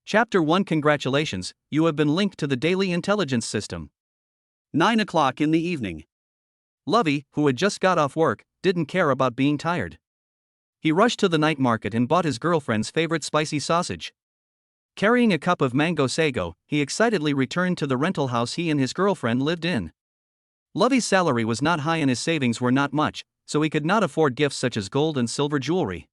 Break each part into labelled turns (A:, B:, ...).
A: Chapter 1 Congratulations, you have been linked to the daily intelligence system. 9 o'clock in the evening. Lovey, who had just got off work, didn't care about being tired. He rushed to the night market and bought his girlfriend's favorite spicy sausage. Carrying a cup of mango sago, he excitedly returned to the rental house he and his girlfriend lived in. Lovey's salary was not high and his savings were not much, so he could not afford gifts such as gold and silver jewelry.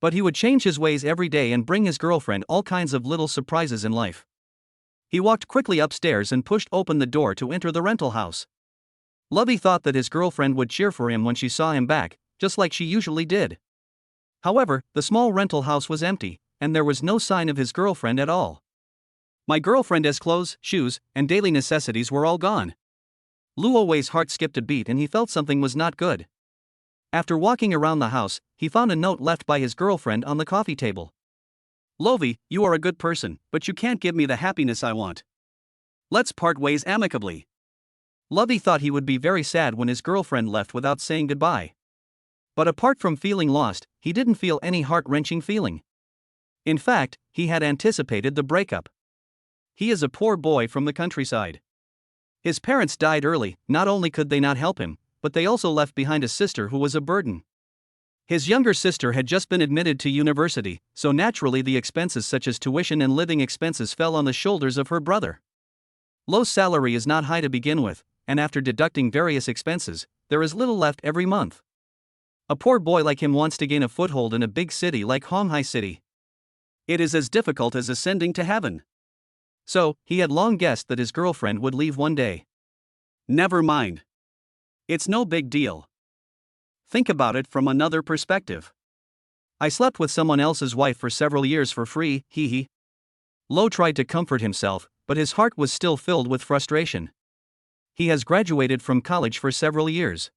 A: But he would change his ways every day and bring his girlfriend all kinds of little surprises in life. He walked quickly upstairs and pushed open the door to enter the rental house. Lovey thought that his girlfriend would cheer for him when she saw him back, just like she usually did. However, the small rental house was empty, and there was no sign of his girlfriend at all. My girlfriend's clothes, shoes, and daily necessities were all gone. Luo Wei's heart skipped a beat and he felt something was not good. After walking around the house, he found a note left by his girlfriend on the coffee table. Lovey, you are a good person, but you can't give me the happiness I want. Let's part ways amicably. Lovey thought he would be very sad when his girlfriend left without saying goodbye. But apart from feeling lost, he didn't feel any heart-wrenching feeling. In fact, he had anticipated the breakup. He is a poor boy from the countryside. His parents died early. Not only could they not help him, but they also left behind a sister who was a burden. His younger sister had just been admitted to university, so naturally the expenses such as tuition and living expenses fell on the shoulders of her brother. Lo's salary is not high to begin with, and after deducting various expenses, there is little left every month. A poor boy like him wants to gain a foothold in a big city like Honghai City. It is as difficult as ascending to heaven. So, he had long guessed that his girlfriend would leave one day. Never mind. It's no big deal. Think about it from another perspective. I slept with someone else's wife for several years for free, hee hee. Lo tried to comfort himself, but his heart was still filled with frustration. He has graduated from college for several years.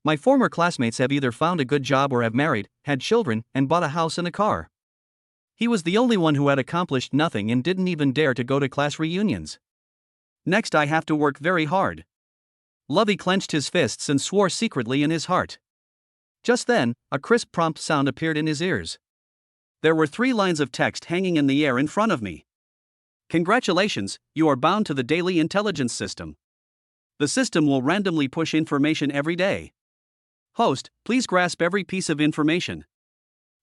A: My former classmates have either found a good job or have married, had children, and bought a house and a car. He was the only one who had accomplished nothing and didn't even dare to go to class reunions. Next I have to work very hard. Lovey clenched his fists and swore secretly in his heart. Just then, a crisp prompt sound appeared in his ears. There were 3 lines of text hanging in the air in front of me. Congratulations, you are bound to the daily intelligence system. The system will randomly push information every day. Host, please grasp every piece of information.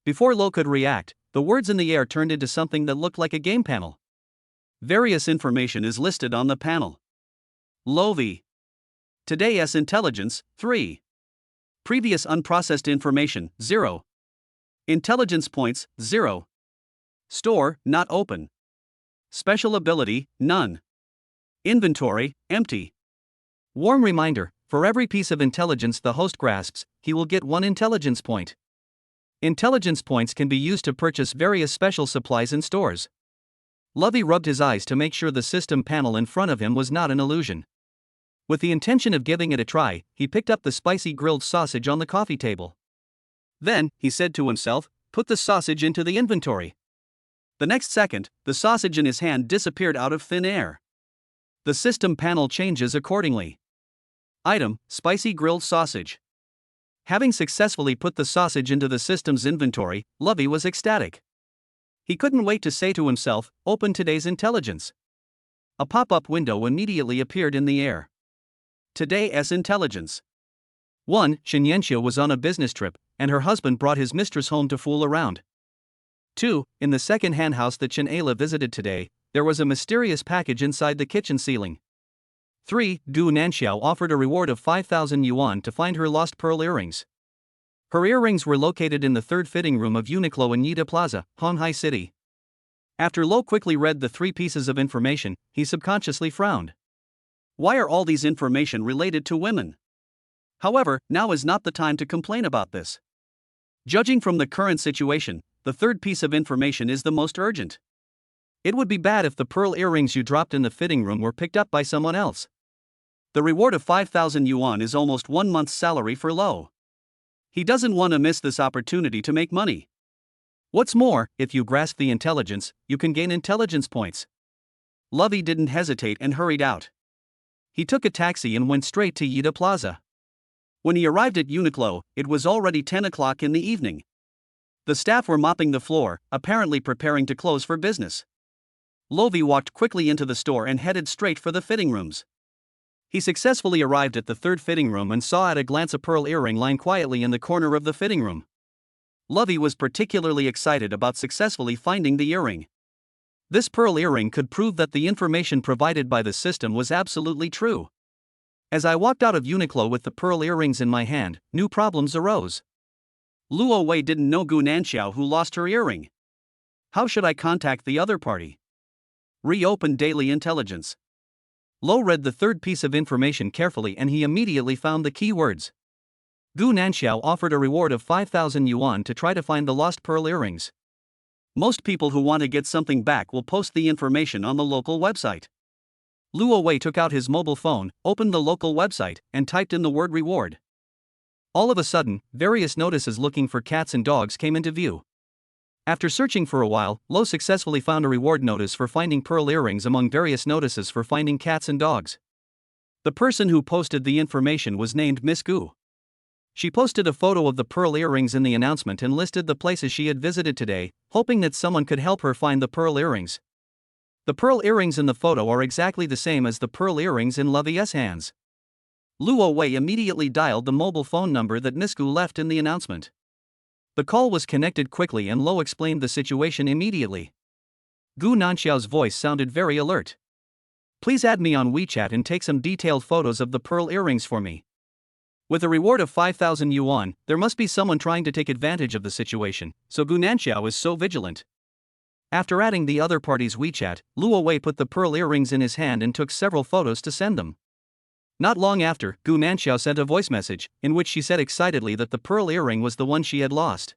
A: Before Lo could react, the words in the air turned into something that looked like a game panel. Various information is listed on the panel. Lovey. Today's intelligence, 3. Previous unprocessed information, 0. Intelligence points, 0. Store, not open. Special ability, none. Inventory, empty. Warm reminder, for every piece of intelligence the host grasps, he will get 1 intelligence point. Intelligence points can be used to purchase various special supplies in stores. Lovey rubbed his eyes to make sure the system panel in front of him was not an illusion. With the intention of giving it a try, he picked up the spicy grilled sausage on the coffee table. Then, he said to himself, put the sausage into the inventory. The next second, the sausage in his hand disappeared out of thin air. The system panel changes accordingly. Item, spicy grilled sausage. Having successfully put the sausage into the system's inventory, Lovey was ecstatic. He couldn't wait to say to himself, open today's intelligence. A pop-up window immediately appeared in the air. Today's intelligence. 1. Shenyanxia was on a business trip, and her husband brought his mistress home to fool around. 2. In the second-hand house that Chen Ayla visited today, there was a mysterious package inside the kitchen ceiling. 3. Du Nanxiao offered a reward of 5,000 yuan to find her lost pearl earrings. Her earrings were located in the 3rd fitting room of Uniqlo in Yida Plaza, Honghai City. After Lo quickly read the 3 pieces of information, he subconsciously frowned. Why are all these information related to women? However, now is not the time to complain about this. Judging from the current situation, the 3rd piece of information is the most urgent. It would be bad if the pearl earrings you dropped in the fitting room were picked up by someone else. The reward of 5,000 yuan is almost 1 month's salary for Lo. He doesn't want to miss this opportunity to make money. What's more, if you grasp the intelligence, you can gain intelligence points. Lovey didn't hesitate and hurried out. He took a taxi and went straight to Yida Plaza. When he arrived at Uniqlo, it was already 10 o'clock in the evening. The staff were mopping the floor, apparently preparing to close for business. Lovey walked quickly into the store and headed straight for the fitting rooms. He successfully arrived at the third fitting room and saw at a glance a pearl earring lying quietly in the corner of the fitting room. Lovey was particularly excited about successfully finding the earring. This pearl earring could prove that the information provided by the system was absolutely true. As I walked out of Uniqlo with the pearl earrings in my hand, new problems arose. Luo Wei didn't know Gu Nanxiao who lost her earring. How should I contact the other party? Reopen Daily Intelligence. Lo read the third piece of information carefully and he immediately found the key words. Gu Nanxiao offered a reward of 5,000 yuan to try to find the lost pearl earrings. Most people who want to get something back will post the information on the local website. Luo Wei took out his mobile phone, opened the local website, and typed in the word reward. All of a sudden, various notices looking for cats and dogs came into view. After searching for a while, Lo successfully found a reward notice for finding pearl earrings among various notices for finding cats and dogs. The person who posted the information was named Miss Gu. She posted a photo of the pearl earrings in the announcement and listed the places she had visited today, hoping that someone could help her find the pearl earrings. The pearl earrings in the photo are exactly the same as the pearl earrings in Lovey's hands. Luo Wei immediately dialed the mobile phone number that Miss Gu left in the announcement. The call was connected quickly and Lo explained the situation immediately. Gu Nanxiao's voice sounded very alert. Please add me on WeChat and take some detailed photos of the pearl earrings for me. With a reward of 5,000 yuan, there must be someone trying to take advantage of the situation, so Gu Nanxiao is so vigilant. After adding the other party's WeChat, Luo Wei put the pearl earrings in his hand and took several photos to send them. Not long after, Gu Nanxiao sent a voice message, in which she said excitedly that the pearl earring was the one she had lost.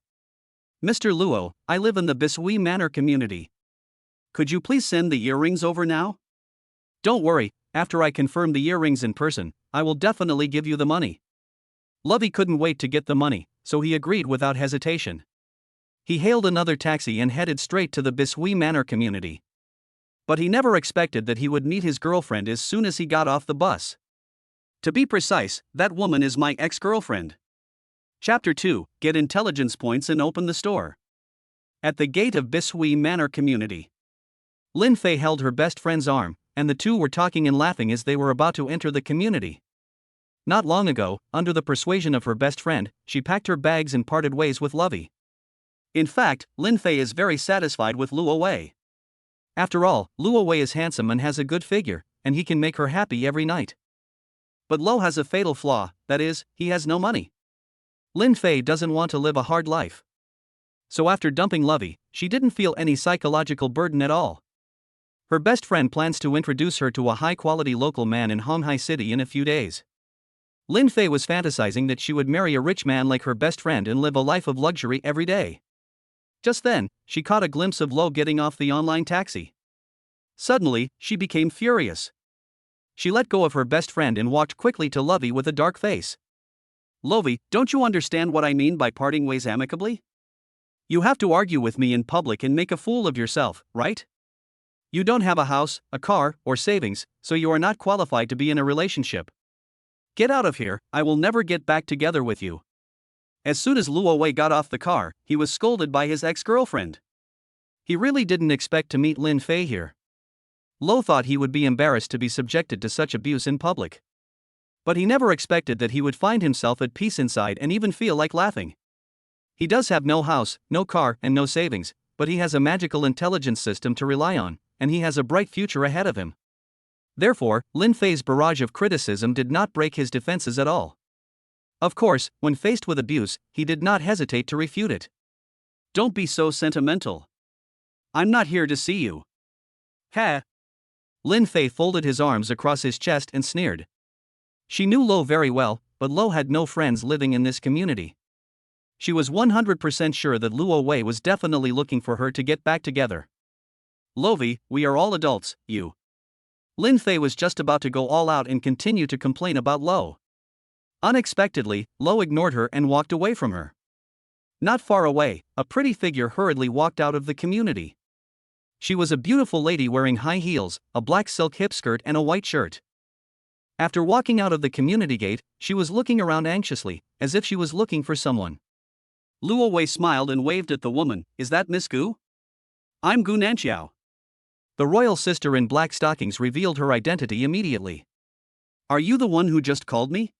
A: Mr. Luo, I live in the Bishui Manor community. Could you please send the earrings over now? Don't worry, after I confirm the earrings in person, I will definitely give you the money. Lovey couldn't wait to get the money, so he agreed without hesitation. He hailed another taxi and headed straight to the Bishui Manor community. But he never expected that he would meet his girlfriend as soon as he got off the bus. To be precise, that woman is my ex-girlfriend. Chapter 2, Get Intelligence Points and Open the Store. At the gate of Bishui Manor community. Lin Fei held her best friend's arm, and the two were talking and laughing as they were about to enter the community. Not long ago, under the persuasion of her best friend, she packed her bags and parted ways with Lovey. In fact, Lin Fei is very satisfied with Luo Wei. After all, Luo Wei is handsome and has a good figure, and he can make her happy every night. But Lo has a fatal flaw, that is, he has no money. Lin Fei doesn't want to live a hard life. So after dumping Lovey, she didn't feel any psychological burden at all. Her best friend plans to introduce her to a high-quality local man in Honghai City in a few days. Lin Fei was fantasizing that she would marry a rich man like her best friend and live a life of luxury every day. Just then, she caught a glimpse of Lo getting off the online taxi. Suddenly, she became furious. She let go of her best friend and walked quickly to Lovey with a dark face. Lovey, don't you understand what I mean by parting ways amicably? You have to argue with me in public and make a fool of yourself, right? You don't have a house, a car, or savings, so you are not qualified to be in a relationship. Get out of here, I will never get back together with you. As soon as Luo Wei got off the car, he was scolded by his ex-girlfriend. He really didn't expect to meet Lin Fei here. Lo thought he would be embarrassed to be subjected to such abuse in public. But he never expected that he would find himself at peace inside and even feel like laughing. He does have no house, no car, and no savings, but he has a magical intelligence system to rely on, and he has a bright future ahead of him. Therefore, Lin Fei's barrage of criticism did not break his defenses at all. Of course, when faced with abuse, he did not hesitate to refute it. Don't be so sentimental. I'm not here to see you. Ha! Lin Fei folded his arms across his chest and sneered. She knew Lo very well, but Lo had no friends living in this community. She was 100% sure that Luo Wei was definitely looking for her to get back together. Lovey, we are all adults, you. Lin Fei was just about to go all out and continue to complain about Lo. Unexpectedly, Lo ignored her and walked away from her. Not far away, a pretty figure hurriedly walked out of the community. She was a beautiful lady wearing high heels, a black silk hip skirt and a white shirt. After walking out of the community gate, she was looking around anxiously, as if she was looking for someone. Luo Wei smiled and waved at the woman. Is that Miss Gu? I'm Gu Nanxiao. The royal sister in black stockings revealed her identity immediately. Are you the one who just called me?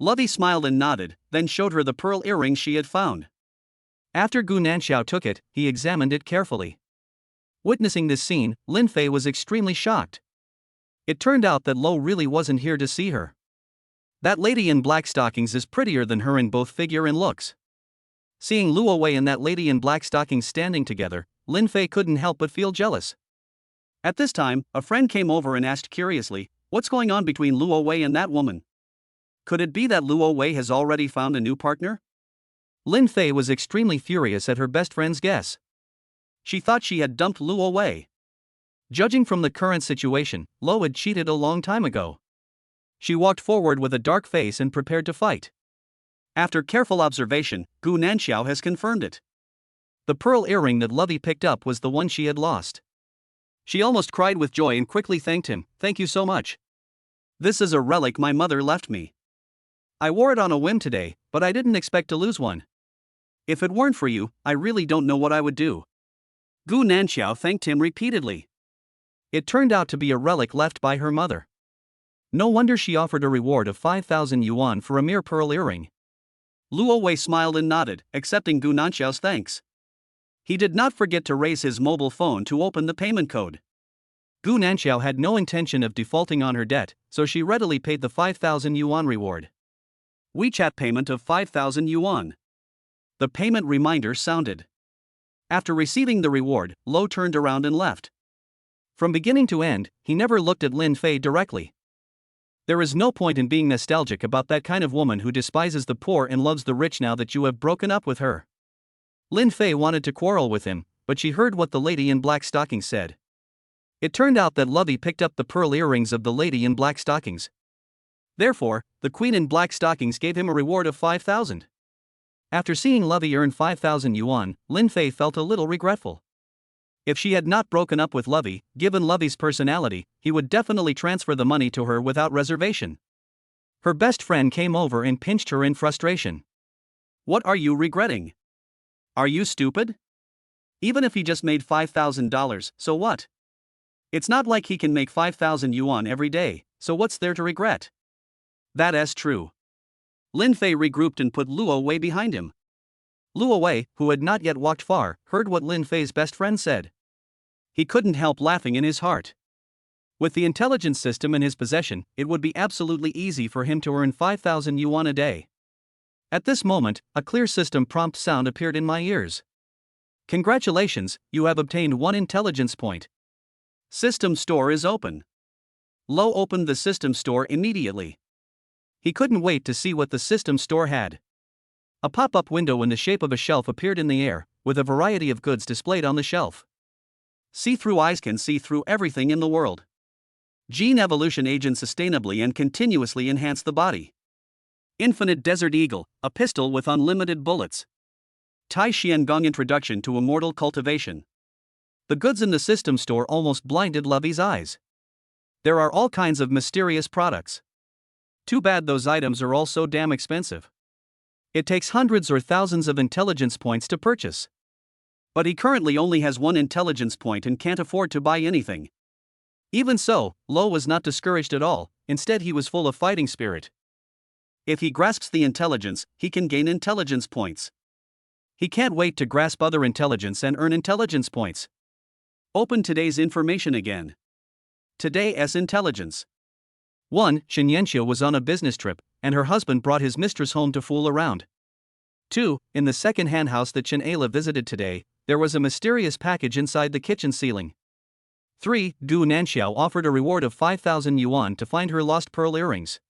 A: Lovey smiled and nodded, then showed her the pearl earring she had found. After Gu Nanxiao took it, he examined it carefully. Witnessing this scene, Lin Fei was extremely shocked. It turned out that Lo really wasn't here to see her. That lady in black stockings is prettier than her in both figure and looks. Seeing Luo Wei and that lady in black stockings standing together, Lin Fei couldn't help but feel jealous. At this time, a friend came over and asked curiously, "What's going on between Luo Wei and that woman? Could it be that Luo Wei has already found a new partner?" Lin Fei was extremely furious at her best friend's guess. She thought she had dumped Luo Wei. Judging from the current situation, Lo had cheated a long time ago. She walked forward with a dark face and prepared to fight. After careful observation, Gu Nanxiao has confirmed it. The pearl earring that Lovey picked up was the one she had lost. She almost cried with joy and quickly thanked him. "Thank you so much. This is a relic my mother left me. I wore it on a whim today, but I didn't expect to lose one. If it weren't for you, I really don't know what I would do." Gu Nanxiao thanked him repeatedly. It turned out to be a relic left by her mother. No wonder she offered a reward of 5,000 yuan for a mere pearl earring. Luo Wei smiled and nodded, accepting Gu Nanxiao's thanks. He did not forget to raise his mobile phone to open the payment code. Gu Nanxiao had no intention of defaulting on her debt, so she readily paid the 5,000 yuan reward. WeChat payment of 5,000 yuan. The payment reminder sounded. After receiving the reward, Lo turned around and left. From beginning to end, he never looked at Lin Fei directly. There is no point in being nostalgic about that kind of woman who despises the poor and loves the rich now that you have broken up with her. Lin Fei wanted to quarrel with him, but she heard what the lady in black stockings said. It turned out that Lovey picked up the pearl earrings of the lady in black stockings. Therefore, the queen in black stockings gave him a reward of 5,000. After seeing Lovey earn 5,000 yuan, Lin Fei felt a little regretful. If she had not broken up with Lovey, given Lovey's personality, he would definitely transfer the money to her without reservation. Her best friend came over and pinched her in frustration. "What are you regretting? Are you stupid? Even if he just made $5,000, so what? It's not like he can make 5,000 yuan every day, so what's there to regret?" "That is true." Lin Fei regrouped and put Luo Wei behind him. Luo Wei, who had not yet walked far, heard what Lin Fei's best friend said. He couldn't help laughing in his heart. With the intelligence system in his possession, it would be absolutely easy for him to earn 5,000 yuan a day. At this moment, a clear system prompt sound appeared in my ears. "Congratulations, you have obtained 1 intelligence point. System store is open." Lo opened the system store immediately. He couldn't wait to see what the system store had. A pop-up window in the shape of a shelf appeared in the air, with a variety of goods displayed on the shelf. See-through eyes can see through everything in the world. Gene evolution agents sustainably and continuously enhance the body. Infinite Desert Eagle, a pistol with unlimited bullets. Tai Xian Gong introduction to immortal cultivation. The goods in the system store almost blinded Lovey's eyes. There are all kinds of mysterious products. Too bad those items are all so damn expensive. It takes hundreds or thousands of intelligence points to purchase. But he currently only has 1 intelligence point and can't afford to buy anything. Even so, Lo was not discouraged at all, instead he was full of fighting spirit. If he grasps the intelligence, he can gain intelligence points. He can't wait to grasp other intelligence and earn intelligence points. Open today's information again. Today's intelligence. 1. Shen Yanxia was on a business trip, and her husband brought his mistress home to fool around. 2. In the second-hand house that Chen Ayla visited today, there was a mysterious package inside the kitchen ceiling. 3. Gu Nanxiao offered a reward of 5,000 yuan to find her lost pearl earrings.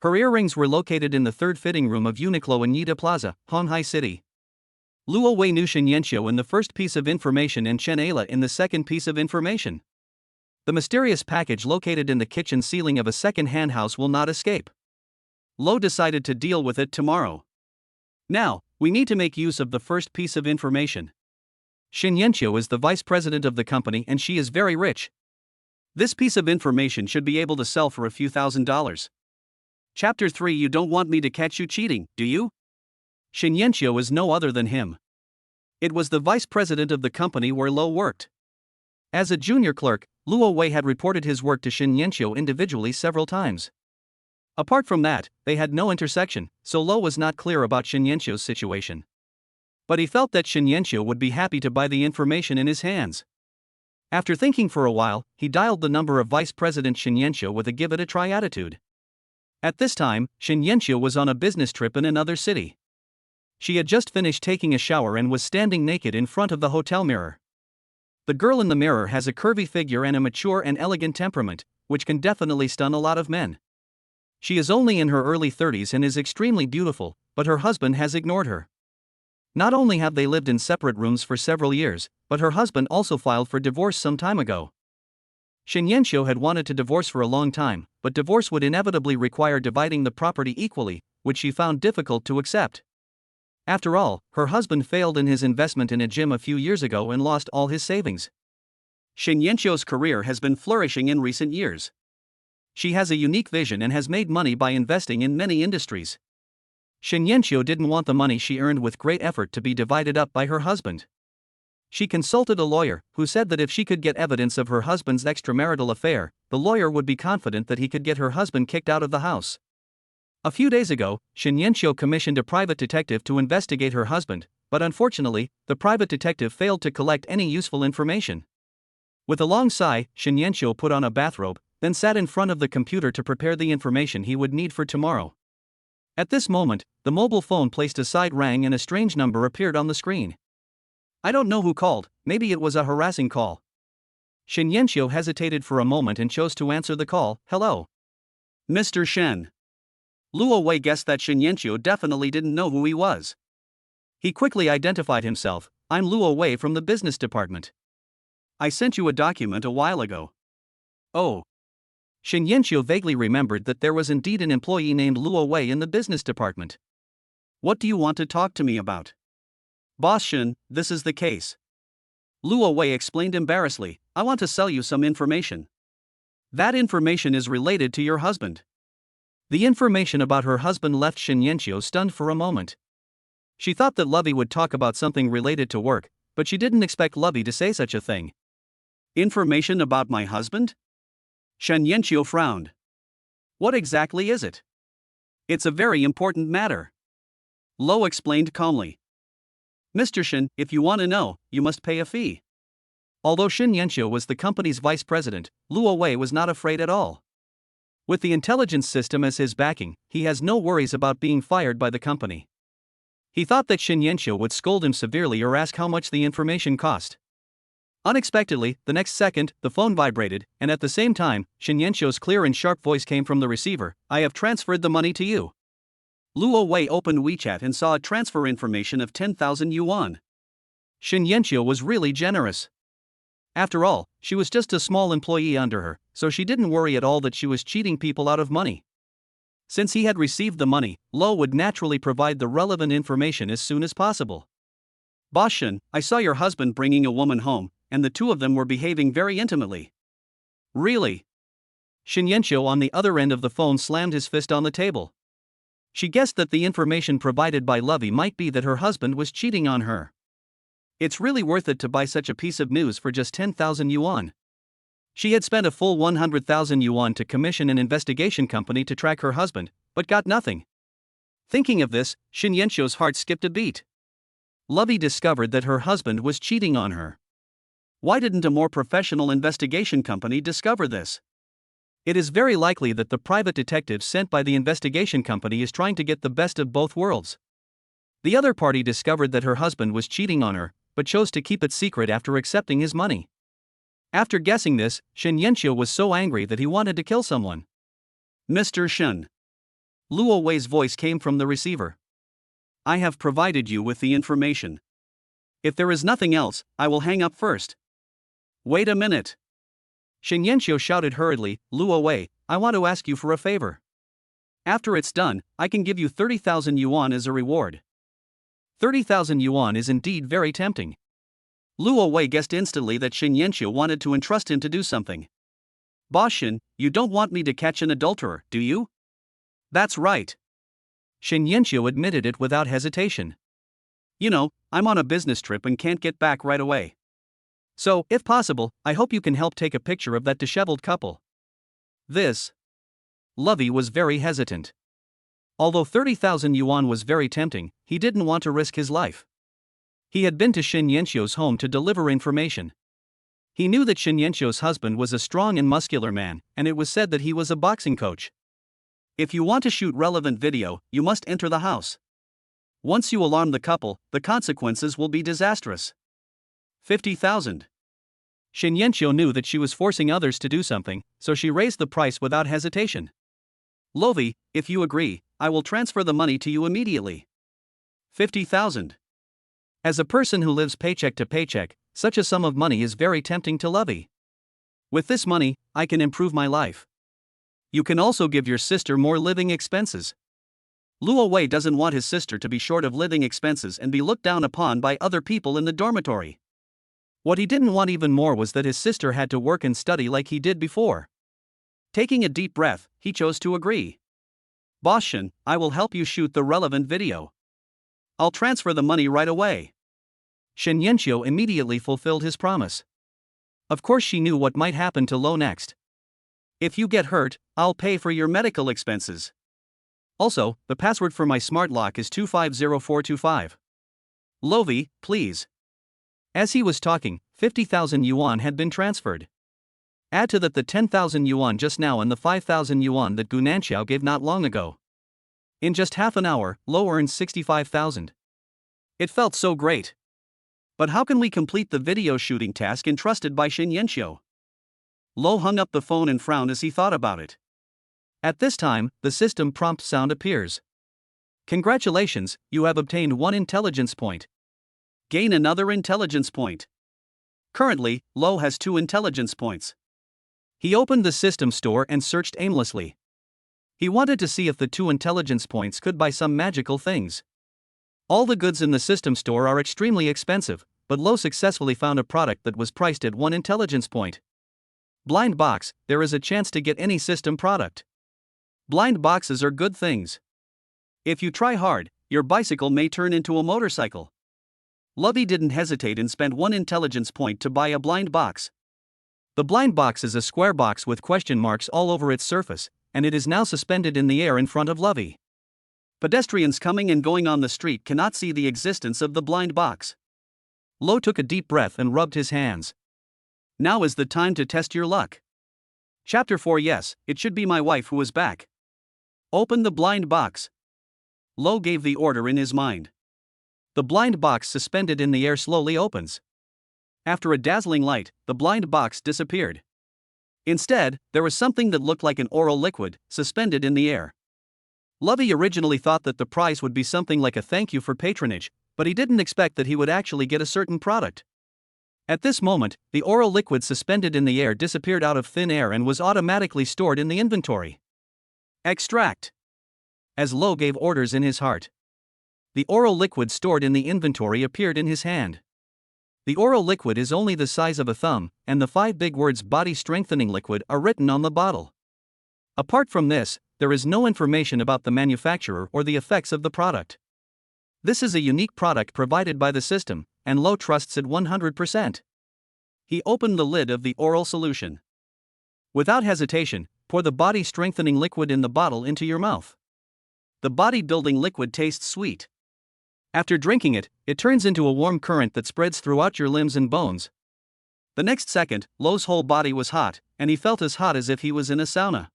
A: Her earrings were located in the 3rd fitting room of Uniqlo in Yida Plaza, Honghai City. Luo Wei knew Shen Yanxiao in the first piece of information and Chen Ayla in the second piece of information. The mysterious package located in the kitchen ceiling of a second-hand house will not escape. Lo decided to deal with it tomorrow. Now, we need to make use of the first piece of information. Shen Yanxiao is the vice president of the company and she is very rich. This piece of information should be able to sell for a few $1,000s. Chapter 3. You don't want me to catch you cheating, do you? Shin Yanqiu is no other than him. It was the vice president of the company where Lo worked. As a junior clerk, Luo Wei had reported his work to Shin Yanqiu individually several times. Apart from that, they had no intersection, so Lo was not clear about Shin Yanqiu's situation. But he felt that Shin Yanqiu would be happy to buy the information in his hands. After thinking for a while, he dialed the number of Vice President Shin Yanqiu with a give-it-a-try attitude. At this time, Shin Yanqiu was on a business trip in another city. She had just finished taking a shower and was standing naked in front of the hotel mirror. The girl in the mirror has a curvy figure and a mature and elegant temperament, which can definitely stun a lot of men. She is only in her early 30s and is extremely beautiful, but her husband has ignored her. Not only have they lived in separate rooms for several years, but her husband also filed for divorce some time ago. Shin Yanqiu had wanted to divorce for a long time, but divorce would inevitably require dividing the property equally, which she found difficult to accept. After all, her husband failed in his investment in a gym a few years ago and lost all his savings. Shin Yanqiu's career has been flourishing in recent years. She has a unique vision and has made money by investing in many industries. Shin Yanqiu didn't want the money she earned with great effort to be divided up by her husband. She consulted a lawyer, who said that if she could get evidence of her husband's extramarital affair, the lawyer would be confident that he could get her husband kicked out of the house. A few days ago, Shin Yanqiu commissioned a private detective to investigate her husband, but unfortunately, the private detective failed to collect any useful information. With a long sigh, Shin Yanqiu put on a bathrobe, then sat in front of the computer to prepare the information he would need for tomorrow. At this moment, the mobile phone placed aside rang and a strange number appeared on the screen. I don't know who called, maybe it was a harassing call. Shin Yanqiu hesitated for a moment and chose to answer the call. Hello. Mr. Shen. Luo Wei guessed that Shin Yanqiu definitely didn't know who he was. He quickly identified himself. I'm Luo Wei from the business department. I sent you a document a while ago. Oh. Shin Yanqiu vaguely remembered that there was indeed an employee named Luo Wei in the business department. What do you want to talk to me about? Boss Shin, this is the case. Luo Wei explained embarrassedly. I want to sell you some information. That information is related to your husband. The information about her husband left Shin Yanqiu stunned for a moment. She thought that Lovey would talk about something related to work, but she didn't expect Lovey to say such a thing. Information about my husband? Shin Yanqiu frowned. What exactly is it? It's a very important matter. Lo explained calmly. Mr. Shin, if you want to know, you must pay a fee. Although Shin Yanqiu was the company's vice president, Luo Wei was not afraid at all. With the intelligence system as his backing, he has no worries about being fired by the company. He thought that Shin Yanqiu would scold him severely or ask how much the information cost. Unexpectedly, the next second, the phone vibrated, and at the same time, Shin Yanqiu's clear and sharp voice came from the receiver. I have transferred the money to you. Luo Wei opened WeChat and saw a transfer information of 10,000 yuan. Shin Yanqiu was really generous. After all, she was just a small employee under her, so she didn't worry at all that she was cheating people out of money. Since he had received the money, Lo would naturally provide the relevant information as soon as possible. Boss Shin, I saw your husband bringing a woman home, and the two of them were behaving very intimately. Really? Shin Yanqiu on the other end of the phone slammed his fist on the table. She guessed that the information provided by Lovey might be that her husband was cheating on her. It's really worth it to buy such a piece of news for just 10,000 yuan. She had spent a full 100,000 yuan to commission an investigation company to track her husband, but got nothing. Thinking of this, Shin Yanqiu's heart skipped a beat. Lovey discovered that her husband was cheating on her. Why didn't a more professional investigation company discover this? It is very likely that the private detective sent by the investigation company is trying to get the best of both worlds. The other party discovered that her husband was cheating on her, but chose to keep it secret after accepting his money. After guessing this, Shin Yanqiu was so angry that he wanted to kill someone. Mr. Shin. Luo Wei's voice came from the receiver. I have provided you with the information. If there is nothing else, I will hang up first. Wait a minute. Shin Yanqiu shouted hurriedly, Luo Wei, I want to ask you for a favor. After it's done, I can give you 30,000 yuan as a reward. 30,000 yuan is indeed very tempting. Luo Wei guessed instantly that Shin Yanqiu wanted to entrust him to do something. Boss Shin, you don't want me to catch an adulterer, do you? That's right. Shin Yanxiu admitted it without hesitation. You know, I'm on a business trip and can't get back right away. So, if possible, I hope you can help take a picture of that disheveled couple. This. Lovey was very hesitant. Although 30,000 yuan was very tempting, he didn't want to risk his life. He had been to Shin Yanxiu's home to deliver information. He knew that Shin Yanxiu's husband was a strong and muscular man, and it was said that he was a boxing coach. If you want to shoot relevant video, you must enter the house. Once you alarm the couple, the consequences will be disastrous. 50,000. Shin Yanxiu knew that she was forcing others to do something, so she raised the price without hesitation. Lovey, if you agree, I will transfer the money to you immediately. 50,000. As a person who lives paycheck to paycheck, such a sum of money is very tempting to Lovey. With this money, I can improve my life. You can also give your sister more living expenses. Luo Wei doesn't want his sister to be short of living expenses and be looked down upon by other people in the dormitory. What he didn't want even more was that his sister had to work and study like he did before. Taking a deep breath, he chose to agree. Boss Shin, I will help you shoot the relevant video. I'll transfer the money right away. Shin Yanxiu immediately fulfilled his promise. Of course she knew what might happen to Lo next. If you get hurt, I'll pay for your medical expenses. Also, the password for my smart lock is 250425. Lovey, please. As he was talking, 50,000 yuan had been transferred. Add to that the 10,000 yuan just now and the 5,000 yuan that Gu Nanxiao gave not long ago. In just half an hour, Lo earned 65,000. It felt so great. But how can we complete the video shooting task entrusted by Shin Yanxiu? Lo hung up the phone and frowned as he thought about it. At this time, the system prompt sound appears. Congratulations, you have obtained 1 intelligence point. Gain another intelligence point. Currently, Lo has 2 intelligence points. He opened the system store and searched aimlessly. He wanted to see if the 2 intelligence points could buy some magical things. All the goods in the system store are extremely expensive, but Lo successfully found a product that was priced at 1 intelligence point. Blind box, there is a chance to get any system product. Blind boxes are good things. If you try hard, your bicycle may turn into a motorcycle. Lovey didn't hesitate and spent 1 intelligence point to buy a blind box. The blind box is a square box with question marks all over its surface, and it is now suspended in the air in front of Lovey. Pedestrians coming and going on the street cannot see the existence of the blind box. Lo took a deep breath and rubbed his hands. Now is the time to test your luck. Chapter 4. Yes, it should be my wife who is back. Open the blind box. Lo gave the order in his mind. The blind box suspended in the air slowly opens. After a dazzling light, the blind box disappeared. Instead, there was something that looked like an oral liquid, suspended in the air. Lovey originally thought that the prize would be something like a thank you for patronage, but he didn't expect that he would actually get a certain product. At this moment, the oral liquid suspended in the air disappeared out of thin air and was automatically stored in the inventory. Extract. As Lo gave orders in his heart. The oral liquid stored in the inventory appeared in his hand. The oral liquid is only the size of a thumb, and the 5 big words body strengthening liquid are written on the bottle. Apart from this, there is no information about the manufacturer or the effects of the product. This is a unique product provided by the system, and Lo trusts it 100%. He opened the lid of the oral solution. Without hesitation, pour the body strengthening liquid in the bottle into your mouth. The body building liquid tastes sweet. After drinking it, it turns into a warm current that spreads throughout your limbs and bones. The next second, Lo's whole body was hot, and he felt as hot as if he was in a sauna.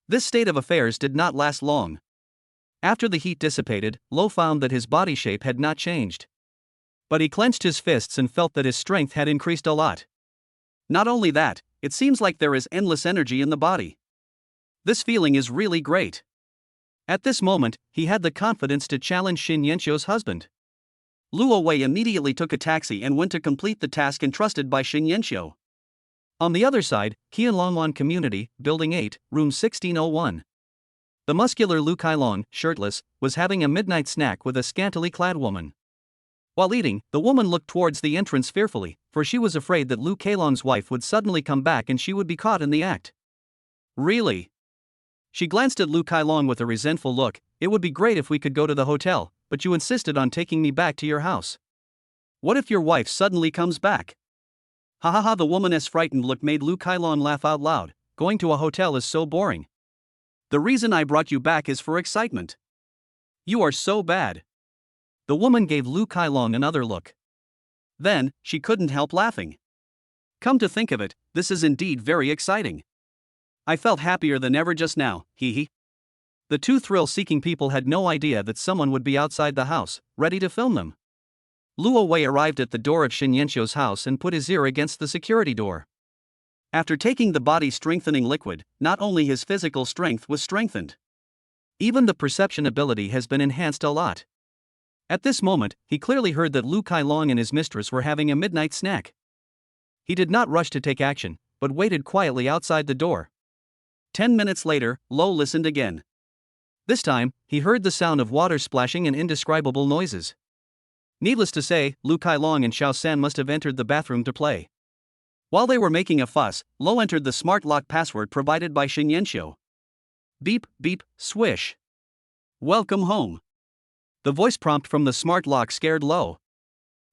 A: This state of affairs did not last long. After the heat dissipated, Lo found that his body shape had not changed. But he clenched his fists and felt that his strength had increased a lot. Not only that, it seems like there is endless energy in the body. This feeling is really great. At this moment, he had the confidence to challenge Shin Yanxiu's husband. Luo Wei immediately took a taxi and went to complete the task entrusted by Shin Yanxiu. On the other side, Qianlongwan Community, Building 8, Room 1601. The muscular Lu Kailong, shirtless, was having a midnight snack with a scantily clad woman. While eating, the woman looked towards the entrance fearfully, for she was afraid that Lu Kailong's wife would suddenly come back and she would be caught in the act. Really? She glanced at Lu Kailong with a resentful look. It would be great if we could go to the hotel, but you insisted on taking me back to your house. What if your wife suddenly comes back? Ha ha ha, the woman's frightened look made Lu Kailong laugh out loud. Going to a hotel is so boring. The reason I brought you back is for excitement. You are so bad. The woman gave Lu Kailong another look. Then, she couldn't help laughing. Come to think of it, this is indeed very exciting. I felt happier than ever just now, hee hee. The two thrill-seeking people had no idea that someone would be outside the house, ready to film them. Luo Wei arrived at the door of Shen Yanxiu's house and put his ear against the security door. After taking the body-strengthening liquid, not only his physical strength was strengthened. Even the perception ability has been enhanced a lot. At this moment, he clearly heard that Lu Kailong and his mistress were having a midnight snack. He did not rush to take action, but waited quietly outside the door. 10 minutes later, Lo listened again. This time, he heard the sound of water splashing and indescribable noises. Needless to say, Lu Kailong and Xiao San must have entered the bathroom to play. While they were making a fuss, Lo entered the smart lock password provided by Shen Yanxiu. Beep, beep, swish. Welcome home. The voice prompt from the smart lock scared Lo.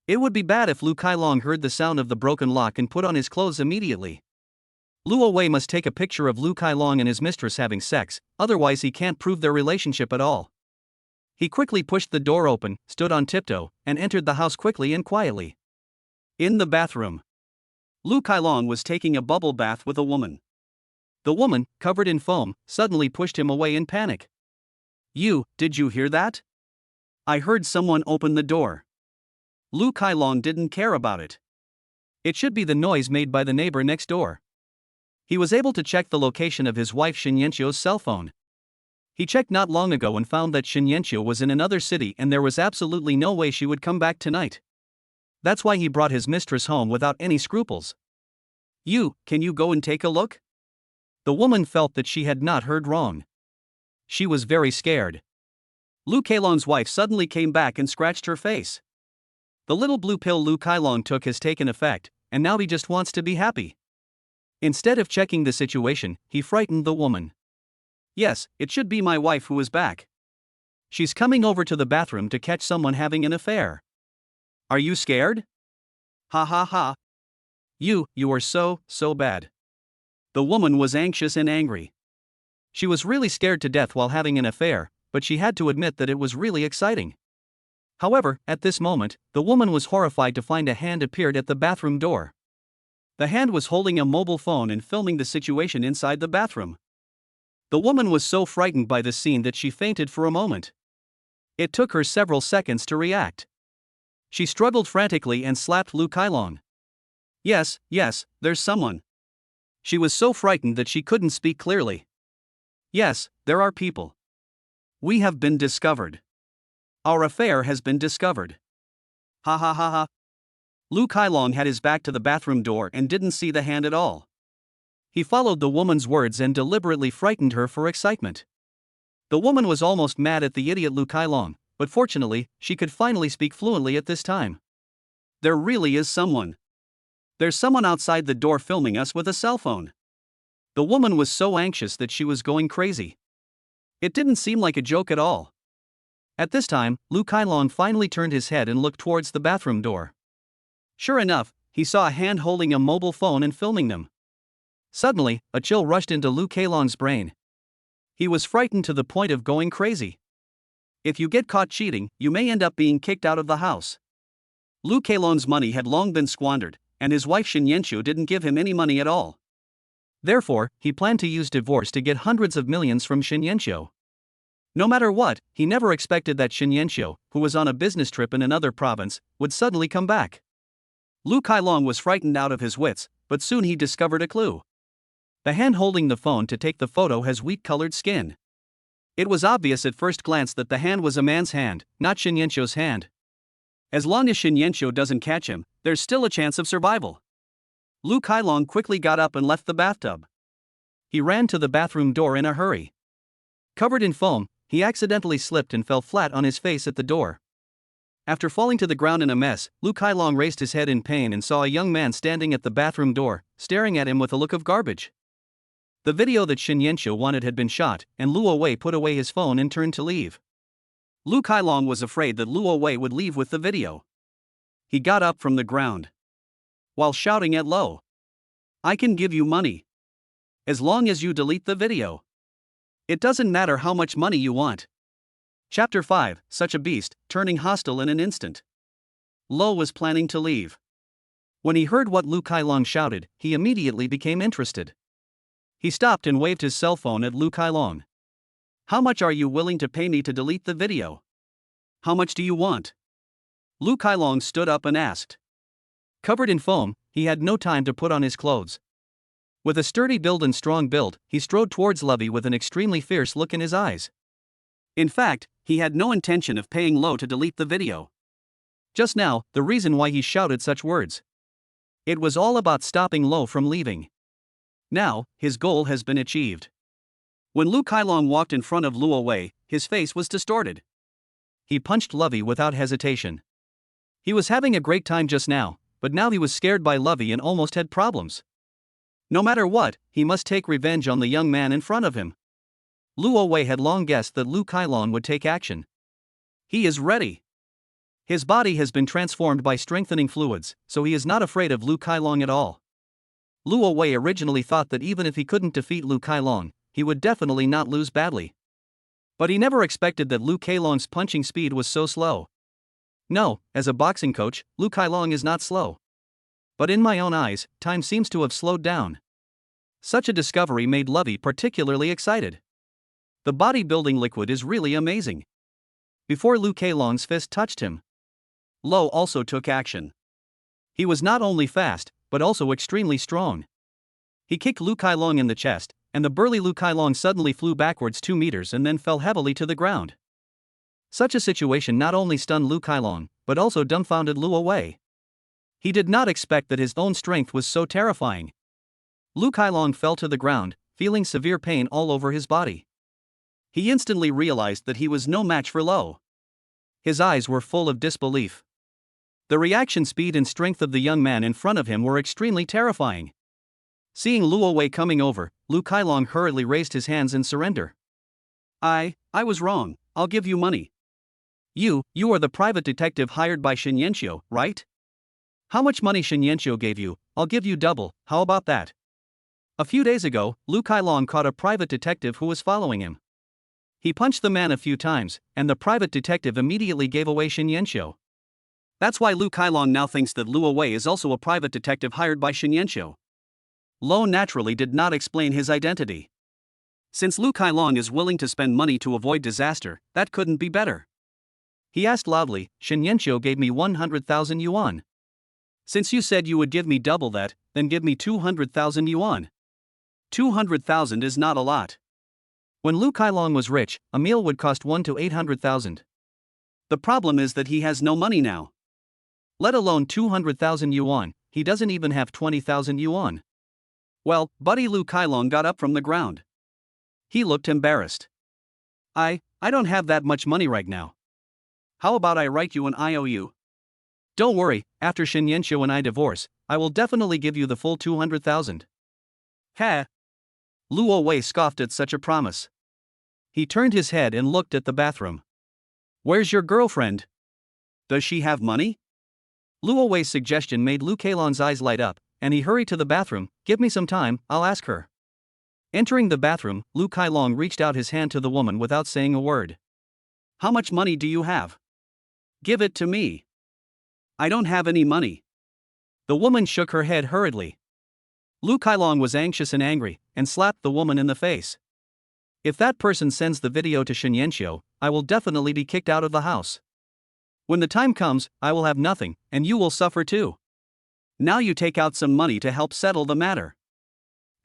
A: It would be bad if Lu Kailong heard the sound of the broken lock and put on his clothes immediately. Luo Wei must take a picture of Lu Kailong and his mistress having sex, otherwise he can't prove their relationship at all. He quickly pushed the door open, stood on tiptoe, and entered the house quickly and quietly. In the bathroom, Lu Kailong was taking a bubble bath with a woman. The woman, covered in foam, suddenly pushed him away in panic. Did you hear that? I heard someone open the door. Lu Kailong didn't care about it. It should be the noise made by the neighbor next door. He was able to check the location of his wife Shen Yanxiu's cell phone. He checked not long ago and found that Shen Yanxiu was in another city and there was absolutely no way she would come back tonight. That's why he brought his mistress home without any scruples. Can you go and take a look? The woman felt that she had not heard wrong. She was very scared. Lu Kailong's wife suddenly came back and scratched her face. The little blue pill Lu Kailong took has taken effect, and now he just wants to be happy. Instead of checking the situation, he frightened the woman. Yes, it should be my wife who is back. She's coming over to the bathroom to catch someone having an affair. Are you scared? Ha ha ha. You are so bad. The woman was anxious and angry. She was really scared to death while having an affair, but she had to admit that it was really exciting. However, at this moment, the woman was horrified to find a hand appeared at the bathroom door. The hand was holding a mobile phone and filming the situation inside the bathroom. The woman was so frightened by this scene that she fainted for a moment. It took her several seconds to react. She struggled frantically and slapped Lu Kailong. Yes, there's someone. She was so frightened that she couldn't speak clearly. Yes, there are people. We have been discovered. Our affair has been discovered. Ha ha ha ha. Lu Kailong had his back to the bathroom door and didn't see the hand at all. He followed the woman's words and deliberately frightened her for excitement. The woman was almost mad at the idiot Lu Kailong, but fortunately, she could finally speak fluently at this time. There really is someone. There's someone outside the door filming us with a cell phone. The woman was so anxious that she was going crazy. It didn't seem like a joke at all. At this time, Lu Kailong finally turned his head and looked towards the bathroom door. Sure enough, he saw a hand holding a mobile phone and filming them. Suddenly, a chill rushed into Lu Kailong's brain. He was frightened to the point of going crazy. If you get caught cheating, you may end up being kicked out of the house. Lu Kailong's money had long been squandered, and his wife Shen Yanxiu didn't give him any money at all. Therefore, he planned to use divorce to get hundreds of millions from Shen Yanxiu. No matter what, he never expected that Shen Yanxiu, who was on a business trip in another province, would suddenly come back. Lu Kailong was frightened out of his wits, but soon he discovered a clue. The hand holding the phone to take the photo has wheat-colored skin. It was obvious at first glance that the hand was a man's hand, not Shen Yanxiu's hand. As long as Shen Yanxiu doesn't catch him, there's still a chance of survival. Lu Kailong quickly got up and left the bathtub. He ran to the bathroom door in a hurry. Covered in foam, he accidentally slipped and fell flat on his face at the door. After falling to the ground in a mess, Lu Kailong raised his head in pain and saw a young man standing at the bathroom door, staring at him with a look of garbage. The video that Shin Yanxiu wanted had been shot, and Luo Wei put away his phone and turned to leave. Lu Kailong was afraid that Luo Wei would leave with the video. He got up from the ground, while shouting at Lo, "I can give you money, as long as you delete the video. It doesn't matter how much money you want." Chapter 5, Such a Beast, Turning Hostile in an Instant. Lo was planning to leave. When he heard what Lu Kailong shouted, he immediately became interested. He stopped and waved his cell phone at Lu Kailong. "How much are you willing to pay me to delete the video? How much do you want?" Lu Kailong stood up and asked. Covered in foam, he had no time to put on his clothes. With a sturdy build and strong build, he strode towards Lovey with an extremely fierce look in his eyes. In fact, he had no intention of paying Lo to delete the video. Just now, the reason why he shouted such words. It was all about stopping Lo from leaving. Now, his goal has been achieved. When Lu Kailong walked in front of Luo Wei, his face was distorted. He punched Lovey without hesitation. He was having a great time just now, but now he was scared by Lovey and almost had problems. No matter what, he must take revenge on the young man in front of him. Luo Wei had long guessed that Lu Kailong would take action. He is ready. His body has been transformed by strengthening fluids, so he is not afraid of Lu Kailong at all. Luo Wei originally thought that even if he couldn't defeat Lu Kailong, he would definitely not lose badly. But he never expected that Lu Kailong's punching speed was so slow. No, as a boxing coach, Lu Kailong is not slow. But in my own eyes, time seems to have slowed down. Such a discovery made Lovey particularly excited. The bodybuilding liquid is really amazing. Before Lu Kailong's fist touched him, Lo also took action. He was not only fast, but also extremely strong. He kicked Lu Kailong in the chest, and the burly Lu Kailong suddenly flew backwards 2 meters and then fell heavily to the ground. Such a situation not only stunned Lu Kailong, but also dumbfounded Luo Wei. He did not expect that his own strength was so terrifying. Lu Kailong fell to the ground, feeling severe pain all over his body. He instantly realized that he was no match for Lo. His eyes were full of disbelief. The reaction speed and strength of the young man in front of him were extremely terrifying. Seeing Luo Wei coming over, Lu Kailong hurriedly raised his hands in surrender. I was wrong, I'll give you money. You are the private detective hired by Shin Yanxiu, right? How much money Shin Yanxiu gave you, I'll give you double, how about that? A few days ago, Lu Kailong caught a private detective who was following him. He punched the man a few times, and the private detective immediately gave away Shin Yanxiu. That's why Lu Kailong now thinks that Luo Wei is also a private detective hired by Shin Yanxiu. Lo naturally did not explain his identity. Since Lu Kailong is willing to spend money to avoid disaster, that couldn't be better. He asked loudly, Shin Yanxiu gave me 100,000 yuan. Since you said you would give me double that, then give me 200,000 yuan. 200,000 is not a lot. When Lu Kailong was rich, a meal would cost 1 to 800,000. The problem is that he has no money now. Let alone 200,000 yuan, he doesn't even have 20,000 yuan. Well, buddy, Lu Kailong got up from the ground. He looked embarrassed. I don't have that much money right now. How about I write you an IOU? Don't worry, after Shin Yanxiu and I divorce, I will definitely give you the full 200,000. Ha! Luo Wei scoffed at such a promise. He turned his head and looked at the bathroom. Where's your girlfriend? Does she have money? Luo Wei's suggestion made Lu Kailong's eyes light up, and he hurried to the bathroom. Give me some time, I'll ask her. Entering the bathroom, Lu Kailong reached out his hand to the woman without saying a word. How much money do you have? Give it to me. I don't have any money. The woman shook her head hurriedly. Lu Kailong was anxious and angry, and slapped the woman in the face. If that person sends the video to Shin Yanxiu, I will definitely be kicked out of the house. When the time comes, I will have nothing, and you will suffer too. Now you take out some money to help settle the matter.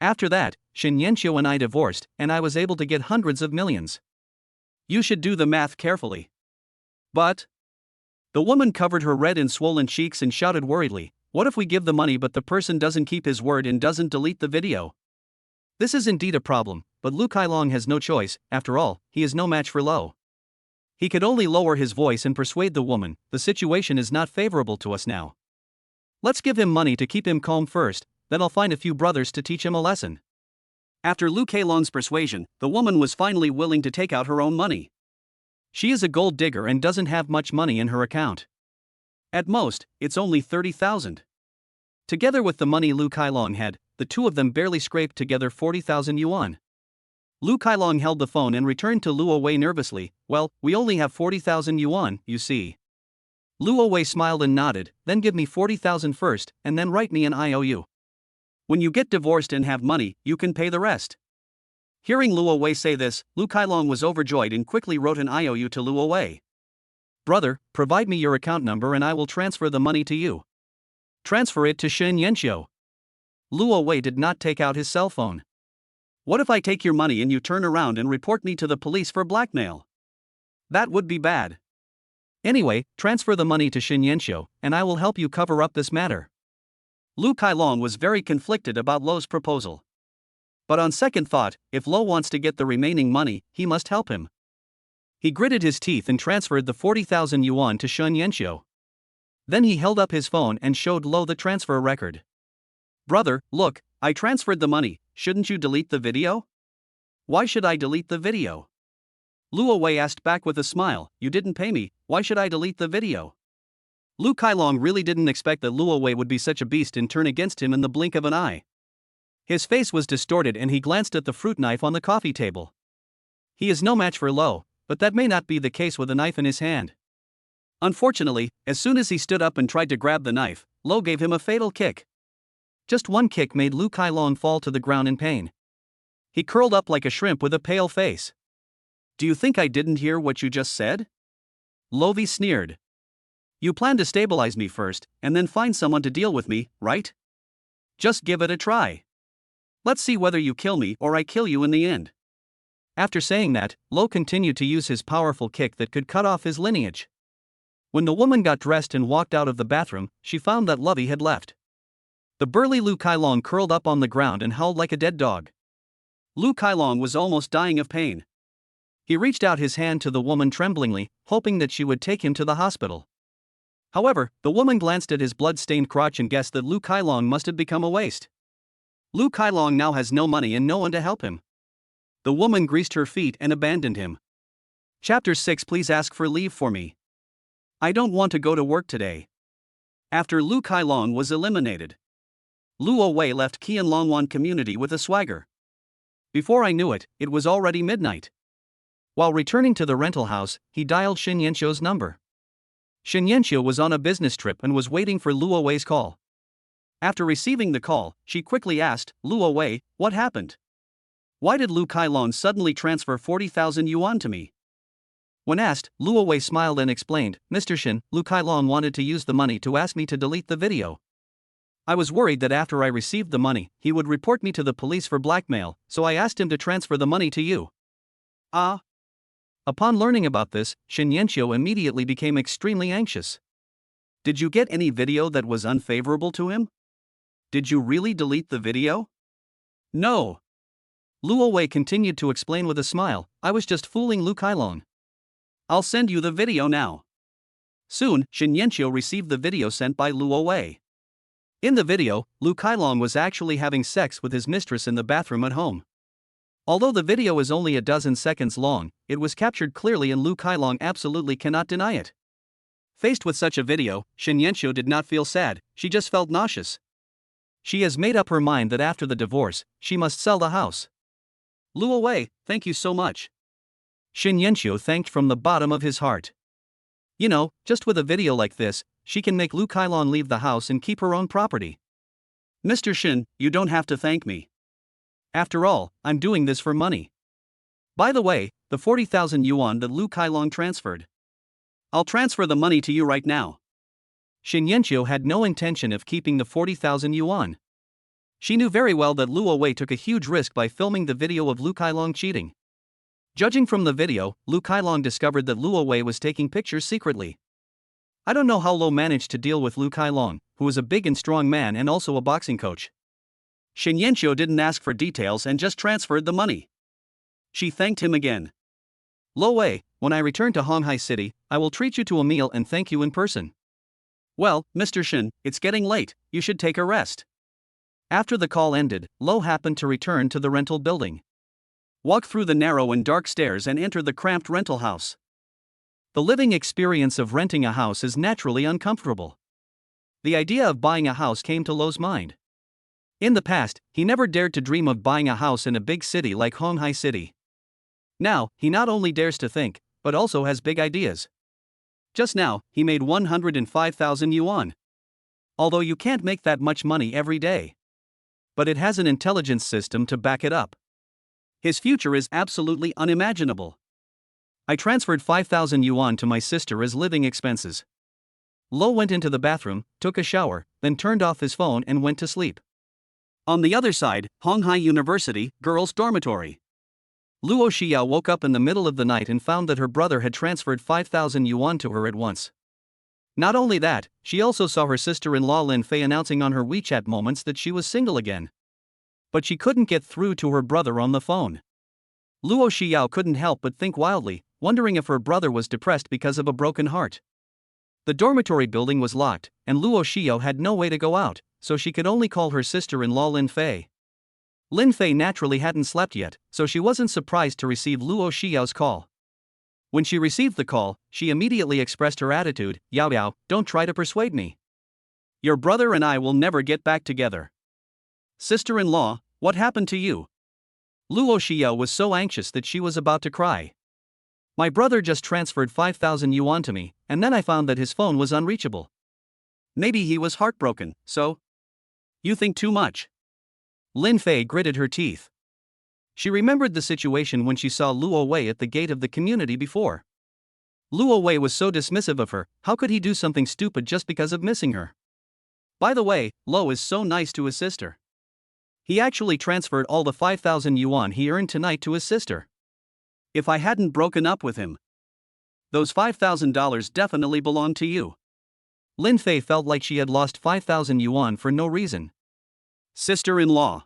A: After that, Shin Yanxiu and I divorced, and I was able to get hundreds of millions. You should do the math carefully. But the woman covered her red and swollen cheeks and shouted worriedly, what if we give the money but the person doesn't keep his word and doesn't delete the video? This is indeed a problem, but Lu Kailong has no choice. After all, he is no match for Lo. He could only lower his voice and persuade the woman, the situation is not favorable to us now. Let's give him money to keep him calm first, then I'll find a few brothers to teach him a lesson. After Lu Kailong's persuasion, the woman was finally willing to take out her own money. She is a gold digger and doesn't have much money in her account. At most, it's only 30,000. Together with the money Lu Kailong had, the two of them barely scraped together 40,000 yuan. Lu Kailong held the phone and returned to Luo Wei nervously. Well, we only have 40,000 yuan, you see. Luo Wei smiled and nodded. Then give me 40,000 first, and then write me an IOU. When you get divorced and have money, you can pay the rest. Hearing Luo Wei say this, Lu Kailong was overjoyed and quickly wrote an IOU to Luo Wei. Brother, provide me your account number and I will transfer the money to you. Transfer it to Shen Yanxiu. Luo Wei did not take out his cell phone. What if I take your money and you turn around and report me to the police for blackmail? That would be bad. Anyway, transfer the money to Shen Yanxiu, and I will help you cover up this matter. Lu Kailong was very conflicted about Lo's proposal. But on second thought, if Lo wants to get the remaining money, he must help him. He gritted his teeth and transferred the 40,000 yuan to Shen Yanxiu. Then he held up his phone and showed Lo the transfer record. Brother, look, I transferred the money, shouldn't you delete the video? Why should I delete the video? Luo Wei asked back with a smile, you didn't pay me, why should I delete the video? Lu Kailong really didn't expect that Luo Wei would be such a beast and turn against him in the blink of an eye. His face was distorted and he glanced at the fruit knife on the coffee table. He is no match for Lo, but that may not be the case with a knife in his hand. Unfortunately, as soon as he stood up and tried to grab the knife, Lo gave him a fatal kick. Just one kick made Lu Kailong fall to the ground in pain. He curled up like a shrimp with a pale face. Do you think I didn't hear what you just said? Lovi sneered. You plan to stabilize me first, and then find someone to deal with me, right? Just give it a try. Let's see whether you kill me or I kill you in the end. After saying that, Lo continued to use his powerful kick that could cut off his lineage. When the woman got dressed and walked out of the bathroom, she found that Lovey had left. The burly Lu Kailong curled up on the ground and howled like a dead dog. Lu Kailong was almost dying of pain. He reached out his hand to the woman tremblingly, hoping that she would take him to the hospital. However, the woman glanced at his blood-stained crotch and guessed that Lu Kailong must have become a waste. Lu Kailong now has no money and no one to help him. The woman greased her feet and abandoned him. Chapter 6. Please ask for leave for me. I don't want to go to work today. After Lu Kailong was eliminated, Luo Wei left Qianlongwan community with a swagger. Before I knew it, it was already midnight. While returning to the rental house, he dialed Shen Yanxiu's number. Shen Yanxiu was on a business trip and was waiting for Luo Wei's call. After receiving the call, she quickly asked, Luo Wei, what happened? Why did Lu Kailong suddenly transfer 40,000 yuan to me? When asked, Luo Wei smiled and explained, Mr. Shen, Lu Kailong wanted to use the money to ask me to delete the video. I was worried that after I received the money, he would report me to the police for blackmail, so I asked him to transfer the money to you. Ah. Upon learning about this, Shen Yanxiu immediately became extremely anxious. Did you get any video that was unfavorable to him? Did you really delete the video? No. Luo Wei continued to explain with a smile, I was just fooling Lu Kailong. I'll send you the video now. Soon, Shen Yanxiu received the video sent by Luo Wei. In the video, Lu Kailong was actually having sex with his mistress in the bathroom at home. Although the video is only a dozen seconds long, it was captured clearly and Lu Kailong absolutely cannot deny it. Faced with such a video, Shen Yanxiu did not feel sad, she just felt nauseous. She has made up her mind that after the divorce, she must sell the house. Luo Wei, thank you so much. Shen Yanxiu thanked from the bottom of his heart. You know, just with a video like this, she can make Lu Kailong leave the house and keep her own property. Mr. Shen, you don't have to thank me. After all, I'm doing this for money. By the way, the 40,000 yuan that Lu Kailong transferred. I'll transfer the money to you right now. Shen Yanxiu had no intention of keeping the 40,000 yuan. She knew very well that Luo Wei took a huge risk by filming the video of Lu Kailong cheating. Judging from the video, Lu Kailong discovered that Luo Wei was taking pictures secretly. I don't know how Lo managed to deal with Lu Kailong, who is a big and strong man and also a boxing coach. Shen Yanxiu didn't ask for details and just transferred the money. She thanked him again. Lo Wei, when I return to Honghai City, I will treat you to a meal and thank you in person. Well, Mr. Shen, it's getting late, you should take a rest. After the call ended, Lo happened to return to the rental building. Walk through the narrow and dark stairs and enter the cramped rental house. The living experience of renting a house is naturally uncomfortable. The idea of buying a house came to Lo's mind. In the past, he never dared to dream of buying a house in a big city like Honghai City. Now, he not only dares to think, but also has big ideas. Just now, he made 105,000 yuan. Although you can't make that much money every day. But it has an intelligence system to back it up. His future is absolutely unimaginable. I transferred 5,000 yuan to my sister as living expenses. Lo went into the bathroom, took a shower, then turned off his phone and went to sleep. On the other side, Honghai University, girls' dormitory. Luo Xiao woke up in the middle of the night and found that her brother had transferred 5,000 yuan to her at once. Not only that, she also saw her sister-in-law Lin Fei announcing on her WeChat moments that she was single again. But she couldn't get through to her brother on the phone. Luo Xiao couldn't help but think wildly, wondering if her brother was depressed because of a broken heart. The dormitory building was locked, and Luo Xiao had no way to go out, so she could only call her sister-in-law Lin Fei. Lin Fei naturally hadn't slept yet, so she wasn't surprised to receive Luo Xiao's call. When she received the call, she immediately expressed her attitude, "Yao Yao, don't try to persuade me. Your brother and I will never get back together." "Sister-in-law, what happened to you?" Luo Xiao was so anxious that she was about to cry. "My brother just transferred 5,000 yuan to me, and then I found that his phone was unreachable. Maybe he was heartbroken, so?" "You think too much." Lin Fei gritted her teeth. She remembered the situation when she saw Luo Wei at the gate of the community before. Luo Wei was so dismissive of her, how could he do something stupid just because of missing her? By the way, Lo is so nice to his sister. He actually transferred all the 5,000 yuan he earned tonight to his sister. If I hadn't broken up with him, those $5,000 definitely belonged to you. Lin Fei felt like she had lost 5,000 yuan for no reason. "Sister-in-law."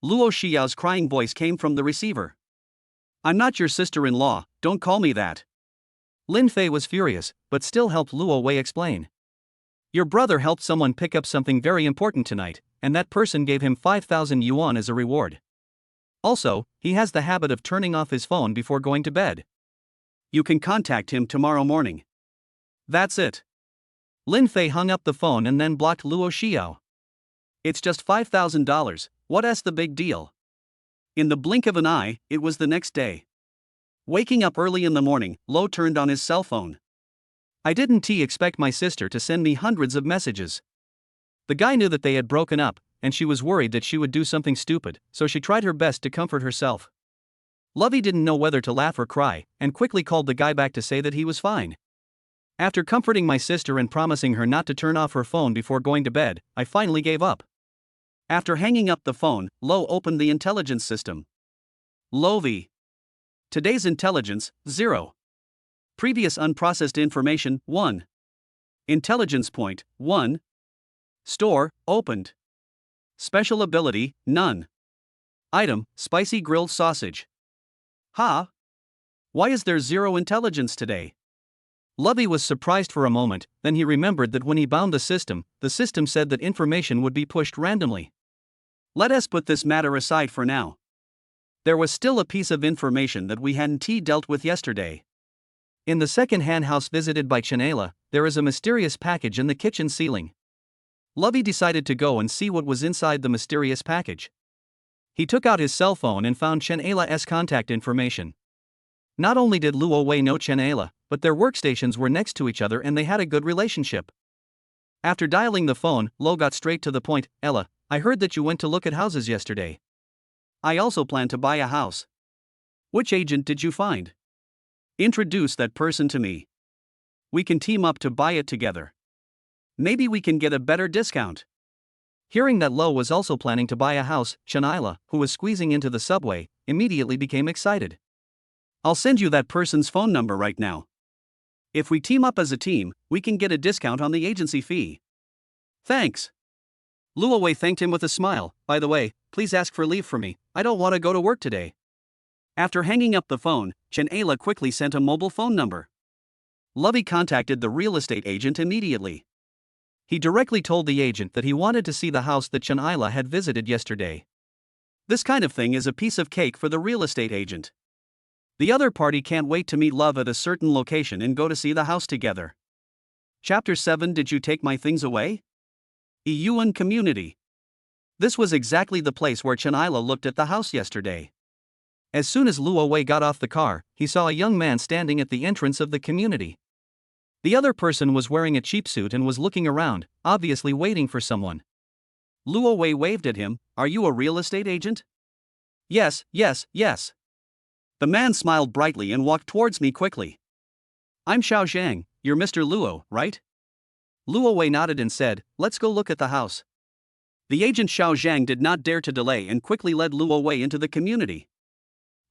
A: Luo Xiao's crying voice came from the receiver. "I'm not your sister-in-law, don't call me that." Lin Fei was furious, but still helped Luo Wei explain. "Your brother helped someone pick up something very important tonight, and that person gave him 5,000 yuan as a reward. Also, he has the habit of turning off his phone before going to bed. You can contact him tomorrow morning." "That's it." Lin Fei hung up the phone and then blocked Luo Xiao. "It's just $5,000, what's the big deal?" In the blink of an eye, it was the next day. Waking up early in the morning, Lo turned on his cell phone. "I didn't expect my sister to send me hundreds of messages." The guy knew that they had broken up, and she was worried that she would do something stupid, so she tried her best to comfort herself. Lovey didn't know whether to laugh or cry, and quickly called the guy back to say that he was fine. "After comforting my sister and promising her not to turn off her phone before going to bed, I finally gave up." After hanging up the phone, Lo opened the intelligence system. Lovi. Today's intelligence, 0. Previous unprocessed information, 1. Intelligence point, 1. Store, opened. Special ability, none. Item, spicy grilled sausage. Ha! Why is there 0 intelligence today? Lovey was surprised for a moment, then he remembered that when he bound the system said that information would be pushed randomly. Let us put this matter aside for now. There was still a piece of information that we hadn't dealt with yesterday. In the second-hand house visited by Chanela, there is a mysterious package in the kitchen ceiling. Lovey decided to go and see what was inside the mysterious package. He took out his cell phone and found Chanela's contact information. Not only did Luo Wei know Chanela, but their workstations were next to each other and they had a good relationship. After dialing the phone, Lo got straight to the point. "Ella, I heard that you went to look at houses yesterday. I also plan to buy a house. Which agent did you find? Introduce that person to me. We can team up to buy it together. Maybe we can get a better discount." Hearing that Lo was also planning to buy a house, Chanila, who was squeezing into the subway, immediately became excited. "I'll send you that person's phone number right now. If we team up as a team, we can get a discount on the agency fee." "Thanks." Luo Wei thanked him with a smile. "By the way, please ask for leave for me, I don't want to go to work today." After hanging up the phone, Chanela quickly sent a mobile phone number. Lovey contacted the real estate agent immediately. He directly told the agent that he wanted to see the house that Chanaila had visited yesterday. This kind of thing is a piece of cake for the real estate agent. The other party can't wait to meet love at a certain location and go to see the house together. Chapter 7. Did you take my things away? Iyuan Community. This was exactly the place where Chanaila looked at the house yesterday. As soon as Luo Wei got off the car, he saw a young man standing at the entrance of the community. The other person was wearing a cheap suit and was looking around, obviously waiting for someone. Luo Wei waved at him. Are you a real estate agent? Yes, yes, yes. The man smiled brightly and walked towards me quickly. I'm Xiao Zhang, you're Mr. Luo, right? Luo Wei nodded and said, let's go look at the house. The agent Xiao Zhang did not dare to delay and quickly led Luo Wei into the community.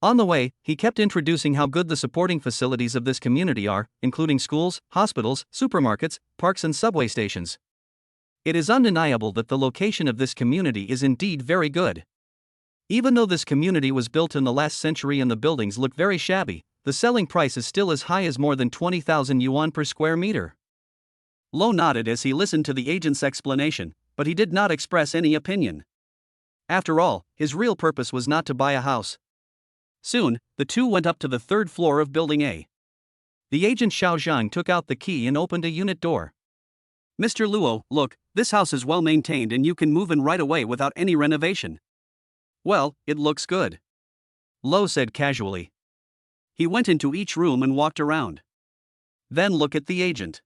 A: On the way, he kept introducing how good the supporting facilities of this community are, including schools, hospitals, supermarkets, parks and subway stations. It is undeniable that the location of this community is indeed very good. Even though this community was built in the last century and the buildings look very shabby, the selling price is still as high as more than 20,000 yuan per square meter. Lo nodded as he listened to the agent's explanation, but he did not express any opinion. After all, his real purpose was not to buy a house. Soon, the two went up to the third floor of Building A. The agent Xiao Zhang took out the key and opened a unit door. Mr. Luo, look, this house is well maintained and you can move in right away without any renovation. Well, it looks good. Lo said casually. He went into each room and walked around. Then look at the agent.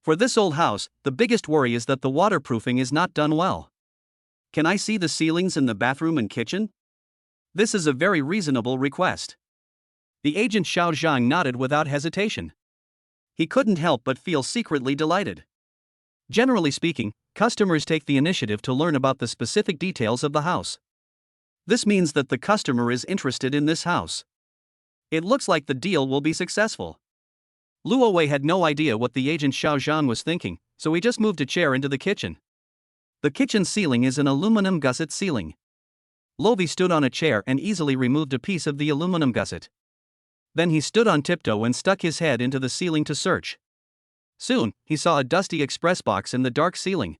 A: For this old house, the biggest worry is that the waterproofing is not done well. Can I see the ceilings in the bathroom and kitchen? This is a very reasonable request. The agent Xiao Zhang nodded without hesitation. He couldn't help but feel secretly delighted. Generally speaking, customers take the initiative to learn about the specific details of the house. This means that the customer is interested in this house. It looks like the deal will be successful. Luo Wei had no idea what the agent Xiao Zhang was thinking, so he just moved a chair into the kitchen. The kitchen ceiling is an aluminum gusset ceiling. Lovi stood on a chair and easily removed a piece of the aluminum gusset. Then he stood on tiptoe and stuck his head into the ceiling to search. Soon, he saw a dusty express box in the dark ceiling.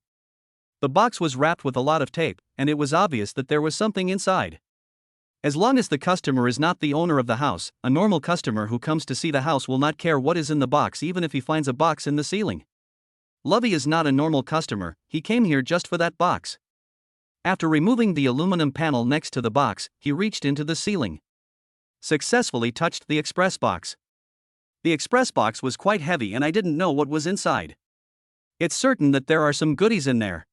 A: The box was wrapped with a lot of tape, and it was obvious that there was something inside. As long as the customer is not the owner of the house, a normal customer who comes to see the house will not care what is in the box even if he finds a box in the ceiling. Lovey is not a normal customer, he came here just for that box. After removing the aluminum panel next to the box, he reached into the ceiling. Successfully touched the express box. The express box was quite heavy and I didn't know what was inside. It's certain that there are some goodies in there.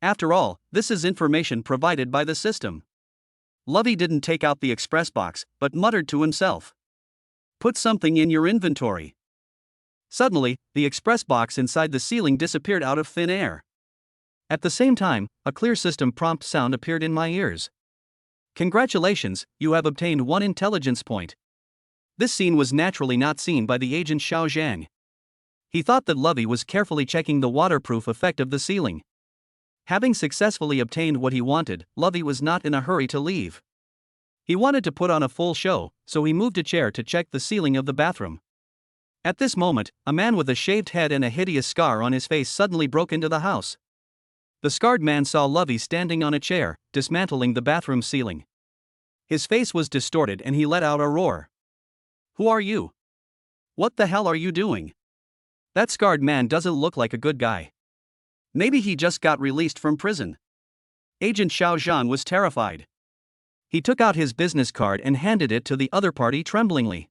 A: After all, this is information provided by the system. Lovey didn't take out the express box, but muttered to himself. Put something in your inventory. Suddenly, the express box inside the ceiling disappeared out of thin air. At the same time, a clear system prompt sound appeared in my ears. Congratulations, you have obtained 1 intelligence point. This scene was naturally not seen by the agent Xiao Zhang. He thought that Lovey was carefully checking the waterproof effect of the ceiling. Having successfully obtained what he wanted, Lovey was not in a hurry to leave. He wanted to put on a full show, so he moved a chair to check the ceiling of the bathroom. At this moment, a man with a shaved head and a hideous scar on his face suddenly broke into the house. The scarred man saw Lovey standing on a chair, dismantling the bathroom ceiling. His face was distorted and he let out a roar. Who are you? What the hell are you doing? That scarred man doesn't look like a good guy. Maybe he just got released from prison. Agent Xiao Zhan was terrified. He took out his business card and handed it to the other party tremblingly.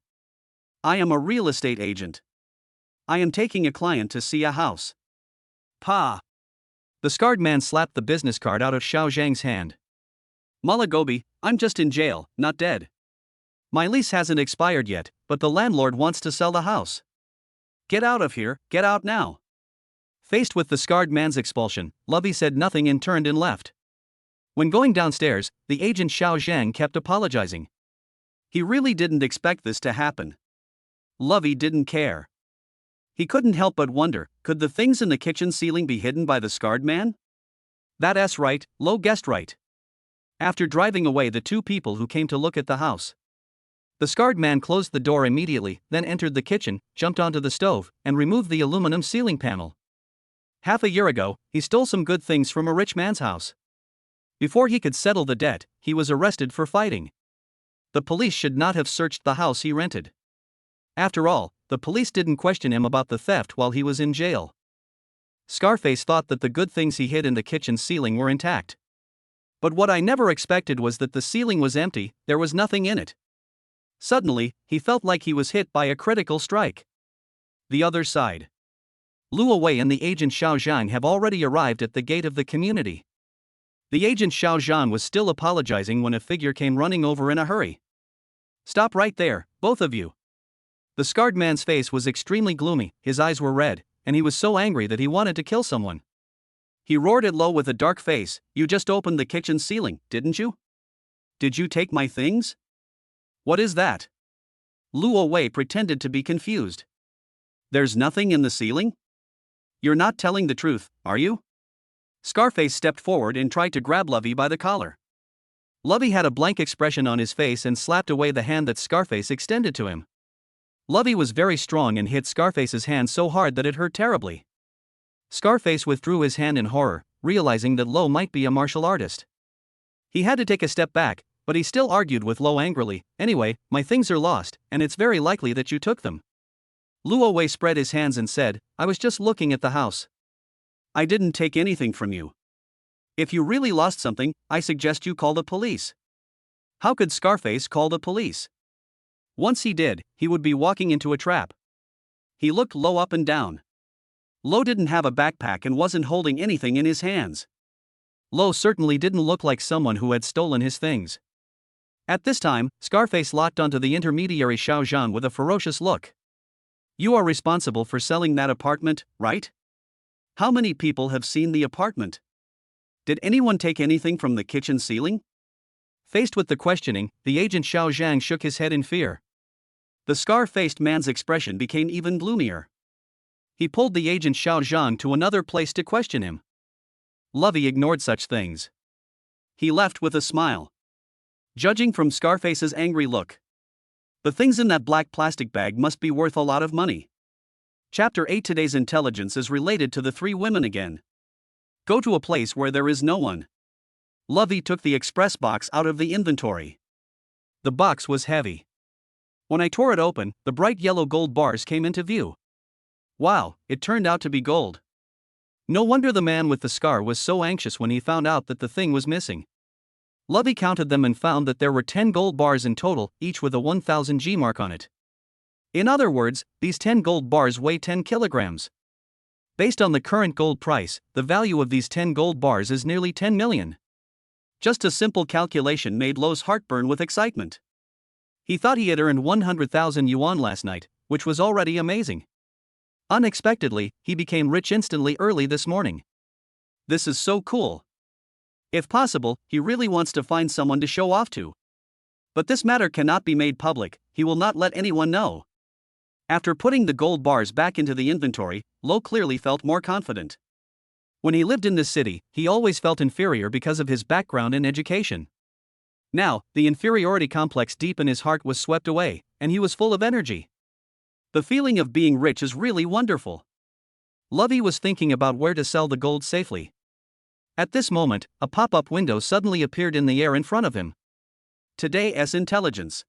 A: I am a real estate agent. I am taking a client to see a house. Pa! The scarred man slapped the business card out of Xiao Zhang's hand. Malagobi, I'm just in jail, not dead. My lease hasn't expired yet, but the landlord wants to sell the house. Get out of here, get out now. Faced with the scarred man's expulsion, Lovey said nothing and turned and left. When going downstairs, the agent Xiao Zhang kept apologizing. He really didn't expect this to happen. Lovey didn't care. He couldn't help but wonder, could the things in the kitchen ceiling be hidden by the scarred man? That's right, Lo guessed right. After driving away the two people who came to look at the house, the scarred man closed the door immediately, then entered the kitchen, jumped onto the stove, and removed the aluminum ceiling panel. Half a year ago, he stole some good things from a rich man's house. Before he could settle the debt, he was arrested for fighting. The police should not have searched the house he rented. After all, the police didn't question him about the theft while he was in jail. Scarface thought that the good things he hid in the kitchen ceiling were intact. But what I never expected was that the ceiling was empty, there was nothing in it. Suddenly, he felt like he was hit by a critical strike. The other side. Luo Wei and the agent Xiao Zhang have already arrived at the gate of the community. The agent Xiao Zhang was still apologizing when a figure came running over in a hurry. "Stop right there, both of you." The scarred man's face was extremely gloomy, his eyes were red, and he was so angry that he wanted to kill someone. He roared at Lo with a dark face, "You just opened the kitchen ceiling, didn't you? Did you take my things? What is that?" Luo Wei pretended to be confused. "There's nothing in the ceiling? You're not telling the truth, are you?" Scarface stepped forward and tried to grab Lovey by the collar. Lovey had a blank expression on his face and slapped away the hand that Scarface extended to him. Lovey was very strong and hit Scarface's hand so hard that it hurt terribly. Scarface withdrew his hand in horror, realizing that Lo might be a martial artist. He had to take a step back, but he still argued with Lo angrily, "Anyway, my things are lost, and it's very likely that you took them." Luo Wei spread his hands and said, "I was just looking at the house. I didn't take anything from you. If you really lost something, I suggest you call the police." How could Scarface call the police? Once he did, he would be walking into a trap. He looked Lo up and down. Lo didn't have a backpack and wasn't holding anything in his hands. Lo certainly didn't look like someone who had stolen his things. At this time, Scarface locked onto the intermediary Xiao Zhang with a ferocious look. "You are responsible for selling that apartment, right? How many people have seen the apartment? Did anyone take anything from the kitchen ceiling?" Faced with the questioning, the agent Xiao Zhang shook his head in fear. The scar-faced man's expression became even gloomier. He pulled the agent Xiao Zhang to another place to question him. Lovey ignored such things. He left with a smile. Judging from Scarface's angry look, the things in that black plastic bag must be worth a lot of money. Chapter 8. Today's intelligence is related to the three women again. Go to a place where there is no one. Lovey took the express box out of the inventory. The box was heavy. When I tore it open, the bright yellow gold bars came into view. Wow, it turned out to be gold. No wonder the man with the scar was so anxious when he found out that the thing was missing. Lovey counted them and found that there were 10 gold bars in total, each with a 1000 G mark on it. In other words, these 10 gold bars weigh 10 kilograms. Based on the current gold price, the value of these 10 gold bars is nearly 10 million. Just a simple calculation made Lo's heart burn with excitement. He thought he had earned 100,000 yuan last night, which was already amazing. Unexpectedly, he became rich instantly early this morning. This is so cool. If possible, he really wants to find someone to show off to. But this matter cannot be made public, he will not let anyone know. After putting the gold bars back into the inventory, Lo clearly felt more confident. When he lived in this city, he always felt inferior because of his background and education. Now, the inferiority complex deep in his heart was swept away, and he was full of energy. The feeling of being rich is really wonderful. Lovey was thinking about where to sell the gold safely. At this moment, a pop-up window suddenly appeared in the air in front of him. Today's intelligence.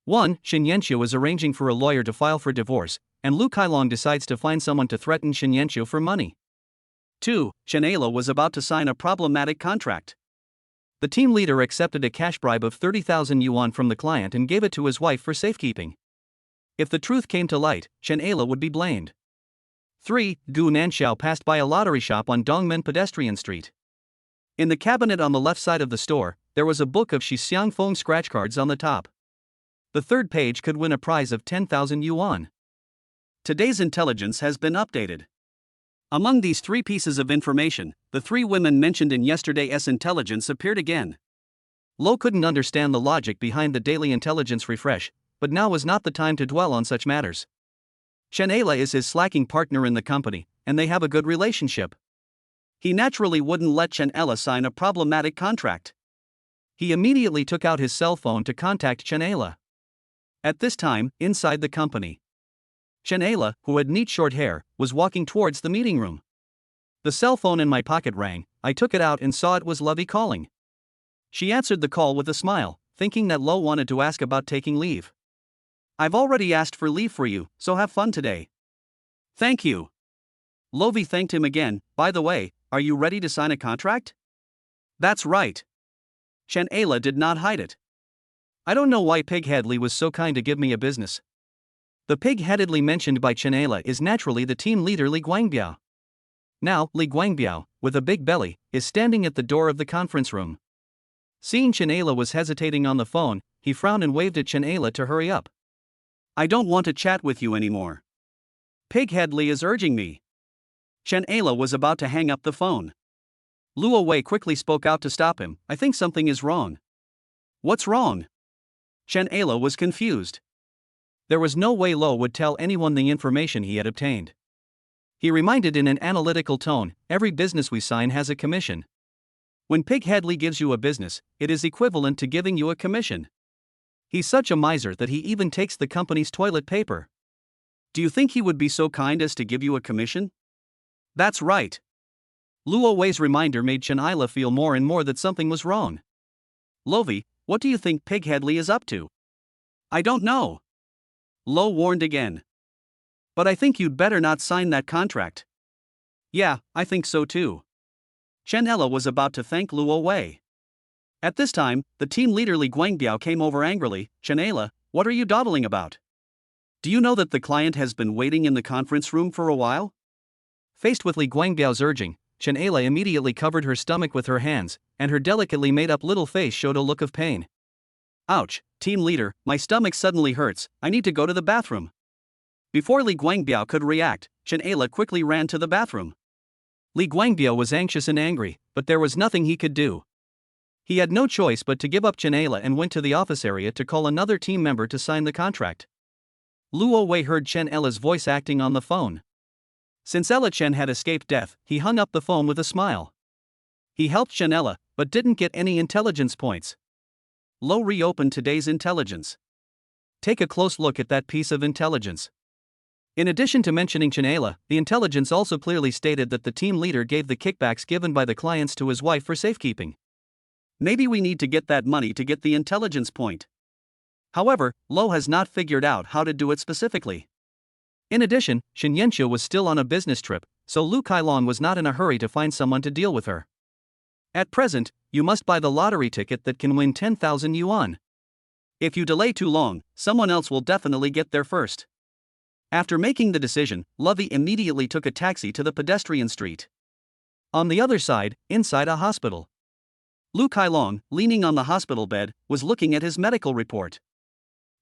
A: 1. Shen Yanxiu is arranging for a lawyer to file for divorce, and Lu Kailong decides to find someone to threaten Shen Yanxiu for money. 2. Chen Ala was about to sign a problematic contract. The team leader accepted a cash bribe of 30,000 yuan from the client and gave it to his wife for safekeeping. If the truth came to light, Chen Ala would be blamed. 3. Gu Nanxiao passed by a lottery shop on Dongmen Pedestrian Street. In the cabinet on the left side of the store, there was a book of Shi Xiangfeng scratch cards on the top. The third page could win a prize of 10,000 yuan. Today's intelligence has been updated. Among these three pieces of information, the three women mentioned in yesterday's intelligence appeared again. Lo couldn't understand the logic behind the daily intelligence refresh, but now was not the time to dwell on such matters. Chen Ala is his slacking partner in the company, and they have a good relationship. He naturally wouldn't let Chen Ala sign a problematic contract. He immediately took out his cell phone to contact Chen Ala. At this time, inside the company, Chen Ala, who had neat short hair, was walking towards the meeting room. The cell phone in my pocket rang. I took it out and saw it was Lovey calling. She answered the call with a smile, thinking that Lo wanted to ask about taking leave. I've already asked for leave for you, so have fun today. Thank you. Lovey thanked him again. By the way, are you ready to sign a contract? That's right. Chen Ayla did not hide it. I don't know why Pig-Headedly was so kind to give me a business. The Pig-Headedly mentioned by Chen Ayla is naturally the team leader Li Guangbiao. Now, Li Guangbiao, with a big belly, is standing at the door of the conference room. Seeing Chen Ayla was hesitating on the phone, he frowned and waved at Chen Ayla to hurry up. I don't want to chat with you anymore. Pig-Headedly is urging me. Chen Ayla was about to hang up the phone. Luo Wei quickly spoke out to stop him. I think something is wrong. What's wrong? Chen Ayla was confused. There was no way Lo would tell anyone the information he had obtained. He reminded in an analytical tone, every business we sign has a commission. When Pig-Headedly gives you a business, it is equivalent to giving you a commission. He's such a miser that he even takes the company's toilet paper. Do you think he would be so kind as to give you a commission? That's right. Luo Wei's reminder made Chen Ayla feel more and more that something was wrong. Lovey, what do you think Pig-Headedly is up to? I don't know. Lo warned again. But I think you'd better not sign that contract. Yeah, I think so too. Chen Ayla was about to thank Luo Wei. At this time, the team leader Li Guangbiao came over angrily. Chen Ayla, what are you dawdling about? Do you know that the client has been waiting in the conference room for a while? Faced with Li Guangbiao's urging, Chen Ayla immediately covered her stomach with her hands, and her delicately made-up little face showed a look of pain. Ouch, team leader, my stomach suddenly hurts, I need to go to the bathroom. Before Li Guangbiao could react, Chen Ayla quickly ran to the bathroom. Li Guangbiao was anxious and angry, but there was nothing he could do. He had no choice but to give up Chen Ayla and went to the office area to call another team member to sign the contract. Luo Wei heard Chen Ayla's voice acting on the phone. Since Ella Chen had escaped death, he hung up the phone with a smile. He helped Chen Ayla, but didn't get any intelligence points. Lo reopened today's intelligence. Take a close look at that piece of intelligence. In addition to mentioning Chen Ayla, the intelligence also clearly stated that the team leader gave the kickbacks given by the clients to his wife for safekeeping. Maybe we need to get that money to get the intelligence point. However, Lo has not figured out how to do it specifically. In addition, Shen Yanqiu was still on a business trip, so Lu Kailong was not in a hurry to find someone to deal with her. At present, you must buy the lottery ticket that can win 10,000 yuan. If you delay too long, someone else will definitely get there first. After making the decision, Lovey immediately took a taxi to the pedestrian street. On the other side, inside a hospital, Lu Kailong, leaning on the hospital bed, was looking at his medical report.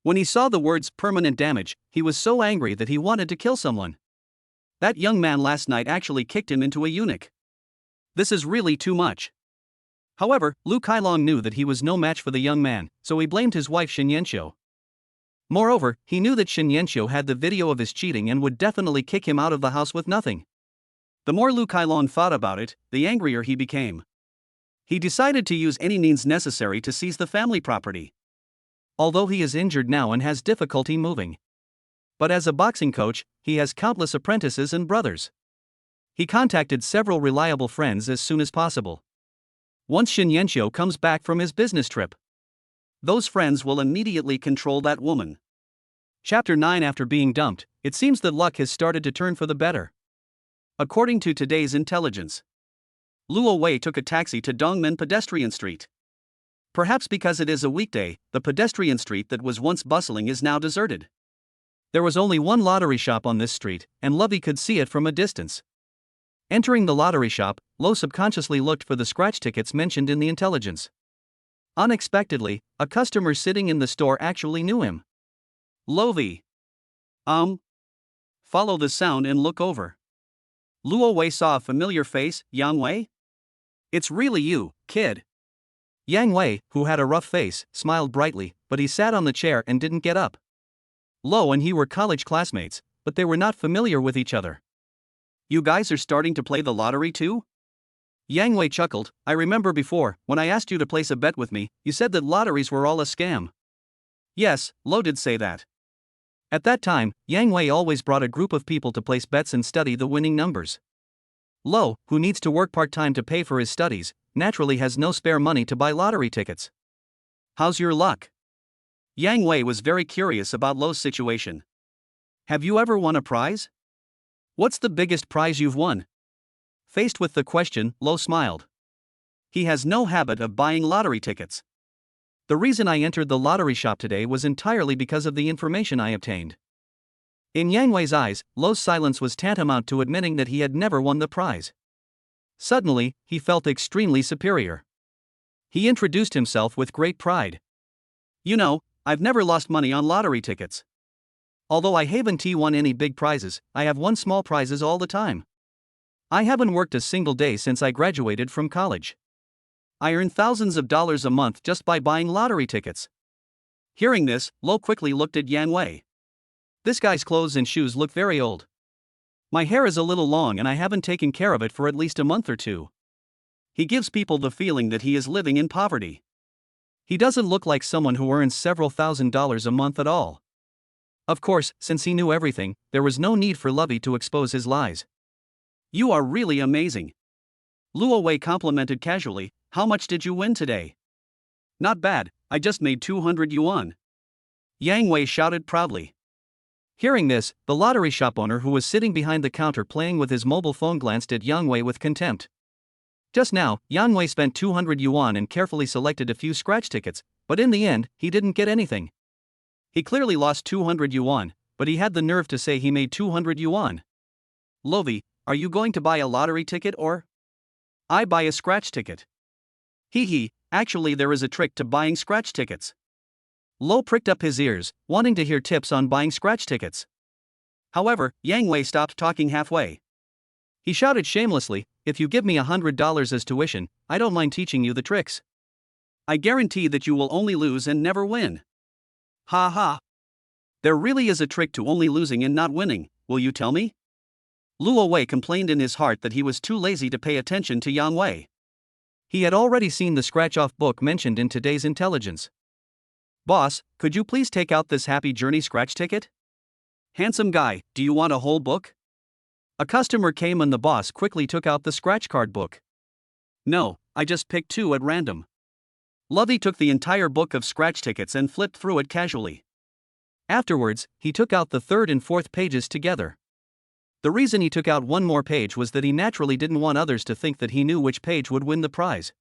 A: When he saw the words permanent damage, he was so angry that he wanted to kill someone. That young man last night actually kicked him into a eunuch. This is really too much. However, Lu Kailong knew that he was no match for the young man, so he blamed his wife Shen Yanqiu. Moreover, he knew that Shen Yanqiu had the video of his cheating and would definitely kick him out of the house with nothing. The more Lu Kailong thought about it, the angrier he became. He decided to use any means necessary to seize the family property. Although he is injured now and has difficulty moving. But as a boxing coach, he has countless apprentices and brothers. He contacted several reliable friends as soon as possible. Once Shen Yanqiu comes back from his business trip, those friends will immediately control that woman. Chapter 9. After being dumped, it seems that luck has started to turn for the better. According to today's intelligence, Luo Wei took a taxi to Dongmen Pedestrian Street. Perhaps because it is a weekday, the pedestrian street that was once bustling is now deserted. There was only one lottery shop on this street, and Lovey could see it from a distance. Entering the lottery shop, Lo subconsciously looked for the scratch tickets mentioned in the intelligence. Unexpectedly, a customer sitting in the store actually knew him. Lovey. Follow the sound and look over. Luo Wei saw a familiar face. Yang Wei? It's really you, kid. Yang Wei, who had a rough face, smiled brightly, but he sat on the chair and didn't get up. Lo and he were college classmates, but they were not familiar with each other. You guys are starting to play the lottery too? Yang Wei chuckled. I remember before, when I asked you to place a bet with me, you said that lotteries were all a scam. Yes, Lo did say that. At that time, Yang Wei always brought a group of people to place bets and study the winning numbers. Lo, who needs to work part-time to pay for his studies, naturally has no spare money to buy lottery tickets. How's your luck? Yang Wei was very curious about Lo's situation. Have you ever won a prize? What's the biggest prize you've won? Faced with the question, Lo smiled. He has no habit of buying lottery tickets. The reason I entered the lottery shop today was entirely because of the information I obtained. In Yang Wei's eyes, Lo's silence was tantamount to admitting that he had never won the prize. Suddenly, he felt extremely superior. He introduced himself with great pride. You know, I've never lost money on lottery tickets. Although I haven't won any big prizes, I have won small prizes all the time. I haven't worked a single day since I graduated from college. I earn thousands of dollars a month just by buying lottery tickets. Hearing this, Lo quickly looked at Yang Wei. This guy's clothes and shoes look very old. My hair is a little long and I haven't taken care of it for at least a month or two. He gives people the feeling that he is living in poverty. He doesn't look like someone who earns several $1,000s a month at all. Of course, since he knew everything, there was no need for Lovey to expose his lies. You are really amazing. Luo Wei complimented casually. How much did you win today? Not bad, I just made 200 yuan. Yang Wei shouted proudly. Hearing this, the lottery shop owner who was sitting behind the counter playing with his mobile phone glanced at Yang Wei with contempt. Just now, Yang Wei spent 200 yuan and carefully selected a few scratch tickets, but in the end, he didn't get anything. He clearly lost 200 yuan, but he had the nerve to say he made 200 yuan. Lovey, are you going to buy a lottery ticket or? I buy a scratch ticket. Actually there is a trick to buying scratch tickets. Lo pricked up his ears, wanting to hear tips on buying scratch tickets. However, Yang Wei stopped talking halfway. He shouted shamelessly, if you give me $100 as tuition, I don't mind teaching you the tricks. I guarantee that you will only lose and never win. Ha ha. There really is a trick to only losing and not winning, will you tell me? Luo Wei complained in his heart that he was too lazy to pay attention to Yang Wei. He had already seen the scratch-off book mentioned in today's intelligence. Boss, could you please take out this Happy Journey scratch ticket? Handsome guy, do you want a whole book? A customer came and the boss quickly took out the scratch card book. No, I just picked 2 at random. Lovey took the entire book of scratch tickets and flipped through it casually. Afterwards, he took out the 3rd and 4th pages together. The reason he took out one more page was that he naturally didn't want others to think that he knew which page would win the prize.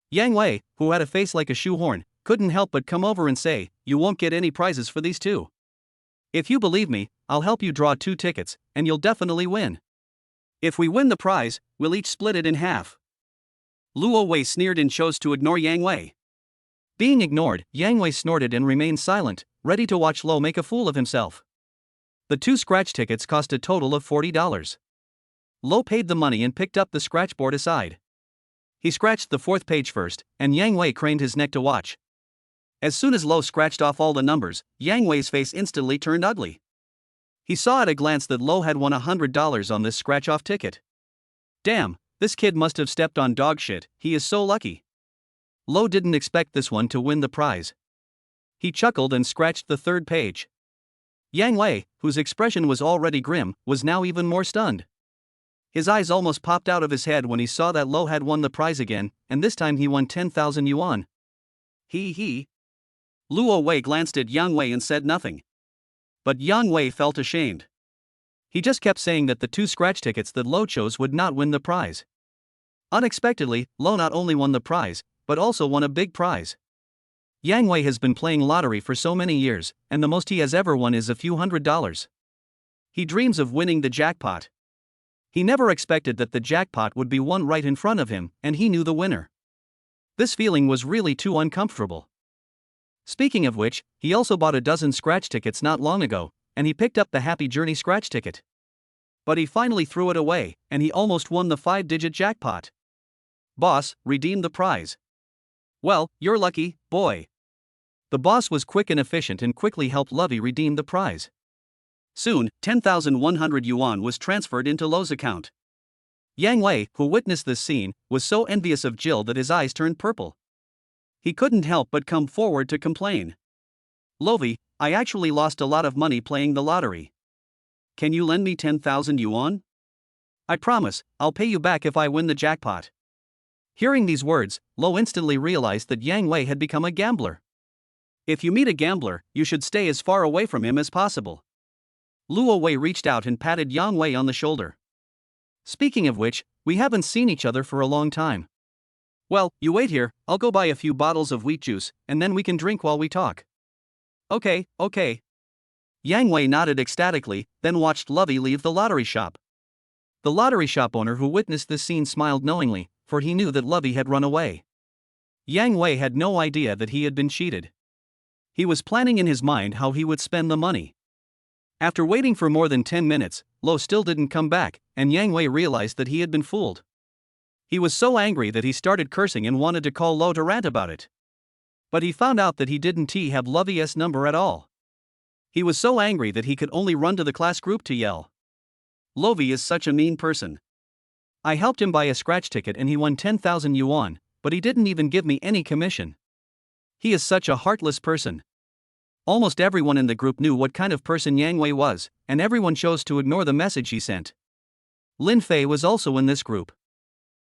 A: Yang Wei, who had a face like a shoehorn, couldn't help but come over and say, you won't get any prizes for these 2. If you believe me, I'll help you draw 2 tickets, and you'll definitely win. If we win the prize, we'll each split it in half. Luo Wei sneered and chose to ignore Yang Wei. Being ignored, Yang Wei snorted and remained silent, ready to watch Lo make a fool of himself. The 2 scratch tickets cost a total of $40. Lo paid the money and picked up the scratch board aside. He scratched the 4th page first, and Yang Wei craned his neck to watch. As soon as Lo scratched off all the numbers, Yang Wei's face instantly turned ugly. He saw at a glance that Lo had won $100 on this scratch-off ticket. Damn, this kid must have stepped on dog shit, he is so lucky. Lo didn't expect this one to win the prize. He chuckled and scratched the 3rd page. Yang Wei, whose expression was already grim, was now even more stunned. His eyes almost popped out of his head when he saw that Lo had won the prize again, and this time he won 10,000 yuan. Luo Wei glanced at Yang Wei and said nothing. But Yang Wei felt ashamed. He just kept saying that the 2 scratch tickets that Lo chose would not win the prize. Unexpectedly, Lo not only won the prize, but also won a big prize. Yang Wei has been playing lottery for so many years, and the most he has ever won is a few $100s. He dreams of winning the jackpot. He never expected that the jackpot would be won right in front of him, and he knew the winner. This feeling was really too uncomfortable. Speaking of which, he also bought a dozen scratch tickets not long ago, and he picked up the Happy Journey scratch ticket. But he finally threw it away, and he almost won the 5-digit jackpot. Boss, redeem the prize. Well, you're lucky, boy. The boss was quick and efficient and quickly helped Lovey redeem the prize. Soon, 10,100 yuan was transferred into Lo's account. Yang Wei, who witnessed this scene, was so envious of Jill that his eyes turned purple. He couldn't help but come forward to complain. Lovey, I actually lost a lot of money playing the lottery. Can you lend me 10,000 yuan? I promise, I'll pay you back if I win the jackpot. Hearing these words, Lo instantly realized that Yang Wei had become a gambler. If you meet a gambler, you should stay as far away from him as possible. Luo Wei reached out and patted Yang Wei on the shoulder. Speaking of which, we haven't seen each other for a long time. Well, you wait here, I'll go buy a few bottles of wheat juice, and then we can drink while we talk. Okay. Yang Wei nodded ecstatically, then watched Lovey leave the lottery shop. The lottery shop owner who witnessed this scene smiled knowingly, for he knew that Lovey had run away. Yang Wei had no idea that he had been cheated. He was planning in his mind how he would spend the money. After waiting for more than 10 minutes, Lo still didn't come back, and Yang Wei realized that he had been fooled. He was so angry that he started cursing and wanted to call Lo to rant about it. But he found out that he didn't have Lovey's number at all. He was so angry that he could only run to the class group to yell. Lovey is such a mean person. I helped him buy a scratch ticket and he won 10,000 yuan, but he didn't even give me any commission. He is such a heartless person. Almost everyone in the group knew what kind of person Yang Wei was, and everyone chose to ignore the message he sent. Lin Fei was also in this group.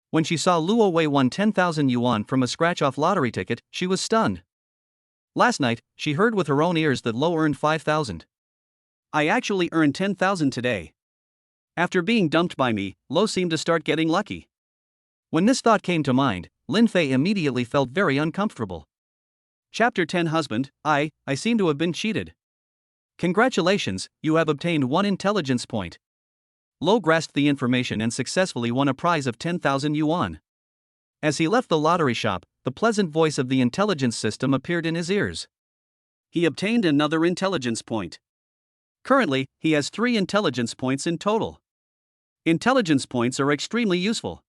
A: When she saw Luo Wei won 10,000 yuan from a scratch-off lottery ticket, she was stunned. Last night, she heard with her own ears that Lo earned 5,000. I actually earned 10,000 today. After being dumped by me, Lo seemed to start getting lucky. When this thought came to mind, Lin Fei immediately felt very uncomfortable. Chapter 10 Husband, I seem to have been cheated. Congratulations, you have obtained 1 intelligence point. Lo grasped the information and successfully won a prize of 10,000 yuan. As he left the lottery shop, the pleasant voice of the intelligence system appeared in his ears. He obtained another intelligence point. Currently, he has 3 intelligence points in total. Intelligence points are extremely useful.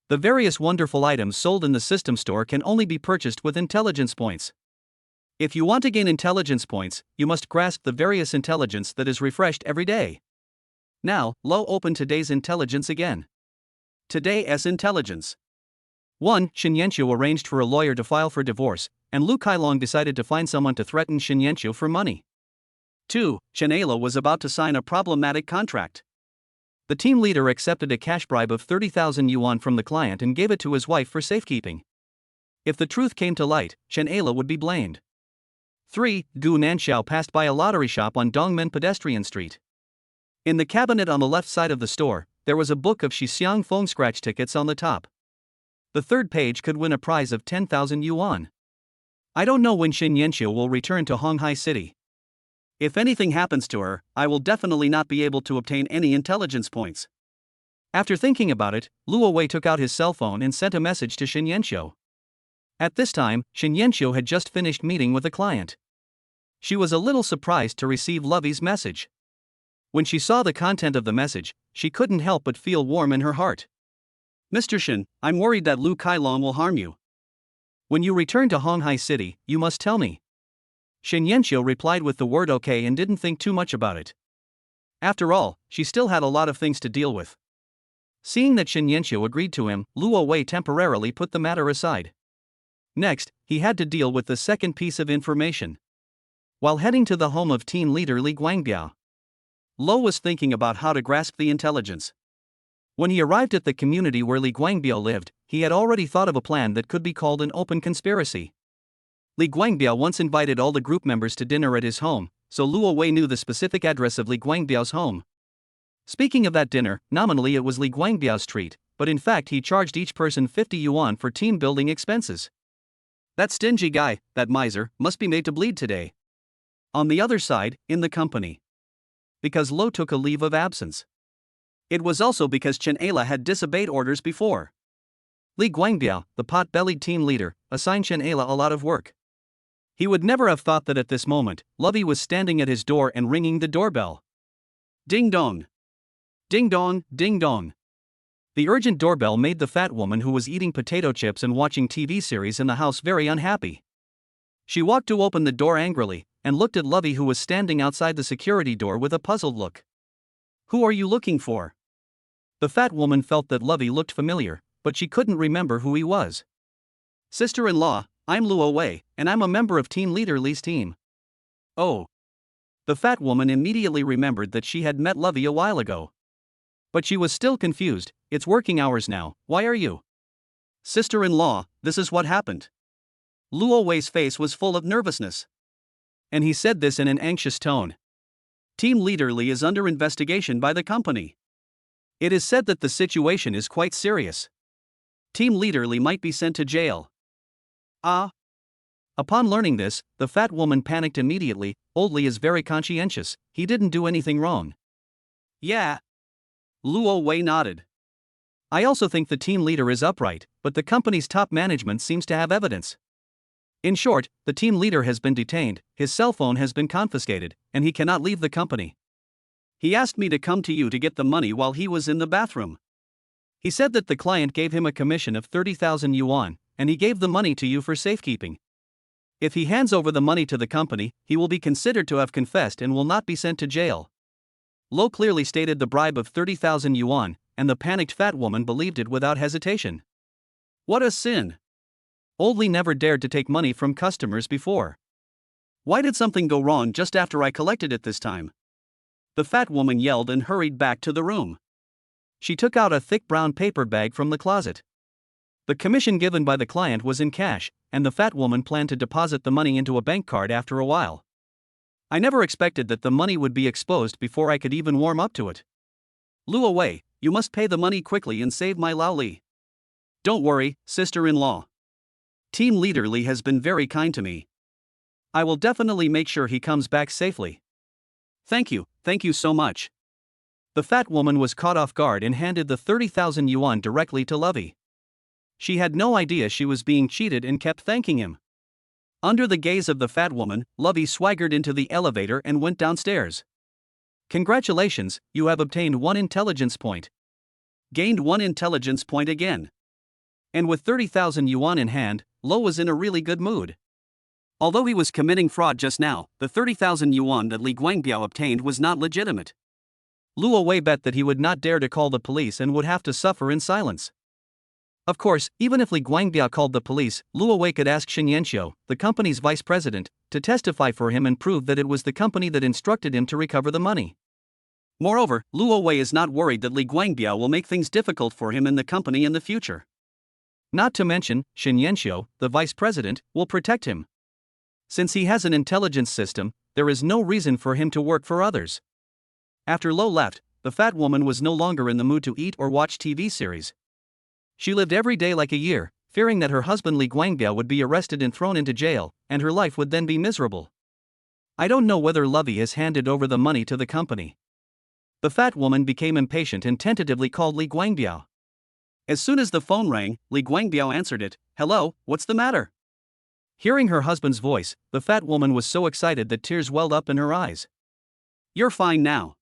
A: The various wonderful items sold in the system store can only be purchased with intelligence points. If you want to gain intelligence points, you must grasp the various intelligence that is refreshed every day. Now, Lo opened today's intelligence again. Today's intelligence. 1. Shen Yanqiu arranged for a lawyer to file for divorce, and Lu Kailong decided to find someone to threaten Shen Yanqiu for money. 2. Chen Ayla was about to sign a problematic contract. The team leader accepted a cash bribe of 30,000 yuan from the client and gave it to his wife for safekeeping. If the truth came to light, Chen Ayla would be blamed. 3. Gu Nanxiao passed by a lottery shop on Dongmen Pedestrian Street. In the cabinet on the left side of the store, there was a book of Shixiang phone scratch tickets on the top. The third page could win a prize of 10,000 yuan. I don't know when Shen Yanqiu will return to Honghai City. If anything happens to her, I will definitely not be able to obtain any intelligence points. After thinking about it, Luo Wei took out his cell phone and sent a message to Shen Yanqiu. At this time, Shen Yanqiu had just finished meeting with a client. She was a little surprised to receive Lovey's message. When she saw the content of the message, she couldn't help but feel warm in her heart. Mr. Shen, I'm worried that Lu Kailong will harm you. When you return to Honghai City, you must tell me. Shen Yanqiu replied with the word okay and didn't think too much about it. After all, she still had a lot of things to deal with. Seeing that Shen Yanqiu agreed to him, Luo Wei temporarily put the matter aside. Next, he had to deal with the second piece of information. While heading to the home of team leader Li Guangbiao, Lo was thinking about how to grasp the intelligence. When he arrived at the community where Li Guangbiao lived, he had already thought of a plan that could be called an open conspiracy. Li Guangbiao once invited all the group members to dinner at his home, so Luo Wei knew the specific address of Li Guangbiao's home. Speaking of that dinner, nominally it was Li Guangbiao's treat, but in fact he charged each person 50 yuan for team building expenses. That stingy guy, that miser, must be made to bleed today. On the other side, in the company. Because Lo took a leave of absence. It was also because Chen Ayla had disobeyed orders before. Li Guangbiao, the pot-bellied team leader, assigned Chen Ayla a lot of work. He would never have thought that at this moment, Lovey was standing at his door and ringing the doorbell. Ding dong. Ding dong, ding dong. The urgent doorbell made the fat woman who was eating potato chips and watching TV series in the house very unhappy. She walked to open the door angrily, and looked at Lovey who was standing outside the security door with a puzzled look. Who are you looking for? The fat woman felt that Lovey looked familiar, but she couldn't remember who he was. Sister-in-law, I'm Luo Wei, and I'm a member of team leader Li's team. Oh. The fat woman immediately remembered that she had met Lovey a while ago. But she was still confused. It's working hours now, why are you? Sister-in-law, this is what happened. Luo Wei's face was full of nervousness. And he said this in an anxious tone. Team leader Li is under investigation by the company. It is said that the situation is quite serious. Team leader Li might be sent to jail. Ah. Upon learning this, the fat woman panicked immediately. Old Li is very conscientious, he didn't do anything wrong. Yeah. Luo Wei nodded. I also think the team leader is upright, but the company's top management seems to have evidence. In short, the team leader has been detained, his cell phone has been confiscated, and he cannot leave the company. He asked me to come to you to get the money while he was in the bathroom. He said that the client gave him a commission of 30,000 yuan, and he gave the money to you for safekeeping. If he hands over the money to the company, he will be considered to have confessed and will not be sent to jail. Lo clearly stated the bribe of 30,000 yuan, and the panicked fat woman believed it without hesitation. What a sin! Old Li never dared to take money from customers before. Why did something go wrong just after I collected it this time? The fat woman yelled and hurried back to the room. She took out a thick brown paper bag from the closet. The commission given by the client was in cash, and the fat woman planned to deposit the money into a bank card after a while. I never expected that the money would be exposed before I could even warm up to it. Luo Wei, you must pay the money quickly and save my Lao Li. Don't worry, sister-in-law. Team leader Li has been very kind to me. I will definitely make sure he comes back safely. Thank you so much. The fat woman was caught off guard and handed the 30,000 yuan directly to Lovey. She had no idea she was being cheated and kept thanking him. Under the gaze of the fat woman, Lovey swaggered into the elevator and went downstairs. Congratulations, you have obtained 1 intelligence point. Gained 1 intelligence point again. And with 30,000 yuan in hand, Lo was in a really good mood. Although he was committing fraud just now, the 30,000 yuan that Li Guangbiao obtained was not legitimate. Luo Wei bet that he would not dare to call the police and would have to suffer in silence. Of course, even if Li Guangbiao called the police, Luo Wei could ask Shen Yanxiu, the company's vice president, to testify for him and prove that it was the company that instructed him to recover the money. Moreover, Luo Wei is not worried that Li Guangbiao will make things difficult for him in the company in the future. Not to mention, Shen Yanxiu, the vice president, will protect him. Since he has an intelligence system, there is no reason for him to work for others. After Lo left, the fat woman was no longer in the mood to eat or watch TV series. She lived every day like a year, fearing that her husband Li Guangbiao would be arrested and thrown into jail, and her life would then be miserable. I don't know whether Lovey has handed over the money to the company. The fat woman became impatient and tentatively called Li Guangbiao. As soon as the phone rang, Li Guangbiao answered it. Hello, what's the matter? Hearing her husband's voice, the fat woman was so excited that tears welled up in her eyes. You're fine now.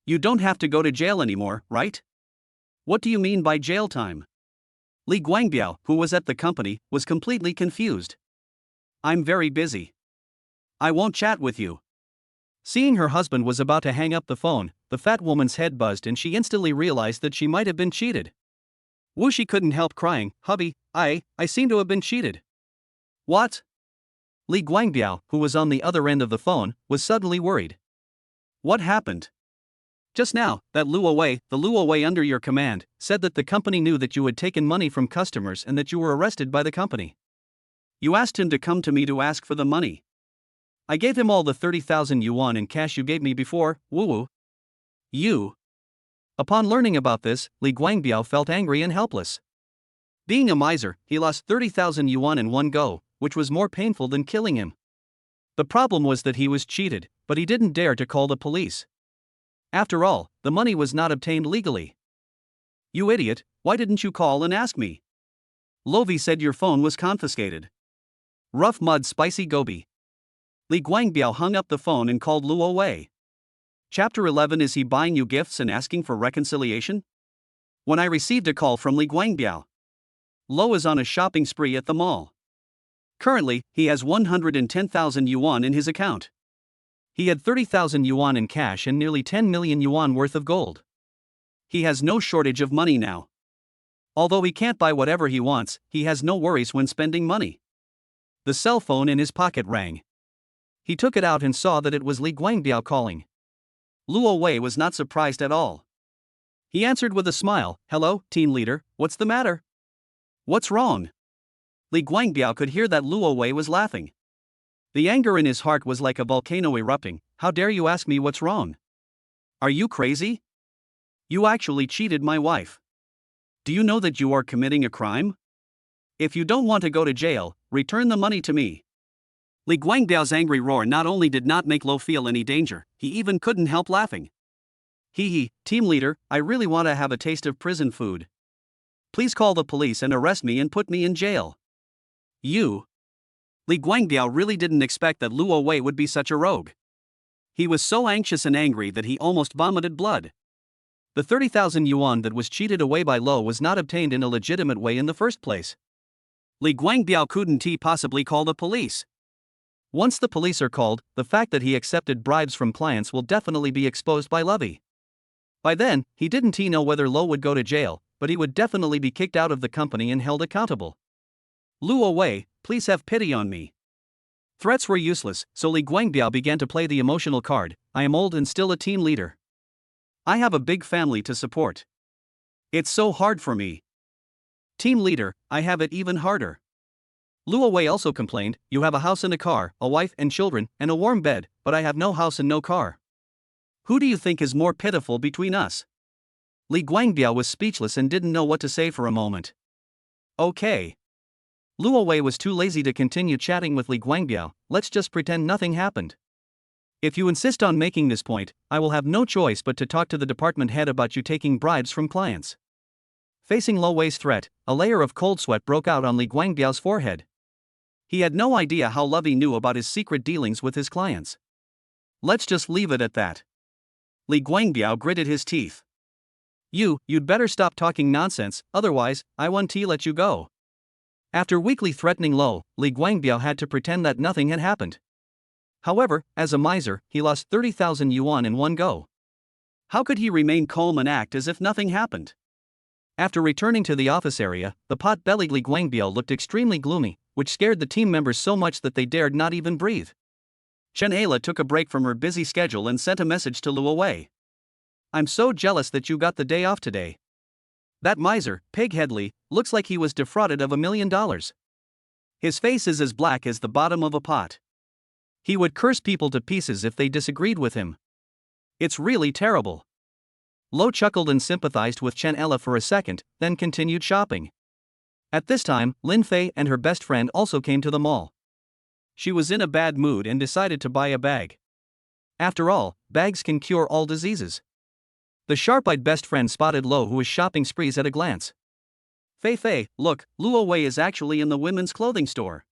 A: You don't have to go to jail anymore, right? What do you mean by jail time? Li Guangbiao, who was at the company, was completely confused. I'm very busy. I won't chat with you. Seeing her husband was about to hang up the phone, the fat woman's head buzzed and she instantly realized that she might have been cheated. Wuxi couldn't help crying. Hubby, I seem to have been cheated. What? Li Guangbiao, who was on the other end of the phone, was suddenly worried. What happened? Just now, that Luo Wei, the Luo Wei under your command, said that the company knew that you had taken money from customers and that you were arrested by the company. You asked him to come to me to ask for the money. I gave him all the 30,000 yuan in cash you gave me before, Wu. You. Upon learning about this, Li Guangbiao felt angry and helpless. Being a miser, he lost 30,000 yuan in one go, which was more painful than killing him. The problem was that he was cheated, but he didn't dare to call the police. After all, the money was not obtained legally. You idiot, why didn't you call and ask me? Lovey said your phone was confiscated. Rough mud spicy gobi. Li Guangbiao hung up the phone and called Luo Wei. Chapter 11. Is he buying you gifts and asking for reconciliation? When I received a call from Li Guangbiao. Lo is on a shopping spree at the mall. Currently, he has 110,000 yuan in his account. He had 30,000 yuan in cash and nearly 10 million yuan worth of gold. He has no shortage of money now. Although he can't buy whatever he wants, he has no worries when spending money. The cell phone in his pocket rang. He took it out and saw that it was Li Guangbiao calling. Luo Wei was not surprised at all. He answered with a smile, "Hello, team leader, what's the matter? What's wrong?" Li Guangbiao could hear that Luo Wei was laughing. The anger in his heart was like a volcano erupting. "How dare you ask me what's wrong? Are you crazy? You actually cheated my wife. Do you know that you are committing a crime? If you don't want to go to jail, return the money to me." Li Guangbiao's angry roar not only did not make Lo feel any danger, he even couldn't help laughing. "Hee hee, team leader, I really want to have a taste of prison food. Please call the police and arrest me and put me in jail." "You?" Li Guangbiao really didn't expect that Luo Wei would be such a rogue. He was so anxious and angry that he almost vomited blood. The 30,000 yuan that was cheated away by Lo was not obtained in a legitimate way in the first place. Li Guangbiao couldn't possibly call the police. Once the police are called, the fact that he accepted bribes from clients will definitely be exposed by Lovey. By then, he didn't know whether Lo would go to jail, but he would definitely be kicked out of the company and held accountable. "Luo Wei, please have pity on me." Threats were useless, so Li Guangbiao began to play the emotional card. "I am old and still a team leader. I have a big family to support. It's so hard for me. Team leader, I have it even harder." Luo Wei also complained, "You have a house and a car, a wife and children, and a warm bed, but I have no house and no car. Who do you think is more pitiful between us?" Li Guangbiao was speechless and didn't know what to say for a moment. "Okay." Luo Wei was too lazy to continue chatting with Li Guangbiao. "Let's just pretend nothing happened. If you insist on making this point, I will have no choice but to talk to the department head about you taking bribes from clients." Facing Lo Wei's threat, a layer of cold sweat broke out on Li Guangbiao's forehead. He had no idea how Lovey knew about his secret dealings with his clients. "Let's just leave it at that." Li Guangbiao gritted his teeth. You'd better stop talking nonsense, otherwise, I won't let you go." After weakly threatening Lo, Li Guangbiao had to pretend that nothing had happened. However, as a miser, he lost 30,000 yuan in one go. How could he remain calm and act as if nothing happened? After returning to the office area, the pot-bellied Li Guangbiao looked extremely gloomy, which scared the team members so much that they dared not even breathe. Chen Ayla took a break from her busy schedule and sent a message to Luo Wei. "I'm so jealous that you got the day off today. That miser, Pighead Li, looks like he was defrauded of $1 million. His face is as black as the bottom of a pot. He would curse people to pieces if they disagreed with him. It's really terrible." Lo chuckled and sympathized with Chen Ella for a second, then continued shopping. At this time, Lin Fei and her best friend also came to the mall. She was in a bad mood and decided to buy a bag. After all, bags can cure all diseases. The sharp-eyed best friend spotted Lo, who was shopping sprees at a glance. Fei, look, Luo Wei is actually in the women's clothing store.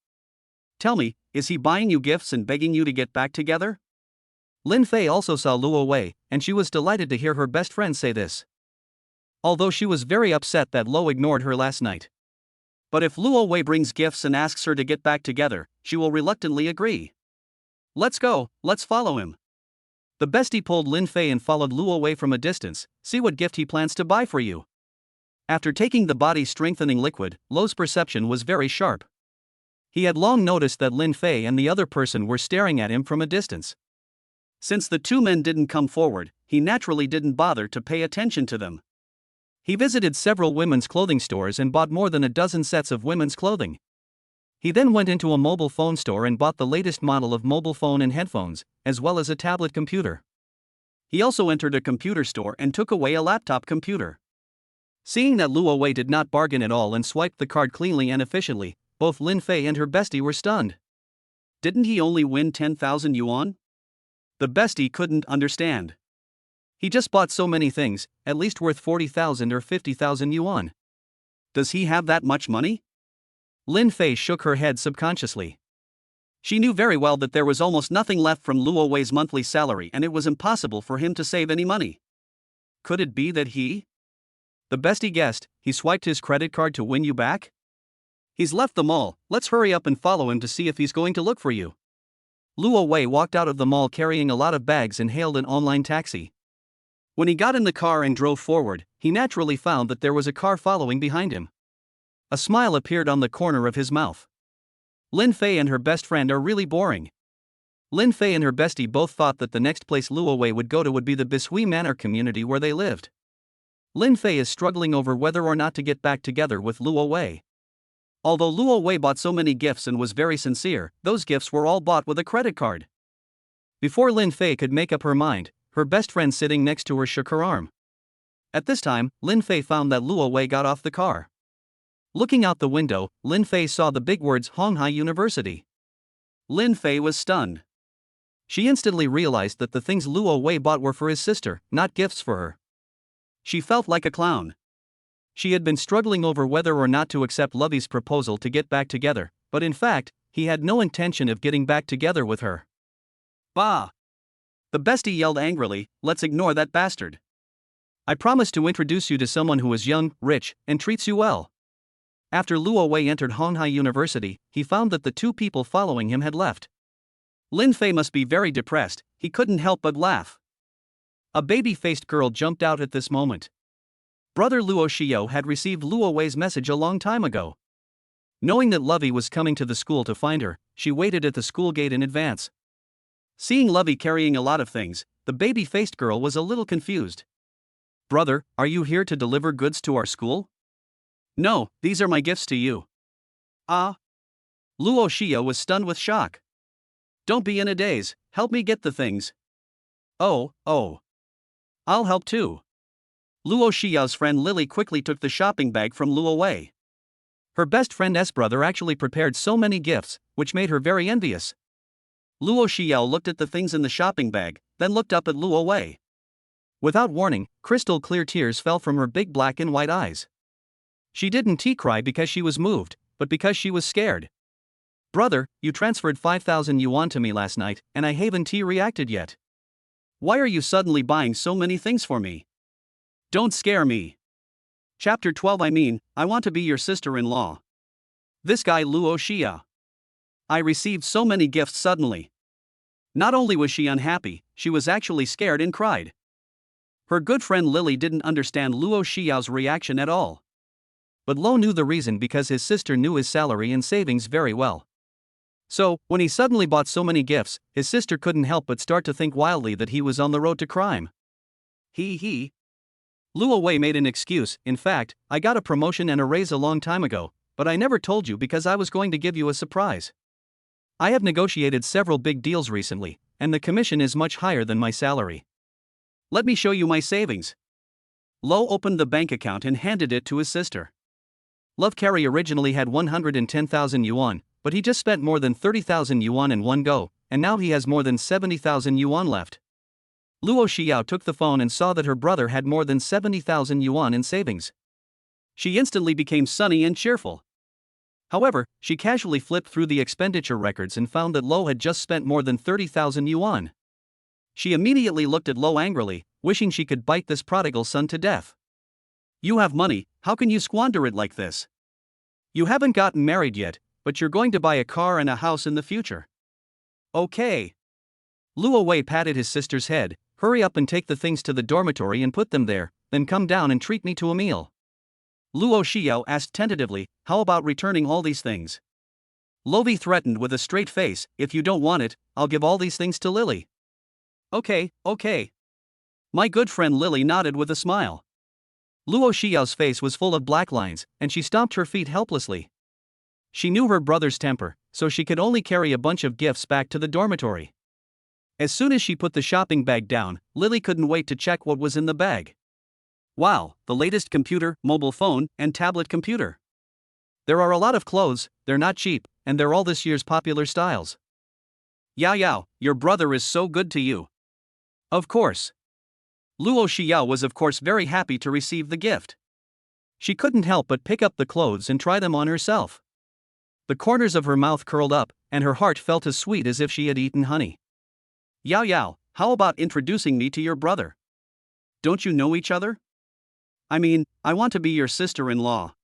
A: Tell me, is he buying you gifts and begging you to get back together?" Lin Fei also saw Luo Wei, and she was delighted to hear her best friend say this. Although she was very upset that Lo ignored her last night. But if Luo Wei brings gifts and asks her to get back together, she will reluctantly agree. "Let's go, let's follow him." The bestie pulled Lin Fei and followed Luo Wei from a distance. "See what gift he plans to buy for you." After taking the body-strengthening liquid, Lo's perception was very sharp. He had long noticed that Lin Fei and the other person were staring at him from a distance. Since the two men didn't come forward, he naturally didn't bother to pay attention to them. He visited several women's clothing stores and bought more than a dozen sets of women's clothing. He then went into a mobile phone store and bought the latest model of mobile phone and headphones, as well as a tablet computer. He also entered a computer store and took away a laptop computer. Seeing that Luo Wei did not bargain at all and swiped the card cleanly and efficiently, both Lin Fei and her bestie were stunned. Didn't he only win 10,000 yuan? The bestie couldn't understand. He just bought so many things, at least worth 40,000 or 50,000 yuan. Does he have that much money? Lin Fei shook her head subconsciously. She knew very well that there was almost nothing left from Luo Wei's monthly salary and it was impossible for him to save any money. Could it be that he? The bestie guessed, he swiped his credit card to win you back? He's left the mall, let's hurry up and follow him to see if he's going to look for you. Luo Wei walked out of the mall carrying a lot of bags and hailed an online taxi. When he got in the car and drove forward, he naturally found that there was a car following behind him. A smile appeared on the corner of his mouth. Lin Fei and her best friend are really boring. Lin Fei and her bestie both thought that the next place Luo Wei would go to would be the Bishui Manor community where they lived. Lin Fei is struggling over whether or not to get back together with Luo Wei. Although Luo Wei bought so many gifts and was very sincere, those gifts were all bought with a credit card. Before Lin Fei could make up her mind, her best friend sitting next to her shook her arm. At this time, Lin Fei found that Luo Wei got off the car. Looking out the window, Lin Fei saw the big words Honghai University. Lin Fei was stunned. She instantly realized that the things Luo Wei bought were for his sister, not gifts for her. She felt like a clown. She had been struggling over whether or not to accept Lovey's proposal to get back together, but in fact, he had no intention of getting back together with her. Bah! The bestie yelled angrily, "Let's ignore that bastard. I promise to introduce you to someone who is young, rich, and treats you well." After Luo Wei entered Honghai University, he found that the two people following him had left. Lin Fei must be very depressed, he couldn't help but laugh. A baby-faced girl jumped out at this moment. Brother Luo Xiao had received Luo Wei's message a long time ago. Knowing that Lovey was coming to the school to find her, she waited at the school gate in advance. Seeing Lovey carrying a lot of things, the baby-faced girl was a little confused. "Brother, are you here to deliver goods to our school?" "No, these are my gifts to you." "Ah?" Luo Xiao was stunned with shock. "Don't be in a daze, help me get the things." Oh. I'll help too." Luo Xiao's friend Lily quickly took the shopping bag from Luo Wei. Her best friend's brother actually prepared so many gifts, which made her very envious. Luo Xiao looked at the things in the shopping bag, then looked up at Luo Wei. Without warning, crystal clear tears fell from her big black and white eyes. She didn't cry because she was moved, but because she was scared. "Brother, you transferred 5,000 yuan to me last night, and I haven't reacted yet. Why are you suddenly buying so many things for me? Don't scare me." Chapter 12 I want to be your sister-in-law. This guy Luo Xia. I received so many gifts suddenly. Not only was she unhappy, she was actually scared and cried. Her good friend Lily didn't understand Luo Xiao's reaction at all. But Luo knew the reason because his sister knew his salary and savings very well. So, when he suddenly bought so many gifts, his sister couldn't help but start to think wildly that he was on the road to crime. Luo Wei made an excuse. "In fact, I got a promotion and a raise a long time ago, but I never told you because I was going to give you a surprise. I have negotiated several big deals recently, and the commission is much higher than my salary. Let me show you my savings." Luo opened the bank account and handed it to his sister. Love Carey originally had 110,000 yuan, but he just spent more than 30,000 yuan in one go, and now he has more than 70,000 yuan left. Luo Xiao took the phone and saw that her brother had more than 70,000 yuan in savings. She instantly became sunny and cheerful. However, she casually flipped through the expenditure records and found that Luo had just spent more than 30,000 yuan. She immediately looked at Luo angrily, wishing she could bite this prodigal son to death. "You have money, how can you squander it like this? You haven't gotten married yet, but you're going to buy a car and a house in the future." "Okay." Luo Wei patted his sister's head. "Hurry up and take the things to the dormitory and put them there, then come down and treat me to a meal." Luo Xiao asked tentatively, "How about returning all these things?" Lovey threatened with a straight face, "If you don't want it, I'll give all these things to Lily." Okay. My good friend Lily nodded with a smile. Luo Xiao's face was full of black lines, and she stomped her feet helplessly. She knew her brother's temper, so she could only carry a bunch of gifts back to the dormitory. As soon as she put the shopping bag down, Lily couldn't wait to check what was in the bag. Wow, the latest computer, mobile phone, and tablet computer. There are a lot of clothes, they're not cheap, and they're all this year's popular styles. Yao, your brother is so good to you. Of course. Luo Xiao was of course very happy to receive the gift. She couldn't help but pick up the clothes and try them on herself. The corners of her mouth curled up, and her heart felt as sweet as if she had eaten honey. Yao, how about introducing me to your brother? Don't you know each other? I want to be your sister-in-law.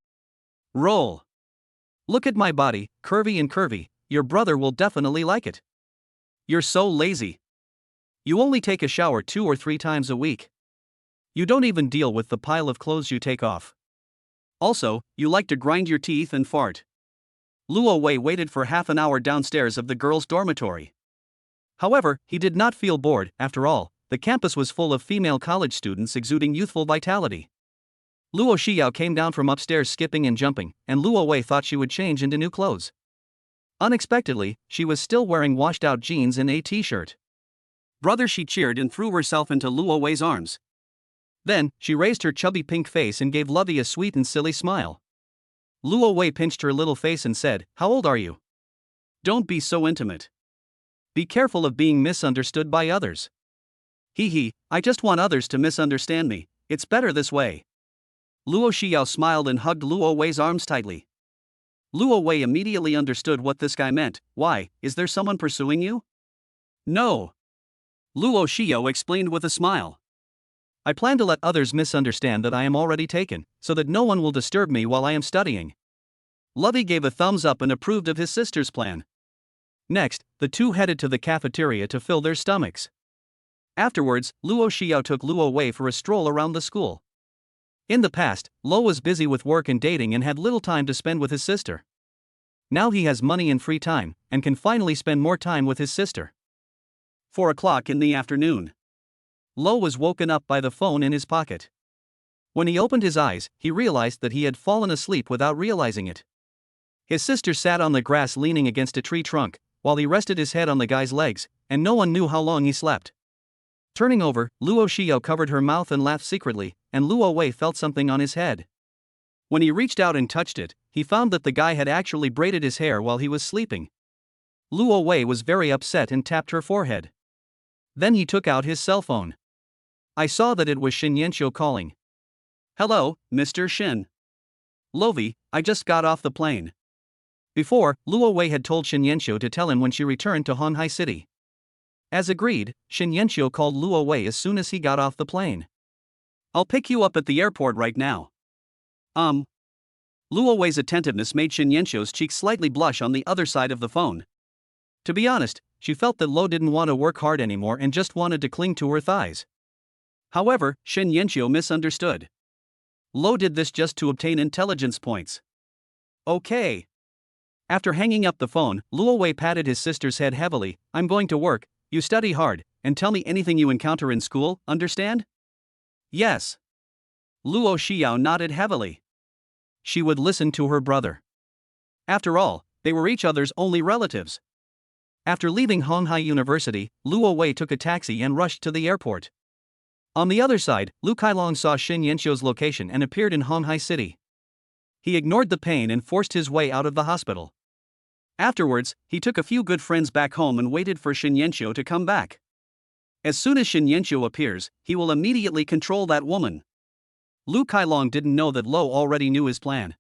A: Roll. Look at my body, curvy, your brother will definitely like it. You're so lazy. You only take a shower 2 or 3 times a week. You don't even deal with the pile of clothes you take off. Also, you like to grind your teeth and fart. Luo Wei waited for half an hour downstairs of the girls' dormitory. However, he did not feel bored. After all, the campus was full of female college students exuding youthful vitality. Luo Xiao came down from upstairs skipping and jumping, and Luo Wei thought she would change into new clothes. Unexpectedly, she was still wearing washed-out jeans and a t-shirt. "Brother," she cheered and threw herself into Luo Wei's arms. Then, she raised her chubby pink face and gave Lovey a sweet and silly smile. Luo Wei pinched her little face and said, "How old are you? Don't be so intimate. Be careful of being misunderstood by others." "Hee, I just want others to misunderstand me, it's better this way." Luo Xiao smiled and hugged Luo Wei's arms tightly. Luo Wei immediately understood what this guy meant. "Why, is there someone pursuing you?" "No." Luo Xiao explained with a smile. "I plan to let others misunderstand that I am already taken, so that no one will disturb me while I am studying." Lovey gave a thumbs up and approved of his sister's plan. Next, the two headed to the cafeteria to fill their stomachs. Afterwards, Luo Xiao took Luo Wei for a stroll around the school. In the past, Luo was busy with work and dating and had little time to spend with his sister. Now he has money and free time, and can finally spend more time with his sister. 4 o'clock in the afternoon. Luo was woken up by the phone in his pocket. When he opened his eyes, he realized that he had fallen asleep without realizing it. His sister sat on the grass leaning against a tree trunk, while he rested his head on the guy's legs, and no one knew how long he slept. Turning over, Luo Xiao covered her mouth and laughed secretly, and Luo Wei felt something on his head. When he reached out and touched it, he found that the guy had actually braided his hair while he was sleeping. Luo Wei was very upset and tapped her forehead. Then he took out his cell phone. I saw that it was Shin Yanxiu calling. "Hello, Mr. Shin. Lovey, I just got off the plane." Before, Luo Wei had told Shin Yanxiu to tell him when she returned to Honghai City. As agreed, Shin Yanxiu called Luo Wei as soon as he got off the plane. "I'll pick you up at the airport right now." Luo Wei's attentiveness made Shin Yanxiu's cheeks slightly blush on the other side of the phone. To be honest, she felt that Luo didn't want to work hard anymore and just wanted to cling to her thighs. However, Shin Yanxiu misunderstood. Luo did this just to obtain intelligence points. "Okay." After hanging up the phone, Luo Wei patted his sister's head heavily. "I'm going to work, you study hard, and tell me anything you encounter in school, understand?" "Yes." Luo Xiao nodded heavily. She would listen to her brother. After all, they were each other's only relatives. After leaving Honghai University, Luo Wei took a taxi and rushed to the airport. On the other side, Lu Kailong saw Shin Yanxiu's location and appeared in Honghai City. He ignored the pain and forced his way out of the hospital. Afterwards, he took a few good friends back home and waited for Shin Yanxiu to come back. As soon as Shin Yanxiu appears, he will immediately control that woman. Lu Kailong didn't know that Luo already knew his plan.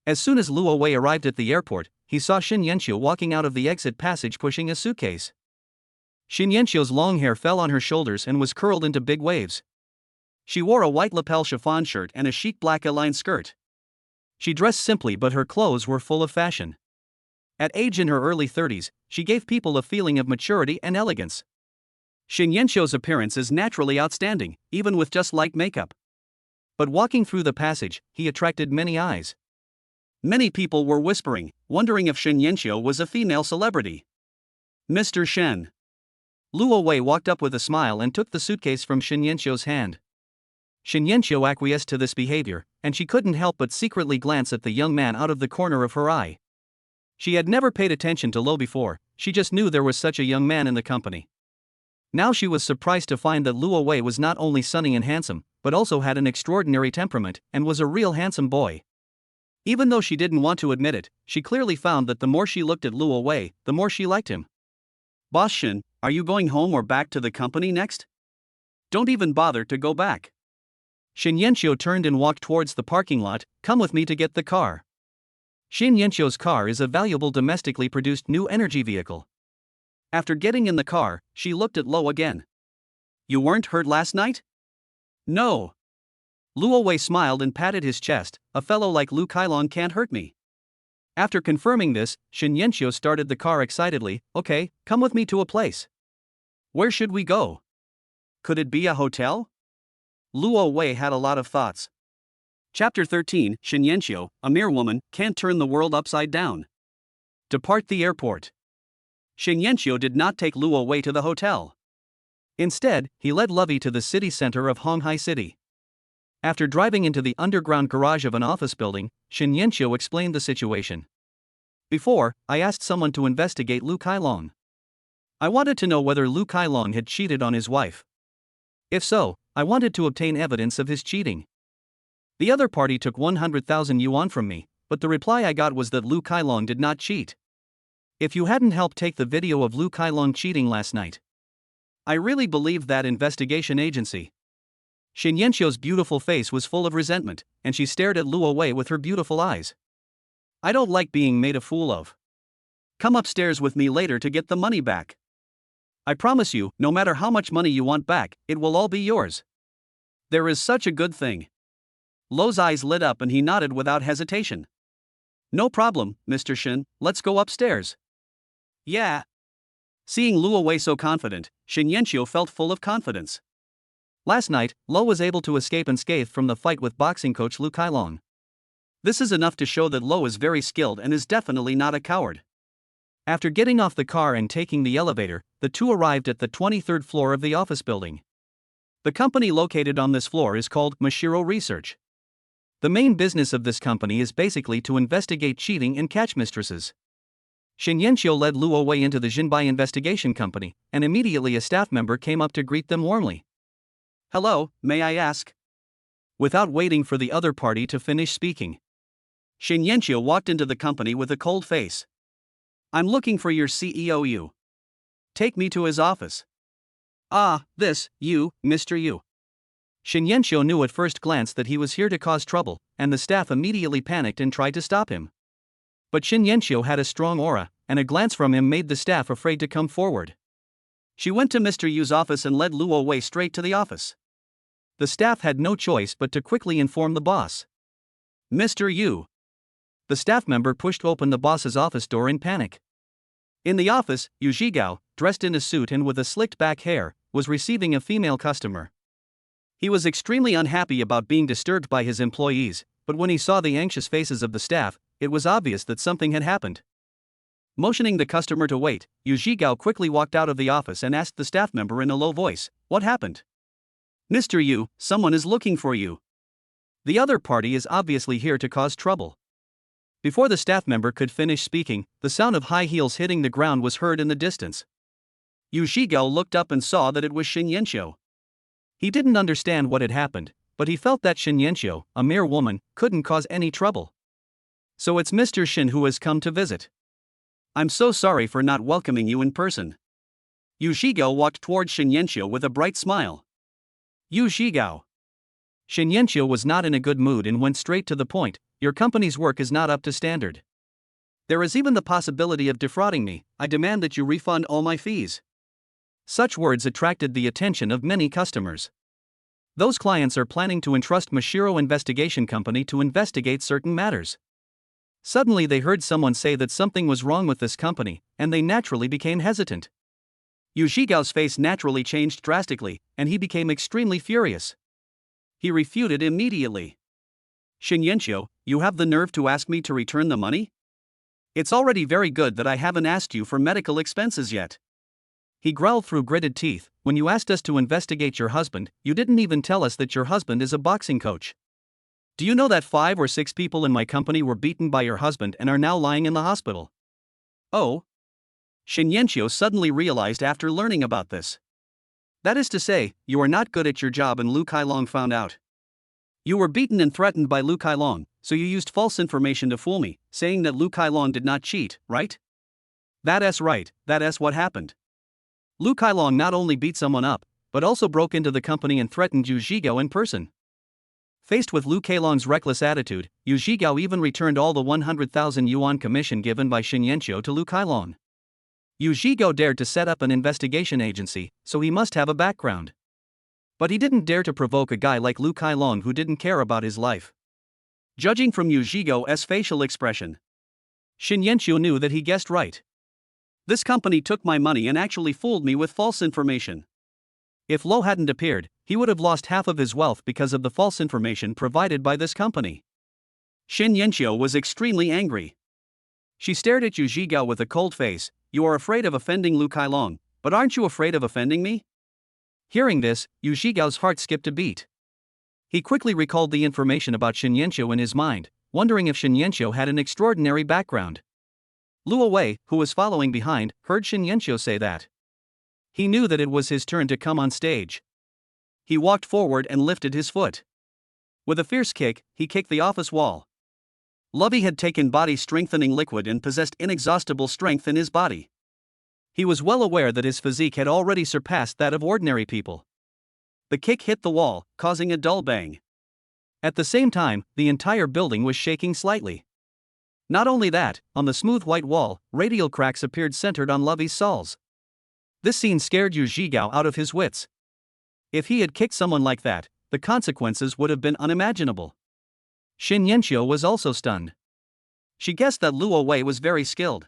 A: As soon as Luo Wei arrived at the airport, he saw Shin Yanxiu walking out of the exit passage pushing a suitcase. Shin Yanxiu's long hair fell on her shoulders and was curled into big waves. She wore a white lapel chiffon shirt and a chic black A-line skirt. She dressed simply, but her clothes were full of fashion. At age in her early 30s, she gave people a feeling of maturity and elegance. Shin Yanxiu's appearance is naturally outstanding, even with just light makeup. But walking through the passage, he attracted many eyes. Many people were whispering, wondering if Shin Yanxiu was a female celebrity. "Mr. Shen." Luo Wei walked up with a smile and took the suitcase from Shin Yanxiu's hand. Shin Yanxiu acquiesced to this behavior, and she couldn't help but secretly glance at the young man out of the corner of her eye. She had never paid attention to Luo before, she just knew there was such a young man in the company. Now she was surprised to find that Luo Wei was not only sunny and handsome, but also had an extraordinary temperament and was a real handsome boy. Even though she didn't want to admit it, she clearly found that the more she looked at Luo Wei, the more she liked him. "Boss Shin, are you going home or back to the company next? Don't even bother to go back." Shin Yanxiu turned and walked towards the parking lot. "Come with me to get the car." Shin Yanxiu's car is a valuable domestically produced new energy vehicle. After getting in the car, she looked at Luo again. "You weren't hurt last night?" "No." Luo Wei smiled and patted his chest. "A fellow like Lu Kailong can't hurt me." After confirming this, Shin Yanxiu started the car excitedly. "Okay, come with me to a place." "Where should we go? Could it be a hotel?" Luo Wei had a lot of thoughts. Chapter 13, Shin Yanxiu, a mere woman, can't turn the world upside down. Depart the airport. Shin Yanxiu did not take Luo Wei to the hotel. Instead, he led Lovey to the city center of Honghai City. After driving into the underground garage of an office building, Shin Yenqiu explained the situation. Before, I asked someone to investigate Lu Kailong. I wanted to know whether Lu Kailong had cheated on his wife. If so, I wanted to obtain evidence of his cheating. The other party took 100,000 yuan from me, but the reply I got was that Lu Kailong did not cheat. If you hadn't helped take the video of Lu Kailong cheating last night, I really believed that investigation agency. Shin Yenqiu's beautiful face was full of resentment, and she stared at Luo Wei with her beautiful eyes. I don't like being made a fool of. Come upstairs with me later to get the money back. I promise you, no matter how much money you want back, it will all be yours. There is such a good thing. Luo's eyes lit up and he nodded without hesitation. No problem, Mr. Shin, let's go upstairs. Yeah. Seeing Luo Wei so confident, Shin Yenqiu felt full of confidence. Last night, Luo was able to escape unscathed from the fight with boxing coach Lu Kailong. This is enough to show that Luo is very skilled and is definitely not a coward. After getting off the car and taking the elevator, the two arrived at the 23rd floor of the office building. The company located on this floor is called Mashiro Research. The main business of this company is basically to investigate cheating and catch mistresses. Shin Yenqiu led Luo Wei into the Jinbai investigation company, and immediately a staff member came up to greet them warmly. Hello, may I ask? Without waiting for the other party to finish speaking, Shin Yenqiu walked into the company with a cold face. I'm looking for your CEO Yu. Take me to his office. Ah, this, you, Mr. Yu. Shin Yenqiu knew at first glance that he was here to cause trouble, and the staff immediately panicked and tried to stop him. But Shin Yenqiu had a strong aura, and a glance from him made the staff afraid to come forward. She went to Mr. Yu's office and led Luo Wei straight to the office. The staff had no choice but to quickly inform the boss. Mr. Yu. The staff member pushed open the boss's office door in panic. In the office, Yu Zhigao, dressed in a suit and with a slicked back hair, was receiving a female customer. He was extremely unhappy about being disturbed by his employees, but when he saw the anxious faces of the staff, it was obvious that something had happened. Motioning the customer to wait, Yu Zhigao quickly walked out of the office and asked the staff member in a low voice, "What happened?" Mr. Yu, someone is looking for you. The other party is obviously here to cause trouble. Before the staff member could finish speaking, the sound of high heels hitting the ground was heard in the distance. Yu Zhigao looked up and saw that it was Shin Yenqiu. He didn't understand what had happened, but he felt that Shin Yenqiu, a mere woman, couldn't cause any trouble. So it's Mr. Shin who has come to visit. I'm so sorry for not welcoming you in person. Yu Zhigao walked toward Shin Yenqiu with a bright smile. Yu Zhigao. Shin Yenqiu was not in a good mood and went straight to the point. Your company's work is not up to standard. There is even the possibility of defrauding me. I demand that you refund all my fees. Such words attracted the attention of many customers. Those clients are planning to entrust Mashiro Investigation Company to investigate certain matters. Suddenly they heard someone say that something was wrong with this company, and they naturally became hesitant. Yu Zhigao's face naturally changed drastically, and he became extremely furious. He refuted immediately. Shin Yenqiu, you have the nerve to ask me to return the money? It's already very good that I haven't asked you for medical expenses yet. He growled through gritted teeth. When you asked us to investigate your husband, you didn't even tell us that your husband is a boxing coach. Do you know that 5 or 6 people in my company were beaten by your husband and are now lying in the hospital? Oh? Shin Yenqiu suddenly realized after learning about this. That is to say, you are not good at your job and Lu Kailong found out. You were beaten and threatened by Lu Kailong, so you used false information to fool me, saying that Lu Kailong did not cheat, right? That's right, that's what happened. Lu Kailong not only beat someone up, but also broke into the company and threatened Yu Zhigao in person. Faced with Lu Kailong's reckless attitude, Yu Zhigao even returned all the 100,000 yuan commission given by Shin Yenqiu to Lu Kailong. Yu Zhigao dared to set up an investigation agency, so he must have a background. But he didn't dare to provoke a guy like Lu Kailong who didn't care about his life. Judging from Yu Zhigao's facial expression, Shin Yenqiu knew that he guessed right. This company took my money and actually fooled me with false information. If Luo hadn't appeared, he would have lost half of his wealth because of the false information provided by this company. Shin Yenqiu was extremely angry. She stared at Yu Zhigao with a cold face. You are afraid of offending Lu Kailong, but aren't you afraid of offending me? Hearing this, Yu Zhigao's heart skipped a beat. He quickly recalled the information about Shen Yanqiu in his mind, wondering if Shen Yanqiu had an extraordinary background. Luo Wei, who was following behind, heard Shen Yanqiu say that. He knew that it was his turn to come on stage. He walked forward and lifted his foot. With a fierce kick, he kicked the office wall. Lovey had taken body-strengthening liquid and possessed inexhaustible strength in his body. He was well aware that his physique had already surpassed that of ordinary people. The kick hit the wall, causing a dull bang. At the same time, the entire building was shaking slightly. Not only that, on the smooth white wall, radial cracks appeared centered on Lovey's soles. This scene scared Yu Zhigao out of his wits. If he had kicked someone like that, the consequences would have been unimaginable. Shen Yanqiu was also stunned. She guessed that Luo Wei was very skilled.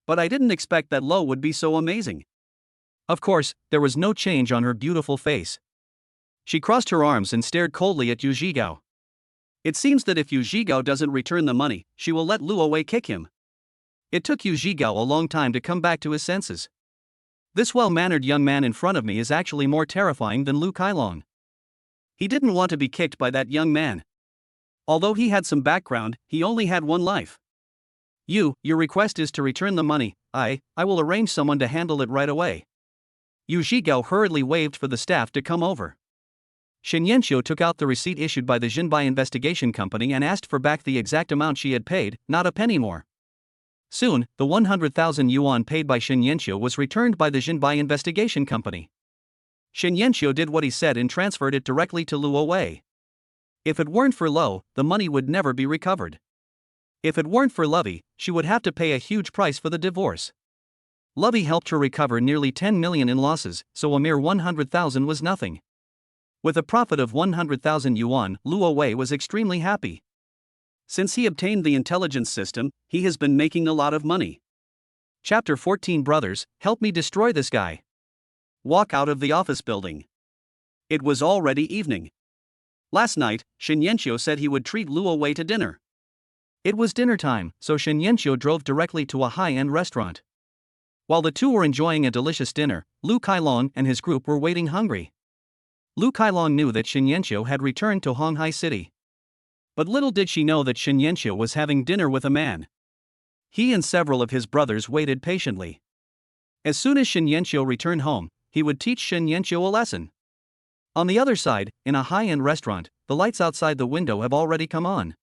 A: But I didn't expect that Lo would be so amazing. Of course, there was no change on her beautiful face. She crossed her arms and stared coldly at Yu Zhigao. It seems that if Yu Zhigao doesn't return the money, she will let Luo Wei kick him. It took Yu Zhigao a long time to come back to his senses. This well-mannered young man in front of me is actually more terrifying than Lu Kailong. He didn't want to be kicked by that young man. Although he had some background, he only had one life. Your request is to return the money. I will arrange someone to handle it right away. Yu Zhigao hurriedly waved for the staff to come over. Shen Yanqiu took out the receipt issued by the Jinbai Investigation Company and asked for back the exact amount she had paid, not a penny more. Soon, the 100,000 yuan paid by Shen Yanqiu was returned by the Jinbai Investigation Company. Shen Yanqiu did what he said and transferred it directly to Luo Wei. If it weren't for Lo, the money would never be recovered. If it weren't for Lovey, she would have to pay a huge price for the divorce. Lovey helped her recover nearly 10 million in losses, so a mere 100,000 was nothing. With a profit of 100,000 yuan, Luo Wei was extremely happy. Since he obtained the intelligence system, he has been making a lot of money. Chapter 14 Brothers, help me destroy this guy. Walk out of the office building. It was already evening. Last night, Shen Yanqiu said he would treat Luo Wei to dinner. It was dinner time, so Shen Yanqiu drove directly to a high-end restaurant. While the two were enjoying a delicious dinner, Lu Kailong and his group were waiting hungry. Lu Kailong knew that Shen Yanqiu had returned to Honghai City. But little did she know that Shen Yanqiu was having dinner with a man. He and several of his brothers waited patiently. As soon as Shen Yanqiu returned home, he would teach Shen Yanqiu a lesson. On the other side, in a high-end restaurant, the lights outside the window have already come on.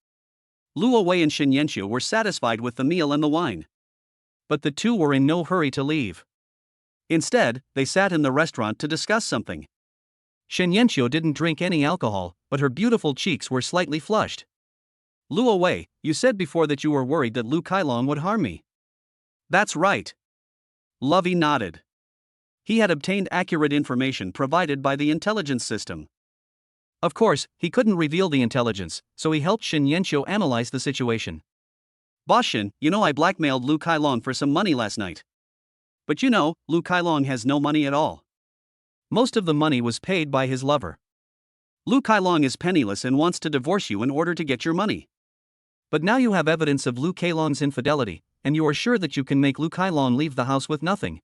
A: Luo Wei and Shen Yanqiu were satisfied with the meal and the wine. But the two were in no hurry to leave. Instead, they sat in the restaurant to discuss something. Shen Yanqiu didn't drink any alcohol, but her beautiful cheeks were slightly flushed. Luo Wei, you said before that you were worried that Lu Kailong would harm me. That's right. Lovey nodded. He had obtained accurate information provided by the intelligence system. Of course, he couldn't reveal the intelligence, so he helped Shen Yanqiu analyze the situation. Boss Shen, you know I blackmailed Lu Kailong for some money last night. But you know, Lu Kailong has no money at all. Most of the money was paid by his lover. Lu Kailong is penniless and wants to divorce you in order to get your money. But now you have evidence of Lu Kailong's infidelity, and you are sure that you can make Lu Kailong leave the house with nothing.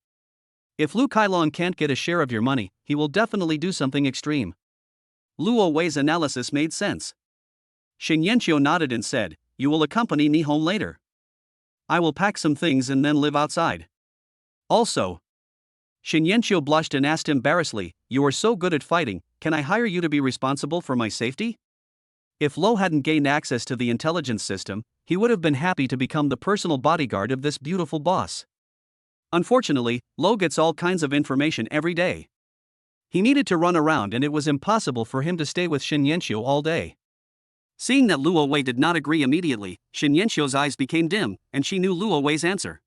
A: If Lu Kailong can't get a share of your money, he will definitely do something extreme. Luo Wei's analysis made sense. Shen Yanqiu nodded and said, you will accompany me home later. I will pack some things and then live outside. Also, Shen Yanqiu blushed and asked embarrassedly, you are so good at fighting, can I hire you to be responsible for my safety? If Lo hadn't gained access to the intelligence system, he would have been happy to become the personal bodyguard of this beautiful boss. Unfortunately, Lo gets all kinds of information every day. He needed to run around and it was impossible for him to stay with Shen Yanqiu all day. Seeing that Luo Wei did not agree immediately, Shen Yanqiu's eyes became dim, and she knew Luo Wei's answer.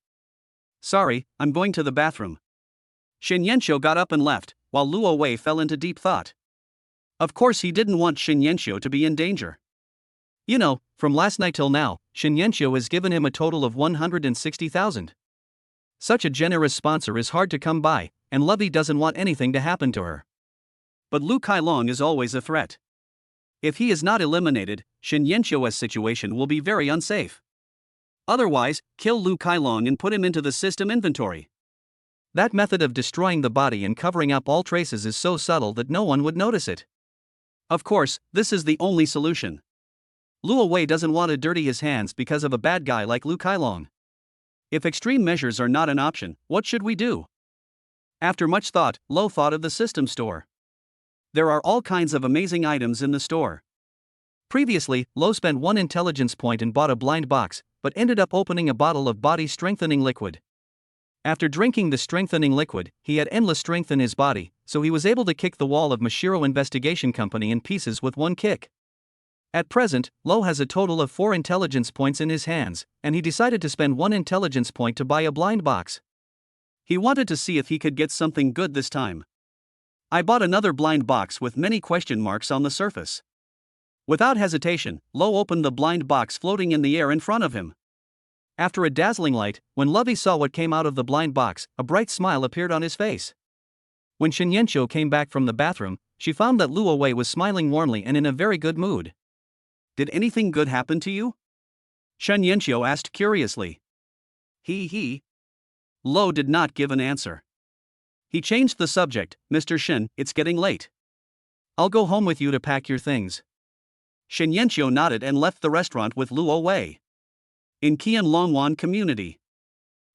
A: Sorry, I'm going to the bathroom. Shen Yanqiu got up and left, while Luo Wei fell into deep thought. Of course he didn't want Shen Yanqiu to be in danger. You know, from last night till now, Shen Yanqiu has given him a total of 160,000. Such a generous sponsor is hard to come by, and Lovey doesn't want anything to happen to her. But Lu Kailong is always a threat. If he is not eliminated, Shen Yanqiu's situation will be very unsafe. Otherwise, kill Lu Kailong and put him into the system inventory. That method of destroying the body and covering up all traces is so subtle that no one would notice it. Of course, this is the only solution. Luo Wei doesn't want to dirty his hands because of a bad guy like Lu Kailong. If extreme measures are not an option, what should we do? After much thought, Lo thought of the system store. There are all kinds of amazing items in the store. Previously, Lo spent 1 intelligence point and bought a blind box, but ended up opening a bottle of body strengthening liquid. After drinking the strengthening liquid, he had endless strength in his body, so he was able to kick the wall of Mashiro Investigation Company in pieces with 1 kick. At present, Lo has a total of 4 intelligence points in his hands, and he decided to spend 1 intelligence point to buy a blind box. He wanted to see if he could get something good this time. I bought another blind box with many question marks on the surface. Without hesitation, Lo opened the blind box floating in the air in front of him. After a dazzling light, when Lovey saw what came out of the blind box, a bright smile appeared on his face. When Shen Yanqiu came back from the bathroom, she found that Luo Wei was smiling warmly and in a very good mood. Did anything good happen to you? Shen Yanqiu asked curiously. He. Lo did not give an answer. He changed the subject. Mr. Shen, it's getting late. I'll go home with you to pack your things. Shen Yanqiu nodded and left the restaurant with Luo Wei. In Qian Longwan community,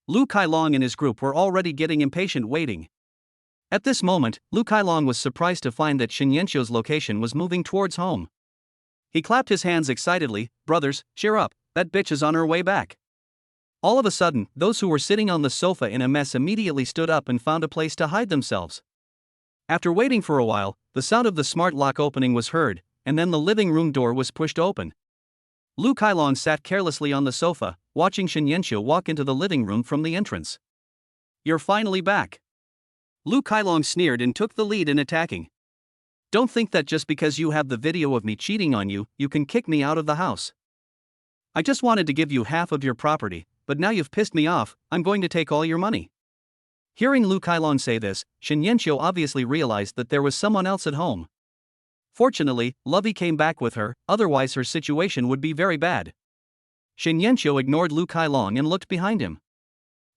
A: Lu Kailong and his group were already getting impatient waiting. At this moment, Lu Kailong was surprised to find that Shen Yanqiu's location was moving towards home. He clapped his hands excitedly. Brothers, cheer up, that bitch is on her way back. All of a sudden, those who were sitting on the sofa in a mess immediately stood up and found a place to hide themselves. After waiting for a while, the sound of the smart lock opening was heard, and then the living room door was pushed open. Lu Kailong sat carelessly on the sofa, watching Shen Yanqiu walk into the living room from the entrance. You're finally back. Lu Kailong sneered and took the lead in attacking. Don't think that just because you have the video of me cheating on you, you can kick me out of the house. I just wanted to give you half of your property, but now you've pissed me off, I'm going to take all your money. Hearing Lu Kailong say this, Shen Yanqiu obviously realized that there was someone else at home. Fortunately, Lovey came back with her, otherwise her situation would be very bad. Shen Yanqiu ignored Lu Kailong and looked behind him.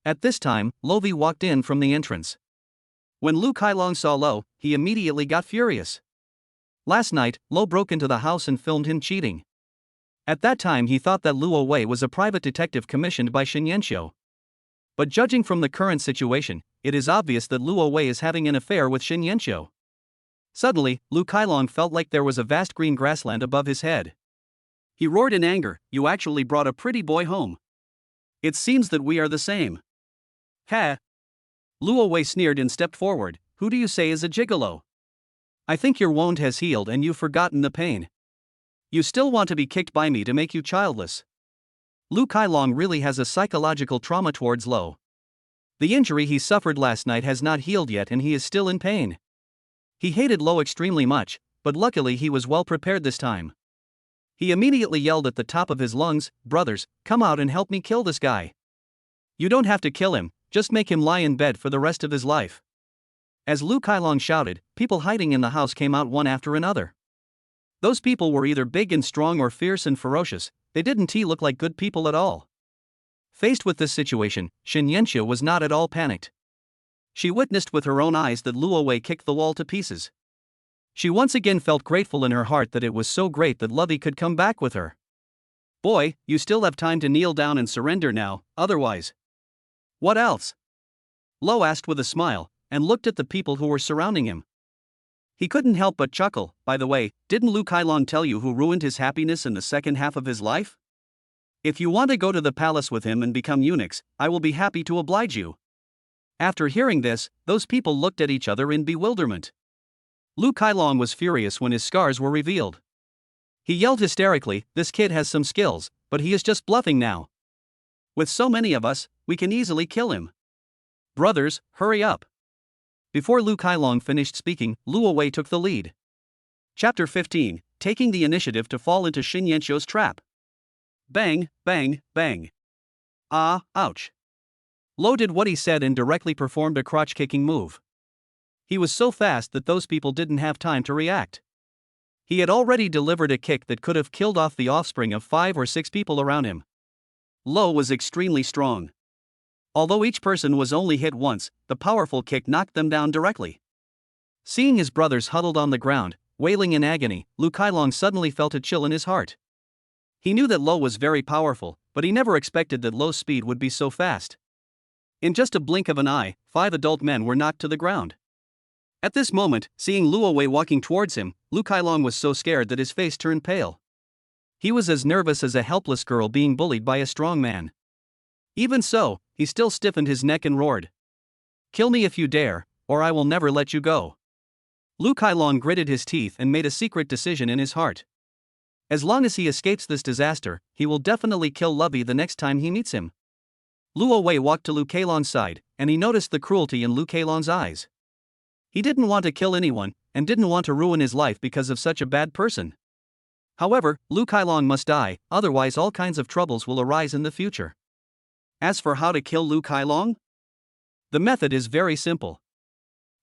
A: At this time, Lovey walked in from the entrance. When Lu Kailong saw Lo, he immediately got furious. Last night, Lo broke into the house and filmed him cheating. At that time he thought that Luo Wei was a private detective commissioned by Shen Yanqiu. But judging from the current situation, it is obvious that Luo Wei is having an affair with Shen Yanqiu. Suddenly, Lu Kailong felt like there was a vast green grassland above his head. He roared in anger, you actually brought a pretty boy home. It seems that we are the same. Ha! Luo Wei sneered and stepped forward, who do you say is a gigolo? I think your wound has healed and you've forgotten the pain. You still want to be kicked by me to make you childless. Lu Kailong really has a psychological trauma towards Lo. The injury he suffered last night has not healed yet and he is still in pain. He hated Lo extremely much, but luckily he was well prepared this time. He immediately yelled at the top of his lungs, brothers, come out and help me kill this guy. You don't have to kill him, just make him lie in bed for the rest of his life. As Lu Kailong shouted, people hiding in the house came out one after another. Those people were either big and strong or fierce and ferocious, they didn't look like good people at all. Faced with this situation, Shen Yanqiu was not at all panicked. She witnessed with her own eyes that Luo Wei kicked the wall to pieces. She once again felt grateful in her heart that it was so great that Lovey could come back with her. Boy, you still have time to kneel down and surrender now, otherwise. What else? Lo asked with a smile, and looked at the people who were surrounding him. He couldn't help but chuckle. By the way, didn't Lu Kailong tell you who ruined his happiness in the second half of his life? If you want to go to the palace with him and become eunuchs, I will be happy to oblige you. After hearing this, those people looked at each other in bewilderment. Lu Kailong was furious when his scars were revealed. He yelled hysterically, this kid has some skills, but he is just bluffing now. With so many of us, we can easily kill him. Brothers, hurry up. Before Lu Kailong finished speaking, Luo Wei took the lead. Chapter 15, Taking the Initiative to Fall into Shen Yanqiu's Trap. Bang, bang, bang. Ah, ouch. Lo did what he said and directly performed a crotch-kicking move. He was so fast that those people didn't have time to react. He had already delivered a kick that could have killed off the offspring of 5 or 6 people around him. Lo was extremely strong. Although each person was only hit once, the powerful kick knocked them down directly. Seeing his brothers huddled on the ground, wailing in agony, Lu Kailong suddenly felt a chill in his heart. He knew that Lo was very powerful, but he never expected that Lo's speed would be so fast. In just a blink of an eye, 5 adult men were knocked to the ground. At this moment, seeing Luo Wei walking towards him, Lu Kailong was so scared that his face turned pale. He was as nervous as a helpless girl being bullied by a strong man. Even so, he still stiffened his neck and roared, "Kill me if you dare, or I will never let you go." Lu Kailong gritted his teeth and made a secret decision in his heart. As long as he escapes this disaster, he will definitely kill Lovey the next time he meets him. Luo Wei walked to Lu Kailong's side, and he noticed the cruelty in Lu Kailong's eyes. He didn't want to kill anyone, and didn't want to ruin his life because of such a bad person. However, Lu Kailong must die, otherwise all kinds of troubles will arise in the future. As for how to kill Lu Kailong? The method is very simple.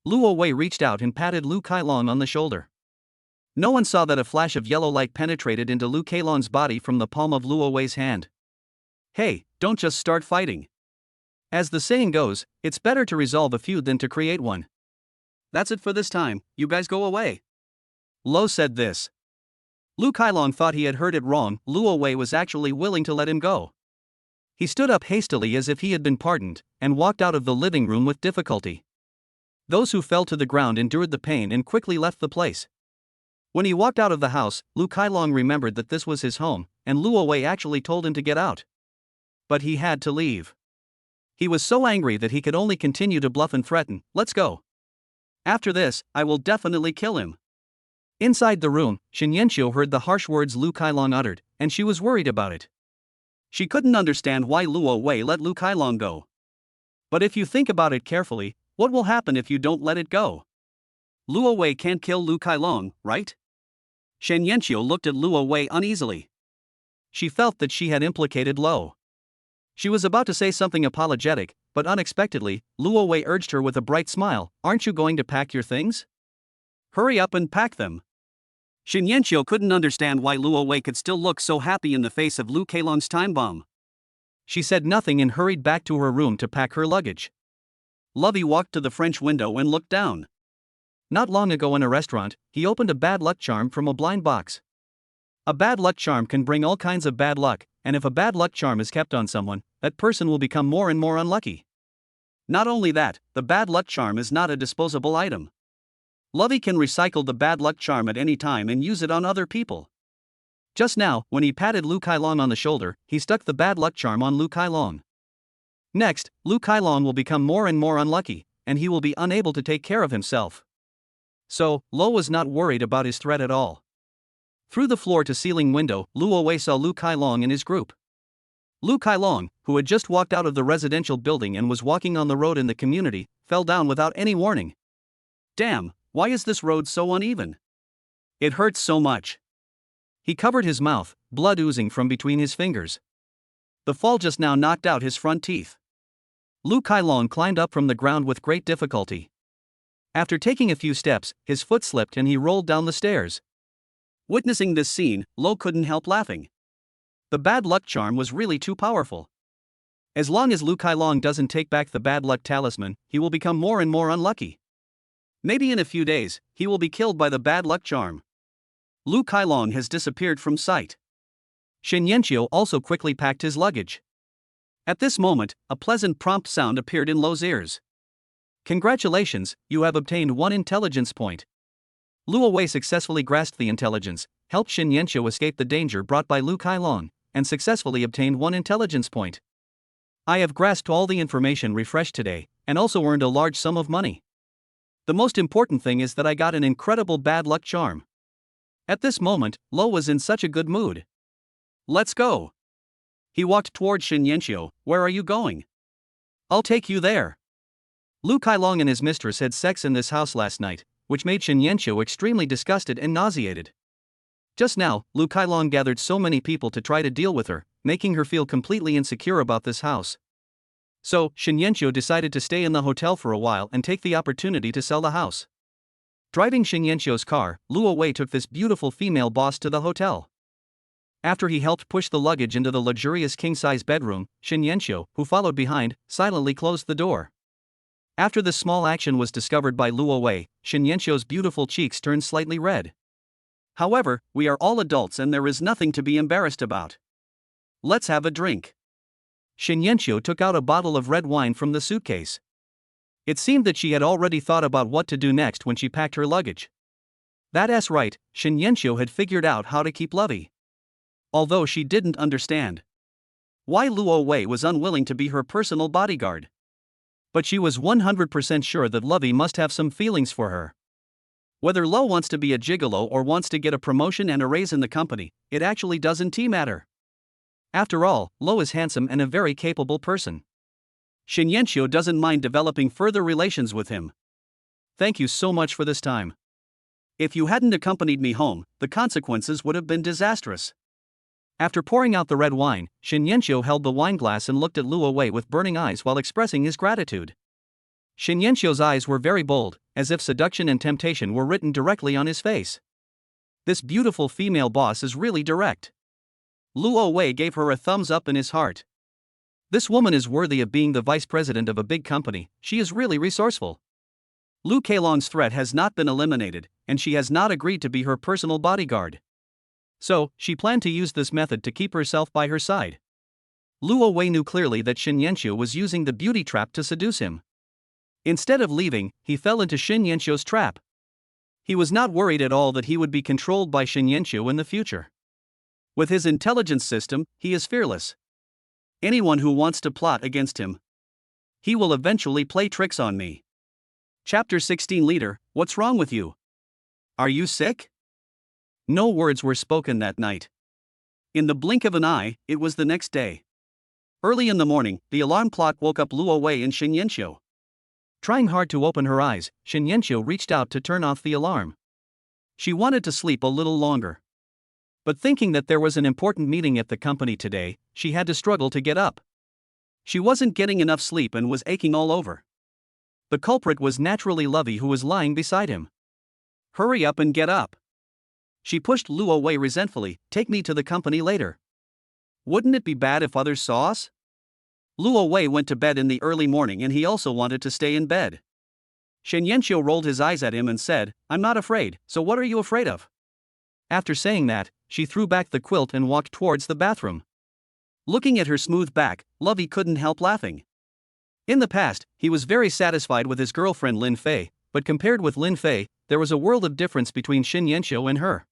A: Luo Wei reached out and patted Lu Kailong on the shoulder. No one saw that a flash of yellow light penetrated into Lu Kailong's body from the palm of Luo Wei's hand. Hey, don't just start fighting. As the saying goes, it's better to resolve a feud than to create one. That's it for this time, you guys go away. Lo said this. Lu Kailong thought he had heard it wrong. Luo Wei was actually willing to let him go. He stood up hastily as if he had been pardoned, and walked out of the living room with difficulty. Those who fell to the ground endured the pain and quickly left the place. When he walked out of the house, Lu Kailong remembered that this was his home, and Luo Wei actually told him to get out. But he had to leave. He was so angry that he could only continue to bluff and threaten, "Let's go. After this, I will definitely kill him." Inside the room, Shen Yanqiu heard the harsh words Lu Kailong uttered, and she was worried about it. She couldn't understand why Luo Wei let Lu Kailong go. But if you think about it carefully, what will happen if you don't let it go? Luo Wei can't kill Lu Kailong, right? Shen Yanqiu looked at Luo Wei uneasily. She felt that she had implicated Lo. She was about to say something apologetic, but unexpectedly, Luo Wei urged her with a bright smile, "Aren't you going to pack your things? Hurry up and pack them." Shen Yanqiu couldn't understand why Luo Wei could still look so happy in the face of Lu Kailong's time bomb. She said nothing and hurried back to her room to pack her luggage. Lovey walked to the French window and looked down. Not long ago in a restaurant, he opened a bad luck charm from a blind box. A bad luck charm can bring all kinds of bad luck, and if a bad luck charm is kept on someone, that person will become more and more unlucky. Not only that, the bad luck charm is not a disposable item. Lovey can recycle the bad luck charm at any time and use it on other people. Just now, when he patted Lu Kailong on the shoulder, he stuck the bad luck charm on Lu Kailong. Next, Lu Kailong will become more and more unlucky, and he will be unable to take care of himself. So, Lo was not worried about his threat at all. Through the floor-to-ceiling window, Luo Wei saw Lu Kailong and his group. Lu Kailong, who had just walked out of the residential building and was walking on the road in the community, fell down without any warning. Damn, why is this road so uneven? It hurts so much. He covered his mouth, blood oozing from between his fingers. The fall just now knocked out his front teeth. Lu Kailong climbed up from the ground with great difficulty. After taking a few steps, his foot slipped and he rolled down the stairs. Witnessing this scene, Lo couldn't help laughing. The bad luck charm was really too powerful. As long as Lu Kailong doesn't take back the bad luck talisman, he will become more and more unlucky. Maybe in a few days, he will be killed by the bad luck charm. Lu Kailong has disappeared from sight. Shen Yanqiu also quickly packed his luggage. At this moment, a pleasant prompt sound appeared in Lo's ears. Congratulations, you have obtained 1 intelligence point. Luo Wei successfully grasped the intelligence, helped Shen Yanqiu escape the danger brought by Lu Kailong, and successfully obtained 1 intelligence point. I have grasped all the information refreshed today, and also earned a large sum of money. The most important thing is that I got an incredible bad luck charm. At this moment, Lo was in such a good mood. Let's go. He walked toward Shen Yanqiu. Where are you going? I'll take you there. Lu Kailong and his mistress had sex in this house last night, which made Shen Yanqiu extremely disgusted and nauseated. Just now, Lu Kailong gathered so many people to try to deal with her, making her feel completely insecure about this house. So, Shen Yanqiu decided to stay in the hotel for a while and take the opportunity to sell the house. Driving Shen Yanqiu's car, Luo Wei took this beautiful female boss to the hotel. After he helped push the luggage into the luxurious king-size bedroom, Shen Yanqiu, who followed behind, silently closed the door. After this small action was discovered by Luo Wei, Shen Yanqiu's beautiful cheeks turned slightly red. However, we are all adults and there is nothing to be embarrassed about. Let's have a drink. Shinyenshio took out a bottle of red wine from the suitcase. It seemed that she had already thought about what to do next when she packed her luggage. That's right, Shinyenshio had figured out how to keep Lovey. Although she didn't understand why Luo Wei was unwilling to be her personal bodyguard. But she was 100% sure that Lovey must have some feelings for her. Whether Lo wants to be a gigolo or wants to get a promotion and a raise in the company, it actually doesn't matter. After all, Lo is handsome and a very capable person. Shinyenshio doesn't mind developing further relations with him. Thank you so much for this time. If you hadn't accompanied me home, the consequences would have been disastrous. After pouring out the red wine, Shinyenshio held the wine glass and looked at Luo Wei with burning eyes while expressing his gratitude. Shinyenshio's eyes were very bold, as if seduction and temptation were written directly on his face. This beautiful female boss is really direct. Luo Wei gave her a thumbs up in his heart. This woman is worthy of being the vice president of a big company, she is really resourceful. Lu Keilong's threat has not been eliminated, and she has not agreed to be her personal bodyguard. So, she planned to use this method to keep herself by her side. Luo Wei knew clearly that Shinyenshio was using the beauty trap to seduce him. Instead of leaving, he fell into Shinyenshio's trap. He was not worried at all that he would be controlled by Shinyenshio in the future. With his intelligence system, he is fearless. Anyone who wants to plot against him, he will eventually play tricks on me. Chapter 16 Leader, what's wrong with you? Are you sick? No words were spoken that night. In the blink of an eye, it was the next day. Early in the morning, the alarm clock woke up Luo Wei and Shinyenshio. Trying hard to open her eyes, Shinyenshio reached out to turn off the alarm. She wanted to sleep a little longer. But thinking that there was an important meeting at the company today, she had to struggle to get up. She wasn't getting enough sleep and was aching all over. The culprit was naturally Lovey, who was lying beside him. Hurry up and get up. She pushed Luo Wei resentfully. Take me to the company later. Wouldn't it be bad if others saw us? Luo Wei went to bed in the early morning and he also wanted to stay in bed. Shinyenshio rolled his eyes at him and said, I'm not afraid, so what are you afraid of? After saying that, she threw back the quilt and walked towards the bathroom. Looking at her smooth back, Lovey couldn't help laughing. In the past, he was very satisfied with his girlfriend Lin Fei, but compared with Lin Fei, there was a world of difference between Shinyenshio and her.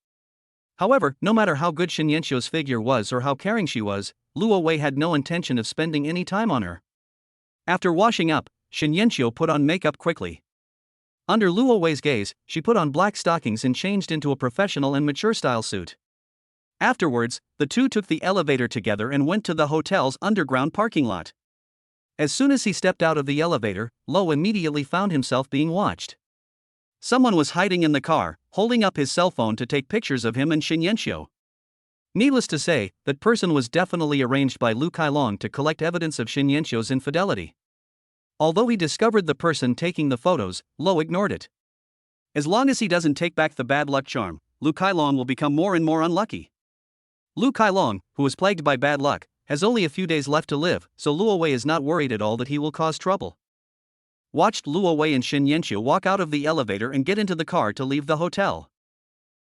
A: However, no matter how good Shinyenshio's figure was or how caring she was, Luo Wei had no intention of spending any time on her. After washing up, Shinyenshio put on makeup quickly. Under Luo Wei's gaze, she put on black stockings and changed into a professional and mature style suit. Afterwards, the two took the elevator together and went to the hotel's underground parking lot. As soon as he stepped out of the elevator, Lo immediately found himself being watched. Someone was hiding in the car, holding up his cell phone to take pictures of him and Shinyenshio. Needless to say, that person was definitely arranged by Lu Keilong to collect evidence of Shinyenshio's infidelity. Although he discovered the person taking the photos, Lo ignored it. As long as he doesn't take back the bad luck charm, Lu Keilong will become more and more unlucky. Lu Keilong, who is plagued by bad luck, has only a few days left to live, so Luo Wei is not worried at all that he will cause trouble. Watched Luo Wei and Shinyenshio walk out of the elevator and get into the car to leave the hotel.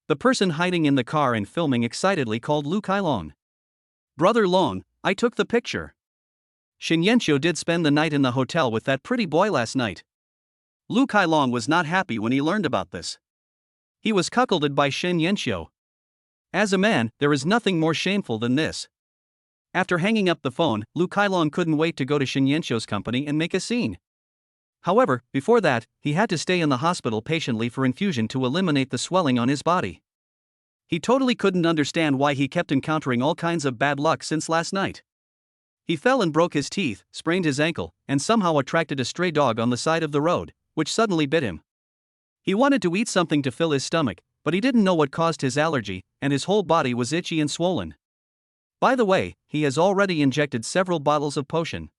A: The person hiding in the car and filming excitedly called Lu Keilong. Brother Long, I took the picture. Shinyenshio did spend the night in the hotel with that pretty boy last night. Lu Keilong was not happy when he learned about this. He was cuckolded by Shinyenshio. As a man, there is nothing more shameful than this. After hanging up the phone, Lu Keilong couldn't wait to go to Shinyenshio's company and make a scene. However, before that, he had to stay in the hospital patiently for infusion to eliminate the swelling on his body. He totally couldn't understand why he kept encountering all kinds of bad luck since last night. He fell and broke his teeth, sprained his ankle, and somehow attracted a stray dog on the side of the road, which suddenly bit him. He wanted to eat something to fill his stomach, but he didn't know what caused his allergy, and his whole body was itchy and swollen. By the way, he has already injected several bottles of potion.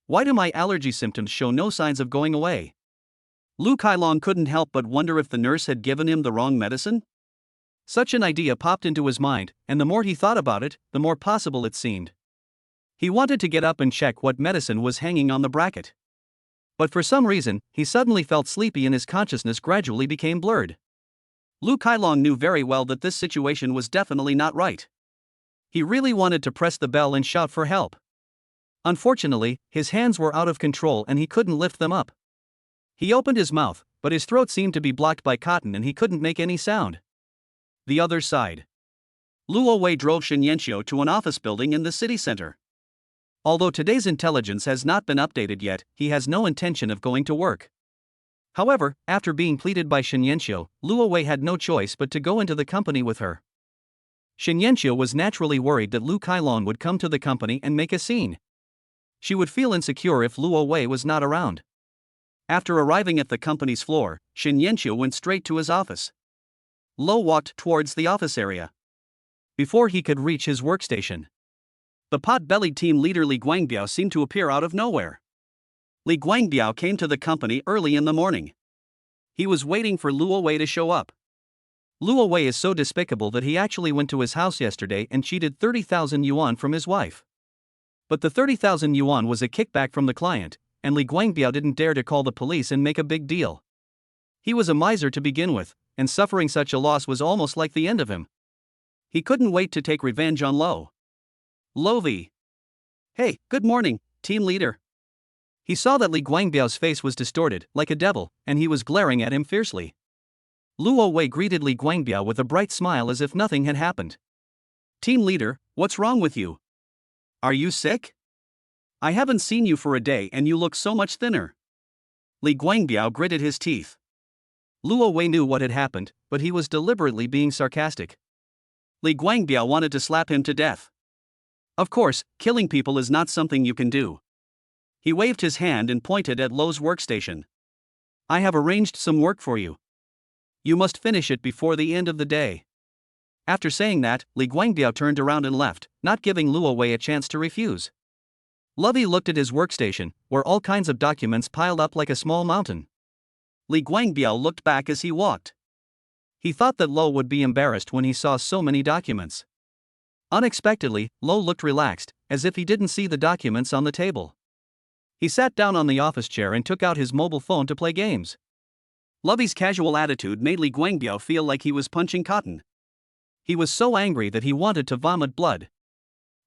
A: Why do my allergy symptoms show no signs of going away? Lu Keilong couldn't help but wonder if the nurse had given him the wrong medicine. Such an idea popped into his mind, and the more he thought about it, the more possible it seemed. He wanted to get up and check what medicine was hanging on the bracket. But for some reason, he suddenly felt sleepy and his consciousness gradually became blurred. Lu Kailong knew very well that this situation was definitely not right. He really wanted to press the bell and shout for help. Unfortunately, his hands were out of control and he couldn't lift them up. He opened his mouth, but his throat seemed to be blocked by cotton and he couldn't make any sound. The other side. Luo Wei drove Shen Yanxiu to an office building in the city center. Although today's intelligence has not been updated yet, he has no intention of going to work. However, after being pleaded by Shen Yanxiu, Luo Wei had no choice but to go into the company with her. Shen Yanxiu was naturally worried that Lu Kailong would come to the company and make a scene. She would feel insecure if Luo Wei was not around. After arriving at the company's floor, Shen Yanxiu went straight to his office. Lo walked towards the office area. Before he could reach his workstation, the pot-bellied team leader Li Guangbiao seemed to appear out of nowhere. Li Guangbiao came to the company early in the morning. He was waiting for Luo Wei to show up. Luo Wei is so despicable that he actually went to his house yesterday and cheated 30,000 yuan from his wife. But the 30,000 yuan was a kickback from the client, and Li Guangbiao didn't dare to call the police and make a big deal. He was a miser to begin with, and suffering such a loss was almost like the end of him. He couldn't wait to take revenge on Lo. Lovi. Hey, good morning, team leader. He saw that Li Guangbiao's face was distorted, like a devil, and he was glaring at him fiercely. Luo Wei greeted Li Guangbiao with a bright smile as if nothing had happened. Team leader, what's wrong with you? Are you sick? I haven't seen you for a day and you look so much thinner. Li Guangbiao gritted his teeth. Luo Wei knew what had happened, but he was deliberately being sarcastic. Li Guangbiao wanted to slap him to death. Of course, killing people is not something you can do. He waved his hand and pointed at Lo's workstation. I have arranged some work for you. You must finish it before the end of the day. After saying that, Li Guangbiao turned around and left, not giving Luo Wei a chance to refuse. Lovey looked at his workstation, where all kinds of documents piled up like a small mountain. Li Guangbiao looked back as he walked. He thought that Lo would be embarrassed when he saw so many documents. Unexpectedly, Lo looked relaxed, as if he didn't see the documents on the table. He sat down on the office chair and took out his mobile phone to play games. Lovey's casual attitude made Li Guangbiao feel like he was punching cotton. He was so angry that he wanted to vomit blood.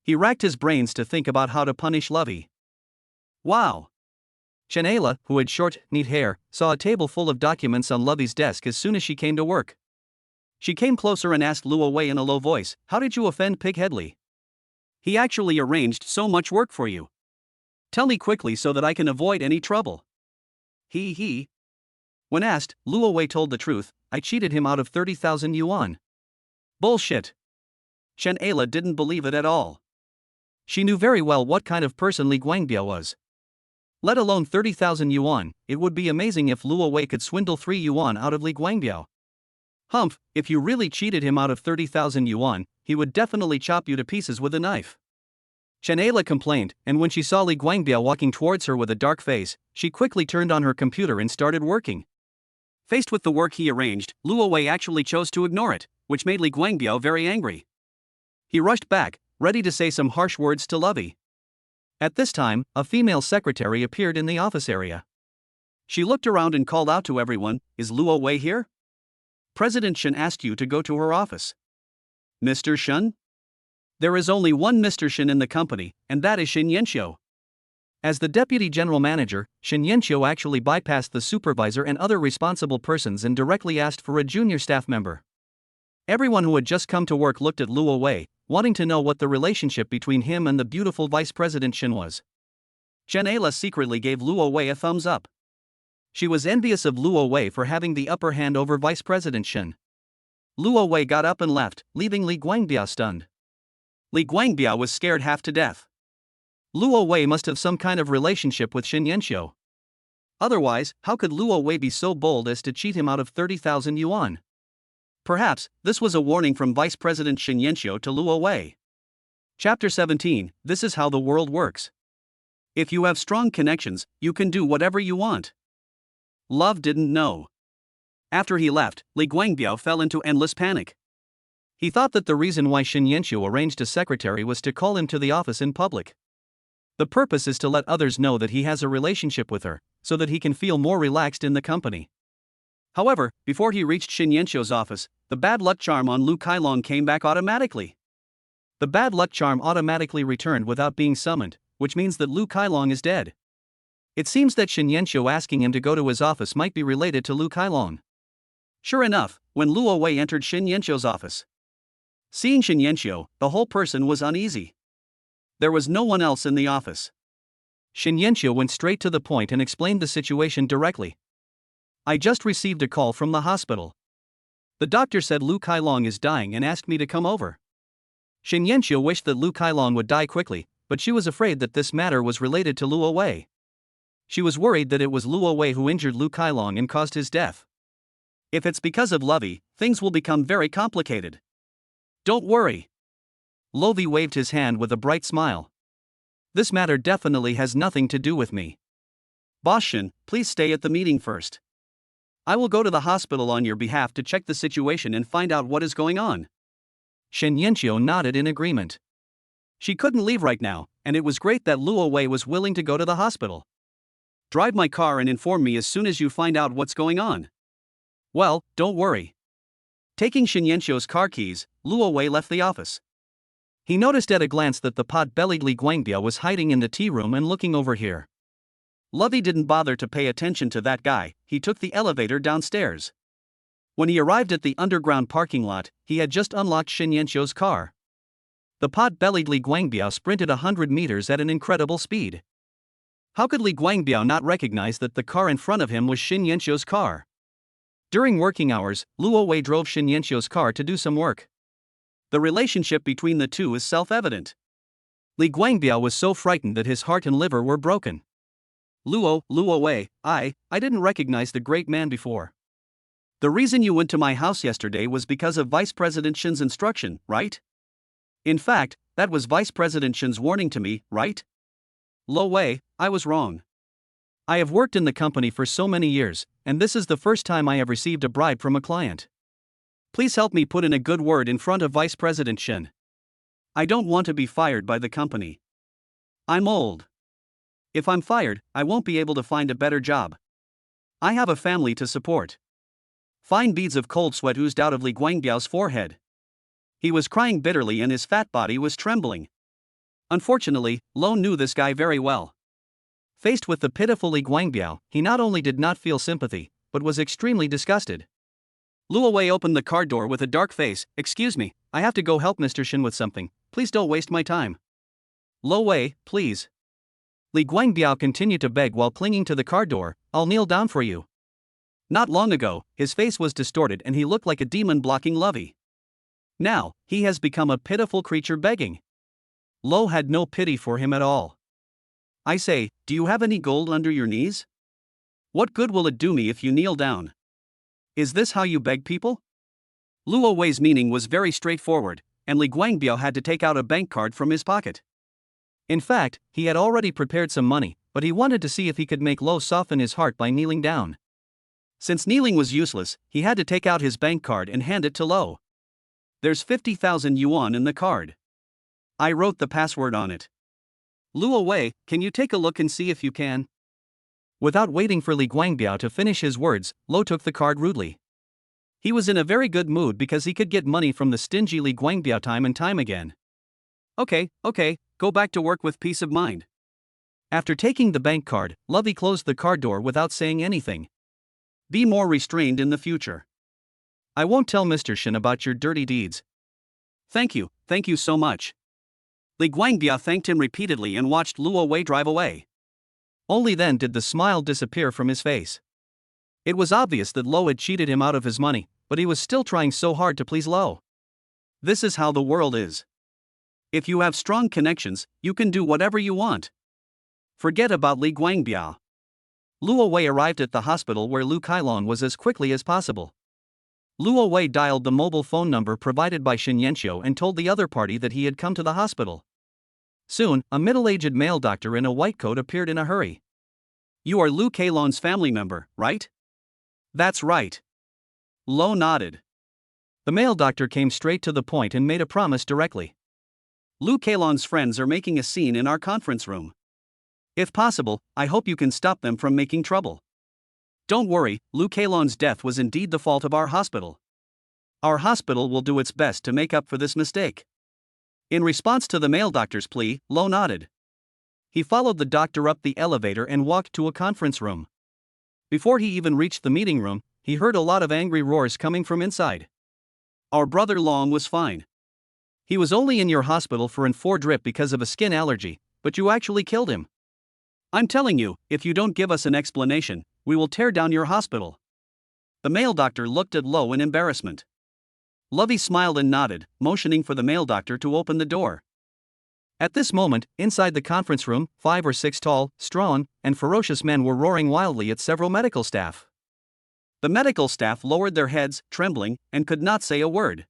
A: He racked his brains to think about how to punish Lovey. Wow! Chen Ayla, who had short, neat hair, saw a table full of documents on Lovey's desk as soon as she came to work. She came closer and asked Luo Wei in a low voice, how did you offend Pig Headley? He actually arranged so much work for you. Tell me quickly so that I can avoid any trouble. He. When asked, Luo Wei told the truth, I cheated him out of 30,000 yuan. Bullshit. Chen Ayla didn't believe it at all. She knew very well what kind of person Li Guangbiao was. Let alone 30,000 yuan, it would be amazing if Luo Wei could swindle 3 yuan out of Li Guangbiao. Humph, if you really cheated him out of 30,000 yuan, he would definitely chop you to pieces with a knife. Chen Ayla complained, and when she saw Li Guangbiao walking towards her with a dark face, she quickly turned on her computer and started working. Faced with the work he arranged, Luo Wei actually chose to ignore it, which made Li Guangbiao very angry. He rushed back, ready to say some harsh words to Lovey. At this time, a female secretary appeared in the office area. She looked around and called out to everyone, Is Luo Wei here? President Shen asked you to go to her office. Mr. Shen? There is only one Mr. Shen in the company, and that is Shen Yanxiu. As the deputy general manager, Shen Yanxiu actually bypassed the supervisor and other responsible persons and directly asked for a junior staff member. Everyone who had just come to work looked at Luo Wei, wanting to know what the relationship between him and the beautiful Vice President Shen was. Chen Ayla secretly gave Luo Wei a thumbs up. She was envious of Luo Wei for having the upper hand over Vice President Shen. Luo Wei got up and left, leaving Li Guangbiao stunned. Li Guangbiao was scared half to death. Luo Wei must have some kind of relationship with Shen Yanxiu. Otherwise, how could Luo Wei be so bold as to cheat him out of 30,000 yuan? Perhaps, this was a warning from Vice President Shen Yanxiu to Luo Wei. Chapter 17, This is how the world works. If you have strong connections, you can do whatever you want. Love didn't know. After he left, Li Guangbiao fell into endless panic. He thought that the reason why Shen Yanxiu arranged a secretary was to call him to the office in public. The purpose is to let others know that he has a relationship with her, so that he can feel more relaxed in the company. However, before he reached Shin Yanxio's office, the bad luck charm on Lu Kailong came back automatically. The bad luck charm automatically returned without being summoned, which means that Lu Kailong is dead. It seems that Shin Yanxio asking him to go to his office might be related to Lu Kailong. Sure enough, when Luo Wei entered Shin Yanxio's office, seeing Shin Yanxio, the whole person was uneasy. There was no one else in the office. Shin Yanxio went straight to the point and explained the situation directly. I just received a call from the hospital. The doctor said Lu Kailong is dying and asked me to come over. Shin Yanxio wished that Lu Kailong would die quickly, but she was afraid that this matter was related to Luo Wei. She was worried that it was Luo Wei who injured Lu Kailong and caused his death. If it's because of Lovey, things will become very complicated. Don't worry. Lovey waved his hand with a bright smile. This matter definitely has nothing to do with me. Boss Shin, please stay at the meeting first. I will go to the hospital on your behalf to check the situation and find out what is going on. Shin Yanxio nodded in agreement. She couldn't leave right now, and it was great that Luo Wei was willing to go to the hospital. Drive my car and inform me as soon as you find out what's going on. Well, don't worry. Taking Shin Yanxio's car keys, Luo Wei left the office. He noticed at a glance that the pot-bellied Li Guangbiao was hiding in the tea room and looking over here. Lovey didn't bother to pay attention to that guy. He took the elevator downstairs. When he arrived at the underground parking lot, he had just unlocked Shin Yanxio's car. The pot-bellied Li Guangbiao sprinted 100 meters at an incredible speed. How could Li Guangbiao not recognize that the car in front of him was Shin Yanxio's car? During working hours, Luo Wei drove Shin Yanxio's car to do some work. The relationship between the two is self-evident. Li Guangbiao was so frightened that his heart and liver were broken. Luo Wei, I didn't recognize the great man before. The reason you went to my house yesterday was because of Vice President Shin's instruction, right? In fact, that was Vice President Shin's warning to me, right? Luo Wei, I was wrong. I have worked in the company for so many years, and this is the first time I have received a bribe from a client. Please help me put in a good word in front of Vice President Shin. I don't want to be fired by the company. I'm old. If I'm fired, I won't be able to find a better job. I have a family to support. Fine beads of cold sweat oozed out of Li Guangbiao's forehead. He was crying bitterly and his fat body was trembling. Unfortunately, Lo knew this guy very well. Faced with the pitiful Li Guangbiao, he not only did not feel sympathy, but was extremely disgusted. Luo Wei opened the car door with a dark face. Excuse me, I have to go help Mr. Shin with something. Please don't waste my time. Luo Wei, please. Li Guangbiao continued to beg while clinging to the car door. I'll kneel down for you. Not long ago, his face was distorted and he looked like a demon blocking Lovey. Now, he has become a pitiful creature begging. Lo had no pity for him at all. I say, do you have any gold under your knees? What good will it do me if you kneel down? Is this how you beg people? Luo Wei's meaning was very straightforward, and Li Guangbiao had to take out a bank card from his pocket. In fact, he had already prepared some money, but he wanted to see if he could make Lo soften his heart by kneeling down. Since kneeling was useless, he had to take out his bank card and hand it to Lo. There's 50,000 yuan in the card. I wrote the password on it. Luo Wei, can you take a look and see if you can? Without waiting for Li Guangbiao to finish his words, Lo took the card rudely. He was in a very good mood because he could get money from the stingy Li Guangbiao time and time again. Okay, go back to work with peace of mind. After taking the bank card, Lovey closed the car door without saying anything. Be more restrained in the future. I won't tell Mr. Shin about your dirty deeds. Thank you so much. Li Guangbiao thanked him repeatedly and watched Luo Wei drive away. Only then did the smile disappear from his face. It was obvious that Lo had cheated him out of his money, but he was still trying so hard to please Lo. This is how the world is. If you have strong connections, you can do whatever you want. Forget about Li Guangbiao. Luo Wei arrived at the hospital where Lu Kailong was as quickly as possible. Luo Wei dialed the mobile phone number provided by Shin Yanxio and told the other party that he had come to the hospital. Soon, a middle-aged male doctor in a white coat appeared in a hurry. You are Lu Kailong's family member, right? That's right. Lo nodded. The male doctor came straight to the point and made a promise directly. Lu Kailong's friends are making a scene in our conference room. If possible, I hope you can stop them from making trouble. Don't worry, Lu Keilong's death was indeed the fault of our hospital. Our hospital will do its best to make up for this mistake. In response to the male doctor's plea, Lo nodded. He followed the doctor up the elevator and walked to a conference room. Before he even reached the meeting room, he heard a lot of angry roars coming from inside. Our brother Long was fine. He was only in your hospital for an 4 drip because of a skin allergy, but you actually killed him. I'm telling you, if you don't give us an explanation, we will tear down your hospital. The male doctor looked at Lo in embarrassment. Lovey smiled and nodded, motioning for the male doctor to open the door. At this moment, inside the conference room, 5 or 6 tall, strong, and ferocious men were roaring wildly at several medical staff. The medical staff lowered their heads, trembling, and could not say a word.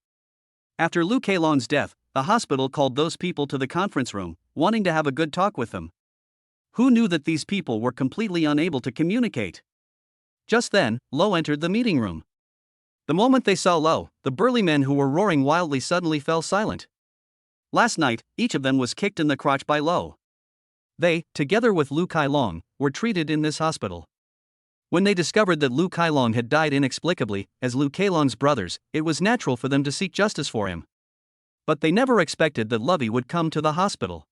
A: After Lu Keilong's death, the hospital called those people to the conference room, wanting to have a good talk with them. Who knew that these people were completely unable to communicate? Just then, Lo entered the meeting room. The moment they saw Lo, the burly men who were roaring wildly suddenly fell silent. Last night, each of them was kicked in the crotch by Lo. They, together with Lu Keilong, were treated in this hospital. When they discovered that Lu Keilong had died inexplicably, as Lu Keilong's brothers, it was natural for them to seek justice for him. But they never expected that Lovey would come to the hospital.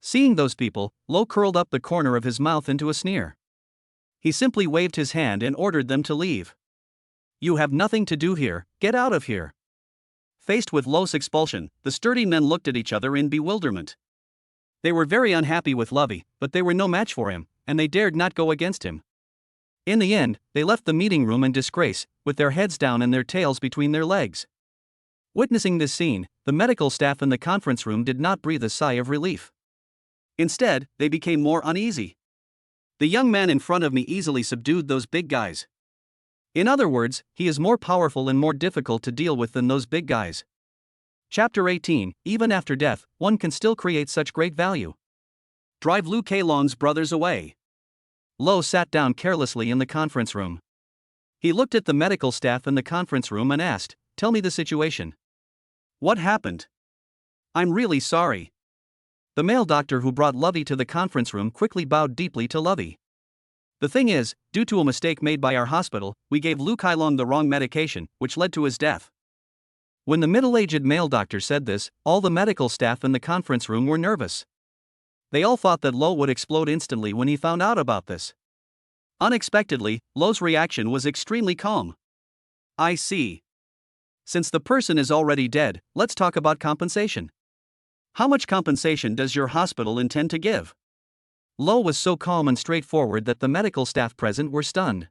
A: Seeing those people, Lo curled up the corner of his mouth into a sneer. He simply waved his hand and ordered them to leave. You have nothing to do here, get out of here. Faced with Lo's expulsion, the sturdy men looked at each other in bewilderment. They were very unhappy with Lovey, but they were no match for him, and they dared not go against him. In the end, they left the meeting room in disgrace, with their heads down and their tails between their legs. Witnessing this scene, the medical staff in the conference room did not breathe a sigh of relief. Instead, they became more uneasy. The young man in front of me easily subdued those big guys. In other words, he is more powerful and more difficult to deal with than those big guys. Chapter 18, even after death, one can still create such great value. Drive Lu Keilong's brothers away. Lo sat down carelessly in the conference room. He looked at the medical staff in the conference room and asked, "Tell me the situation. What happened? I'm really sorry." The male doctor who brought Lovey to the conference room quickly bowed deeply to Lovey. The thing is, due to a mistake made by our hospital, we gave Lu Keilong the wrong medication, which led to his death. When the middle-aged male doctor said this, all the medical staff in the conference room were nervous. They all thought that Lo would explode instantly when he found out about this. Unexpectedly, Lo's reaction was extremely calm. I see. Since the person is already dead, let's talk about compensation. How much compensation does your hospital intend to give? Lo was so calm and straightforward that the medical staff present were stunned.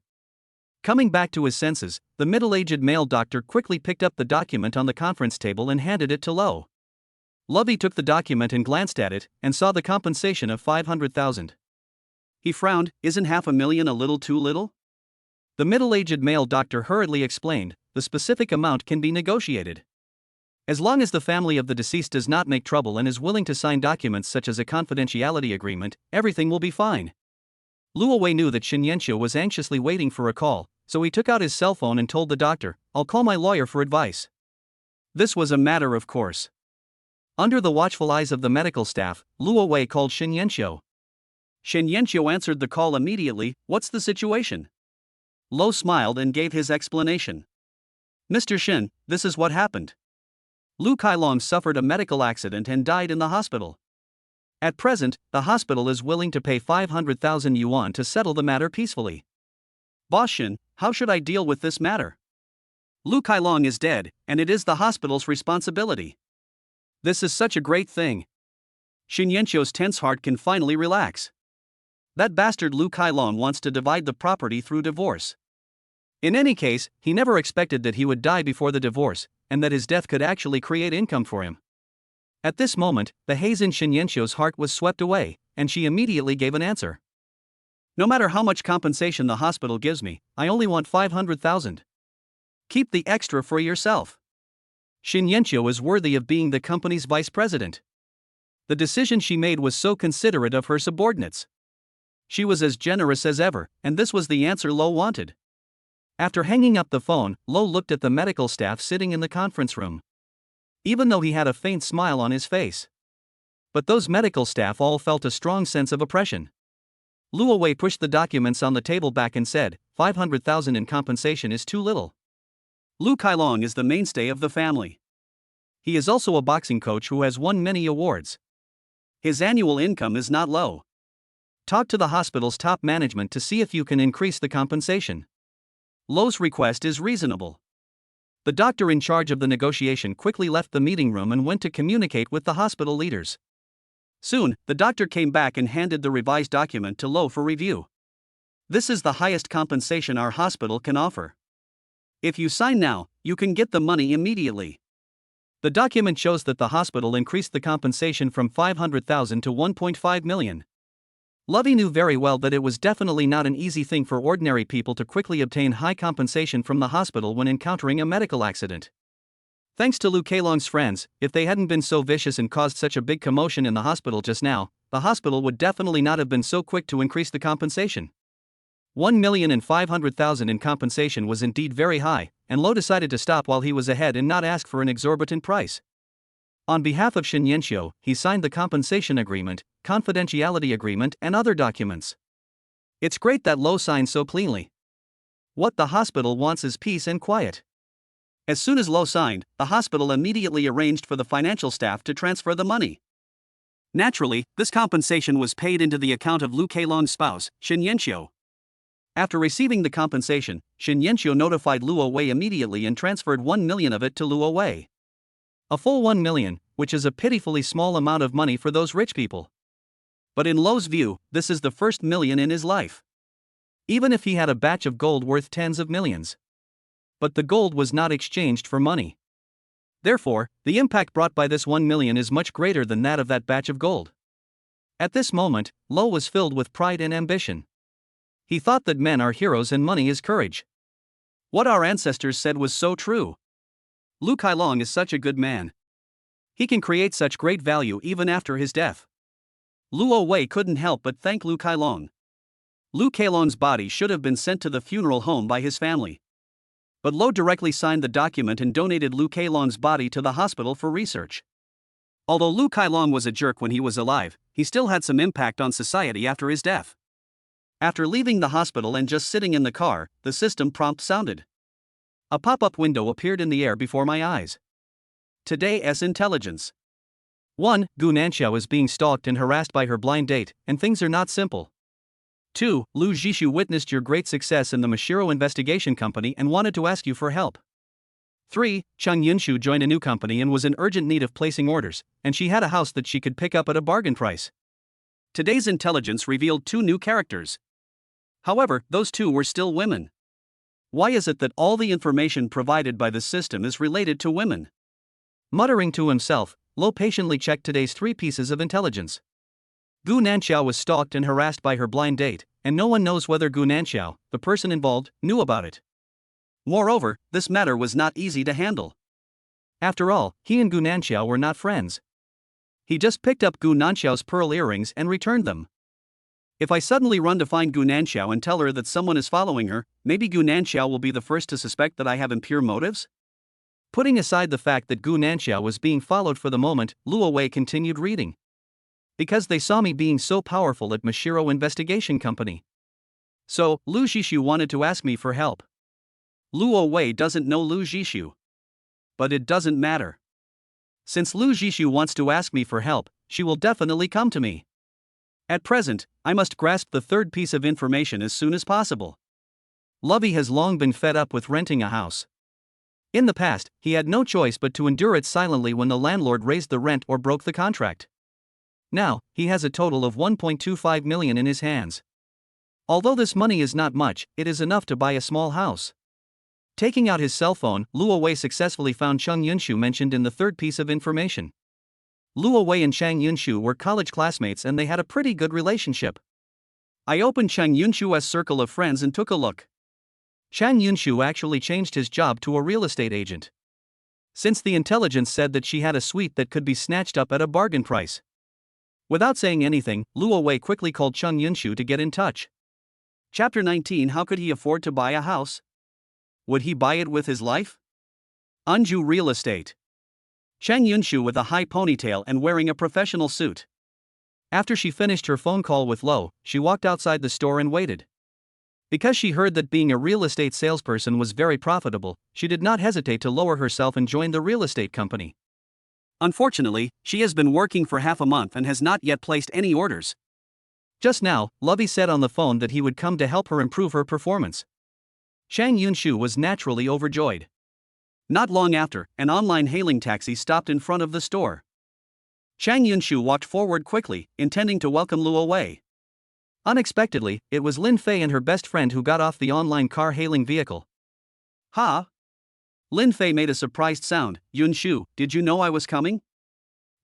A: Coming back to his senses, the middle-aged male doctor quickly picked up the document on the conference table and handed it to Lo. Lovey took the document and glanced at it, and saw the compensation of 500,000. He frowned, isn't $500,000 a little too little? The middle-aged male doctor hurriedly explained, the specific amount can be negotiated. As long as the family of the deceased does not make trouble and is willing to sign documents such as a confidentiality agreement, everything will be fine. Luo Wei knew that Shin Yanxiu was anxiously waiting for a call, so he took out his cell phone and told the doctor, "I'll call my lawyer for advice." This was a matter of course. Under the watchful eyes of the medical staff, Luo Wei called Shin Yanxiu. Shin Yanxiu answered the call immediately. What's the situation? Lo smiled and gave his explanation. Mr. Shin, this is what happened. Lu Keilong suffered a medical accident and died in the hospital. At present, the hospital is willing to pay 500,000 yuan to settle the matter peacefully. Boss Shin, how should I deal with this matter? Lu Keilong is dead, and it is the hospital's responsibility. This is such a great thing. Shin Yanxiu's tense heart can finally relax. That bastard Lu Keilong wants to divide the property through divorce. In any case, he never expected that he would die before the divorce, and that his death could actually create income for him. At this moment, the haze in Shin Yanxiu's heart was swept away, and she immediately gave an answer. No matter how much compensation the hospital gives me, I only want 500,000. Keep the extra for yourself. Shin Yanxiu is worthy of being the company's vice president. The decision she made was so considerate of her subordinates. She was as generous as ever, and this was the answer Lo wanted. After hanging up the phone, Lo looked at the medical staff sitting in the conference room. Even though he had a faint smile on his face. But those medical staff all felt a strong sense of oppression. Luo Wei pushed the documents on the table back and said, 500,000 in compensation is too little. Lu Kailong is the mainstay of the family. He is also a boxing coach who has won many awards. His annual income is not low. Talk to the hospital's top management to see if you can increase the compensation. Luo's request is reasonable. The doctor in charge of the negotiation quickly left the meeting room and went to communicate with the hospital leaders. Soon, the doctor came back and handed the revised document to Luo for review. This is the highest compensation our hospital can offer. If you sign now, you can get the money immediately. The document shows that the hospital increased the compensation from 500,000 to 1.5 million. Lovey knew very well that it was definitely not an easy thing for ordinary people to quickly obtain high compensation from the hospital when encountering a medical accident. Thanks to Lu Kailong's friends, if they hadn't been so vicious and caused such a big commotion in the hospital just now, the hospital would definitely not have been so quick to increase the compensation. 1,500,000 in compensation was indeed very high, and Luo decided to stop while he was ahead and not ask for an exorbitant price. On behalf of Shen Yanxiu, he signed the compensation agreement, confidentiality agreement, and other documents. It's great that Luo signed so cleanly. What the hospital wants is peace and quiet. As soon as Luo signed, the hospital immediately arranged for the financial staff to transfer the money. Naturally, this compensation was paid into the account of Lu Kailong's spouse, Shen Yanxiu. After receiving the compensation, Shen Yanxiu notified Luo Wei immediately and transferred 1 million of it to Luo Wei. A full 1 million, which is a pitifully small amount of money for those rich people. But in Luo's view, this is the first million in his life. Even if he had a batch of gold worth tens of millions. But the gold was not exchanged for money. Therefore, the impact brought by this 1 million is much greater than that of that batch of gold. At this moment, Luo was filled with pride and ambition. He thought that men are heroes and money is courage. What our ancestors said was so true. Lu Kailong is such a good man. He can create such great value even after his death. Luo Wei couldn't help but thank Lu Kailong. Lu Kailong's body should have been sent to the funeral home by his family. But Luo directly signed the document and donated Lu Kailong's body to the hospital for research. Although Lu Kailong was a jerk when he was alive, he still had some impact on society after his death. After leaving the hospital and just sitting in the car, the system prompt sounded. A pop-up window appeared in the air before my eyes. Today's intelligence. 1. Gu Nanxiao is being stalked and harassed by her blind date, and things are not simple. 2. Lu Zhishu witnessed your great success in the Mashiro investigation company and wanted to ask you for help. 3. Cheng Yunshu joined a new company and was in urgent need of placing orders, and she had a house that she could pick up at a bargain price. Today's intelligence revealed 2 new characters. However, those 2 were still women. Why is it that all the information provided by the system is related to women? Muttering to himself, Luo patiently checked today's 3 pieces of intelligence. Gu Nanxiao was stalked and harassed by her blind date, and no one knows whether Gu Nanxiao, the person involved, knew about it. Moreover, this matter was not easy to handle. After all, he and Gu Nanxiao were not friends. He just picked up Gu Nanxiao's pearl earrings and returned them. If I suddenly run to find Gu Nanxiao and tell her that someone is following her, maybe Gu Nanxiao will be the first to suspect that I have impure motives? Putting aside the fact that Gu Nanxiao was being followed for the moment, Luo Wei continued reading. Because they saw me being so powerful at Mashiro Investigation Company. So, Lu Zhishu wanted to ask me for help. Luo Wei doesn't know Lu Zhishu. But it doesn't matter. Since Lu Zhishu wants to ask me for help, she will definitely come to me. At present, I must grasp the 3rd piece of information as soon as possible. Lovey has long been fed up with renting a house. In the past, he had no choice but to endure it silently when the landlord raised the rent or broke the contract. Now, he has a total of 1.25 million in his hands. Although this money is not much, it is enough to buy a small house. Taking out his cell phone, Luo Wei successfully found Cheng Yunshu mentioned in the 3rd piece of information. Luo Wei and Cheng Yunshu were college classmates and they had a pretty good relationship. I opened Cheng Yunshu's circle of friends and took a look. Cheng Yunshu actually changed his job to a real estate agent. Since the intelligence said that she had a suite that could be snatched up at a bargain price. Without saying anything, Luo Wei quickly called Cheng Yunshu to get in touch. Chapter 19. How could he afford to buy a house? Would he buy it with his life? Anju Real Estate. Cheng Yunshu with a high ponytail and wearing a professional suit. After she finished her phone call with Lo, she walked outside the store and waited. Because she heard that being a real estate salesperson was very profitable, she did not hesitate to lower herself and join the real estate company. Unfortunately, she has been working for half a month and has not yet placed any orders. Just now, Lovey said on the phone that he would come to help her improve her performance. Chang Yunshu was naturally overjoyed. Not long after, an online hailing taxi stopped in front of the store. Chang Yunshu walked forward quickly, intending to welcome Luo Wei. Unexpectedly, it was Lin Fei and her best friend who got off the online car hailing vehicle. Ha! Lin Fei made a surprised sound. Yunshu, did you know I was coming?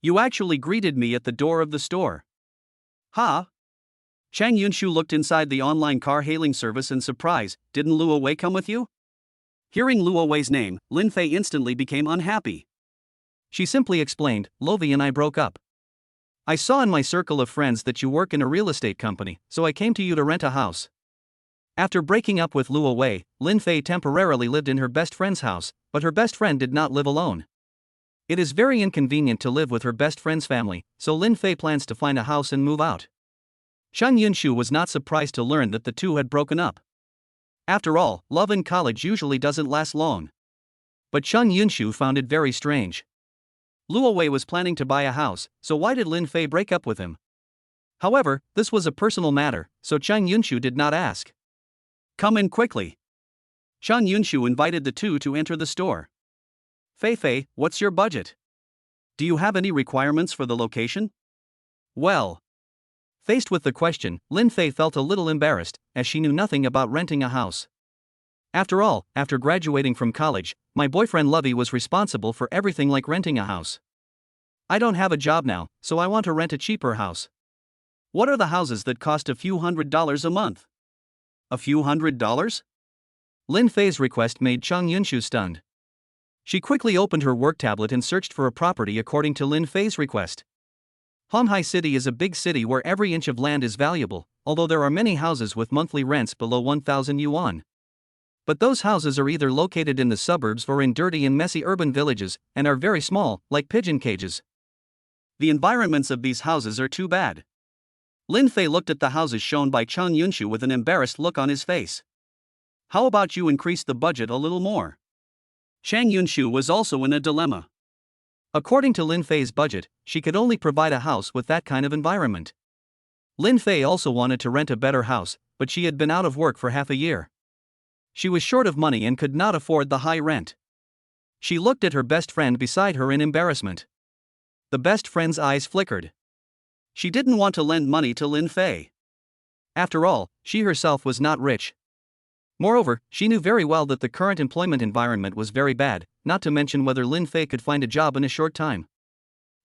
A: You actually greeted me at the door of the store. Ha! Chang Yunshu looked inside the online car hailing service in surprise. Didn't Luo Wei come with you? Hearing Luo Wei's name, Lin Fei instantly became unhappy. She simply explained, Lovey and I broke up. I saw in my circle of friends that you work in a real estate company, so I came to you to rent a house. After breaking up with Luo Wei, Lin Fei temporarily lived in her best friend's house, but her best friend did not live alone. It is very inconvenient to live with her best friend's family, so Lin Fei plans to find a house and move out. Chang Yunshu was not surprised to learn that the two had broken up. After all, love in college usually doesn't last long. But Chang Yunshu found it very strange. Luo Wei was planning to buy a house, so why did Lin Fei break up with him? However, this was a personal matter, so Chang Yunshu did not ask. Come in quickly. Chang Yunshu invited the two to enter the store. Fei, what's your budget? Do you have any requirements for the location? Well. Faced with the question, Lin Fei felt a little embarrassed, as she knew nothing about renting a house. After all, after graduating from college, my boyfriend Lovey was responsible for everything like renting a house. I don't have a job now, so I want to rent a cheaper house. What are the houses that cost a few $100s a month? A few $100s? Lin Fei's request made Chang Yunshu stunned. She quickly opened her work tablet and searched for a property according to Lin Fei's request. Honghai City is a big city where every inch of land is valuable, although there are many houses with monthly rents below 1,000 yuan. But those houses are either located in the suburbs or in dirty and messy urban villages, and are very small, like pigeon cages. The environments of these houses are too bad. Lin Fei looked at the houses shown by Chang Yunshu with an embarrassed look on his face. How about you increase the budget a little more? Chang Yunshu was also in a dilemma. According to Lin Fei's budget, she could only provide a house with that kind of environment. Lin Fei also wanted to rent a better house, but she had been out of work for half a year. She was short of money and could not afford the high rent. She looked at her best friend beside her in embarrassment. The best friend's eyes flickered. She didn't want to lend money to Lin Fei. After all, she herself was not rich. Moreover, she knew very well that the current employment environment was very bad, not to mention whether Lin Fei could find a job in a short time.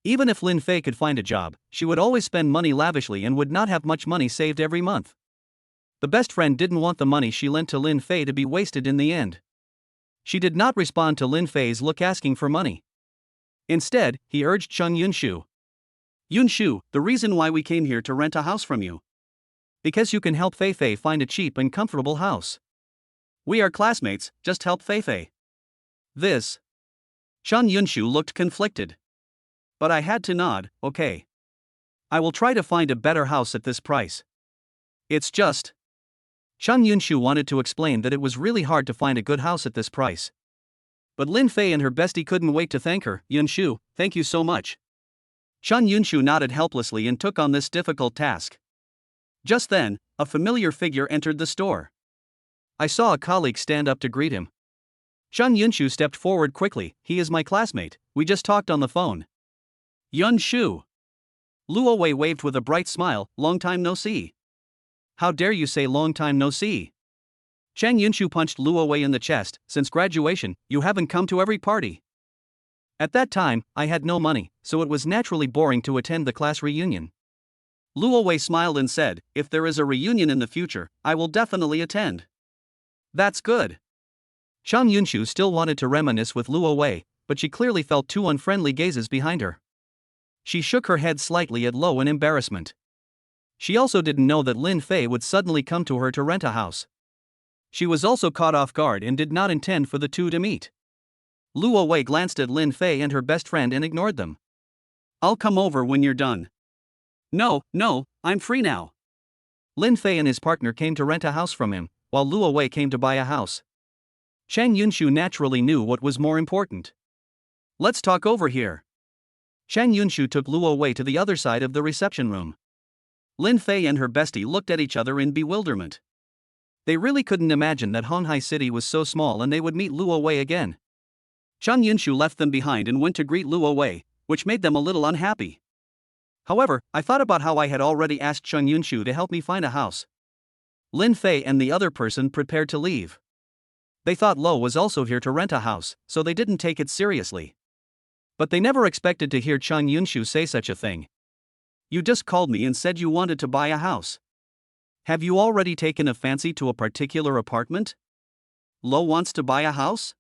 A: Even if Lin Fei could find a job, she would always spend money lavishly and would not have much money saved every month. The best friend didn't want the money she lent to Lin Fei to be wasted in the end. She did not respond to Lin Fei's look asking for money. Instead, he urged Chang Yunshu. Yunshu, the reason why we came here to rent a house from you. Because you can help Fei find a cheap and comfortable house. We are classmates, just help Fei. This. Chang Yunshu looked conflicted. But I had to nod, okay. I will try to find a better house at this price. It's just. Chang Yunshu wanted to explain that it was really hard to find a good house at this price. But Lin Fei and her bestie couldn't wait to thank her. Yunshu, thank you so much. Chang Yunshu nodded helplessly and took on this difficult task. Just then, a familiar figure entered the store. I saw a colleague stand up to greet him. Chang Yunshu stepped forward quickly. He is my classmate, we just talked on the phone. Yunshu. Luo Wei waved with a bright smile. Long time no see. How dare you say long time no see? Chang Yunshu punched Luo Wei in the chest. Since graduation, you haven't come to every party. At that time, I had no money, so it was naturally boring to attend the class reunion. Luo Wei smiled and said, if there is a reunion in the future, I will definitely attend. That's good. Chang Yunshu still wanted to reminisce with Luo Wei, but she clearly felt two unfriendly gazes behind her. She shook her head slightly at Lo in embarrassment. She also didn't know that Lin Fei would suddenly come to her to rent a house. She was also caught off guard and did not intend for the two to meet. Luo Wei glanced at Lin Fei and her best friend and ignored them. I'll come over when you're done. No, I'm free now. Lin Fei and his partner came to rent a house from him, while Luo Wei came to buy a house. Chang Yunshu naturally knew what was more important. Let's talk over here. Chang Yunshu took Luo Wei to the other side of the reception room. Lin Fei and her bestie looked at each other in bewilderment. They really couldn't imagine that Honghai City was so small and they would meet Luo Wei again. Chang Yunshu left them behind and went to greet Luo Wei, which made them a little unhappy. However, I thought about how I had already asked Chang Yunshu to help me find a house. Lin Fei and the other person prepared to leave. They thought Lo was also here to rent a house, so they didn't take it seriously. But they never expected to hear Chang Yunshu say such a thing. You just called me and said you wanted to buy a house. Have you already taken a fancy to a particular apartment? Lo wants to buy a house?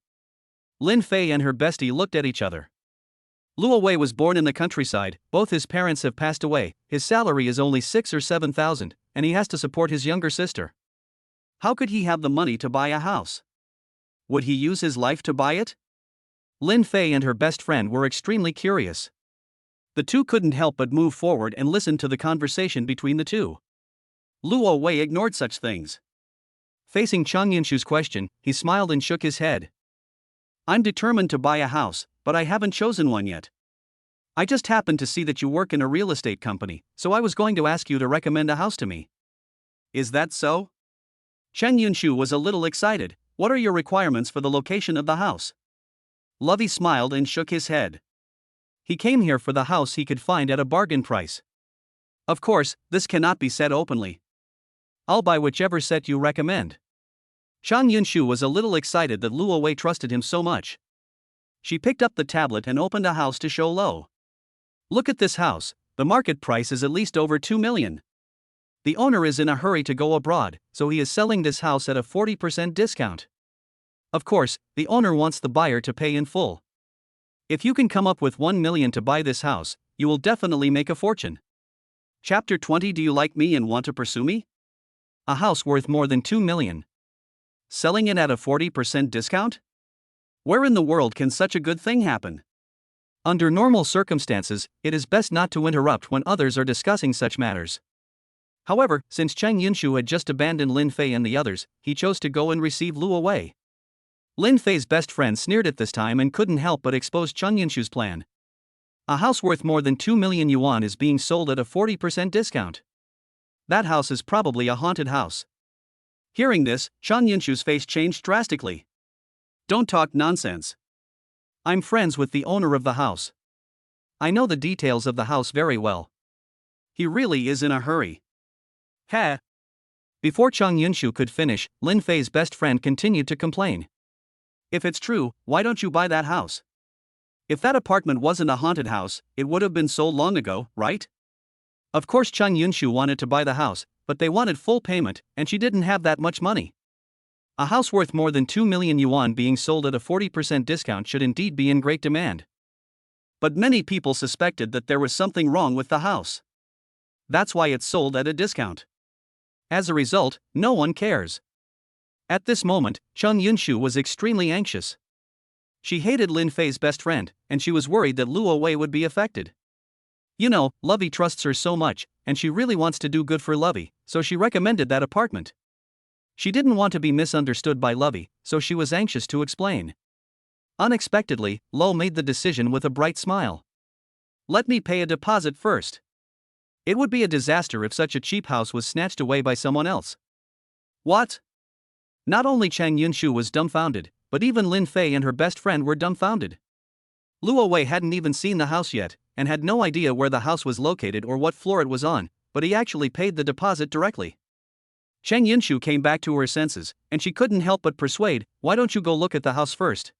A: Lin Fei and her bestie looked at each other. Luo Wei was born in the countryside, both his parents have passed away, his salary is only 6,000 or 7,000, and he has to support his younger sister. How could he have the money to buy a house? Would he use his life to buy it? Lin Fei and her best friend were extremely curious. The two couldn't help but move forward and listen to the conversation between the two. Luo Wei ignored such things. Facing Chang Yunshu's question, he smiled and shook his head. I'm determined to buy a house, but I haven't chosen one yet. I just happened to see that you work in a real estate company, so I was going to ask you to recommend a house to me. Is that so? Chang Yunshu was a little excited. What are your requirements for the location of the house? Lovey smiled and shook his head. He came here for the house he could find at a bargain price. Of course, this cannot be said openly. I'll buy whichever set you recommend. Chang Yunshu was a little excited that Luo Wei trusted him so much. She picked up the tablet and opened a house to show Lo. Look at this house, the market price is at least over 2 million. The owner is in a hurry to go abroad, so he is selling this house at a 40% discount. Of course, the owner wants the buyer to pay in full. If you can come up with 1 million to buy this house, you will definitely make a fortune. Chapter 20. Do you like me and want to pursue me? A house worth more than 2 million. Selling it at a 40% discount? Where in the world can such a good thing happen? Under normal circumstances, it is best not to interrupt when others are discussing such matters. However, since Chang Yunshu had just abandoned Lin Fei and the others, he chose to go and receive Luo Wei. Lin Fei's best friend sneered at this time and couldn't help but expose Chang Yunshu's plan. A house worth more than 2 million yuan is being sold at a 40% discount. That house is probably a haunted house. Hearing this, Chang Yunshu's face changed drastically. Don't talk nonsense. I'm friends with the owner of the house. I know the details of the house very well. He really is in a hurry. Ha! Before Chang Yunshu could finish, Lin Fei's best friend continued to complain. If it's true, why don't you buy that house? If that apartment wasn't a haunted house, it would have been sold long ago, right? Of course Chang Yunshu wanted to buy the house, but they wanted full payment, and she didn't have that much money. A house worth more than 2 million yuan being sold at a 40% discount should indeed be in great demand. But many people suspected that there was something wrong with the house. That's why it's sold at a discount. As a result, no one cares. At this moment, Chang Yunshu was extremely anxious. She hated Lin Fei's best friend, and she was worried that Luo Wei would be affected. You know, Lovey trusts her so much, and she really wants to do good for Lovey, so she recommended that apartment. She didn't want to be misunderstood by Lovey, so she was anxious to explain. Unexpectedly, Lo made the decision with a bright smile. Let me pay a deposit first. It would be a disaster if such a cheap house was snatched away by someone else. What? Not only Chang Yunshu was dumbfounded, but even Lin Fei and her best friend were dumbfounded. Luo Wei hadn't even seen the house yet, and had no idea where the house was located or what floor it was on, but he actually paid the deposit directly. Chang Yunshu came back to her senses, and she couldn't help but persuade, why don't you go look at the house first?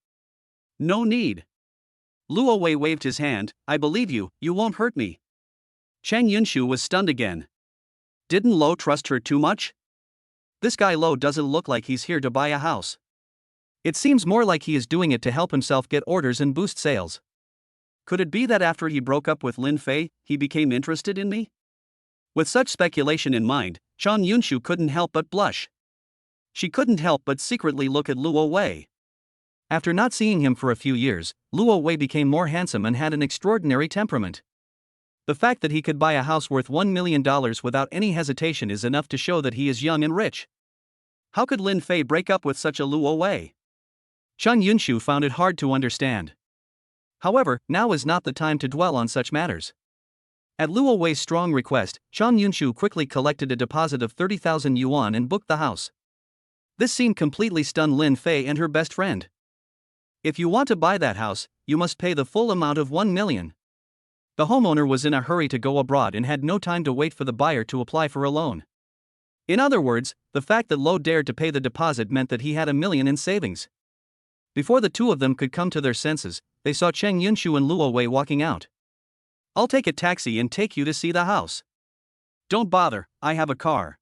A: No need. Luo Wei waved his hand, I believe you, you won't hurt me. Chang Yunshu was stunned again. Didn't Lo trust her too much? This guy Lo doesn't look like he's here to buy a house. It seems more like he is doing it to help himself get orders and boost sales. Could it be that after he broke up with Lin Fei, he became interested in me? With such speculation in mind, Chang Yunshu couldn't help but blush. She couldn't help but secretly look at Luo Wei. After not seeing him for a few years, Luo Wei became more handsome and had an extraordinary temperament. The fact that he could buy a house worth $1 million without any hesitation is enough to show that he is young and rich. How could Lin Fei break up with such a Luo Wei? Chang Yunshu found it hard to understand. However, now is not the time to dwell on such matters. At Luo Wei's strong request, Chang Yunshu quickly collected a deposit of 30,000 yuan and booked the house. This scene completely stunned Lin Fei and her best friend. If you want to buy that house, you must pay the full amount of 1 million. The homeowner was in a hurry to go abroad and had no time to wait for the buyer to apply for a loan. In other words, the fact that Lo dared to pay the deposit meant that he had $1 million in savings. Before the two of them could come to their senses, they saw Chang Yunshu and Luo Wei walking out. "I'll take a taxi and take you to see the house." "Don't bother, I have a car."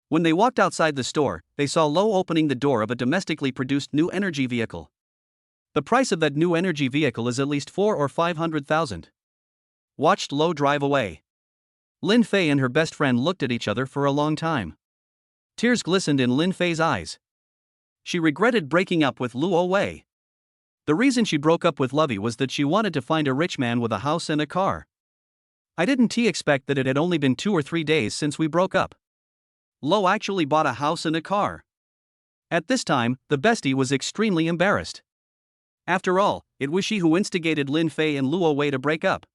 A: When they walked outside the store, they saw Lo opening the door of a domestically produced new energy vehicle. The price of that new energy vehicle is at least 400,000 or 500,000. Watched Lo drive away. Lin Fei and her best friend looked at each other for a long time. Tears glistened in Lin Fei's eyes. She regretted breaking up with Luo Wei. The reason she broke up with Lovey was that she wanted to find a rich man with a house and a car. "I didn't expect that it had only been 2 or 3 days since we broke up. Lo actually bought a house and a car." At this time, the bestie was extremely embarrassed. After all, it was she who instigated Lin Fei and Luo Wei to break up.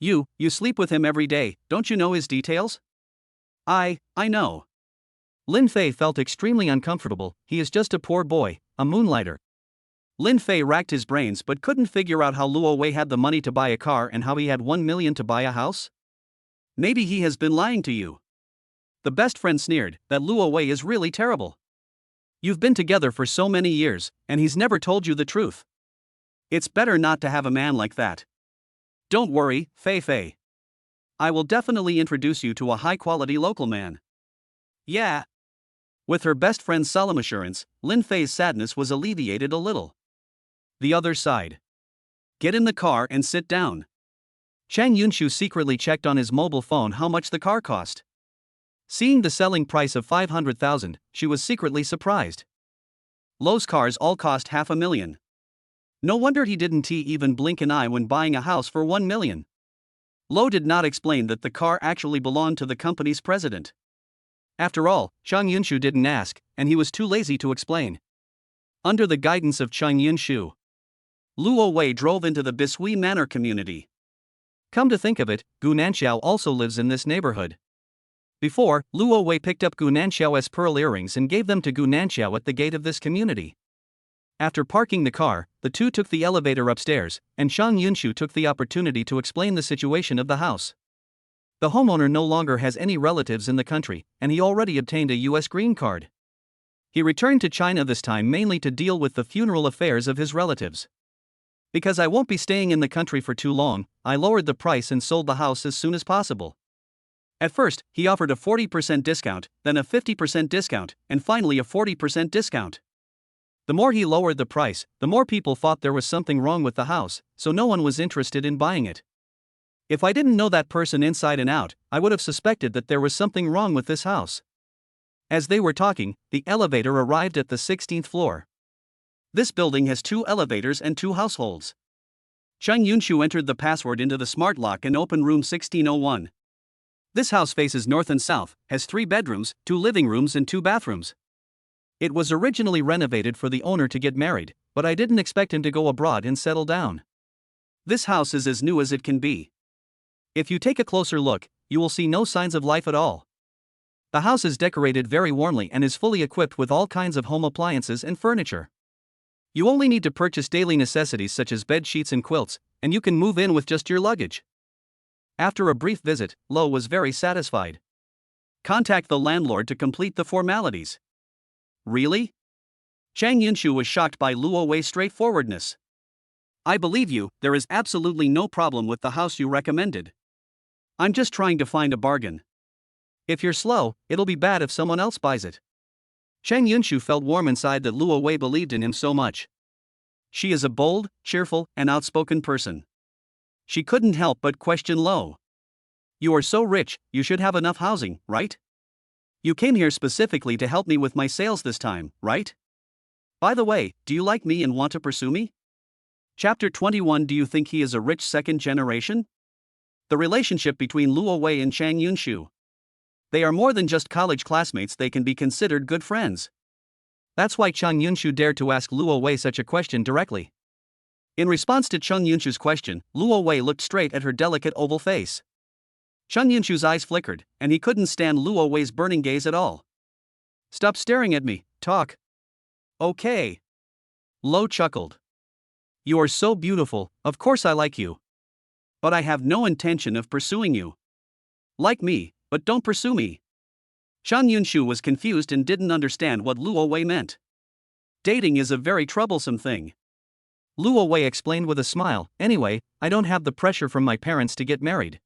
A: You sleep with him every day, don't you know his details?" I know." Lin Fei felt extremely uncomfortable. He is just a poor boy, a moonlighter. Lin Fei racked his brains but couldn't figure out how Luo Wei had the money to buy a car and how he had 1 million to buy a house. "Maybe he has been lying to you." The best friend sneered. "That Luo Wei is really terrible. You've been together for so many years, and he's never told you the truth. It's better not to have a man like that." "Don't worry, Fei Fei. I will definitely introduce you to a high-quality local man." "Yeah." With her best friend's solemn assurance, Lin Fei's sadness was alleviated a little. The other side. "Get in the car and sit down." Chang Yunshu secretly checked on his mobile phone how much the car cost. Seeing the selling price of 500,000, she was secretly surprised. Lo's cars all cost $500,000. No wonder he didn't even blink an eye when buying a house for 1 million. Lo did not explain that the car actually belonged to the company's president. After all, Chang Yunshu didn't ask, and he was too lazy to explain. Under the guidance of Chang Yunshu, Luo Wei drove into the Bisui Manor community. Come to think of it, Gu Nanxiao also lives in this neighborhood. Before, Luo Wei picked up Gu Nanxiao's pearl earrings and gave them to Gu Nanxiao at the gate of this community. After parking the car, the two took the elevator upstairs, and Chang Yunshu took the opportunity to explain the situation of the house. The homeowner no longer has any relatives in the country, and he already obtained a US green card. He returned to China this time mainly to deal with the funeral affairs of his relatives. Because I won't be staying in the country for too long, I lowered the price and sold the house as soon as possible. At first, he offered a 40% discount, then a 50% discount, and finally a 40% discount. The more he lowered the price, the more people thought there was something wrong with the house, so no one was interested in buying it. If I didn't know that person inside and out, I would have suspected that there was something wrong with this house. As they were talking, the elevator arrived at the 16th floor. This building has 2 elevators and 2 households. Chang Yunshu entered the password into the smart lock and opened room 1601. This house faces north and south, has 3 bedrooms, 2 living rooms and 2 bathrooms. It was originally renovated for the owner to get married, but I didn't expect him to go abroad and settle down. This house is as new as it can be. If you take a closer look, you will see no signs of life at all. The house is decorated very warmly and is fully equipped with all kinds of home appliances and furniture. You only need to purchase daily necessities such as bed sheets and quilts, and you can move in with just your luggage. After a brief visit, Lo was very satisfied. Contact the landlord to complete the formalities. Really? Chang Yunshu was shocked by Luo Wei's straightforwardness. I believe you, there is absolutely no problem with the house you recommended. I'm just trying to find a bargain. If you're slow, it'll be bad if someone else buys it. Chang Yunshu felt warm inside that Luo Wei believed in him so much. She is a bold, cheerful, and outspoken person. She couldn't help but question Lo. You are so rich, you should have enough housing, right? You came here specifically to help me with my sales this time, right? By the way, do you like me and want to pursue me? Chapter 21. Do you think he is a rich second generation? The relationship between Luo Wei and Chang Yunshu. They are more than just college classmates, they can be considered good friends. That's why Chang Yunshu dared to ask Luo Wei such a question directly. In response to Chang Yunshu's question, Luo Wei looked straight at her delicate oval face. Chang Yunshu's eyes flickered, and he couldn't stand Luo Wei's burning gaze at all. Stop staring at me, talk. Okay. Lo chuckled. You are so beautiful, of course I like you. But I have no intention of pursuing you. Like me, but don't pursue me. Chang Yunshu was confused and didn't understand what Luo Wei meant. Dating is a very troublesome thing. Luo Wei explained with a smile, anyway, I don't have the pressure from my parents to get married.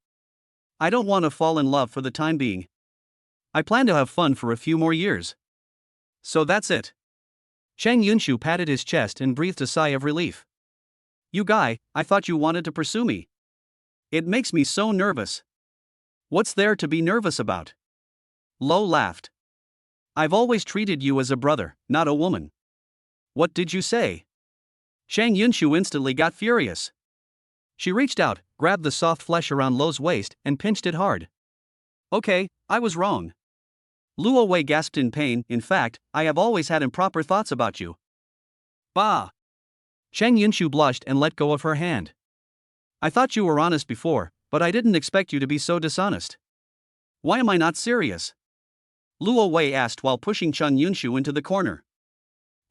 A: I don't want to fall in love for the time being. I plan to have fun for a few more years. So that's it. Chang Yunshu patted his chest and breathed a sigh of relief. You guy, I thought you wanted to pursue me. It makes me so nervous. What's there to be nervous about? Lo laughed. I've always treated you as a brother, not a woman. What did you say? Chang Yunshu instantly got furious. She reached out, grabbed the soft flesh around Lo's waist, and pinched it hard. Okay, I was wrong. Luo Wei gasped in pain, in fact, I have always had improper thoughts about you. Bah! Chang Yunshu blushed and let go of her hand. I thought you were honest before, but I didn't expect you to be so dishonest. Why am I not serious? Luo Wei asked while pushing Chang Yunshu into the corner.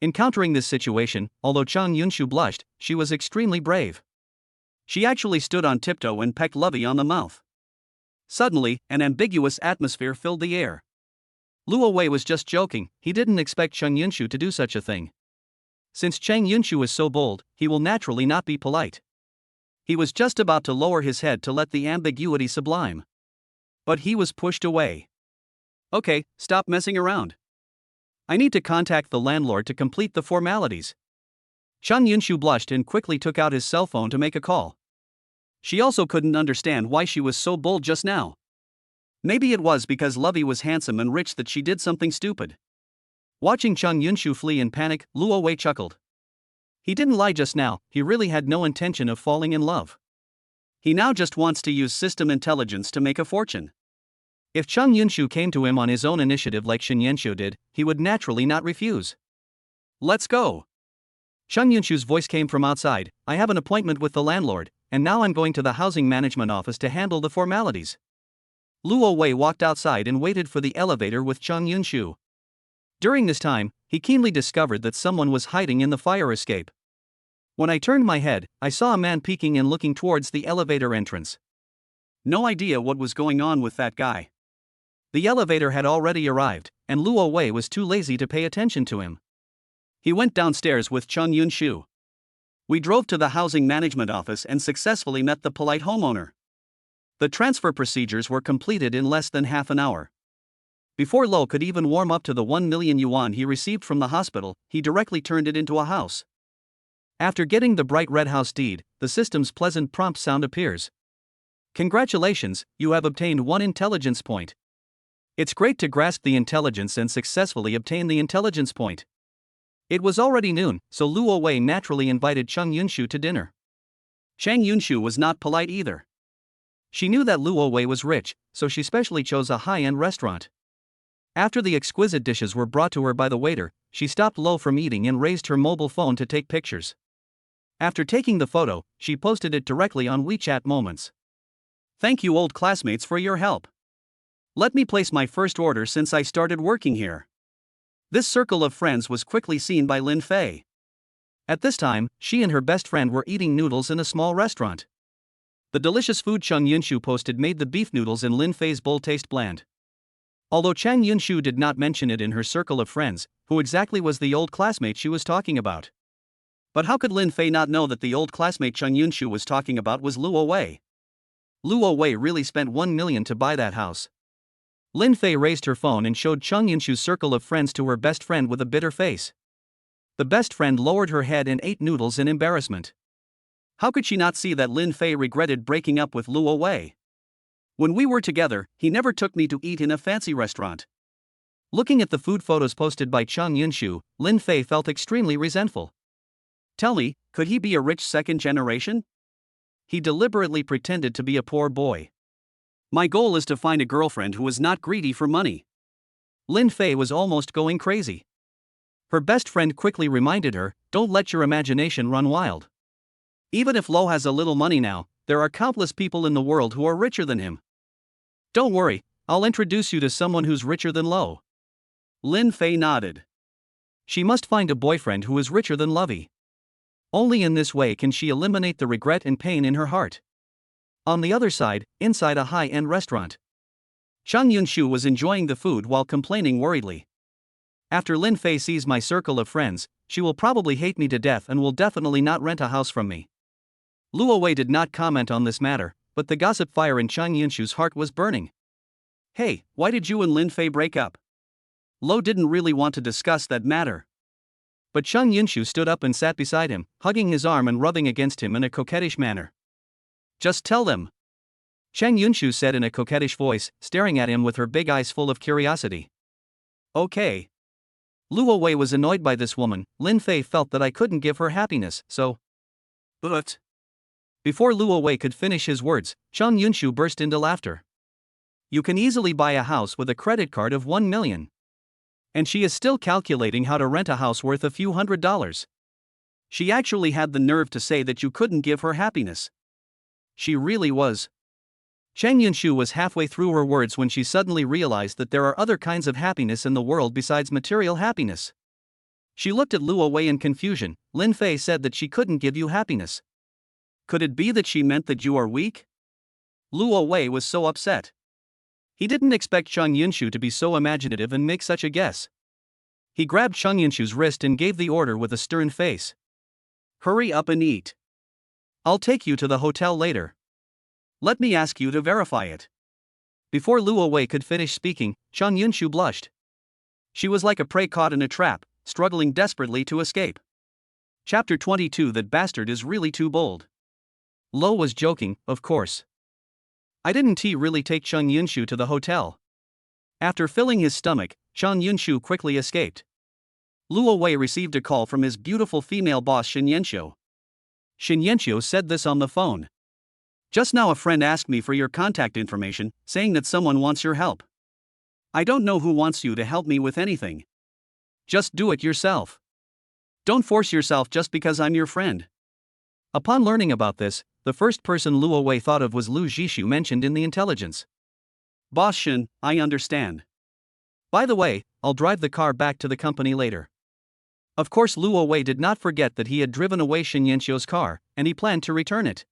A: Encountering this situation, although Chang Yunshu blushed, she was extremely brave. She actually stood on tiptoe and pecked Lovey on the mouth. Suddenly, an ambiguous atmosphere filled the air. Luo Wei was just joking, he didn't expect Chang Yunshu to do such a thing. Since Chang Yunshu is so bold, he will naturally not be polite. He was just about to lower his head to let the ambiguity sublime. But he was pushed away. Okay, stop messing around. I need to contact the landlord to complete the formalities. Chang Yunshu blushed and quickly took out his cell phone to make a call. She also couldn't understand why she was so bold just now. Maybe it was because Lovey was handsome and rich that she did something stupid. Watching Chang Yunshu flee in panic, Luo Wei chuckled. He didn't lie just now, he really had no intention of falling in love. He now just wants to use system intelligence to make a fortune. If Chang Yunshu came to him on his own initiative like Shin Yenshu did, he would naturally not refuse. Let's go. Chang Yunshu's voice came from outside, I have an appointment with the landlord, and now I'm going to the housing management office to handle the formalities. Luo Wei walked outside and waited for the elevator with Chang Yunshu. During this time, he keenly discovered that someone was hiding in the fire escape. When I turned my head, I saw a man peeking and looking towards the elevator entrance. No idea what was going on with that guy. The elevator had already arrived, and Luo Wei was too lazy to pay attention to him. He went downstairs with Chang Yunshu. We drove to the housing management office and successfully met the polite homeowner. The transfer procedures were completed in less than half an hour. Before Lo could even warm up to the 1 million yuan he received from the hospital, he directly turned it into a house. After getting the bright red house deed, the system's pleasant prompt sound appears. Congratulations, you have obtained 1 intelligence point. It's great to grasp the intelligence and successfully obtain the intelligence point. It was already noon, so Luo Wei naturally invited Chang Yunshu to dinner. Chang Yunshu was not polite either. She knew that Luo Wei was rich, so she specially chose a high-end restaurant. After the exquisite dishes were brought to her by the waiter, she stopped Lo from eating and raised her mobile phone to take pictures. After taking the photo, she posted it directly on WeChat Moments. Thank you old classmates for your help. Let me place my first order since I started working here. This circle of friends was quickly seen by Lin Fei. At this time, she and her best friend were eating noodles in a small restaurant. The delicious food Chang Yunshu posted made the beef noodles in Lin Fei's bowl taste bland. Although Chang Yunshu did not mention it in her circle of friends, who exactly was the old classmate she was talking about? But how could Lin Fei not know that the old classmate Chang Yunshu was talking about was Luo Wei? Luo Wei really spent 1 million to buy that house. Lin Fei raised her phone and showed Chang Yunshu's circle of friends to her best friend with a bitter face. The best friend lowered her head and ate noodles in embarrassment. How could she not see that Lin Fei regretted breaking up with Luo Wei? When we were together, he never took me to eat in a fancy restaurant. Looking at the food photos posted by Chang Yunshu, Lin Fei felt extremely resentful. Tell me, could he be a rich second generation? he deliberately pretended to be a poor boy. My goal is to find a girlfriend who is not greedy for money. Lin Fei was almost going crazy. Her best friend quickly reminded her, don't let your imagination run wild. Even if Lo has a little money now, there are countless people in the world who are richer than him. Don't worry, I'll introduce you to someone who's richer than Lo. Lin Fei nodded. She must find a boyfriend who is richer than Lovey. Only in this way can she eliminate the regret and pain in her heart. On the other side, inside a high-end restaurant, Chang Yunshu was enjoying the food while complaining worriedly. After Lin Fei sees my circle of friends, she will probably hate me to death and will definitely not rent a house from me. Luo Wei did not comment on this matter, but the gossip fire in Chang Yunshu's heart was burning. Hey, why did you and Lin Fei break up? Lo didn't really want to discuss that matter. But Chang Yunshu stood up and sat beside him, hugging his arm and rubbing against him in a coquettish manner. Just tell them. Chang Yunshu said in a coquettish voice, staring at him with her big eyes full of curiosity. Okay. Luo Wei was annoyed by this woman. Lin Fei felt that I couldn't give her happiness, so. But. Before Luo Wei could finish his words, Chang Yunshu burst into laughter. You can easily buy a house with a credit card of 1 million. And she is still calculating how to rent a house worth a few $100s. She actually had the nerve to say that you couldn't give her happiness. She really was. Chang Yunshu was halfway through her words when she suddenly realized that there are other kinds of happiness in the world besides material happiness. She looked at Luo Wei in confusion. Lin Fei said that she couldn't give you happiness. Could it be that she meant that you are weak? Luo Wei was so upset. He didn't expect Chang Yunshu to be so imaginative and make such a guess. He grabbed Chang Yunshu's wrist and gave the order with a stern face. Hurry up and eat. I'll take you to the hotel later. Let me ask you to verify it. Before Luo Wei could finish speaking, Chang Yunshu blushed. She was like a prey caught in a trap, struggling desperately to escape. Chapter 22. That bastard is really too bold. Lo was joking, of course. I didn't really take Chang Yunshu to the hotel. After filling his stomach, Chang Yunshu quickly escaped. Luo Wei received a call from his beautiful female boss Shin Yanxiu. Shin Yanxiu said this on the phone. Just now a friend asked me for your contact information, saying that someone wants your help. I don't know who wants you to help me with anything. Just do it yourself. Don't force yourself just because I'm your friend. Upon learning about this, the first person Luo Wei thought of was Lu Zhishu mentioned in the intelligence. Boss Shin, I understand. By the way, I'll drive the car back to the company later. Of course Luo Wei did not forget that he had driven away Shin Yanxiu's car, and he planned to return it.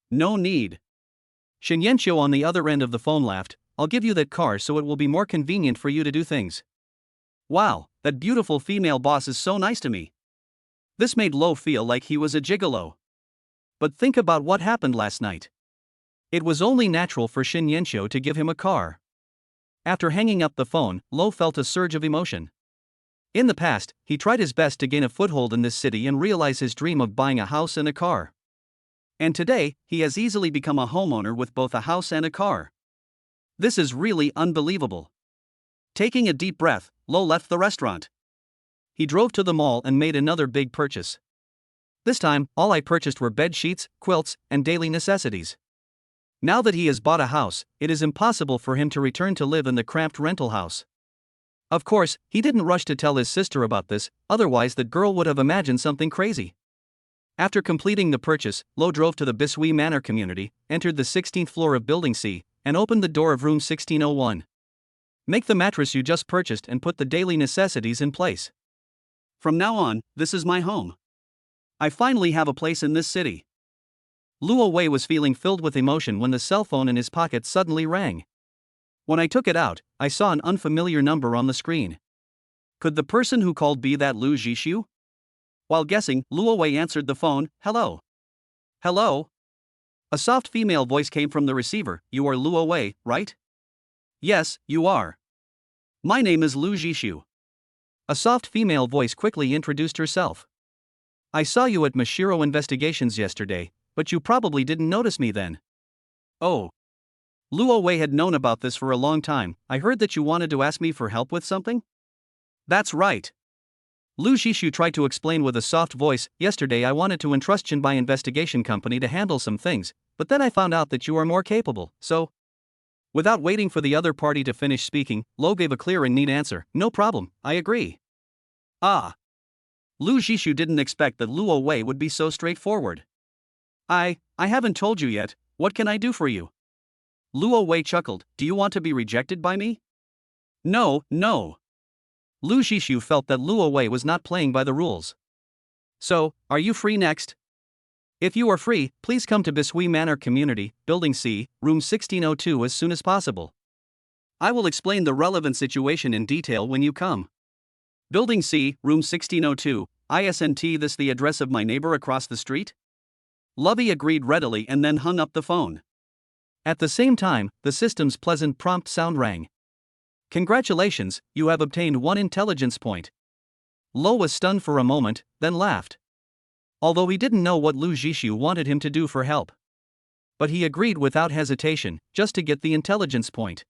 A: No need. Shin Yanxiu on the other end of the phone laughed. I'll give you that car so it will be more convenient for you to do things. Wow, that beautiful female boss is so nice to me. This made Lo feel like he was a gigolo. But think about what happened last night. It was only natural for Shin Yanxiu to give him a car. After hanging up the phone, Lo felt a surge of emotion. In the past, he tried his best to gain a foothold in this city and realize his dream of buying a house and a car. And today, he has easily become a homeowner with both a house and a car. This is really unbelievable. Taking a deep breath, Lo left the restaurant. He drove to the mall and made another big purchase. This time, all I purchased were bed sheets, quilts, and daily necessities. Now that he has bought a house, it is impossible for him to return to live in the cramped rental house. Of course, he didn't rush to tell his sister about this, otherwise that girl would have imagined something crazy. After completing the purchase, Lo drove to the Bisui Manor community, entered the 16th floor of Building C, and opened the door of room 1601. Make the mattress you just purchased and put the daily necessities in place. From now on, this is my home. I finally have a place in this city. Luo Wei was feeling filled with emotion when the cell phone in his pocket suddenly rang. When I took it out, I saw an unfamiliar number on the screen. Could the person who called be that Lu Zhishu? While guessing, Luo Wei answered the phone. Hello. Hello? A soft female voice came from the receiver. You are Luo Wei, right? Yes, you are. My name is Lu Zhishu. A soft female voice quickly introduced herself. I saw you at Mashiro Investigations yesterday, but you probably didn't notice me then. Oh. Luo Wei had known about this for a long time. I heard that you wanted to ask me for help with something? That's right. Lu Zhishu tried to explain with a soft voice, yesterday I wanted to entrust my investigation company to handle some things, but then I found out that you are more capable, so. Without waiting for the other party to finish speaking, Lo gave a clear and neat answer, no problem, I agree. Ah. Lu Zhishu didn't expect that Luo Wei would be so straightforward. I haven't told you yet, what can I do for you? Luo Wei chuckled, do you want to be rejected by me? No. Lu Zhishu felt that Luo Wei was not playing by the rules. So, are you free next? If you are free, please come to Bishui Manor Community, Building C, Room 1602 as soon as possible. I will explain the relevant situation in detail when you come. Building C, Room 1602, ISNT this the address of my neighbor across the street? Lovey agreed readily and then hung up the phone. At the same time, the system's pleasant prompt sound rang. Congratulations, you have obtained 1 intelligence point. Lo was stunned for a moment, then laughed. Although he didn't know what Lu Zhishu wanted him to do for help. But he agreed without hesitation, just to get the intelligence point.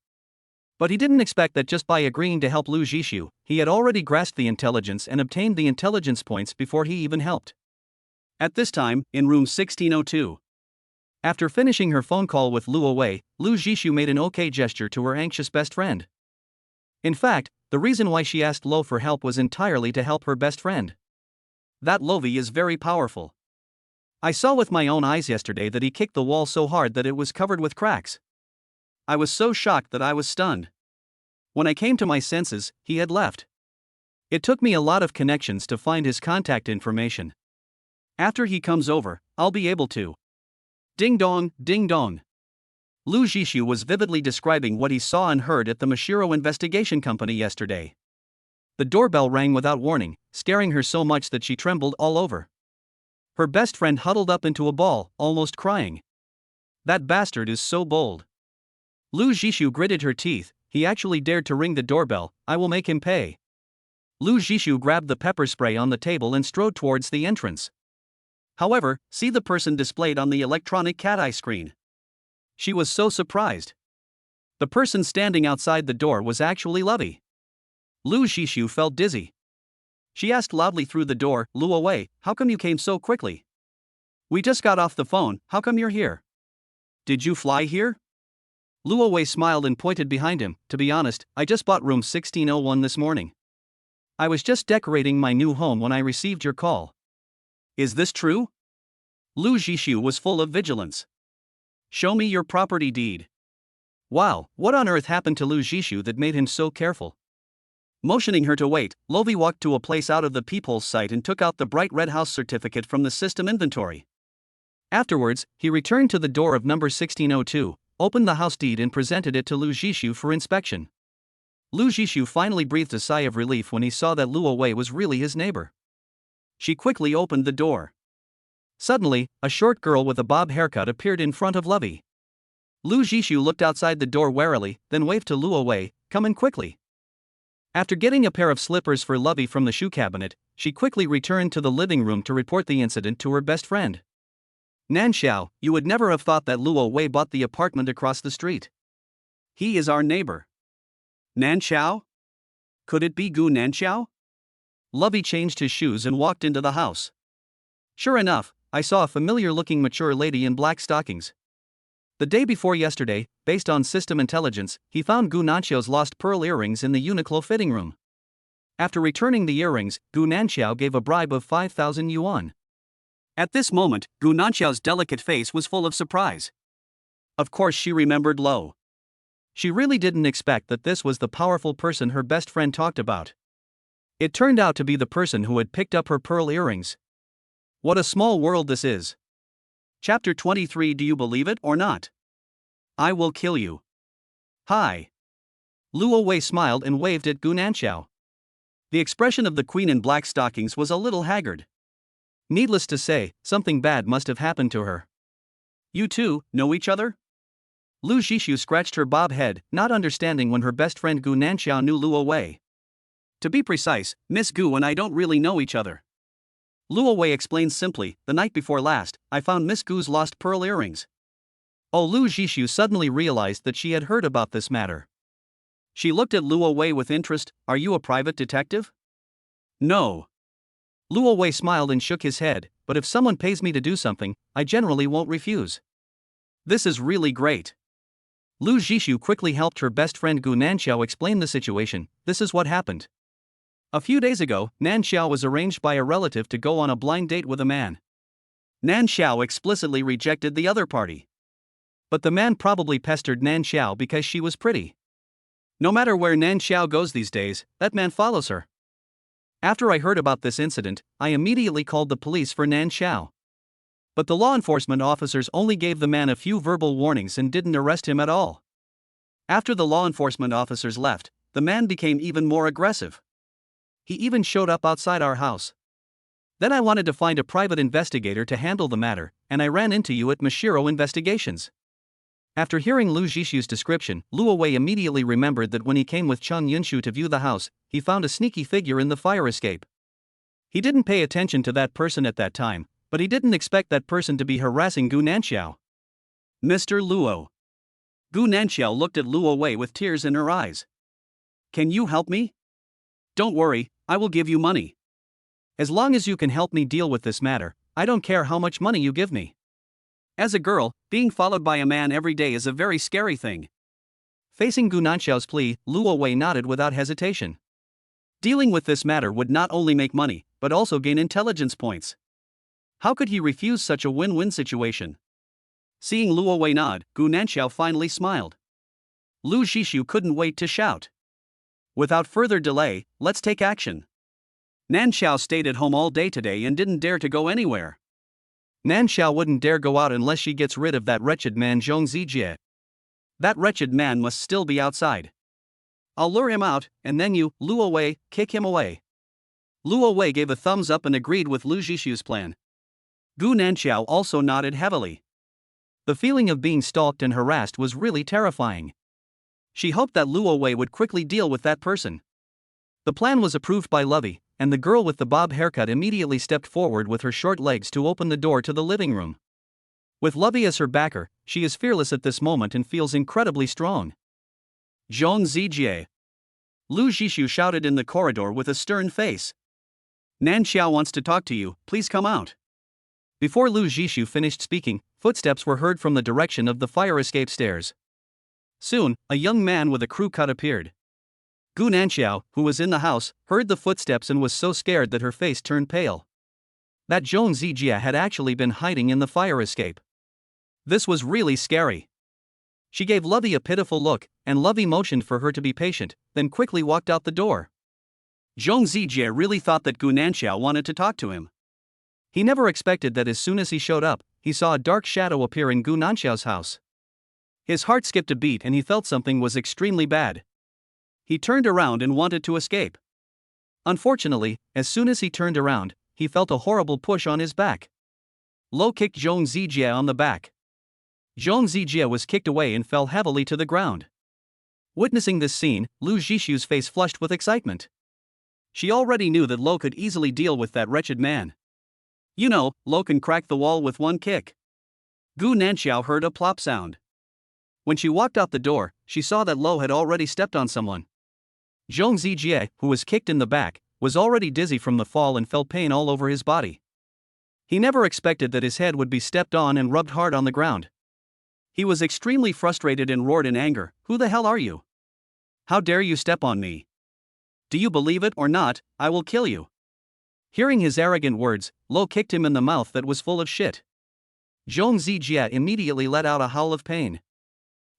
A: But he didn't expect that just by agreeing to help Lu Zhishu, he had already grasped the intelligence and obtained the intelligence points before he even helped. At this time, in room 1602. After finishing her phone call with Luo Wei, Lu Zhishu made an okay gesture to her anxious best friend. In fact, the reason why she asked Lo for help was entirely to help her best friend. That Lovey is very powerful. I saw with my own eyes yesterday that he kicked the wall so hard that it was covered with cracks. I was so shocked that I was stunned. When I came to my senses, he had left. It took me a lot of connections to find his contact information. After he comes over, I'll be able to. Ding dong, ding dong. Lu Zhishu was vividly describing what he saw and heard at the Mashiro Investigation Company yesterday. The doorbell rang without warning, scaring her so much that she trembled all over. Her best friend huddled up into a ball, almost crying. That bastard is so bold. Lu Zhishu gritted her teeth, he actually dared to ring the doorbell, I will make him pay. Lu Zhishu grabbed the pepper spray on the table and strode towards the entrance. However, see the person displayed on the electronic cat-eye screen. She was so surprised. The person standing outside the door was actually Lovey. Lu Zhishu felt dizzy. She asked loudly through the door, Luo Wei, how come you came so quickly? We just got off the phone, how come you're here? Did you fly here? Luo Wei smiled and pointed behind him, to be honest, I just bought room 1601 this morning. I was just decorating my new home when I received your call. Is this true? Lu Zhishu was full of vigilance. Show me your property deed. Wow, what on earth happened to Lu Zhishu that made him so careful? Motioning her to wait, Lovey walked to a place out of the peephole's sight and took out the bright red house certificate from the system inventory. Afterwards, he returned to the door of number 1602, opened the house deed and presented it to Lu Zhishu for inspection. Lu Zhishu finally breathed a sigh of relief when he saw that Luo Wei was really his neighbor. She quickly opened the door. Suddenly, a short girl with a bob haircut appeared in front of Lovey. Lu Zhishu looked outside the door warily, then waved to Luo Wei, come in quickly. After getting a pair of slippers for Lovey from the shoe cabinet, she quickly returned to the living room to report the incident to her best friend. Nanxiao, you would never have thought that Luo Wei bought the apartment across the street. He is our neighbor. Nanxiao? Could it be Gu Nanxiao? Lovey changed his shoes and walked into the house. Sure enough, I saw a familiar-looking mature lady in black stockings. The day before yesterday, based on system intelligence, he found Gu Nanxiao's lost pearl earrings in the Uniqlo fitting room. After returning the earrings, Gu Nanxiao gave a bribe of 5,000 yuan. At this moment, Gu Nanxiao's delicate face was full of surprise. Of course she remembered Lo. She really didn't expect that this was the powerful person her best friend talked about. It turned out to be the person who had picked up her pearl earrings. What a small world this is. Chapter 23. Do you believe it or not? I will kill you. Hi. Luo Wei smiled and waved at Gu Nanxiao. The expression of the queen in black stockings was a little haggard. Needless to say, something bad must have happened to her. You two know each other? Lu Zhishu scratched her bob head, not understanding when her best friend Gu Nanxiao knew Luo Wei. To be precise, Miss Gu and I don't really know each other. Luo Wei explained simply, the night before last, I found Miss Gu's lost pearl earrings. Oh, Lu Zhishu suddenly realized that she had heard about this matter. She looked at Luo Wei with interest, are you a private detective? No. Luo Wei smiled and shook his head, but if someone pays me to do something, I generally won't refuse. This is really great. Lu Zhishu quickly helped her best friend Gu Nanxiao explain the situation. This is what happened. A few days ago, Nanxiao was arranged by a relative to go on a blind date with a man. Nanxiao explicitly rejected the other party. But the man probably pestered Nanxiao because she was pretty. No matter where Nanxiao goes these days, that man follows her. After I heard about this incident, I immediately called the police for Nanxiao. But the law enforcement officers only gave the man a few verbal warnings and didn't arrest him at all. After the law enforcement officers left, the man became even more aggressive. He even showed up outside our house. Then I wanted to find a private investigator to handle the matter, and I ran into you at Mashiro Investigations. After hearing Lu Zhishu's description, Luo Wei immediately remembered that when he came with Cheng Yunshu to view the house, he found a sneaky figure in the fire escape. He didn't pay attention to that person at that time, but he didn't expect that person to be harassing Gu Nanxiao. Mr. Luo. Gu Nanxiao looked at Luo Wei with tears in her eyes. Can you help me? Don't worry, I will give you money. As long as you can help me deal with this matter, I don't care how much money you give me. As a girl, being followed by a man every day is a very scary thing. Facing Gu Nanxiao's plea, Luo Wei nodded without hesitation. Dealing with this matter would not only make money, but also gain intelligence points. How could he refuse such a win-win situation? Seeing Luo Wei nod, Gu Nanxiao finally smiled. Lu Zhishu couldn't wait to shout. Without further delay, let's take action. Nanxiao stayed at home all day today and didn't dare to go anywhere. Nanxiao wouldn't dare go out unless she gets rid of that wretched man Zhong Zijie. That wretched man must still be outside. I'll lure him out, and then you, Luo Wei, kick him away. Luo Wei gave a thumbs up and agreed with Lu Zhishu's plan. Gu Nanxiao also nodded heavily. The feeling of being stalked and harassed was really terrifying. She hoped that Luo Wei would quickly deal with that person. The plan was approved by Lovey, and the girl with the bob haircut immediately stepped forward with her short legs to open the door to the living room. With Lovey as her backer, she is fearless at this moment and feels incredibly strong. Zhong Zijie. Lu Zhishu shouted in the corridor with a stern face. Nanxiao wants to talk to you, please come out. Before Lu Zhishu finished speaking, footsteps were heard from the direction of the fire escape stairs. Soon, a young man with a crew cut appeared. Gu Nanxiao, who was in the house, heard the footsteps and was so scared that her face turned pale. That Zhong Zijie had actually been hiding in the fire escape. This was really scary. She gave Lovey a pitiful look, and Lovey motioned for her to be patient, then quickly walked out the door. Zhong Zijie really thought that Gu Nanxiao wanted to talk to him. He never expected that as soon as he showed up, he saw a dark shadow appear in Gu Nanxiao's house. His heart skipped a beat and he felt something was extremely bad. He turned around and wanted to escape. Unfortunately, as soon as he turned around, he felt a horrible push on his back. Lo kicked Zhong Zijie on the back. Zhong Zijie was kicked away and fell heavily to the ground. Witnessing this scene, Lu Zhishu's face flushed with excitement. She already knew that Lo could easily deal with that wretched man. You know, Lo can crack the wall with one kick. Gu Nanxiao heard a plop sound. When she walked out the door, she saw that Lo had already stepped on someone. Zhong Zijie, who was kicked in the back, was already dizzy from the fall and felt pain all over his body. He never expected that his head would be stepped on and rubbed hard on the ground. He was extremely frustrated and roared in anger, "Who the hell are you? How dare you step on me? Do you believe it or not, I will kill you." Hearing his arrogant words, Lo kicked him in the mouth that was full of shit. Zhong Zijie immediately let out a howl of pain.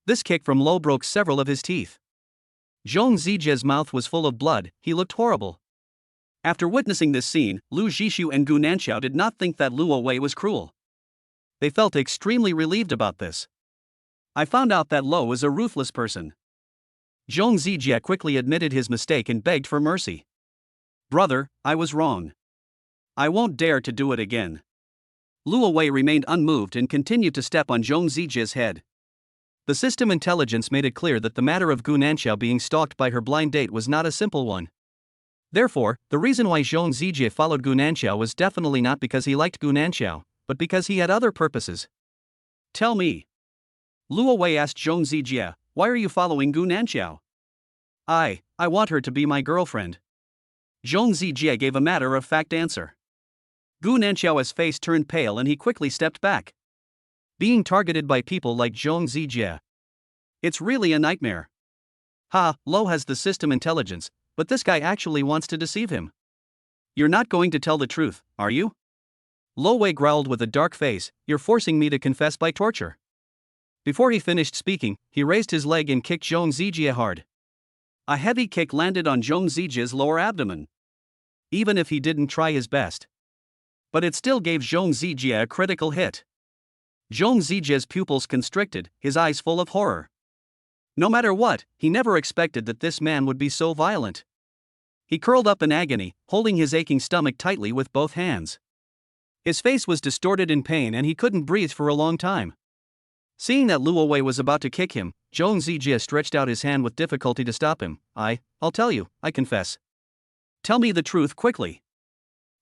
A: This kick from Lo broke several of his teeth. Zhong Zijie's mouth was full of blood, he looked horrible. After witnessing this scene, Lu Zhishu and Gu Nanxiao did not think that Luo Wei was cruel. They felt extremely relieved about this. I found out that Lo is a ruthless person. Zhong Zijie quickly admitted his mistake and begged for mercy. Brother, I was wrong. I won't dare to do it again. Luo Wei remained unmoved and continued to step on Zhong Zijie's head. The system intelligence made it clear that the matter of Gu Nanxiao being stalked by her blind date was not a simple one. Therefore, the reason why Zhong Zijie followed Gu Nanxiao was definitely not because he liked Gu Nanxiao, but because he had other purposes. Tell me. Luo Wei asked Zhong Zijie, why are you following Gu Nanxiao? I want her to be my girlfriend. Zhong Zijie gave a matter-of-fact answer. Gu Nanxiao's face turned pale and he quickly stepped back. Being targeted by people like Zhong Zijie. It's really a nightmare. Ha, Lo has the system intelligence, but this guy actually wants to deceive him. You're not going to tell the truth, are you? Lo Wei growled with a dark face, you're forcing me to confess by torture. Before he finished speaking, he raised his leg and kicked Zhong Zijie hard. A heavy kick landed on Zhong Zijie's lower abdomen. Even if he didn't try his best. But it still gave Zhong Zijie a critical hit. Zhong Zijie's pupils constricted, his eyes full of horror. No matter what, he never expected that this man would be so violent. He curled up in agony, holding his aching stomach tightly with both hands. His face was distorted in pain and he couldn't breathe for a long time. Seeing that Luo Wei was about to kick him, Zhong Zijie stretched out his hand with difficulty to stop him. I'll tell you, I confess. Tell me the truth quickly.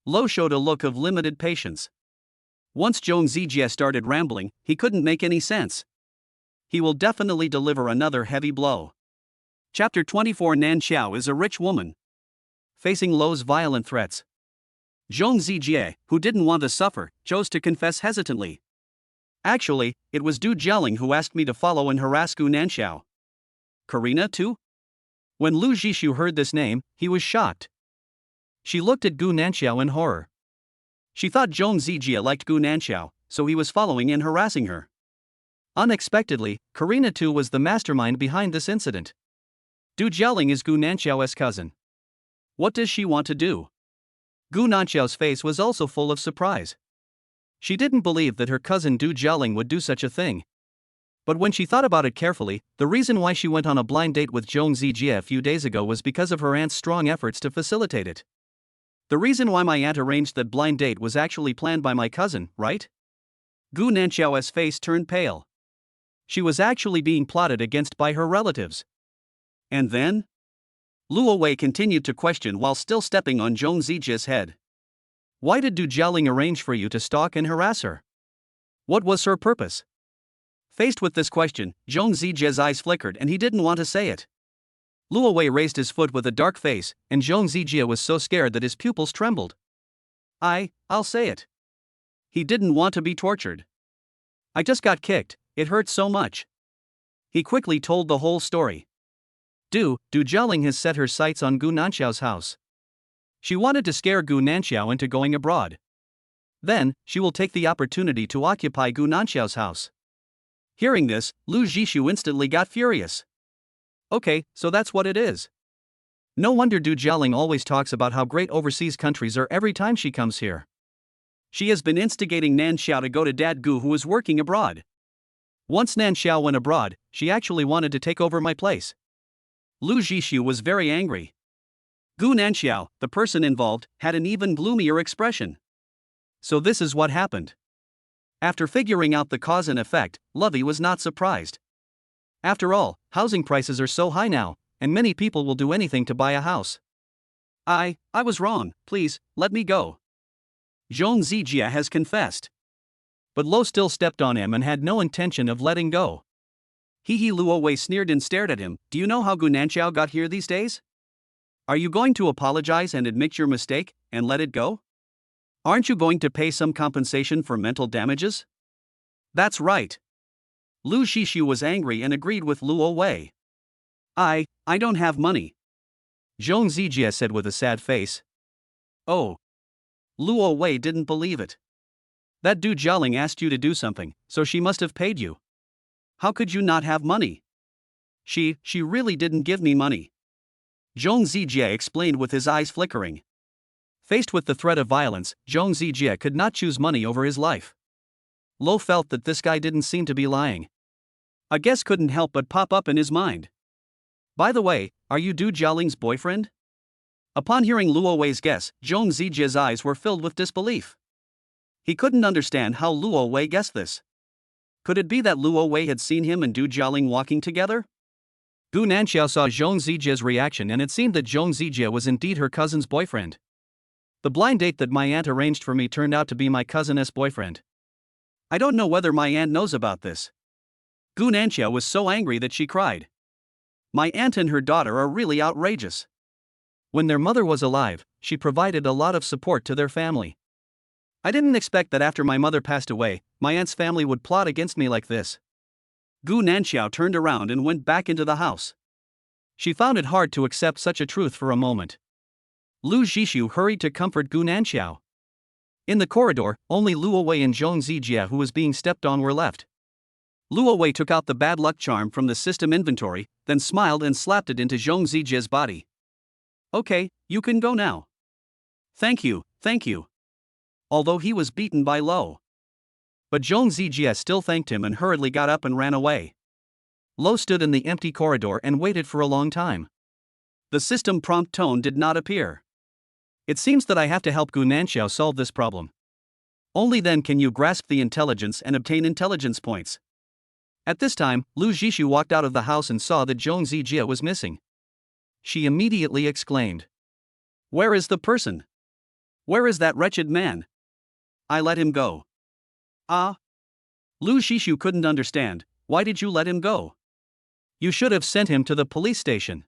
A: Lo showed a look of limited patience. Once Zhong Zijie started rambling, he couldn't make any sense. He will definitely deliver another heavy blow. Chapter 24. Nan Xiao is a rich woman. Facing Lo's violent threats, Zhong Zijie, who didn't want to suffer, chose to confess hesitantly. Actually, it was Du Jialing who asked me to follow and harass Gu Nanxiao. Karina too? When Lu Zhishu heard this name, he was shocked. She looked at Gu Nanxiao in horror. She thought Zhong Zijie liked Gu Nanxiao, so he was following and harassing her. Unexpectedly, Karina too was the mastermind behind this incident. Du Jialing is Gu Nanxiao's cousin. What does she want to do? Gu Nanxiao's face was also full of surprise. She didn't believe that her cousin Du Jialing would do such a thing. But when she thought about it carefully, the reason why she went on a blind date with Zhong Zijie a few days ago was because of her aunt's strong efforts to facilitate it. The reason why my aunt arranged that blind date was actually planned by my cousin, right? Gu Nanxiao's face turned pale. She was actually being plotted against by her relatives. And then? Luo Wei continued to question while still stepping on Zhong Zijie's head. Why did Du Jialing arrange for you to stalk and harass her? What was her purpose? Faced with this question, Zhong Zijie's eyes flickered and he didn't want to say it. Luo Wei raised his foot with a dark face, and Zhong Zijie was so scared that his pupils trembled. I'll say it. He didn't want to be tortured. I just got kicked, it hurt so much. He quickly told the whole story. Du Jialing has set her sights on Gu Nanxiao's house. She wanted to scare Gu Nanxiao into going abroad. Then, she will take the opportunity to occupy Gu Nanxiao's house. Hearing this, Lu Zhishu instantly got furious. Okay, so that's what it is. No wonder Du Jialing always talks about how great overseas countries are every time she comes here. She has been instigating Nan Xiao to go to Dad Gu, who is working abroad. Once Nan Xiao went abroad, she actually wanted to take over my place. Lu Zhishu was very angry. Gu Nanxiao, the person involved, had an even gloomier expression. So this is what happened. After figuring out the cause and effect, Lovey was not surprised. After all, housing prices are so high now, and many people will do anything to buy a house. I was wrong, please, let me go. Zhong Zijie has confessed. But Lo still stepped on him and had no intention of letting go. Luo Wei sneered and stared at him. Do you know how Gu Nanxiao got here these days? Are you going to apologize and admit your mistake, and let it go? Aren't you going to pay some compensation for mental damages? That's right. Lu Zhishu was angry and agreed with Luo Wei. I don't have money. Zhong Zijie said with a sad face. Oh. Luo Wei didn't believe it. That Du Jialing asked you to do something, so she must have paid you. How could you not have money? She really didn't give me money. Zhong Zijie explained with his eyes flickering. Faced with the threat of violence, Zhong Zijie could not choose money over his life. Lo felt that this guy didn't seem to be lying. A guess couldn't help but pop up in his mind. By the way, are you Du Jialing's boyfriend? Upon hearing Luo Wei's guess, Zhong Zijie's eyes were filled with disbelief. He couldn't understand how Luo Wei guessed this. Could it be that Luo Wei had seen him and Du Jialing walking together? Gu Nanxiao saw Zhong Zijie's reaction and it seemed that Zhong Zijie was indeed her cousin's boyfriend. The blind date that my aunt arranged for me turned out to be my cousin's boyfriend. I don't know whether my aunt knows about this. Gu Nanxiao was so angry that she cried. My aunt and her daughter are really outrageous. When their mother was alive, she provided a lot of support to their family. I didn't expect that after my mother passed away, my aunt's family would plot against me like this. Gu Nanxiao turned around and went back into the house. She found it hard to accept such a truth for a moment. Lu Zhishu hurried to comfort Gu Nanxiao. In the corridor, only Luo Wei and Zhong Zijie, who was being stepped on, were left. Luo Wei took out the bad luck charm from the system inventory, then smiled and slapped it into Zhong Zijie's body. Okay, you can go now. Thank you, thank you. Although he was beaten by Lo. But Zhong Zijie still thanked him and hurriedly got up and ran away. Lo stood in the empty corridor and waited for a long time. The system prompt tone did not appear. It seems that I have to help Gu Nanxiao solve this problem. Only then can you grasp the intelligence and obtain intelligence points. At this time, Lu Zhishu walked out of the house and saw that Zhong Zijie was missing. She immediately exclaimed, "Where is the person? Where is that wretched man? I let him go." Ah? Lu Zhishu couldn't understand. Why did you let him go? You should have sent him to the police station.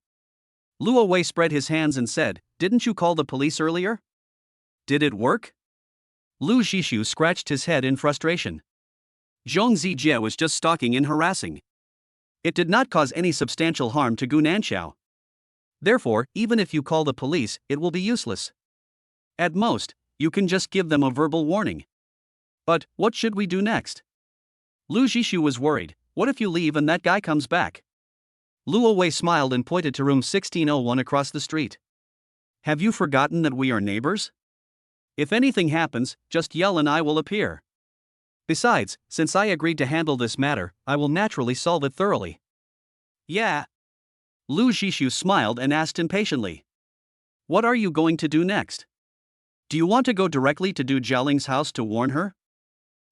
A: Luo Wei spread his hands and said, "Didn't you call the police earlier? Did it work?" Lu Zhishu scratched his head in frustration. Zhong Zijie was just stalking and harassing. It did not cause any substantial harm to Gu Nanxiao. Therefore, even if you call the police, it will be useless. At most, you can just give them a verbal warning. But, what should we do next? Lu Zhishu was worried. What if you leave and that guy comes back? Luo Wei smiled and pointed to room 1601 across the street. Have you forgotten that we are neighbors? If anything happens, just yell and I will appear. Besides, since I agreed to handle this matter, I will naturally solve it thoroughly. Yeah. Lu Zhishu smiled and asked impatiently. What are you going to do next? Do you want to go directly to Du Jialing's house to warn her?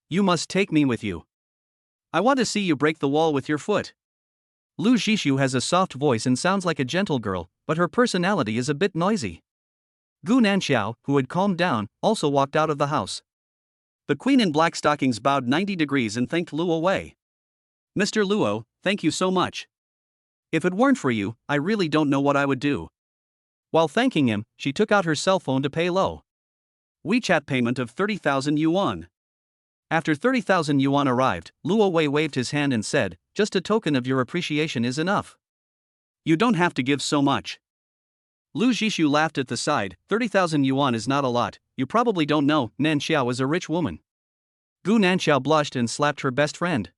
A: You must take me with you. I want to see you break the wall with your foot. Lu Zhishu has a soft voice and sounds like a gentle girl, but her personality is a bit noisy. Gu Nanxiao, who had calmed down, also walked out of the house. The queen in black stockings bowed 90 degrees and thanked Luo Wei. Mr. Luo, thank you so much. If it weren't for you, I really don't know what I would do. While thanking him, she took out her cell phone to pay Lo. WeChat payment of 30,000 yuan. After 30,000 yuan arrived, Luo Wei waved his hand and said, "Just a token of your appreciation is enough. You don't have to give so much." Lu Zhishu laughed at the side. 30,000 yuan is not a lot. You probably don't know, Nanxiao is a rich woman. Gu Nanxiao blushed and slapped her best friend.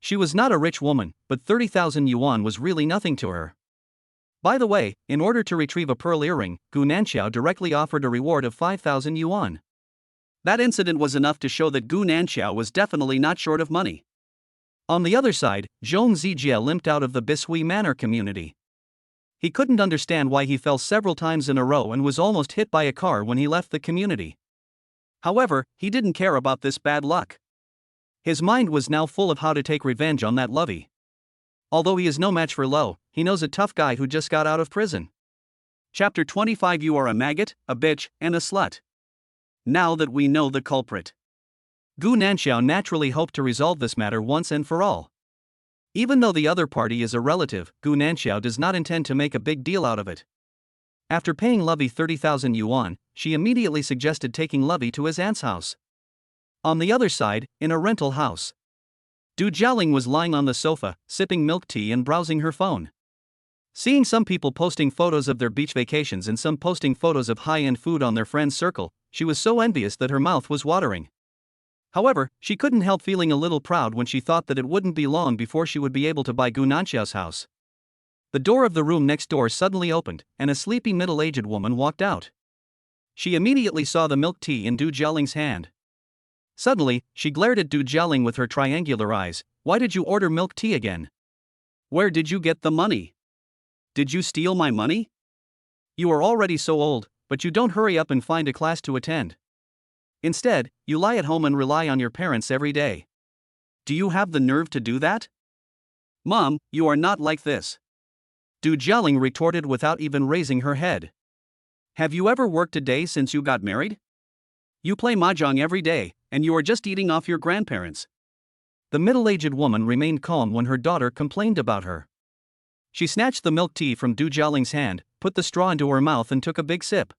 A: She was not a rich woman, but 30,000 yuan was really nothing to her. By the way, in order to retrieve a pearl earring, Gu Nanxiao directly offered a reward of 5,000 yuan. That incident was enough to show that Gu Nanxiao was definitely not short of money. On the other side, Zhong Zijie limped out of the Bishui Manor community. He couldn't understand why he fell several times in a row and was almost hit by a car when he left the community. However, he didn't care about this bad luck. His mind was now full of how to take revenge on that lovey. Although he is no match for Lo, he knows a tough guy who just got out of prison. Chapter 25. You are a maggot, a bitch, and a slut. Now that we know the culprit, Gu Nanxiao naturally hoped to resolve this matter once and for all. Even though the other party is a relative, Gu Nanxiao does not intend to make a big deal out of it. After paying Lovey 30,000 yuan, she immediately suggested taking Lovey to his aunt's house. On the other side, in a rental house, Du Jialing was lying on the sofa, sipping milk tea and browsing her phone. Seeing some people posting photos of their beach vacations and some posting photos of high-end food on their friends' circle, she was so envious that her mouth was watering. However, she couldn't help feeling a little proud when she thought that it wouldn't be long before she would be able to buy Gu Nanxiao's house. The door of the room next door suddenly opened, and a sleepy middle-aged woman walked out. She immediately saw the milk tea in Du Jialing's hand. Suddenly, she glared at Du Jialing with her triangular eyes. Why did you order milk tea again? Where did you get the money? Did you steal my money? You are already so old, but you don't hurry up and find a class to attend. Instead, you lie at home and rely on your parents every day. Do you have the nerve to do that? Mom, you are not like this. Du Jialing retorted without even raising her head. Have you ever worked a day since you got married? You play mahjong every day, and you are just eating off your grandparents. The middle-aged woman remained calm when her daughter complained about her. She snatched the milk tea from Du Jialing's hand, put the straw into her mouth and took a big sip.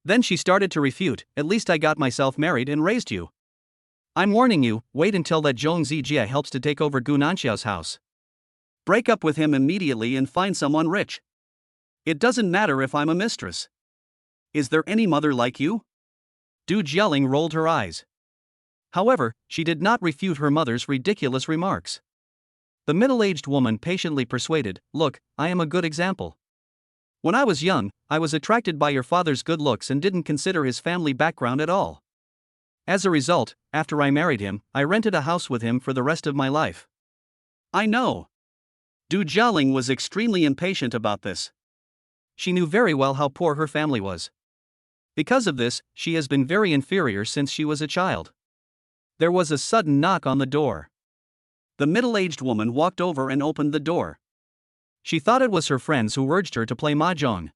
A: Then she started to refute, "At least I got myself married and raised you. I'm warning you, wait until that Zhong Zijie helps to take over Gu Nanxiao's house. Break up with him immediately and find someone rich. It doesn't matter if I'm a mistress. Is there any mother like you?" Du Jialing rolled her eyes. However, she did not refute her mother's ridiculous remarks. The middle-aged woman patiently persuaded, "Look, I am a good example. When I was young, I was attracted by your father's good looks and didn't consider his family background at all. As a result, after I married him, I rented a house with him for the rest of my life." "I know." Du Jialing was extremely impatient about this. She knew very well how poor her family was. Because of this, she has been very inferior since she was a child. There was a sudden knock on the door. The middle-aged woman walked over and opened the door. She thought it was her friends who urged her to play mahjong.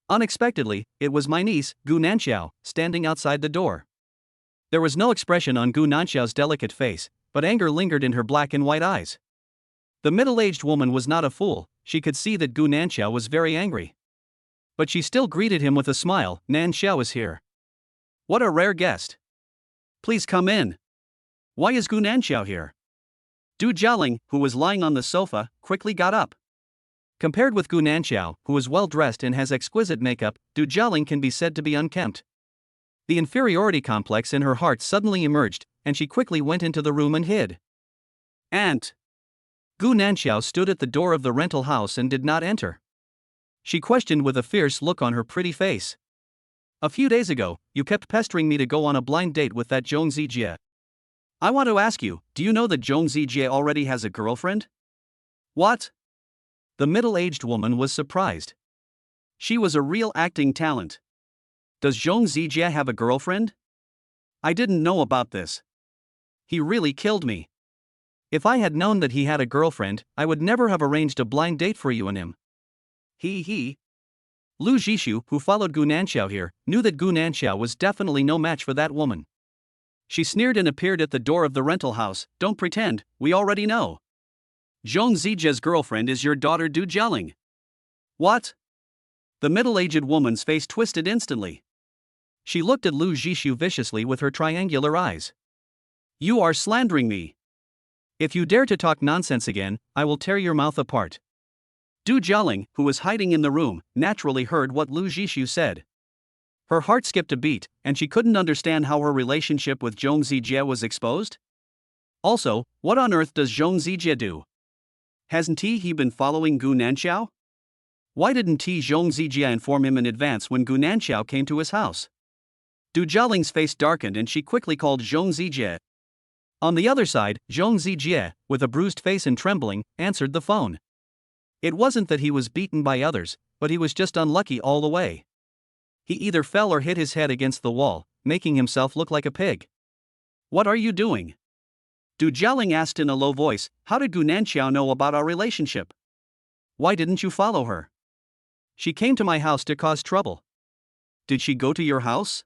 A: Unexpectedly, it was my niece, Gu Nanxiao, standing outside the door. There was no expression on Gu Nanxiao's delicate face, but anger lingered in her black and white eyes. The middle-aged woman was not a fool, she could see that Gu Nanxiao was very angry. But she still greeted him with a smile. "Nanxiao is here. What a rare guest. Please come in. Why is Gu Nanxiao here?" Du Jialing, who was lying on the sofa, quickly got up. Compared with Gu Nanxiao, who is well-dressed and has exquisite makeup, Du Jialing can be said to be unkempt. The inferiority complex in her heart suddenly emerged, and she quickly went into the room and hid. "Aunt!" Gu Nanxiao stood at the door of the rental house and did not enter. She questioned with a fierce look on her pretty face. "A few days ago, you kept pestering me to go on a blind date with that Zhong Zijie. I want to ask you, do you know that Zhong Zijie already has a girlfriend?" "What?" The middle-aged woman was surprised. She was a real acting talent. "Does Zhong Zijie have a girlfriend? I didn't know about this. He really killed me. If I had known that he had a girlfriend, I would never have arranged a blind date for you and him." He. Lu Zhishu, who followed Gu Nanxiao here, knew that Gu Nanxiao was definitely no match for that woman. She sneered and appeared at the door of the rental house. "Don't pretend, we already know. Zhong Zijie's girlfriend is your daughter Du Jialing." "What?" The middle-aged woman's face twisted instantly. She looked at Lu Zhishu viciously with her triangular eyes. "You are slandering me. If you dare to talk nonsense again, I will tear your mouth apart." Du Jialing, who was hiding in the room, naturally heard what Lu Zhishu said. Her heart skipped a beat, and she couldn't understand how her relationship with Zhong Zijie was exposed. Also, what on earth does Zhong Zijie do? Hasn't he been following Gu Nanxiao? Why didn't Zhong Zijie inform him in advance when Gu Nanxiao came to his house? Du Jialing's face darkened and she quickly called Zhong Zijie. On the other side, Zhong Zijie, with a bruised face and trembling, answered the phone. It wasn't that he was beaten by others, but he was just unlucky all the way. He either fell or hit his head against the wall, making himself look like a pig. "What are you doing?" Du Jialing asked in a low voice. "How did Gu Nanxiao know about our relationship? Why didn't you follow her? She came to my house to cause trouble." "Did she go to your house?"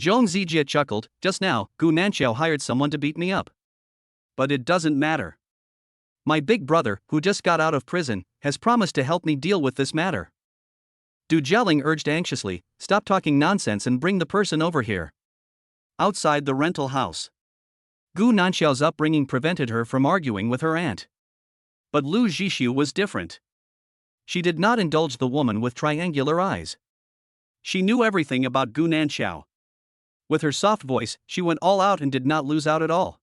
A: Zhong Zijie chuckled. "Just now, Gu Nanxiao hired someone to beat me up. But it doesn't matter. My big brother, who just got out of prison, has promised to help me deal with this matter." Du Jialing urged anxiously, "Stop talking nonsense and bring the person over here." Outside the rental house, Gu Nanxiao's upbringing prevented her from arguing with her aunt. But Lu Zhishu was different. She did not indulge the woman with triangular eyes. She knew everything about Gu Nanxiao. With her soft voice, she went all out and did not lose out at all.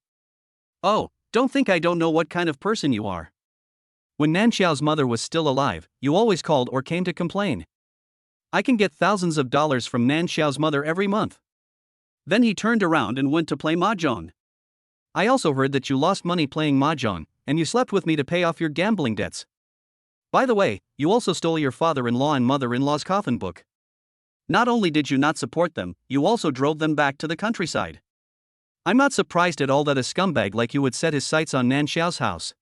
A: "Oh, don't think I don't know what kind of person you are. When Nanxiao's mother was still alive, you always called or came to complain. I can get thousands of dollars from Nanxiao's mother every month." Then he turned around and went to play mahjong. "I also heard that you lost money playing mahjong, and you slept with me to pay off your gambling debts. By the way, you also stole your father-in-law and mother-in-law's coffin book. Not only did you not support them, you also drove them back to the countryside. I'm not surprised at all that a scumbag like you would set his sights on Nanxiao's house.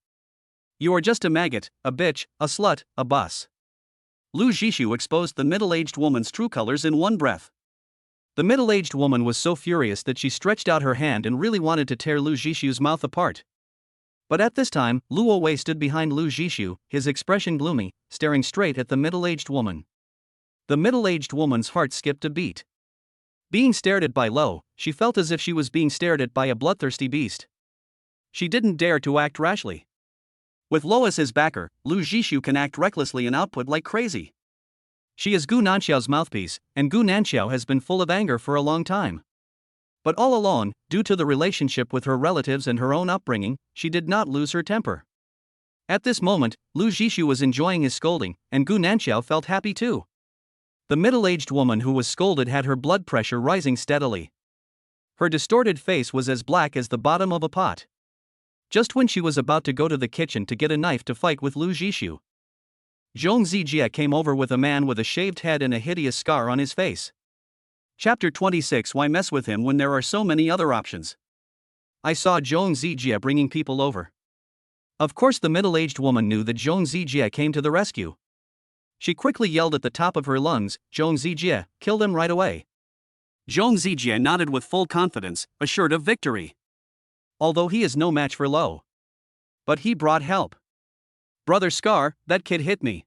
A: You are just a maggot, a bitch, a slut, a boss." Lu Zhishu exposed the middle-aged woman's true colors in one breath. The middle-aged woman was so furious that she stretched out her hand and really wanted to tear Lu Zhishu's mouth apart. But at this time, Luo Wei stood behind Lu Zhishu, his expression gloomy, staring straight at the middle-aged woman. The middle-aged woman's heart skipped a beat. Being stared at by Lo, she felt as if she was being stared at by a bloodthirsty beast. She didn't dare to act rashly. With Lo as his backer, Lu Zhishu can act recklessly and output like crazy. She is Gu Nanxiao's mouthpiece, and Gu Nanxiao has been full of anger for a long time. But all along, due to the relationship with her relatives and her own upbringing, she did not lose her temper. At this moment, Lu Zhishu was enjoying his scolding, and Gu Nanxiao felt happy too. The middle-aged woman who was scolded had her blood pressure rising steadily. Her distorted face was as black as the bottom of a pot. Just when she was about to go to the kitchen to get a knife to fight with Lu Zhishu, Zhong Zijie came over with a man with a shaved head and a hideous scar on his face. Chapter 26. Why mess with him when there are so many other options? I saw Zhong Zijie bringing people over. Of course the middle-aged woman knew that Zhong Zijie came to the rescue. She quickly yelled at the top of her lungs, "Zhong Zijie, kill them right away." Zhong Zijie nodded with full confidence, assured of victory. Although he is no match for Lo. But he brought help. "Brother Scar, that kid hit me."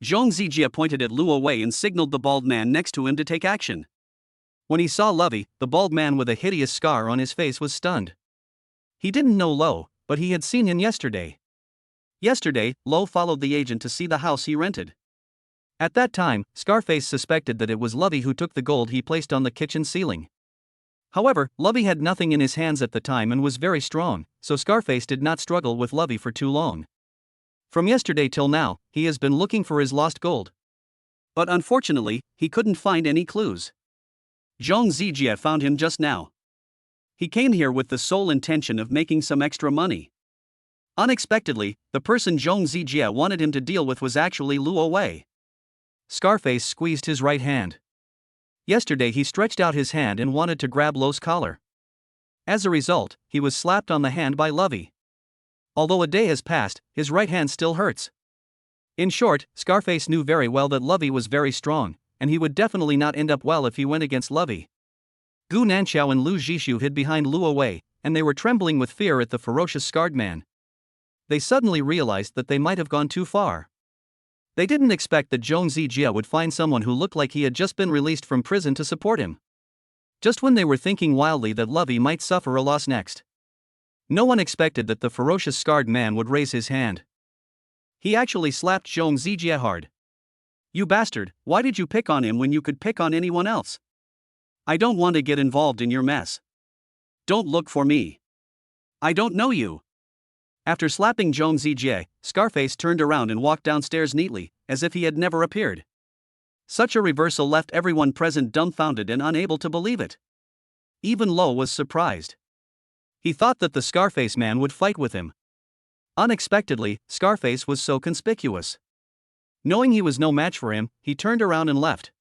A: Zhong Zijie pointed at Luo Wei and signaled the bald man next to him to take action. When he saw Lovey, the bald man with a hideous scar on his face was stunned. He didn't know Lo, but he had seen him yesterday. Yesterday, Lo followed the agent to see the house he rented. At that time, Scarface suspected that it was Lovey who took the gold he placed on the kitchen ceiling. However, Lovey had nothing in his hands at the time and was very strong, so Scarface did not struggle with Lovey for too long. From yesterday till now, he has been looking for his lost gold. But unfortunately, he couldn't find any clues. Zhong Zijie found him just now. He came here with the sole intention of making some extra money. Unexpectedly, the person Zhong Zijie wanted him to deal with was actually Luo Wei. Scarface squeezed his right hand. Yesterday he stretched out his hand and wanted to grab Lo's collar. As a result, he was slapped on the hand by Lovey. Although a day has passed, his right hand still hurts. In short, Scarface knew very well that Lovey was very strong, and he would definitely not end up well if he went against Lovey. Gu Nanxiao and Lu Zhishu hid behind Luo Wei, and they were trembling with fear at the ferocious scarred man. They suddenly realized that they might have gone too far. They didn't expect that Zhong Zijie would find someone who looked like he had just been released from prison to support him. Just when they were thinking wildly that Lovey might suffer a loss next, no one expected that the ferocious scarred man would raise his hand. He actually slapped Zhong Zijie hard. "You bastard, why did you pick on him when you could pick on anyone else? I don't want to get involved in your mess. Don't look for me. I don't know you." After slapping Zhong Zijie, Scarface turned around and walked downstairs neatly, as if he had never appeared. Such a reversal left everyone present dumbfounded and unable to believe it. Even Lo was surprised. He thought that the Scarface man would fight with him. Unexpectedly, Scarface was so conspicuous. Knowing he was no match for him, he turned around and left.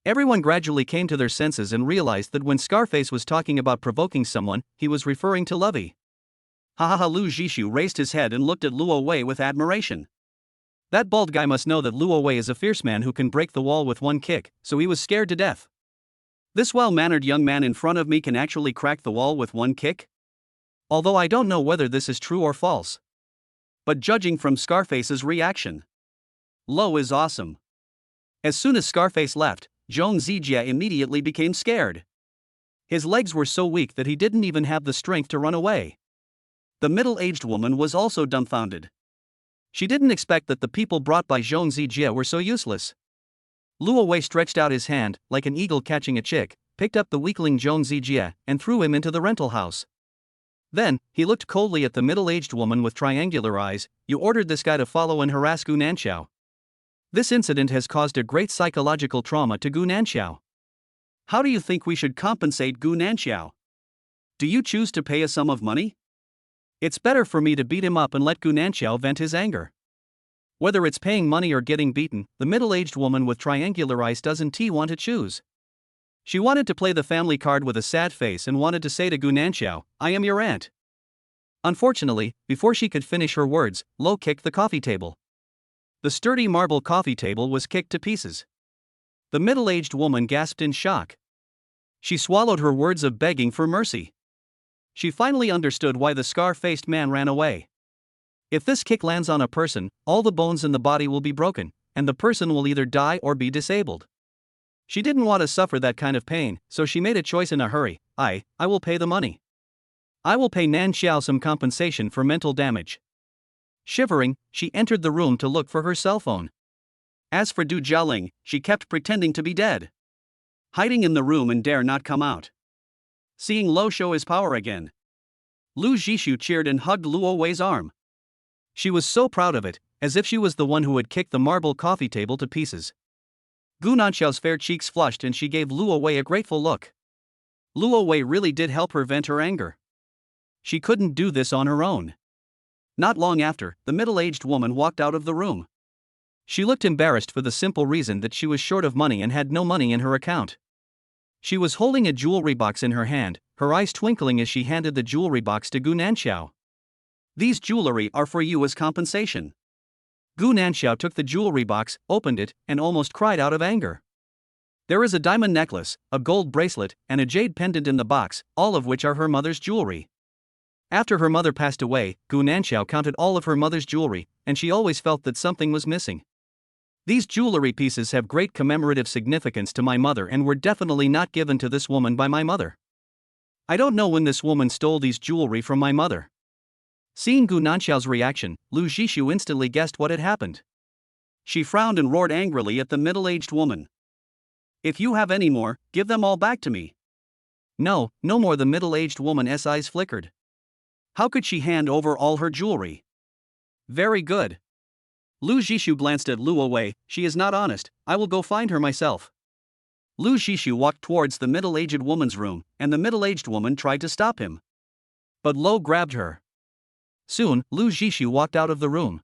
A: Everyone gradually came to their senses and realized that when Scarface was talking about provoking someone, he was referring to Lovey. Hahaha. Lu Zhishu raised his head and looked at Luo Wei with admiration. That bald guy must know that Luo Wei is a fierce man who can break the wall with one kick, so he was scared to death. This well-mannered young man in front of me can actually crack the wall with one kick? Although I don't know whether this is true or false. But judging from Scarface's reaction, Lo is awesome. As soon as Scarface left, Zhong Zijie immediately became scared. His legs were so weak that he didn't even have the strength to run away. The middle-aged woman was also dumbfounded. She didn't expect that the people brought by Zhong Zijie were so useless. Luo Wei stretched out his hand, like an eagle catching a chick, picked up the weakling Zhong Zijie, and threw him into the rental house. Then, he looked coldly at the middle-aged woman with triangular eyes. "You ordered this guy to follow and harass Gu Nanxiao. This incident has caused a great psychological trauma to Gu Nanxiao. How do you think we should compensate Gu Nanxiao? Do you choose to pay a sum of money? It's better for me to beat him up and let Gu Nanxiao vent his anger." Whether it's paying money or getting beaten, the middle-aged woman with triangular eyes doesn't want to choose. She wanted to play the family card with a sad face and wanted to say to Gu Nanxiao, "I am your aunt." Unfortunately, before she could finish her words, Lo kicked the coffee table. The sturdy marble coffee table was kicked to pieces. The middle-aged woman gasped in shock. She swallowed her words of begging for mercy. She finally understood why the scar-faced man ran away. If this kick lands on a person, all the bones in the body will be broken, and the person will either die or be disabled. She didn't want to suffer that kind of pain, so she made a choice in a hurry. I will pay the money. I will pay Nan Xiao some compensation for mental damage. Shivering, she entered the room to look for her cell phone. As for Du Jialing, she kept pretending to be dead, hiding in the room and dare not come out. Seeing Lo show his power again, Lu Zhishu cheered and hugged Luo Wei's arm. She was so proud of it, as if she was the one who had kicked the marble coffee table to pieces. Gu Nanxiao's fair cheeks flushed and she gave Luo Wei a grateful look. Luo Wei really did help her vent her anger. She couldn't do this on her own. Not long after, the middle-aged woman walked out of the room. She looked embarrassed for the simple reason that she was short of money and had no money in her account. She was holding a jewelry box in her hand, her eyes twinkling as she handed the jewelry box to Gu Nanxiao. These jewelry are for you as compensation. Gu Nanxiao took the jewelry box, opened it, and almost cried out of anger. There is a diamond necklace, a gold bracelet, and a jade pendant in the box, all of which are her mother's jewelry. After her mother passed away, Gu Nanxiao counted all of her mother's jewelry, and she always felt that something was missing. These jewelry pieces have great commemorative significance to my mother and were definitely not given to this woman by my mother. I don't know when this woman stole these jewelry from my mother. Seeing Gu Nanxiao's reaction, Lu Zhishu instantly guessed what had happened. She frowned and roared angrily at the middle-aged woman. If you have any more, give them all back to me. No more, the middle-aged woman's eyes flickered. How could she hand over all her jewelry? Very good. Lu Zhishu glanced at Luo Wei. She is not honest, I will go find her myself. Lu Zhishu walked towards the middle-aged woman's room, and the middle-aged woman tried to stop him. But Lo grabbed her. Soon, Lu Zhishu walked out of the room.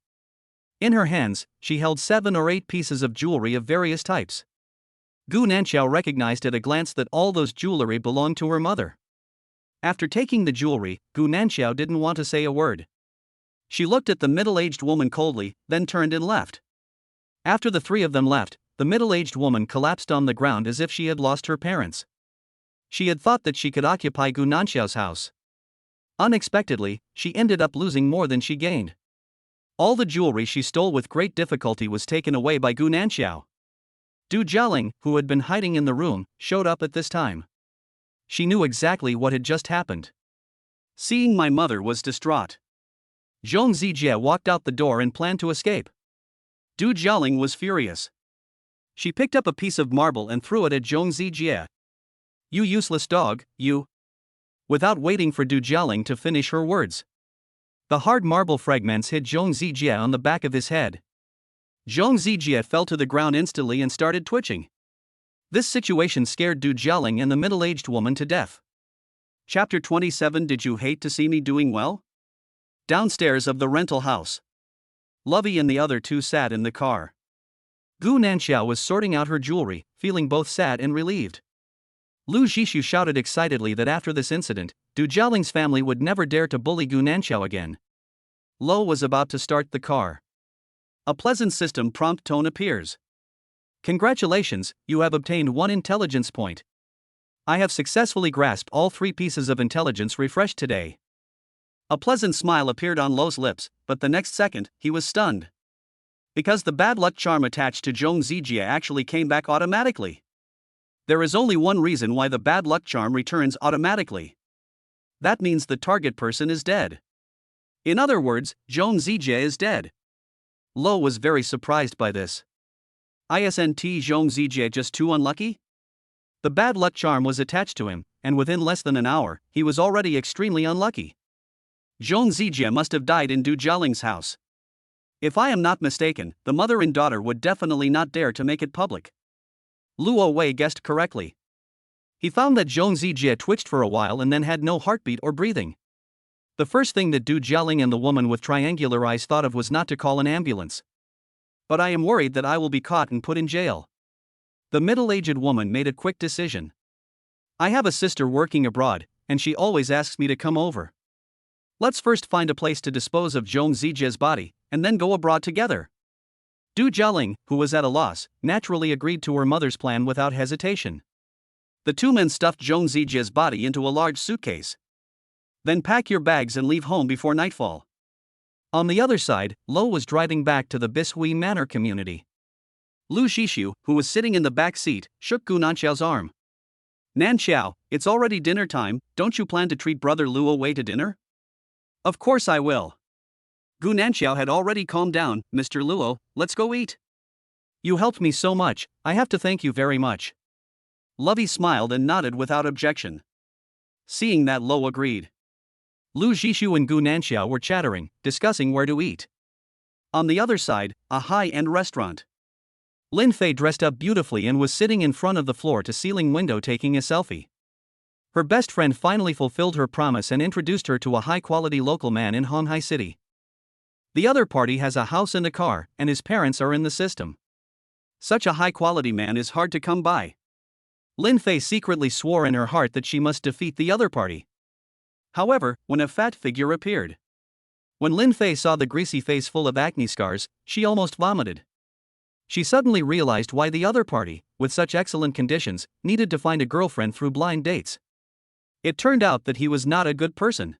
A: In her hands, she held 7 or 8 pieces of jewelry of various types. Gu Nanxiao recognized at a glance that all those jewelry belonged to her mother. After taking the jewelry, Gu Nanxiao didn't want to say a word. She looked at the middle-aged woman coldly, then turned and left. After the 3 of them left, the middle-aged woman collapsed on the ground as if she had lost her parents. She had thought that she could occupy Gu Nanxiao's house. Unexpectedly, she ended up losing more than she gained. All the jewelry she stole with great difficulty was taken away by Gu Nanxiao. Du Jialing, who had been hiding in the room, showed up at this time. She knew exactly what had just happened. Seeing my mother was distraught. Zhong Zijie walked out the door and planned to escape. Du Jialing was furious. She picked up a piece of marble and threw it at Zhong Zijie. You useless dog, you! Without waiting for Du Jialing to finish her words, the hard marble fragments hit Zhong Zijie on the back of his head. Zhong Zijie fell to the ground instantly and started twitching. This situation scared Du Jialing and the middle-aged woman to death. Chapter 27. Did you hate to see me doing well? Downstairs of the rental house, Lovey and the other 2 sat in the car. Gu Nanxiao was sorting out her jewelry, feeling both sad and relieved. Lu Zhishu shouted excitedly that after this incident, Du Jialing's family would never dare to bully Gu Nanxiao again. Lo was about to start the car. A pleasant system prompt tone appears. Congratulations, you have obtained 1 intelligence point. I have successfully grasped all 3 pieces of intelligence refreshed today. A pleasant smile appeared on Lo's lips, but the next second, he was stunned. Because the bad luck charm attached to Zhong Zijie actually came back automatically. There is only one reason why the bad luck charm returns automatically. That means the target person is dead. In other words, Zhong Zijie is dead. Lo was very surprised by this. Isn't Zhong Zijie just too unlucky? The bad luck charm was attached to him, and within less than an hour, he was already extremely unlucky. Zhong Zijie must have died in Du Jialing's house. If I am not mistaken, the mother and daughter would definitely not dare to make it public. Luo Wei guessed correctly. He found that Zhong Zijie twitched for a while and then had no heartbeat or breathing. The first thing that Du Jialing and the woman with triangular eyes thought of was not to call an ambulance. But I am worried that I will be caught and put in jail. The middle-aged woman made a quick decision. I have a sister working abroad, and she always asks me to come over. Let's first find a place to dispose of Zhong Zijie's body, and then go abroad together. Du Jialing, who was at a loss, naturally agreed to her mother's plan without hesitation. The 2 men stuffed Zhong Zijie's body into a large suitcase. Then pack your bags and leave home before nightfall. On the other side, Lo was driving back to the Bishui Manor community. Lu Zhishu, who was sitting in the back seat, shook Gu Nanxiao's arm. Nanxiao, it's already dinner time, don't you plan to treat brother Luo Wei to dinner? Of course I will. Gu Nanxiao had already calmed down. Mr. Luo, let's go eat. You helped me so much, I have to thank you very much. Lovey smiled and nodded without objection. Seeing that, Luo agreed. Lu Zhishu and Gu Nanxiao were chattering, discussing where to eat. On the other side, a high-end restaurant. Lin Fei dressed up beautifully and was sitting in front of the floor-to-ceiling window taking a selfie. Her best friend finally fulfilled her promise and introduced her to a high-quality local man in Honghai City. The other party has a house and a car, and his parents are in the system. Such a high-quality man is hard to come by. Lin Fei secretly swore in her heart that she must defeat the other party. However, when a fat figure appeared. When Lin Fei saw the greasy face full of acne scars, she almost vomited. She suddenly realized why the other party, with such excellent conditions, needed to find a girlfriend through blind dates. It turned out that he was not a good person.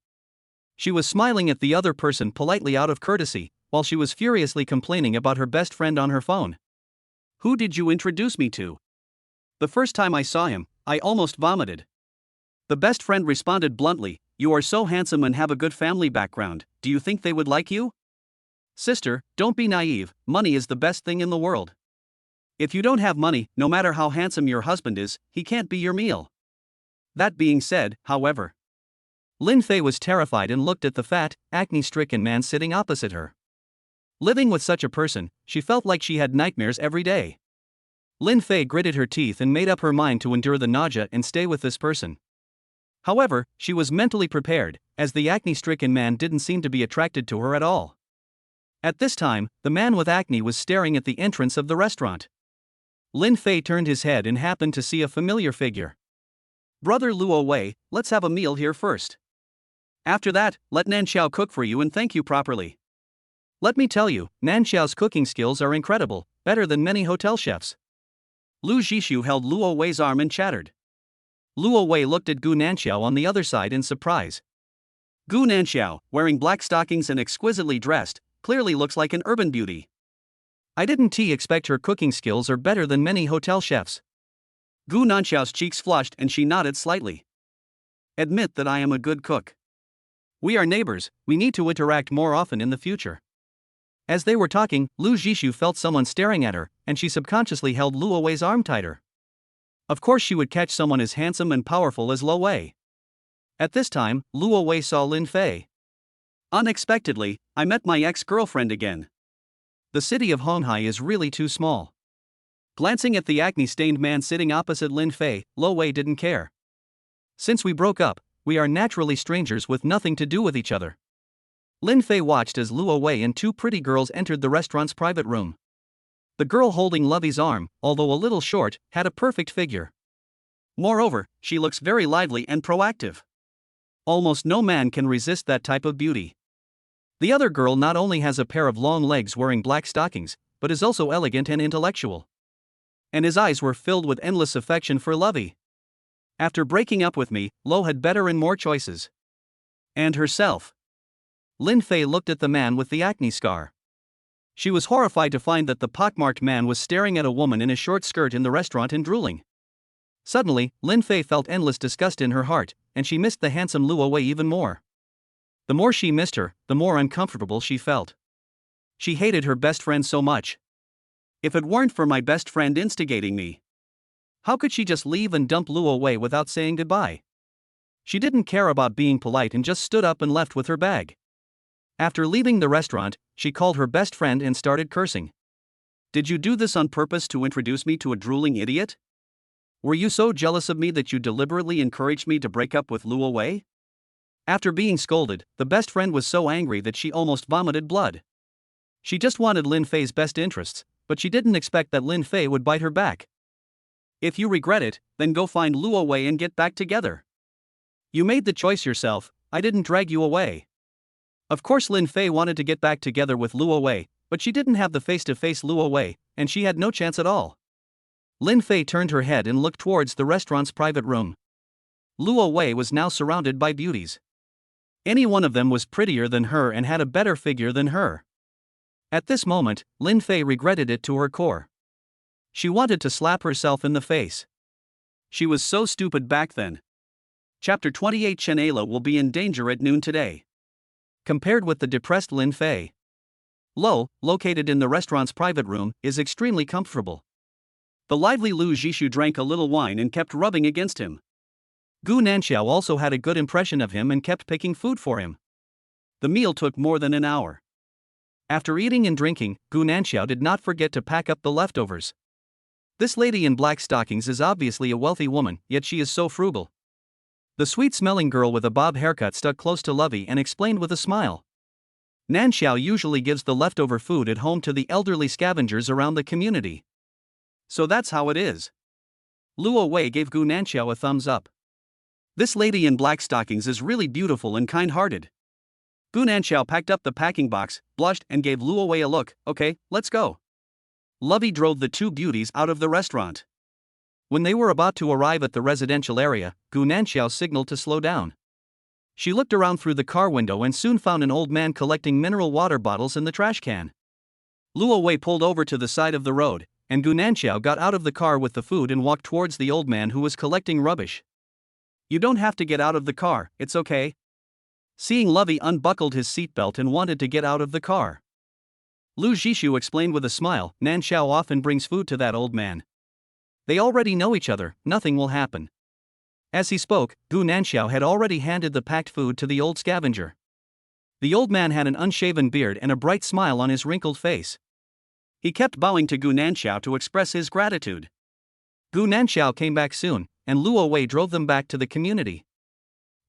A: She was smiling at the other person politely out of courtesy, while she was furiously complaining about her best friend on her phone. Who did you introduce me to? The first time I saw him, I almost vomited. The best friend responded bluntly, you are so handsome and have a good family background, do you think they would like you? Sister, don't be naive, money is the best thing in the world. If you don't have money, no matter how handsome your husband is, he can't be your meal. That being said, however, Lin Fei was terrified and looked at the fat, acne-stricken man sitting opposite her. Living with such a person, she felt like she had nightmares every day. Lin Fei gritted her teeth and made up her mind to endure the nausea and stay with this person. However, she was mentally prepared, as the acne-stricken man didn't seem to be attracted to her at all. At this time, the man with acne was staring at the entrance of the restaurant. Lin Fei turned his head and happened to see a familiar figure. Brother Luo Wei, let's have a meal here first. After that, let Nanxiao cook for you and thank you properly. Let me tell you, Nanxiao's cooking skills are incredible, better than many hotel chefs. Lu Zhishu held Luo Wei's arm and chattered. Luo Wei looked at Gu Nanxiao on the other side in surprise. Gu Nanxiao, wearing black stockings and exquisitely dressed, clearly looks like an urban beauty. I didn't expect her cooking skills are better than many hotel chefs. Gu Nanxiao's cheeks flushed and she nodded slightly. Admit that I am a good cook. We are neighbors, we need to interact more often in the future. As they were talking, Lu Zhishu felt someone staring at her, and she subconsciously held Luo Wei's arm tighter. Of course she would catch someone as handsome and powerful as Luo Wei. At this time, Luo Wei saw Lin Fei. Unexpectedly, I met my ex-girlfriend again. The city of Honghai is really too small. Glancing at the acne-stained man sitting opposite Lin Fei, Luo Wei didn't care. Since we broke up, we are naturally strangers with nothing to do with each other. Lin Fei watched as Luo Wei and two pretty girls entered the restaurant's private room. The girl holding Lovey's arm, although a little short, had a perfect figure. Moreover, she looks very lively and proactive. Almost no man can resist that type of beauty. The other girl not only has a pair of long legs wearing black stockings, but is also elegant and intellectual. And his eyes were filled with endless affection for Lovey. After breaking up with me, Lo had better and more choices. And herself. Lin Fei looked at the man with the acne scar. She was horrified to find that the pockmarked man was staring at a woman in a short skirt in the restaurant and drooling. Suddenly, Lin Fei felt endless disgust in her heart, and she missed the handsome Luo Wei even more. The more she missed her, the more uncomfortable she felt. She hated her best friend so much. If it weren't for my best friend instigating me, how could she just leave and dump Luo Wei without saying goodbye? She didn't care about being polite and just stood up and left with her bag. After leaving the restaurant, she called her best friend and started cursing. Did you do this on purpose to introduce me to a drooling idiot? Were you so jealous of me that you deliberately encouraged me to break up with Luo Wei? After being scolded, the best friend was so angry that she almost vomited blood. She just wanted Lin Fei's best interests, but she didn't expect that Lin Fei would bite her back. If you regret it, then go find Luo Wei and get back together. You made the choice yourself, I didn't drag you away. Of course Lin Fei wanted to get back together with Luo Wei, but she didn't have the face-to-face Luo Wei, and she had no chance at all. Lin Fei turned her head and looked towards the restaurant's private room. Luo Wei was now surrounded by beauties. Any one of them was prettier than her and had a better figure than her. At this moment, Lin Fei regretted it to her core. She wanted to slap herself in the face. She was so stupid back then. Chapter 28. Chen Ayla will be in danger at noon today. Compared with the depressed Lin Fei, Lo, located in the restaurant's private room, is extremely comfortable. The lively Lu Zhishu drank a little wine and kept rubbing against him. Gu Nanxiao also had a good impression of him and kept picking food for him. The meal took more than an hour. After eating and drinking, Gu Nanxiao did not forget to pack up the leftovers. This lady in black stockings is obviously a wealthy woman, yet she is so frugal. The sweet-smelling girl with a bob haircut stuck close to Lovey and explained with a smile. Nanxiao usually gives the leftover food at home to the elderly scavengers around the community. So that's how it is. Luo Wei gave Gu Nanxiao a thumbs up. This lady in black stockings is really beautiful and kind-hearted. Gu Nanxiao packed up the packing box, blushed and gave Luo Wei a look. Okay, let's go. Lovey drove the two beauties out of the restaurant. When they were about to arrive at the residential area, Gu Nanxiao signaled to slow down. She looked around through the car window and soon found an old man collecting mineral water bottles in the trash can. Luo Wei pulled over to the side of the road, and Gu Nanxiao got out of the car with the food and walked towards the old man who was collecting rubbish. You don't have to get out of the car, it's okay. Seeing Lovey unbuckled his seatbelt and wanted to get out of the car. Lu Zhishu explained with a smile, Nanxiao often brings food to that old man. They already know each other, nothing will happen. As he spoke, Gu Nanxiao had already handed the packed food to the old scavenger. The old man had an unshaven beard and a bright smile on his wrinkled face. He kept bowing to Gu Nanxiao to express his gratitude. Gu Nanxiao came back soon, and Luo Wei drove them back to the community.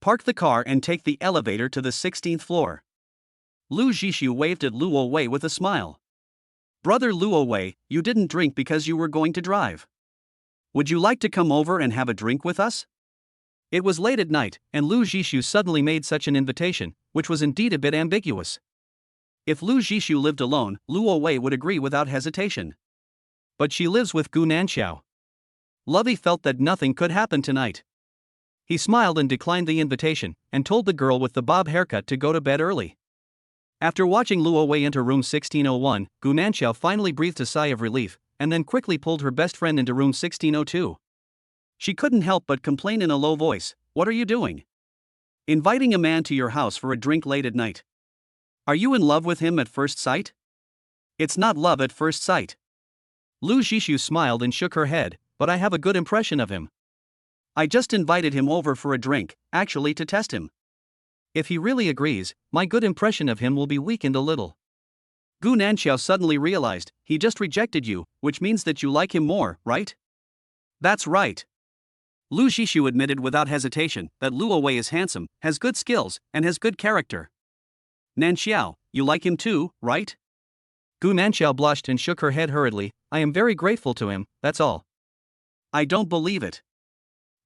A: Park the car and take the elevator to the 16th floor. Lu Zhishu waved at Luo Wei with a smile. Brother Luo Wei, you didn't drink because you were going to drive. Would you like to come over and have a drink with us? It was late at night, and Lu Zhishu suddenly made such an invitation, which was indeed a bit ambiguous. If Lu Zhishu lived alone, Luo Wei would agree without hesitation. But she lives with Gu Nanxiao. Lovey felt that nothing could happen tonight. He smiled and declined the invitation, and told the girl with the bob haircut to go to bed early. After watching Luo Wei enter room 1601, Gu Nanxiao finally breathed a sigh of relief, and then quickly pulled her best friend into room 1602. She couldn't help but complain in a low voice, "What are you doing? Inviting a man to your house for a drink late at night? Are you in love with him at first sight?" "It's not love at first sight." Lu Zhishu smiled and shook her head, "But I have a good impression of him. I just invited him over for a drink, actually to test him. If he really agrees, my good impression of him will be weakened a little." Gu Nanxiao suddenly realized, he just rejected you, which means that you like him more, right? That's right. Lu Zhishu admitted without hesitation that Luo Wei is handsome, has good skills, and has good character. Nanxiao, you like him too, right? Gu Nanxiao blushed and shook her head hurriedly. I am very grateful to him, that's all. I don't believe it.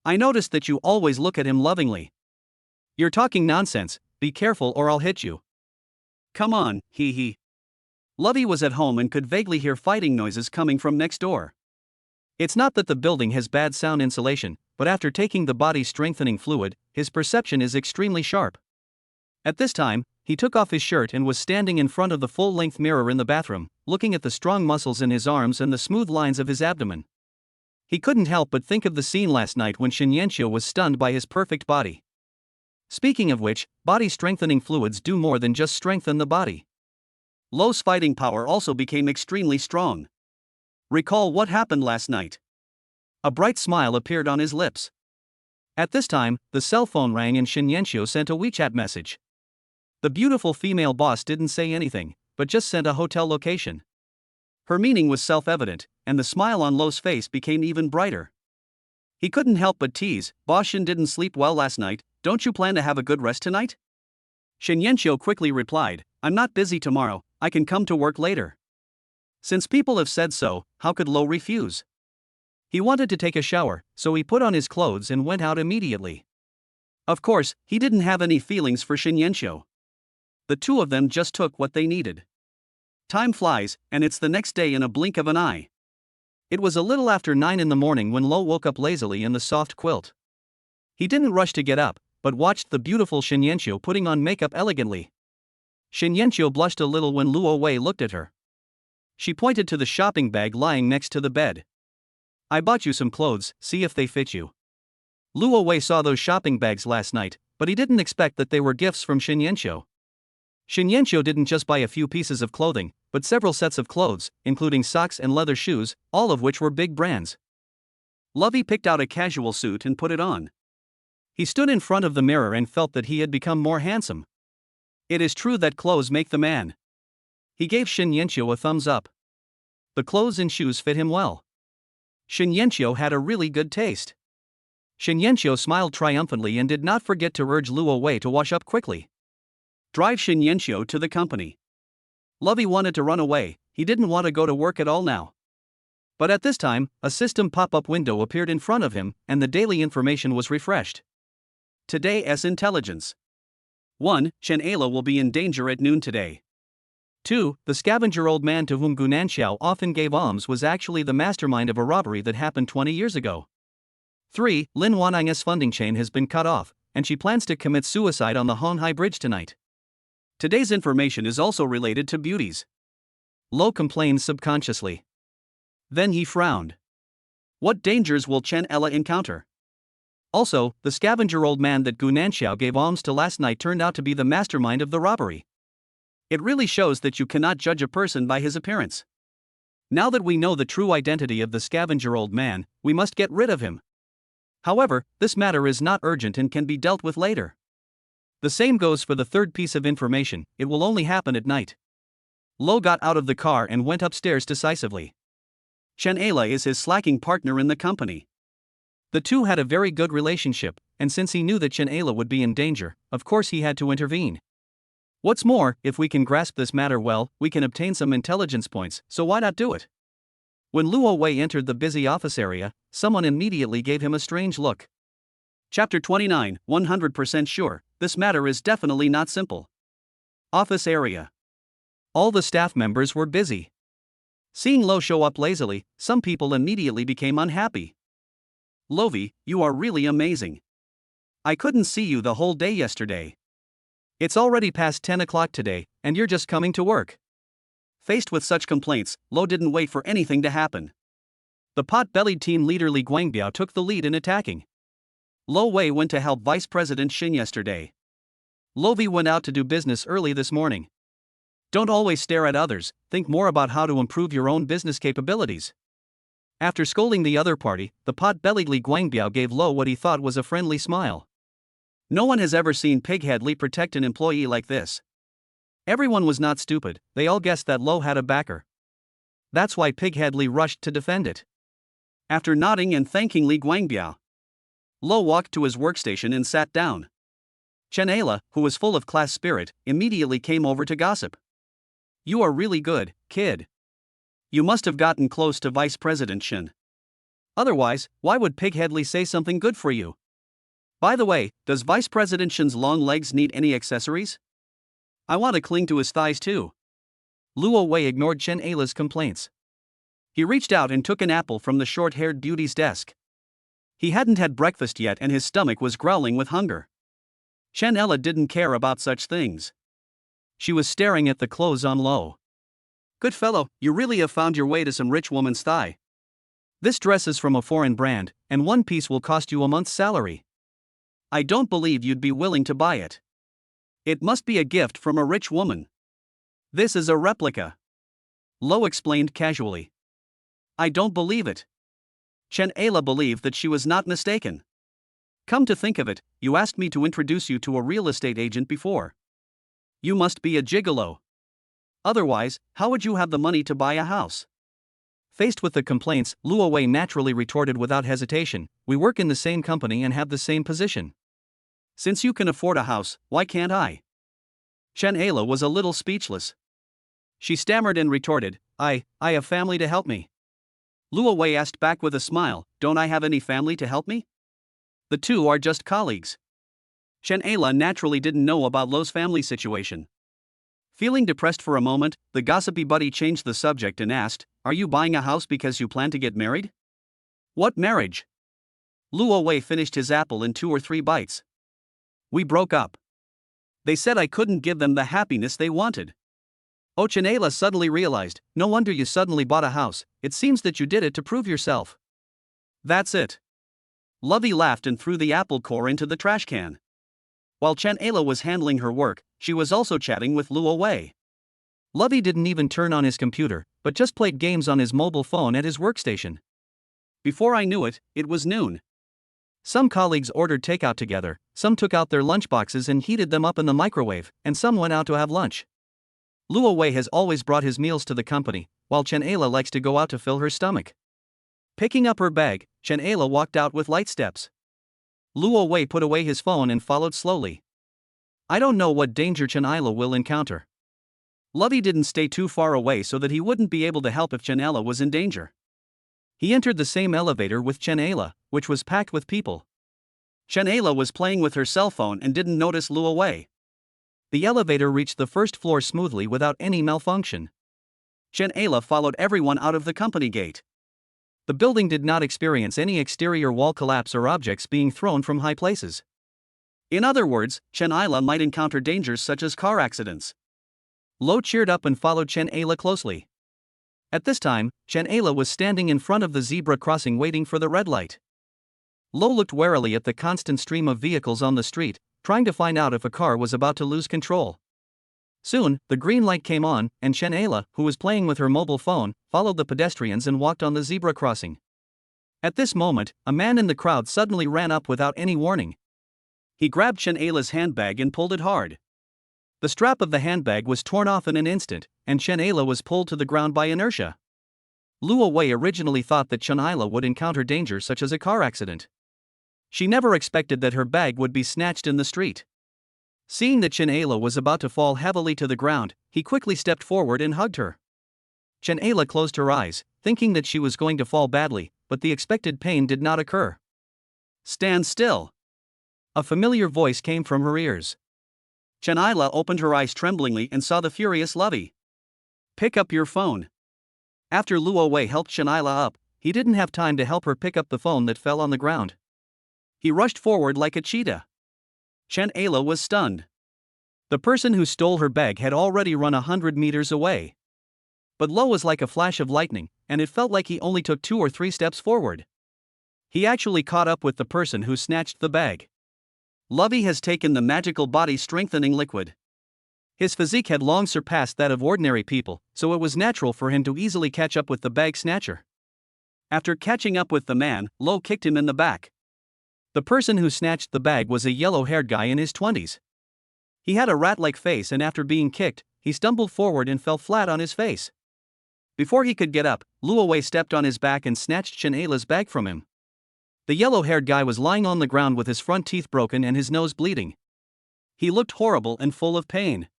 A: I noticed that you always look at him lovingly. You're talking nonsense, be careful or I'll hit you. Come on, hee hee. Lovey was at home and could vaguely hear fighting noises coming from next door. It's not that the building has bad sound insulation, but after taking the body strengthening fluid, his perception is extremely sharp. At this time, he took off his shirt and was standing in front of the full-length mirror in the bathroom, looking at the strong muscles in his arms and the smooth lines of his abdomen. He couldn't help but think of the scene last night when Shen Yanqiu was stunned by his perfect body. Speaking of which, body strengthening fluids do more than just strengthen the body. Lo's fighting power also became extremely strong. Recall what happened last night. A bright smile appeared on his lips. At this time, the cell phone rang and Shen Yanqiu sent a WeChat message. The beautiful female boss didn't say anything, but just sent a hotel location. Her meaning was self-evident, and the smile on Lo's face became even brighter. He couldn't help but tease, "Boss Shen didn't sleep well last night, don't you plan to have a good rest tonight?" Shen Yanqiu quickly replied, "I'm not busy tomorrow, I can come to work later." Since people have said so, how could Lo refuse? He wanted to take a shower, so he put on his clothes and went out immediately. Of course, he didn't have any feelings for Shen Yanqiu. The two of them just took what they needed. Time flies, and it's the next day in a blink of an eye. It was a little after 9 in the morning when Lo woke up lazily in the soft quilt. He didn't rush to get up, but watched the beautiful Shen Yanqiu putting on makeup elegantly. Shen Yanqiu blushed a little when Luo Wei looked at her. She pointed to the shopping bag lying next to the bed. I bought you some clothes, see if they fit you. Luo Wei saw those shopping bags last night, but he didn't expect that they were gifts from Xin Yanqiu. Xin Yanqiu didn't just buy a few pieces of clothing, but several sets of clothes, including socks and leather shoes, all of which were big brands. Lovey picked out a casual suit and put it on. He stood in front of the mirror and felt that he had become more handsome. It is true that clothes make the man. He gave Xin Yanqiu a thumbs up. The clothes and shoes fit him well. Xin Yanqiu had a really good taste. Xin Yanqiu smiled triumphantly and did not forget to urge Luo Wei to wash up quickly. Drive Xin Yanqiu to the company. Lovey wanted to run away, he didn't want to go to work at all now. But at this time, a system pop-up window appeared in front of him, and the daily information was refreshed. Today's intelligence. 1. Chen Ayla will be in danger at noon today. 2. The scavenger old man to whom Gu Nanxiao often gave alms was actually the mastermind of a robbery that happened 20 years ago. 3. Lin Wanang's funding chain has been cut off, and she plans to commit suicide on the Honghai Bridge tonight. Today's information is also related to beauties. Lo complained subconsciously. Then he frowned. What dangers will Chen Ella encounter? Also, the scavenger old man that Gu Nanxiao gave alms to last night turned out to be the mastermind of the robbery. It really shows that you cannot judge a person by his appearance. Now that we know the true identity of the scavenger old man, we must get rid of him. However, this matter is not urgent and can be dealt with later. The same goes for the third piece of information, it will only happen at night. Lo got out of the car and went upstairs decisively. Chen Ayla is his slacking partner in the company. The two had a very good relationship, and since he knew that Chen Ayla would be in danger, of course he had to intervene. What's more, if we can grasp this matter well, we can obtain some intelligence points, so why not do it? When Luo Wei entered the busy office area, someone immediately gave him a strange look. Chapter 29, 100% sure, this matter is definitely not simple. Office area. All the staff members were busy. Seeing Lo show up lazily, some people immediately became unhappy. Lovey, you are really amazing. I couldn't see you the whole day yesterday. It's already past 10 o'clock today, and you're just coming to work. Faced with such complaints, Lo didn't wait for anything to happen. The pot-bellied team leader Li Guangbiao took the lead in attacking. Lo Wei went to help Vice President Xin yesterday. Lovey went out to do business early this morning. Don't always stare at others, think more about how to improve your own business capabilities. After scolding the other party, the pot-bellied Li Guangbiao gave Lo what he thought was a friendly smile. No one has ever seen Pighead Li protect an employee like this. Everyone was not stupid, they all guessed that Lo had a backer. That's why Pighead Li rushed to defend it. After nodding and thanking Li Guangbiao, Lo walked to his workstation and sat down. Chen Ayla, who was full of class spirit, immediately came over to gossip. You are really good, kid. You must have gotten close to Vice President Xin. Otherwise, why would Pighead Li say something good for you? By the way, does Vice President Xin's long legs need any accessories? I want to cling to his thighs too. Luo Wei ignored Chen Ayla's complaints. He reached out and took an apple from the short-haired beauty's desk. He hadn't had breakfast yet and his stomach was growling with hunger. Chen Ayla didn't care about such things. She was staring at the clothes on Lo. Good fellow, you really have found your way to some rich woman's thigh. This dress is from a foreign brand, and one piece will cost you a month's salary. I don't believe you'd be willing to buy it. It must be a gift from a rich woman. This is a replica. Lo explained casually. I don't believe it. Chen Ayla believed that she was not mistaken. Come to think of it, you asked me to introduce you to a real estate agent before. You must be a gigolo. Otherwise, how would you have the money to buy a house? Faced with the complaints, Luo Wei naturally retorted without hesitation, we work in the same company and have the same position. Since you can afford a house, why can't I? Chen Ayla was a little speechless. She stammered and retorted, I have family to help me. Luo Wei asked back with a smile, don't I have any family to help me? The two are just colleagues. Chen Ayla naturally didn't know about Lo's family situation. Feeling depressed for a moment, the gossipy buddy changed the subject and asked, are you buying a house because you plan to get married? What marriage? Luo Wei finished his apple in 2 or 3 bites. We broke up. They said I couldn't give them the happiness they wanted. Oh, Chen Ayla suddenly realized, no wonder you suddenly bought a house, it seems that you did it to prove yourself. That's it. Lovey laughed and threw the apple core into the trash can. While Chen Ayla was handling her work, she was also chatting with Luo Wei. Lovey didn't even turn on his computer, but just played games on his mobile phone at his workstation. Before I knew it, it was noon. Some colleagues ordered takeout together, some took out their lunchboxes and heated them up in the microwave, and some went out to have lunch. Luo Wei has always brought his meals to the company, while Chen Ayla likes to go out to fill her stomach. Picking up her bag, Chen Ayla walked out with light steps. Luo Wei put away his phone and followed slowly. I don't know what danger Chen Ayla will encounter. Lovey didn't stay too far away so that he wouldn't be able to help if Chen Ayla was in danger. He entered the same elevator with Chen Ayla, which was packed with people. Chen Ayla was playing with her cell phone and didn't notice Luo Wei. The elevator reached the first floor smoothly without any malfunction. Chen Ayla followed everyone out of the company gate. The building did not experience any exterior wall collapse or objects being thrown from high places. In other words, Chen Ayla might encounter dangers such as car accidents. Lo cheered up and followed Chen Ayla closely. At this time, Chen Ayla was standing in front of the zebra crossing waiting for the red light. Lo looked warily at the constant stream of vehicles on the street, trying to find out if a car was about to lose control. Soon, the green light came on, and Chen Ayla, who was playing with her mobile phone, followed the pedestrians and walked on the zebra crossing. At this moment, a man in the crowd suddenly ran up without any warning. He grabbed Chen Ayla's handbag and pulled it hard. The strap of the handbag was torn off in an instant, and Chen Ayla was pulled to the ground by inertia. Luo Wei originally thought that Chen Ayla would encounter danger such as a car accident. She never expected that her bag would be snatched in the street. Seeing that Chen Ayla was about to fall heavily to the ground, he quickly stepped forward and hugged her. Chen Ayla closed her eyes, thinking that she was going to fall badly, but the expected pain did not occur. Stand still. A familiar voice came from her ears. Chen Ayla opened her eyes tremblingly and saw the furious Lovey. Pick up your phone. After Luo Wei helped Chen Ayla up, he didn't have time to help her pick up the phone that fell on the ground. He rushed forward like a cheetah. Chen Ayla was stunned. The person who stole her bag had already run 100 meters away. But Lo was like a flash of lightning, and it felt like he only took 2 or 3 steps forward. He actually caught up with the person who snatched the bag. Lovey has taken the magical body-strengthening liquid. His physique had long surpassed that of ordinary people, so it was natural for him to easily catch up with the bag snatcher. After catching up with the man, Lo kicked him in the back. The person who snatched the bag was a yellow-haired guy in his 20s. He had a rat-like face and after being kicked, he stumbled forward and fell flat on his face. Before he could get up, Luo Wei stepped on his back and snatched Chen Ayla's bag from him. The yellow-haired guy was lying on the ground with his front teeth broken and his nose bleeding. He looked horrible and full of pain.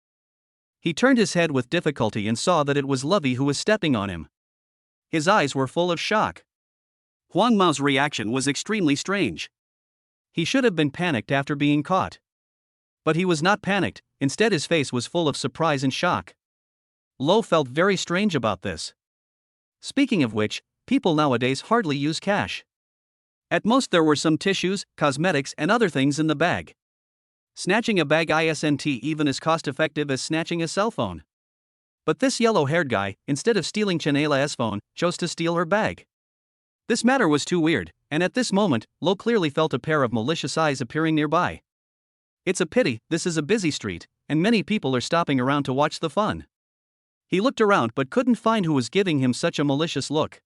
A: He turned his head with difficulty and saw that it was Lovey who was stepping on him. His eyes were full of shock. Huang Mao's reaction was extremely strange. He should have been panicked after being caught. But he was not panicked, instead his face was full of surprise and shock. Lo felt very strange about this. Speaking of which, people nowadays hardly use cash. At most there were some tissues, cosmetics and other things in the bag. Snatching a bag isn't even as cost-effective as snatching a cell phone. But this yellow-haired guy, instead of stealing Chen Ayla's phone, chose to steal her bag. This matter was too weird, and at this moment, Lo clearly felt a pair of malicious eyes appearing nearby. It's a pity, this is a busy street, and many people are stopping around to watch the fun. He looked around but couldn't find who was giving him such a malicious look.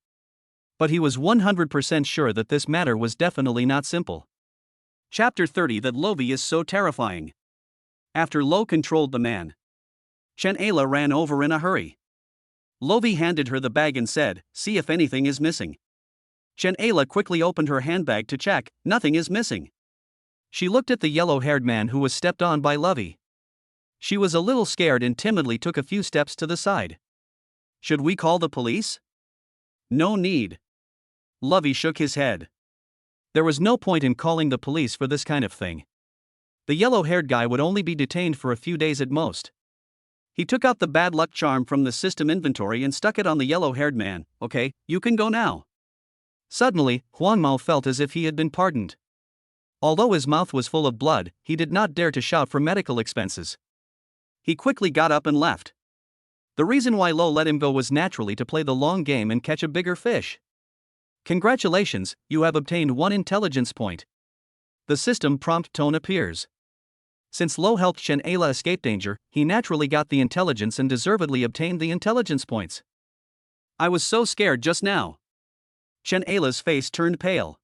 A: But he was 100% sure that this matter was definitely not simple. Chapter 30 That Lovey is so terrifying. After Lo controlled the man, Chen Ayla ran over in a hurry. Lovey handed her the bag and said, "See if anything is missing." Chen Ayla quickly opened her handbag to check, nothing is missing. She looked at the yellow-haired man who was stepped on by Lovey. She was a little scared and timidly took a few steps to the side. Should we call the police? No need. Lovey shook his head. There was no point in calling the police for this kind of thing. The yellow-haired guy would only be detained for a few days at most. He took out the bad luck charm from the system inventory and stuck it on the yellow-haired man. Okay, you can go now. Suddenly, Huang Mao felt as if he had been pardoned. Although his mouth was full of blood, he did not dare to shout for medical expenses. He quickly got up and left. The reason why Lo let him go was naturally to play the long game and catch a bigger fish. Congratulations, you have obtained 1 intelligence point. The system prompt tone appears. Since Lo helped Chen Ayla escape danger, he naturally got the intelligence and deservedly obtained the intelligence points. I was so scared just now. Chen Ayla's face turned pale.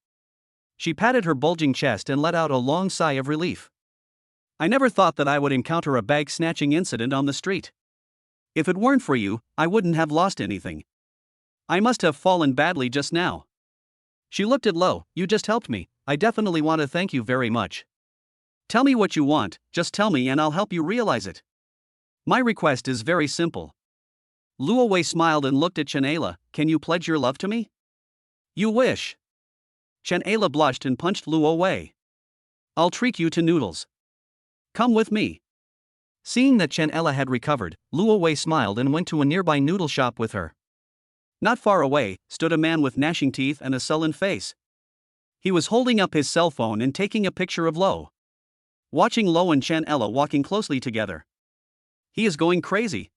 A: She patted her bulging chest and let out a long sigh of relief. I never thought that I would encounter a bag snatching incident on the street. If it weren't for you, I wouldn't have lost anything. I must have fallen badly just now. She looked at Lo. You just helped me. I definitely want to thank you very much. Tell me what you want, just tell me and I'll help you realize it. My request is very simple. Luo Wei smiled and looked at Chen Ayla. Can you pledge your love to me? You wish. Chen Ayla blushed and punched Luo Wei. I'll treat you to noodles. Come with me. Seeing that Chen Ayla had recovered, Luo Wei smiled and went to a nearby noodle shop with her. Not far away stood a man with gnashing teeth and a sullen face. He was holding up his cell phone and taking a picture of Lo. Watching Lo and Chen Ayla walking closely together. He is going crazy.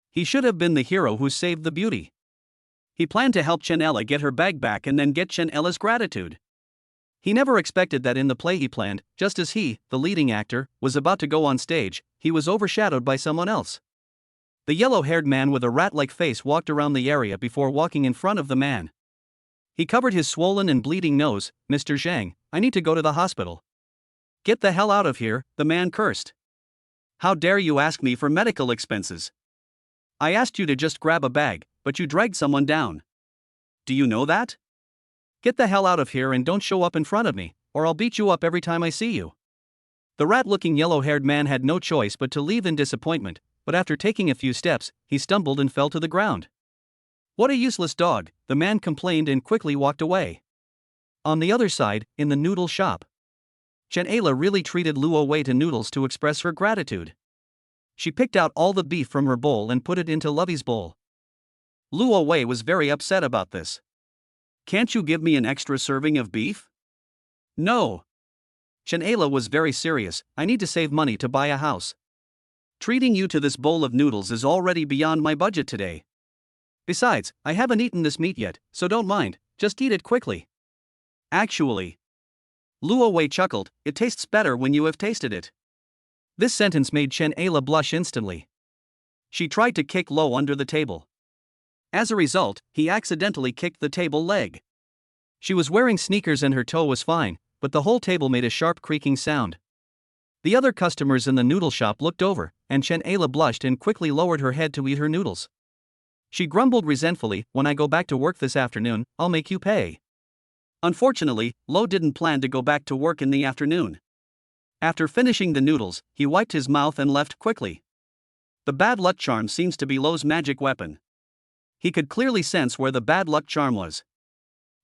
A: He should have been the hero who saved the beauty. He planned to help Chen Ayla get her bag back and then get Chen Ayla's gratitude. He never expected that in the play he planned, just as he, the leading actor, was about to go on stage, he was overshadowed by someone else. The yellow-haired man with a rat-like face walked around the area before walking in front of the man. He covered his swollen and bleeding nose. Mr. Zhang, I need to go to the hospital. Get the hell out of here, the man cursed. How dare you ask me for medical expenses? I asked you to just grab a bag, but you dragged someone down. Do you know that? Get the hell out of here and don't show up in front of me, or I'll beat you up every time I see you. The rat-looking yellow-haired man had no choice but to leave in disappointment, but after taking a few steps, he stumbled and fell to the ground. What a useless dog, the man complained and quickly walked away. On the other side, in the noodle shop, Chen Ayla really treated Luo Wei to noodles to express her gratitude. She picked out all the beef from her bowl and put it into Lovey's bowl. Luo Wei was very upset about this. Can't you give me an extra serving of beef? No. Chen Ayla was very serious. I need to save money to buy a house. Treating you to this bowl of noodles is already beyond my budget today. Besides, I haven't eaten this meat yet, so don't mind, just eat it quickly. Actually, Luo Wei chuckled, it tastes better when you have tasted it. This sentence made Chen Ayla blush instantly. She tried to kick Lo under the table. As a result, he accidentally kicked the table leg. She was wearing sneakers and her toe was fine, but the whole table made a sharp creaking sound. The other customers in the noodle shop looked over, and Chen Ayla blushed and quickly lowered her head to eat her noodles. She grumbled resentfully, when I go back to work this afternoon, I'll make you pay. Unfortunately, Lo didn't plan to go back to work in the afternoon. After finishing the noodles, he wiped his mouth and left quickly. The bad luck charm seems to be Lo's magic weapon. He could clearly sense where the bad luck charm was.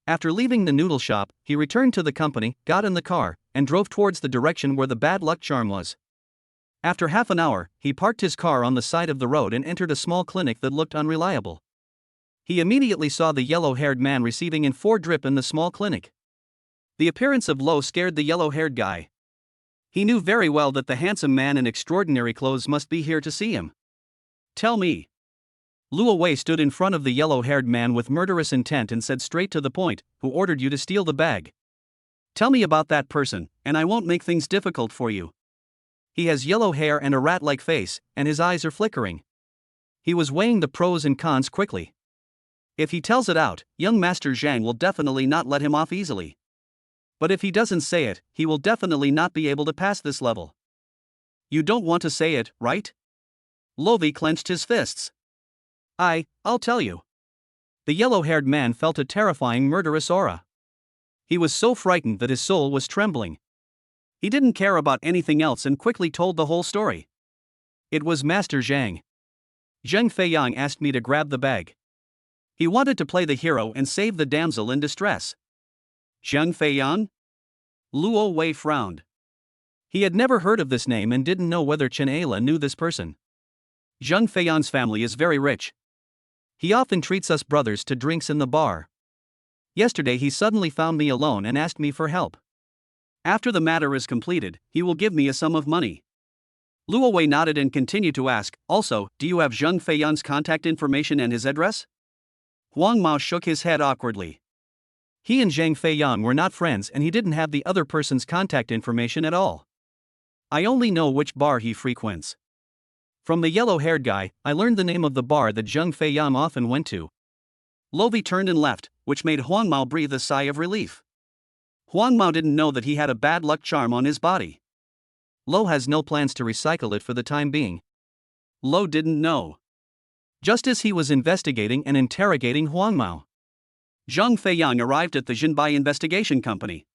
A: After leaving the noodle shop, he returned to the company, got in the car, and drove towards the direction where the bad luck charm was. After half an hour, he parked his car on the side of the road and entered a small clinic that looked unreliable. He immediately saw the yellow-haired man receiving an IV drip in the small clinic. The appearance of Lo scared the yellow-haired guy. He knew very well that the handsome man in extraordinary clothes must be here to see him. Tell me. Luo Wei stood in front of the yellow-haired man with murderous intent and said straight to the point, who ordered you to steal the bag. Tell me about that person, and I won't make things difficult for you. He has yellow hair and a rat-like face, and his eyes are flickering. He was weighing the pros and cons quickly. If he tells it out, young Master Zhang will definitely not let him off easily. But if he doesn't say it, he will definitely not be able to pass this level. You don't want to say it, right? Lovey clenched his fists. I'll tell you. The yellow-haired man felt a terrifying murderous aura. He was so frightened that his soul was trembling. He didn't care about anything else and quickly told the whole story. It was Master Zhang. Zheng Feiyang asked me to grab the bag. He wanted to play the hero and save the damsel in distress. Zheng Feiyang? Luo Wei frowned. He had never heard of this name and didn't know whether Chen Ayla knew this person. Zheng Feiyang's family is very rich. He often treats us brothers to drinks in the bar. Yesterday he suddenly found me alone and asked me for help. After the matter is completed, he will give me a sum of money. Luo Wei nodded and continued to ask, also, do you have Zheng Feiyang's contact information and his address? Huang Mao shook his head awkwardly. He and Zhang Feiyang were not friends and he didn't have the other person's contact information at all. I only know which bar he frequents. From the yellow-haired guy, I learned the name of the bar that Zhang Feiyang often went to. Lovi turned and left, which made Huang Mao breathe a sigh of relief. Huang Mao didn't know that he had a bad luck charm on his body. Lo has no plans to recycle it for the time being. Lo didn't know. Just as he was investigating and interrogating Huang Mao, Zhang Feiyang arrived at the Jinbai investigation company.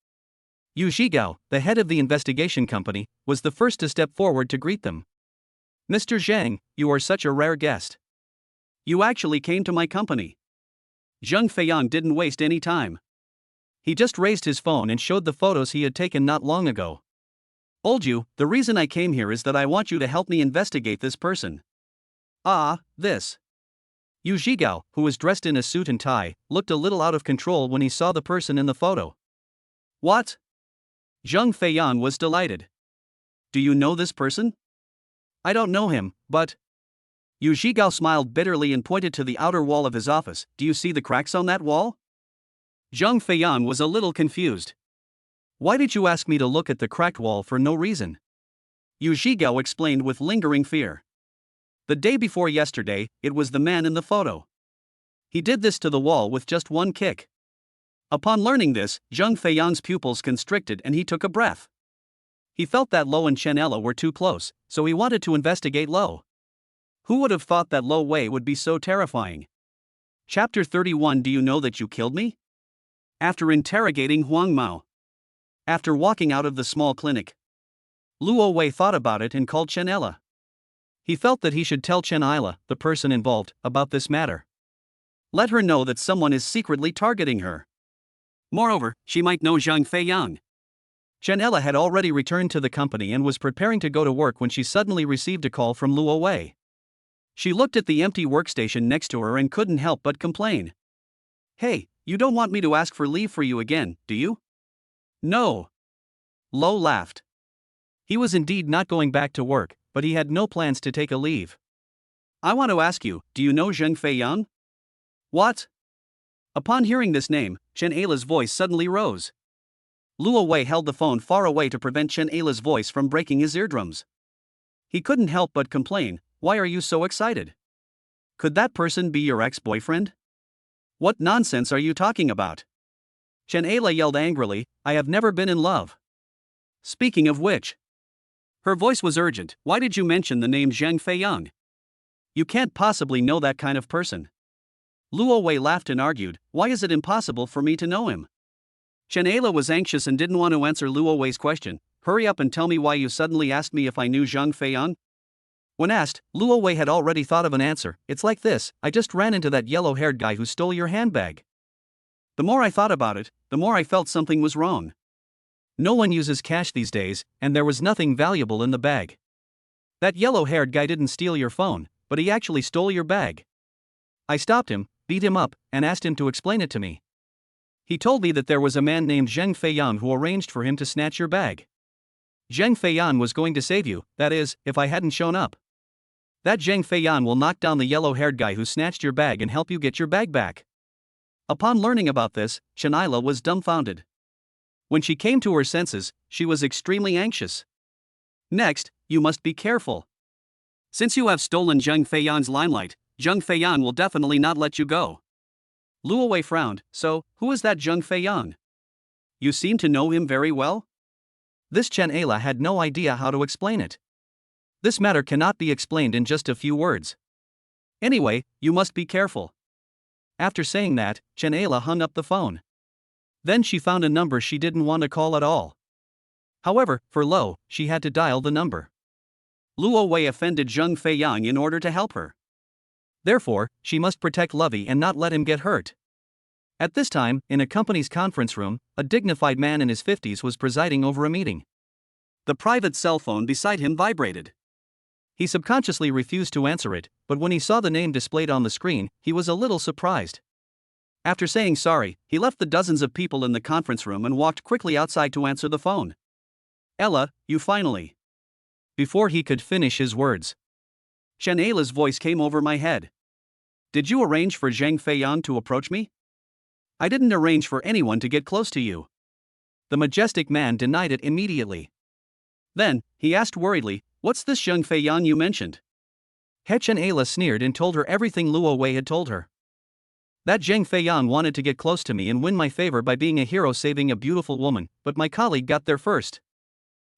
A: Yu Zhigao, the head of the investigation company, was the first to step forward to greet them. Mr. Zhang, you are such a rare guest. You actually came to my company. Zhang Feiyang didn't waste any time. He just raised his phone and showed the photos he had taken not long ago. Old you, the reason I came here is that I want you to help me investigate this person. This. Yu Zhigao, who was dressed in a suit and tie, looked a little out of control when he saw the person in the photo. What? Zhang Feiyang was delighted. Do you know this person? I don't know him, but... Yu Zhigao smiled bitterly and pointed to the outer wall of his office. Do you see the cracks on that wall? Zhang Feiyang was a little confused. Why did you ask me to look at the cracked wall for no reason? Yu Zhigao explained with lingering fear. The day before yesterday, it was the man in the photo. He did this to the wall with just one kick. Upon learning this, Zhang Feiyang's pupils constricted and he took a breath. He felt that Lo and Chen Ella were too close, so he wanted to investigate Lo. Who would have thought that Lo Wei would be so terrifying? Chapter 31. Do you know that you killed me? After interrogating Huang Mao. After walking out of the small clinic, Luo Wei thought about it and called Chen Ella. He felt that he should tell Chen Ella, the person involved, about this matter. Let her know that someone is secretly targeting her. Moreover, she might know Zhang Feiyang. Chen Ella had already returned to the company and was preparing to go to work when she suddenly received a call from Luo Wei. She looked at the empty workstation next to her and couldn't help but complain. Hey, you don't want me to ask for leave for you again, do you? No. Lo laughed. He was indeed not going back to work, but he had no plans to take a leave. I want to ask you, do you know Zhang Feiyang? What? Upon hearing this name, Chen Aila's voice suddenly rose. Luo Wei held the phone far away to prevent Chen Aila's voice from breaking his eardrums. He couldn't help but complain, why are you so excited? Could that person be your ex-boyfriend? What nonsense are you talking about? Chen Aila yelled angrily, I have never been in love. Speaking of which. Her voice was urgent, why did you mention the name Zhang Feiyang? You can't possibly know that kind of person. Luo Wei laughed and argued, why is it impossible for me to know him? Chen Aila was anxious and didn't want to answer Luo Wei's question. Hurry up and tell me why you suddenly asked me if I knew Zhang Feiyang? When asked, Luo Wei had already thought of an answer. It's like this, I just ran into that yellow-haired guy who stole your handbag. The more I thought about it, the more I felt something was wrong. No one uses cash these days, and there was nothing valuable in the bag. That yellow-haired guy didn't steal your phone, but he actually stole your bag. I stopped him, beat him up, and asked him to explain it to me. He told me that there was a man named Zhang Feiyang who arranged for him to snatch your bag. Zhang Feiyang was going to save you, that is, if I hadn't shown up. That Zhang Feiyang will knock down the yellow-haired guy who snatched your bag and help you get your bag back. Upon learning about this, Chen Aila was dumbfounded. When she came to her senses, she was extremely anxious. Next, you must be careful. Since you have stolen Zhang Feiyang's limelight, Zhang Feiyang will definitely not let you go. Luo Wei frowned, so, who is that Zhang Feiyang? You seem to know him very well? This Chen Aila had no idea how to explain it. This matter cannot be explained in just a few words. Anyway, you must be careful. After saying that, Chen Aila hung up the phone. Then she found a number she didn't want to call at all. However, for Lo, she had to dial the number. Luo Wei offended Zhang Feiyang in order to help her. Therefore, she must protect Lovey and not let him get hurt. At this time, in a company's conference room, a dignified man in his 50s was presiding over a meeting. The private cell phone beside him vibrated. He subconsciously refused to answer it, but when he saw the name displayed on the screen, he was a little surprised. After saying sorry, he left the dozens of people in the conference room and walked quickly outside to answer the phone. Ella, you finally. Before he could finish his words, Chen Aila's voice came over my head. Did you arrange for Zhang Feiyang to approach me? I didn't arrange for anyone to get close to you. The majestic man denied it immediately. Then, he asked worriedly, what's this Zheng Feiyan you mentioned? Chen Ayla sneered and told her everything Luo Wei had told her. That Zheng Feiyan wanted to get close to me and win my favor by being a hero saving a beautiful woman, but my colleague got there first.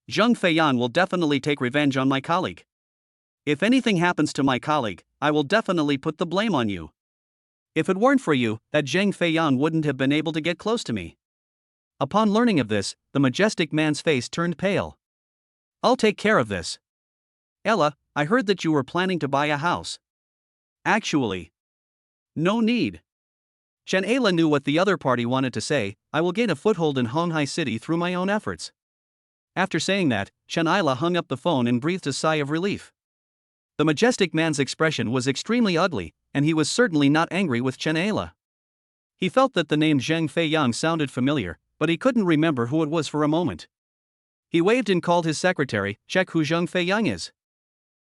A: Zheng Feiyan will definitely take revenge on my colleague. If anything happens to my colleague, I will definitely put the blame on you. If it weren't for you, that Zheng Feiyan wouldn't have been able to get close to me. Upon learning of this, the majestic man's face turned pale. I'll take care of this. Ella, I heard that you were planning to buy a house. Actually, no need. Chen Ayla knew what the other party wanted to say. I will gain a foothold in Honghai City through my own efforts. After saying that, Chen Ayla hung up the phone and breathed a sigh of relief. The majestic man's expression was extremely ugly, and he was certainly not angry with Chen Ayla. He felt that the name Zheng Feiyang sounded familiar, but he couldn't remember who it was for a moment. He waved and called his secretary, check who Zheng Feiyang is.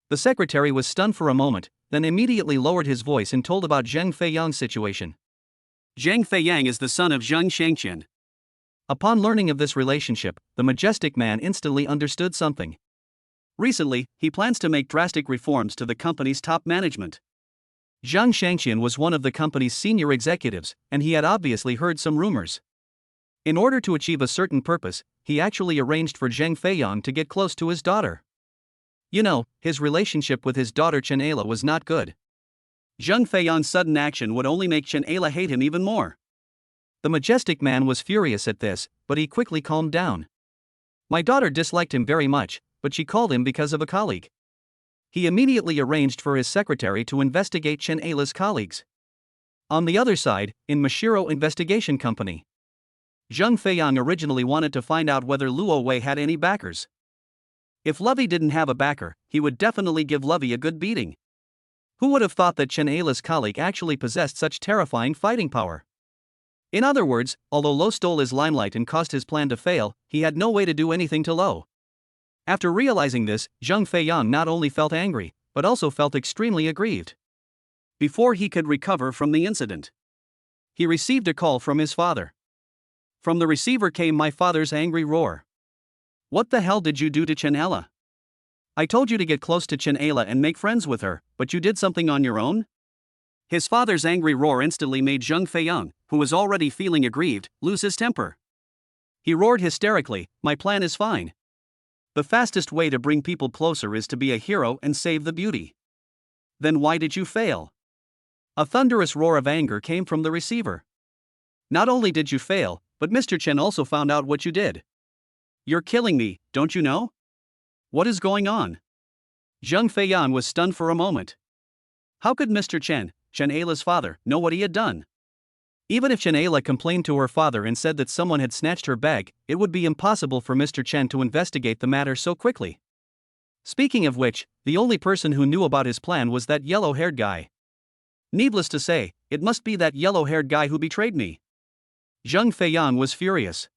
A: The secretary was stunned for a moment, then immediately lowered his voice and told about Zheng Feiyang's situation. Zheng Feiyang is the son of Zheng Shangqian. Upon learning of this relationship, the majestic man instantly understood something. Recently, he plans to make drastic reforms to the company's top management. Zheng Shangqian was one of the company's senior executives, and he had obviously heard some rumors. In order to achieve a certain purpose, he actually arranged for Zheng Feiyang to get close to his daughter. You know, his relationship with his daughter Chen Ayla was not good. Zheng Feiyang's sudden action would only make Chen Ayla hate him even more. The majestic man was furious at this, but he quickly calmed down. My daughter disliked him very much, but she called him because of a colleague. He immediately arranged for his secretary to investigate Chen Ayla's colleagues. On the other side, in Mashiro Investigation Company, Zheng Feiyang originally wanted to find out whether Luo Wei had any backers. If Lovey didn't have a backer, he would definitely give Lovey a good beating. Who would have thought that Chen Ayla's colleague actually possessed such terrifying fighting power? In other words, although Lo stole his limelight and caused his plan to fail, he had no way to do anything to Lo. After realizing this, Zheng Feiyang not only felt angry, but also felt extremely aggrieved. Before he could recover from the incident, he received a call from his father. From the receiver came my father's angry roar. What the hell did you do to Chen Ayla? I told you to get close to Chen Ayla and make friends with her, but you did something on your own? His father's angry roar instantly made Zheng Feiyang, who was already feeling aggrieved, lose his temper. He roared hysterically, my plan is fine. The fastest way to bring people closer is to be a hero and save the beauty. Then why did you fail? A thunderous roar of anger came from the receiver. Not only did you fail, but Mr. Chen also found out what you did. You're killing me, don't you know? What is going on? Zheng Feiyang was stunned for a moment. How could Mr. Chen, Chen Ayla's father, know what he had done? Even if Chen Ayla complained to her father and said that someone had snatched her bag, it would be impossible for Mr. Chen to investigate the matter so quickly. Speaking of which, the only person who knew about his plan was that yellow-haired guy. Needless to say, it must be that yellow-haired guy who betrayed me. Zheng Feiyang was furious.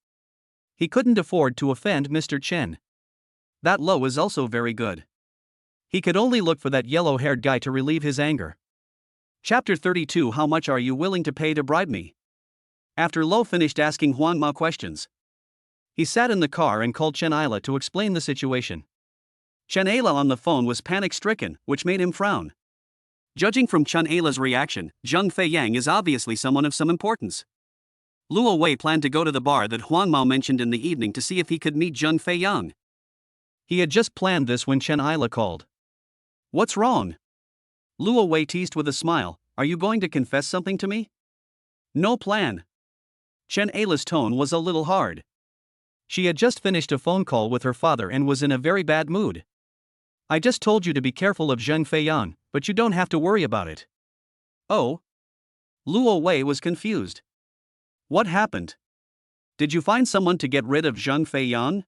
A: He couldn't afford to offend Mr. Chen. That Lo is also very good. He could only look for that yellow-haired guy to relieve his anger. Chapter 32 How much are you willing to pay to bribe me? After Lo finished asking Huang Mao questions, he sat in the car and called Chen Ayla to explain the situation. Chen Ayla on the phone was panic-stricken, which made him frown. Judging from Chen Ayla's reaction, Zheng Feiyang is obviously someone of some importance. Luo Wei planned to go to the bar that Huang Mao mentioned in the evening to see if he could meet Zheng Feiyang. He had just planned this when Chen Ayla called. What's wrong? Luo Wei teased with a smile, are you going to confess something to me? No plan. Chen Ayla's tone was a little hard. She had just finished a phone call with her father and was in a very bad mood. I just told you to be careful of Zheng Feiyang, but you don't have to worry about it. Oh? Luo Wei was confused. What happened? Did you find someone to get rid of Zheng Feiyang?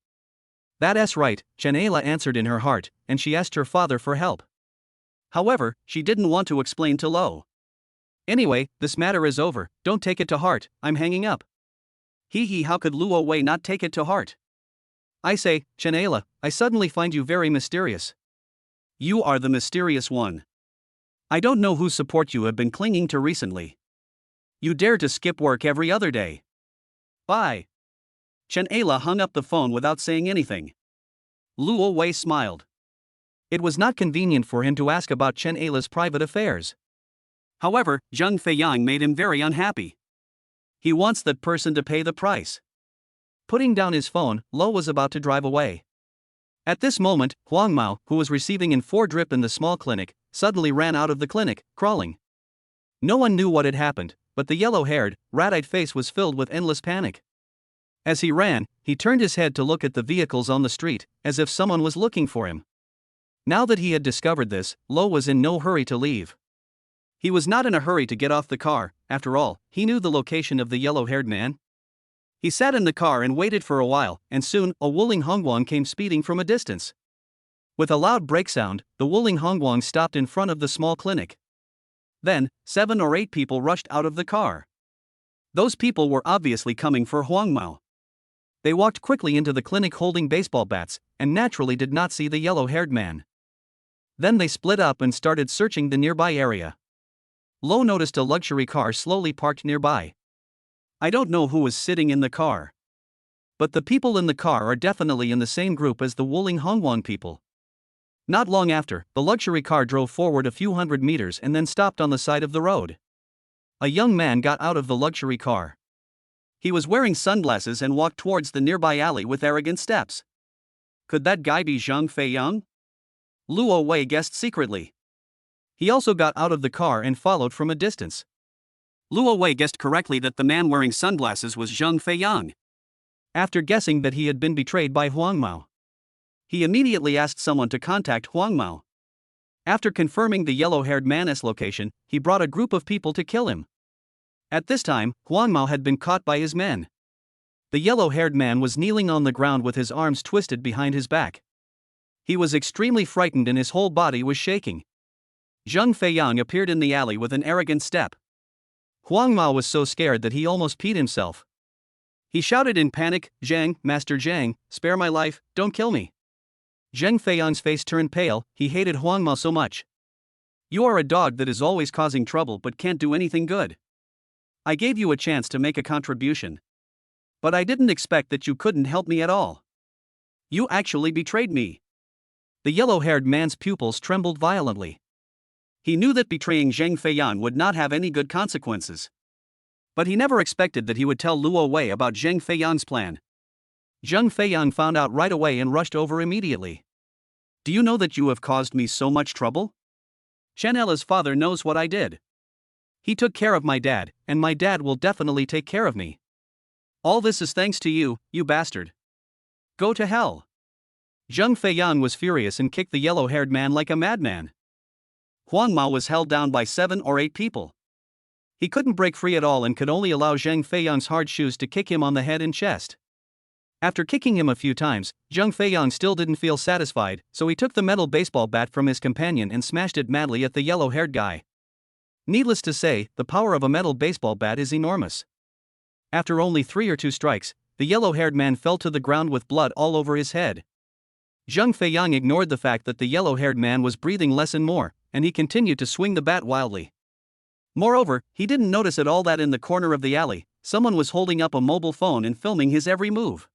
A: That's right, Chen Ayla answered in her heart, and she asked her father for help. However, she didn't want to explain to Lo. Anyway, this matter is over, don't take it to heart, I'm hanging up. Hee, how could Luo Wei not take it to heart? I say, Chen Ayla, I suddenly find you very mysterious. You are the mysterious one. I don't know whose support you have been clinging to recently. You dare to skip work every other day. Bye. Chen Ayla hung up the phone without saying anything. Luo Wei smiled. It was not convenient for him to ask about Chen Ayla's private affairs. However, Zheng Feiyang made him very unhappy. He wants that person to pay the price. Putting down his phone, Lo was about to drive away. At this moment, Huang Mao, who was receiving in 4 drip in the small clinic, suddenly ran out of the clinic, crawling. No one knew what had happened, but the yellow-haired, rat-eyed face was filled with endless panic. As he ran, he turned his head to look at the vehicles on the street, as if someone was looking for him. Now that he had discovered this, Lo was in no hurry to leave. He was not in a hurry to get off the car. After all, he knew the location of the yellow-haired man. He sat in the car and waited for a while, and soon, a Wuling Hongguang came speeding from a distance. With a loud brake sound, the Wuling Hongguang stopped in front of the small clinic. Then, 7 or 8 people rushed out of the car. Those people were obviously coming for Huang Mao. They walked quickly into the clinic holding baseball bats, and naturally did not see the yellow-haired man. Then they split up and started searching the nearby area. Lo noticed a luxury car slowly parked nearby. I don't know who was sitting in the car. But the people in the car are definitely in the same group as the Wuling Hongguang people. Not long after, the luxury car drove forward a few hundred meters and then stopped on the side of the road. A young man got out of the luxury car. He was wearing sunglasses and walked towards the nearby alley with arrogant steps. Could that guy be Zheng Feiyang? Luo Wei guessed secretly. He also got out of the car and followed from a distance. Luo Wei guessed correctly that the man wearing sunglasses was Zheng Feiyang. After guessing that he had been betrayed by Huang Mao, he immediately asked someone to contact Huang Mao. After confirming the yellow-haired man's location, he brought a group of people to kill him. At this time, Huang Mao had been caught by his men. The yellow-haired man was kneeling on the ground with his arms twisted behind his back. He was extremely frightened and his whole body was shaking. Zheng Feiyang appeared in the alley with an arrogant step. Huang Mao was so scared that he almost peed himself. He shouted in panic, "Zheng, Master Zheng, spare my life, don't kill me." Zheng Feiyang's face turned pale, he hated Huang Mao so much. You are a dog that is always causing trouble but can't do anything good. I gave you a chance to make a contribution. But I didn't expect that you couldn't help me at all. You actually betrayed me. The yellow-haired man's pupils trembled violently. He knew that betraying Zheng Feiyang would not have any good consequences. But he never expected that he would tell Luo Wei about Zheng Feiyang's plan. Zheng Feiyang found out right away and rushed over immediately. Do you know that you have caused me so much trouble? Chen Ayla's father knows what I did. He took care of my dad, and my dad will definitely take care of me. All this is thanks to you, you bastard. Go to hell. Zheng Feiyang was furious and kicked the yellow-haired man like a madman. Huang Mao was held down by 7 or 8 people. He couldn't break free at all and could only allow Zheng Feiyang's hard shoes to kick him on the head and chest. After kicking him a few times, Zheng Feiyang still didn't feel satisfied, so he took the metal baseball bat from his companion and smashed it madly at the yellow-haired guy. Needless to say, the power of a metal baseball bat is enormous. After only 3 or 2 strikes, the yellow-haired man fell to the ground with blood all over his head. Zheng Feiyang ignored the fact that the yellow-haired man was breathing less and more, and he continued to swing the bat wildly. Moreover, he didn't notice at all that in the corner of the alley, someone was holding up a mobile phone and filming his every move.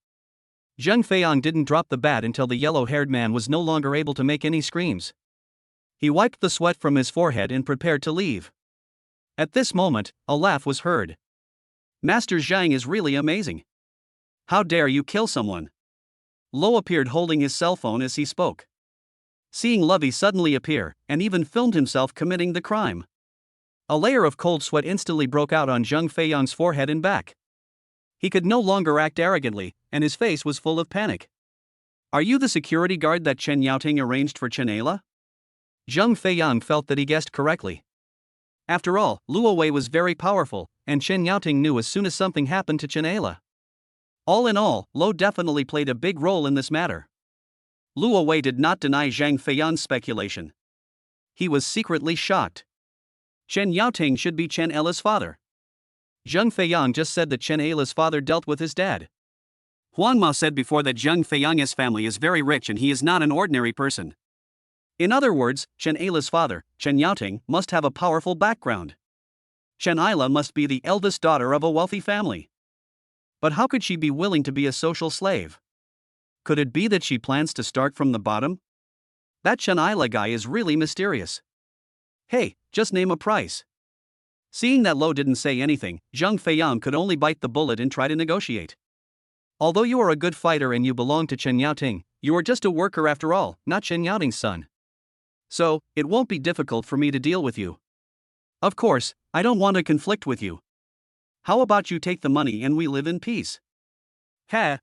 A: Zheng Feiyang didn't drop the bat until the yellow-haired man was no longer able to make any screams. He wiped the sweat from his forehead and prepared to leave. At this moment, a laugh was heard. Master Zhang is really amazing. How dare you kill someone? Lo appeared holding his cell phone as he spoke. Seeing Lovey suddenly appear, and even filmed himself committing the crime. A layer of cold sweat instantly broke out on Zheng Feiyang's forehead and back. He could no longer act arrogantly, and his face was full of panic. Are you the security guard that Chen Yaoting arranged for Chen Ayla? Zheng Feiyang felt that he guessed correctly. After all, Luo Wei was very powerful, and Chen Yaoting knew as soon as something happened to Chen Ayla. All in all, Lo definitely played a big role in this matter. Luo Wei did not deny Zheng Feiyang's speculation. He was secretly shocked. Chen Yaoting should be Chen Ayla's father. Zheng Feiyang just said that Chen Ayla's father dealt with his dad. Huang Mao said before that Zheng Feiyang's family is very rich and he is not an ordinary person. In other words, Chen Ayla's father, Chen Yaoting, must have a powerful background. Chen Aila must be the eldest daughter of a wealthy family. But how could she be willing to be a social slave? Could it be that she plans to start from the bottom? That Chen Aila guy is really mysterious. Hey, just name a price. Seeing that Lo didn't say anything, Zhang Feiyang could only bite the bullet and try to negotiate. Although you are a good fighter and you belong to Chen Yaoting, you are just a worker after all, not Chen Yaoting's son. So, it won't be difficult for me to deal with you. Of course, I don't want to conflict with you. How about you take the money and we live in peace? Ha!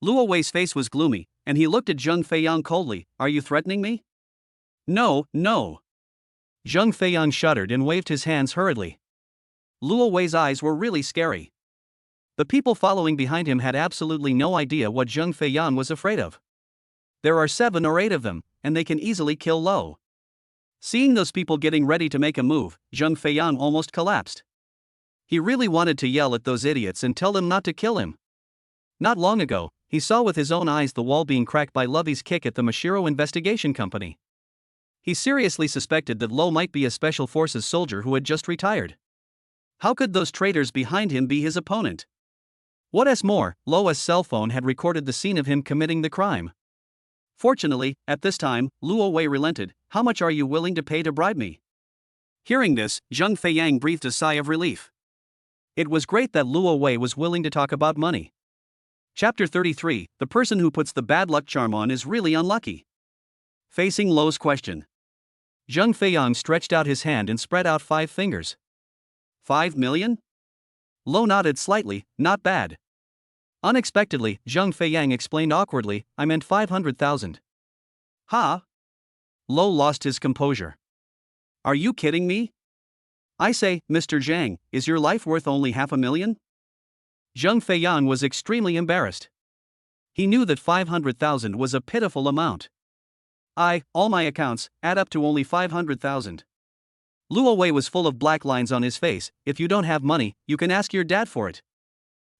A: Luo Wei's face was gloomy, and he looked at Zhang Feiyang coldly. Are you threatening me? No, no. Zhang Feiyang shuddered and waved his hands hurriedly. Luo Wei's eyes were really scary. The people following behind him had absolutely no idea what Zhang Feiyang was afraid of. There are 7 or 8 of them, and they can easily kill Lo. Seeing those people getting ready to make a move, Zhang Feiyang almost collapsed. He really wanted to yell at those idiots and tell them not to kill him. Not long ago, he saw with his own eyes the wall being cracked by Lovey's kick at the Mashiro Investigation Company. He seriously suspected that Lo might be a Special Forces soldier who had just retired. How could those traitors behind him be his opponent? What's more, Lo's cell phone had recorded the scene of him committing the crime. Fortunately, at this time, Luo Wei relented. How much are you willing to pay to bribe me? Hearing this, Zhang Feiyang breathed a sigh of relief. It was great that Luo Wei was willing to talk about money. Chapter 33, the person who puts the bad luck charm on is really unlucky. Facing Lo's question, Zhang Feiyang stretched out his hand and spread out 5 fingers. 5 million? Lo nodded slightly. Not bad. Unexpectedly, Zhang Feiyang explained awkwardly, I meant 500,000. Ha? Lo lost his composure. Are you kidding me? I say, Mr. Zhang, is your life worth only 500,000? Zhang Feiyang was extremely embarrassed. He knew that 500,000 was a pitiful amount. All my accounts, add up to only 500,000. Luo Wei was full of black lines on his face. If you don't have money, you can ask your dad for it.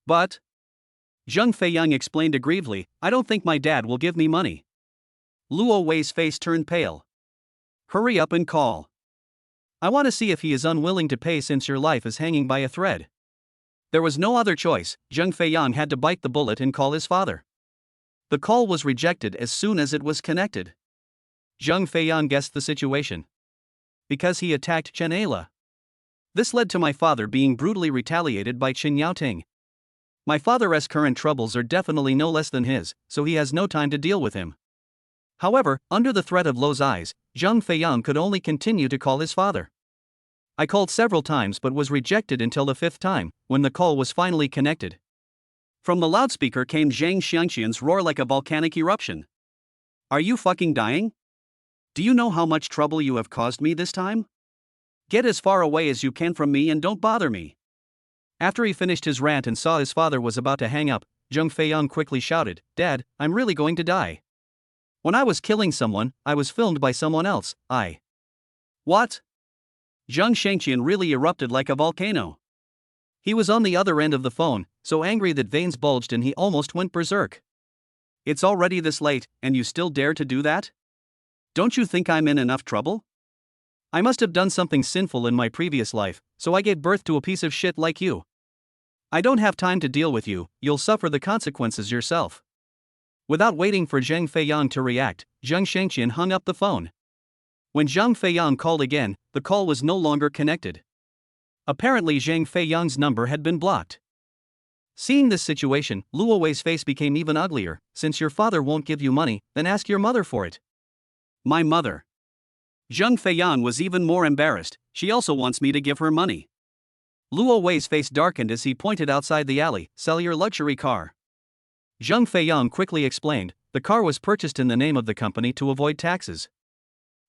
A: But Zhang Feiyang explained aggrievedly, I don't think my dad will give me money. Luo Wei's face turned pale. Hurry up and call. I want to see if he is unwilling to pay since your life is hanging by a thread. There was no other choice. Zhang Feiyang had to bite the bullet and call his father. The call was rejected as soon as it was connected. Zhang Feiyang guessed the situation. Because he attacked Chen Aila. This led to my father being brutally retaliated by Chen Yaoting. My father's current troubles are definitely no less than his, so he has no time to deal with him. However, under the threat of Lo's eyes, Zhang Feiyang could only continue to call his father. I called several times but was rejected until the 5th time, when the call was finally connected. From the loudspeaker came Zhang Xiangqian's roar like a volcanic eruption. Are you fucking dying? Do you know how much trouble you have caused me this time? Get as far away as you can from me and don't bother me. After he finished his rant and saw his father was about to hang up, Zhang Feiyang quickly shouted, Dad, I'm really going to die. When I was killing someone, I was filmed by someone else. What? Zhang Xiangqian really erupted like a volcano. He was on the other end of the phone, so angry that veins bulged and he almost went berserk. It's already this late, and you still dare to do that? Don't you think I'm in enough trouble? I must have done something sinful in my previous life, so I gave birth to a piece of shit like you. I don't have time to deal with you, you'll suffer the consequences yourself. Without waiting for Zhang Feiyang to react, Zhang Xiangqian hung up the phone. When Zhang Feiyang called again, the call was no longer connected. Apparently Zhang Feiyang's number had been blocked. Seeing this situation, Luo Wei's face became even uglier. Since your father won't give you money, then ask your mother for it. My mother. Zhang Feiyang was even more embarrassed. She also wants me to give her money. Luo Wei's face darkened as he pointed outside the alley. Sell your luxury car. Zhang Feiyang quickly explained, the car was purchased in the name of the company to avoid taxes.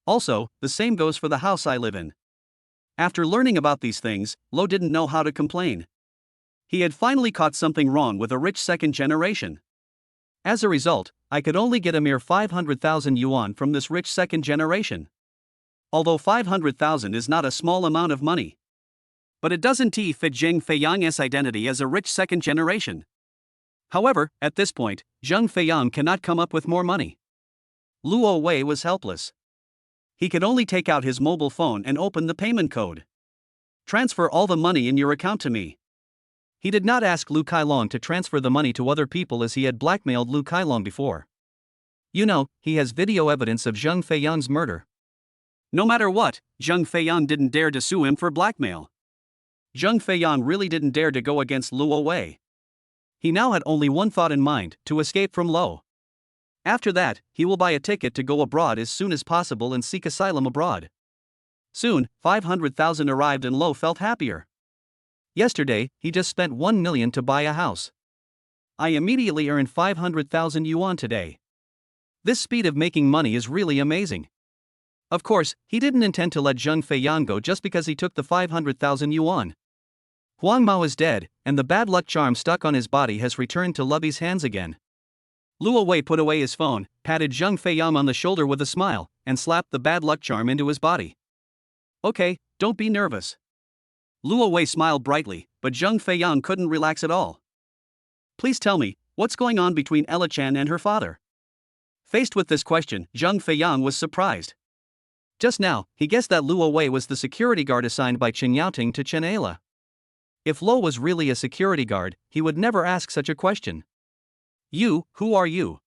A: Also, the same goes for the house I live in. After learning about these things, Lo didn't know how to complain. He had finally caught something wrong with a rich second generation. As a result, I could only get a mere 500,000 yuan from this rich second generation. Although 500,000 is not a small amount of money. But it doesn't fit Zhang Feiyang's identity as a rich second generation. However, at this point, Zhang Feiyang cannot come up with more money. Luo Wei was helpless. He could only take out his mobile phone and open the payment code. Transfer all the money in your account to me. He did not ask Lu Kailong to transfer the money to other people as he had blackmailed Lu Kailong before. You know, he has video evidence of Zheng Feiyang's murder. No matter what, Zheng Feiyang didn't dare to sue him for blackmail. Zheng Feiyang really didn't dare to go against Luo Wei. He now had only one thought in mind: to escape from Lo. After that, he will buy a ticket to go abroad as soon as possible and seek asylum abroad. Soon, 500,000 arrived and Lo felt happier. Yesterday, he just spent 1 million to buy a house. I immediately earned 500,000 yuan today. This speed of making money is really amazing. Of course, he didn't intend to let Zheng Feiyang go just because he took the 500,000 yuan. Huang Mao is dead, and the bad luck charm stuck on his body has returned to Lovey's hands again. Luo Wei put away his phone, patted Zheng Feiyang on the shoulder with a smile, and slapped the bad luck charm into his body. Okay, don't be nervous. Luo Wei smiled brightly, but Zheng Feiyang couldn't relax at all. Please tell me, what's going on between Ella Chan and her father? Faced with this question, Zheng Feiyang was surprised. Just now, he guessed that Luo Wei was the security guard assigned by Chen Yaoting to Chen Ayla. If Lo was really a security guard, he would never ask such a question. You, who are you?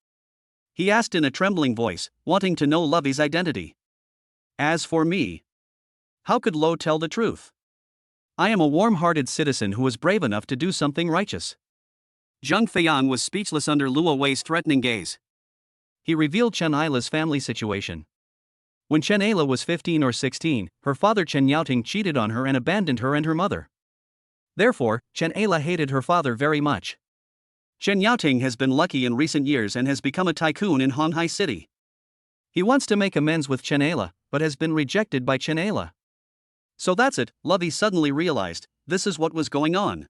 A: He asked in a trembling voice, wanting to know Lovey's identity. As for me, how could Lo tell the truth? I am a warm-hearted citizen who was brave enough to do something righteous. Zheng Feiyang was speechless under Luo Wei's threatening gaze. He revealed Chen Ayla's family situation. When Chen Ayla was 15 or 16, her father Chen Yaoting cheated on her and abandoned her and her mother. Therefore, Chen Ayla hated her father very much. Chen Yaoting has been lucky in recent years and has become a tycoon in Honghai City. He wants to make amends with Chen Ayla, but has been rejected by Chen Ayla. So that's it, Lovey suddenly realized, this is what was going on.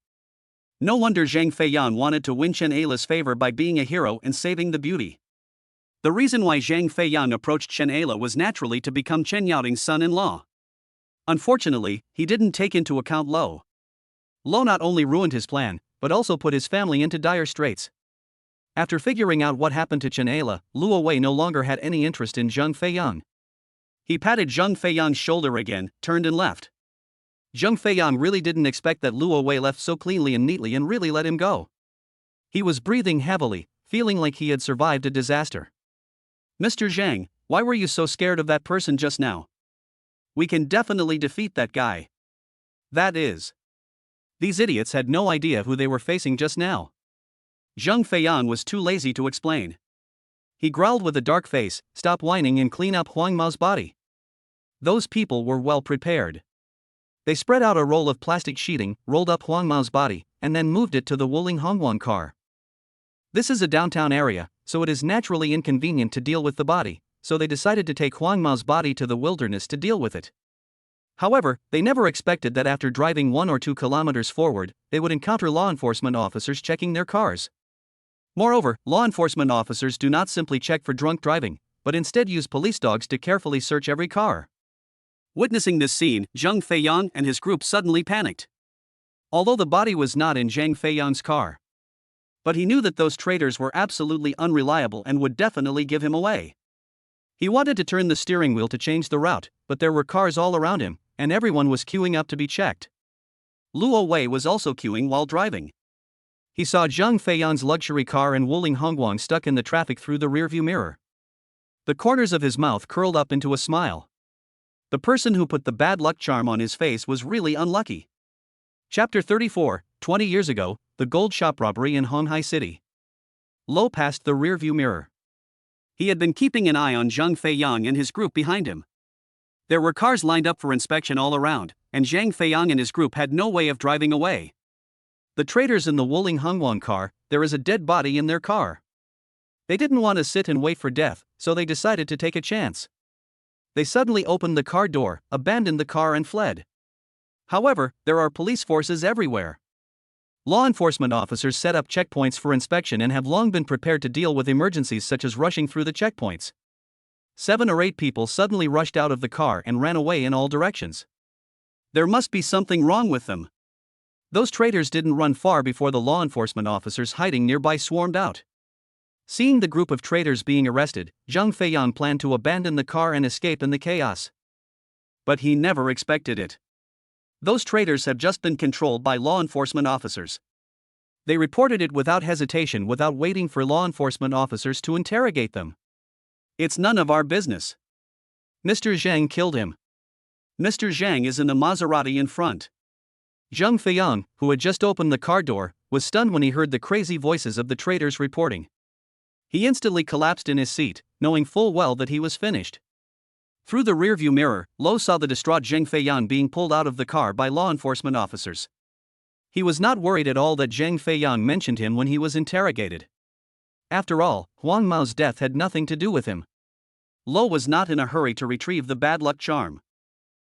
A: No wonder Zheng Feiyang wanted to win Chen Ayla's favor by being a hero and saving the beauty. The reason why Zheng Feiyang approached Chen Ayla was naturally to become Chen Yaoting's son-in-law. Unfortunately, he didn't take into account Lo. Lo not only ruined his plan, but also put his family into dire straits. After figuring out what happened to Chen Ayla, Luo Wei no longer had any interest in Zheng Feiyang. He patted Zheng Feiyang's shoulder again, turned and left. Zheng Feiyang really didn't expect that Luo Wei left so cleanly and neatly and really let him go. He was breathing heavily, feeling like he had survived a disaster. Mr. Zhang, why were you so scared of that person just now? We can definitely defeat that guy. That is. These idiots had no idea who they were facing just now. Zheng Feiyang was too lazy to explain. He growled with a dark face, "Stop whining and clean up Huang Mao's body." Those people were well prepared. They spread out a roll of plastic sheeting, rolled up Huang Mao's body, and then moved it to the Wuling Hongguang car. This is a downtown area, so it is naturally inconvenient to deal with the body, so they decided to take Huang Mao's body to the wilderness to deal with it. However, they never expected that after driving 1 or 2 kilometers forward, they would encounter law enforcement officers checking their cars. Moreover, law enforcement officers do not simply check for drunk driving, but instead use police dogs to carefully search every car. Witnessing this scene, Zheng Feiyang and his group suddenly panicked. Although the body was not in Zheng Feiyang's car. But he knew that those traitors were absolutely unreliable and would definitely give him away. He wanted to turn the steering wheel to change the route, but there were cars all around him, and everyone was queuing up to be checked. Luo Wei was also queuing while driving. He saw Zheng Feiyang's luxury car and Wuling Hongguang stuck in the traffic through the rearview mirror. The corners of his mouth curled up into a smile. The person who put the bad luck charm on his face was really unlucky. Chapter 34, 20 years ago, the gold shop robbery in Honghai City. Lo passed the rearview mirror. He had been keeping an eye on Zheng Feiyang and his group behind him. There were cars lined up for inspection all around, and Zheng Feiyang and his group had no way of driving away. The traitors in the Wuling Hongguang car, there is a dead body in their car. They didn't want to sit and wait for death, so they decided to take a chance. They suddenly opened the car door, abandoned the car and fled. However, there are police forces everywhere. Law enforcement officers set up checkpoints for inspection and have long been prepared to deal with emergencies such as rushing through the checkpoints. 7 or 8 people suddenly rushed out of the car and ran away in all directions. There must be something wrong with them. Those traitors didn't run far before the law enforcement officers hiding nearby swarmed out. Seeing the group of traitors being arrested, Zheng Feiyang planned to abandon the car and escape in the chaos. But he never expected it. Those traders have just been controlled by law enforcement officers. They reported it without hesitation, without waiting for law enforcement officers to interrogate them. It's none of our business. Mr. Zhang killed him. Mr. Zhang is in the Maserati in front. Zheng Feiyang, who had just opened the car door, was stunned when he heard the crazy voices of the traders reporting. He instantly collapsed in his seat, knowing full well that he was finished. Through the rearview mirror, Lo saw the distraught Zheng Feiyang being pulled out of the car by law enforcement officers. He was not worried at all that Zheng Feiyang mentioned him when he was interrogated. After all, Huang Mao's death had nothing to do with him. Lo was not in a hurry to retrieve the bad luck charm.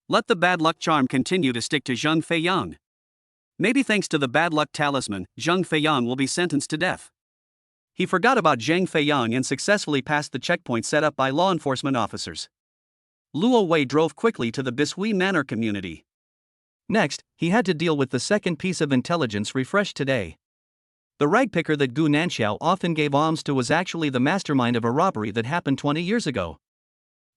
A: Let the bad luck charm continue to stick to Zheng Feiyang. Maybe thanks to the bad luck talisman, Zheng Feiyang will be sentenced to death. He forgot about Zheng Feiyang and successfully passed the checkpoint set up by law enforcement officers. Luo Wei drove quickly to the Bishui Manor community. Next, he had to deal with the second piece of intelligence refreshed today. The ragpicker that Gu Nanxiao often gave alms to was actually the mastermind of a robbery that happened 20 years ago.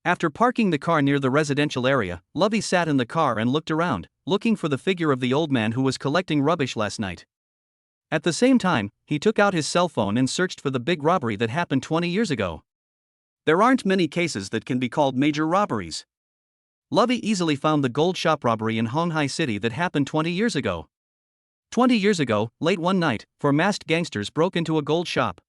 A: After parking the car near the residential area, Lovey sat in the car and looked around, looking for the figure of the old man who was collecting rubbish last night. At the same time, he took out his cell phone and searched for the big robbery that happened 20 years ago. There aren't many cases that can be called major robberies. Lovey easily found the gold shop robbery in Honghai City that happened 20 years ago. 20 years ago, late one night, four masked gangsters broke into a gold shop.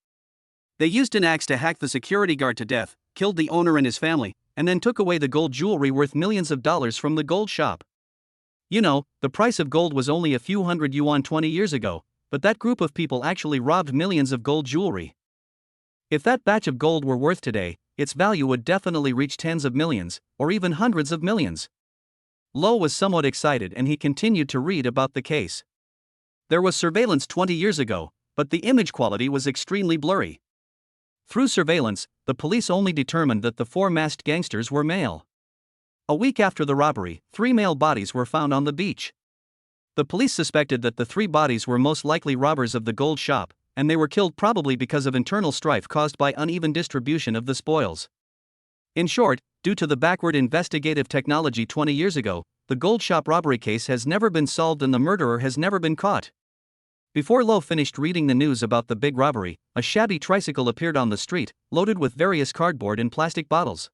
A: They used an axe to hack the security guard to death, killed the owner and his family, and then took away the gold jewelry worth millions of dollars from the gold shop. You know, the price of gold was only a few hundred yuan 20 years ago, but that group of people actually robbed millions of gold jewelry. If that batch of gold were worth today, its value would definitely reach tens of millions, or even hundreds of millions. Lo was somewhat excited and he continued to read about the case. There was surveillance 20 years ago, but the image quality was extremely blurry. Through surveillance, the police only determined that the four masked gangsters were male. A week after the robbery, 3 male bodies were found on the beach. The police suspected that the 3 bodies were most likely robbers of the gold shop, and they were killed probably because of internal strife caused by uneven distribution of the spoils. In short, due to the backward investigative technology 20 years ago, the gold shop robbery case has never been solved and the murderer has never been caught. Before Lo finished reading the news about the big robbery, a shabby tricycle appeared on the street, loaded with various cardboard and plastic bottles.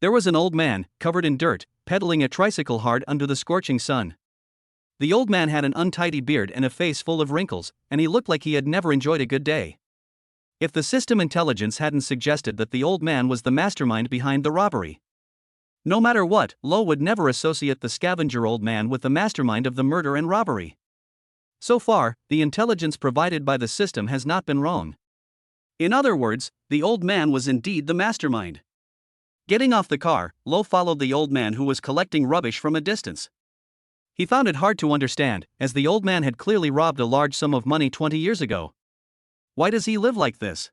A: There was an old man, covered in dirt, pedaling a tricycle hard under the scorching sun. The old man had an untidy beard and a face full of wrinkles, and he looked like he had never enjoyed a good day. If the system intelligence hadn't suggested that the old man was the mastermind behind the robbery. No matter what, Lo would never associate the scavenger old man with the mastermind of the murder and robbery. So far, the intelligence provided by the system has not been wrong. In other words, the old man was indeed the mastermind. Getting off the car, Lo followed the old man who was collecting rubbish from a distance. He found it hard to understand, as the old man had clearly robbed a large sum of money 20 years ago. Why does he live like this?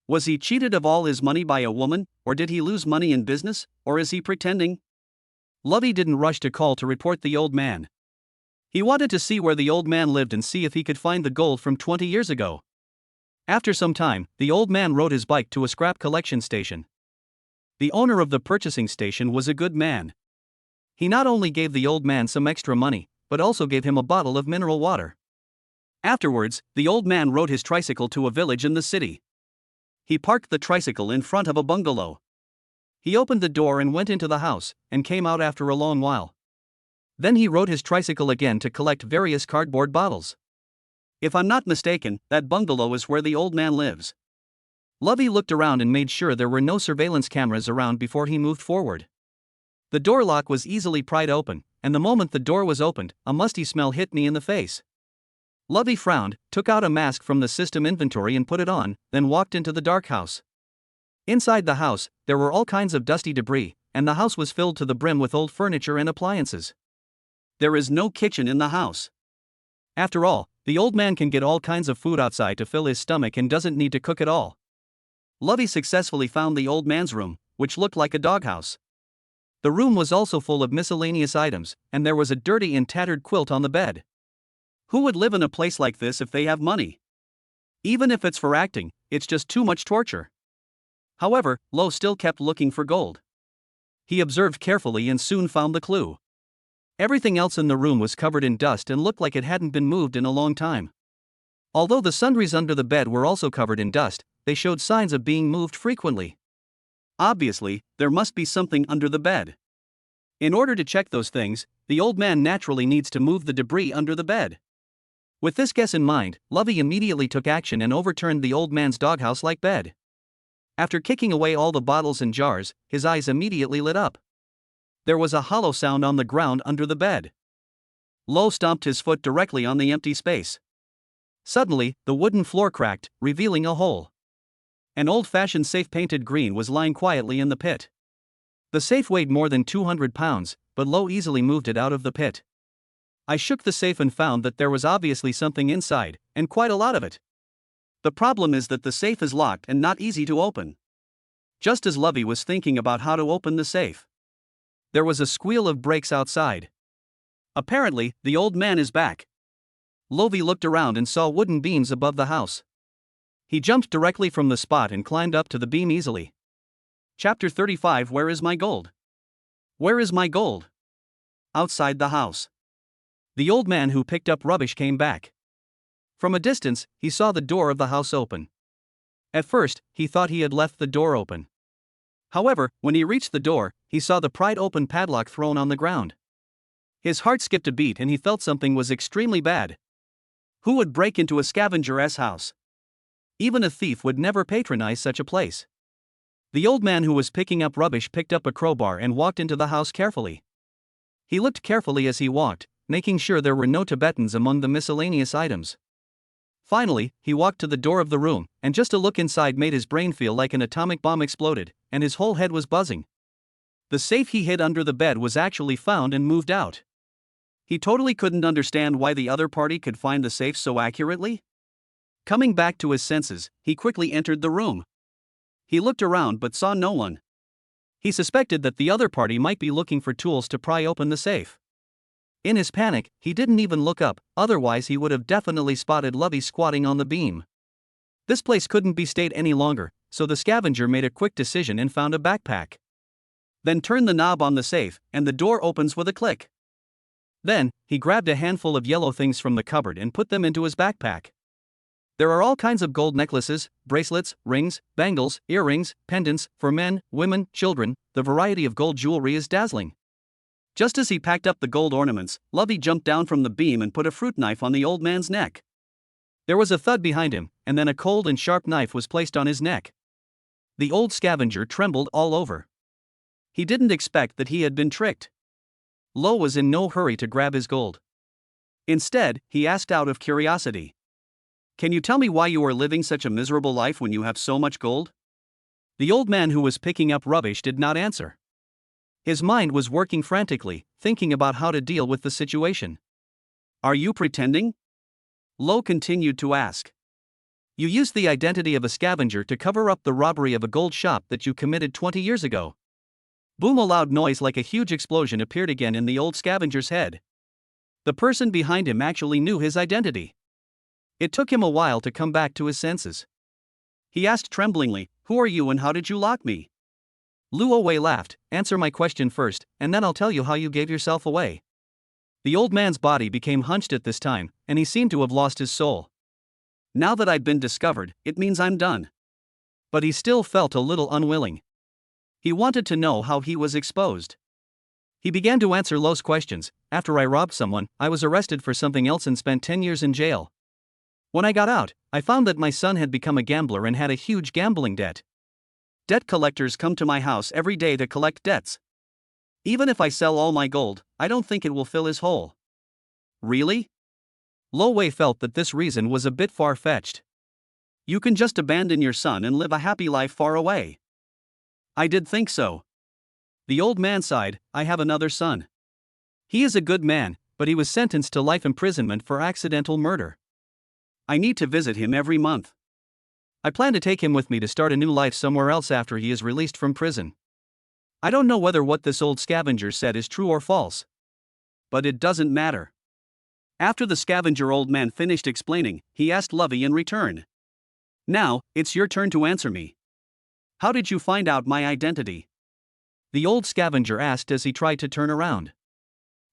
A: Was he cheated of all his money by a woman, or did he lose money in business, or is he pretending? Lovey didn't rush to call to report the old man. He wanted to see where the old man lived and see if he could find the gold from 20 years ago. After some time, the old man rode his bike to a scrap collection station. The owner of the purchasing station was a good man. He not only gave the old man some extra money, but also gave him a bottle of mineral water. Afterwards, the old man rode his tricycle to a village in the city. He parked the tricycle in front of a bungalow. He opened the door and went into the house, and came out after a long while. Then he rode his tricycle again to collect various cardboard bottles. If I'm not mistaken, that bungalow is where the old man lives. Lovey looked around and made sure there were no surveillance cameras around before he moved forward. The door lock was easily pried open, and the moment the door was opened, a musty smell hit me in the face. Lovey frowned, took out a mask from the system inventory and put it on, then walked into the dark house. Inside the house, there were all kinds of dusty debris, and the house was filled to the brim with old furniture and appliances. There is no kitchen in the house. After all, the old man can get all kinds of food outside to fill his stomach and doesn't need to cook at all. Lovey successfully found the old man's room, which looked like a doghouse. The room was also full of miscellaneous items, and there was a dirty and tattered quilt on the bed. Who would live in a place like this if they have money? Even if it's for acting, it's just too much torture. However, Lo still kept looking for gold. He observed carefully and soon found the clue. Everything else in the room was covered in dust and looked like it hadn't been moved in a long time. Although the sundries under the bed were also covered in dust, they showed signs of being moved frequently. Obviously, there must be something under the bed. In order to check those things, the old man naturally needs to move the debris under the bed. With this guess in mind, Lovey immediately took action and overturned the old man's doghouse-like bed. After kicking away all the bottles and jars, his eyes immediately lit up. There was a hollow sound on the ground under the bed. Lo stomped his foot directly on the empty space. Suddenly, the wooden floor cracked, revealing a hole. An old-fashioned safe painted green was lying quietly in the pit. The safe weighed more than 200 pounds, but Lo easily moved it out of the pit. I shook the safe and found that there was obviously something inside, and quite a lot of it. The problem is that the safe is locked and not easy to open. Just as Lovey was thinking about how to open the safe, there was a squeal of brakes outside. Apparently, the old man is back. Lovey looked around and saw wooden beams above the house. He jumped directly from the spot and climbed up to the beam easily. Chapter 35. Where is my gold? Where is my gold? Outside the house. The old man who picked up rubbish came back. From a distance, he saw the door of the house open. At first, he thought he had left the door open. However, when he reached the door, he saw the pried open padlock thrown on the ground. His heart skipped a beat and he felt something was extremely bad. Who would break into a scavenger's house? Even a thief would never patronize such a place. The old man who was picking up rubbish picked up a crowbar and walked into the house carefully. He looked carefully as he walked, making sure there were no Tibetans among the miscellaneous items. Finally, he walked to the door of the room, and just a look inside made his brain feel like an atomic bomb exploded, and his whole head was buzzing. The safe he hid under the bed was actually found and moved out. He totally couldn't understand why the other party could find the safe so accurately. Coming back to his senses, he quickly entered the room. He looked around but saw no one. He suspected that the other party might be looking for tools to pry open the safe. In his panic, he didn't even look up, otherwise he would have definitely spotted Lovey squatting on the beam. This place couldn't be stayed any longer, so the scavenger made a quick decision and found a backpack. Then turned the knob on the safe, and the door opens with a click. Then, he grabbed a handful of yellow things from the cupboard and put them into his backpack. There are all kinds of gold necklaces, bracelets, rings, bangles, earrings, pendants, for men, women, children. The variety of gold jewelry is dazzling. Just as he packed up the gold ornaments, Lovey jumped down from the beam and put a fruit knife on the old man's neck. There was a thud behind him, and then a cold and sharp knife was placed on his neck. The old scavenger trembled all over. He didn't expect that he had been tricked. Lo was in no hurry to grab his gold. Instead, he asked out of curiosity, "Can you tell me why you are living such a miserable life when you have so much gold?" The old man who was picking up rubbish did not answer. His mind was working frantically, thinking about how to deal with the situation. "Are you pretending?" Lo continued to ask. "You used the identity of a scavenger to cover up the robbery of a gold shop that you committed 20 years ago." Boom! A loud noise like a huge explosion appeared again in the old scavenger's head. The person behind him actually knew his identity. It took him a while to come back to his senses. He asked tremblingly, "Who are you and how did you lock me?" Luo Wei laughed, "Answer my question first, and then I'll tell you how you gave yourself away." The old man's body became hunched at this time, and he seemed to have lost his soul. "Now that I've been discovered, it means I'm done." But he still felt a little unwilling. He wanted to know how he was exposed. He began to answer Lo's questions. "After I robbed someone, I was arrested for something else and spent 10 years in jail. When I got out, I found that my son had become a gambler and had a huge gambling debt. Debt collectors come to my house every day to collect debts. Even if I sell all my gold, I don't think it will fill his hole." "Really?" Lo Wei felt that this reason was a bit far-fetched. "You can just abandon your son and live a happy life far away." "I did think so." The old man sighed. "I have another son. He is a good man, but he was sentenced to life imprisonment for accidental murder. I need to visit him every month. I plan to take him with me to start a new life somewhere else after he is released from prison. I don't know whether what this old scavenger said is true or false. But it doesn't matter." After the scavenger old man finished explaining, he asked Lovey in return, "Now, it's your turn to answer me. How did you find out my identity?" The old scavenger asked as he tried to turn around.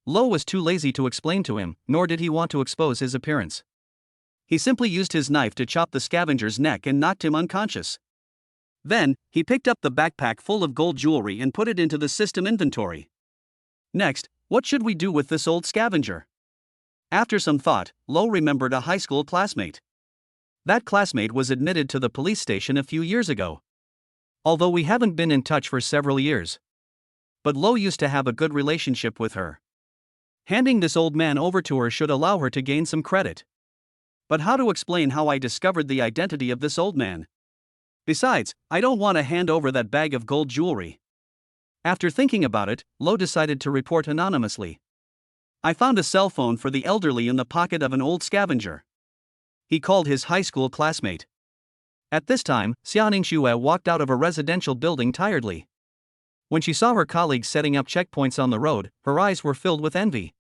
A: Lo was too lazy to explain to him, nor did he want to expose his appearance. He simply used his knife to chop the scavenger's neck and knocked him unconscious. Then, he picked up the backpack full of gold jewelry and put it into the system inventory. Next, what should we do with this old scavenger? After some thought, Lo remembered a high school classmate. That classmate was admitted to the police station a few years ago. Although we haven't been in touch for several years. But Lo used to have a good relationship with her. Handing this old man over to her should allow her to gain some credit. But how to explain how I discovered the identity of this old man? Besides, I don't want to hand over that bag of gold jewelry. After thinking about it, Lo decided to report anonymously. I found a cell phone for the elderly in the pocket of an old scavenger. He called his high school classmate. At this time, Xiaoning Xue walked out of a residential building tiredly. When she saw her colleagues setting up checkpoints on the road, her eyes were filled with envy.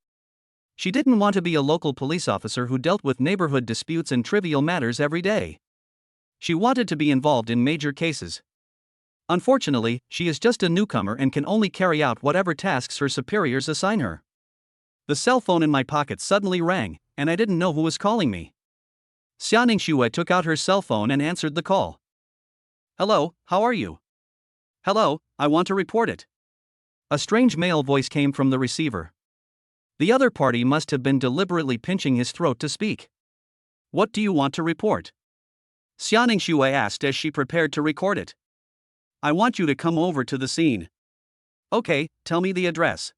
A: She didn't want to be a local police officer who dealt with neighborhood disputes and trivial matters every day. She wanted to be involved in major cases. Unfortunately, she is just a newcomer and can only carry out whatever tasks her superiors assign her. The cell phone in my pocket suddenly rang, and I didn't know who was calling me. Xiaoning Xue took out her cell phone and answered the call. Hello, how are you? Hello, I want to report it. A strange male voice came from the receiver. The other party must have been deliberately pinching his throat to speak. What do you want to report? Xiaoning Xue asked as she prepared to record it. I want you to come over to the scene. Okay, tell me the address.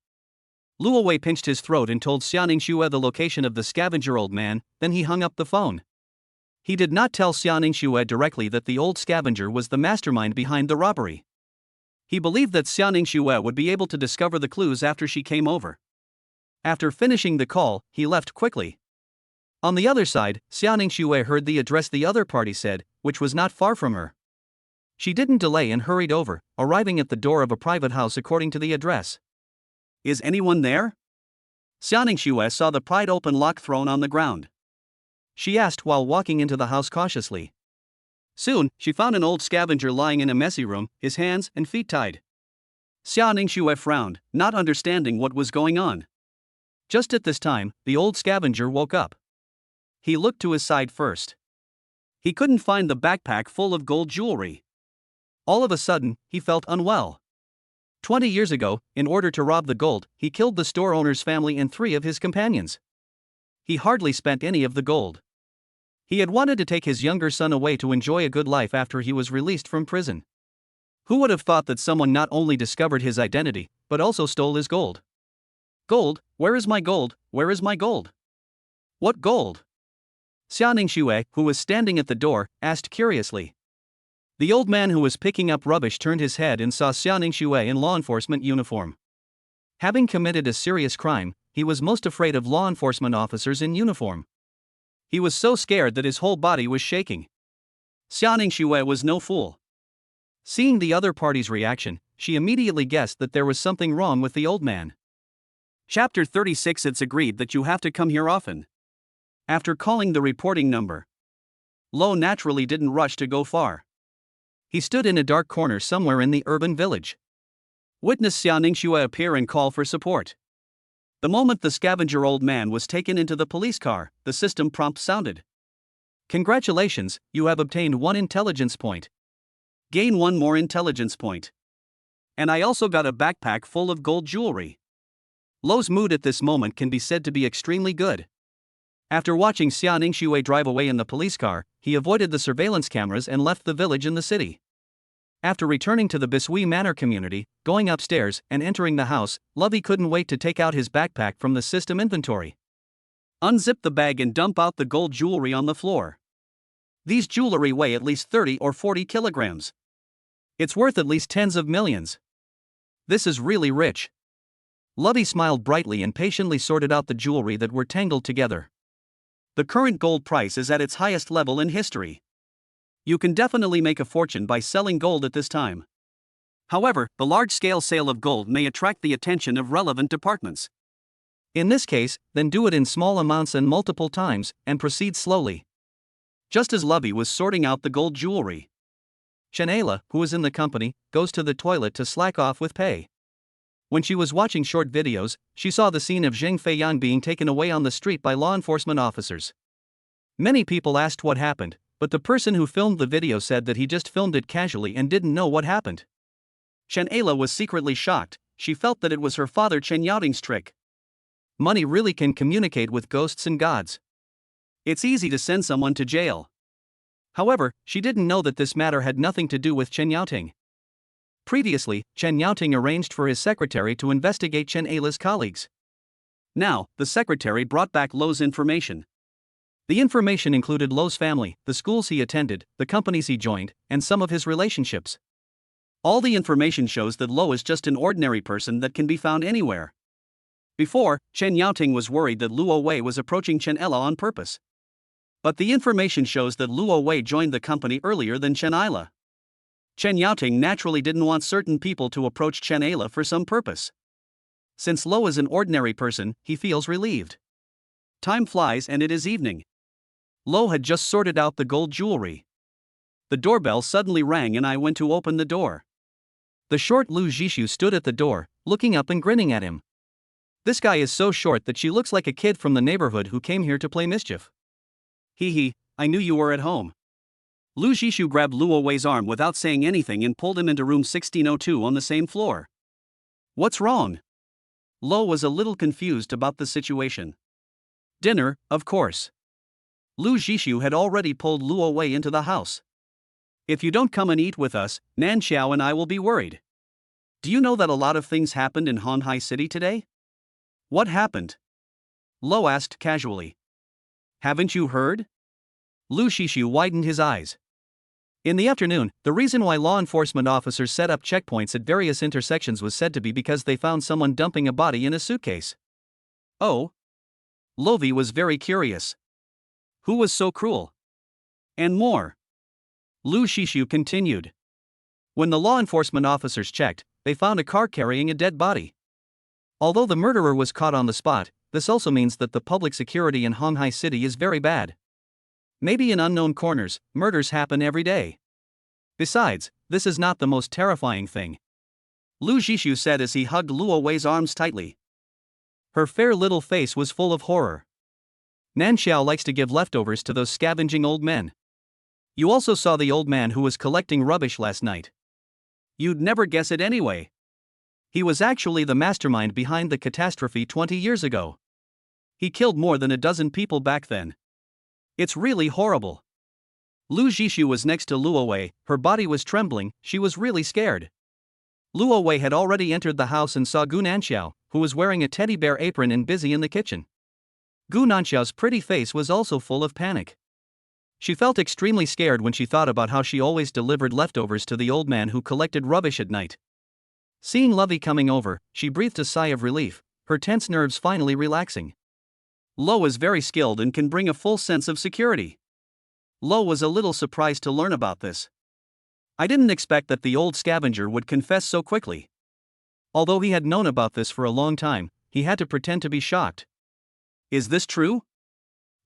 A: Luo Wei pinched his throat and told Xiaoning Xue the location of the scavenger old man, then he hung up the phone. He did not tell Xiaoning Xue directly that the old scavenger was the mastermind behind the robbery. He believed that Xiaoning Xue would be able to discover the clues after she came over. After finishing the call, he left quickly. On the other side, Xiaoning Xue heard the address the other party said, which was not far from her. She didn't delay and hurried over, arriving at the door of a private house according to the address. Is anyone there? Xiaoning Xue saw the pried open lock thrown on the ground. She asked while walking into the house cautiously. Soon, she found an old scavenger lying in a messy room, his hands and feet tied. Xiaoning Xue frowned, not understanding what was going on. Just at this time, the old scavenger woke up. He looked to his side first. He couldn't find the backpack full of gold jewelry. All of a sudden, he felt unwell. 20 years ago, in order to rob the gold, he killed the store owner's family and 3 of his companions. He hardly spent any of the gold. He had wanted to take his younger son away to enjoy a good life after he was released from prison. Who would have thought that someone not only discovered his identity, but also stole his gold? Gold? Where is my gold? Where is my gold? What gold? Xiaoning Xue, who was standing at the door, asked curiously. The old man who was picking up rubbish turned his head and saw Xiaoning Xue in law enforcement uniform. Having committed a serious crime, he was most afraid of law enforcement officers in uniform. He was so scared that his whole body was shaking. Xiaoning Xue was no fool. Seeing the other party's reaction, she immediately guessed that there was something wrong with the old man. Chapter 36. It's agreed that you have to come here often. After calling the reporting number, Lo naturally didn't rush to go far. He stood in a dark corner somewhere in the urban village. Witnessed Xiaoning Xue appear and call for support. The moment the scavenger old man was taken into the police car, the system prompt sounded. Congratulations, you have obtained 1 intelligence point. Gain 1 more intelligence point. And I also got a backpack full of gold jewelry. Lo's mood at this moment can be said to be extremely good. After watching Xiaoning Xue drive away in the police car, he avoided the surveillance cameras and left the village in the city. After returning to the Bisui Manor community, going upstairs and entering the house, Lovey couldn't wait to take out his backpack from the system inventory. Unzip the bag and dump out the gold jewelry on the floor. These jewelry weigh at least 30 or 40 kilograms. It's worth at least tens of millions. This is really rich. Lovey smiled brightly and patiently sorted out the jewelry that were tangled together. The current gold price is at its highest level in history. You can definitely make a fortune by selling gold at this time. However, the large-scale sale of gold may attract the attention of relevant departments. In this case, then do it in small amounts and multiple times, and proceed slowly. Just as Lovey was sorting out the gold jewelry, Shanela, who was in the company, goes to the toilet to slack off with pay. When she was watching short videos, she saw the scene of Zheng Feiyang being taken away on the street by law enforcement officers. Many people asked what happened, but the person who filmed the video said that he just filmed it casually and didn't know what happened. Chen Ayla was secretly shocked. She felt that it was her father Chen Yaoting's trick. Money really can communicate with ghosts and gods. It's easy to send someone to jail. However, she didn't know that this matter had nothing to do with Chen Yaoting. Previously, Chen Yaoting arranged for his secretary to investigate Chen Ayla's colleagues. Now, the secretary brought back Lo's information. The information included Lo's family, the schools he attended, the companies he joined, and some of his relationships. All the information shows that Lo is just an ordinary person that can be found anywhere. Before, Chen Yaoting was worried that Luo Wei was approaching Chen Ayla on purpose. But the information shows that Luo Wei joined the company earlier than Chen Ayla. Chen Yaoting naturally didn't want certain people to approach Chen Ayla for some purpose. Since Lo is an ordinary person, he feels relieved. Time flies and it is evening. Lo had just sorted out the gold jewelry. The doorbell suddenly rang and I went to open the door. The short Lu Zhishu stood at the door, looking up and grinning at him. This guy is so short that she looks like a kid from the neighborhood who came here to play mischief. Hee, I knew you were at home. Lu Zhishu grabbed Luo Wei's arm without saying anything and pulled him into room 1602 on the same floor. What's wrong? Lo was a little confused about the situation. Dinner, of course. Lu Zhishu had already pulled Luo Wei into the house. If you don't come and eat with us, Nan Xiao and I will be worried. Do you know that a lot of things happened in Honghai City today? What happened? Lo asked casually. Haven't you heard? Lu Zhishu widened his eyes. In the afternoon, the reason why law enforcement officers set up checkpoints at various intersections was said to be because they found someone dumping a body in a suitcase. Oh? Lovi was very curious. Who was so cruel? And more. Lu Zhishu continued. When the law enforcement officers checked, they found a car carrying a dead body. Although the murderer was caught on the spot, this also means that the public security in Honghai City is very bad. Maybe in unknown corners, murders happen every day. Besides, this is not the most terrifying thing. Lu Zhishu said as he hugged Luo Wei's arms tightly. Her fair little face was full of horror. Nan Xiao likes to give leftovers to those scavenging old men. You also saw the old man who was collecting rubbish last night. You'd never guess it anyway. He was actually the mastermind behind the catastrophe 20 years ago. He killed more than a dozen people back then. It's really horrible. Lu Zhishu was next to Luo Wei, her body was trembling, she was really scared. Luo Wei had already entered the house and saw Gu Nanxiao, who was wearing a teddy bear apron and busy in the kitchen. Gu Nanxiao's pretty face was also full of panic. She felt extremely scared when she thought about how she always delivered leftovers to the old man who collected rubbish at night. Seeing Lovey coming over, she breathed a sigh of relief, her tense nerves finally relaxing. Lo is very skilled and can bring a full sense of security. Lo was a little surprised to learn about this. I didn't expect that the old scavenger would confess so quickly. Although he had known about this for a long time, he had to pretend to be shocked. Is this true?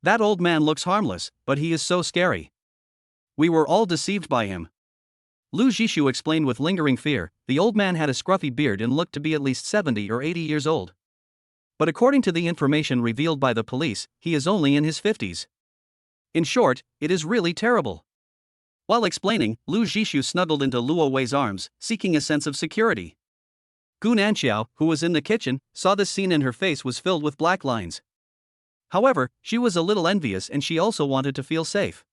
A: That old man looks harmless, but he is so scary. We were all deceived by him. Lu Zhishu explained with lingering fear. The old man had a scruffy beard and looked to be at least 70 or 80 years old. But according to the information revealed by the police, he is only in his 50s. In short, it is really terrible. While explaining, Lu Zhishu snuggled into Luo Wei's arms, seeking a sense of security. Gu Nanxiao, who was in the kitchen, saw this scene and her face was filled with black lines. However, she was a little envious and she also wanted to feel safe.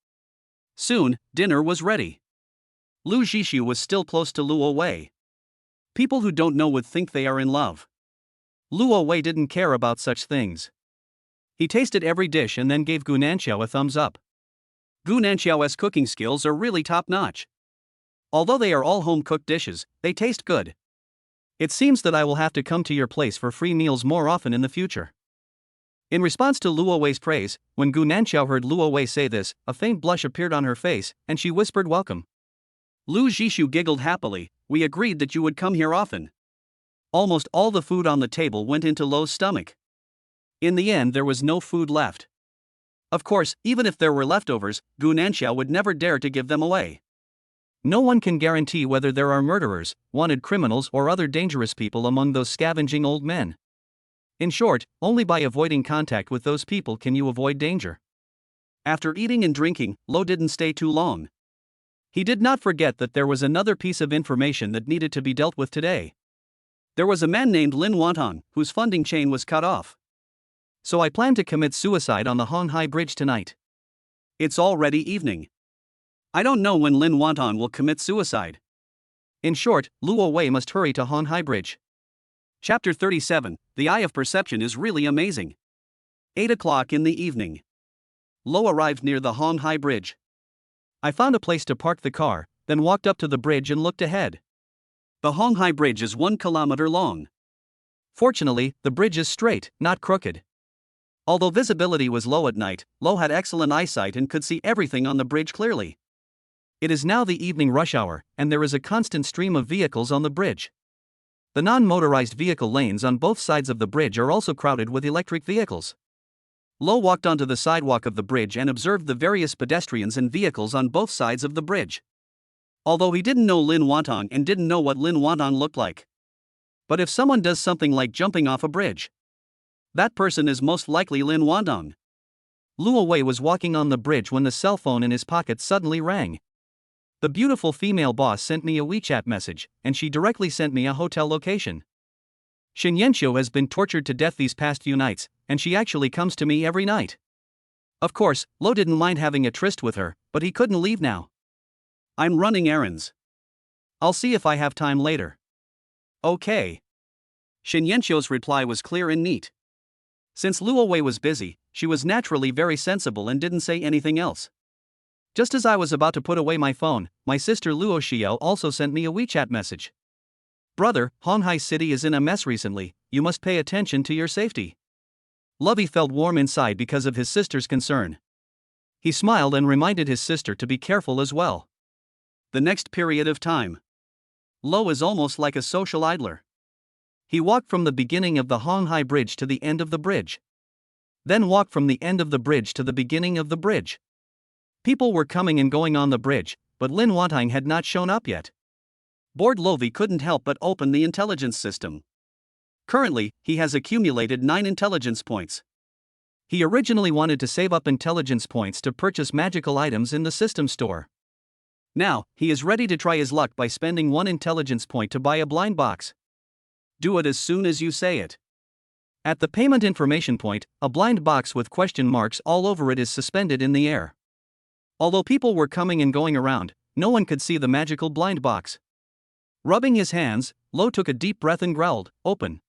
A: Soon, dinner was ready. Lu Zhishu was still close to Luo Wei. People who don't know would think they are in love. Luo Wei didn't care about such things. He tasted every dish and then gave Gu Nanxiao a thumbs up. Gu Nanxiao's cooking skills are really top-notch. Although they are all home-cooked dishes, they taste good. It seems that I will have to come to your place for free meals more often in the future. In response to Luo Wei's praise, when Gu Nanxiao heard Luo Wei say this, a faint blush appeared on her face, and she whispered welcome. Lu Zhishu giggled happily. We agreed that you would come here often. Almost all the food on the table went into Lo's stomach. In the end, there was no food left. Of course, even if there were leftovers, Gu Nanxiao would never dare to give them away. No one can guarantee whether there are murderers, wanted criminals, or other dangerous people among those scavenging old men. In short, only by avoiding contact with those people can you avoid danger. After eating and drinking, Lo didn't stay too long. He did not forget that there was another piece of information that needed to be dealt with today. There was a man named Lin Wantong, whose funding chain was cut off. So I plan to commit suicide on the Hong Hai Bridge tonight. It's already evening. I don't know when Lin Wantong will commit suicide. In short, Luo Wei must hurry to Hong Hai Bridge. Chapter 37, The Eye of Perception is really amazing. 8 o'clock in the evening. Lo arrived near the Hong Hai Bridge. I found a place to park the car, then walked up to the bridge and looked ahead. The Hong Hai Bridge is 1 kilometer long. Fortunately, the bridge is straight, not crooked. Although visibility was low at night, Lo had excellent eyesight and could see everything on the bridge clearly. It is now the evening rush hour, and there is a constant stream of vehicles on the bridge. The non-motorized vehicle lanes on both sides of the bridge are also crowded with electric vehicles. Lo walked onto the sidewalk of the bridge and observed the various pedestrians and vehicles on both sides of the bridge. Although he didn't know Lin Wantong and didn't know what Lin Wantong looked like. But if someone does something like jumping off a bridge, that person is most likely Lin Wantong. Luo Wei was walking on the bridge when the cell phone in his pocket suddenly rang. The beautiful female boss sent me a WeChat message, and she directly sent me a hotel location. Shen Yanxiu has been tortured to death these past few nights, and she actually comes to me every night. Of course, Lo didn't mind having a tryst with her, but he couldn't leave now. I'm running errands. I'll see if I have time later. Okay. Shen Yanxiu's reply was clear and neat. Since Luo Wei was busy, she was naturally very sensible and didn't say anything else. Just as I was about to put away my phone, my sister Luo Xiao also sent me a WeChat message. Brother, Hong Hai City is in a mess recently, you must pay attention to your safety. Lovey felt warm inside because of his sister's concern. He smiled and reminded his sister to be careful as well. The next period of time. Lo is almost like a social idler. He walked from the beginning of the Hong Hai Bridge to the end of the bridge. Then walked from the end of the bridge to the beginning of the bridge. People were coming and going on the bridge, but Lin Wantong had not shown up yet. Bored Lovey couldn't help but open the intelligence system. Currently, he has accumulated 9 intelligence points. He originally wanted to save up intelligence points to purchase magical items in the system store. Now, he is ready to try his luck by spending 1 intelligence point to buy a blind box. Do it as soon as you say it. At the payment information point, a blind box with question marks all over it is suspended in the air. Although people were coming and going around, no one could see the magical blind box. Rubbing his hands, Lo took a deep breath and growled, "Open."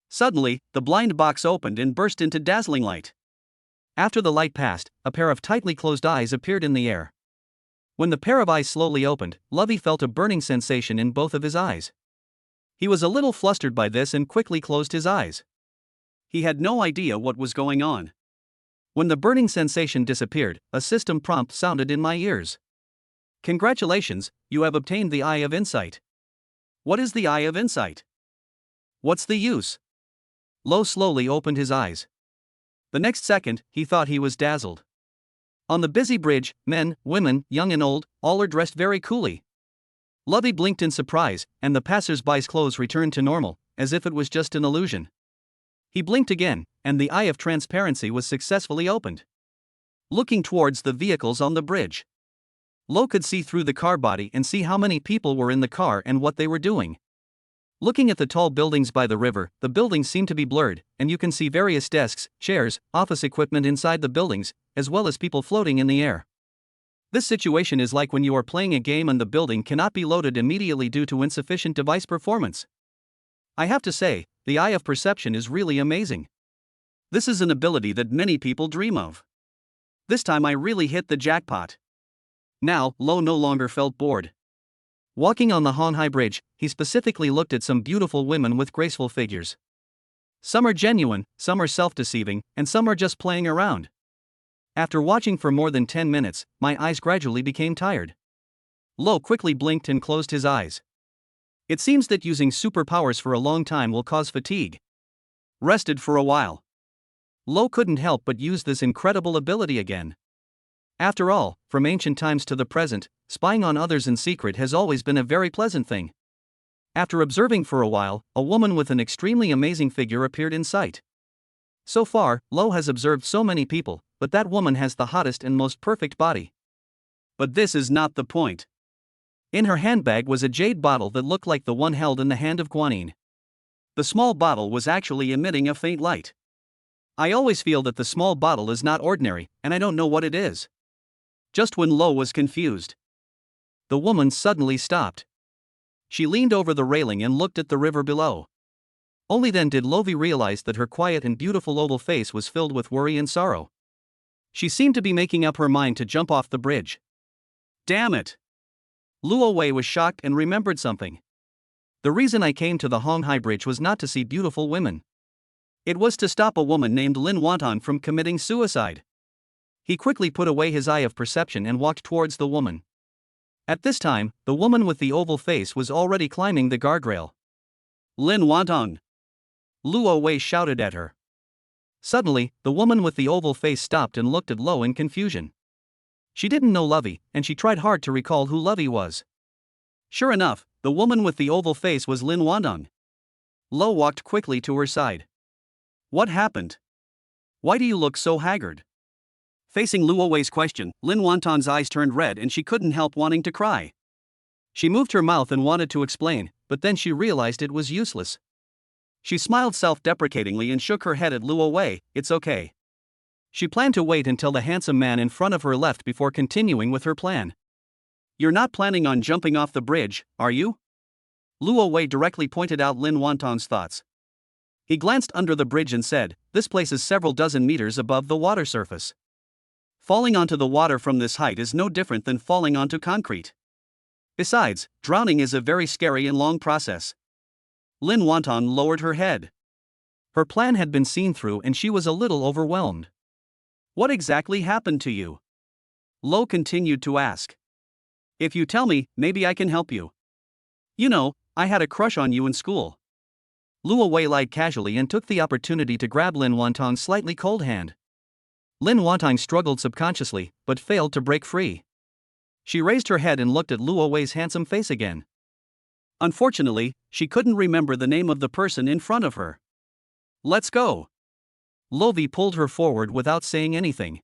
A: Suddenly, the blind box opened and burst into dazzling light. After the light passed, a pair of tightly closed eyes appeared in the air. When the pair of eyes slowly opened, Lovey felt a burning sensation in both of his eyes. He was a little flustered by this and quickly closed his eyes. He had no idea what was going on. When the burning sensation disappeared, a system prompt sounded in my ears. Congratulations, you have obtained the Eye of Insight. What is the Eye of Insight? What's the use? Lo slowly opened his eyes. The next second, he thought he was dazzled. On the busy bridge, men, women, young and old, all are dressed very coolly. Lovey blinked in surprise, and the passers-by's clothes returned to normal, as if it was just an illusion. He blinked again, and the Eye of Transparency was successfully opened. Looking towards the vehicles on the bridge, Lo could see through the car body and see how many people were in the car and what they were doing. Looking at the tall buildings by the river, the buildings seem to be blurred, and you can see various desks, chairs, office equipment inside the buildings, as well as people floating in the air. This situation is like when you are playing a game and the building cannot be loaded immediately due to insufficient device performance. I have to say, the Eye of Perception is really amazing. This is an ability that many people dream of. This time I really hit the jackpot. Now, Lo no longer felt bored. Walking on the Hong Hai Bridge, he specifically looked at some beautiful women with graceful figures. Some are genuine, some are self-deceiving, and some are just playing around. After watching for more than 10 minutes, my eyes gradually became tired. Lo quickly blinked and closed his eyes. It seems that using superpowers for a long time will cause fatigue. Rested for a while, Lo couldn't help but use this incredible ability again. After all, from ancient times to the present, spying on others in secret has always been a very pleasant thing. After observing for a while, a woman with an extremely amazing figure appeared in sight. So far, Lo has observed so many people, but that woman has the hottest and most perfect body. But this is not the point. In her handbag was a jade bottle that looked like the one held in the hand of Guanyin. The small bottle was actually emitting a faint light. I always feel that the small bottle is not ordinary, and I don't know what it is. Just when Lo was confused, the woman suddenly stopped. She leaned over the railing and looked at the river below. Only then did Lovi realize that her quiet and beautiful oval face was filled with worry and sorrow. She seemed to be making up her mind to jump off the bridge. Damn it! Luo Wei was shocked and remembered something. The reason I came to the Honghai Bridge was not to see beautiful women. It was to stop a woman named Lin Wanton from committing suicide. He quickly put away his eye of perception and walked towards the woman. At this time, the woman with the oval face was already climbing the guardrail. Lin Wanton! Luo Wei shouted at her. Suddenly, the woman with the oval face stopped and looked at Lo in confusion. She didn't know Lovey, and she tried hard to recall who Lovey was. Sure enough, the woman with the oval face was Lin Wandong. Lo walked quickly to her side. What happened? Why do you look so haggard? Facing Luo Wei's question, Lin Wantong's eyes turned red and she couldn't help wanting to cry. She moved her mouth and wanted to explain, but then she realized it was useless. She smiled self-deprecatingly and shook her head at Luo Wei. It's okay. She planned to wait until the handsome man in front of her left before continuing with her plan. You're not planning on jumping off the bridge, are you? Luo Wei directly pointed out Lin Wantong's thoughts. He glanced under the bridge and said, this place is several dozen meters above the water surface. Falling onto the water from this height is no different than falling onto concrete. Besides, drowning is a very scary and long process. Lin Wantong lowered her head. Her plan had been seen through and she was a little overwhelmed. What exactly happened to you? Lo continued to ask. If you tell me, maybe I can help you. You know, I had a crush on you in school. Luo Wei lied casually and took the opportunity to grab Lin Wantong's slightly cold hand. Lin Wantong struggled subconsciously, but failed to break free. She raised her head and looked at Luo Wei's handsome face again. Unfortunately, she couldn't remember the name of the person in front of her. Let's go. Lovi pulled her forward without saying anything.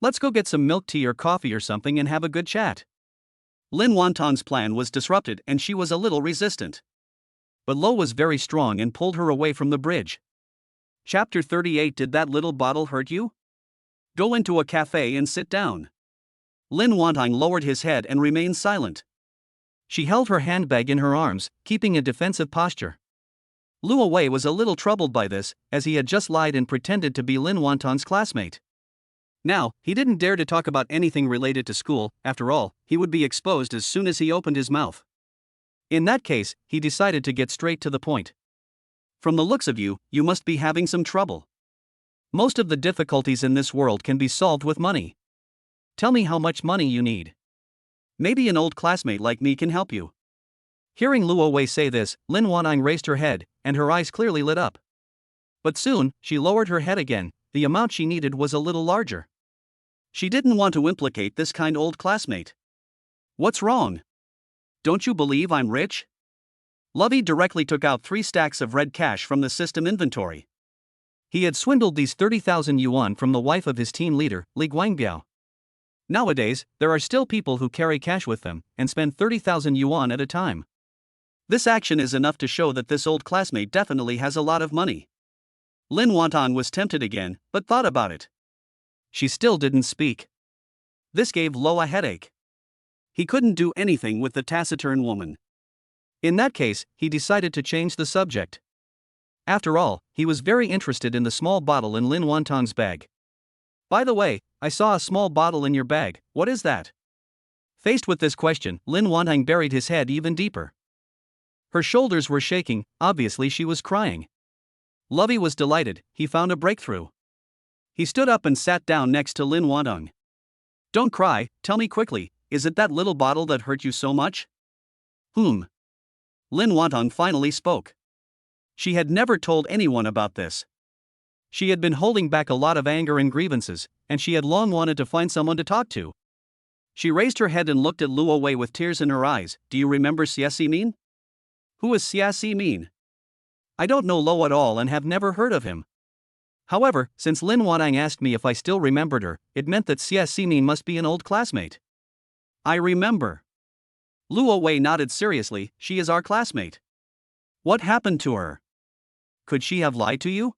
A: Let's go get some milk tea or coffee or something and have a good chat. Lin Wantong's plan was disrupted and she was a little resistant. But Lo was very strong and pulled her away from the bridge. Chapter 38. Did that little bottle hurt you? Go into a cafe and sit down. Lin Wantong lowered his head and remained silent. She held her handbag in her arms, keeping a defensive posture. Luo Wei was a little troubled by this, as he had just lied and pretended to be Lin Wantong's classmate. Now, he didn't dare to talk about anything related to school. After all, he would be exposed as soon as he opened his mouth. In that case, he decided to get straight to the point. From the looks of you, you must be having some trouble. Most of the difficulties in this world can be solved with money. Tell me how much money you need. Maybe an old classmate like me can help you. Hearing Luo Wei say this, Lin Wantong raised her head, and her eyes clearly lit up. But soon, she lowered her head again. The amount she needed was a little larger. She didn't want to implicate this kind old classmate. What's wrong? Don't you believe I'm rich? Lovey directly took out 3 stacks of red cash from the system inventory. He had swindled these 30,000 yuan from the wife of his team leader, Li Guangbiao. Nowadays, there are still people who carry cash with them and spend 30,000 yuan at a time. This action is enough to show that this old classmate definitely has a lot of money. Lin Wantong was tempted again, but thought about it. She still didn't speak. This gave Lo a headache. He couldn't do anything with the taciturn woman. In that case, he decided to change the subject. After all, he was very interested in the small bottle in Lin Wantong's bag. By the way, I saw a small bottle in your bag. What is that? Faced with this question, Lin Wantong buried his head even deeper. Her shoulders were shaking, obviously she was crying. Lovey was delighted, he found a breakthrough. He stood up and sat down next to Lin Wantong. Don't cry, tell me quickly, is it that little bottle that hurt you so much? Lin Wantong finally spoke. She had never told anyone about this. She had been holding back a lot of anger and grievances, and she had long wanted to find someone to talk to. She raised her head and looked at Luo Wei with tears in her eyes. Do you remember Xia Ximin? Who is Xia Ximin? I don't know Lo at all and have never heard of him. However, since Lin Wanang asked me if I still remembered her, it meant that Xia Ximin must be an old classmate. I remember. Luo Wei nodded seriously. She is our classmate. What happened to her? Could she have lied to you?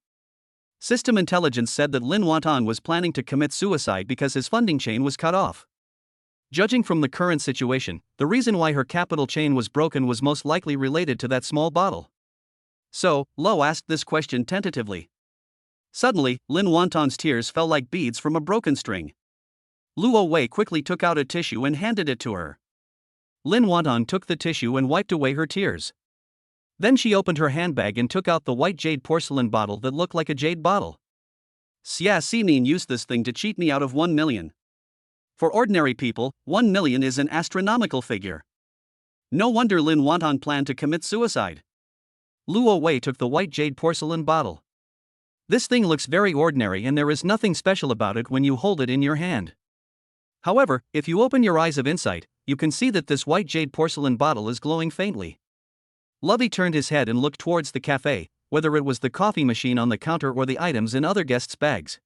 A: System intelligence said that Lin Wantan was planning to commit suicide because his funding chain was cut off. Judging from the current situation, the reason why her capital chain was broken was most likely related to that small bottle. So, Lo asked this question tentatively. Suddenly, Lin Wantan's tears fell like beads from a broken string. Luo Wei quickly took out a tissue and handed it to her. Lin Wantan took the tissue and wiped away her tears. Then she opened her handbag and took out the white jade porcelain bottle that looked like a jade bottle. Xia Ximin used this thing to cheat me out of 1 million. For ordinary people, 1 million is an astronomical figure. No wonder Lin Wantan planned to commit suicide. Luo Wei took the white jade porcelain bottle. This thing looks very ordinary and there is nothing special about it when you hold it in your hand. However, if you open your eyes of insight, you can see that this white jade porcelain bottle is glowing faintly. Lovey turned his head and looked towards the cafe, whether it was the coffee machine on the counter or the items in other guests' bags.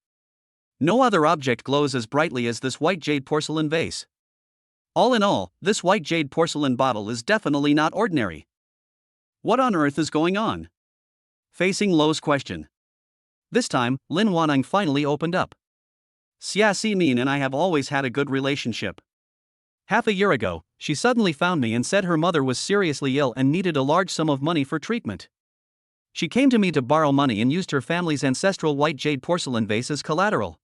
A: No other object glows as brightly as this white jade porcelain vase. All in all, this white jade porcelain bottle is definitely not ordinary. What on earth is going on? Facing Lo's question. This time, Lin Wanang finally opened up. Xia Ximin and I have always had a good relationship. Half a year ago, she suddenly found me and said her mother was seriously ill and needed a large sum of money for treatment. She came to me to borrow money and used her family's ancestral white jade porcelain vase as collateral.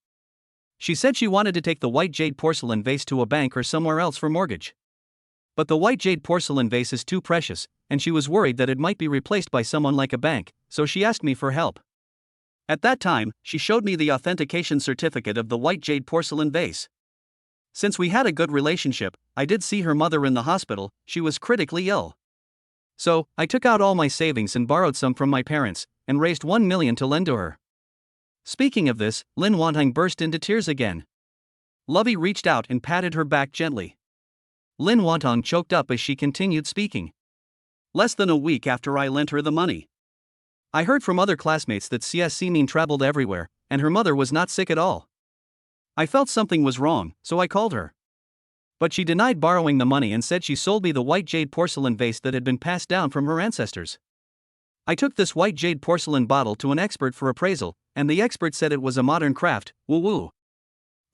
A: She said she wanted to take the white jade porcelain vase to a bank or somewhere else for mortgage. But the white jade porcelain vase is too precious, and she was worried that it might be replaced by someone like a bank, so she asked me for help. At that time, she showed me the authentication certificate of the white jade porcelain vase. Since we had a good relationship, I did see her mother in the hospital. She was critically ill. So, I took out all my savings and borrowed some from my parents, and raised 1 million to lend to her. Speaking of this, Lin Wanhang burst into tears again. Lovey reached out and patted her back gently. Lin Wanhang choked up as she continued speaking. Less than a week after I lent her the money, I heard from other classmates that Xia Ximin traveled everywhere, and her mother was not sick at all. I felt something was wrong, so I called her. But she denied borrowing the money and said she sold me the white jade porcelain vase that had been passed down from her ancestors. I took this white jade porcelain bottle to an expert for appraisal, and the expert said it was a modern craft, woo-woo.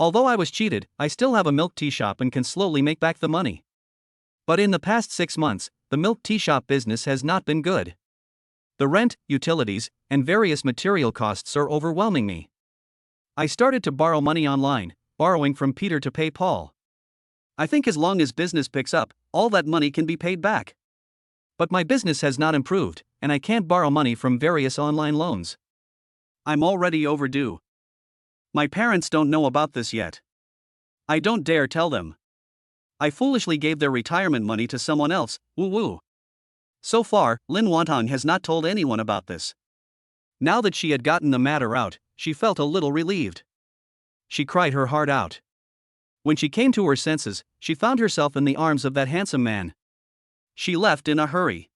A: Although I was cheated, I still have a milk tea shop and can slowly make back the money. But in the past 6 months, the milk tea shop business has not been good. The rent, utilities, and various material costs are overwhelming me. I started to borrow money online, borrowing from Peter to pay Paul. I think as long as business picks up, all that money can be paid back. But my business has not improved, and I can't borrow money from various online loans. I'm already overdue. My parents don't know about this yet. I don't dare tell them. I foolishly gave their retirement money to someone else, woo-woo. So far, Lin Wanhang has not told anyone about this. Now that she had gotten the matter out, she felt a little relieved. She cried her heart out. When she came to her senses, she found herself in the arms of that handsome man. She left in a hurry.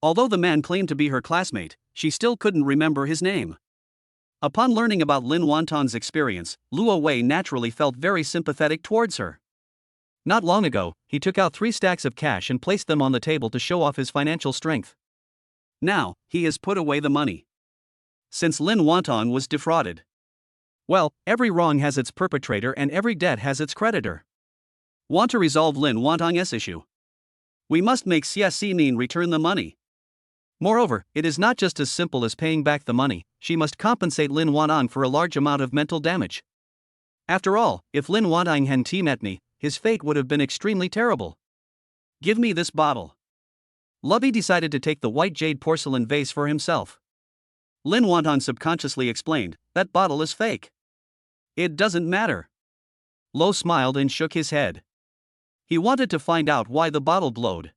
A: Although the man claimed to be her classmate, she still couldn't remember his name. Upon learning about Lin Wantan's experience, Luo Wei naturally felt very sympathetic towards her. Not long ago, he took out 3 stacks of cash and placed them on the table to show off his financial strength. Now, he has put away the money. Since Lin Wantan was defrauded. Well, every wrong has its perpetrator and every debt has its creditor. Want to resolve Lin Wantang's issue? We must make Xia Ximin return the money. Moreover, it is not just as simple as paying back the money, she must compensate Lin Wanang for a large amount of mental damage. After all, if Lin Wanang hadn't met me, his fate would have been extremely terrible. Give me this bottle. Lovey decided to take the white jade porcelain vase for himself. Lin Wantan subconsciously explained, that bottle is fake. It doesn't matter. Lo smiled and shook his head. He wanted to find out why the bottle glowed.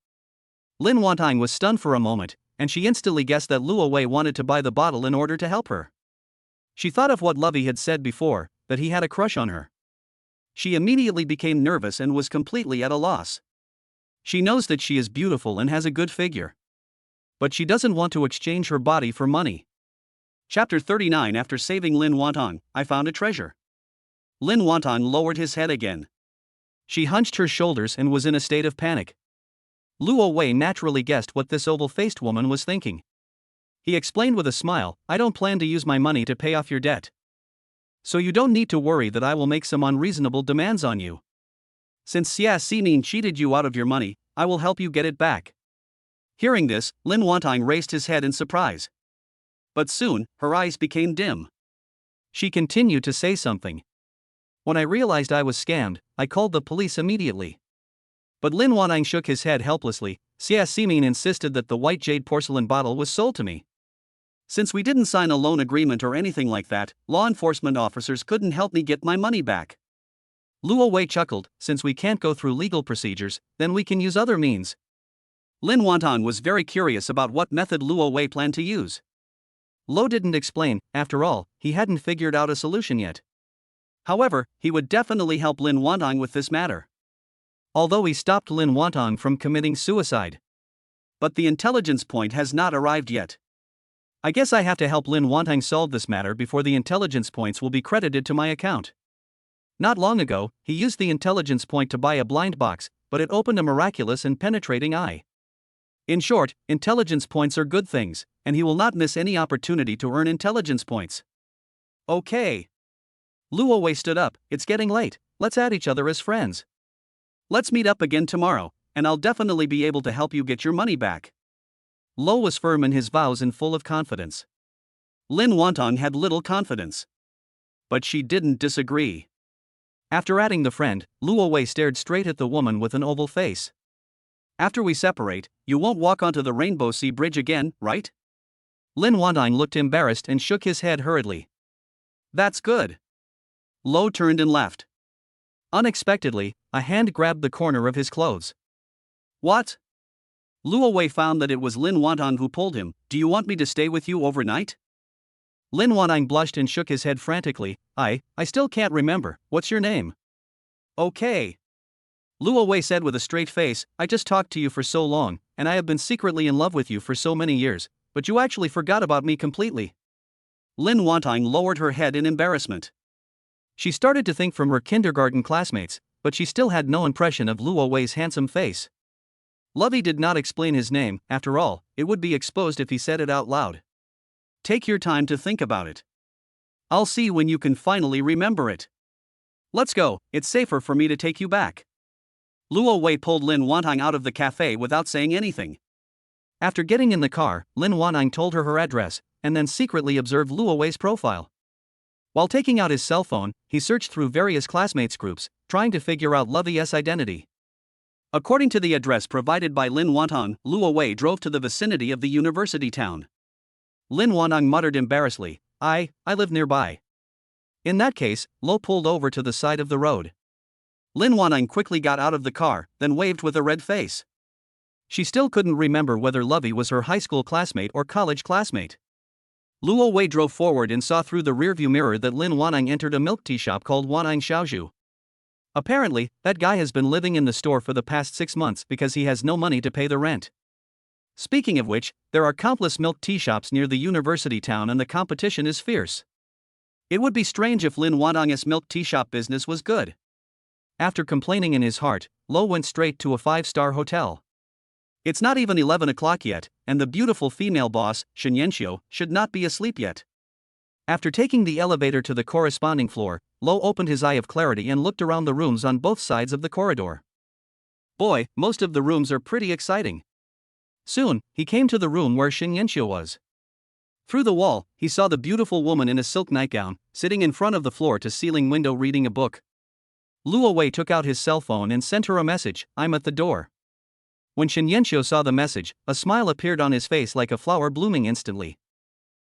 A: Lin Wantan was stunned for a moment, and she instantly guessed that Luo Wei wanted to buy the bottle in order to help her. She thought of what Lovey had said before, that he had a crush on her. She immediately became nervous and was completely at a loss. She knows that she is beautiful and has a good figure. But she doesn't want to exchange her body for money. Chapter 39. After saving Lin Wantong, I found a treasure. Lin Wantong lowered his head again. She hunched her shoulders and was in a state of panic. Luo Wei naturally guessed what this oval-faced woman was thinking. He explained with a smile, I don't plan to use my money to pay off your debt. So you don't need to worry that I will make some unreasonable demands on you. Since Xia Ximin cheated you out of your money, I will help you get it back. Hearing this, Lin Wantong raised his head in surprise. But soon, her eyes became dim. She continued to say something. When I realized I was scammed, I called the police immediately. But Lin Wantong shook his head helplessly. Xia Ximin insisted that the white jade porcelain bottle was sold to me. Since we didn't sign a loan agreement or anything like that, law enforcement officers couldn't help me get my money back. Luo Wei chuckled, since we can't go through legal procedures, then we can use other means. Lin Wantong was very curious about what method Luo Wei planned to use. Lo didn't explain, after all, he hadn't figured out a solution yet. However, he would definitely help Lin Wantong with this matter. Although he stopped Lin Wantong from committing suicide. But the intelligence point has not arrived yet. I guess I have to help Lin Wantong solve this matter before the intelligence points will be credited to my account. Not long ago, he used the intelligence point to buy a blind box, but it opened a miraculous and penetrating eye. In short, intelligence points are good things, and he will not miss any opportunity to earn intelligence points. Okay. Luo Wei stood up, it's getting late, let's add each other as friends. Let's meet up again tomorrow, and I'll definitely be able to help you get your money back. Lo was firm in his vows and full of confidence. Lin Wantong had little confidence. But she didn't disagree. After adding the friend, Luo Wei stared straight at the woman with an oval face. After we separate, you won't walk onto the Rainbow Sea Bridge again, right? Lin Wantong looked embarrassed and shook his head hurriedly. That's good. Lo turned and left. Unexpectedly, a hand grabbed the corner of his clothes. What? Luo Wei found that it was Lin Wantong who pulled him. Do you want me to stay with you overnight? Lin Wantong blushed and shook his head frantically. I still can't remember. What's your name? Okay. Luo Wei said with a straight face, I just talked to you for so long, and I have been secretly in love with you for so many years, but you actually forgot about me completely. Lin Wantong lowered her head in embarrassment. She started to think from her kindergarten classmates, but she still had no impression of Luo Wei's handsome face. Lovey did not explain his name, after all, it would be exposed if he said it out loud. Take your time to think about it. I'll see when you can finally remember it. Let's go, it's safer for me to take you back. Luo Wei pulled Lin Wantong out of the cafe without saying anything. After getting in the car, Lin Wantong told her address, and then secretly observed Luo Wei's profile. While taking out his cell phone, he searched through various classmates' groups, trying to figure out Lovey's identity. According to the address provided by Lin Wantong, Luo Wei drove to the vicinity of the university town. Lin Wantong muttered embarrassedly, I live nearby. In that case, Lo pulled over to the side of the road. Lin Wantong quickly got out of the car, then waved with a red face. She still couldn't remember whether Lovey was her high school classmate or college classmate. Luo Wei drove forward and saw through the rearview mirror that Lin Wantong entered a milk tea shop called Wantong Xiaozhu. Apparently, that guy has been living in the store for the past 6 months because he has no money to pay the rent. Speaking of which, there are countless milk tea shops near the university town and the competition is fierce. It would be strange if Lin Wantong's milk tea shop business was good. After complaining in his heart, Lo went straight to a 5-star hotel. It's not even 11 o'clock yet, and the beautiful female boss, Shen Yanxiu, should not be asleep yet. After taking the elevator to the corresponding floor, Lo opened his eye of clarity and looked around the rooms on both sides of the corridor. Boy, most of the rooms are pretty exciting. Soon, he came to the room where Shen Yanxiu was. Through the wall, he saw the beautiful woman in a silk nightgown, sitting in front of the floor-to-ceiling window reading a book. Luo Wei took out his cell phone and sent her a message, I'm at the door. When Shen Yanxiu saw the message, a smile appeared on his face like a flower blooming instantly.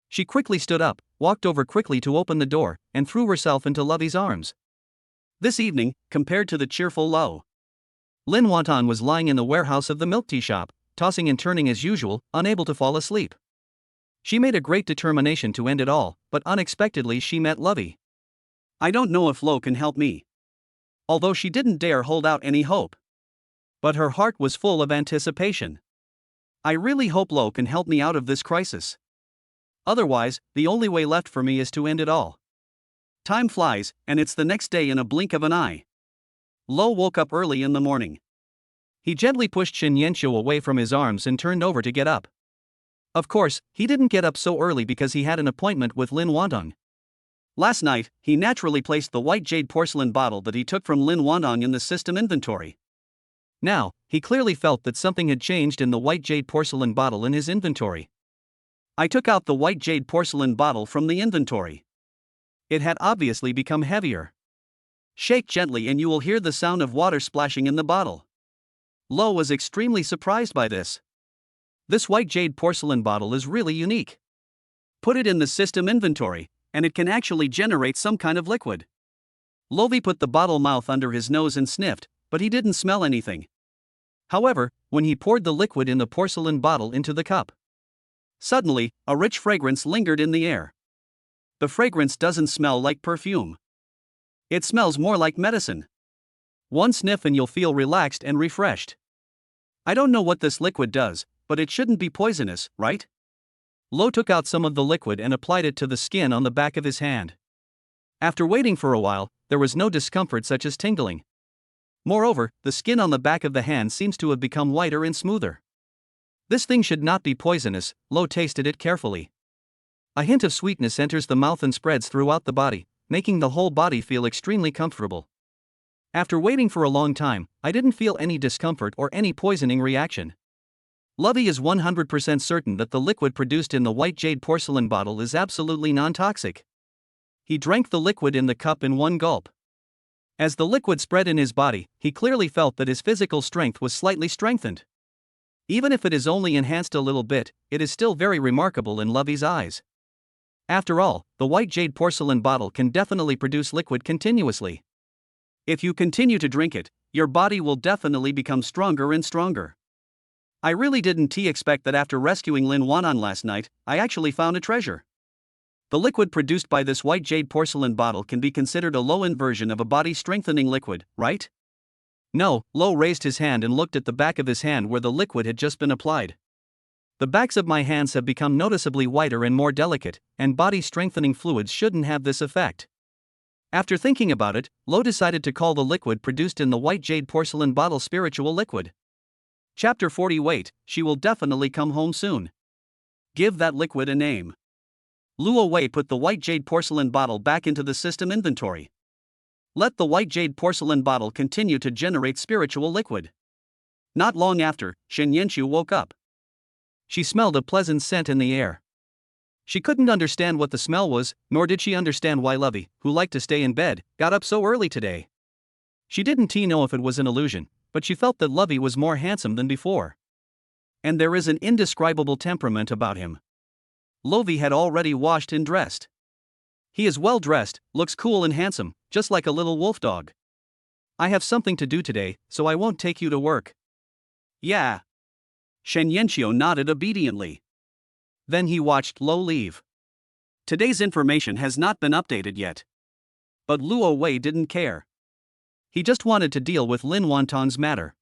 A: She quickly stood up, walked over quickly to open the door, and threw herself into Lovey's arms. This evening, compared to the cheerful Lo, Lin Wantong was lying in the warehouse of the milk tea shop, tossing and turning as usual, unable to fall asleep. She made a great determination to end it all, but unexpectedly she met Lovey. I don't know if Lo can help me. Although she didn't dare hold out any hope. But her heart was full of anticipation. I really hope Lo can help me out of this crisis. Otherwise, the only way left for me is to end it all. Time flies, and it's the next day in a blink of an eye. Lo woke up early in the morning. He gently pushed Shen Yanqiu away from his arms and turned over to get up. Of course, he didn't get up so early because he had an appointment with Lin Wantong. Last night, he naturally placed the white jade porcelain bottle that he took from Lin Wantong in the system inventory. Now, he clearly felt that something had changed in the white jade porcelain bottle in his inventory. I took out the white jade porcelain bottle from the inventory. It had obviously become heavier. Shake gently and you will hear the sound of water splashing in the bottle. Lo was extremely surprised by this. This white jade porcelain bottle is really unique. Put it in the system inventory, and it can actually generate some kind of liquid. Lovi put the bottle mouth under his nose and sniffed, but he didn't smell anything. However, when he poured the liquid in the porcelain bottle into the cup, suddenly, a rich fragrance lingered in the air. The fragrance doesn't smell like perfume. It smells more like medicine. One sniff and you'll feel relaxed and refreshed. I don't know what this liquid does, but it shouldn't be poisonous, right? Lo took out some of the liquid and applied it to the skin on the back of his hand. After waiting for a while, there was no discomfort such as tingling. Moreover, the skin on the back of the hand seems to have become whiter and smoother. This thing should not be poisonous. Lo tasted it carefully. A hint of sweetness enters the mouth and spreads throughout the body, making the whole body feel extremely comfortable. After waiting for a long time, I didn't feel any discomfort or any poisoning reaction. Lovey is 100% certain that the liquid produced in the white jade porcelain bottle is absolutely non-toxic. He drank the liquid in the cup in one gulp. As the liquid spread in his body, he clearly felt that his physical strength was slightly strengthened. Even if it is only enhanced a little bit, it is still very remarkable in Lovey's eyes. After all, the white jade porcelain bottle can definitely produce liquid continuously. If you continue to drink it, your body will definitely become stronger and stronger. I really didn't expect that after rescuing Lin Wantong last night, I actually found a treasure. The liquid produced by this white jade porcelain bottle can be considered a low-end version of a body-strengthening liquid, right? No, Lo raised his hand and looked at the back of his hand where the liquid had just been applied. The backs of my hands have become noticeably whiter and more delicate, and body-strengthening fluids shouldn't have this effect. After thinking about it, Lo decided to call the liquid produced in the white jade porcelain bottle spiritual liquid. Chapter 40. Wait, she will definitely come home soon. Give that liquid a name. Luo Wei put the white jade porcelain bottle back into the system inventory. Let the white jade porcelain bottle continue to generate spiritual liquid. Not long after, Shen Yanqiu woke up. She smelled a pleasant scent in the air. She couldn't understand what the smell was, nor did she understand why Lovey, who liked to stay in bed, got up so early today. She didn't know if it was an illusion, but she felt that Lovey was more handsome than before. And there is an indescribable temperament about him. Lovey had already washed and dressed. He is well dressed, looks cool and handsome, just like a little wolf dog. I have something to do today, so I won't take you to work. Yeah. Shen Yanqiu nodded obediently. Then he watched Lo leave. Today's information has not been updated yet. But Luo Wei didn't care. He just wanted to deal with Lin Wantong's matter.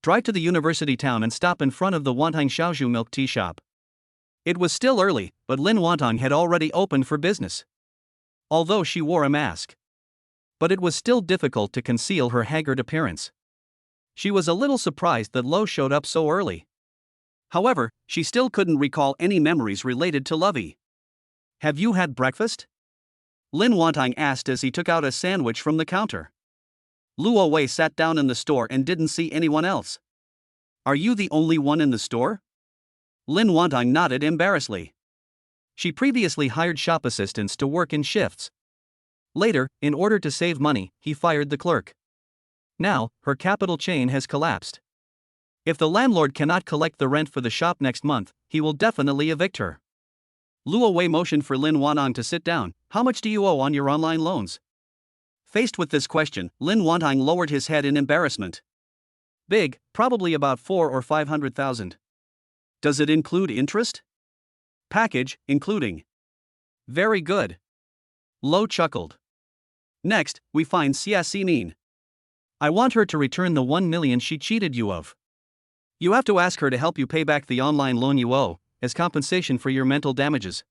A: Drive to the university town and stop in front of the Wantong Xiaozhu milk tea shop. It was still early, but Lin Wantong had already opened for business. Although she wore a mask. But it was still difficult to conceal her haggard appearance. She was a little surprised that Lo showed up so early. However, she still couldn't recall any memories related to Lovey. Have you had breakfast? Lin Wantong asked as he took out a sandwich from the counter. Luo Wei sat down in the store and didn't see anyone else. Are you the only one in the store? Lin Wantong nodded embarrassedly. She previously hired shop assistants to work in shifts. Later, in order to save money, he fired the clerk. Now, her capital chain has collapsed. If the landlord cannot collect the rent for the shop next month, he will definitely evict her. Luo Wei motioned for Lin Wantong to sit down. How much do you owe on your online loans? Faced with this question, Lin Wantong lowered his head in embarrassment. Big, probably about 4 or 500,000. Does it include interest? Package, including. Very good. Lo chuckled. Next, we find CSC Min. I want her to return the 1 million she cheated you of. You have to ask her to help you pay back the online loan you owe, as compensation for your mental damages.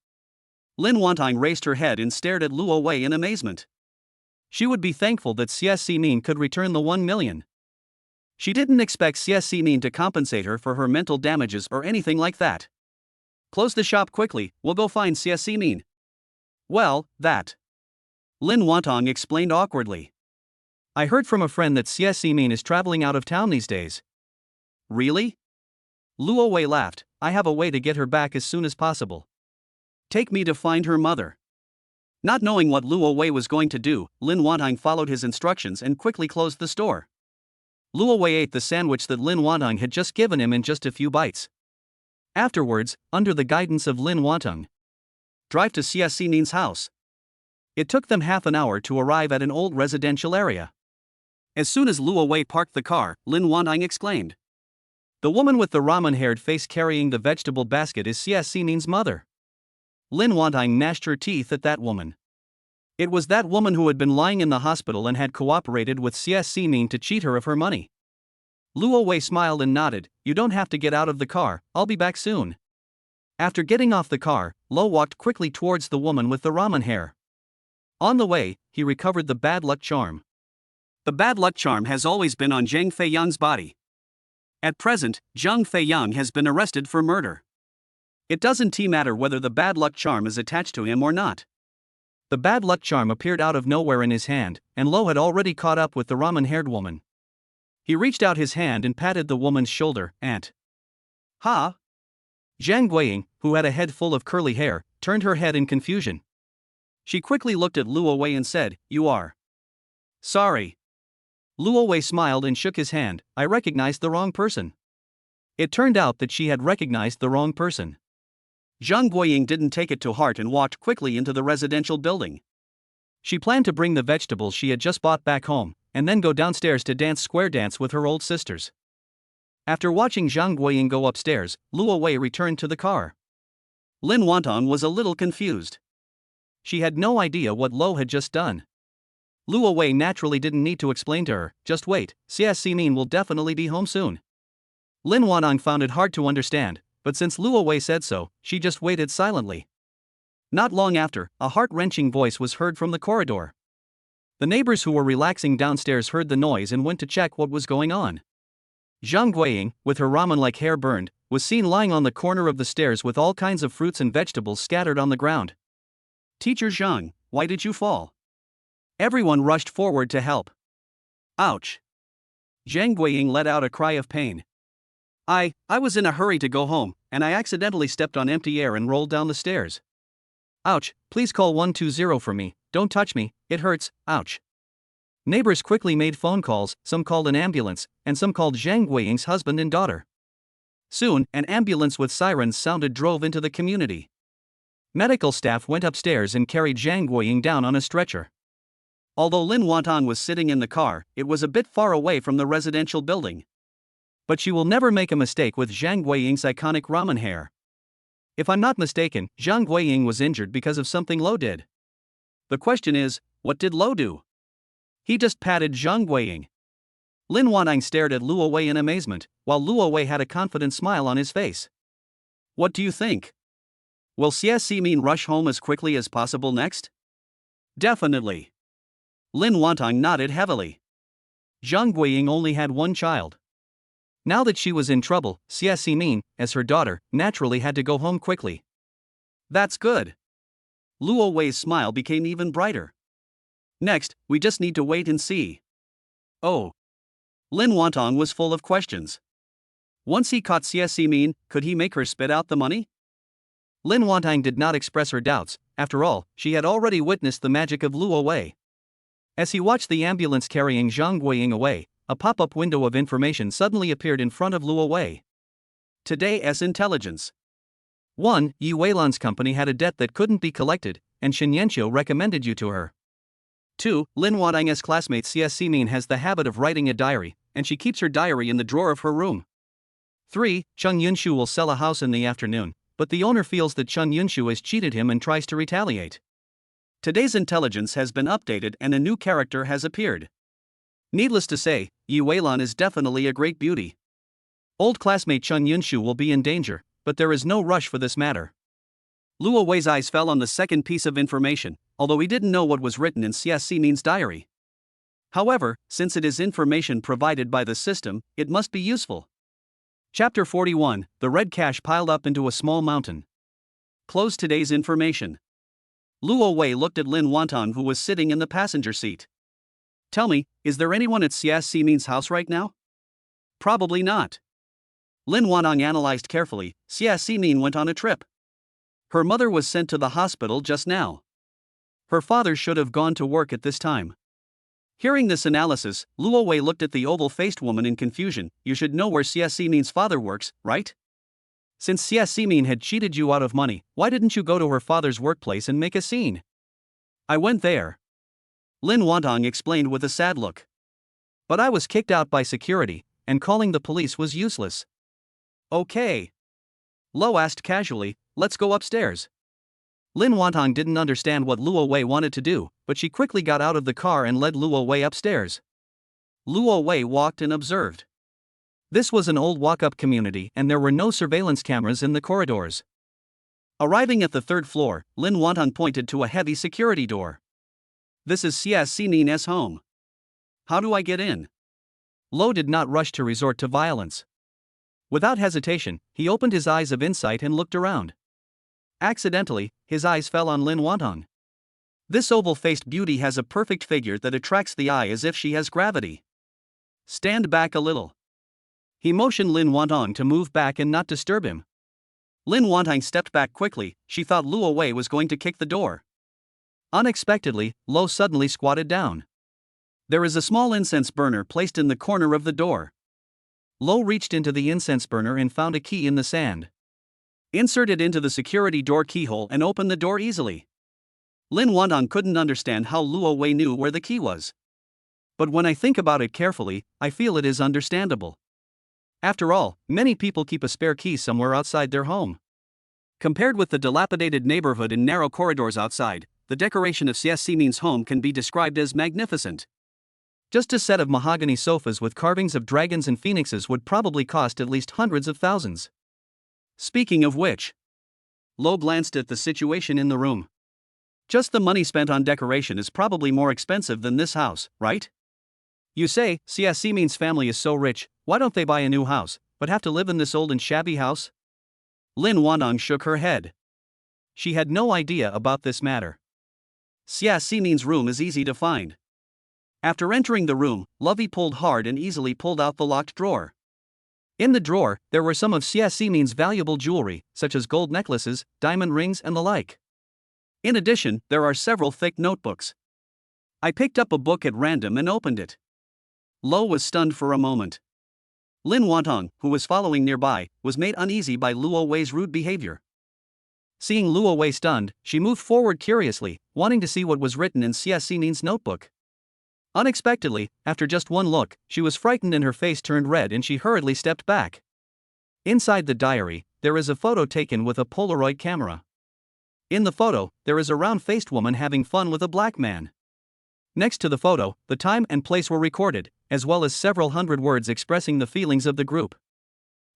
A: Lin Wantang raised her head and stared at Luo Wei in amazement. She would be thankful that CSC Min could return the 1 million. She didn't expect CSC Min to compensate her for her mental damages or anything like that. Close the shop quickly, we'll go find CSC Min. Well, that. Lin Wantang explained awkwardly. I heard from a friend that CSC Min is traveling out of town these days. Really? Luo Wei laughed. I have a way to get her back as soon as possible. Take me to find her mother. Not knowing what Luo Wei was going to do, Lin Wantang followed his instructions and quickly closed the store. Luo Wei ate the sandwich that Lin Wantang had just given him in just a few bites. Afterwards, under the guidance of Lin Wantang, drive to CSC Min's house. It took them half an hour to arrive at an old residential area. As soon as Luo Wei parked the car, Lin Wantang exclaimed. The woman with the ramen-haired face carrying the vegetable basket is CSC Min's mother. Lin Wantang gnashed her teeth at that woman. It was that woman who had been lying in the hospital and had cooperated with CSC Min to cheat her of her money. Luo Wei smiled and nodded. You don't have to get out of the car, I'll be back soon. After getting off the car, Luo walked quickly towards the woman with the ramen hair. On the way, he recovered the bad luck charm. The bad luck charm has always been on Zhang Feiyang's body. At present, Zhang Feiyang has been arrested for murder. It doesn't matter whether the bad luck charm is attached to him or not. The bad luck charm appeared out of nowhere in his hand, and Lo had already caught up with the ramen-haired woman. He reached out his hand and patted the woman's shoulder. Aunt. Ha! Zhang Guiying, who had a head full of curly hair, turned her head in confusion. She quickly looked at Luo Wei and said, You are. Sorry. Luo Wei smiled and shook his hand. I recognized the wrong person. It turned out that she had recognized the wrong person. Zhang Guiying didn't take it to heart and walked quickly into the residential building. She planned to bring the vegetables she had just bought back home, and then go downstairs to dance square dance with her old sisters. After watching Zhang Guiying go upstairs, Luo Wei returned to the car. Lin Wantang was a little confused. She had no idea what Lo had just done. Luo Wei naturally didn't need to explain to her, just wait, CSC Min will definitely be home soon. Lin Wantang found it hard to understand, but since Luo Wei said so, she just waited silently. Not long after, a heart-wrenching voice was heard from the corridor. The neighbors who were relaxing downstairs heard the noise and went to check what was going on. Zhang Guiying, with her ramen-like hair burned, was seen lying on the corner of the stairs with all kinds of fruits and vegetables scattered on the ground. Teacher Zhang, why did you fall? Everyone rushed forward to help. Ouch! Zhang Guiying let out a cry of pain. I was in a hurry to go home, and I accidentally stepped on empty air and rolled down the stairs. Ouch, please call 120 for me, don't touch me, it hurts, ouch. Neighbors quickly made phone calls, some called an ambulance, and some called Zhang Guiying's husband and daughter. Soon, an ambulance with sirens sounded drove into the community. Medical staff went upstairs and carried Zhang Guiying down on a stretcher. Although Lin Wantang was sitting in the car, it was a bit far away from the residential building. But she will never make a mistake with Zhang Guiying's iconic ramen hair. If I'm not mistaken, Zhang Guiying was injured because of something Lo did. The question is, what did Lo do? He just patted Zhang Guiying. Lin Wantang stared at Luo Wei in amazement, while Luo Wei had a confident smile on his face. What do you think? Will CSC Min rush home as quickly as possible next? Definitely. Lin Wantang nodded heavily. Zhang Guiying only had one child. Now that she was in trouble, CSC Min, as her daughter, naturally had to go home quickly. That's good. Luo Wei's smile became even brighter. Next, we just need to wait and see. Oh. Lin Wantang was full of questions. Once he caught CSC Min, could he make her spit out the money? Lin Wantang did not express her doubts. After all, she had already witnessed the magic of Luo Wei. As he watched the ambulance carrying Zhang Guiying away, a pop-up window of information suddenly appeared in front of Luo Wei. Today's intelligence. 1. Yi Weilan's company had a debt that couldn't be collected, and Shen Yanqiu recommended you to her. 2. Lin Wantang's classmate CSC Min has the habit of writing a diary, and she keeps her diary in the drawer of her room. 3. Cheng Yunshu will sell a house in the afternoon, but the owner feels that Cheng Yunshu has cheated him and tries to retaliate. Today's intelligence has been updated and a new character has appeared. Needless to say, Yi Weilan is definitely a great beauty. Old classmate Chun Yunshu will be in danger, but there is no rush for this matter. Luo Wei's eyes fell on the second piece of information, although he didn't know what was written in Xia Xinin's diary. However, since it is information provided by the system, it must be useful. Chapter 41, The Red Cash Piled Up into a Small Mountain. Close today's information. Luo Wei looked at Lin Wantong, who was sitting in the passenger seat. Tell me, is there anyone at Xia Xinin's house right now? Probably not. Lin Wantong analyzed carefully. Xia Xinin went on a trip. Her mother was sent to the hospital just now. Her father should have gone to work at this time. Hearing this analysis, Luo Wei looked at the oval-faced woman in confusion. You should know where Xia Xinin's father works, right? Since Xia Ximin had cheated you out of money, why didn't you go to her father's workplace and make a scene? I went there. Lin Wantong explained with a sad look. But I was kicked out by security, and calling the police was useless. Okay. Lo asked casually, let's go upstairs. Lin Wantong didn't understand what Luo Wei wanted to do, but she quickly got out of the car and led Luo Wei upstairs. Luo Wei walked and observed. This was an old walk-up community and there were no surveillance cameras in the corridors. Arriving at the third floor, Lin Wantong pointed to a heavy security door. This is Xia Xinin's home. How do I get in? Lo did not rush to resort to violence. Without hesitation, he opened his eyes of insight and looked around. Accidentally, his eyes fell on Lin Wantong. This oval-faced beauty has a perfect figure that attracts the eye as if she has gravity. Stand back a little. He motioned Lin Wantong to move back and not disturb him. Lin Wantong stepped back quickly. She thought Luo Wei was going to kick the door. Unexpectedly, Lo suddenly squatted down. There is a small incense burner placed in the corner of the door. Lo reached into the incense burner and found a key in the sand. Insert it into the security door keyhole and open the door easily. Lin Wantong couldn't understand how Luo Wei knew where the key was. But when I think about it carefully, I feel it is understandable. After all, many people keep a spare key somewhere outside their home. Compared with the dilapidated neighborhood and narrow corridors outside, the decoration of Xia Xinin's home can be described as magnificent. Just a set of mahogany sofas with carvings of dragons and phoenixes would probably cost at least hundreds of thousands. Speaking of which, Lo glanced at the situation in the room. Just the money spent on decoration is probably more expensive than this house, right? You say, Xia Ximin's family is so rich, why don't they buy a new house, but have to live in this old and shabby house? Lin Wantong shook her head. She had no idea about this matter. Xia Xinin's room is easy to find. After entering the room, Lovey pulled hard and easily pulled out the locked drawer. In the drawer, there were some of Xia Ximin's valuable jewelry, such as gold necklaces, diamond rings and the like. In addition, there are several thick notebooks. I picked up a book at random and opened it. Lo was stunned for a moment. Lin Wantong, who was following nearby, was made uneasy by Luo Wei's rude behavior. Seeing Luo Wei stunned, she moved forward curiously, wanting to see what was written in Xia Xinin's notebook. Unexpectedly, after just one look, she was frightened and her face turned red and she hurriedly stepped back. Inside the diary, there is a photo taken with a Polaroid camera. In the photo, there is a round-faced woman having fun with a black man. Next to the photo, the time and place were recorded, as well as several hundred words expressing the feelings of the group.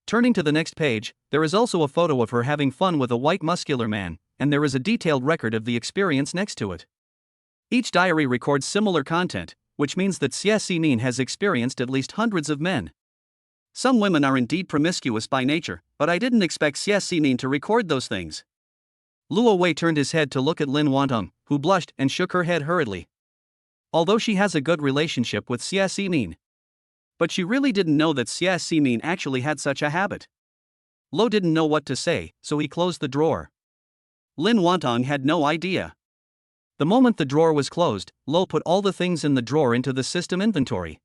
A: Turning to the next page, there is also a photo of her having fun with a white muscular man, and there is a detailed record of the experience next to it. Each diary records similar content, which means that Xia Xinin has experienced at least hundreds of men. Some women are indeed promiscuous by nature, but I didn't expect Xia Xinin to record those things. Luo Wei turned his head to look at Lin Wantong, who blushed and shook her head hurriedly. Although she has a good relationship with Xia Ximin. But she really didn't know that Xia Ximin actually had such a habit. Lo didn't know what to say, so he closed the drawer. Lin Wantong had no idea. The moment the drawer was closed, Lo put all the things in the drawer into the system inventory.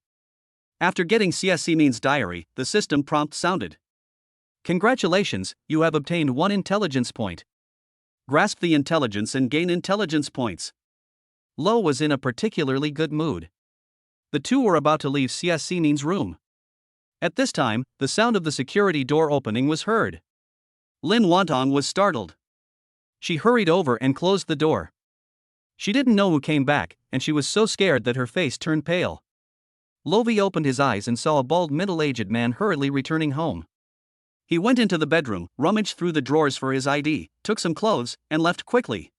A: After getting Xia Ximin's diary, the system prompt sounded. Congratulations, you have obtained 1 intelligence point. Grasp the intelligence and gain intelligence points. Lo was in a particularly good mood. The two were about to leave Xia Xinin's room. At this time, the sound of the security door opening was heard. Lin Wantong was startled. She hurried over and closed the door. She didn't know who came back, and she was so scared that her face turned pale. Lovey opened his eyes and saw a bald middle-aged man hurriedly returning home. He went into the bedroom, rummaged through the drawers for his ID, took some clothes, and left quickly.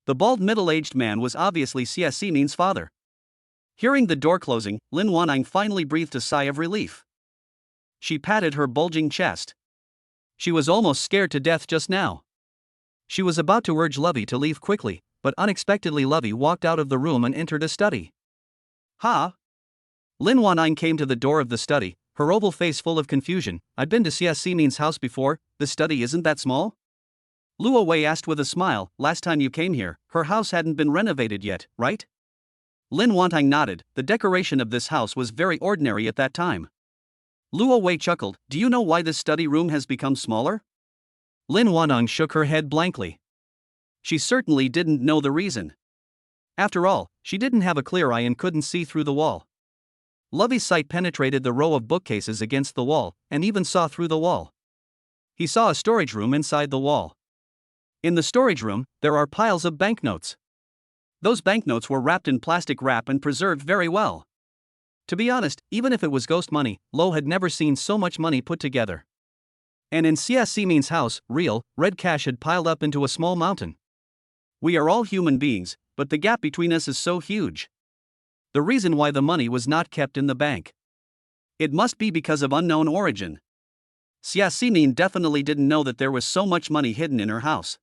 A: The bald middle-aged man was obviously Xie Ximin's father. Hearing the door closing, Lin Wanang finally breathed a sigh of relief. She patted her bulging chest. She was almost scared to death just now. She was about to urge Lovey to leave quickly, but unexpectedly Lovey walked out of the room and entered a study. Ha! Lin Wanang came to the door of the study, her oval face full of confusion. I've been to Xie Ximin's house before, the study isn't that small? Luo Wei asked with a smile. Last time you came here, her house hadn't been renovated yet, right? Lin Wanang nodded. The decoration of this house was very ordinary at that time. Luo Wei chuckled. Do you know why this study room has become smaller? Lin Wanang shook her head blankly. She certainly didn't know the reason. After all, she didn't have a clear eye and couldn't see through the wall. Lovey's sight penetrated the row of bookcases against the wall, and even saw through the wall. He saw a storage room inside the wall. In the storage room, there are piles of banknotes. Those banknotes were wrapped in plastic wrap and preserved very well. To be honest, even if it was ghost money, Lo had never seen so much money put together. And in Xie Ximin's house, real, red cash had piled up into a small mountain. We are all human beings, but the gap between us is so huge. The reason why the money was not kept in the bank. It must be because of unknown origin. Xie Ximin definitely didn't know that there was so much money hidden in her house.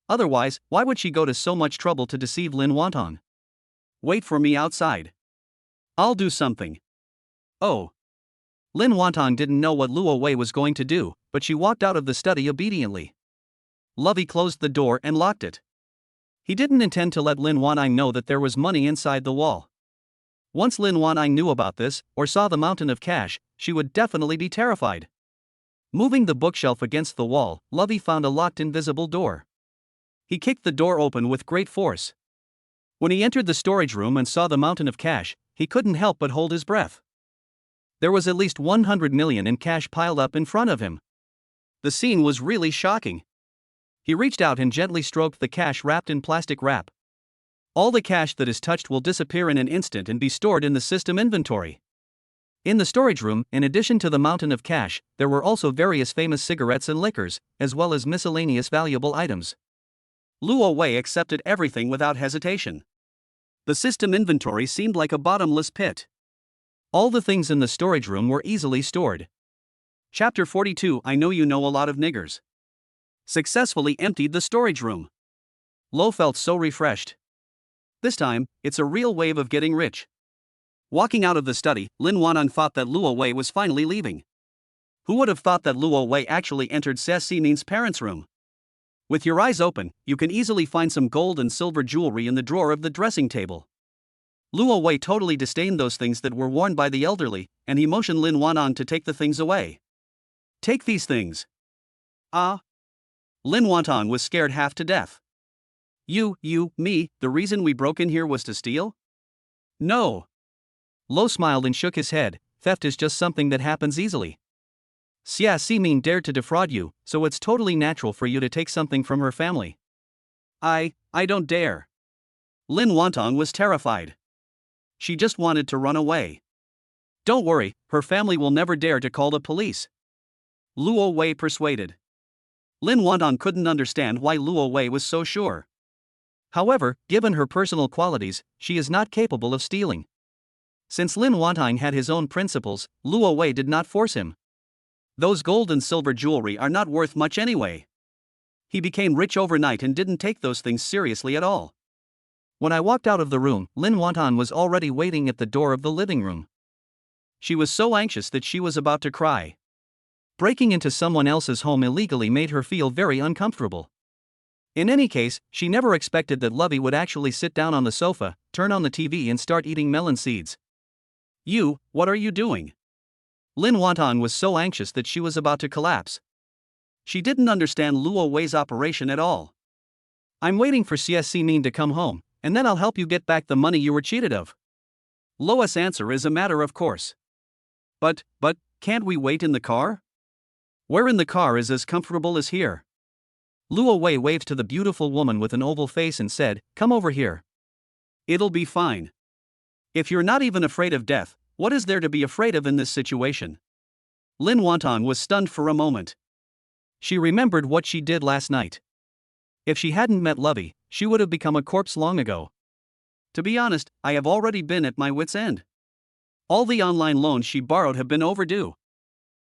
A: Otherwise, why would she go to so much trouble to deceive Lin Wanang? Wait for me outside. I'll do something. Oh. Lin Wanang didn't know what Luo Wei was going to do, but she walked out of the study obediently. Lovey closed the door and locked it. He didn't intend to let Lin Wanang know that there was money inside the wall. Once Lin Wanang knew about this, or saw the mountain of cash, she would definitely be terrified. Moving the bookshelf against the wall, Lovey found a locked invisible door. He kicked the door open with great force. When he entered the storage room and saw the mountain of cash, he couldn't help but hold his breath. There was at least 100 million in cash piled up in front of him. The scene was really shocking. He reached out and gently stroked the cash wrapped in plastic wrap. All the cash that is touched will disappear in an instant and be stored in the system inventory. In the storage room, in addition to the mountain of cash, there were also various famous cigarettes and liquors, as well as miscellaneous valuable items. Luo Wei accepted everything without hesitation. The system inventory seemed like a bottomless pit. All the things in the storage room were easily stored. Chapter 42. I know you know a lot of niggers. Successfully emptied the storage room. Lo felt so refreshed. This time, it's a real wave of getting rich. Walking out of the study, Lin Wanang thought that Luo Wei was finally leaving. Who would have thought that Luo Wei actually entered Xie Ximin's parents' room? With your eyes open, you can easily find some gold and silver jewelry in the drawer of the dressing table. Luo Wei totally disdained those things that were worn by the elderly, and he motioned Lin Wanang to take the things away. Take these things. Ah. Lin Wanang was scared half to death. Me, the reason we broke in here was to steal? No. Lo smiled and shook his head. Theft is just something that happens easily. Xie Ximin dared to defraud you, so it's totally natural for you to take something from her family. I don't dare. Lin Wanang was terrified. She just wanted to run away. Don't worry, her family will never dare to call the police. Luo Wei persuaded. Lin Wanang couldn't understand why Luo Wei was so sure. However, given her personal qualities, she is not capable of stealing. Since Lin Wanang had his own principles, Luo Wei did not force him. Those gold and silver jewelry are not worth much anyway. He became rich overnight and didn't take those things seriously at all. When I walked out of the room, Lin Wanang was already waiting at the door of the living room. She was so anxious that she was about to cry. Breaking into someone else's home illegally made her feel very uncomfortable. In any case, she never expected that Lovey would actually sit down on the sofa, turn on the TV and start eating melon seeds. What are you doing? Lin Wanang was so anxious that she was about to collapse. She didn't understand Luo Wei's operation at all. I'm waiting for Xie Ximin to come home, and then I'll help you get back the money you were cheated of. Loa's answer is a matter of course. But, can't we wait in the car? Where in the car is as comfortable as here? Luo Wei waved to the beautiful woman with an oval face and said, "Come over here. It'll be fine. If you're not even afraid of death, what is there to be afraid of in this situation?" Lin Wantong was stunned for a moment. She remembered what she did last night. If she hadn't met Lovey, she would have become a corpse long ago. To be honest, I have already been at my wit's end. All the online loans she borrowed have been overdue.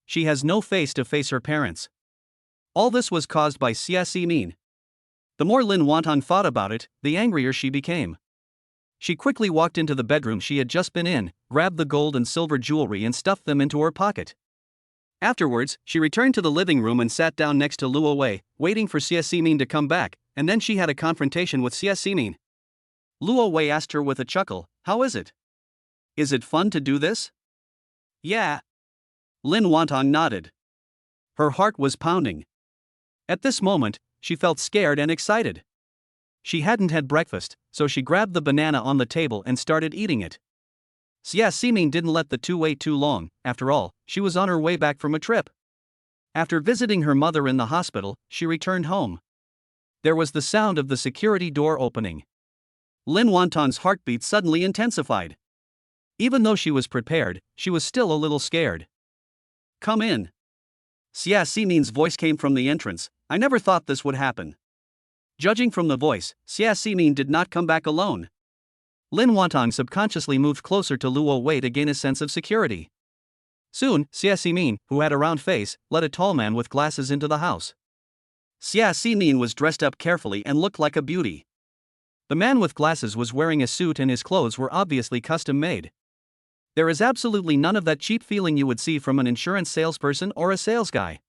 A: She has no face to face her parents. All this was caused by Xia Ximin. The more Lin Wantong thought about it, the angrier she became. She quickly walked into the bedroom she had just been in, grabbed the gold and silver jewelry and stuffed them into her pocket. Afterwards, she returned to the living room and sat down next to Luo Wei, waiting for Xia Ximin to come back, and then she had a confrontation with Xia Ximin. Luo Wei asked her with a chuckle, "How is it? Is it fun to do this?" "Yeah." Lin Wantong nodded. Her heart was pounding. At this moment, she felt scared and excited. She hadn't had breakfast, so she grabbed the banana on the table and started eating it. Xia Ximin didn't let the two wait too long. After all, she was on her way back from a trip. After visiting her mother in the hospital, she returned home. There was the sound of the security door opening. Lin Wantong's heartbeat suddenly intensified. Even though she was prepared, she was still a little scared. "Come in." Xia Ximin's voice came from the entrance. "I never thought this would happen." Judging from the voice, Xia Ximin did not come back alone. Lin Wantong subconsciously moved closer to Luo Wei to gain a sense of security. Soon, Xia Ximin, who had a round face, led a tall man with glasses into the house. Xia Ximin was dressed up carefully and looked like a beauty. The man with glasses was wearing a suit and his clothes were obviously custom-made. There is absolutely none of that cheap feeling you would see from an insurance salesperson or a sales guy.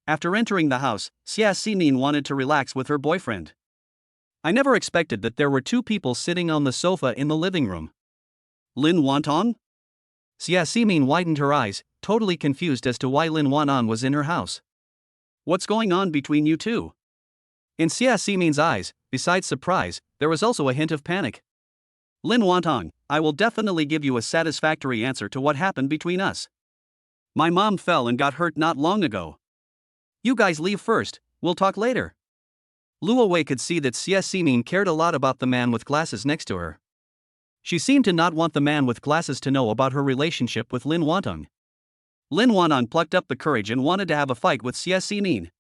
A: After entering the house, Xia Ximin wanted to relax with her boyfriend. "I never expected that there were two people sitting on the sofa in the living room." "Lin Wantong?" Xia Ximin widened her eyes, totally confused as to why Lin Wantong was in her house. "What's going on between you two?" In Xia Ximin's eyes, besides surprise, there was also a hint of panic. "Lin Wantong, I will definitely give you a satisfactory answer to what happened between us. My mom fell and got hurt not long ago. You guys leave first, we'll talk later." Luo Wei could see that Xia Ximin cared a lot about the man with glasses next to her. She seemed to not want the man with glasses to know about her relationship with Lin Wantong. Lin Wantong plucked up the courage and wanted to have a fight with Xia Ximin.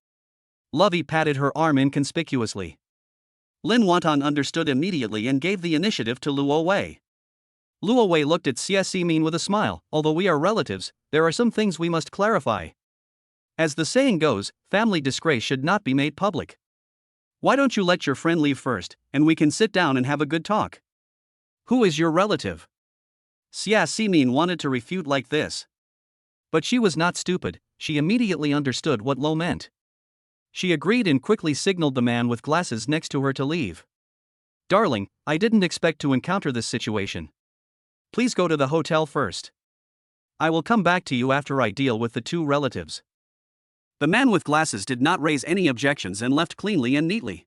A: Lovey patted her arm inconspicuously. Lin Wantong understood immediately and gave the initiative to Luo Wei. Luo Wei looked at Xia Ximin with a smile. "Although we are relatives, there are some things we must clarify. As the saying goes, family disgrace should not be made public. Why don't you let your friend leave first, and we can sit down and have a good talk?" "Who is your relative?" Xia Ximin wanted to refute like this. But she was not stupid, she immediately understood what Lo meant. She agreed and quickly signaled the man with glasses next to her to leave. "Darling, I didn't expect to encounter this situation. Please go to the hotel first. I will come back to you after I deal with the two relatives." The man with glasses did not raise any objections and left cleanly and neatly.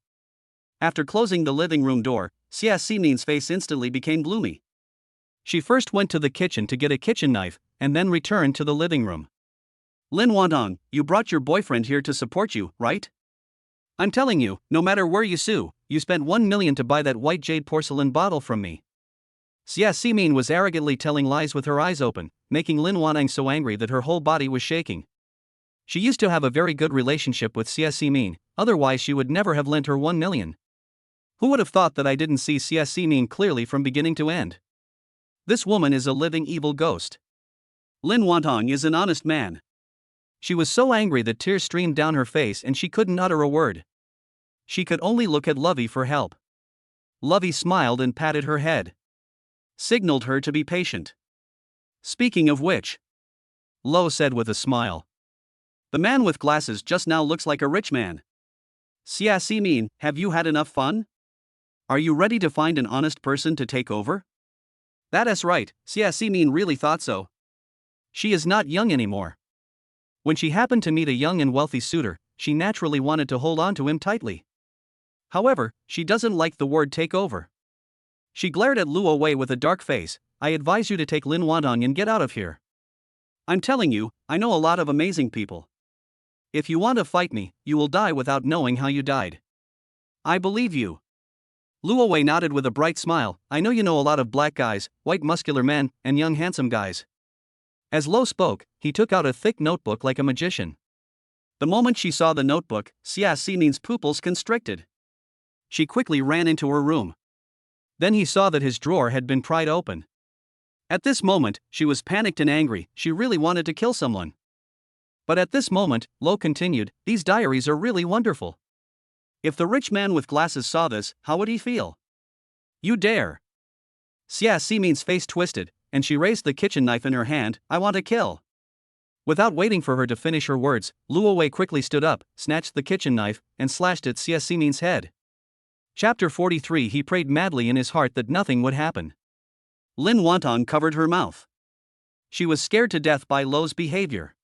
A: After closing the living room door, Xia Ximin's face instantly became gloomy. She first went to the kitchen to get a kitchen knife, and then returned to the living room. "Lin Wantong, you brought your boyfriend here to support you, right? I'm telling you, no matter where you sue, you spent 1 million to buy that white jade porcelain bottle from me." Xia Ximin was arrogantly telling lies with her eyes open, making Lin Wantong so angry that her whole body was shaking. She used to have a very good relationship with Xia Ximin, otherwise she would never have lent her 1 million. Who would have thought that I didn't see Xia Ximin clearly from beginning to end? This woman is a living evil ghost. Lin Wantong is an honest man. She was so angry that tears streamed down her face and she couldn't utter a word. She could only look at Lovey for help. Lovey smiled and patted her head. Signaled her to be patient. "Speaking of which," Lo said with a smile, "the man with glasses just now looks like a rich man. Xia Ximin, have you had enough fun? Are you ready to find an honest person to take over?" That is right, Xia Ximin really thought so. She is not young anymore. When she happened to meet a young and wealthy suitor, she naturally wanted to hold on to him tightly. However, she doesn't like the word take over. She glared at Luo Wei with a dark face. "I advise you to take Lin Wantong and get out of here. I'm telling you, I know a lot of amazing people. If you want to fight me, you will die without knowing how you died. I believe you. Luo Wei nodded with a bright smile. I know you know a lot of black guys, white muscular men, and young handsome guys. As Lo spoke, he took out a thick notebook like a magician. The moment she saw the notebook, Xia Ximin's pupils constricted. She quickly ran into her room. Then he saw that his drawer had been pried open. At this moment, she was panicked and angry. She really wanted to kill someone. But at this moment, Lo continued, these diaries are really wonderful. If the rich man with glasses saw this, how would he feel? You dare. Xia Ximin's face twisted, and she raised the kitchen knife in her hand. I want to kill. Without waiting for her to finish her words, Luo Wei quickly stood up, snatched the kitchen knife, and slashed at Xia Ximin's head. Chapter 43. He prayed madly in his heart that nothing would happen. Lin Wantong covered her mouth. She was scared to death by Lo's behavior.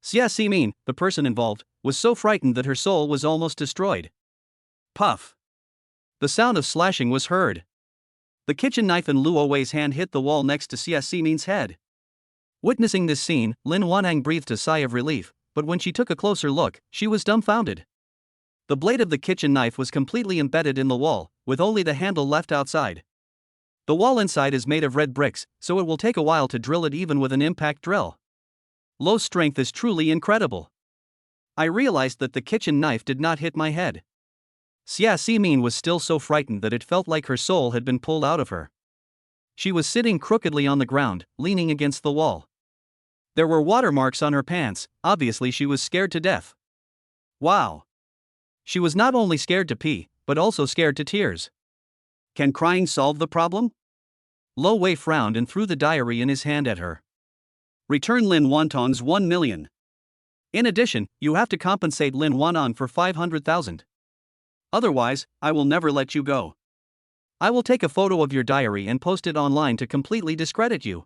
A: Xia Ximin, the person involved, was so frightened that her soul was almost destroyed. Puff. The sound of slashing was heard. The kitchen knife in Luo Wei's hand hit the wall next to Xia Ximin's head. Witnessing this scene, Lin Wanhang breathed a sigh of relief, but when she took a closer look, she was dumbfounded. The blade of the kitchen knife was completely embedded in the wall, with only the handle left outside. The wall inside is made of red bricks, so it will take a while to drill it even with an impact drill. Lo's strength is truly incredible. I realized that the kitchen knife did not hit my head. Xia Ximin was still so frightened that it felt like her soul had been pulled out of her. She was sitting crookedly on the ground, leaning against the wall. There were watermarks on her pants. Obviously she was scared to death. Wow. She was not only scared to pee, but also scared to tears. Can crying solve the problem? Lo Wei frowned and threw the diary in his hand at her. Return Lin Wantong's 1 million. In addition, you have to compensate Lin Wanhong for 500,000. Otherwise, I will never let you go. I will take a photo of your diary and post it online to completely discredit you.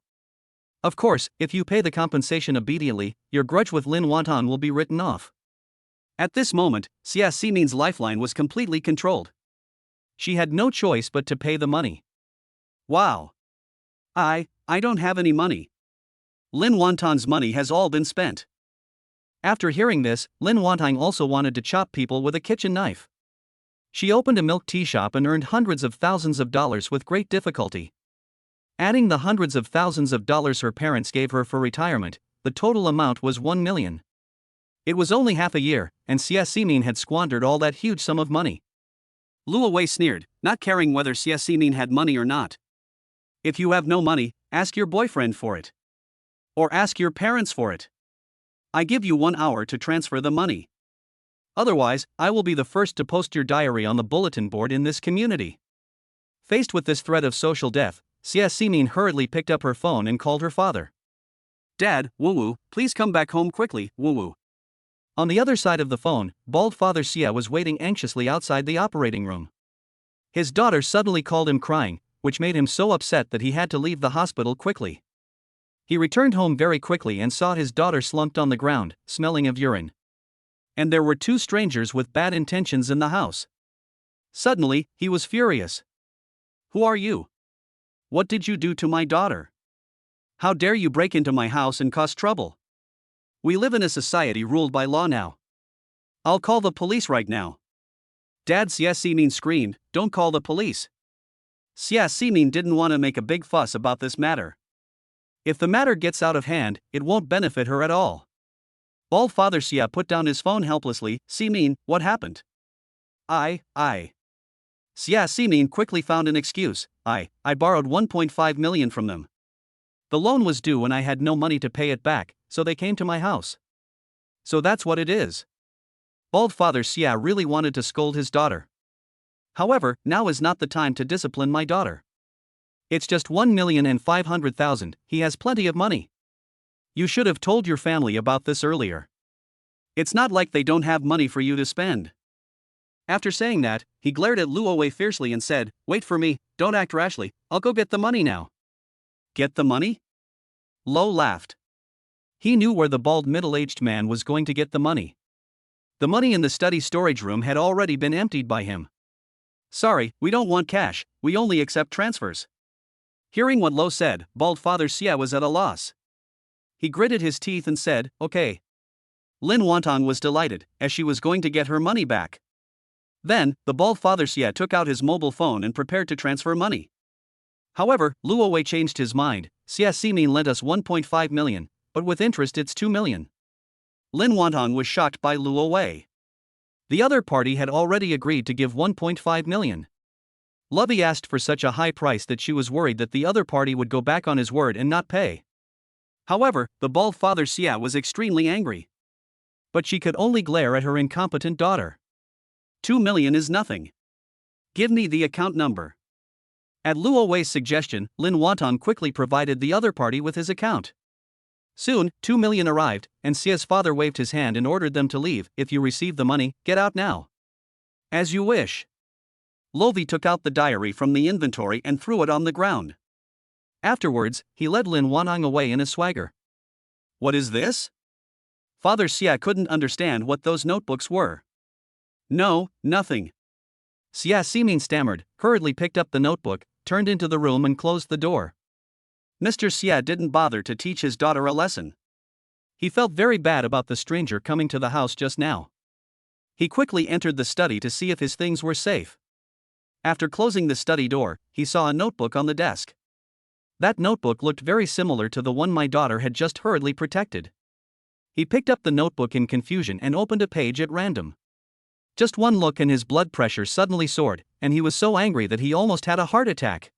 A: Of course, if you pay the compensation obediently, your grudge with Lin Wantong will be written off. At this moment, Xia Ximin's lifeline was completely controlled. She had no choice but to pay the money. Wow. I don't have any money. Lin Wantong's money has all been spent. After hearing this, Lin Wantong also wanted to chop people with a kitchen knife. She opened a milk tea shop and earned hundreds of thousands of dollars with great difficulty. Adding the hundreds of thousands of dollars her parents gave her for retirement, the total amount was 1 million. It was only half a year, and Xia Ximin had squandered all that huge sum of money. Luo Wei sneered, not caring whether Xia Ximin had money or not. If you have no money, ask your boyfriend for it. Or ask your parents for it. I give you 1 hour to transfer the money. Otherwise, I will be the first to post your diary on the bulletin board in this community. Faced with this threat of social death, Xia Ximin hurriedly picked up her phone and called her father. Dad, Wu, please come back home quickly, Wu. On the other side of the phone, bald father Xia was waiting anxiously outside the operating room. His daughter suddenly called him crying, which made him so upset that he had to leave the hospital quickly. He returned home very quickly and saw his daughter slumped on the ground, smelling of urine. And there were 2 strangers with bad intentions in the house. Suddenly, he was furious. Who are you? What did you do to my daughter? How dare you break into my house and cause trouble? We live in a society ruled by law now. I'll call the police right now. Dad, Xia Ximin screamed, don't call the police. Xia Ximin didn't want to make a big fuss about this matter. If the matter gets out of hand, it won't benefit her at all. Bald father Xia put down his phone helplessly. Ximin, what happened? I. Xia Ximin quickly found an excuse. I borrowed 1.5 million from them. The loan was due and I had no money to pay it back, so they came to my house. So that's what it is. Bald father Xia really wanted to scold his daughter. However, now is not the time to discipline my daughter. It's just 1,500,000, he has plenty of money. You should have told your family about this earlier. It's not like they don't have money for you to spend. After saying that, he glared at Luo Wei fiercely and said, wait for me, don't act rashly, I'll go get the money now. Get the money? Lo laughed. He knew where the bald middle-aged man was going to get the money. The money in the study storage room had already been emptied by him. Sorry, we don't want cash, we only accept transfers. Hearing what Lo said, bald father Xia was at a loss. He gritted his teeth and said, okay. Lin Wantong was delighted, as she was going to get her money back. Then, the bald father Xia took out his mobile phone and prepared to transfer money. However, Luo Wei changed his mind. Xia Ximin lent us 1.5 million, but with interest it's 2 million. Lin Wantong was shocked by Luo Wei. The other party had already agreed to give 1.5 million. Lovey asked for such a high price that she was worried that the other party would go back on his word and not pay. However, the bald father Xia was extremely angry. But she could only glare at her incompetent daughter. 2 million is nothing. Give me the account number. At Luo Wei's suggestion, Lin Wantong quickly provided the other party with his account. Soon, 2 million arrived, and Xia's father waved his hand and ordered them to leave. If you receive the money, get out now. As you wish. Lovey took out the diary from the inventory and threw it on the ground. Afterwards, he led Lin Wantong away in a swagger. What is this? Father Xia couldn't understand what those notebooks were. No, nothing. Xia Ximin stammered, hurriedly picked up the notebook, turned into the room and closed the door. Mr. Xia didn't bother to teach his daughter a lesson. He felt very bad about the stranger coming to the house just now. He quickly entered the study to see if his things were safe. After closing the study door, he saw a notebook on the desk. That notebook looked very similar to the one my daughter had just hurriedly protected. He picked up the notebook in confusion and opened a page at random. Just one look and his blood pressure suddenly soared, and he was so angry that he almost had a heart attack.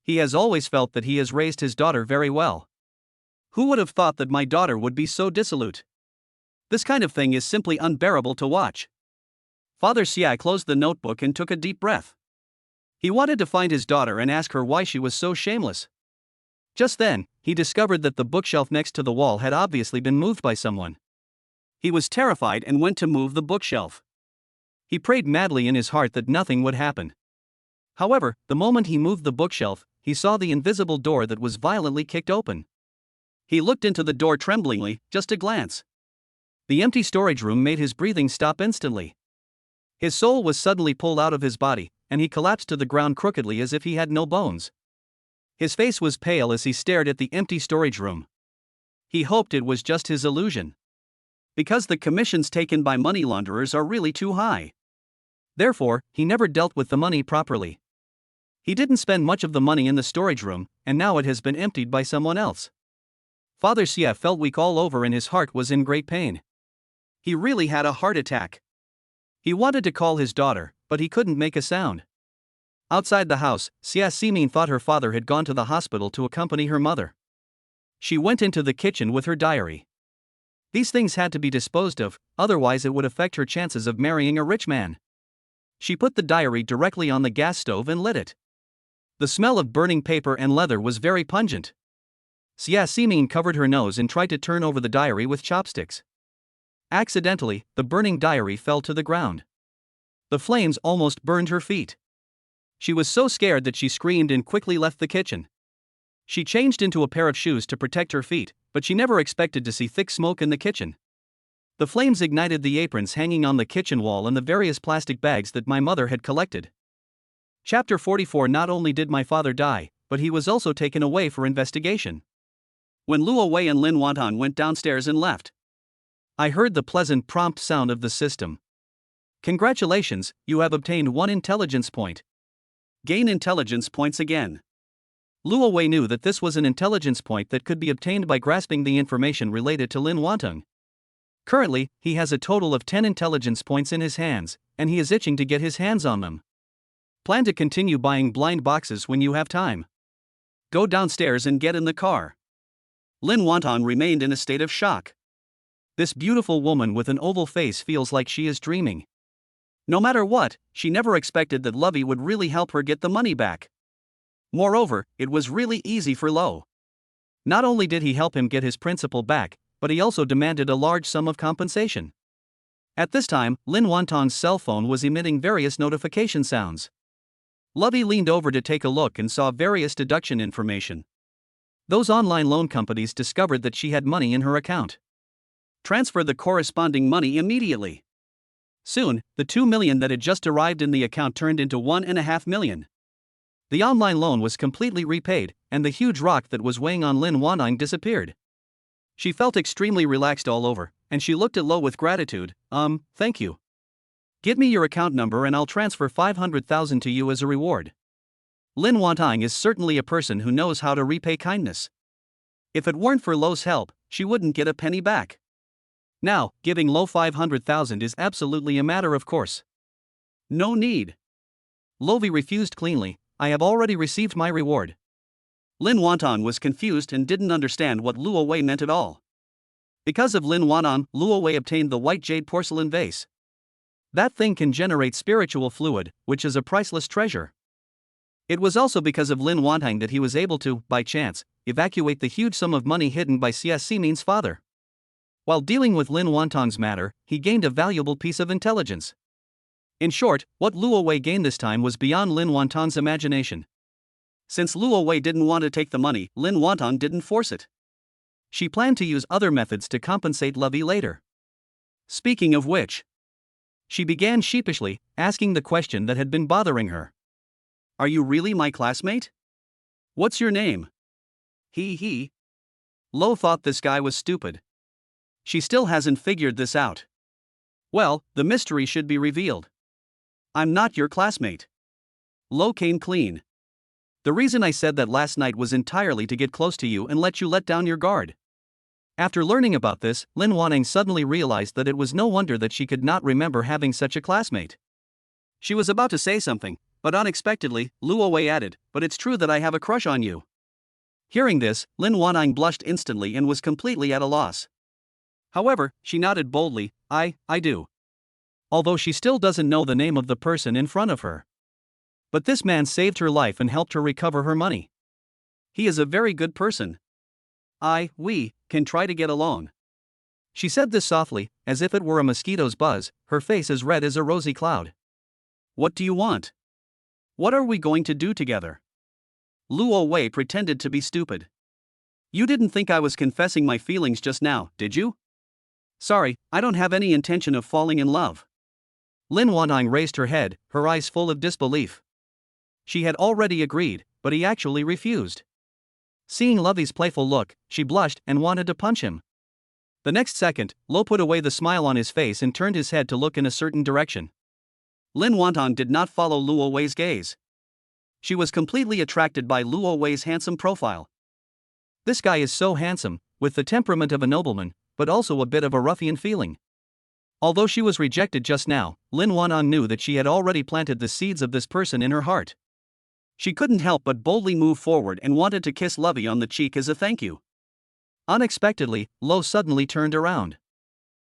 A: He has always felt that he has raised his daughter very well. Who would have thought that my daughter would be so dissolute? This kind of thing is simply unbearable to watch. Father Xia closed the notebook and took a deep breath. He wanted to find his daughter and ask her why she was so shameless. Just then, he discovered that the bookshelf next to the wall had obviously been moved by someone. He was terrified and went to move the bookshelf. He prayed madly in his heart that nothing would happen. However, the moment he moved the bookshelf, he saw the invisible door that was violently kicked open. He looked into the door tremblingly, just a glance. The empty storage room made his breathing stop instantly. His soul was suddenly pulled out of his body, and he collapsed to the ground crookedly as if he had no bones. His face was pale as he stared at the empty storage room. He hoped it was just his illusion. Because the commissions taken by money launderers are really too high. Therefore, he never dealt with the money properly. He didn't spend much of the money in the storage room, and now it has been emptied by someone else. Father Xia felt weak all over and his heart was in great pain. He really had a heart attack. He wanted to call his daughter, but he couldn't make a sound. Outside the house, Xia Ximin thought her father had gone to the hospital to accompany her mother. She went into the kitchen with her diary. These things had to be disposed of, otherwise it would affect her chances of marrying a rich man. She put the diary directly on the gas stove and lit it. The smell of burning paper and leather was very pungent. Xia Ximin covered her nose and tried to turn over the diary with chopsticks. Accidentally, the burning diary fell to the ground. The flames almost burned her feet. She was so scared that she screamed and quickly left the kitchen. She changed into a pair of shoes to protect her feet, but she never expected to see thick smoke in the kitchen. The flames ignited the aprons hanging on the kitchen wall and the various plastic bags that my mother had collected. Chapter 44. Not only did my father die, but he was also taken away for investigation. When Luo Wei and Lin Wantong went downstairs and left, I heard the pleasant prompt sound of the system. Congratulations, you have obtained 1 intelligence point. Gain intelligence points again. Luo Wei knew that this was an intelligence point that could be obtained by grasping the information related to Lin Wantong. Currently, he has a total of 10 intelligence points in his hands, and he is itching to get his hands on them. Plan to continue buying blind boxes when you have time. Go downstairs and get in the car. Lin Wantong remained in a state of shock. This beautiful woman with an oval face feels like she is dreaming. No matter what, she never expected that Lovey would really help her get the money back. Moreover, it was really easy for Lo. Not only did he help him get his principal back, but he also demanded a large sum of compensation. At this time, Lin Wantong's cell phone was emitting various notification sounds. Lovey leaned over to take a look and saw various deduction information. Those online loan companies discovered that she had money in her account. Transfer the corresponding money immediately. Soon, the 2 million that had just arrived in the account turned into 1.5 million. The online loan was completely repaid, and the huge rock that was weighing on Lin Wantong disappeared. She felt extremely relaxed all over, and she looked at Lo with gratitude. Thank you. Give me your account number and I'll transfer 500,000 to you as a reward. Lin Wantang is certainly a person who knows how to repay kindness. If it weren't for Lo's help, she wouldn't get a penny back. Now, giving Lo 500,000 is absolutely a matter of course. No need. Lovi refused cleanly. I have already received my reward. Lin Wantang was confused and didn't understand what Luo Wei meant at all. Because of Lin Wantang, Luo Wei obtained the white jade porcelain vase. That thing can generate spiritual fluid, which is a priceless treasure. It was also because of Lin Wantang that he was able to, by chance, evacuate the huge sum of money hidden by Xiaoximin's father. While dealing with Lin Wantang's matter, he gained a valuable piece of intelligence. In short, what Luo Wei gained this time was beyond Lin Wantang's imagination. Since Luo Wei didn't want to take the money, Lin Wantang didn't force it. She planned to use other methods to compensate Lovey later. Speaking of which, she began sheepishly, asking the question that had been bothering her. Are you really my classmate? What's your name? He. Lo thought this guy was stupid. She still hasn't figured this out. Well, the mystery should be revealed. I'm not your classmate. Lo came clean. The reason I said that last night was entirely to get close to you and let you let down your guard. After learning about this, Lin Wantang suddenly realized that it was no wonder that she could not remember having such a classmate. She was about to say something, but unexpectedly, Luo Wei added, "But it's true that I have a crush on you." Hearing this, Lin Wantang blushed instantly and was completely at a loss. However, she nodded boldly, I do. Although she still doesn't know the name of the person in front of her. But this man saved her life and helped her recover her money. He is a very good person. We can try to get along. She said this softly, as if it were a mosquito's buzz, her face as red as a rosy cloud. What do you want? What are we going to do together? Luo Wei pretended to be stupid. You didn't think I was confessing my feelings just now, did you? Sorry, I don't have any intention of falling in love. Lin Wantang raised her head, her eyes full of disbelief. She had already agreed, but he actually refused. Seeing Lovey's playful look, she blushed and wanted to punch him. The next second, Lo put away the smile on his face and turned his head to look in a certain direction. Lin Wantang did not follow Luo Wei's gaze. She was completely attracted by Luo Wei's handsome profile. This guy is so handsome, with the temperament of a nobleman, but also a bit of a ruffian feeling. Although she was rejected just now, Lin Wantang knew that she had already planted the seeds of this person in her heart. She couldn't help but boldly move forward and wanted to kiss Lovey on the cheek as a thank you. Unexpectedly, Lo suddenly turned around.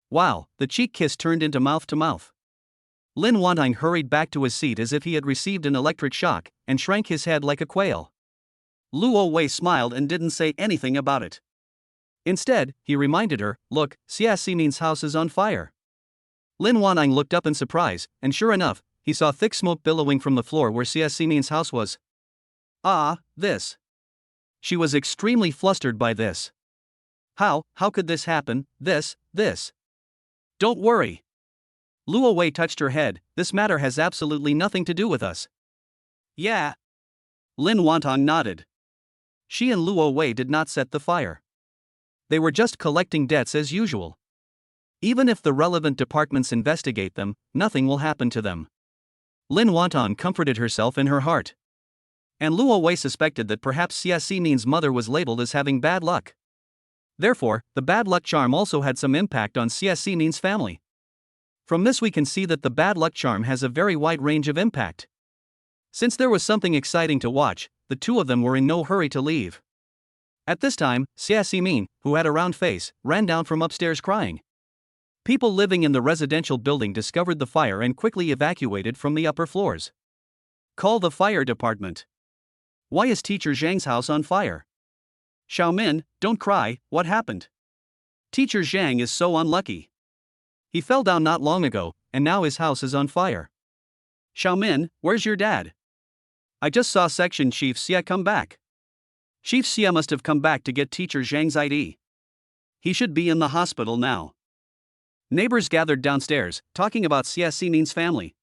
A: Wow, the cheek kiss turned into mouth to mouth. Lin Wantang hurried back to his seat as if he had received an electric shock, and shrank his head like a quail. Luo Wei smiled and didn't say anything about it. Instead, he reminded her, look, Xiaoximin's house is on fire. Lin Wantang looked up in surprise, and sure enough, he saw thick smoke billowing from the floor where Xiaoximin's house was. This. She was extremely flustered by this. How could this happen, this? Don't worry. Luo Wei touched her head, this matter has absolutely nothing to do with us. Yeah. Lin Wantang nodded. She and Luo Wei did not set the fire. They were just collecting debts as usual. Even if the relevant departments investigate them, nothing will happen to them. Lin Wantang comforted herself in her heart. And Luo Wei suspected that perhaps Xiaoximin's mother was labeled as having bad luck. Therefore, the bad luck charm also had some impact on Xiaoximin's family. From this we can see that the bad luck charm has a very wide range of impact. Since there was something exciting to watch, the two of them were in no hurry to leave. At this time, Xiaoximin, who had a round face, ran down from upstairs crying. People living in the residential building discovered the fire and quickly evacuated from the upper floors. Call the fire department. Why is Teacher Zhang's house on fire? Xiaomin, don't cry, what happened? Teacher Zhang is so unlucky. He fell down not long ago, and now his house is on fire. Xiaomin, where's your dad? I just saw Section Chief Xia come back. Chief Xia must have come back to get Teacher Zhang's ID. He should be in the hospital now. Neighbors gathered downstairs, talking about Xiaoximin's family.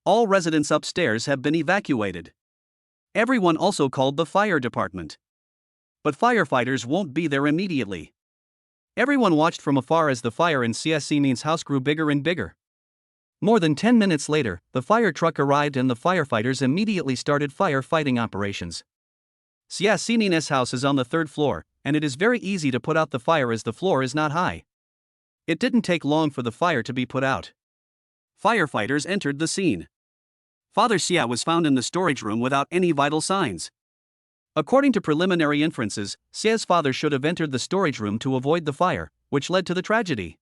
A: All residents upstairs have been evacuated. Everyone also called the fire department. But firefighters won't be there immediately. Everyone watched from afar as the fire in CSC Min's house grew bigger and bigger. More than 10 minutes later, the fire truck arrived and the firefighters immediately started firefighting operations. CSC Min's house is on the 3rd floor, and it is very easy to put out the fire as the floor is not high. It didn't take long for the fire to be put out. Firefighters entered the scene. Father Xia was found in the storage room without any vital signs. According to preliminary inferences, Xia's father should have entered the storage room to avoid the fire, which led to the tragedy.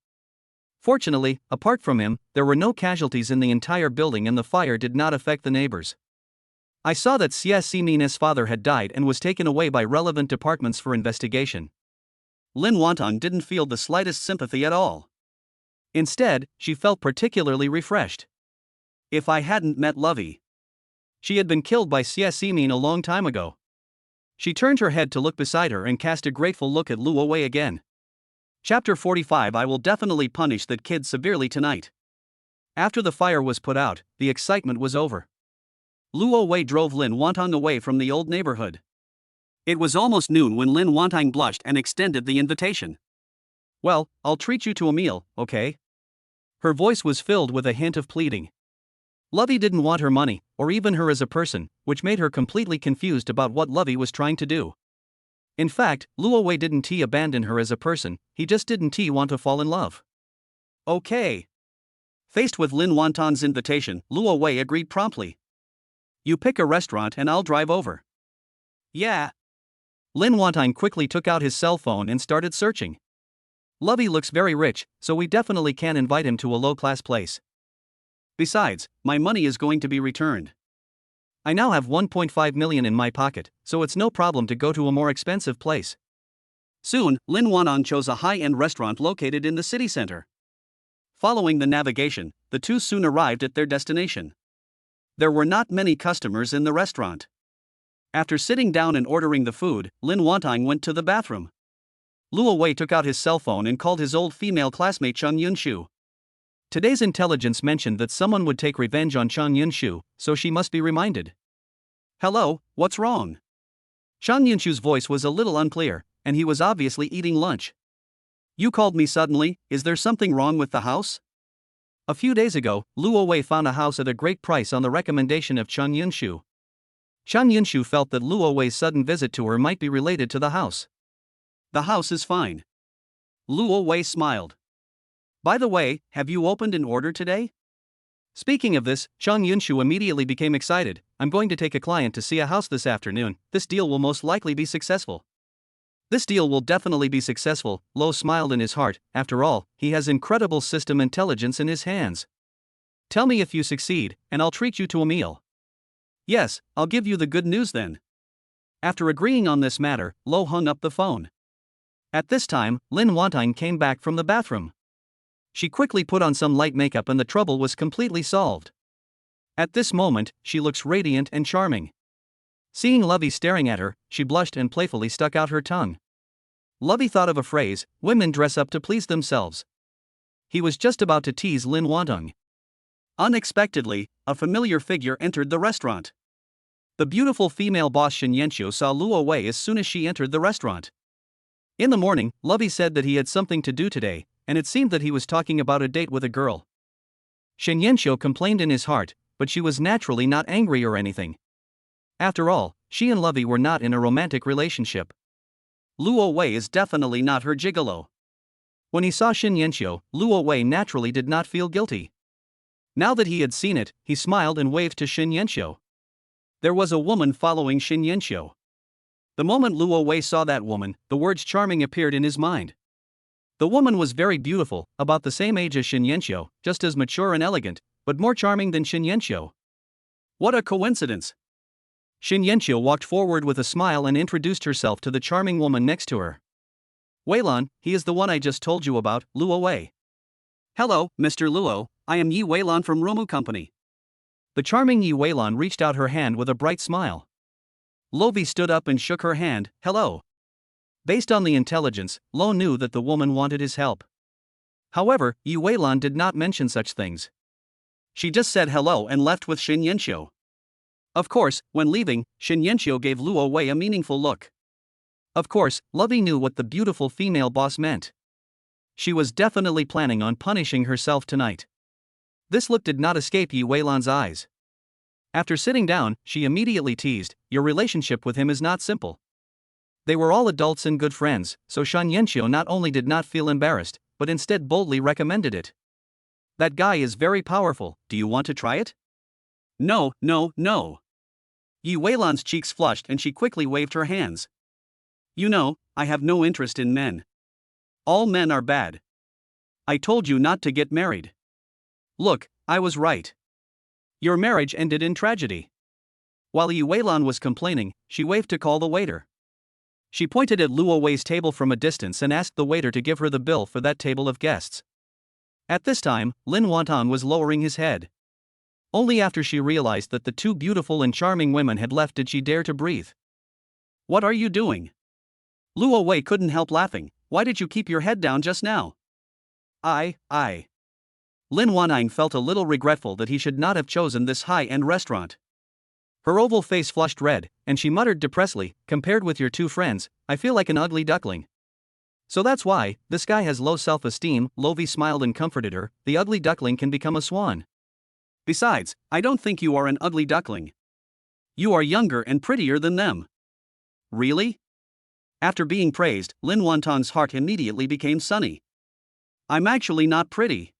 A: Fortunately, apart from him, there were no casualties in the entire building and the fire did not affect the neighbors. I saw that CSC Min's father had died and was taken away by relevant departments for investigation. Lin Wantong didn't feel the slightest sympathy at all. Instead, she felt particularly refreshed. If I hadn't met Lovey. She had been killed by CSC Min a long time ago. She turned her head to look beside her and cast a grateful look at Luo Wei again. Chapter 45. I will definitely punish that kid severely tonight. After the fire was put out, the excitement was over. Luo Wei drove Lin Wantong away from the old neighborhood. It was almost noon when Lin Wantong blushed and extended the invitation. Well, I'll treat you to a meal, okay? Her voice was filled with a hint of pleading. Lovey didn't want her money, or even her as a person, which made her completely confused about what Lovey was trying to do. In fact, Luo Wei didn't abandon her as a person, he just didn't want to fall in love. Okay. Faced with Lin Wantong's invitation, Luo Wei agreed promptly. You pick a restaurant and I'll drive over. Yeah. Lin Wantong quickly took out his cell phone and started searching. Lovey looks very rich, so we definitely can't invite him to a low-class place. Besides, my money is going to be returned. I now have 1.5 million in my pocket, so it's no problem to go to a more expensive place. Soon, Lin Wantong chose a high-end restaurant located in the city center. Following the navigation, the two soon arrived at their destination. There were not many customers in the restaurant. After sitting down and ordering the food, Lin Wantong went to the bathroom. Luo Wei took out his cell phone and called his old female classmate Chang Yunshu. Today's intelligence mentioned that someone would take revenge on Chang Yunshu, so she must be reminded. Hello, what's wrong? Chang Yunshu's voice was a little unclear, and he was obviously eating lunch. You called me suddenly, is there something wrong with the house? A few days ago, Luo Wei found a house at a great price on the recommendation of Chang Yunshu. Chang Yunshu felt that Luo Wei's sudden visit to her might be related to the house. The house is fine. Luo Wei smiled. By the way, have you opened an order today? Speaking of this, Chang Yunshu immediately became excited. I'm going to take a client to see a house this afternoon. This deal will most likely be successful. This deal will definitely be successful, Lo smiled in his heart. After all, he has incredible system intelligence in his hands. Tell me if you succeed, and I'll treat you to a meal. Yes, I'll give you the good news then. After agreeing on this matter, Lo hung up the phone. At this time, Lin Wantong came back from the bathroom. She quickly put on some light makeup and the trouble was completely solved. At this moment, she looks radiant and charming. Seeing Lovey staring at her, she blushed and playfully stuck out her tongue. Lovey thought of a phrase, women dress up to please themselves. He was just about to tease Lin Wantong. Unexpectedly, a familiar figure entered the restaurant. The beautiful female boss Shen Yanxiu saw Luo Wei as soon as she entered the restaurant. In the morning, Lovey said that he had something to do today, and it seemed that he was talking about a date with a girl. Shen Yanxiu complained in his heart, but she was naturally not angry or anything. After all, she and Lovey were not in a romantic relationship. Luo Wei is definitely not her gigolo. When he saw Shen Yanxiu, Luo Wei naturally did not feel guilty. Now that he had seen it, he smiled and waved to Shen Yanxiu. There was a woman following Shen Yanxiu. The moment Luo Wei saw that woman, the words charming appeared in his mind. The woman was very beautiful, about the same age as Shen Yanxiu, just as mature and elegant, but more charming than Shen Yanxiu. What a coincidence! Shen Yanxiu walked forward with a smile and introduced herself to the charming woman next to her. Weilan, he is the one I just told you about, Luo Wei. Hello, Mr. Luo, I am Yi Weilan from Romu Company. The charming Yi Weilan reached out her hand with a bright smile. Lovey stood up and shook her hand. Hello. Based on the intelligence, Lo knew that the woman wanted his help. However, Yi Weilan did not mention such things. She just said hello and left with Shen Yanxiu. Of course, when leaving, Shen Yanxiu gave Luo Wei a meaningful look. Of course, Lovey knew what the beautiful female boss meant. She was definitely planning on punishing herself tonight. This look did not escape Yi Weilan's eyes. After sitting down, she immediately teased, "Your relationship with him is not simple." They were all adults and good friends, so Shan Yanxiu not only did not feel embarrassed, but instead boldly recommended it. "That guy is very powerful, do you want to try it?" "No, no, no." Yi Weilan's cheeks flushed and she quickly waved her hands. "You know, I have no interest in men. All men are bad. I told you not to get married. Look, I was right. Your marriage ended in tragedy." While Yi Weilan was complaining, she waved to call the waiter. She pointed at Luo Wei's table from a distance and asked the waiter to give her the bill for that table of guests. At this time, Lin Wantong was lowering his head. Only after she realized that the two beautiful and charming women had left did she dare to breathe. "What are you doing?" Luo Wei couldn't help laughing. "Why did you keep your head down just now?" I. Lin Wantong felt a little regretful that he should not have chosen this high-end restaurant. Her oval face flushed red, and she muttered depressedly, "Compared with your two friends, I feel like an ugly duckling." "So that's why, this guy has low self-esteem." Lovey smiled and comforted her, "The ugly duckling can become a swan. Besides, I don't think you are an ugly duckling. You are younger and prettier than them." "Really?" After being praised, Lin Wantong's heart immediately became sunny. "I'm actually not pretty."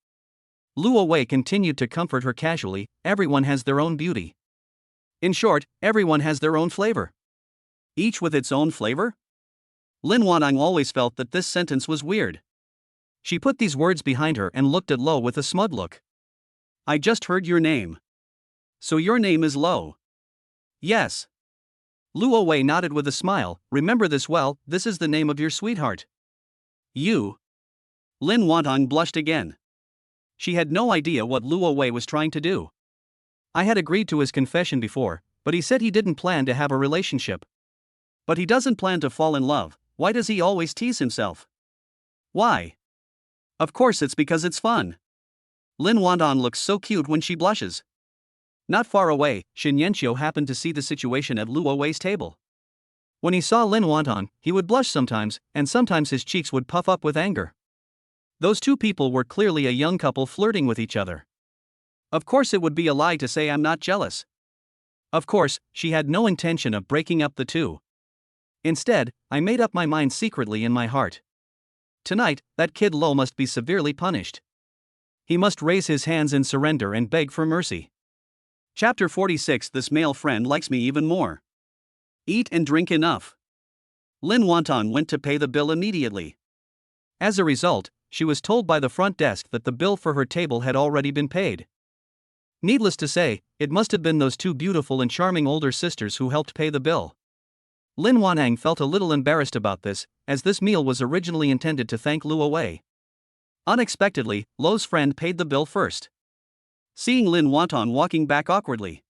A: Luo Wei continued to comfort her casually, "Everyone has their own beauty. In short, everyone has their own flavor." "Each with its own flavor?" Lin Wantong always felt that this sentence was weird. She put these words behind her and looked at Lo with a smug look. "I just heard your name. So your name is Lo?" "Yes." Luo Wei nodded with a smile. "Remember this well, this is the name of your sweetheart." "You?" Lin Wantong blushed again. She had no idea what Luo Wei was trying to do. "I had agreed to his confession before, but he said he didn't plan to have a relationship." "But he doesn't plan to fall in love, why does he always tease himself?" "Why?" "Of course it's because it's fun." Lin Wantong looks so cute when she blushes. Not far away, Shin Yanxiu happened to see the situation at Luo Wei's table. When he saw Lin Wantong, he would blush sometimes, and sometimes his cheeks would puff up with anger. Those two people were clearly a young couple flirting with each other. Of course it would be a lie to say I'm not jealous. Of course, she had no intention of breaking up the two. Instead, I made up my mind secretly in my heart. Tonight, that kid Lo must be severely punished. He must raise his hands in surrender and beg for mercy. Chapter 46. This male friend likes me even more. Eat and drink enough. Lin Wantong went to pay the bill immediately. As a result, she was told by the front desk that the bill for her table had already been paid. Needless to say, it must have been those two beautiful and charming older sisters who helped pay the bill. Lin Wantong felt a little embarrassed about this, as this meal was originally intended to thank Luo Wei. Unexpectedly, Lo's friend paid the bill first. Seeing Lin Wantong walking back awkwardly,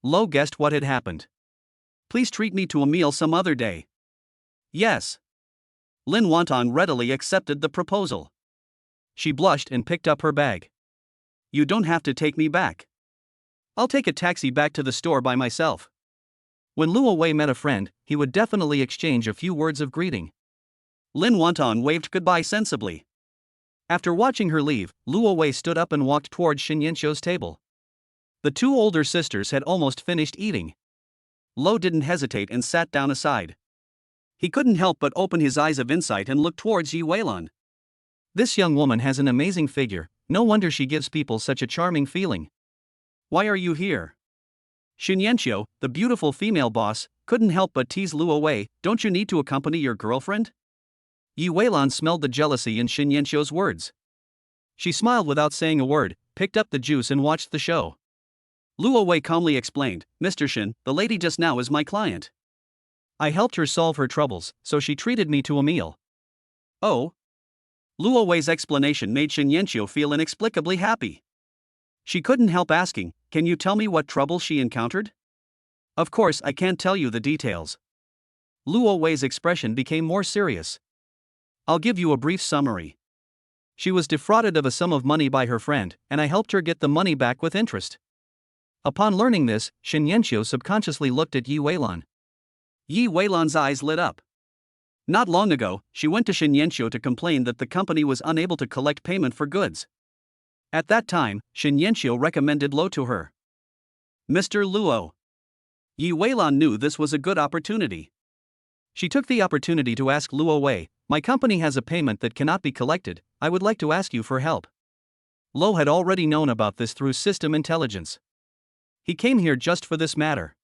A: Lo guessed what had happened. "Please treat me to a meal some other day." "Yes." Lin Wantong readily accepted the proposal. She blushed and picked up her bag. "You don't have to take me back. I'll take a taxi back to the store by myself." When Luo Wei met a friend, he would definitely exchange a few words of greeting. Lin Wantong waved goodbye sensibly. After watching her leave, Luo Wei stood up and walked towards Shin Yanxiu's table. The two older sisters had almost finished eating. Lo didn't hesitate and sat down aside. He couldn't help but open his eyes of insight and look towards Yi Weilan. This young woman has an amazing figure, no wonder she gives people such a charming feeling. "Why are you here?" Shin Yanxiu, the beautiful female boss, couldn't help but tease Luo Wei. "Don't you need to accompany your girlfriend?" Yi Weilan smelled the jealousy in Shin Yanxiu's words. She smiled without saying a word, picked up the juice and watched the show. Luo Wei calmly explained, "Mr. Shin, the lady just now is my client. I helped her solve her troubles, so she treated me to a meal." "Oh?" Luo Wei's explanation made Shin Yanxiu feel inexplicably happy. She couldn't help asking, "Can you tell me what trouble she encountered?" "Of course I can't tell you the details." Luo Wei's expression became more serious. "I'll give you a brief summary. She was defrauded of a sum of money by her friend, and I helped her get the money back with interest." Upon learning this, Shin Yanxiu subconsciously looked at Yi Weilan. Yi Weilan's eyes lit up. Not long ago, she went to Shin Yanxiu to complain that the company was unable to collect payment for goods. At that time, Shin Yanxiu recommended Luo to her. Mr. Luo. Yi Weilan knew this was a good opportunity. She took the opportunity to ask Luo Wei, "My company has a payment that cannot be collected, I would like to ask you for help." Luo had already known about this through system intelligence. He came here just for this matter.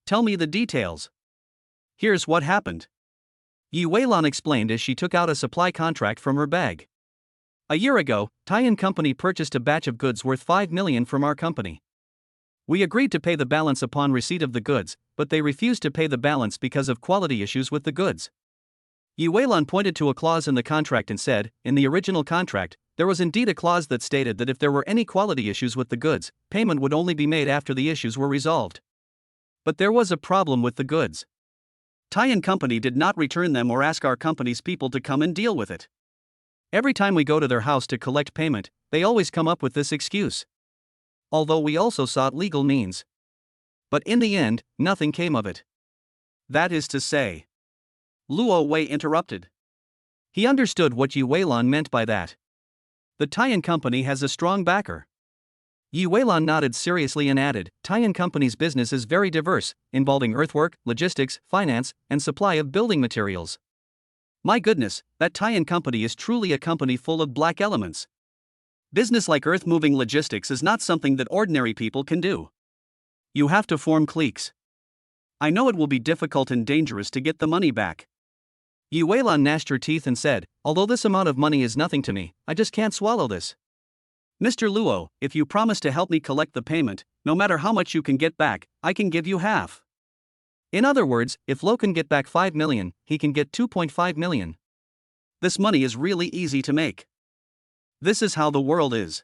A: Tell me the details. Here's what happened. Yi Weilan explained as she took out a supply contract from her bag. A year ago, Taiyan Company purchased a batch of goods worth 5 million from our company. We agreed to pay the balance upon receipt of the goods, but they refused to pay the balance because of quality issues with the goods. Yi Weilan pointed to a clause in the contract and said, in the original contract, there was indeed a clause that stated that if there were any quality issues with the goods, payment would only be made after the issues were resolved. But there was a problem with the goods. Taiyan Company did not return them or ask our company's people to come and deal with it. Every time we go to their house to collect payment, they always come up with this excuse. Although we also sought legal means. But in the end, nothing came of it. That is to say. Luo Wei interrupted. He understood what Yi Weilan meant by that. The Taiyan Company has a strong backer. Yi Weilan nodded seriously and added, Taiyan Company's business is very diverse, involving earthwork, logistics, finance, and supply of building materials. My goodness, that Taiyan Company is truly a company full of black elements. Business like earth-moving logistics is not something that ordinary people can do. You have to form cliques. I know it will be difficult and dangerous to get the money back. Yi Weilan gnashed her teeth and said, although this amount of money is nothing to me, I just can't swallow this. Mr. Luo, if you promise to help me collect the payment, no matter how much you can get back, I can give you half. In other words, if Luo can get back 5 million, he can get 2.5 million. This money is really easy to make. This is how the world is.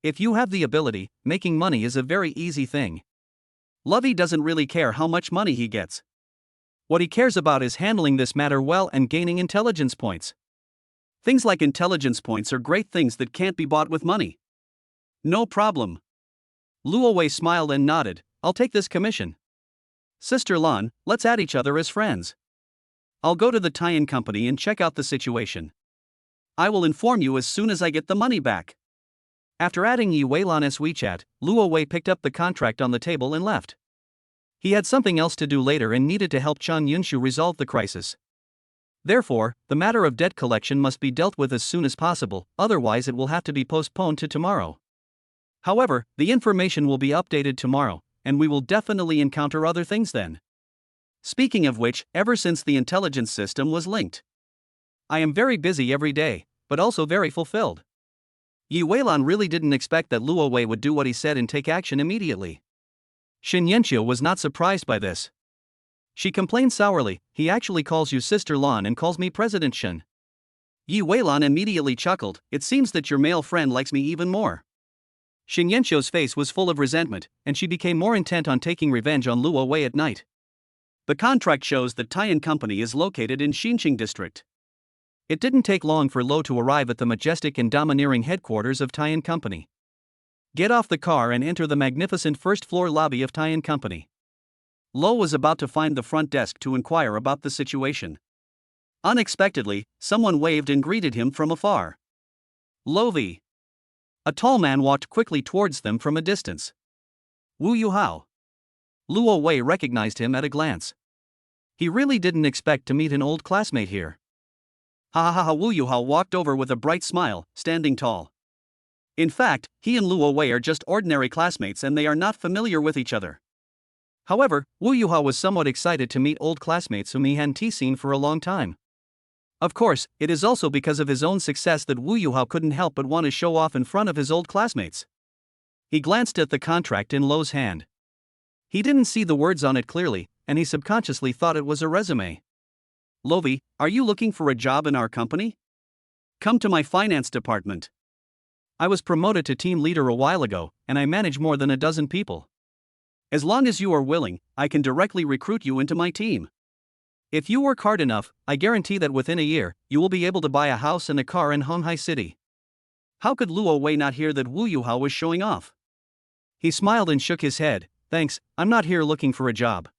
A: If you have the ability, making money is a very easy thing. Lovey doesn't really care how much money he gets. What he cares about is handling this matter well and gaining intelligence points. Things like intelligence points are great things that can't be bought with money. No problem. Luo Wei smiled and nodded, I'll take this commission. Sister Lan, let's add each other as friends. I'll go to the Taiyan Company and check out the situation. I will inform you as soon as I get the money back. After adding Yi Weilan's WeChat, Luo Wei picked up the contract on the table and left. He had something else to do later and needed to help Chen Yunshu resolve the crisis. Therefore, the matter of debt collection must be dealt with as soon as possible, otherwise it will have to be postponed to tomorrow. However, the information will be updated tomorrow, and we will definitely encounter other things then. Speaking of which, ever since the intelligence system was linked, I am very busy every day, but also very fulfilled. Yi Weilan really didn't expect that Luo Wei would do what he said and take action immediately. Shin Yanxiu was not surprised by this. She complained sourly, he actually calls you Sister Lan and calls me President Shin. Yi Weilan immediately chuckled, it seems that your male friend likes me even more. Shin Yanxiu's face was full of resentment, and she became more intent on taking revenge on Luo Wei at night. The contract shows that Taiyan Company is located in Xinqing District. It didn't take long for Luo to arrive at the majestic and domineering headquarters of Taiyan Company. Get off the car and enter the magnificent first-floor lobby of Taiyan Company. Luo was about to find the front desk to inquire about the situation. Unexpectedly, someone waved and greeted him from afar. Lovi. A tall man walked quickly towards them from a distance. Wu Yuhao. Luo Wei recognized him at a glance. He really didn't expect to meet an old classmate here. Ha ha ha! Wu Yuhao walked over with a bright smile, standing tall. In fact, he and Luo Wei are just ordinary classmates and they are not familiar with each other. However, Wu Yuhao was somewhat excited to meet old classmates whom he hadn't seen for a long time. Of course, it is also because of his own success that Wu Yuhao couldn't help but want to show off in front of his old classmates. He glanced at the contract in Luo's hand. He didn't see the words on it clearly, and he subconsciously thought it was a resume. Lovi, are you looking for a job in our company? Come to my finance department. I was promoted to team leader a while ago, and I manage more than a dozen people. As long as you are willing, I can directly recruit you into my team. If you work hard enough, I guarantee that within a year, you will be able to buy a house and a car in Honghai City. How could Luo Wei not hear that Wu Yuhao was showing off? He smiled and shook his head. Thanks, I'm not here looking for a job.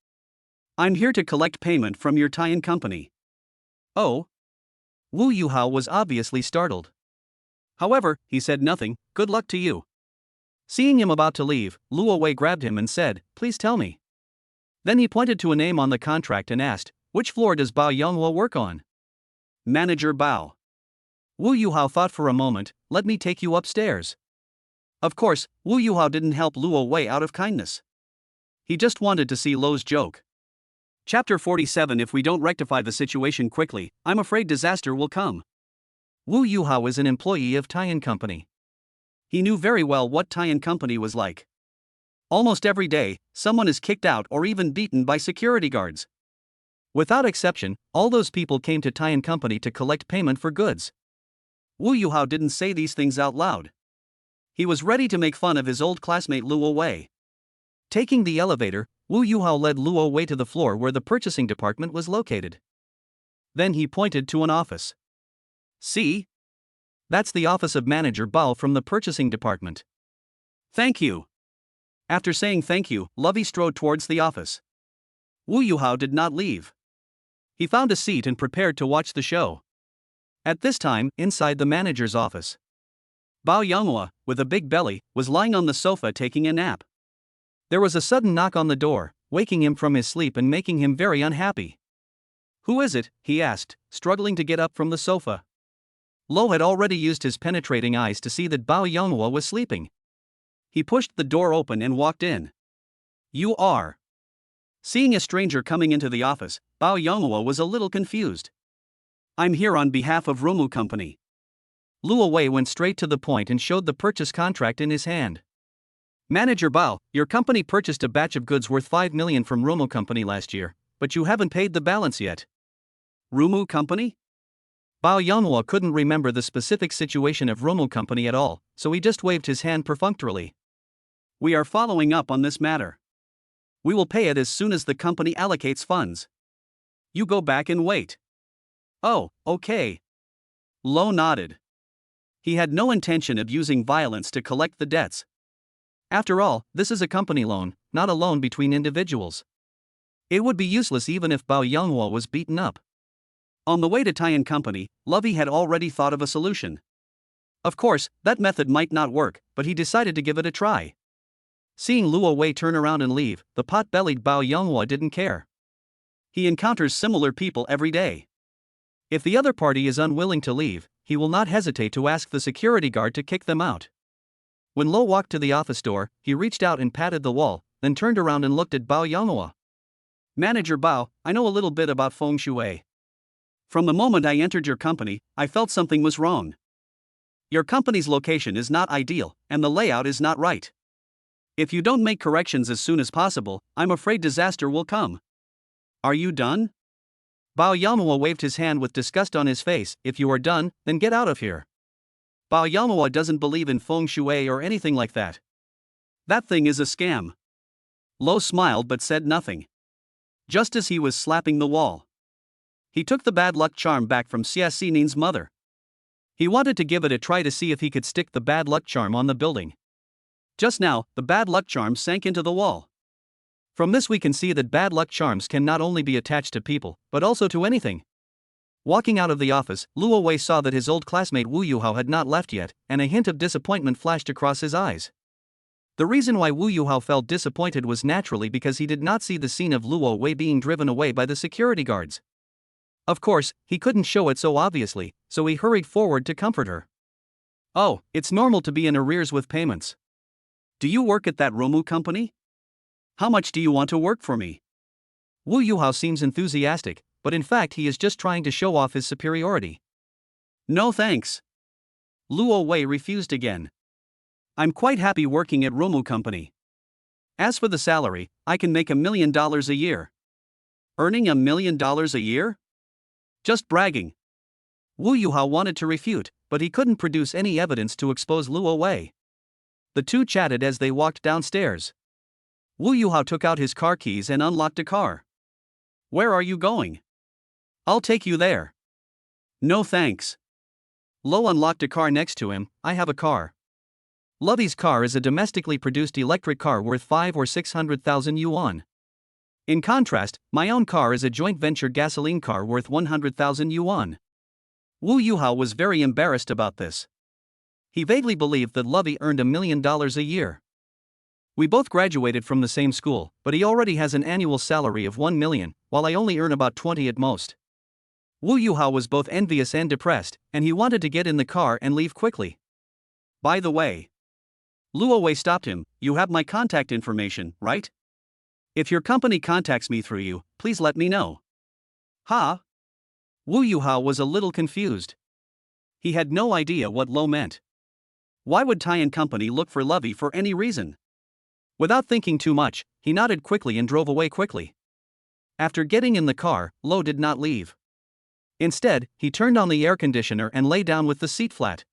A: I'm here to collect payment from your Taiyan Company. Oh? Wu Yuhao was obviously startled. However, he said nothing. Good luck to you. Seeing him about to leave, Luo Wei grabbed him and said, please tell me. Then he pointed to a name on the contract and asked, which floor does Bao Yonghua work on? Manager Bao. Wu Yuhao thought for a moment, let me take you upstairs. Of course, Wu Yuhao didn't help Luo Wei out of kindness. He just wanted to see Lo's joke. Chapter 47. If we don't rectify the situation quickly, I'm afraid disaster will come. Wu Yuhao is an employee of Tian Company. He knew very well what Tian Company was like. Almost every day, someone is kicked out or even beaten by security guards. Without exception, all those people came to Tian Company to collect payment for goods. Wu Yuhao didn't say these things out loud. He was ready to make fun of his old classmate Luo Wei. Taking the elevator, Wu Yuhao led Luo Wei to the floor where the purchasing department was located. Then he pointed to an office. See? That's the office of Manager Bao from the purchasing department. Thank you. After saying thank you, Lovey strode towards the office. Wu Yuhao did not leave. He found a seat and prepared to watch the show. At this time, inside the manager's office, Bao Yonghua, with a big belly, was lying on the sofa taking a nap. There was a sudden knock on the door, waking him from his sleep and making him very unhappy. Who is it? He asked, struggling to get up from the sofa. Lo had already used his penetrating eyes to see that Bao Yonghua was sleeping. He pushed the door open and walked in. You are. Seeing a stranger coming into the office, Bao Yonghua was a little confused. I'm here on behalf of Rumu Company. Luo Wei went straight to the point and showed the purchase contract in his hand. Manager Bao, your company purchased a batch of goods worth 5 million from Rumu Company last year, but you haven't paid the balance yet. Rumu Company? Bao Yonghua couldn't remember the specific situation of Rumu Company at all, so he just waved his hand perfunctorily. We are following up on this matter. We will pay it as soon as the company allocates funds. You go back and wait. Oh, okay. Lo nodded. He had no intention of using violence to collect the debts. After all, this is a company loan, not a loan between individuals. It would be useless even if Bao Yonghua was beaten up. On the way to Tian Company, Lovey had already thought of a solution. Of course, that method might not work, but he decided to give it a try. Seeing Luo Wei turn around and leave, the pot-bellied Bao Yonghua didn't care. He encounters similar people every day. If the other party is unwilling to leave, he will not hesitate to ask the security guard to kick them out. When Lo walked to the office door, he reached out and patted the wall, then turned around and looked at Bao Yonghua. Manager Bao, I know a little bit about feng shui. From the moment I entered your company, I felt something was wrong. Your company's location is not ideal, and the layout is not right. If you don't make corrections as soon as possible, I'm afraid disaster will come. Are you done? Bao Yonghua waved his hand with disgust on his face. If you are done, then get out of here. Bao Yonghua doesn't believe in feng shui or anything like that. That thing is a scam. Lo smiled but said nothing. Just as he was slapping the wall, he took the bad luck charm back from Xia Xinin's mother. He wanted to give it a try to see if he could stick the bad luck charm on the building. Just now, the bad luck charm sank into the wall. From this we can see that bad luck charms can not only be attached to people, but also to anything. Walking out of the office, Luo Wei saw that his old classmate Wu Yuhao had not left yet, and a hint of disappointment flashed across his eyes. The reason why Wu Yuhao felt disappointed was naturally because he did not see the scene of Luo Wei being driven away by the security guards. Of course, he couldn't show it so obviously, so he hurried forward to comfort her. Oh, it's normal to be in arrears with payments. Do you work at that Rumu company? How much do you want to work for me? Wu Yuhao seems enthusiastic, but in fact he is just trying to show off his superiority. No thanks. Luo Wei refused again. I'm quite happy working at Rumu company. As for the salary, I can make $1 million a year. Earning $1 million a year? Just bragging. Wu Yuhao wanted to refute, but he couldn't produce any evidence to expose Luo Wei. The two chatted as they walked downstairs. Wu Yuhao took out his car keys and unlocked a car. Where are you going? I'll take you there. No thanks. Lo unlocked a car next to him. I have a car. Lovey's car is a domestically produced electric car worth 500,000 or 600,000 yuan. In contrast, my own car is a joint venture gasoline car worth 100,000 yuan. Wu Yuhao was very embarrassed about this. He vaguely believed that Lovey earned $1 million a year. We both graduated from the same school, but he already has an annual salary of 1 million, while I only earn about 20 at most. Wu Yuhao was both envious and depressed, and he wanted to get in the car and leave quickly. By the way, Luo Wei stopped him. You have my contact information, right? If your company contacts me through you, please let me know. Huh? Wu Yuhao was a little confused. He had no idea what Lo meant. Why would Tai & Company look for Lovey for any reason? Without thinking too much, he nodded quickly and drove away quickly. After getting in the car, Lo did not leave. Instead, he turned on the air conditioner and lay down with the seat flat.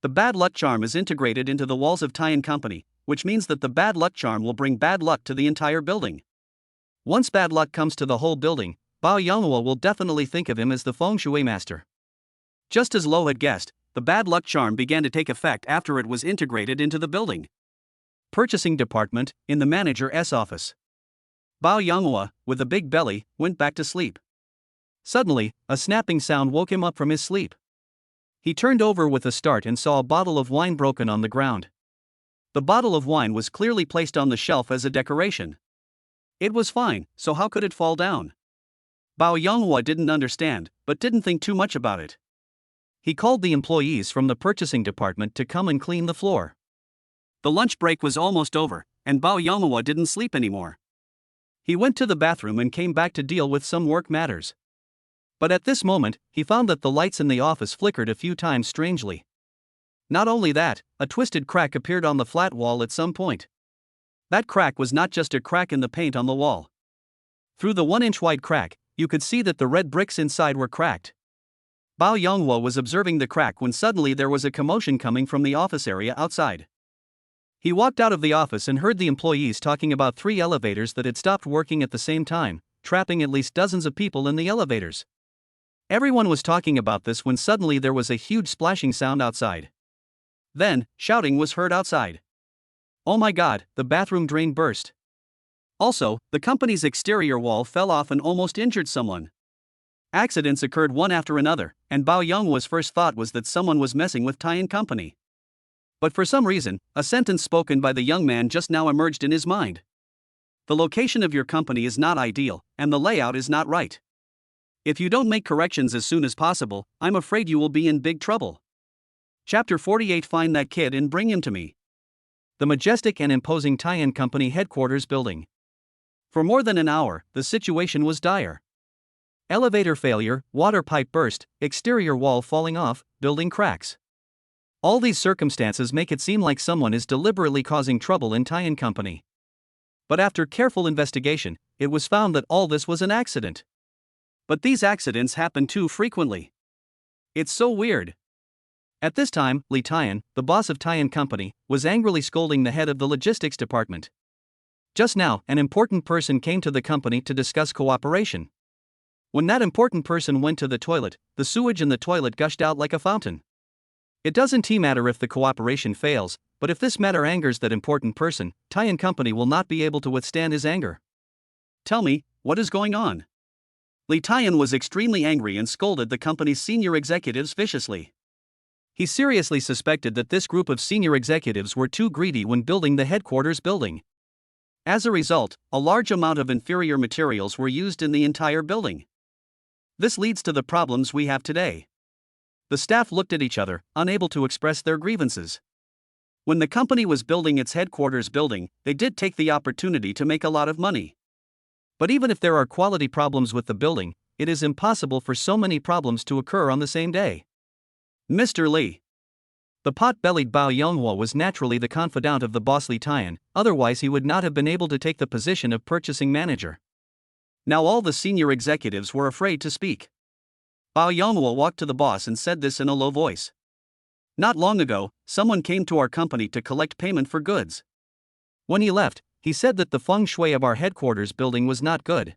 A: The bad luck charm is integrated into the walls of Tai & Company, which means that the bad luck charm will bring bad luck to the entire building. Once bad luck comes to the whole building, Bao Yonghua will definitely think of him as the feng shui master. Just as Lo had guessed, the bad luck charm began to take effect after it was integrated into the building. Purchasing department, in the manager's office. Bao Yonghua, with a big belly, went back to sleep. Suddenly, a snapping sound woke him up from his sleep. He turned over with a start and saw a bottle of wine broken on the ground. The bottle of wine was clearly placed on the shelf as a decoration. It was fine, so how could it fall down? Bao Yonghua didn't understand, but didn't think too much about it. He called the employees from the purchasing department to come and clean the floor. The lunch break was almost over, and Bao Yonghua didn't sleep anymore. He went to the bathroom and came back to deal with some work matters. But at this moment, he found that the lights in the office flickered a few times strangely. Not only that, a twisted crack appeared on the flat wall at some point. That crack was not just a crack in the paint on the wall. Through the 1-inch wide crack, you could see that the red bricks inside were cracked. Bao Yonghua was observing the crack when suddenly there was a commotion coming from the office area outside. He walked out of the office and heard the employees talking about 3 elevators that had stopped working at the same time, trapping at least dozens of people in the elevators. Everyone was talking about this when suddenly there was a huge splashing sound outside. Then, shouting was heard outside. Oh my god, the bathroom drain burst. Also, the company's exterior wall fell off and almost injured someone. Accidents occurred one after another, and Bao Yonghua's first thought was that someone was messing with Tai & Company. But for some reason, a sentence spoken by the young man just now emerged in his mind. The location of your company is not ideal, and the layout is not right. If you don't make corrections as soon as possible, I'm afraid you will be in big trouble. Chapter 48. Find that kid and bring him to me. The majestic and imposing Tai & Company headquarters building. For more than an hour, the situation was dire. Elevator failure, water pipe burst, exterior wall falling off, building cracks. All these circumstances make it seem like someone is deliberately causing trouble in Tai & Company. But after careful investigation, it was found that all this was an accident. But these accidents happen too frequently. It's so weird. At this time, Li Tian, the boss of Tai & Company, was angrily scolding the head of the logistics department. Just now, an important person came to the company to discuss cooperation. When that important person went to the toilet, the sewage in the toilet gushed out like a fountain. It doesn't matter if the cooperation fails, but if this matter angers that important person, Tai & Company will not be able to withstand his anger. Tell me, what is going on? Li Tian was extremely angry and scolded the company's senior executives viciously. He seriously suspected that this group of senior executives were too greedy when building the headquarters building. As a result, a large amount of inferior materials were used in the entire building. This leads to the problems we have today. The staff looked at each other, unable to express their grievances. When the company was building its headquarters building, they did take the opportunity to make a lot of money. But even if there are quality problems with the building, it is impossible for so many problems to occur on the same day. Mr. Li. The pot-bellied Bao Yonghua was naturally the confidant of the boss Li Tian, otherwise he would not have been able to take the position of purchasing manager. Now all the senior executives were afraid to speak. Bao Yonghua walked to the boss and said this in a low voice. Not long ago, someone came to our company to collect payment for goods. When he left, he said that the feng shui of our headquarters building was not good.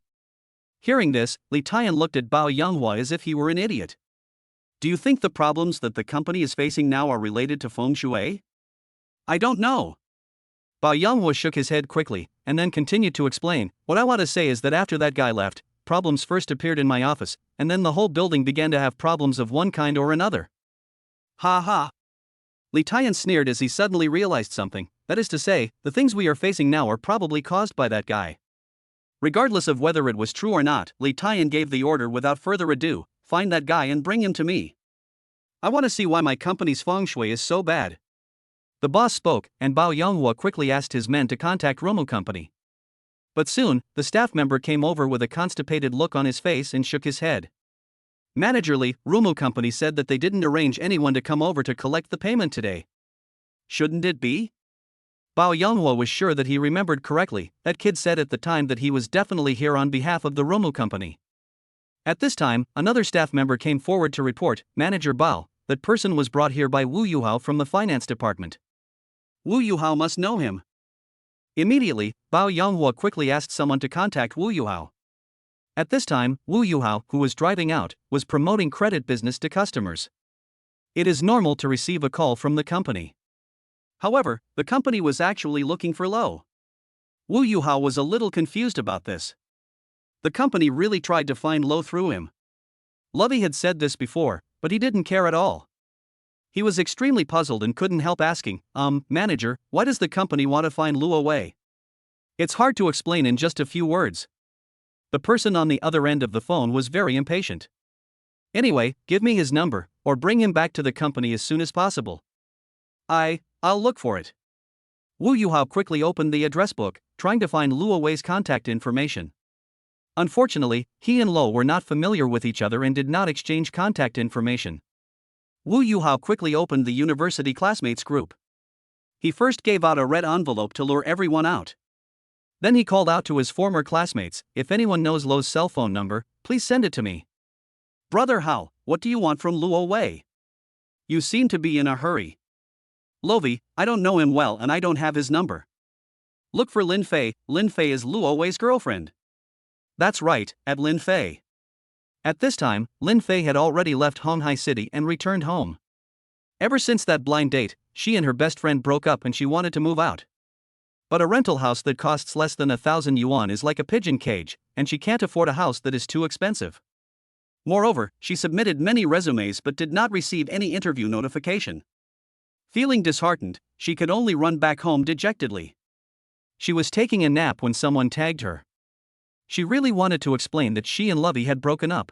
A: Hearing this, Li Tian looked at Bao Yonghua as if he were an idiot. Do you think the problems that the company is facing now are related to feng shui? I don't know. Bao Yanghua shook his head quickly, and then continued to explain, "What I want to say is that after that guy left, problems first appeared in my office, and then the whole building began to have problems of one kind or another." Ha ha. Li Tian sneered as he suddenly realized something, that is to say, the things we are facing now are probably caused by that guy. Regardless of whether it was true or not, Li Tian gave the order without further ado, "Find that guy and bring him to me. I want to see why my company's feng shui is so bad." The boss spoke, and Bao Yanghua quickly asked his men to contact Romo Company. But soon, the staff member came over with a constipated look on his face and shook his head. Managerly, Romo Company said that they didn't arrange anyone to come over to collect the payment today. Shouldn't it be? Bao Yanghua was sure that he remembered correctly. That kid said at the time that he was definitely here on behalf of the Romo Company. At this time, another staff member came forward to report, "Manager Bao, that person was brought here by Wu Yuhao from the finance department. Wu Yuhao must know him." Immediately, Bao Yanghua quickly asked someone to contact Wu Yuhao. At this time, Wu Yuhao, who was driving out, was promoting credit business to customers. It is normal to receive a call from the company. However, the company was actually looking for Lo. Wu Yuhao was a little confused about this. The company really tried to find Lo through him. Lovey had said this before, but he didn't care at all. He was extremely puzzled and couldn't help asking, "Manager, why does the company want to find Luo Wei?" It's hard to explain in just a few words. The person on the other end of the phone was very impatient. "Anyway, give me his number, or bring him back to the company as soon as possible. I'll look for it." Wu Yuhao quickly opened the address book, trying to find Luo Wei's contact information. Unfortunately, he and Lo were not familiar with each other and did not exchange contact information. Wu Yuhao quickly opened the university classmates group. He first gave out a red envelope to lure everyone out. Then he called out to his former classmates, "If anyone knows Lo's cell phone number, please send it to me." "Brother Hao, what do you want from Luo Wei? You seem to be in a hurry." "Lovey, I don't know him well and I don't have his number." "Look for Lin Fei. Lin Fei is Luo Wei's girlfriend." "That's right, at Lin Fei." At this time, Lin Fei had already left Honghai City and returned home. Ever since that blind date, she and her best friend broke up and she wanted to move out. But a rental house that costs less than 1,000 yuan is like a pigeon cage, and she can't afford a house that is too expensive. Moreover, she submitted many resumes but did not receive any interview notification. Feeling disheartened, she could only run back home dejectedly. She was taking a nap when someone tagged her. She really wanted to explain that she and Lovey had broken up.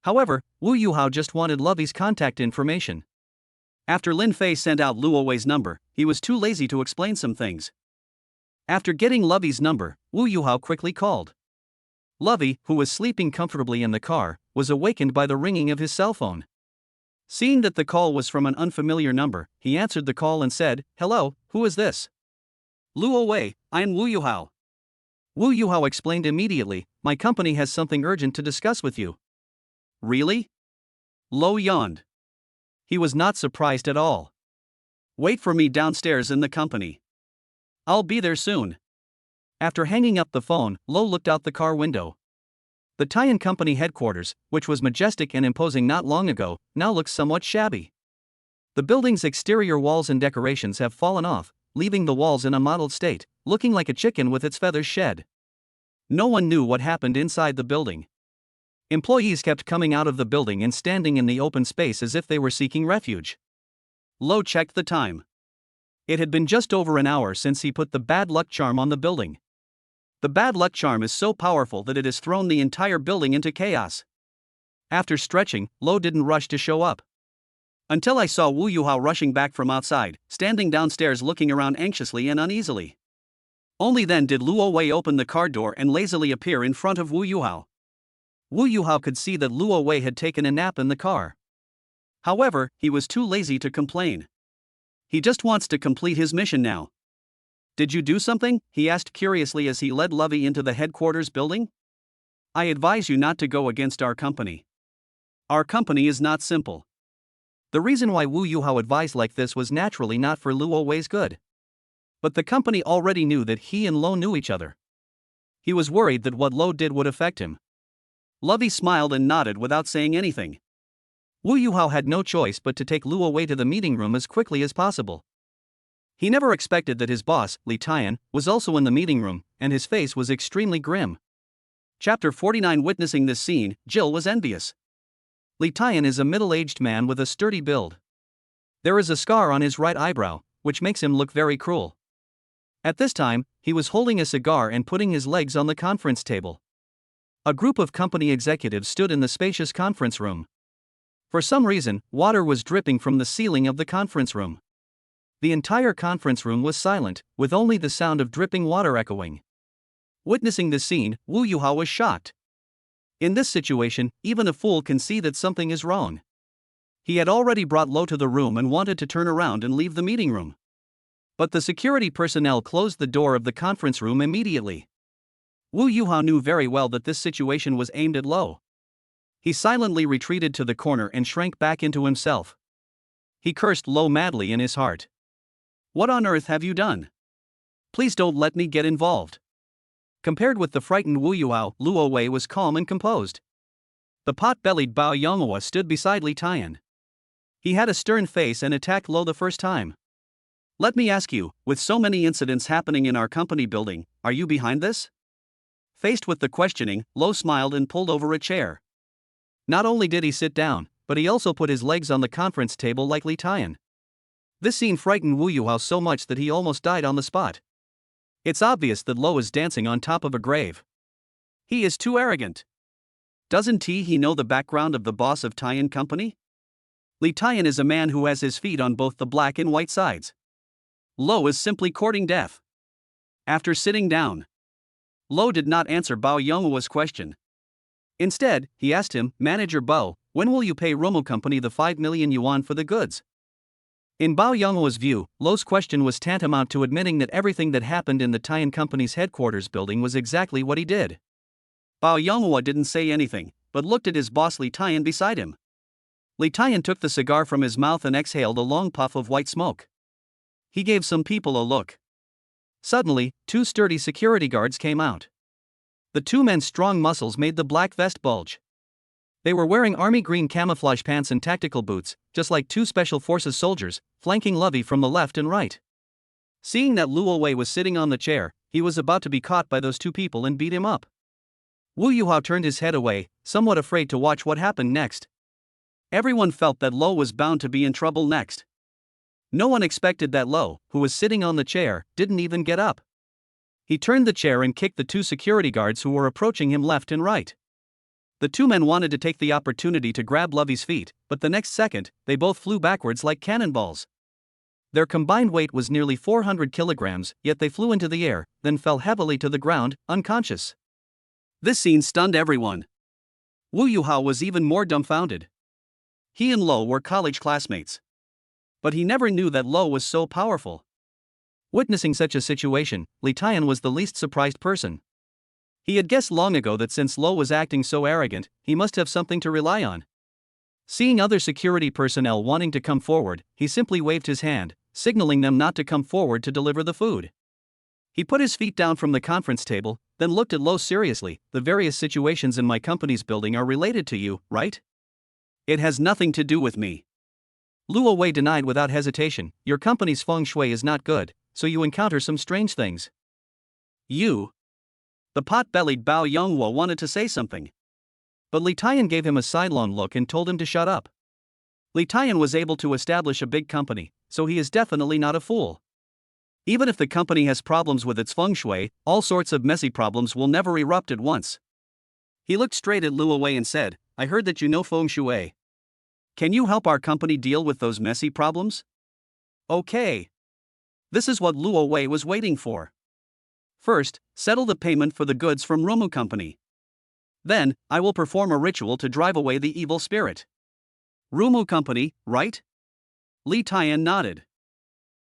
A: However, Wu Yuhao just wanted Lovey's contact information. After Lin Fei sent out Luo Wei's number, he was too lazy to explain some things. After getting Lovey's number, Wu Yuhao quickly called. Lovey, who was sleeping comfortably in the car, was awakened by the ringing of his cell phone. Seeing that the call was from an unfamiliar number, he answered the call and said, "Hello, who is this?" "Luo Wei, I am Wu Yuhao." Wu Yuhao explained immediately, "My company has something urgent to discuss with you." "Really?" Lo yawned. He was not surprised at all. "Wait for me downstairs in the company. I'll be there soon." After hanging up the phone, Lo looked out the car window. The Tian Company headquarters, which was majestic and imposing not long ago, now looks somewhat shabby. The building's exterior walls and decorations have fallen off, leaving the walls in a mottled state, looking like a chicken with its feathers shed. No one knew what happened inside the building. Employees kept coming out of the building and standing in the open space as if they were seeking refuge. Lo checked the time. It had been just over an hour since he put the bad luck charm on the building. The bad luck charm is so powerful that it has thrown the entire building into chaos. After stretching, Lo didn't rush to show up. Until I saw Wu Yuhao rushing back from outside, standing downstairs looking around anxiously and uneasily. Only then did Luo Wei open the car door and lazily appear in front of Wu Yuhao. Wu Yuhao could see that Luo Wei had taken a nap in the car. However, he was too lazy to complain. He just wants to complete his mission now. "Did you do something?" he asked curiously as he led Lovey into the headquarters building. "I advise you not to go against our company. Our company is not simple." The reason why Wu Yuhao advised like this was naturally not for Luo Wei's good. But the company already knew that he and Lo knew each other. He was worried that what Lo did would affect him. Lovey smiled and nodded without saying anything. Wu Yuhao had no choice but to take Luo Wei to the meeting room as quickly as possible. He never expected that his boss, Li Tian, was also in the meeting room, and his face was extremely grim. Chapter 49. Witnessing this scene, Jill was envious. Li Tian is a middle-aged man with a sturdy build. There is a scar on his right eyebrow, which makes him look very cruel. At this time, he was holding a cigar and putting his legs on the conference table. A group of company executives stood in the spacious conference room. For some reason, water was dripping from the ceiling of the conference room. The entire conference room was silent, with only the sound of dripping water echoing. Witnessing this scene, Wu Yuhao was shocked. In this situation, even a fool can see that something is wrong. He had already brought Lo to the room and wanted to turn around and leave the meeting room. But the security personnel closed the door of the conference room immediately. Wu Yuhao knew very well that this situation was aimed at Lo. He silently retreated to the corner and shrank back into himself. He cursed Lo madly in his heart. What on earth have you done? Please don't let me get involved. Compared with the frightened Wu Yuhao, Luo Wei was calm and composed. The pot-bellied Bao Yonghua stood beside Li Tian. He had a stern face and attacked Lo the first time. Let me ask you, with so many incidents happening in our company building, are you behind this? Faced with the questioning, Lo smiled and pulled over a chair. Not only did he sit down, but he also put his legs on the conference table like Li Tian. This scene frightened Wu Yuhao so much that he almost died on the spot. It's obvious that Lo is dancing on top of a grave. He is too arrogant. Doesn't he know the background of the boss of Tian Company? Li Tian is a man who has his feet on both the black and white sides. Lo is simply courting death. After sitting down, Lo did not answer Bao Yonghua's question. Instead, he asked him, Manager Bao, when will you pay Romo Company the 5 million yuan for the goods? In Bao Yonghua's view, Lo's question was tantamount to admitting that everything that happened in the Tian Company's headquarters building was exactly what he did. Bao Yonghua didn't say anything, but looked at his boss Li Tian beside him. Li Tian took the cigar from his mouth and exhaled a long puff of white smoke. He gave some people a look. Suddenly, two sturdy security guards came out. The two men's strong muscles made the black vest bulge. They were wearing army green camouflage pants and tactical boots, just like two special forces soldiers, flanking Lovey from the left and right. Seeing that Luo Wei was sitting on the chair, he was about to be caught by those two people and beat him up. Wu Yuhao turned his head away, somewhat afraid to watch what happened next. Everyone felt that Lo was bound to be in trouble next. No one expected that Lo, who was sitting on the chair, didn't even get up. He turned the chair and kicked the two security guards who were approaching him left and right. The two men wanted to take the opportunity to grab Lovey's feet, but the next second, they both flew backwards like cannonballs. Their combined weight was nearly 400 kilograms, yet they flew into the air, then fell heavily to the ground, unconscious. This scene stunned everyone. Wu Yuhao was even more dumbfounded. He and Lo were college classmates. But he never knew that Lo was so powerful. Witnessing such a situation, Li Tian was the least surprised person. He had guessed long ago that since Lo was acting so arrogant, he must have something to rely on. Seeing other security personnel wanting to come forward, he simply waved his hand, signaling them not to come forward to deliver the food. He put his feet down from the conference table, then looked at Lo seriously. The various situations in my company's building are related to you, right? It has nothing to do with me. Luo Wei denied without hesitation, your company's feng shui is not good, so you encounter some strange things. You? The pot-bellied Bao Yonghua wanted to say something. But Li Tian gave him a sidelong look and told him to shut up. Li Tian was able to establish a big company, so he is definitely not a fool. Even if the company has problems with its feng shui, all sorts of messy problems will never erupt at once. He looked straight at Luo Wei and said, I heard that you know feng shui. Can you help our company deal with those messy problems? Okay. This is what Luo Wei was waiting for. First, settle the payment for the goods from Romo Company. Then, I will perform a ritual to drive away the evil spirit. Romo Company, right? Li Tian nodded.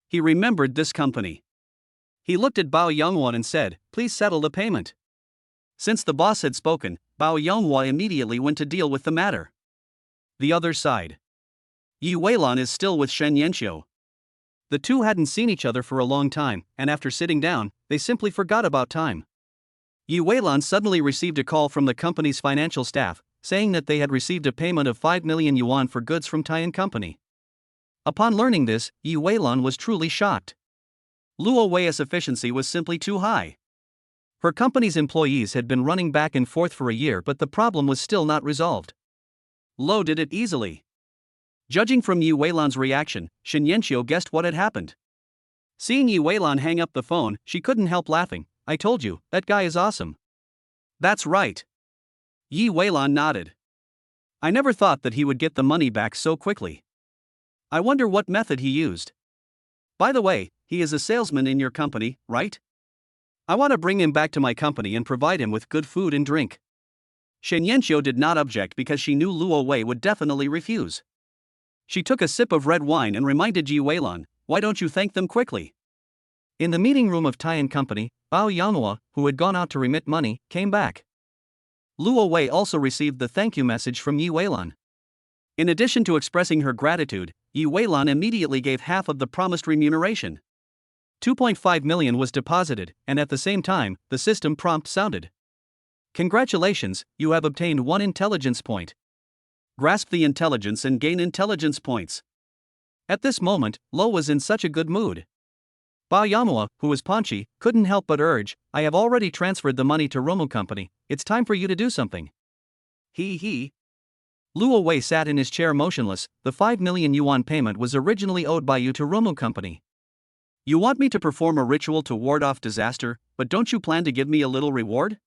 A: He remembered this company. He looked at Bao Yonghua and said, please settle the payment. Since the boss had spoken, Bao Yonghua immediately went to deal with the matter. The other side. Yi Weilan is still with Shen Yanxiu. The two hadn't seen each other for a long time, and after sitting down, they simply forgot about time. Yi Weilan suddenly received a call from the company's financial staff, saying that they had received a payment of 5 million yuan for goods from Tian Company. Upon learning this, Yi Weilan was truly shocked. Luo Wei's efficiency was simply too high. Her company's employees had been running back and forth for a year, but the problem was still not resolved. Luo did it easily. Judging from Yi Weilan's reaction, Shen Yanxiu guessed what had happened. Seeing Yi Weilan hang up the phone, she couldn't help laughing. "I told you, that guy is awesome." "That's right." Yi Weilan nodded. "I never thought that he would get the money back so quickly. I wonder what method he used. By the way, he is a salesman in your company, right? I want to bring him back to my company and provide him with good food and drink." Shen Yanxiu did not object because she knew Luo Wei would definitely refuse. She took a sip of red wine and reminded Yi Weilan, "Why don't you thank them quickly?" In the meeting room of Tian Company, Bao Yanghua, who had gone out to remit money, came back. Luo Wei also received the thank you message from Yi Weilan. In addition to expressing her gratitude, Yi Weilan immediately gave half of the promised remuneration. 2.5 million was deposited, and at the same time, the system prompt sounded. "Congratulations, you have obtained 1 intelligence point. Grasp the intelligence and gain intelligence points." At this moment, Lo was in such a good mood. Bao Yanghua, who was paunchy, couldn't help but urge, "I have already transferred the money to Romu Company, it's time for you to do something." He. Luo Wei sat in his chair motionless. "The 5 million yuan payment was originally owed by you to Romu Company. You want me to perform a ritual to ward off disaster, but don't you plan to give me a little reward?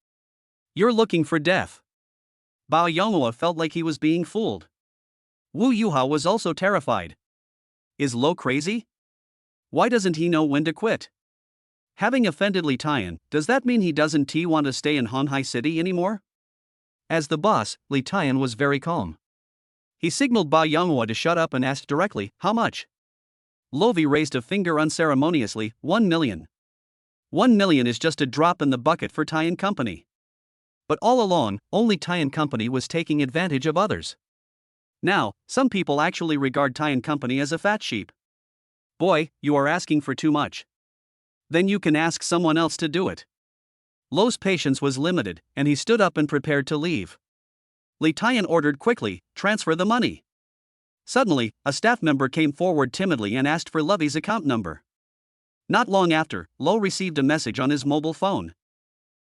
A: You're looking for death." Bao Yanghua felt like he was being fooled. Wu Yuhao was also terrified. Is Lo crazy? Why doesn't he know when to quit? Having offended Li Tian, does that mean he doesn't want to stay in Honhai City anymore? As the boss, Li Tian was very calm. He signaled Bao Yanghua to shut up and asked directly, "How much?" Lovi raised a finger unceremoniously, 1 million. 1 million is just a drop in the bucket for Tian Company. But all along, only Tian Company was taking advantage of others. Now, some people actually regard Tian Company as a fat sheep. "Boy, you are asking for too much. Then you can ask someone else to do it." Lo's patience was limited, and he stood up and prepared to leave. Li Tian ordered quickly, "Transfer the money." Suddenly, a staff member came forward timidly and asked for Lovi's account number. Not long after, Lo received a message on his mobile phone.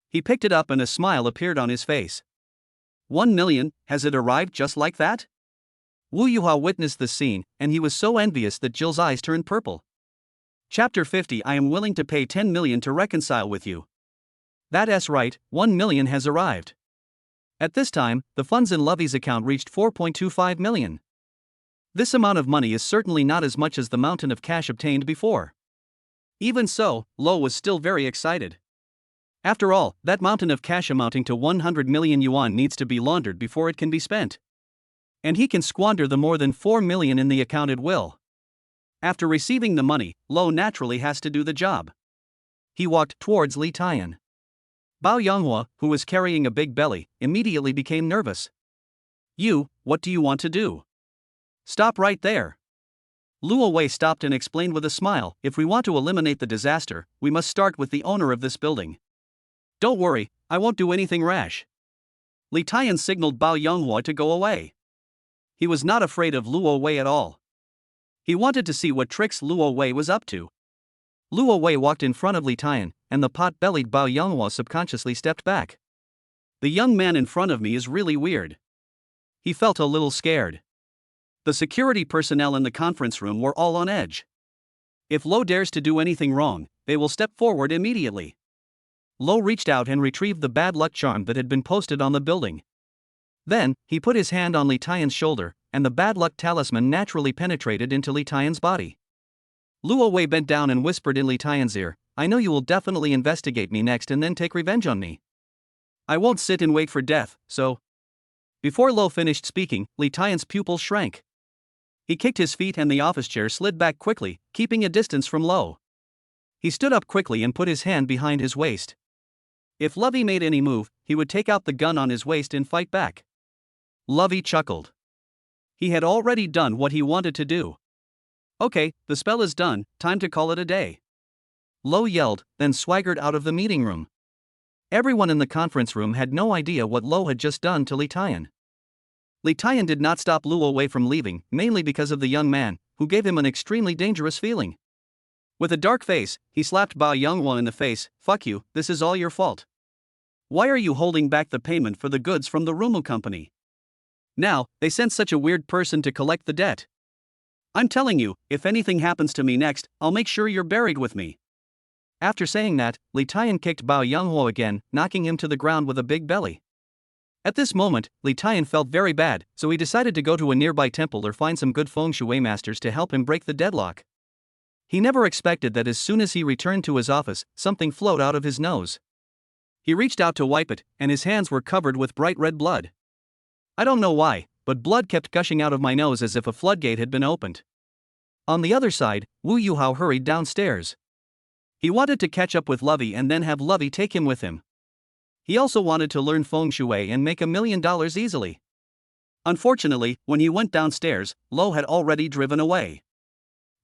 A: He picked it up and a smile appeared on his face. 1 million, has it arrived just like that? Wu Yuhao witnessed the scene, and he was so envious that Jill's eyes turned purple. Chapter 50. I am willing to pay 10 million to reconcile with you. That's right, 1 million has arrived. At this time, the funds in Lovi's account reached 4.25 million. This amount of money is certainly not as much as the mountain of cash obtained before. Even so, Lo was still very excited. After all, that mountain of cash amounting to 100 million yuan needs to be laundered before it can be spent. And he can squander the more than 4 million in the account at will. After receiving the money, Lo naturally has to do the job. He walked towards Li Tian. Bao Yanghua, who was carrying a big belly, immediately became nervous. "You, what do you want to do? Stop right there." Luo Wei stopped and explained with a smile, "If we want to eliminate the disaster, we must start with the owner of this building. Don't worry, I won't do anything rash." Li Tian signaled Bao Yanghua to go away. He was not afraid of Luo Wei at all. He wanted to see what tricks Luo Wei was up to. Luo Wei walked in front of Li Tian, and the pot-bellied Bao Yanghua subconsciously stepped back. The young man in front of me is really weird. He felt a little scared. The security personnel in the conference room were all on edge. If Lo dares to do anything wrong, they will step forward immediately. Lo reached out and retrieved the bad luck charm that had been posted on the building. Then, he put his hand on Li Tian's shoulder, and the bad luck talisman naturally penetrated into Li Tian's body. Luo Wei bent down and whispered in Li Tian's ear, "I know you will definitely investigate me next and then take revenge on me. I won't sit and wait for death, so..." Before Lo finished speaking, Li Tian's pupils shrank. He kicked his feet and the office chair slid back quickly, keeping a distance from Lo. He stood up quickly and put his hand behind his waist. If Lovey made any move, he would take out the gun on his waist and fight back. Lovey chuckled. He had already done what he wanted to do. "Okay, the spell is done, time to call it a day." Lo yelled, then swaggered out of the meeting room. Everyone in the conference room had no idea what Lo had just done to Li Tian. Li Tian did not stop Luo Wei from leaving, mainly because of the young man, who gave him an extremely dangerous feeling. With a dark face, he slapped Bao Yonghua in the face. Fuck you, this is all your fault. Why are you holding back the payment for the goods from the Rumu company? Now, they sent such a weird person to collect the debt. I'm telling you, if anything happens to me next, I'll make sure you're buried with me. After saying that, Li Tian kicked Bao Yonghua again, knocking him to the ground with a big belly. At this moment, Li Tian felt very bad, so he decided to go to a nearby temple or find some good feng shui masters to help him break the deadlock. He never expected that as soon as he returned to his office, something flowed out of his nose. He reached out to wipe it, and his hands were covered with bright red blood. I don't know why, but blood kept gushing out of my nose as if a floodgate had been opened. On the other side, Wu Yuhao hurried downstairs. He wanted to catch up with Lovey and then have Lovey take him with him. He also wanted to learn feng shui and make $1 million easily. Unfortunately, when he went downstairs, Lo had already driven away.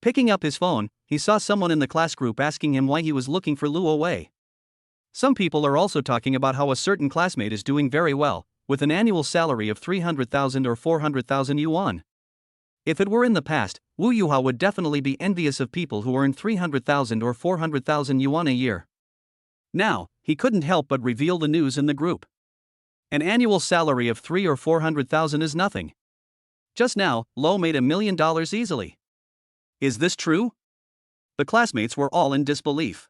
A: Picking up his phone, he saw someone in the class group asking him why he was looking for Luo Wei. Some people are also talking about how a certain classmate is doing very well, with an annual salary of 300,000 or 400,000 yuan. If it were in the past, Wu Yuhao would definitely be envious of people who earn 300,000 or 400,000 yuan a year. Now, he couldn't help but reveal the news in the group. An annual salary of 300,000 or 400,000 is nothing. Just now, Lo made $1 million easily. Is this true? The classmates were all in disbelief.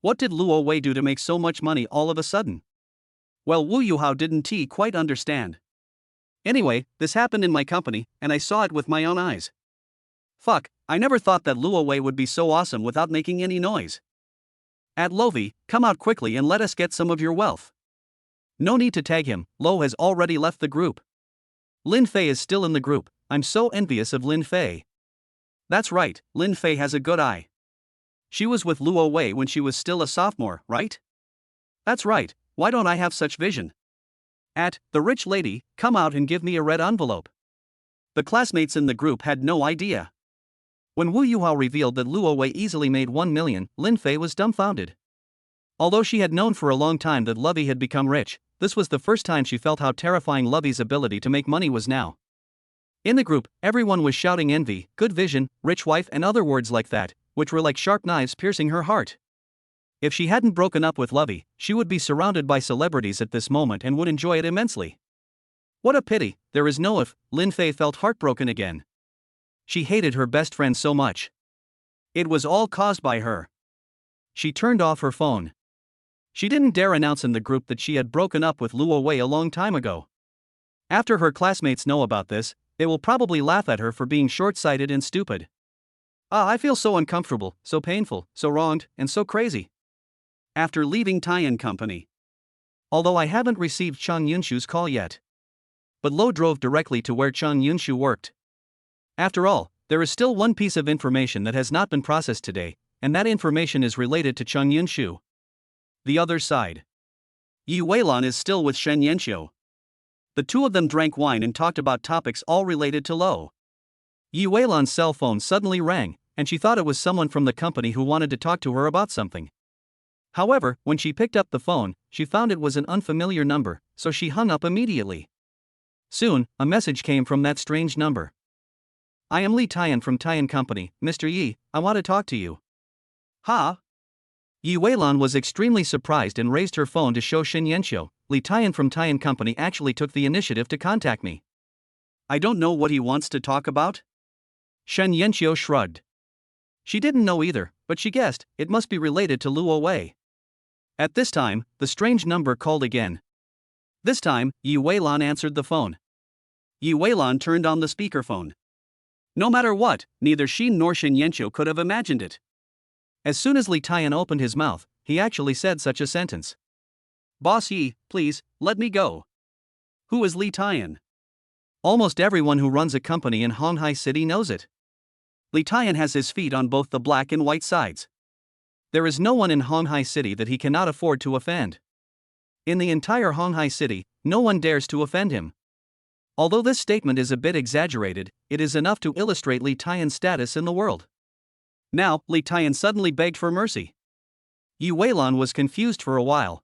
A: What did Luo Wei do to make so much money all of a sudden? Well, Wu Yuhao didn't quite understand. Anyway, this happened in my company, and I saw it with my own eyes. Fuck, I never thought that Luo Wei would be so awesome without making any noise. At Lovey, come out quickly and let us get some of your wealth. No need to tag him, Lo has already left the group. Lin Fei is still in the group. I'm so envious of Lin Fei. That's right, Lin Fei has a good eye. She was with Luo Wei when she was still a sophomore, right? That's right, why don't I have such vision? At the rich lady, come out and give me a red envelope. The classmates in the group had no idea. When Wu Yuhao revealed that Luo Wei easily made 1 million, Lin Fei was dumbfounded. Although she had known for a long time that Lovey had become rich, this was the first time she felt how terrifying Lovey's ability to make money was now. In the group, everyone was shouting envy, good vision, rich wife and other words like that, which were like sharp knives piercing her heart. If she hadn't broken up with Lovey, she would be surrounded by celebrities at this moment and would enjoy it immensely. What a pity, there is no if. Lin Fei felt heartbroken again. She hated her best friend so much. It was all caused by her. She turned off her phone. She didn't dare announce in the group that she had broken up with Luo Wei a long time ago. After her classmates know about this, they will probably laugh at her for being short-sighted and stupid. I feel so uncomfortable, so painful, so wronged, and so crazy. After leaving Tian Company. Although I haven't received Chang Yunshu's call yet. But Lo drove directly to where Chang Yunshu worked. After all, there is still one piece of information that has not been processed today, and that information is related to Chang Yunshu. The other side. Yi Weilan is still with Shen Yanxiu. The two of them drank wine and talked about topics all related to Lo. Yi Weilan's cell phone suddenly rang, and she thought it was someone from the company who wanted to talk to her about something. However, when she picked up the phone, she found it was an unfamiliar number, so she hung up immediately. Soon, a message came from that strange number. I am Li Tian from Tian Company, Mr. Yi, I want to talk to you. Ha? Yi Weilan was extremely surprised and raised her phone to show Shen Yanxiu. Li Tian from Tian Company actually took the initiative to contact me. I don't know what he wants to talk about? Shen Yanxiu shrugged. She didn't know either, but she guessed it must be related to Luo Wei. At this time, the strange number called again. This time, Yi Weilan answered the phone. Yi Weilan turned on the speakerphone. No matter what, neither she nor Shen Yanxiu could have imagined it. As soon as Li Tian opened his mouth, he actually said such a sentence. Boss Yi, please, let me go. Who is Li Tian? Almost everyone who runs a company in Honghai City knows it. Li Tian has his feet on both the black and white sides. There is no one in Honghai City that he cannot afford to offend. In the entire Honghai City, no one dares to offend him. Although this statement is a bit exaggerated, it is enough to illustrate Li Tian's status in the world. Now, Li Tian suddenly begged for mercy. Yi Weilan was confused for a while.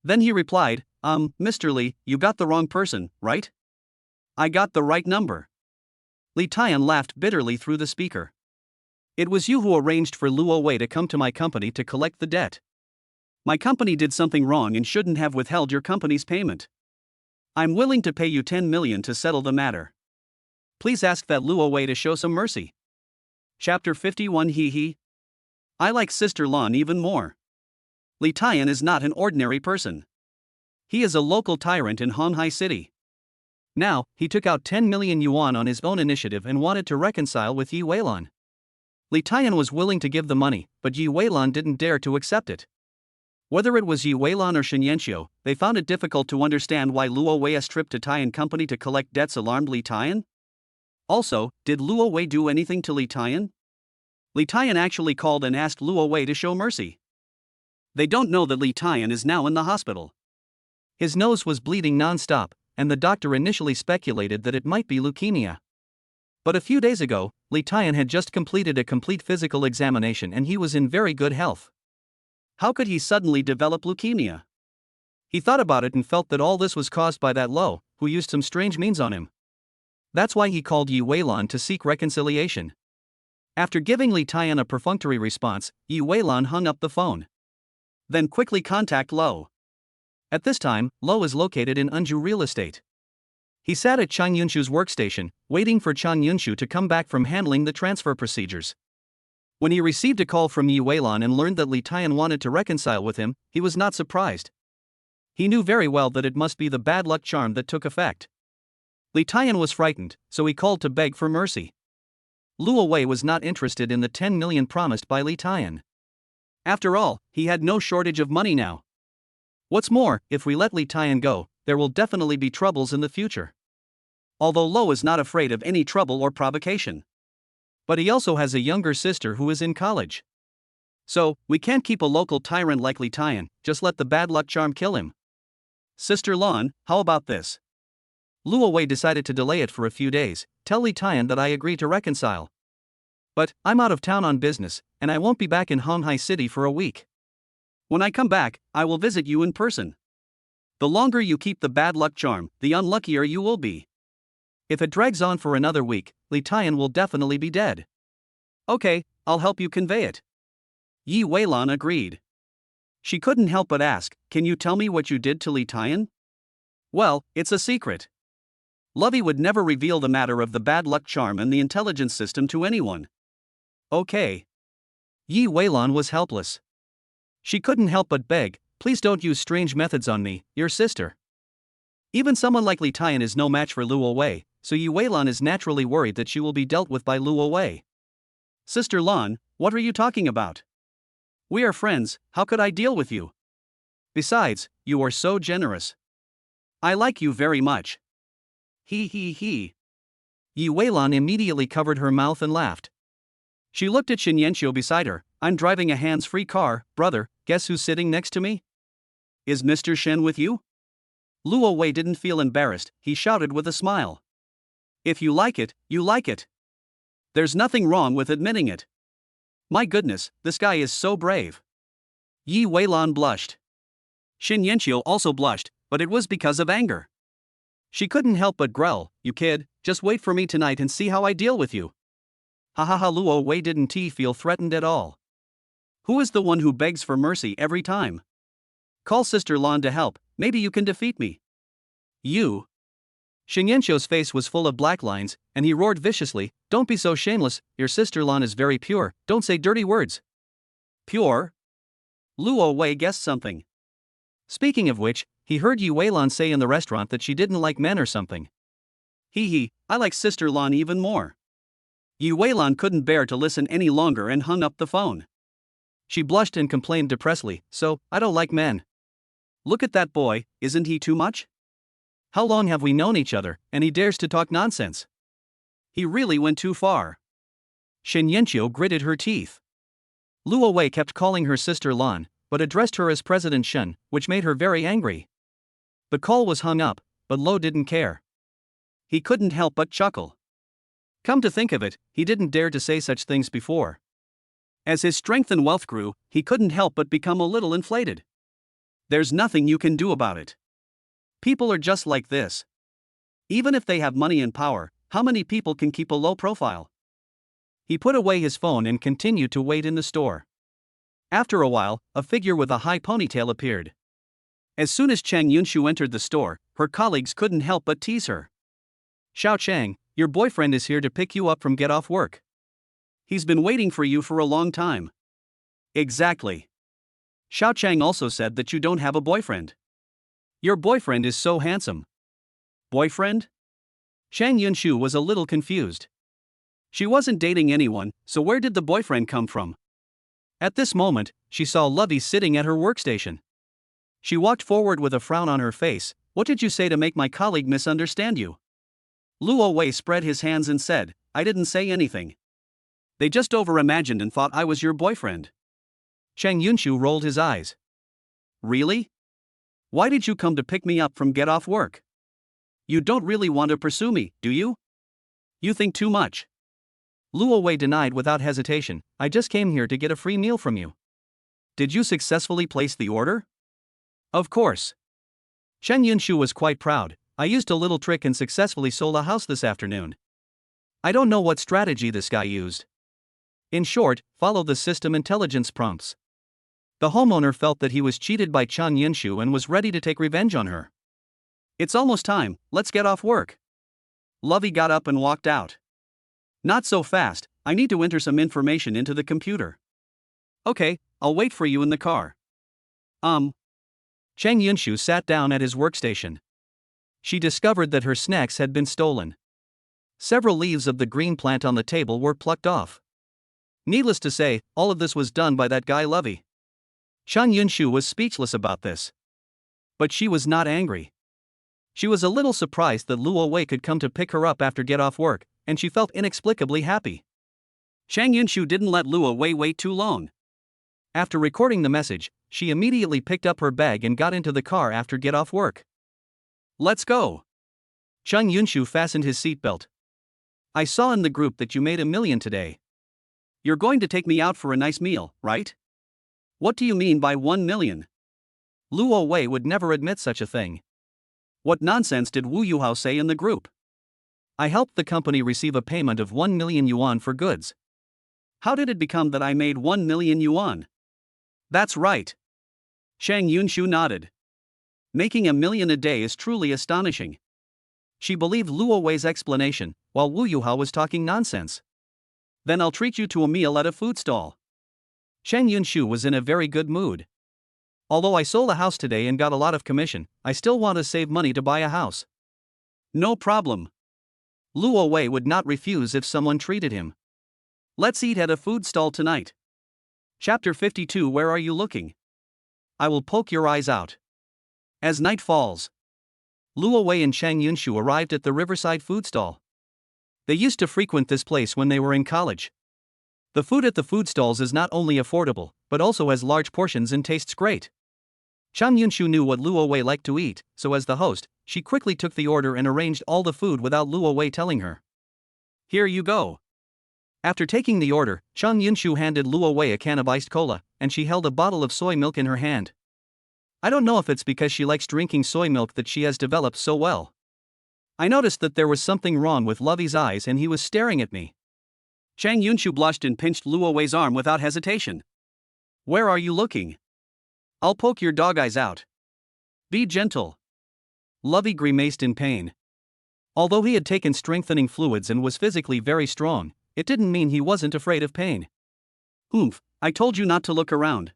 A: Then he replied, Mr. Li, you got the wrong person, right? I got the right number. Li Tian laughed bitterly through the speaker. It was you who arranged for Luo Wei to come to my company to collect the debt. My company did something wrong and shouldn't have withheld your company's payment. I'm willing to pay you 10 million to settle the matter. Please ask that Luo Wei to show some mercy. Chapter 51. Hee. I like Sister Lan even more. Li Tian is not an ordinary person. He is a local tyrant in Honghai City. Now, he took out 10 million yuan on his own initiative and wanted to reconcile with Yi Weilan. Li Tian was willing to give the money, but Yi Weilan didn't dare to accept it. Whether it was Yi Weilan or Shen Yanxiu, they found it difficult to understand why Luo Wei's trip to Tian Company to collect debts alarmed Li Tian. Also, did Luo Wei do anything to Li Tian? Li Tian actually called and asked Luo Wei to show mercy. They don't know that Li Tian is now in the hospital. His nose was bleeding non-stop, and the doctor initially speculated that it might be leukemia. But a few days ago, Li Tian had just completed a complete physical examination and he was in very good health. How could he suddenly develop leukemia? He thought about it and felt that all this was caused by that Lo, who used some strange means on him. That's why he called Yi Weilan to seek reconciliation. After giving Li Tian a perfunctory response, Yi Weilan hung up the phone. Then quickly contact Lo. At this time, Lo is located in Unju Real Estate. He sat at Chang Yunshu's workstation, waiting for Chang Yunshu to come back from handling the transfer procedures. When he received a call from Yi Weilan and learned that Li Tian wanted to reconcile with him, he was not surprised. He knew very well that it must be the bad luck charm that took effect. Li Tian was frightened, so he called to beg for mercy. Luo Wei was not interested in the 10 million promised by Li Tian. After all, he had no shortage of money now. What's more, if we let Li Tian go, there will definitely be troubles in the future. Although Lo is not afraid of any trouble or provocation. But he also has a younger sister who is in college. So, we can't keep a local tyrant like Li Tian, just let the bad luck charm kill him. Sister Lan, how about this? Luo Wei decided to delay it for a few days. Tell Li Tian that I agree to reconcile. But, I'm out of town on business, and I won't be back in Honghai City for a week. When I come back, I will visit you in person. The longer you keep the bad luck charm, the unluckier you will be. If it drags on for another week, Li Tian will definitely be dead. Okay, I'll help you convey it. Yi Weilan agreed. She couldn't help but ask, can you tell me what you did to Li Tian? Well, it's a secret. Lovey would never reveal the matter of the bad luck charm and the intelligence system to anyone. Okay. Yi Weilan was helpless. She couldn't help but beg, please don't use strange methods on me, your sister. Even someone like Li Tian is no match for Luo Wei, so Yi Weilan is naturally worried that she will be dealt with by Luo Wei. Sister Lan, what are you talking about? We are friends, how could I deal with you? Besides, you are so generous. I like you very much. He. Yi Weilan immediately covered her mouth and laughed. She looked at Shen Yanxiu beside her. I'm driving a hands-free car, brother, guess who's sitting next to me? Is Mr. Shen with you? Luo Wei didn't feel embarrassed, he shouted with a smile. If you like it, you like it. There's nothing wrong with admitting it. My goodness, this guy is so brave. Yi Weilan blushed. Shen Yanxiu also blushed, but it was because of anger. She couldn't help but growl, you kid, just wait for me tonight and see how I deal with you. Luo Wei didn't feel threatened at all. Who is the one who begs for mercy every time? Call Sister Lan to help, maybe you can defeat me. You. Shen Yanxiu's face was full of black lines, and he roared viciously, don't be so shameless, your Sister Lan is very pure, don't say dirty words. Pure? Luo Wei guessed something. Speaking of which, he heard Yi Weilan say in the restaurant that she didn't like men or something. I like Sister Lan even more. Yi Weilan couldn't bear to listen any longer and hung up the phone. She blushed and complained depressedly, so, I don't like men. Look at that boy, isn't he too much? How long have we known each other, and he dares to talk nonsense? He really went too far. Shen Yanxiu gritted her teeth. Luo Wei kept calling her Sister Lan, but addressed her as President Shen, which made her very angry. The call was hung up, but Lo didn't care. He couldn't help but chuckle. Come to think of it, he didn't dare to say such things before. As his strength and wealth grew, he couldn't help but become a little inflated. There's nothing you can do about it. People are just like this. Even if they have money and power, how many people can keep a low profile? He put away his phone and continued to wait in the store. After a while, a figure with a high ponytail appeared. As soon as Chang Yunshu entered the store, her colleagues couldn't help but tease her. "Xiao Chang, your boyfriend is here to pick you up from get off work. He's been waiting for you for a long time." "Exactly. Xiao Chang also said that you don't have a boyfriend. Your boyfriend is so handsome." "Boyfriend?" Chang Yunshu was a little confused. She wasn't dating anyone, so where did the boyfriend come from? At this moment, she saw Lovey sitting at her workstation. She walked forward with a frown on her face. "What did you say to make my colleague misunderstand you?" Luo Wei spread his hands and said, "I didn't say anything. They just overimagined and thought I was your boyfriend." Chang Yunshu rolled his eyes. "Really? Why did you come to pick me up from get off work? You don't really want to pursue me, do you? You think too much." Luo Wei denied without hesitation, "I just came here to get a free meal from you." "Did you successfully place the order?" "Of course." Chang Yunshu was quite proud. "I used a little trick and successfully sold a house this afternoon. I don't know what strategy this guy used." In short, follow the system intelligence prompts. The homeowner felt that he was cheated by Chang Yunshu and was ready to take revenge on her. "It's almost time, let's get off work." Lovey got up and walked out. "Not so fast, I need to enter some information into the computer." "Okay, I'll wait for you in the car." Chang Yunshu sat down at his workstation. She discovered that her snacks had been stolen. Several leaves of the green plant on the table were plucked off. Needless to say, all of this was done by that guy Lovey. Chang Yunshu was speechless about this. But she was not angry. She was a little surprised that Luo Wei could come to pick her up after get off work, and she felt inexplicably happy. Chang Yunshu didn't let Luo Wei wait too long. After recording the message, she immediately picked up her bag and got into the car after get off work. "Let's go." Chang Yunshu fastened his seatbelt. "I saw in the group that you made $1 million today. You're going to take me out for a nice meal, right?" "What do you mean by 1 million? Luo Wei would never admit such a thing. What nonsense did Wu Yuhao say in the group? I helped the company receive a payment of 1 million yuan for goods. How did it become that I made 1 million yuan?" "That's right." Chang Yunshu nodded. Making $1 million a day is truly astonishing. She believed Luo Wei's explanation, while Wu Yuhao was talking nonsense. "Then I'll treat you to a meal at a food stall." Chang Yunshu was in a very good mood. "Although I sold a house today and got a lot of commission, I still want to save money to buy a house." "No problem." Luo Wei would not refuse if someone treated him. "Let's eat at a food stall tonight." Chapter 52. Where are you looking? I will poke your eyes out. As night falls, Luo Wei and Chang Yunshu arrived at the riverside food stall. They used to frequent this place when they were in college. The food at the food stalls is not only affordable, but also has large portions and tastes great. Chang Yunshu knew what Luo Wei liked to eat, so as the host, she quickly took the order and arranged all the food without Luo Wei telling her. "Here you go." After taking the order, Chang Yunshu handed Luo Wei a can of iced cola, and she held a bottle of soy milk in her hand. I don't know if it's because she likes drinking soy milk that she has developed so well. I noticed that there was something wrong with Lovey's eyes and he was staring at me. Chang Yunshu blushed and pinched Luo Wei's arm without hesitation. "Where are you looking? I'll poke your dog eyes out. Be gentle." Lovey grimaced in pain. Although he had taken strengthening fluids and was physically very strong, it didn't mean he wasn't afraid of pain. "Oomph, I told you not to look around."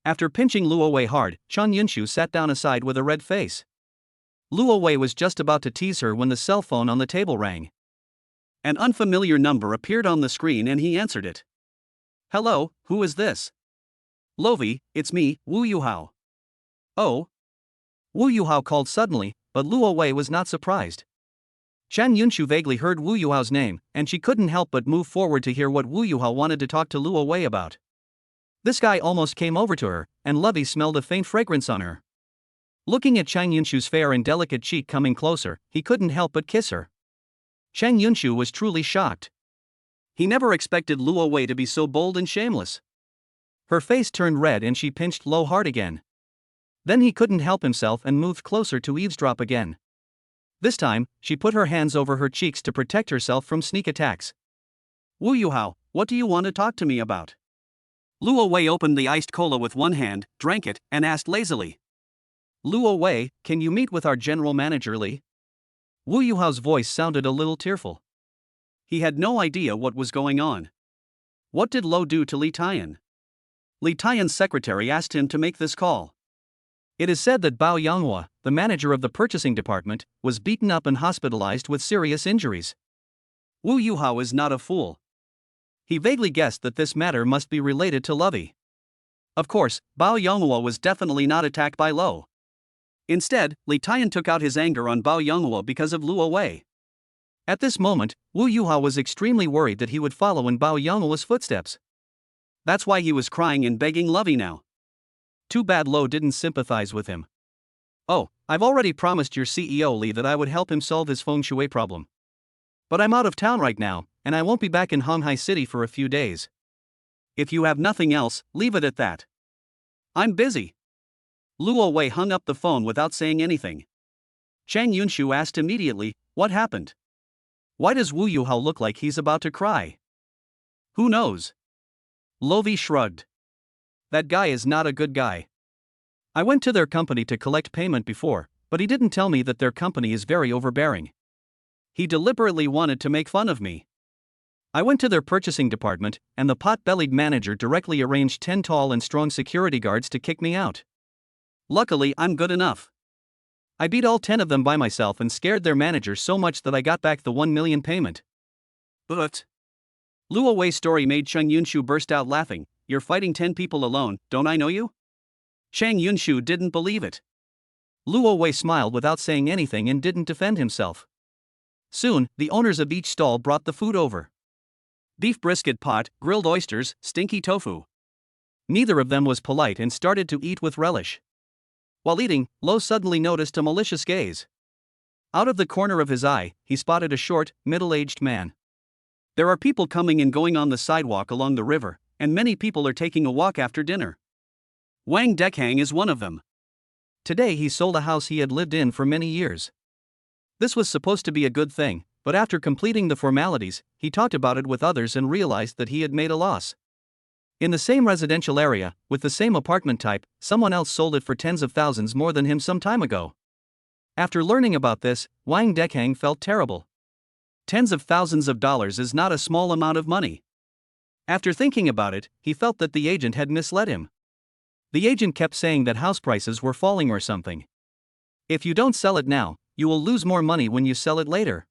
A: After pinching Luo Wei hard, Chang Yunshu sat down aside with a red face. Luo Wei was just about to tease her when the cell phone on the table rang. An unfamiliar number appeared on the screen and he answered it. "Hello, who is this?" "Lovey, it's me, Wu Yuhao." "Oh?" Wu Yuhao called suddenly, but Luo Wei was not surprised. Chang Yunshu vaguely heard Wu Yuhao's name, and she couldn't help but move forward to hear what Wu Yuhao wanted to talk to Luo Wei about. This guy almost came over to her, and Lovey smelled a faint fragrance on her. Looking at Chang Yunshu's fair and delicate cheek coming closer, he couldn't help but kiss her. Chang Yunshu was truly shocked. He never expected Luo Wei to be so bold and shameless. Her face turned red and she pinched Lo hard again. Then he couldn't help himself and moved closer to eavesdrop again. This time, she put her hands over her cheeks to protect herself from sneak attacks. Wu Yuhao, what do you want to talk to me about? Luo Wei opened the iced cola with one hand, drank it, and asked lazily. Luo Wei, can you meet with our general manager Li? Wu Yuhao's voice sounded a little tearful. He had no idea what was going on. What did Lo do to Li Tian? Li Tian's secretary asked him to make this call. It is said that Bao Yanghua, the manager of the purchasing department, was beaten up and hospitalized with serious injuries. Wu Yuhao is not a fool. He vaguely guessed that this matter must be related to Lovey. Of course, Bao Yanghua was definitely not attacked by Lo. Instead, Li Tian took out his anger on Bao Yanghua because of Luo Wei. At this moment, Wu Yuhao was extremely worried that he would follow in Bao Yanghua's footsteps. That's why he was crying and begging Lovey now. Too bad Lo didn't sympathize with him. Oh, I've already promised your CEO Li that I would help him solve his feng shui problem. But I'm out of town right now, and I won't be back in Honghai City for a few days. If you have nothing else, leave it at that. I'm busy. Luo Wei hung up the phone without saying anything. Chang Yunshu asked immediately, what happened? Why does Wu Yuhao look like he's about to cry? Who knows? Lovey shrugged. That guy is not a good guy. I went to their company to collect payment before, but he didn't tell me that their company is very overbearing. He deliberately wanted to make fun of me. I went to their purchasing department, and the pot-bellied manager directly arranged 10 tall and strong security guards to kick me out. Luckily, I'm good enough. I beat all 10 of them by myself and scared their manager so much that I got back the 1 million payment. But Luo Wei's story made Chang Yunshu burst out laughing. You're fighting 10 people alone, don't I know you? Chang Yunshu didn't believe it. Luo Wei smiled without saying anything and didn't defend himself. Soon, the owners of each stall brought the food over. Beef brisket pot, grilled oysters, stinky tofu. Neither of them was polite and started to eat with relish. While eating, Lo suddenly noticed a malicious gaze. Out of the corner of his eye, he spotted a short, middle-aged man. There are people coming and going on the sidewalk along the river, and many people are taking a walk after dinner. Wang Dekhang is one of them. Today he sold a house he had lived in for many years. This was supposed to be a good thing, but after completing the formalities, he talked about it with others and realized that he had made a loss. In the same residential area, with the same apartment type, someone else sold it for tens of thousands more than him some time ago. After learning about this, Wang Dekhang felt terrible. Tens of thousands of dollars is not a small amount of money. After thinking about it, he felt that the agent had misled him. The agent kept saying that house prices were falling or something. If you don't sell it now, you will lose more money when you sell it later.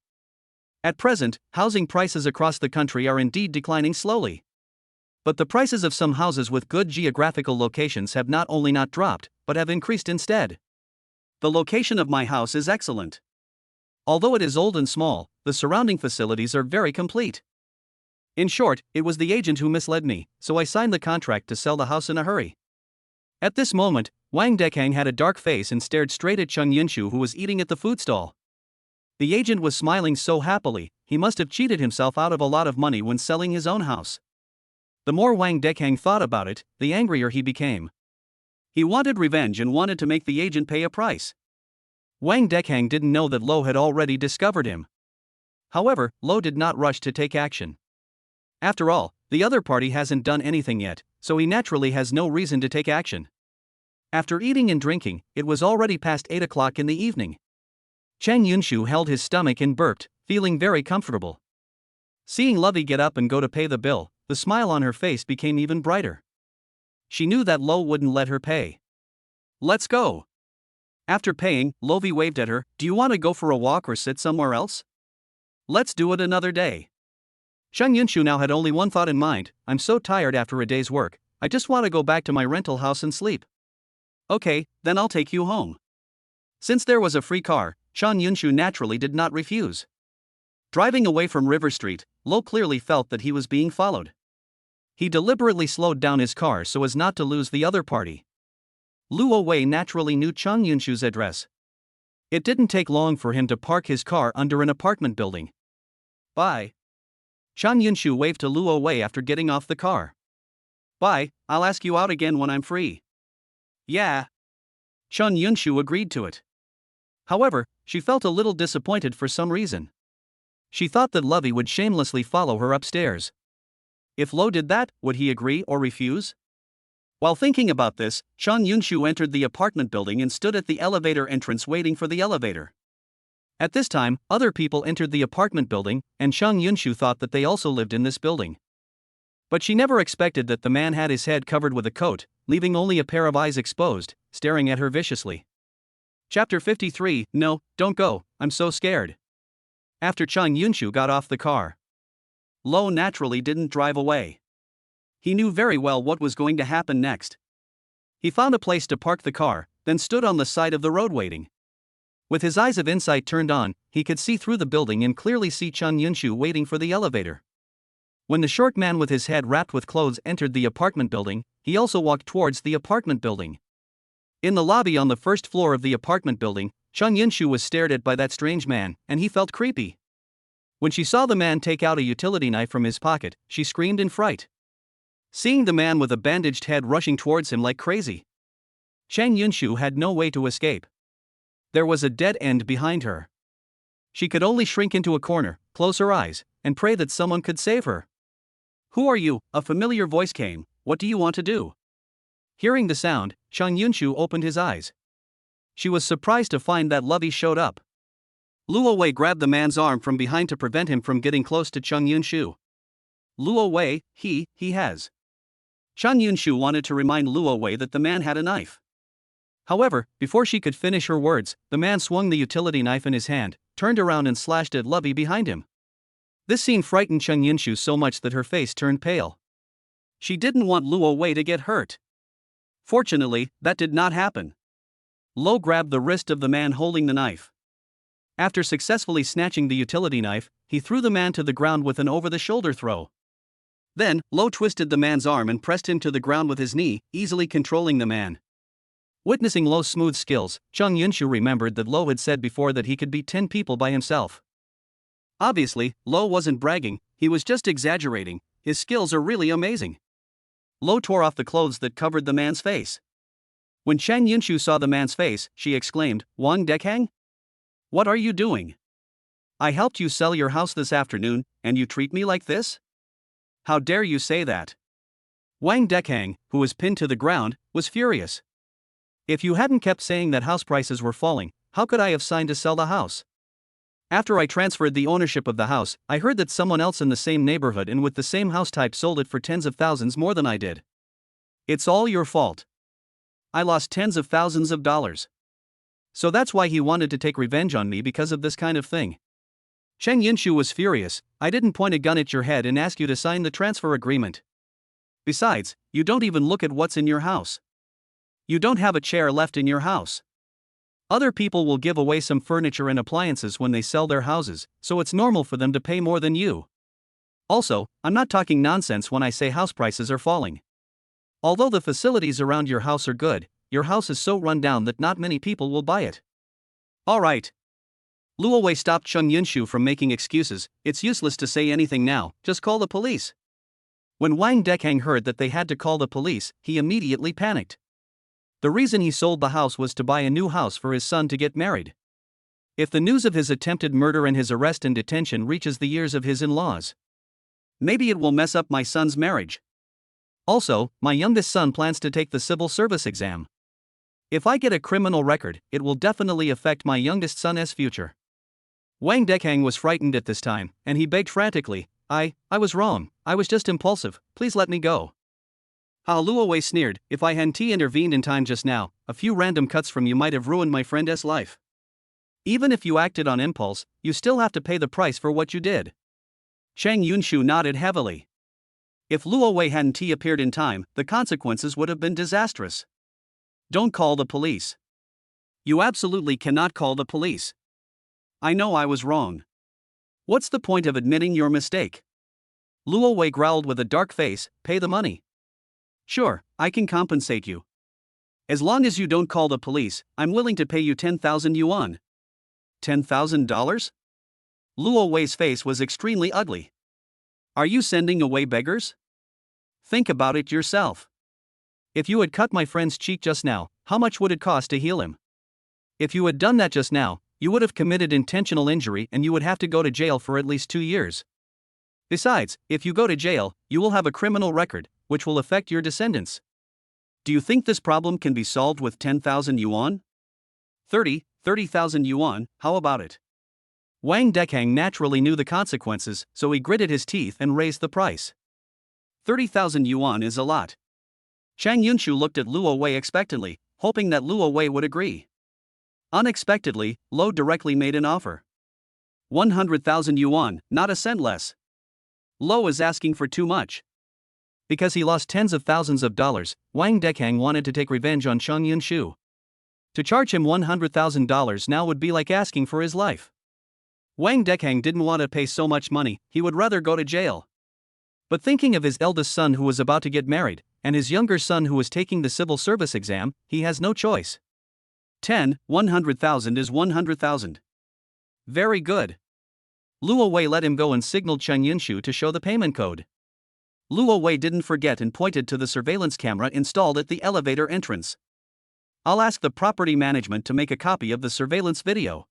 A: At present, housing prices across the country are indeed declining slowly. But the prices of some houses with good geographical locations have not only not dropped, but have increased instead. The location of my house is excellent. Although it is old and small, the surrounding facilities are very complete. In short, it was the agent who misled me, so I signed the contract to sell the house in a hurry. At this moment, Wang Dekhang had a dark face and stared straight at Chang Yunshu, who was eating at the food stall. The agent was smiling so happily, he must have cheated himself out of a lot of money when selling his own house. The more Wang Dekhang thought about it, the angrier he became. He wanted revenge and wanted to make the agent pay a price. Wang Dekhang didn't know that Lo had already discovered him. However, Lo did not rush to take action. After all, the other party hasn't done anything yet, so he naturally has no reason to take action. After eating and drinking, it was already past 8 o'clock in the evening. Chang Yunshu held his stomach and burped, feeling very comfortable. Seeing Lovey get up and go to pay the bill, the smile on her face became even brighter. She knew that Lo wouldn't let her pay. Let's go. After paying, Lovey waved at her. Do you want to go for a walk or sit somewhere else? Let's do it another day. Chang Yunshu now had only one thought in mind. I'm so tired after a day's work, I just want to go back to my rental house and sleep. Okay, then I'll take you home. Since there was a free car, Chang Yunshu naturally did not refuse. Driving away from River Street, Lo clearly felt that he was being followed. He deliberately slowed down his car so as not to lose the other party. Luo Wei naturally knew Chang Yunshu's address. It didn't take long for him to park his car under an apartment building. Bye. Chang Yunshu waved to Luo Wei after getting off the car. Bye, I'll ask you out again when I'm free. Yeah. Chang Yunshu agreed to it. However, she felt a little disappointed for some reason. She thought that Lovey would shamelessly follow her upstairs. If Lo did that, would he agree or refuse? While thinking about this, Chang Yunshu entered the apartment building and stood at the elevator entrance waiting for the elevator. At this time, other people entered the apartment building, and Chang Yunshu thought that they also lived in this building. But she never expected that the man had his head covered with a coat, leaving only a pair of eyes exposed, staring at her viciously. Chapter 53. No, don't go, I'm so scared. After Chang Yunshu got off the car, Lo naturally didn't drive away. He knew very well what was going to happen next. He found a place to park the car, then stood on the side of the road waiting. With his eyes of insight turned on, he could see through the building and clearly see Chang Yunshu waiting for the elevator. When the short man with his head wrapped with clothes entered the apartment building, he also walked towards the apartment building. In the lobby on the first floor of the apartment building, Chang Yunshu was stared at by that strange man, and he felt creepy. When she saw the man take out a utility knife from his pocket, she screamed in fright. Seeing the man with a bandaged head rushing towards him like crazy, Chang Yunshu had no way to escape. There was a dead end behind her. She could only shrink into a corner, close her eyes, and pray that someone could save her. "Who are you?" A familiar voice came. "What do you want to do?" Hearing the sound, Chang Yunshu opened his eyes. She was surprised to find that Lovey showed up. Luo Wei grabbed the man's arm from behind to prevent him from getting close to Chang Yunshu. "Luo Wei, he has." Chang Yunshu wanted to remind Luo Wei that the man had a knife. However, before she could finish her words, the man swung the utility knife in his hand, turned around and slashed at Lovey behind him. This scene frightened Chang Yunshu so much that her face turned pale. She didn't want Luo Wei to get hurt. Fortunately, that did not happen. Lo grabbed the wrist of the man holding the knife. After successfully snatching the utility knife, he threw the man to the ground with an over-the-shoulder throw. Then, Lo twisted the man's arm and pressed him to the ground with his knee, easily controlling the man. Witnessing Lo's smooth skills, Chang Yunshu remembered that Lo had said before that he could beat 10 people by himself. Obviously, Lo wasn't bragging, he was just exaggerating. His skills are really amazing. Lo tore off the clothes that covered the man's face. When Chang Yunshu saw the man's face, she exclaimed, "Wang Dekang? What are you doing? I helped you sell your house this afternoon, and you treat me like this? How dare you say that?" Wang Dekang, who was pinned to the ground, was furious. "If you hadn't kept saying that house prices were falling, how could I have signed to sell the house? After I transferred the ownership of the house, I heard that someone else in the same neighborhood and with the same house type sold it for tens of thousands more than I did. It's all your fault. I lost tens of thousands of dollars. So that's why he wanted to take revenge on me because of this kind of thing." Chang Yunshu was furious. "I didn't point a gun at your head and ask you to sign the transfer agreement. Besides, you don't even look at what's in your house. You don't have a chair left in your house. Other people will give away some furniture and appliances when they sell their houses, so it's normal for them to pay more than you. Also, I'm not talking nonsense when I say house prices are falling. Although the facilities around your house are good, your house is so run down that not many people will buy it." "All right." Luo Wei stopped Chang Yunshu from making excuses. "It's useless to say anything now, just call the police." When Wang Dekang heard that they had to call the police, he immediately panicked. The reason he sold the house was to buy a new house for his son to get married. If the news of his attempted murder and his arrest and detention reaches the ears of his in-laws, maybe it will mess up my son's marriage. Also, my youngest son plans to take the civil service exam. If I get a criminal record, it will definitely affect my youngest son's future. Wang Dekang was frightened at this time, and he begged frantically, I was wrong, I was just impulsive, please let me go." Luo Wei sneered, "If I hadn't intervened in time just now, a few random cuts from you might have ruined my friend's life. Even if you acted on impulse, you still have to pay the price for what you did." Chang Yunshu nodded heavily. If Luo Wei hadn't appeared in time, the consequences would have been disastrous. "Don't call the police. You absolutely cannot call the police. I know I was wrong. What's the point of admitting your mistake?" Luo Wei growled with a dark face, "Pay the money. Sure, I can compensate you. As long as you don't call the police, I'm willing to pay you 10,000 yuan. $10,000? Luo Wei's face was extremely ugly. "Are you sending away beggars? Think about it yourself. If you had cut my friend's cheek just now, how much would it cost to heal him? If you had done that just now, you would have committed intentional injury and you would have to go to jail for at least 2 years. Besides, if you go to jail, you will have a criminal record, which will affect your descendants. Do you think this problem can be solved with 10,000 yuan? 30,000 yuan, how about it? Wang Dekang naturally knew the consequences, so he gritted his teeth and raised the price. 30,000 yuan is a lot. Chang Yunshu looked at Luo Wei expectantly, hoping that Luo Wei would agree. Unexpectedly, Luo directly made an offer. 100,000 yuan, not a cent less. Luo is asking for too much. Because he lost tens of thousands of dollars, Wang Dekang wanted to take revenge on Chang Yunshu. To charge him $100,000 now would be like asking for his life. Wang Dekang didn't want to pay so much money, he would rather go to jail. But thinking of his eldest son who was about to get married, and his younger son who was taking the civil service exam, he has no choice. 100,000 is 100,000. Very good. Luo Wei let him go and signaled Chang Yunshu to show the payment code. Luo Wei didn't forget and pointed to the surveillance camera installed at the elevator entrance. I'll ask the property management to make a copy of the surveillance video.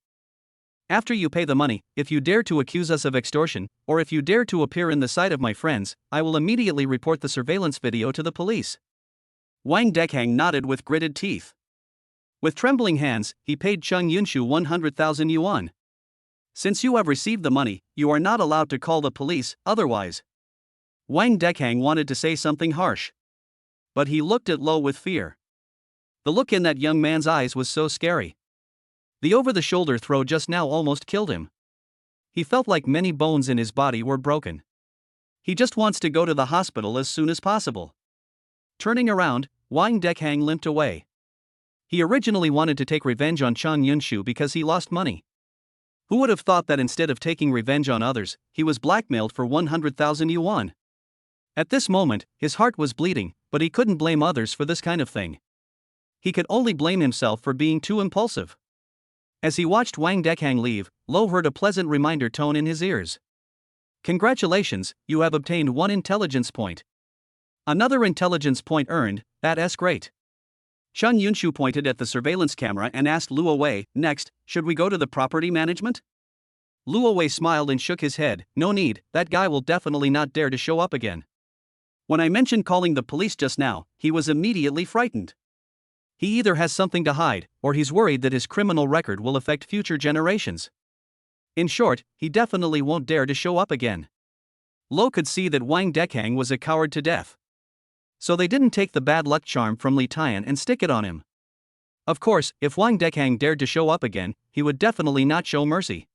A: After you pay the money, if you dare to accuse us of extortion, or if you dare to appear in the sight of my friends, I will immediately report the surveillance video to the police. Wang Dekang nodded with gritted teeth. With trembling hands, he paid Chang Yunshu 100,000 yuan. Since you have received the money, you are not allowed to call the police, otherwise. Wang Dekang wanted to say something harsh. But he looked at Luo with fear. The look in that young man's eyes was so scary. The over-the-shoulder throw just now almost killed him. He felt like many bones in his body were broken. He just wants to go to the hospital as soon as possible. Turning around, Wang Dekang limped away. He originally wanted to take revenge on Chang Yunshu because he lost money. Who would have thought that instead of taking revenge on others, he was blackmailed for 100,000 yuan? At this moment, his heart was bleeding, but he couldn't blame others for this kind of thing. He could only blame himself for being too impulsive. As he watched Wang Dekang leave, Luo heard a pleasant reminder tone in his ears. Congratulations, you have obtained 1 intelligence point. Another intelligence point earned, that's great. Chang Yunshu pointed at the surveillance camera and asked Luo Wei, next, should we go to the property management? Luo Wei smiled and shook his head, no need, that guy will definitely not dare to show up again. When I mentioned calling the police just now, he was immediately frightened. He either has something to hide, or he's worried that his criminal record will affect future generations. In short, he definitely won't dare to show up again. Luo could see that Wang Dekang was a coward to death. So they didn't take the bad luck charm from Li Tian and stick it on him. Of course, if Wang Dekang dared to show up again, he would definitely not show mercy.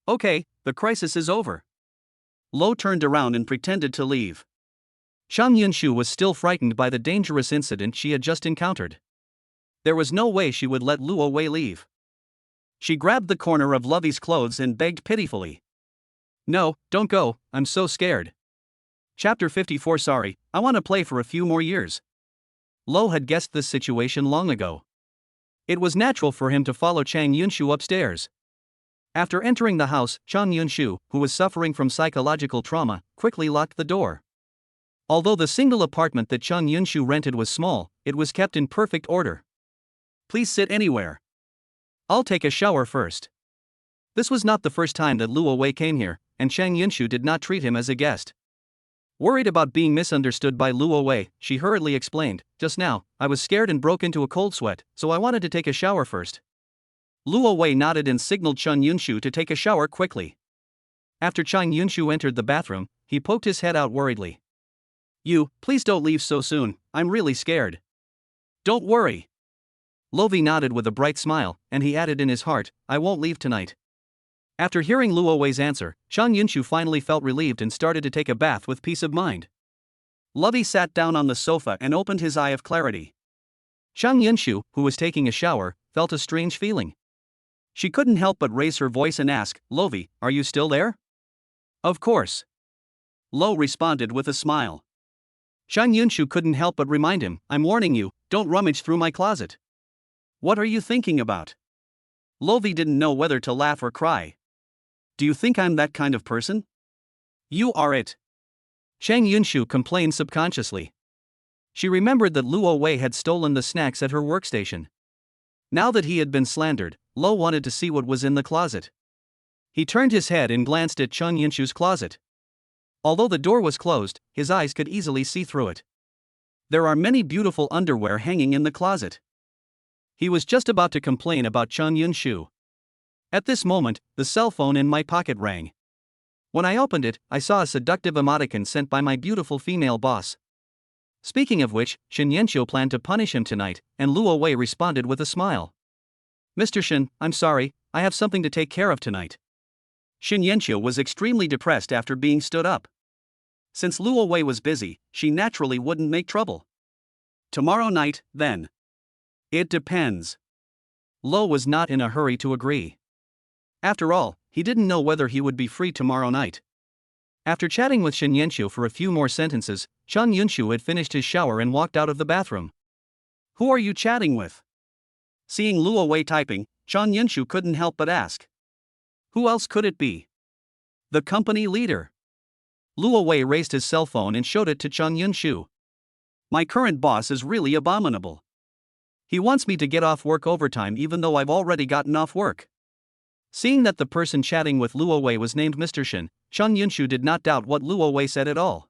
A: Okay, the crisis is over. Luo turned around and pretended to leave. Chang Yunshu was still frightened by the dangerous incident she had just encountered. There was no way she would let Luo Wei leave. She grabbed the corner of Lovey's clothes and begged pitifully. No, don't go, I'm so scared. Chapter 54. Sorry, I want to play for a few more years. Luo had guessed this situation long ago. It was natural for him to follow Chang Yunshu upstairs. After entering the house, Chang Yunshu, who was suffering from psychological trauma, quickly locked the door. Although the single apartment that Chang Yunshu rented was small, it was kept in perfect order. Please sit anywhere. I'll take a shower first. This was not the first time that Luo Wei came here, and Chang Yunshu did not treat him as a guest. Worried about being misunderstood by Luo Wei, she hurriedly explained, just now, I was scared and broke into a cold sweat, so I wanted to take a shower first. Luo Wei nodded and signaled Chang Yunshu to take a shower quickly. After Chang Yunshu entered the bathroom, he poked his head out worriedly. Please don't leave so soon, I'm really scared. Don't worry. Lovey nodded with a bright smile, and he added in his heart, I won't leave tonight. After hearing Luo Wei's answer, Chang Yunshu finally felt relieved and started to take a bath with peace of mind. Lovey sat down on the sofa and opened his eye of clarity. Chang Yunshu, who was taking a shower, felt a strange feeling. She couldn't help but raise her voice and ask, Lovey, are you still there? Of course. Luo responded with a smile. Chang Yunshu couldn't help but remind him, I'm warning you, don't rummage through my closet. What are you thinking about? Lovey didn't know whether to laugh or cry. Do you think I'm that kind of person? You are it. Chang Yunshu complained subconsciously. She remembered that Luo Wei had stolen the snacks at her workstation. Now that he had been slandered, Luo wanted to see what was in the closet. He turned his head and glanced at Chang Yunshu's closet. Although the door was closed, his eyes could easily see through it. There are many beautiful underwear hanging in the closet. He was just about to complain about Chun Yun-shu. At this moment, the cell phone in my pocket rang. When I opened it, I saw a seductive emoticon sent by my beautiful female boss. Speaking of which, Shin Yenshu planned to punish him tonight, and Luo Wei responded with a smile. Mr. Shin, I'm sorry, I have something to take care of tonight. Shin Yenshu was extremely depressed after being stood up. Since Luo Wei was busy, she naturally wouldn't make trouble. Tomorrow night, then. It depends. Lo was not in a hurry to agree. After all, he didn't know whether he would be free tomorrow night. After chatting with Shin Yenshu for a few more sentences, Chun Yunshu had finished his shower and walked out of the bathroom. Who are you chatting with? Seeing Luo Wei typing, Chun Yunshu couldn't help but ask. Who else could it be? The company leader. Luo Wei raised his cell phone and showed it to Chun Yunshu. My current boss is really abominable. He wants me to get off work overtime even though I've already gotten off work. Seeing that the person chatting with Luo Wei was named Mr. Shin, Chun Yunshu did not doubt what Luo Wei said at all.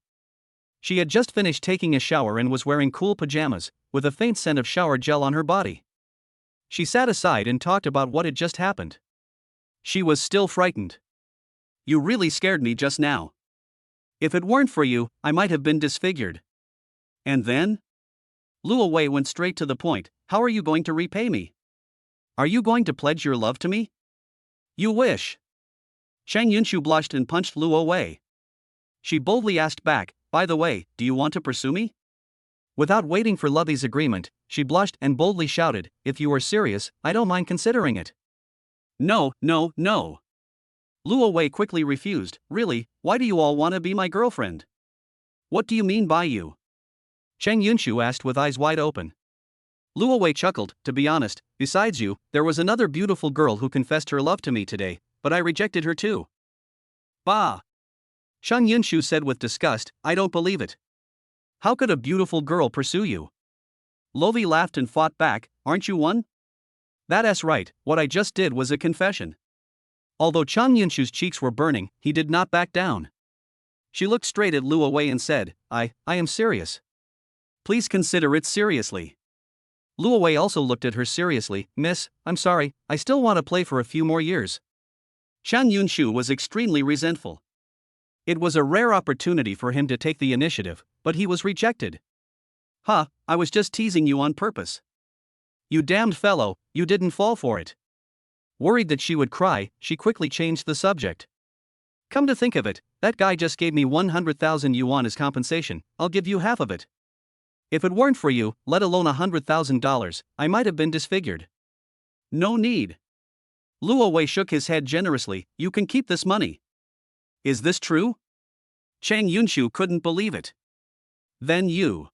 A: She had just finished taking a shower and was wearing cool pajamas, with a faint scent of shower gel on her body. She sat aside and talked about what had just happened. She was still frightened. You really scared me just now. If it weren't for you, I might have been disfigured. And then? Luo Wei went straight to the point. How are you going to repay me? Are you going to pledge your love to me? You wish. Chang Yunshu blushed and punched Luo Wei. She boldly asked back, by the way, do you want to pursue me? Without waiting for Lovey's agreement, she blushed and boldly shouted, if you are serious, I don't mind considering it. No, no, no. Luo Wei quickly refused. Really, why do you all want to be my girlfriend? What do you mean by you? Chang Yunshu asked with eyes wide open. Luo Wei chuckled, to be honest, besides you, there was another beautiful girl who confessed her love to me today, but I rejected her too. Bah! Chang Yunshu said with disgust, I don't believe it. How could a beautiful girl pursue you? Lovey laughed and fought back, aren't you one? That's right, what I just did was a confession. Although Chang Yunshu's cheeks were burning, he did not back down. She looked straight at Luo Wei and said, I am serious. Please consider it seriously. Luo Wei also looked at her seriously. Miss, I'm sorry, I still want to play for a few more years. Chang Yunshu was extremely resentful. It was a rare opportunity for him to take the initiative, but he was rejected. I was just teasing you on purpose. You damned fellow, you didn't fall for it. Worried that she would cry, she quickly changed the subject. Come to think of it, that guy just gave me 100,000 yuan as compensation, I'll give you half of it. If it weren't for you, let alone $100,000, I might have been disfigured. No need. Luo Wei shook his head generously, you can keep this money. Is this true? Chang Yunshu couldn't believe it. Then you.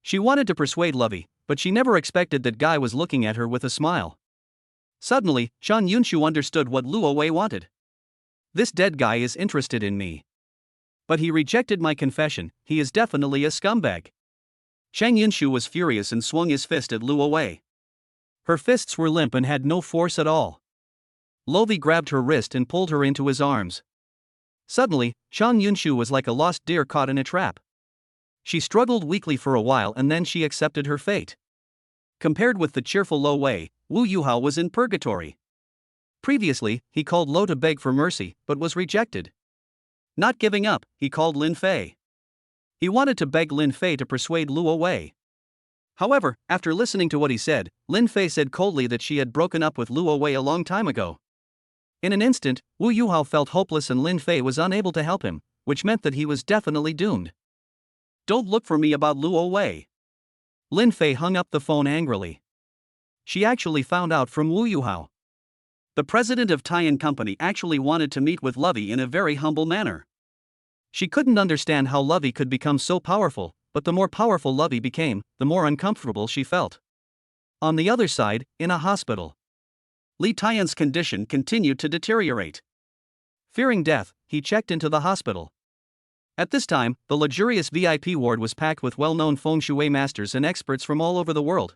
A: She wanted to persuade Lovey, but she never expected that guy was looking at her with a smile. Suddenly, Chang Yunshu understood what Luo Wei wanted. This dead guy is interested in me. But he rejected my confession, he is definitely a scumbag. Chang Yunshu was furious and swung his fist at Luo Wei. Her fists were limp and had no force at all. Lovey grabbed her wrist and pulled her into his arms. Suddenly, Chang Yunshu was like a lost deer caught in a trap. She struggled weakly for a while and then she accepted her fate. Compared with the cheerful Lo Wei, Wu Yuhao was in purgatory. Previously, he called Lo to beg for mercy, but was rejected. Not giving up, he called Lin Fei. He wanted to beg Lin Fei to persuade Luo Wei. However, after listening to what he said, Lin Fei said coldly that she had broken up with Luo Wei a long time ago. In an instant, Wu Yuhao felt hopeless and Lin Fei was unable to help him, which meant that he was definitely doomed. Don't look for me about Luo Wei. Lin Fei hung up the phone angrily. She actually found out from Wu Yuhao. The president of Taiyan Company actually wanted to meet with Lovey in a very humble manner. She couldn't understand how Lovey could become so powerful, but the more powerful Lovey became, the more uncomfortable she felt. On the other side, in a hospital, Li Taiyan's condition continued to deteriorate. Fearing death, he checked into the hospital. At this time, the luxurious VIP ward was packed with well-known feng shui masters and experts from all over the world.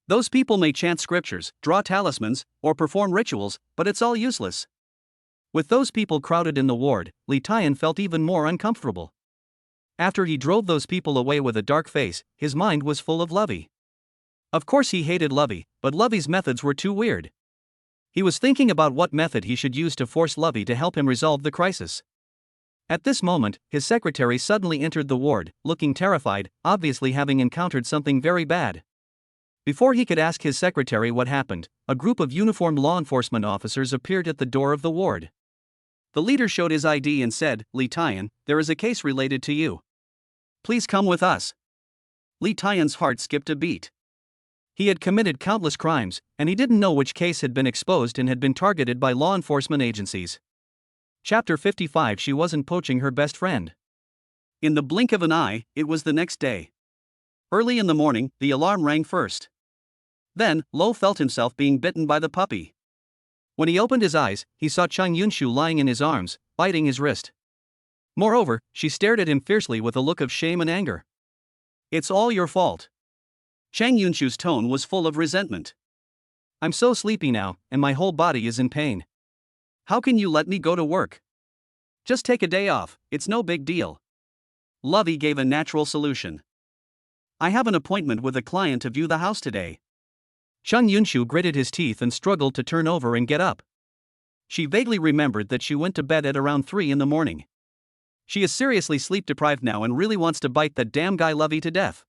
A: Those people may chant scriptures, draw talismans, or perform rituals, but it's all useless. With those people crowded in the ward, Li Tian felt even more uncomfortable. After he drove those people away with a dark face, his mind was full of Lovey. Of course he hated Lovey, but Lovey's methods were too weird. He was thinking about what method he should use to force Lovey to help him resolve the crisis. At this moment, his secretary suddenly entered the ward, looking terrified, obviously having encountered something very bad. Before he could ask his secretary what happened, a group of uniformed law enforcement officers appeared at the door of the ward. The leader showed his ID and said, "Li Tian, there is a case related to you. Please come with us." Li Tian's heart skipped a beat. He had committed countless crimes, and he didn't know which case had been exposed and had been targeted by law enforcement agencies. Chapter 55. She wasn't poaching her best friend. In the blink of an eye, it was the next day. Early in the morning, the alarm rang first. Then, Lo felt himself being bitten by the puppy. When he opened his eyes, he saw Chang Yunshu lying in his arms, biting his wrist. Moreover, she stared at him fiercely with a look of shame and anger. "It's all your fault." Chang Yunshu's tone was full of resentment. "I'm so sleepy now, and my whole body is in pain. How can you let me go to work? Just take a day off, it's no big deal." Lovey gave a natural solution. "I have an appointment with a client to view the house today." Chang Yunshu gritted his teeth and struggled to turn over and get up. She vaguely remembered that she went to bed at around 3 in the morning. She is seriously sleep deprived now and really wants to bite that damn guy Lovey to death.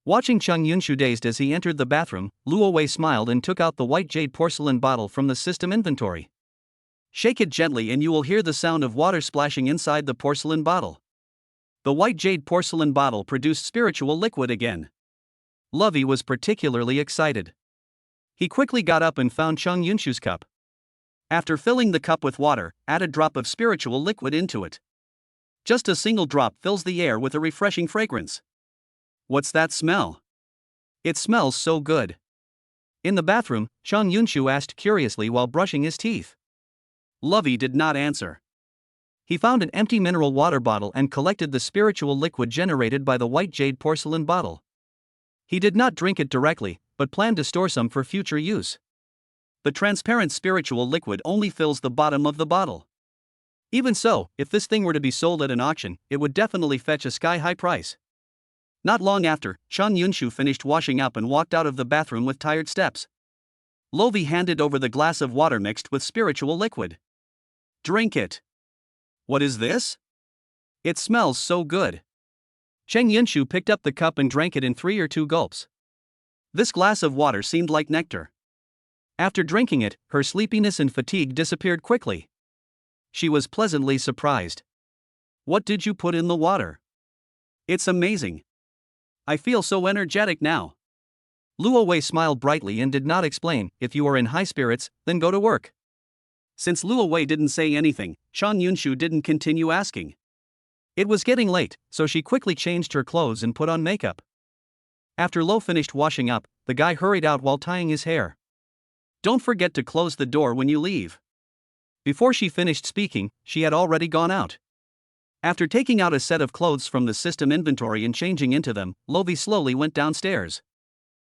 A: Watching Chang Yunshu dazed as he entered the bathroom, Luo Wei smiled and took out the white jade porcelain bottle from the system inventory. "Shake it gently and you will hear the sound of water splashing inside the porcelain bottle." The white jade porcelain bottle produced spiritual liquid again. Lovey was particularly excited. He quickly got up and found Chang Yunshu's cup. After filling the cup with water, add a drop of spiritual liquid into it. Just a single drop fills the air with a refreshing fragrance. "What's that smell? It smells so good." In the bathroom, Chang Yunshu asked curiously while brushing his teeth. Lovey did not answer. He found an empty mineral water bottle and collected the spiritual liquid generated by the white jade porcelain bottle. He did not drink it directly, but planned to store some for future use. The transparent spiritual liquid only fills the bottom of the bottle. Even so, if this thing were to be sold at an auction, it would definitely fetch a sky-high price. Not long after, Chang Yunshu finished washing up and walked out of the bathroom with tired steps. Lovey handed over the glass of water mixed with spiritual liquid. "Drink it." "What is this? It smells so good." Chang Yunshu picked up the cup and drank it in 3 or 2 gulps. This glass of water seemed like nectar. After drinking it, her sleepiness and fatigue disappeared quickly. She was pleasantly surprised. "What did you put in the water? It's amazing. I feel so energetic now." Luo Wei smiled brightly and did not explain, "If you are in high spirits, then go to work." Since Luo Wei didn't say anything, Chang Yunshu didn't continue asking. It was getting late, so she quickly changed her clothes and put on makeup. After Lo finished washing up, the guy hurried out while tying his hair. "Don't forget to close the door when you leave." Before she finished speaking, she had already gone out. After taking out a set of clothes from the system inventory and changing into them, Lovey slowly went downstairs.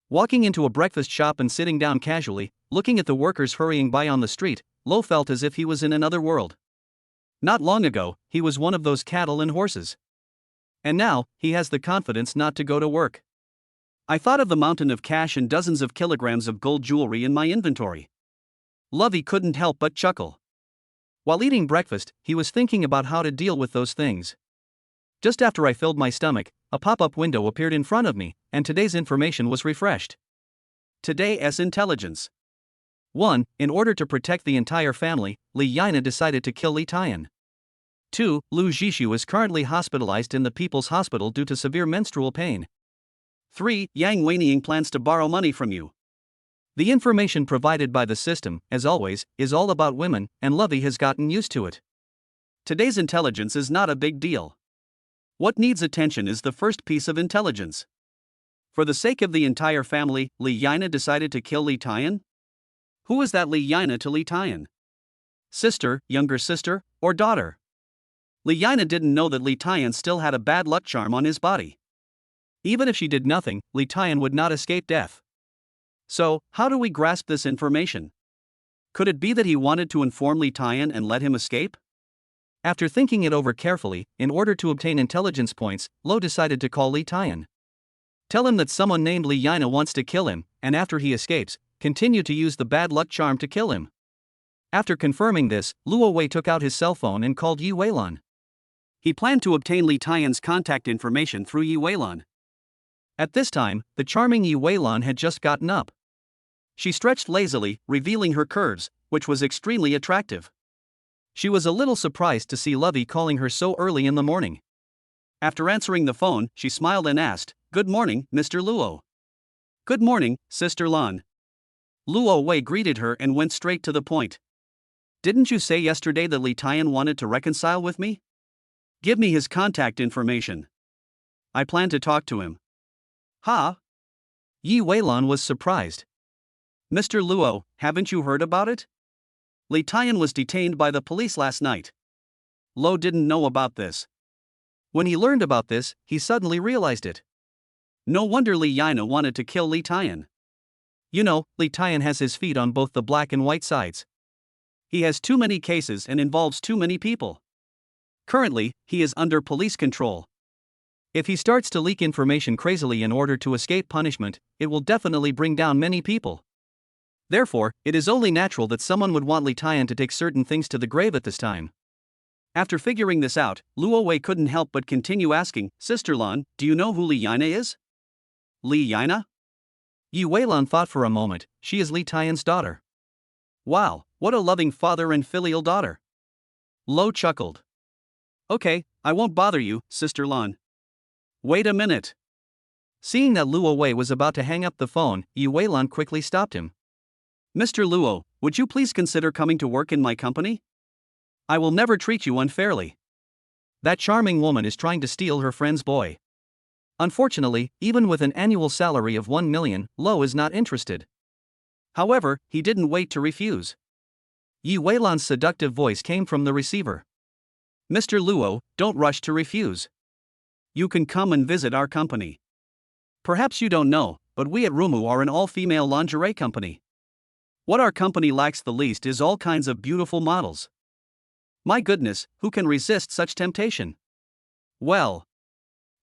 A: Walking into a breakfast shop and sitting down casually, looking at the workers hurrying by on the street, Lo felt as if he was in another world. Not long ago, he was one of those cattle and horses. And now, he has the confidence not to go to work. "I thought of the mountain of cash and dozens of kilograms of gold jewelry in my inventory." Lovey couldn't help but chuckle. While eating breakfast, he was thinking about how to deal with those things. "Just after I filled my stomach, a pop-up window appeared in front of me, and today's information was refreshed. Today's intelligence. 1. In order to protect the entire family, Li Yana decided to kill Li Tian. 2. Lu Zhishu is currently hospitalized in the People's Hospital due to severe menstrual pain. 3. Yang Weiniang plans to borrow money from you." The information provided by the system, as always, is all about women, and Lovey has gotten used to it. Today's intelligence is not a big deal. What needs attention is the first piece of intelligence. For the sake of the entire family, Li Yana decided to kill Li Tian? Who is that Li Yana to Li Tian? Sister, younger sister, or daughter? Li Yana didn't know that Li Tian still had a bad luck charm on his body. Even if she did nothing, Li Tian would not escape death. So, how do we grasp this information? Could it be that he wanted to inform Li Tian and let him escape? After thinking it over carefully, in order to obtain intelligence points, Lo decided to call Li Tian. Tell him that someone named Li Yana wants to kill him, and after he escapes, continue to use the bad luck charm to kill him. After confirming this, Luo Wei took out his cell phone and called Yi Weilan. He planned to obtain Li Tian's contact information through Yi Weilan. At this time, the charming Yi Weilan had just gotten up. She stretched lazily, revealing her curves, which was extremely attractive. She was a little surprised to see Lovey calling her so early in the morning. After answering the phone, she smiled and asked, "Good morning, Mr. Luo." "Good morning, Sister Lan." Luo Wei greeted her and went straight to the point. "Didn't you say yesterday that Li Tian wanted to reconcile with me? Give me his contact information. I plan to talk to him." "Huh?" Yi Weilan was surprised. "Mr. Luo, haven't you heard about it? Li Tian was detained by the police last night." Lo didn't know about this. When he learned about this, he suddenly realized it. No wonder Li Yana wanted to kill Li Tian. You know, Li Tian has his feet on both the black and white sides. He has too many cases and involves too many people. Currently, he is under police control. If he starts to leak information crazily in order to escape punishment, it will definitely bring down many people. Therefore, it is only natural that someone would want Li Tian to take certain things to the grave at this time. After figuring this out, Luo Wei couldn't help but continue asking, "Sister Lan, do you know who Li Yana is?" "Li Yana?" Yi Weilan thought for a moment. She is Li Tian's daughter. Wow, what a loving father and filial daughter. Lo chuckled. "Okay, I won't bother you, Sister Lan." "Wait a minute." Seeing that Luo Wei was about to hang up the phone, Yi Weilan quickly stopped him. "Mr. Luo, would you please consider coming to work in my company? I will never treat you unfairly. That charming woman is trying to steal her friend's boy." Unfortunately, even with an annual salary of 1 million, Lo is not interested. However, he didn't wait to refuse. Yi Weilan's seductive voice came from the receiver. "Mr. Luo, don't rush to refuse. You can come and visit our company. Perhaps you don't know, but we at Rumu are an all-female lingerie company. What our company lacks the least is all kinds of beautiful models. My goodness, who can resist such temptation?" "Well,"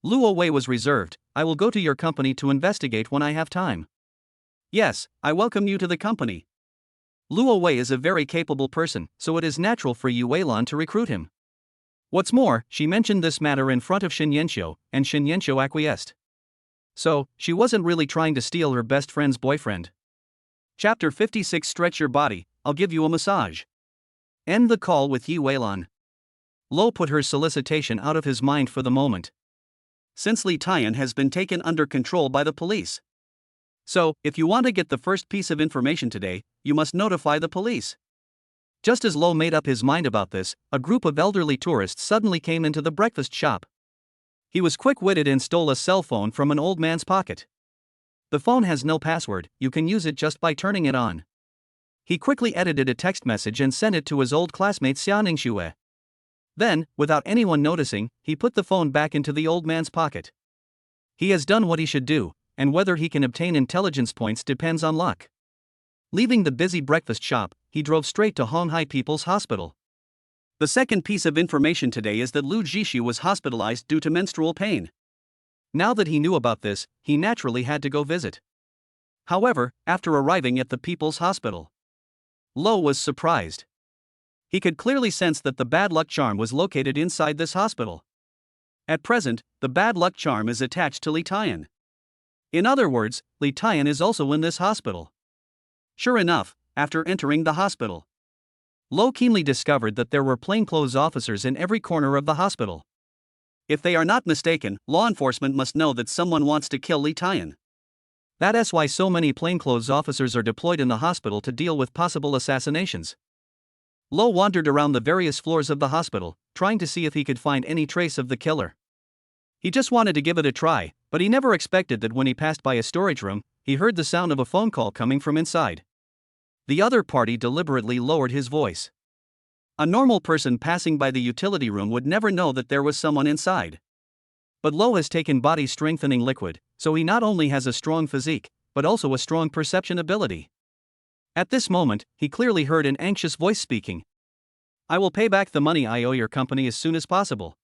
A: Luo Wei was reserved, "I will go to your company to investigate when I have time." "Yes, I welcome you to the company." Luo Wei is a very capable person, so it is natural for Yi Weilan to recruit him. What's more, she mentioned this matter in front of Shin Yanxiu, and Shin Yanxiu acquiesced. So, she wasn't really trying to steal her best friend's boyfriend. Chapter 56. Stretch your body, I'll give you a massage. End the call with Yi Weilan. Lo put her solicitation out of his mind for the moment. Since Li Tian has been taken under control by the police. So, if you want to get the first piece of information today, you must notify the police. Just as Lo made up his mind about this, a group of elderly tourists suddenly came into the breakfast shop. He was quick-witted and stole a cell phone from an old man's pocket. The phone has no password, you can use it just by turning it on. He quickly edited a text message and sent it to his old classmate Xia Ningxue. Then, without anyone noticing, he put the phone back into the old man's pocket. He has done what he should do, and whether he can obtain intelligence points depends on luck. Leaving the busy breakfast shop, he drove straight to Honghai People's Hospital. The second piece of information today is that Lu Jishu was hospitalized due to menstrual pain. Now that he knew about this, he naturally had to go visit. However, after arriving at the People's Hospital, Lo was surprised. He could clearly sense that the bad luck charm was located inside this hospital. At present, the bad luck charm is attached to Li Tian. In other words, Li Tian is also in this hospital. Sure enough, after entering the hospital, Lo keenly discovered that there were plainclothes officers in every corner of the hospital. If they are not mistaken, law enforcement must know that someone wants to kill Li Tian. That's why so many plainclothes officers are deployed in the hospital to deal with possible assassinations. Lo wandered around the various floors of the hospital, trying to see if he could find any trace of the killer. He just wanted to give it a try, but he never expected that when he passed by a storage room, he heard the sound of a phone call coming from inside. The other party deliberately lowered his voice. A normal person passing by the utility room would never know that there was someone inside. But Lo has taken body strengthening liquid, so he not only has a strong physique, but also a strong perception ability. At this moment, he clearly heard an anxious voice speaking. I will pay back the money I owe your company as soon as possible.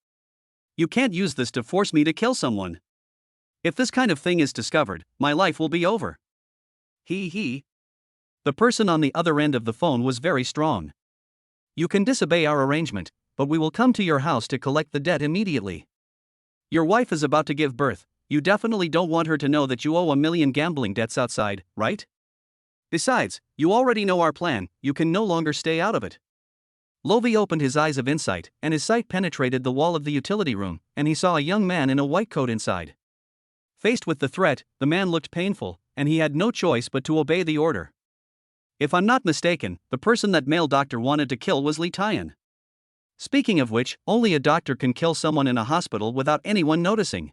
A: You can't use this to force me to kill someone. If this kind of thing is discovered, my life will be over. He. The person on the other end of the phone was very strong. You can disobey our arrangement, but we will come to your house to collect the debt immediately. Your wife is about to give birth. You definitely don't want her to know that you owe 1 million gambling debts outside, right? Besides, you already know our plan, you can no longer stay out of it. Lovey opened his eyes of insight, and his sight penetrated the wall of the utility room, and he saw a young man in a white coat inside. Faced with the threat, the man looked painful, and he had no choice but to obey the order. If I'm not mistaken, the person that male doctor wanted to kill was Li Tian. Speaking of which, only a doctor can kill someone in a hospital without anyone noticing.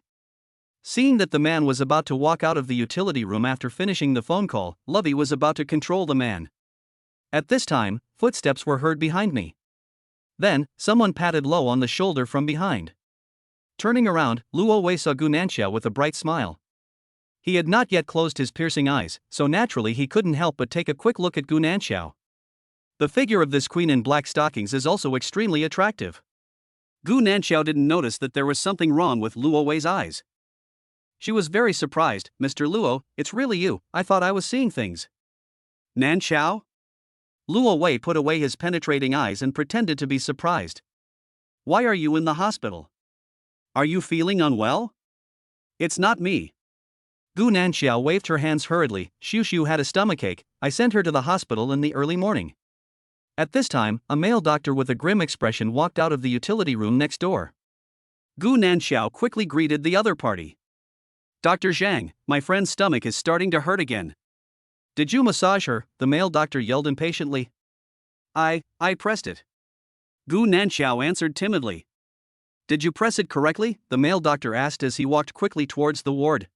A: Seeing that the man was about to walk out of the utility room after finishing the phone call, Lovey was about to control the man. At this time, footsteps were heard behind me. Then, someone patted Lo on the shoulder from behind. Turning around, Luo Wei saw Gu Nanxiao with a bright smile. He had not yet closed his piercing eyes, so naturally he couldn't help but take a quick look at Gu Nanxiao. The figure of this queen in black stockings is also extremely attractive. Gu Nanxiao didn't notice that there was something wrong with Luo Wei's eyes. She was very surprised. Mr. Luo, it's really you, I thought I was seeing things. Nanxiao? Luo Wei put away his penetrating eyes and pretended to be surprised. Why are you in the hospital? Are you feeling unwell? It's not me. Gu Nanxiao waved her hands hurriedly. Xiu had a stomachache, I sent her to the hospital in the early morning. At this time, a male doctor with a grim expression walked out of the utility room next door. Gu Nanxiao quickly greeted the other party. Dr. Zhang, my friend's stomach is starting to hurt again. Did you massage her? The male doctor yelled impatiently. I pressed it. Gu Nanxiao answered timidly. Did you press it correctly? The male doctor asked as he walked quickly towards the ward.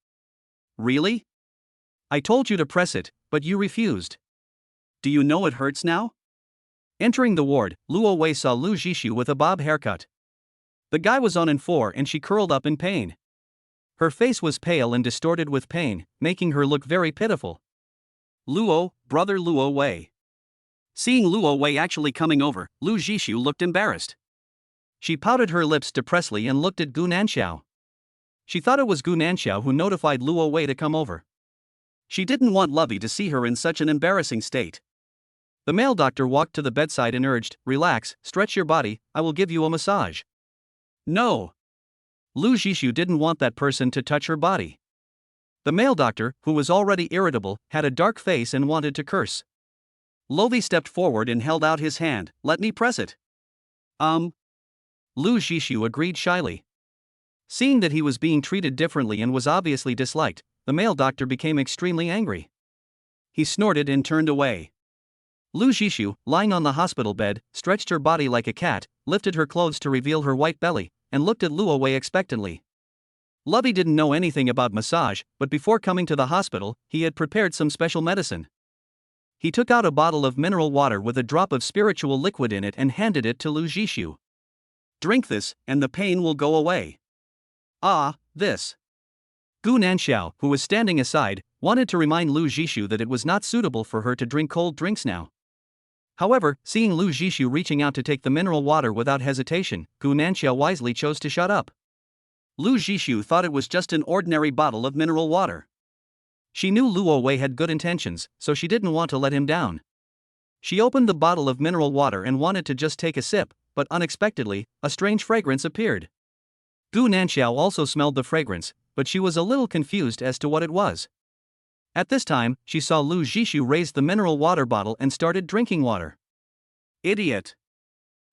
A: Really? I told you to press it, but you refused. Do you know it hurts now? Entering the ward, Luo Wei saw Lu Zhishu with a bob haircut. The guy was on in 4 and she curled up in pain. Her face was pale and distorted with pain, making her look very pitiful. Luo, brother Luo Wei. Seeing Luo Wei actually coming over, Lu Zhishu looked embarrassed. She pouted her lips depressedly and looked at Gu Nanxiao. She thought it was Gu Nanxiao who notified Luo Wei to come over. She didn't want Lovey to see her in such an embarrassing state. The male doctor walked to the bedside and urged, relax, stretch your body, I will give you a massage. No. Lu Zhishu didn't want that person to touch her body. The male doctor, who was already irritable, had a dark face and wanted to curse. Lovey stepped forward and held out his hand. Let me press it. Lu Zhishu agreed shyly. Seeing that he was being treated differently and was obviously disliked, the male doctor became extremely angry. He snorted and turned away. Lu Zhishu, lying on the hospital bed, stretched her body like a cat, lifted her clothes to reveal her white belly, and looked at Luo Wei expectantly. Lovey didn't know anything about massage, but before coming to the hospital, he had prepared some special medicine. He took out a bottle of mineral water with a drop of spiritual liquid in it and handed it to Lu Zhishu. Drink this, and the pain will go away. This. Gu Nanxiao, who was standing aside, wanted to remind Lu Zhishu that it was not suitable for her to drink cold drinks now. However, seeing Lu Zhishu reaching out to take the mineral water without hesitation, Gu Nanxiao wisely chose to shut up. Lu Zhishu thought it was just an ordinary bottle of mineral water. She knew Luo Wei had good intentions, so she didn't want to let him down. She opened the bottle of mineral water and wanted to just take a sip, but unexpectedly, a strange fragrance appeared. Gu Nanxiao also smelled the fragrance, but she was a little confused as to what it was. At this time, she saw Lu Zhishu raise the mineral water bottle and started drinking water. Idiot!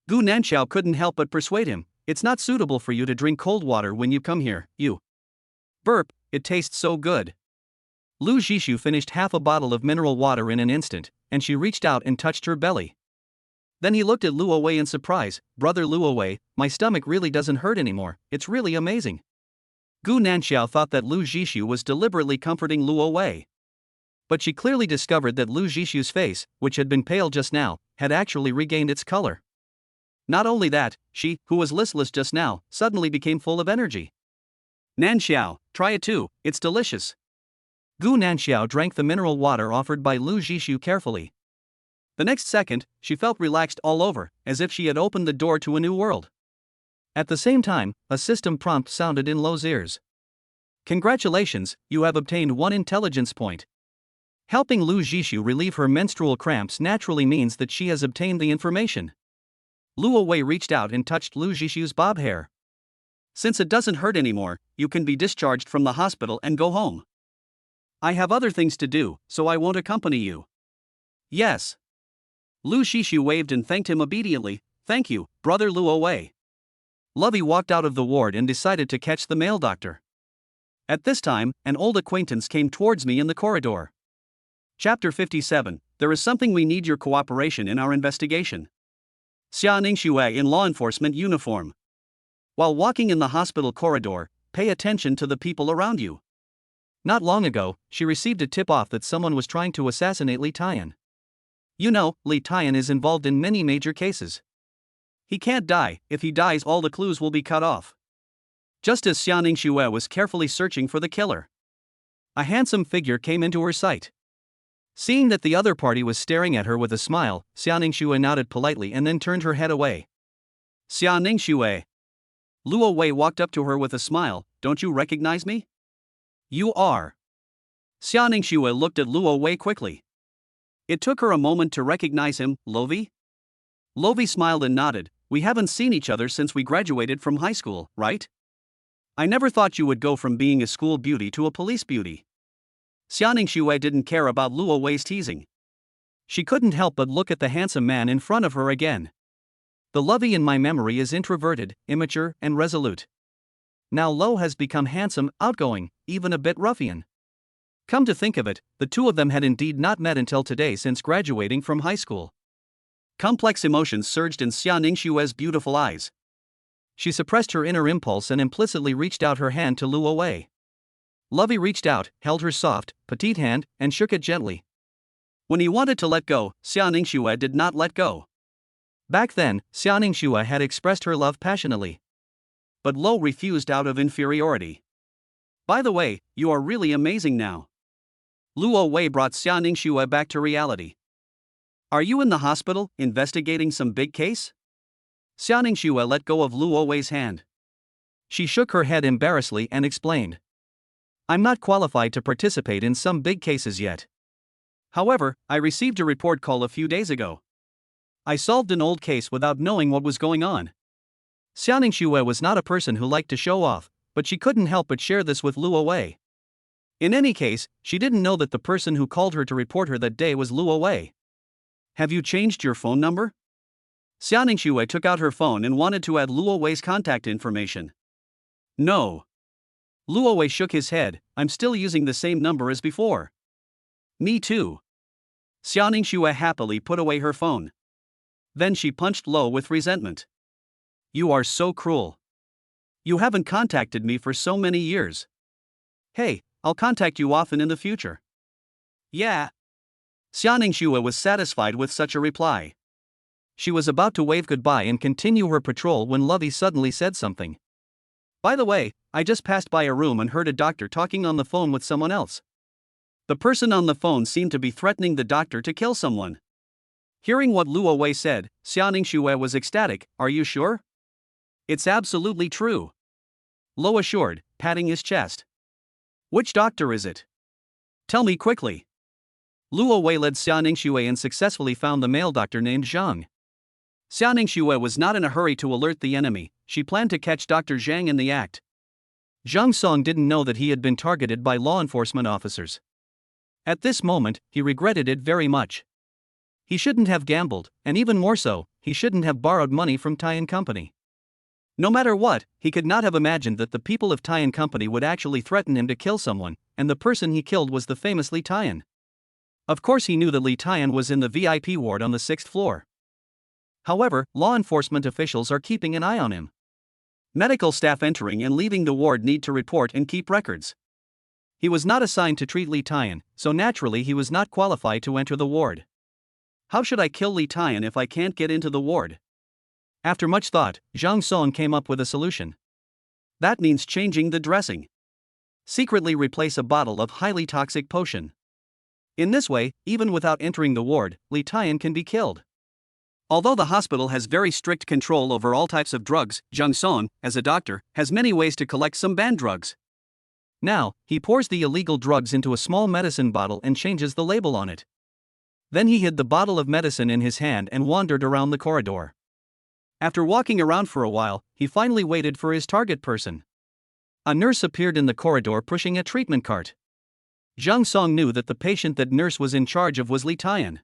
A: Gu Nanxiao couldn't help but persuade him, it's not suitable for you to drink cold water when you come here, you. Burp, it tastes so good. Lu Zhishu finished half a bottle of mineral water in an instant, and she reached out and touched her belly. Then he looked at Luo Wei in surprise, brother Luo Wei, my stomach really doesn't hurt anymore, it's really amazing. Gu Nanxiao thought that Lu Zhishu was deliberately comforting Luo Wei. But she clearly discovered that Lu Zhishu's face, which had been pale just now, had actually regained its color. Not only that, she, who was listless just now, suddenly became full of energy. Nanxiao, try it too, it's delicious. Gu Nanxiao drank the mineral water offered by Lu Zhishu carefully, The next second, she felt relaxed all over, as if she had opened the door to a new world. At the same time, a system prompt sounded in Lo's ears. Congratulations, you have obtained 1 intelligence point. Helping Lu Zhishu relieve her menstrual cramps naturally means that she has obtained the information. Luo Wei reached out and touched Lu Zhishu's bob hair. Since it doesn't hurt anymore, you can be discharged from the hospital and go home. I have other things to do, so I won't accompany you. Yes. Lu Zhishu waved and thanked him obediently. Thank you, brother Luo Wei. Lovey walked out of the ward and decided to catch the male doctor. At this time, an old acquaintance came towards me in the corridor. Chapter 57, There is something we need your cooperation in our investigation. Xia Ningxue in law enforcement uniform. While walking in the hospital corridor, pay attention to the people around you. Not long ago, she received a tip-off that someone was trying to assassinate Li Tian. You know, Li Tian is involved in many major cases. He can't die. If he dies, all the clues will be cut off. Just as Xia Ningxue was carefully searching for the killer, a handsome figure came into her sight. Seeing that the other party was staring at her with a smile, Xia Ningxue nodded politely and then turned her head away. Xia Ningxue. Luo Wei walked up to her with a smile. Don't you recognize me? You are. Xia Ningxue looked at Luo Wei quickly. It took her a moment to recognize him. Lovey? Lovey smiled and nodded. We haven't seen each other since we graduated from high school, right? I never thought you would go from being a school beauty to a police beauty. Xia Ningxue didn't care about Luo Wei's teasing. She couldn't help but look at the handsome man in front of her again. The Lovey in my memory is introverted, immature, and resolute. Now Lo has become handsome, outgoing, even a bit ruffian. Come to think of it, the two of them had indeed not met until today since graduating from high school. Complex emotions surged in Xia Ningxue's beautiful eyes. She suppressed her inner impulse and implicitly reached out her hand to Luo Wei. Lovey reached out, held her soft, petite hand, and shook it gently. When he wanted to let go, Xia Ningxue did not let go. Back then, Xia Ningxue had expressed her love passionately. But Lo refused out of inferiority. By the way, you are really amazing now. Luo Wei brought Xia Ningxue back to reality. Are you in the hospital, investigating some big case? Xia Ningxue let go of Luo Wei's hand. She shook her head embarrassedly and explained. I'm not qualified to participate in some big cases yet. However, I received a report call a few days ago. I solved an old case without knowing what was going on. Xia Ningxue was not a person who liked to show off, but she couldn't help but share this with Luo Wei. In any case, she didn't know that the person who called her to report her that day was Luo Wei. Have you changed your phone number? Xia Ningxue took out her phone and wanted to add Luo Wei's contact information. No. Luo Wei shook his head. I'm still using the same number as before. Me too. Xia Ningxue happily put away her phone. Then she punched Lo with resentment. You are so cruel. You haven't contacted me for so many years. Hey, I'll contact you often in the future. Yeah. Xia Ningxue was satisfied with such a reply. She was about to wave goodbye and continue her patrol when Lovey suddenly said something. By the way, I just passed by a room and heard a doctor talking on the phone with someone else. The person on the phone seemed to be threatening the doctor to kill someone. Hearing what Luo Wei said, Xia Ningxue was ecstatic. Are you sure? It's absolutely true. Lo assured, patting his chest. Which doctor is it? Tell me quickly. Luo Wei led Xia Ningxue and successfully found the male doctor named Zhang. Xia Ningxue was not in a hurry to alert the enemy. She planned to catch Dr. Zhang in the act. Zhang Song didn't know that he had been targeted by law enforcement officers. At this moment, he regretted it very much. He shouldn't have gambled, and even more so, he shouldn't have borrowed money from Tian Company. No matter what, he could not have imagined that the people of Tian Company would actually threaten him to kill someone, and the person he killed was the famous Li Tian. Of course he knew that Li Tian was in the VIP ward on the 6th floor. However, law enforcement officials are keeping an eye on him. Medical staff entering and leaving the ward need to report and keep records. He was not assigned to treat Li Tian, so naturally he was not qualified to enter the ward. How should I kill Li Tian if I can't get into the ward? After much thought, Zhang Song came up with a solution. That means changing the dressing. Secretly replace a bottle of highly toxic potion. In this way, even without entering the ward, Li Tian can be killed. Although the hospital has very strict control over all types of drugs, Zhang Song, as a doctor, has many ways to collect some banned drugs. Now, he pours the illegal drugs into a small medicine bottle and changes the label on it. Then he hid the bottle of medicine in his hand and wandered around the corridor. After walking around for a while, he finally waited for his target person. A nurse appeared in the corridor pushing a treatment cart. Zhang Song knew that the patient that nurse was in charge of was Li Tian.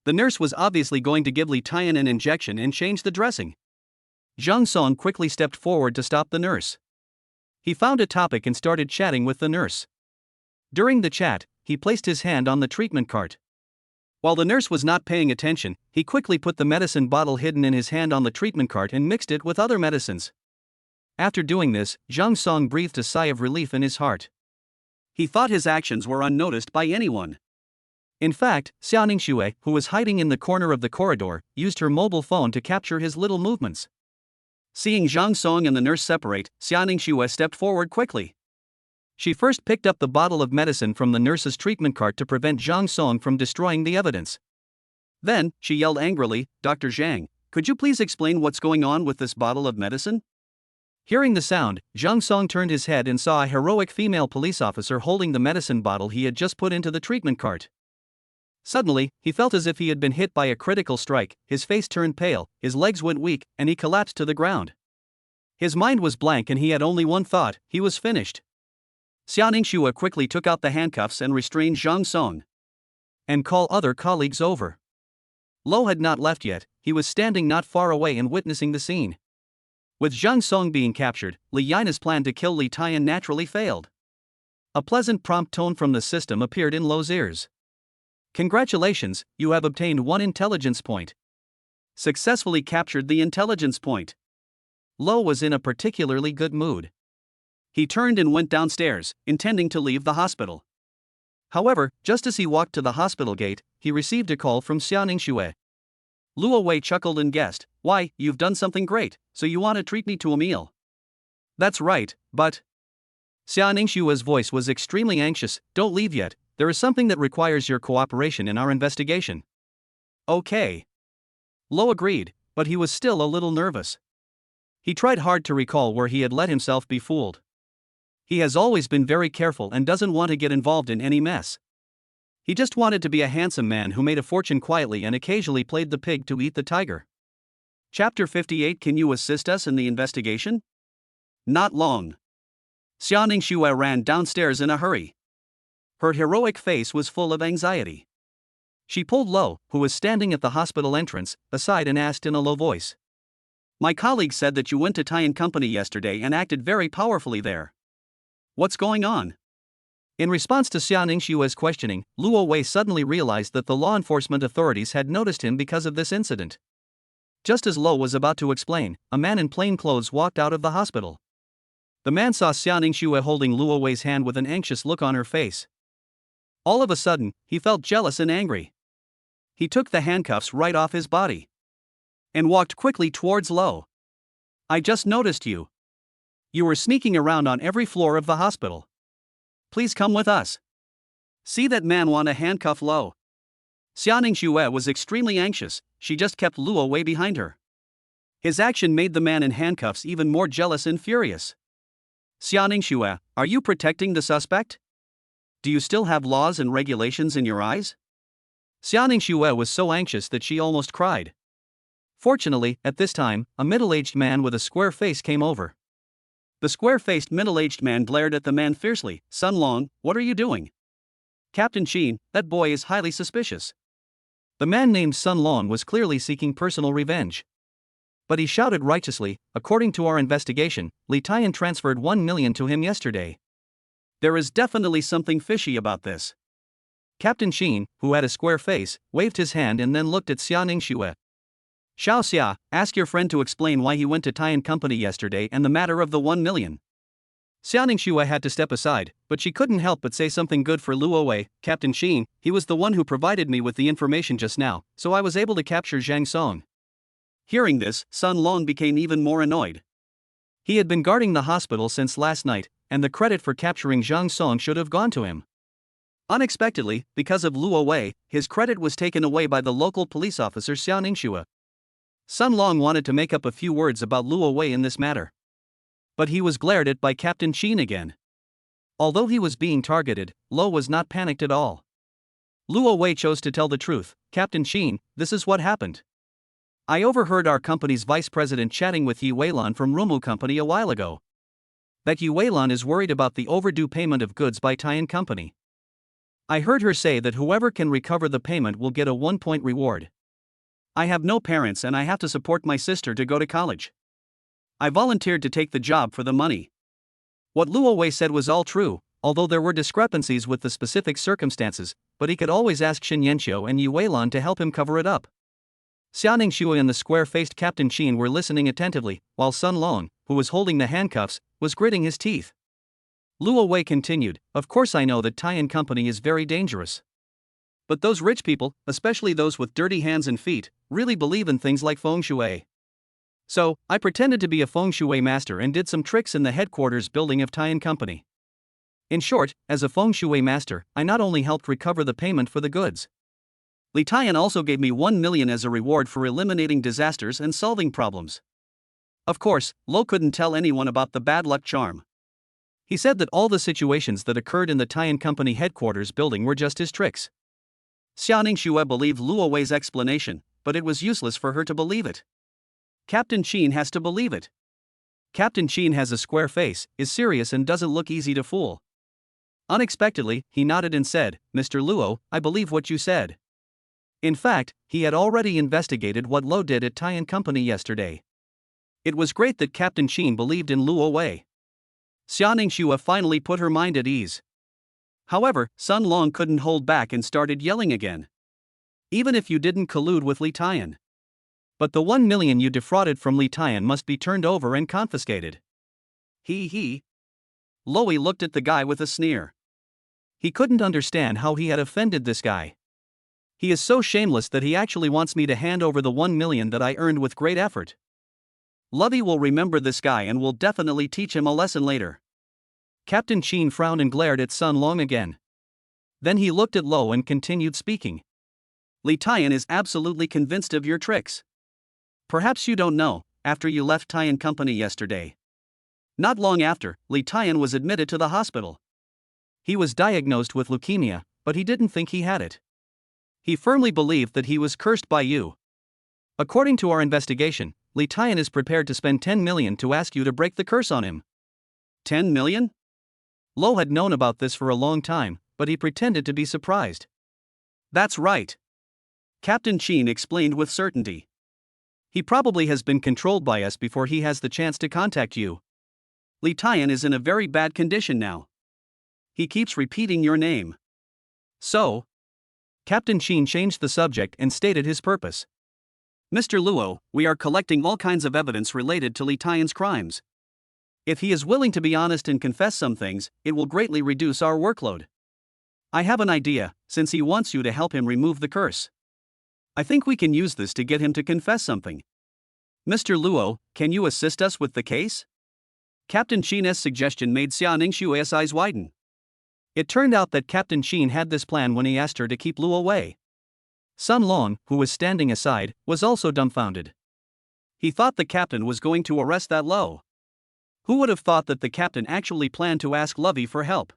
A: The nurse was obviously going to give Li Tian an injection and change the dressing. Zhang Song quickly stepped forward to stop the nurse. He found a topic and started chatting with the nurse. During the chat, he placed his hand on the treatment cart. While the nurse was not paying attention, he quickly put the medicine bottle hidden in his hand on the treatment cart and mixed it with other medicines. After doing this, Zhang Song breathed a sigh of relief in his heart. He thought his actions were unnoticed by anyone. In fact, Xiaoning Xue, who was hiding in the corner of the corridor, used her mobile phone to capture his little movements. Seeing Zhang Song and the nurse separate, Xiaoning Xue stepped forward quickly. She first picked up the bottle of medicine from the nurse's treatment cart to prevent Zhang Song from destroying the evidence. Then, she yelled angrily, "Dr. Zhang, could you please explain what's going on with this bottle of medicine?" Hearing the sound, Zhang Song turned his head and saw a heroic female police officer holding the medicine bottle he had just put into the treatment cart. Suddenly, he felt as if he had been hit by a critical strike, his face turned pale, his legs went weak, and he collapsed to the ground. His mind was blank and he had only one thought: he was finished. Xiaoning Xue quickly took out the handcuffs and restrained Zhang Song. And call other colleagues over. Lo had not left yet, he was standing not far away and witnessing the scene. With Zhang Song being captured, Li Yina's plan to kill Li Tian naturally failed. A pleasant prompt tone from the system appeared in Lo's ears. "Congratulations, you have obtained 1 intelligence point. Successfully captured the intelligence point." Lo was in a particularly good mood. He turned and went downstairs, intending to leave the hospital. However, just as he walked to the hospital gate, he received a call from Xiaoning Xue. Luo Wei chuckled and guessed, "Why, you've done something great, so you want to treat me to a meal." "That's right, but..." Xiaoning Xue's voice was extremely anxious. "Don't leave yet, there is something that requires your cooperation in our investigation." "Okay." Lo agreed, but he was still a little nervous. He tried hard to recall where he had let himself be fooled. He has always been very careful and doesn't want to get involved in any mess. He just wanted to be a handsome man who made a fortune quietly and occasionally played the pig to eat the tiger. Chapter 58. Can you assist us in the investigation? Not long. Xiaoning Xue ran downstairs in a hurry. Her heroic face was full of anxiety. She pulled Lo, who was standing at the hospital entrance, aside and asked in a low voice. "My colleague said that you went to Tian Company yesterday and acted very powerfully there. What's going on?" In response to Xiaoning Xue's questioning, Luo Wei suddenly realized that the law enforcement authorities had noticed him because of this incident. Just as Lo was about to explain, a man in plain clothes walked out of the hospital. The man saw Xiaoning Xue holding Luo Wei's hand with an anxious look on her face. All of a sudden, he felt jealous and angry. He took the handcuffs right off his body and walked quickly towards Lo. "I just noticed you. You were sneaking around on every floor of the hospital. Please come with us." "See that man want to handcuff Lo." Xiaoning Xue was extremely anxious, she just kept Luo Wei behind her. His action made the man in handcuffs even more jealous and furious. "Xiaoning Xue, are you protecting the suspect? Do you still have laws and regulations in your eyes?" Xiaoning Xue was so anxious that she almost cried. Fortunately, at this time, a middle-aged man with a square face came over. The square-faced middle-aged man glared at the man fiercely. "Sun Long, what are you doing?" "Captain Qin, that boy is highly suspicious." The man named Sun Long was clearly seeking personal revenge. But he shouted righteously, "According to our investigation, Li Tian transferred 1 million to him yesterday. There is definitely something fishy about this." Captain Qin, who had a square face, waved his hand and then looked at Xiaoning Xue. "Xiao Xia, ask your friend to explain why he went to Tian Company yesterday and the matter of the 1 million. Xiaoning Xue had to step aside, but she couldn't help but say something good for Luo Wei. "Captain Qin, he was the one who provided me with the information just now, so I was able to capture Zhang Song." Hearing this, Sun Long became even more annoyed. He had been guarding the hospital since last night, and the credit for capturing Zhang Song should have gone to him. Unexpectedly, because of Luo Wei, his credit was taken away by the local police officer Xiao Ningxue. Sun Long wanted to make up a few words about Luo Wei in this matter. But he was glared at by Captain Qin again. Although he was being targeted, Lo was not panicked at all. Luo Wei chose to tell the truth. Captain Qin, this is what happened. I overheard our company's vice president chatting with Yi Weilan from Rumu Company a while ago. That Yi Weilan is worried about the overdue payment of goods by Tian Company. I heard her say that whoever can recover the payment will get a 1-point reward. I have no parents and I have to support my sister to go to college. I volunteered to take the job for the money. What Luo Wei said was all true, although there were discrepancies with the specific circumstances, but he could always ask Shen Yanxiu and Yi Weilan to help him cover it up. Xia Ningxue and the square-faced Captain Qin were listening attentively, while Sun Long, who was holding the handcuffs, was gritting his teeth. Luo Wei continued, of course I know that Tian Company is very dangerous. But those rich people, especially those with dirty hands and feet, really believe in things like feng shui. So, I pretended to be a feng shui master and did some tricks in the headquarters building of Tian Company. In short, as a feng shui master, I not only helped recover the payment for the goods. Li Tian also gave me 1 million as a reward for eliminating disasters and solving problems. Of course, Lo couldn't tell anyone about the bad luck charm. He said that all the situations that occurred in the Tian Company headquarters building were just his tricks. Xia Ningxue believed Luo Wei's explanation, but it was useless for her to believe it. Captain Qin has to believe it. Captain Qin has a square face, is serious and doesn't look easy to fool. Unexpectedly, he nodded and said, Mr. Luo, I believe what you said. In fact, he had already investigated what Lo did at Tian Company yesterday. It was great that Captain Qin believed in Luo Wei. Xia Ningxue finally put her mind at ease. However, Sun Long couldn't hold back and started yelling again. Even if you didn't collude with Li Tian. But the 1 million you defrauded from Li Tian must be turned over and confiscated. He. Loei looked at the guy with a sneer. He couldn't understand how he had offended this guy. He is so shameless that he actually wants me to hand over the 1 million that I earned with great effort. Lovey will remember this guy and will definitely teach him a lesson later. Captain Qin frowned and glared at Sun Long again. Then he looked at Lo and continued speaking. Li Tian is absolutely convinced of your tricks. Perhaps you don't know, after you left Tian Company yesterday. Not long after, Li Tian was admitted to the hospital. He was diagnosed with leukemia, but he didn't think he had it. He firmly believed that he was cursed by you. According to our investigation, Li Tian is prepared to spend 10 million to ask you to break the curse on him. 10 million? Lo had known about this for a long time, but he pretended to be surprised. That's right. Captain Qin explained with certainty. He probably has been controlled by us before he has the chance to contact you. Li Tian is in a very bad condition now. He keeps repeating your name. So? Captain Qin changed the subject and stated his purpose. Mr. Luo, we are collecting all kinds of evidence related to Li Tian's crimes. If he is willing to be honest and confess some things, it will greatly reduce our workload. I have an idea, since he wants you to help him remove the curse. I think we can use this to get him to confess something. Mr. Luo, can you assist us with the case? Captain Qin's suggestion made Xia Ningxue's eyes widen. It turned out that Captain Qin had this plan when he asked her to keep Luo away. Sun Long, who was standing aside, was also dumbfounded. He thought the captain was going to arrest that Lo. Who would have thought that the captain actually planned to ask Lovey for help?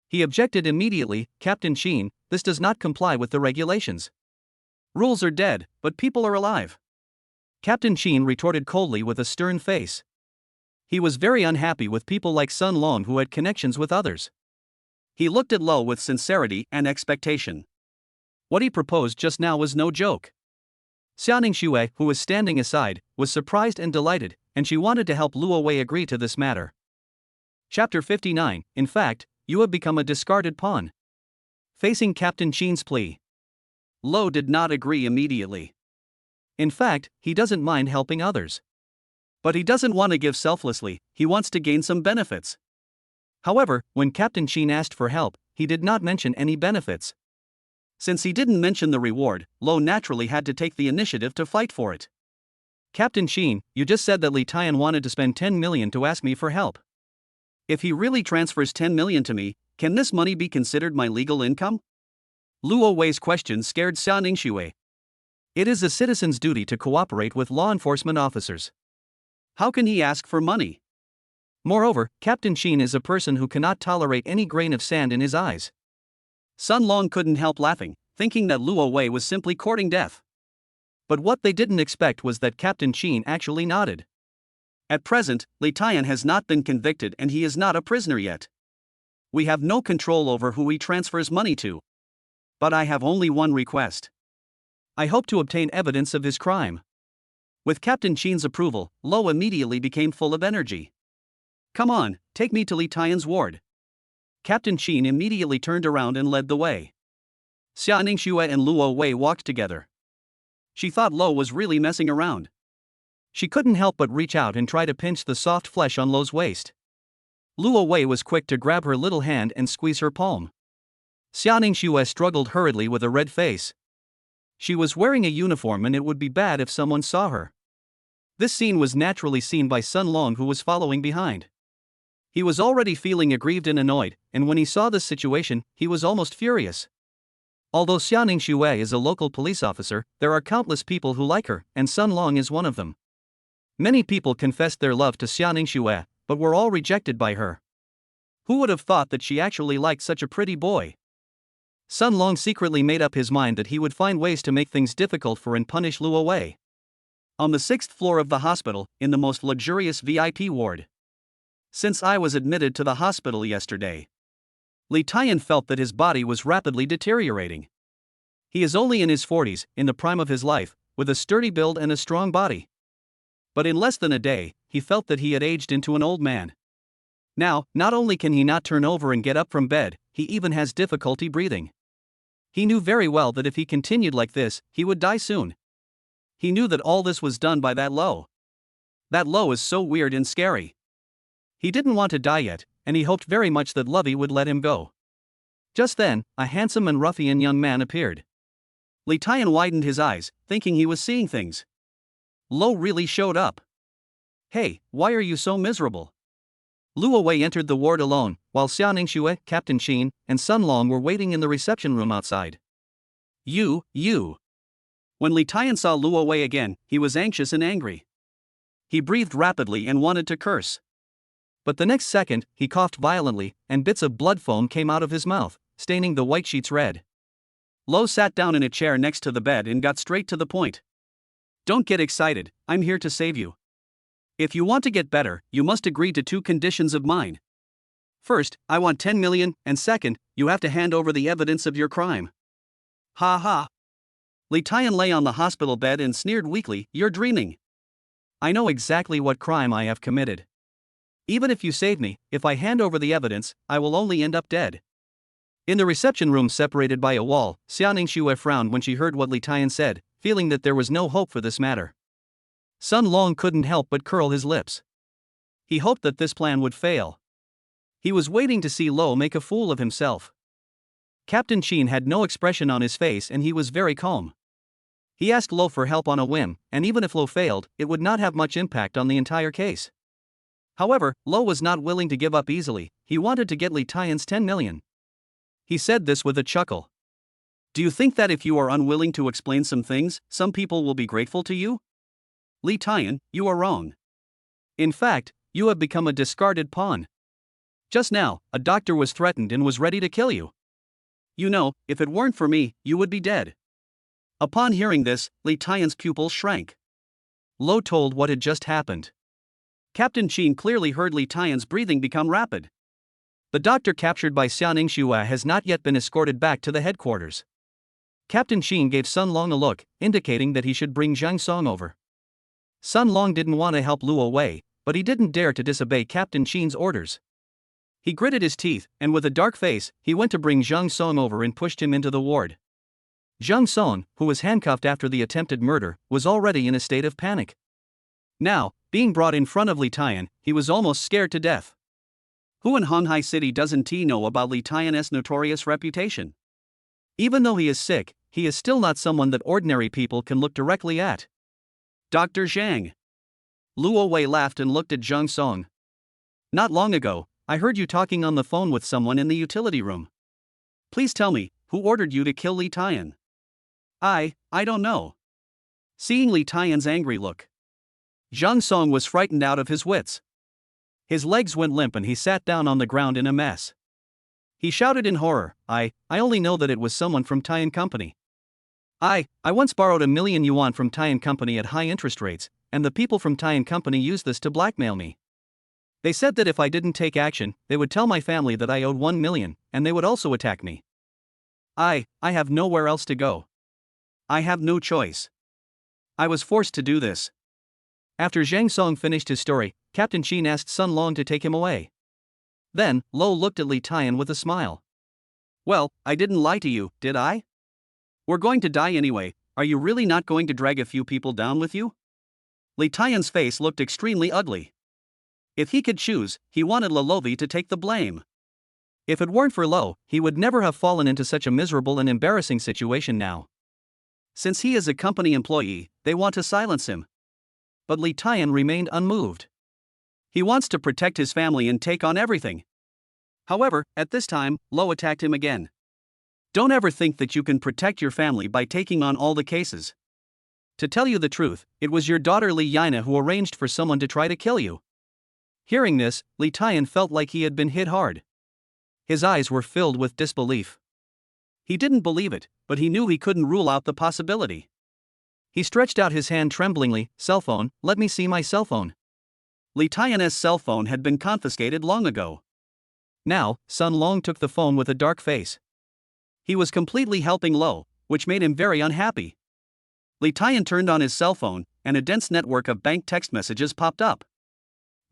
A: He objected immediately, Captain Qin, this does not comply with the regulations. Rules are dead, but people are alive. Captain Qin retorted coldly with a stern face. He was very unhappy with people like Sun Long who had connections with others. He looked at Lo with sincerity and expectation. What he proposed just now was no joke. Xia Ningxue, who was standing aside, was surprised and delighted, and she wanted to help Luo Wei agree to this matter. Chapter 59, in fact, you have become a discarded pawn. Facing Captain Qin's plea. Lo did not agree immediately. In fact, he doesn't mind helping others. But he doesn't want to give selflessly, he wants to gain some benefits. However, when Captain Qin asked for help, he did not mention any benefits. Since he didn't mention the reward, Lo naturally had to take the initiative to fight for it. Captain Qin, you just said that Li Tian wanted to spend 10 million to ask me for help. If he really transfers 10 million to me, Can this money be considered my legal income? Luo Wei's question scared Xia Ningxue. It is a citizen's duty to cooperate with law enforcement officers. How can he ask for money? Moreover, Captain Qin is a person who cannot tolerate any grain of sand in his eyes. Sun Long couldn't help laughing, thinking that Luo Wei was simply courting death. But what they didn't expect was that Captain Qin actually nodded. At present, Li Tian has not been convicted and he is not a prisoner yet. We have no control over who he transfers money to. But I have only one request. I hope to obtain evidence of his crime. With Captain Qin's approval, Lo immediately became full of energy. Come on, take me to Li Tian's ward. Captain Qin immediately turned around and led the way. Xia Ningxue and Luo Wei walked together. She thought Lo was really messing around. She couldn't help but reach out and try to pinch the soft flesh on Lo's waist. Luo Wei was quick to grab her little hand and squeeze her palm. Xia Ningxue struggled hurriedly with a red face. She was wearing a uniform and it would be bad if someone saw her. This scene was naturally seen by Sun Long, who was following behind. He was already feeling aggrieved and annoyed, and when he saw this situation, he was almost furious. Although Xia Ningxue is a local police officer, there are countless people who like her, and Sun Long is one of them. Many people confessed their love to Xia Ningxue, but were all rejected by her. Who would have thought that she actually liked such a pretty boy? Sun Long secretly made up his mind that he would find ways to make things difficult for and punish Luo Wei. On the 6th floor of the hospital, in the most luxurious VIP ward. Since I was admitted to the hospital yesterday, Li Tian felt that his body was rapidly deteriorating. He is only in his 40s, in the prime of his life, with a sturdy build and a strong body. But in less than a day, he felt that he had aged into an old man. Now, not only can he not turn over and get up from bed, he even has difficulty breathing. He knew very well that if he continued like this, he would die soon. He knew that all this was done by that Lo. That Lo is so weird and scary. He didn't want to die yet, and he hoped very much that Lovey would let him go. Just then, a handsome and ruffian young man appeared. Li Tian widened his eyes, thinking he was seeing things. Lo really showed up. Hey, why are you so miserable? Luo Wei entered the ward alone, while Xia Ningxue, Captain Qin, and Sun Long were waiting in the reception room outside. You. When Li Tian saw Luo Wei again, he was anxious and angry. He breathed rapidly and wanted to curse. But the next second, he coughed violently, and bits of blood foam came out of his mouth, staining the white sheets red. Lo sat down in a chair next to the bed and got straight to the point. Don't get excited, I'm here to save you. If you want to get better, you must agree to 2 conditions of mine. First, I want 10 million, and second, you have to hand over the evidence of your crime. Ha ha. Li Tian lay on the hospital bed and sneered weakly, you're dreaming. I know exactly what crime I have committed. Even if you save me, if I hand over the evidence, I will only end up dead. In the reception room separated by a wall, Xia Ningxue frowned when she heard what Li Tian said, feeling that there was no hope for this matter. Sun Long couldn't help but curl his lips. He hoped that this plan would fail. He was waiting to see Lo make a fool of himself. Captain Qin had no expression on his face and he was very calm. He asked Lo for help on a whim, and even if Lo failed, it would not have much impact on the entire case. However, Lo was not willing to give up easily. He wanted to get Li Tian's 10 million. He said this with a chuckle. Do you think that if you are unwilling to explain some things, some people will be grateful to you? Li Tian, you are wrong. In fact, you have become a discarded pawn. Just now, a doctor was threatened and was ready to kill you. You know, if it weren't for me, you would be dead. Upon hearing this, Li Tian's pupils shrank. Lo told what had just happened. Captain Qin clearly heard Li Tian's breathing become rapid. The doctor captured by Xia Ningxue has not yet been escorted back to the headquarters. Captain Qin gave Sun Long a look, indicating that he should bring Zhang Song over. Sun Long didn't want to help Luo Wei, but he didn't dare to disobey Captain Qin's orders. He gritted his teeth, and with a dark face, he went to bring Zhang Song over and pushed him into the ward. Zhang Song, who was handcuffed after the attempted murder, was already in a state of panic. Now, being brought in front of Li Tian, he was almost scared to death. Who in Honghai City doesn't know about Li Tian's notorious reputation? Even though he is sick, he is still not someone that ordinary people can look directly at. Dr. Zhang. Luo Wei laughed and looked at Zhang Song. Not long ago, I heard you talking on the phone with someone in the utility room. Please tell me, who ordered you to kill Li Tian? I don't know. Seeing Li Tian's angry look, Zhang Song was frightened out of his wits. His legs went limp and he sat down on the ground in a mess. He shouted in horror, I only know that it was someone from Tian Company. I once borrowed 1 million yuan from Tian Company at high interest rates, and the people from Tian Company used this to blackmail me. They said that if I didn't take action, they would tell my family that I owed 1 million, and they would also attack me. I have nowhere else to go. I have no choice. I was forced to do this. After Zhang Song finished his story, Captain Qin asked Sun Long to take him away. Then, Lo looked at Li Tian with a smile. Well, I didn't lie to you, did I? We're going to die anyway, are you really not going to drag a few people down with you? Li Tian's face looked extremely ugly. If he could choose, he wanted Lolovi to take the blame. If it weren't for Lo, he would never have fallen into such a miserable and embarrassing situation now. Since he is a company employee, they want to silence him. But Li Tian remained unmoved. He wants to protect his family and take on everything. However, at this time, Lo attacked him again. Don't ever think that you can protect your family by taking on all the cases. To tell you the truth, it was your daughter Li Yana who arranged for someone to try to kill you. Hearing this, Li Tian felt like he had been hit hard. His eyes were filled with disbelief. He didn't believe it, but he knew he couldn't rule out the possibility. He stretched out his hand tremblingly. Cell phone, let me see my cell phone. Li Tian's cell phone had been confiscated long ago. Now, Sun Long took the phone with a dark face. He was completely helping Lo, which made him very unhappy. Li Tian turned on his cell phone, and a dense network of bank text messages popped up.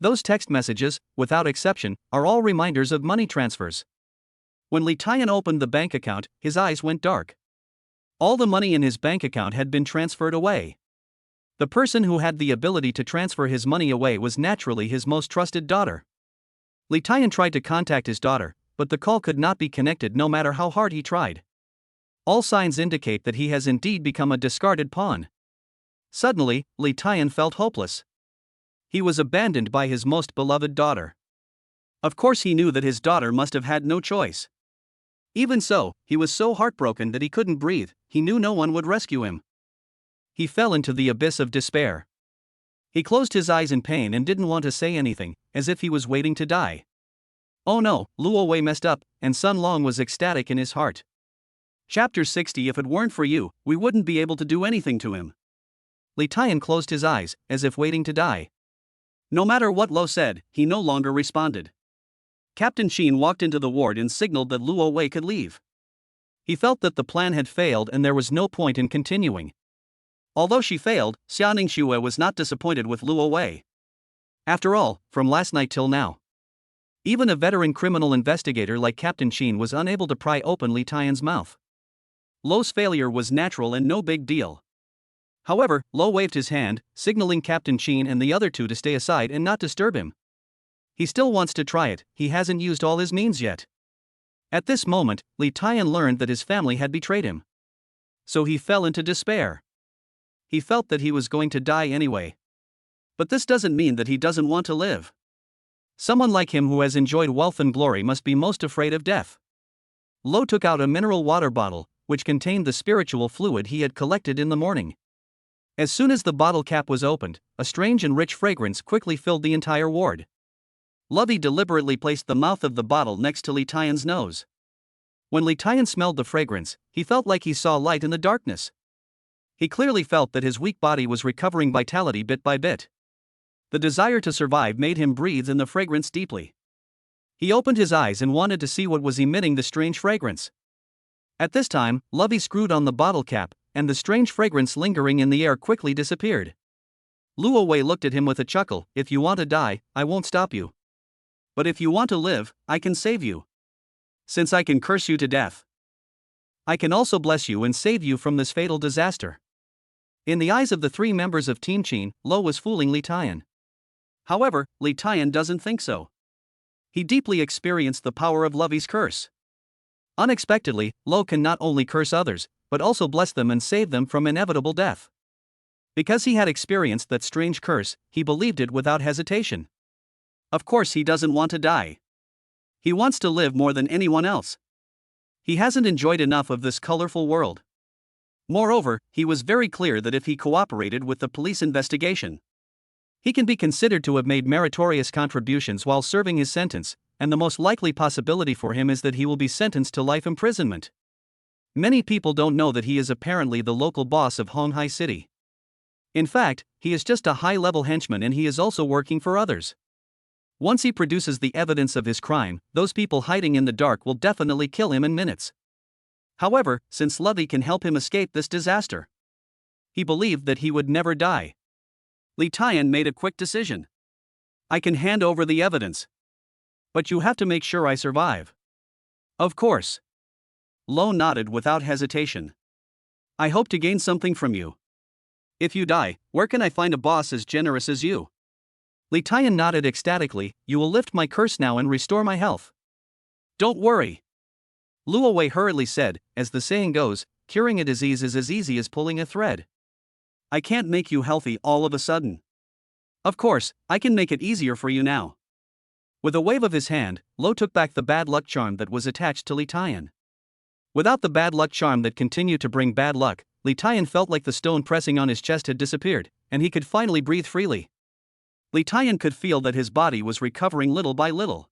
A: Those text messages, without exception, are all reminders of money transfers. When Li Tian opened the bank account, his eyes went dark. All the money in his bank account had been transferred away. The person who had the ability to transfer his money away was naturally his most trusted daughter. Li Tian tried to contact his daughter, but the call could not be connected no matter how hard he tried. All signs indicate that he has indeed become a discarded pawn. Suddenly, Li Tian felt hopeless. He was abandoned by his most beloved daughter. Of course he knew that his daughter must have had no choice. Even so, he was so heartbroken that he couldn't breathe. He knew no one would rescue him. He fell into the abyss of despair. He closed his eyes in pain and didn't want to say anything, as if he was waiting to die. Oh no, Luo Wei messed up, and Sun Long was ecstatic in his heart. Chapter 60. If it weren't for you, we wouldn't be able to do anything to him. Li Tian closed his eyes, as if waiting to die. No matter what Lo said, he no longer responded. Captain Qin walked into the ward and signaled that Luo Wei could leave. He felt that the plan had failed and there was no point in continuing. Although she failed, Xiaoning Xue was not disappointed with Luo Wei. After all, from last night till now, even a veteran criminal investigator like Captain Qin was unable to pry open Li Tian's mouth. Lo's failure was natural and no big deal. However, Lo waved his hand, signaling Captain Qin and the other two to stay aside and not disturb him. He still wants to try it, he hasn't used all his means yet. At this moment, Li Tian learned that his family had betrayed him. So he fell into despair. He felt that he was going to die anyway. But this doesn't mean that he doesn't want to live. Someone like him who has enjoyed wealth and glory must be most afraid of death. Lo took out a mineral water bottle, which contained the spiritual fluid he had collected in the morning. As soon as the bottle cap was opened, a strange and rich fragrance quickly filled the entire ward. Lovey deliberately placed the mouth of the bottle next to Li Tian's nose. When Li Tian smelled the fragrance, he felt like he saw light in the darkness. He clearly felt that his weak body was recovering vitality bit by bit. The desire to survive made him breathe in the fragrance deeply. He opened his eyes and wanted to see what was emitting the strange fragrance. At this time, Lovey screwed on the bottle cap, and the strange fragrance lingering in the air quickly disappeared. Luo Wei looked at him with a chuckle. If you want to die, I won't stop you. But if you want to live, I can save you. Since I can curse you to death, I can also bless you and save you from this fatal disaster. In the eyes of the three members of Team Qin, Lo was fooling Li Tian. However, Li Tian doesn't think so. He deeply experienced the power of Lovey's curse. Unexpectedly, Lo can not only curse others, but also bless them and save them from inevitable death. Because he had experienced that strange curse, he believed it without hesitation. Of course he doesn't want to die. He wants to live more than anyone else. He hasn't enjoyed enough of this colorful world. Moreover, he was very clear that if he cooperated with the police investigation, he can be considered to have made meritorious contributions while serving his sentence, and the most likely possibility for him is that he will be sentenced to life imprisonment. Many people don't know that he is apparently the local boss of Honghai City. In fact, he is just a high-level henchman and he is also working for others. Once he produces the evidence of his crime, those people hiding in the dark will definitely kill him in minutes. However, since Lovey can help him escape this disaster, he believed that he would never die. Li Tian made a quick decision. I can hand over the evidence. But you have to make sure I survive. Of course. Lo nodded without hesitation. I hope to gain something from you. If you die, where can I find a boss as generous as you? Li Tian nodded ecstatically. You will lift my curse now and restore my health. Don't worry. Luo Wei hurriedly said, as the saying goes, curing a disease is as easy as pulling a thread. I can't make you healthy all of a sudden. Of course, I can make it easier for you now. With a wave of his hand, Lo took back the bad luck charm that was attached to Li Tian. Without the bad luck charm that continued to bring bad luck, Li Tian felt like the stone pressing on his chest had disappeared, and he could finally breathe freely. Li Tian could feel that his body was recovering little by little.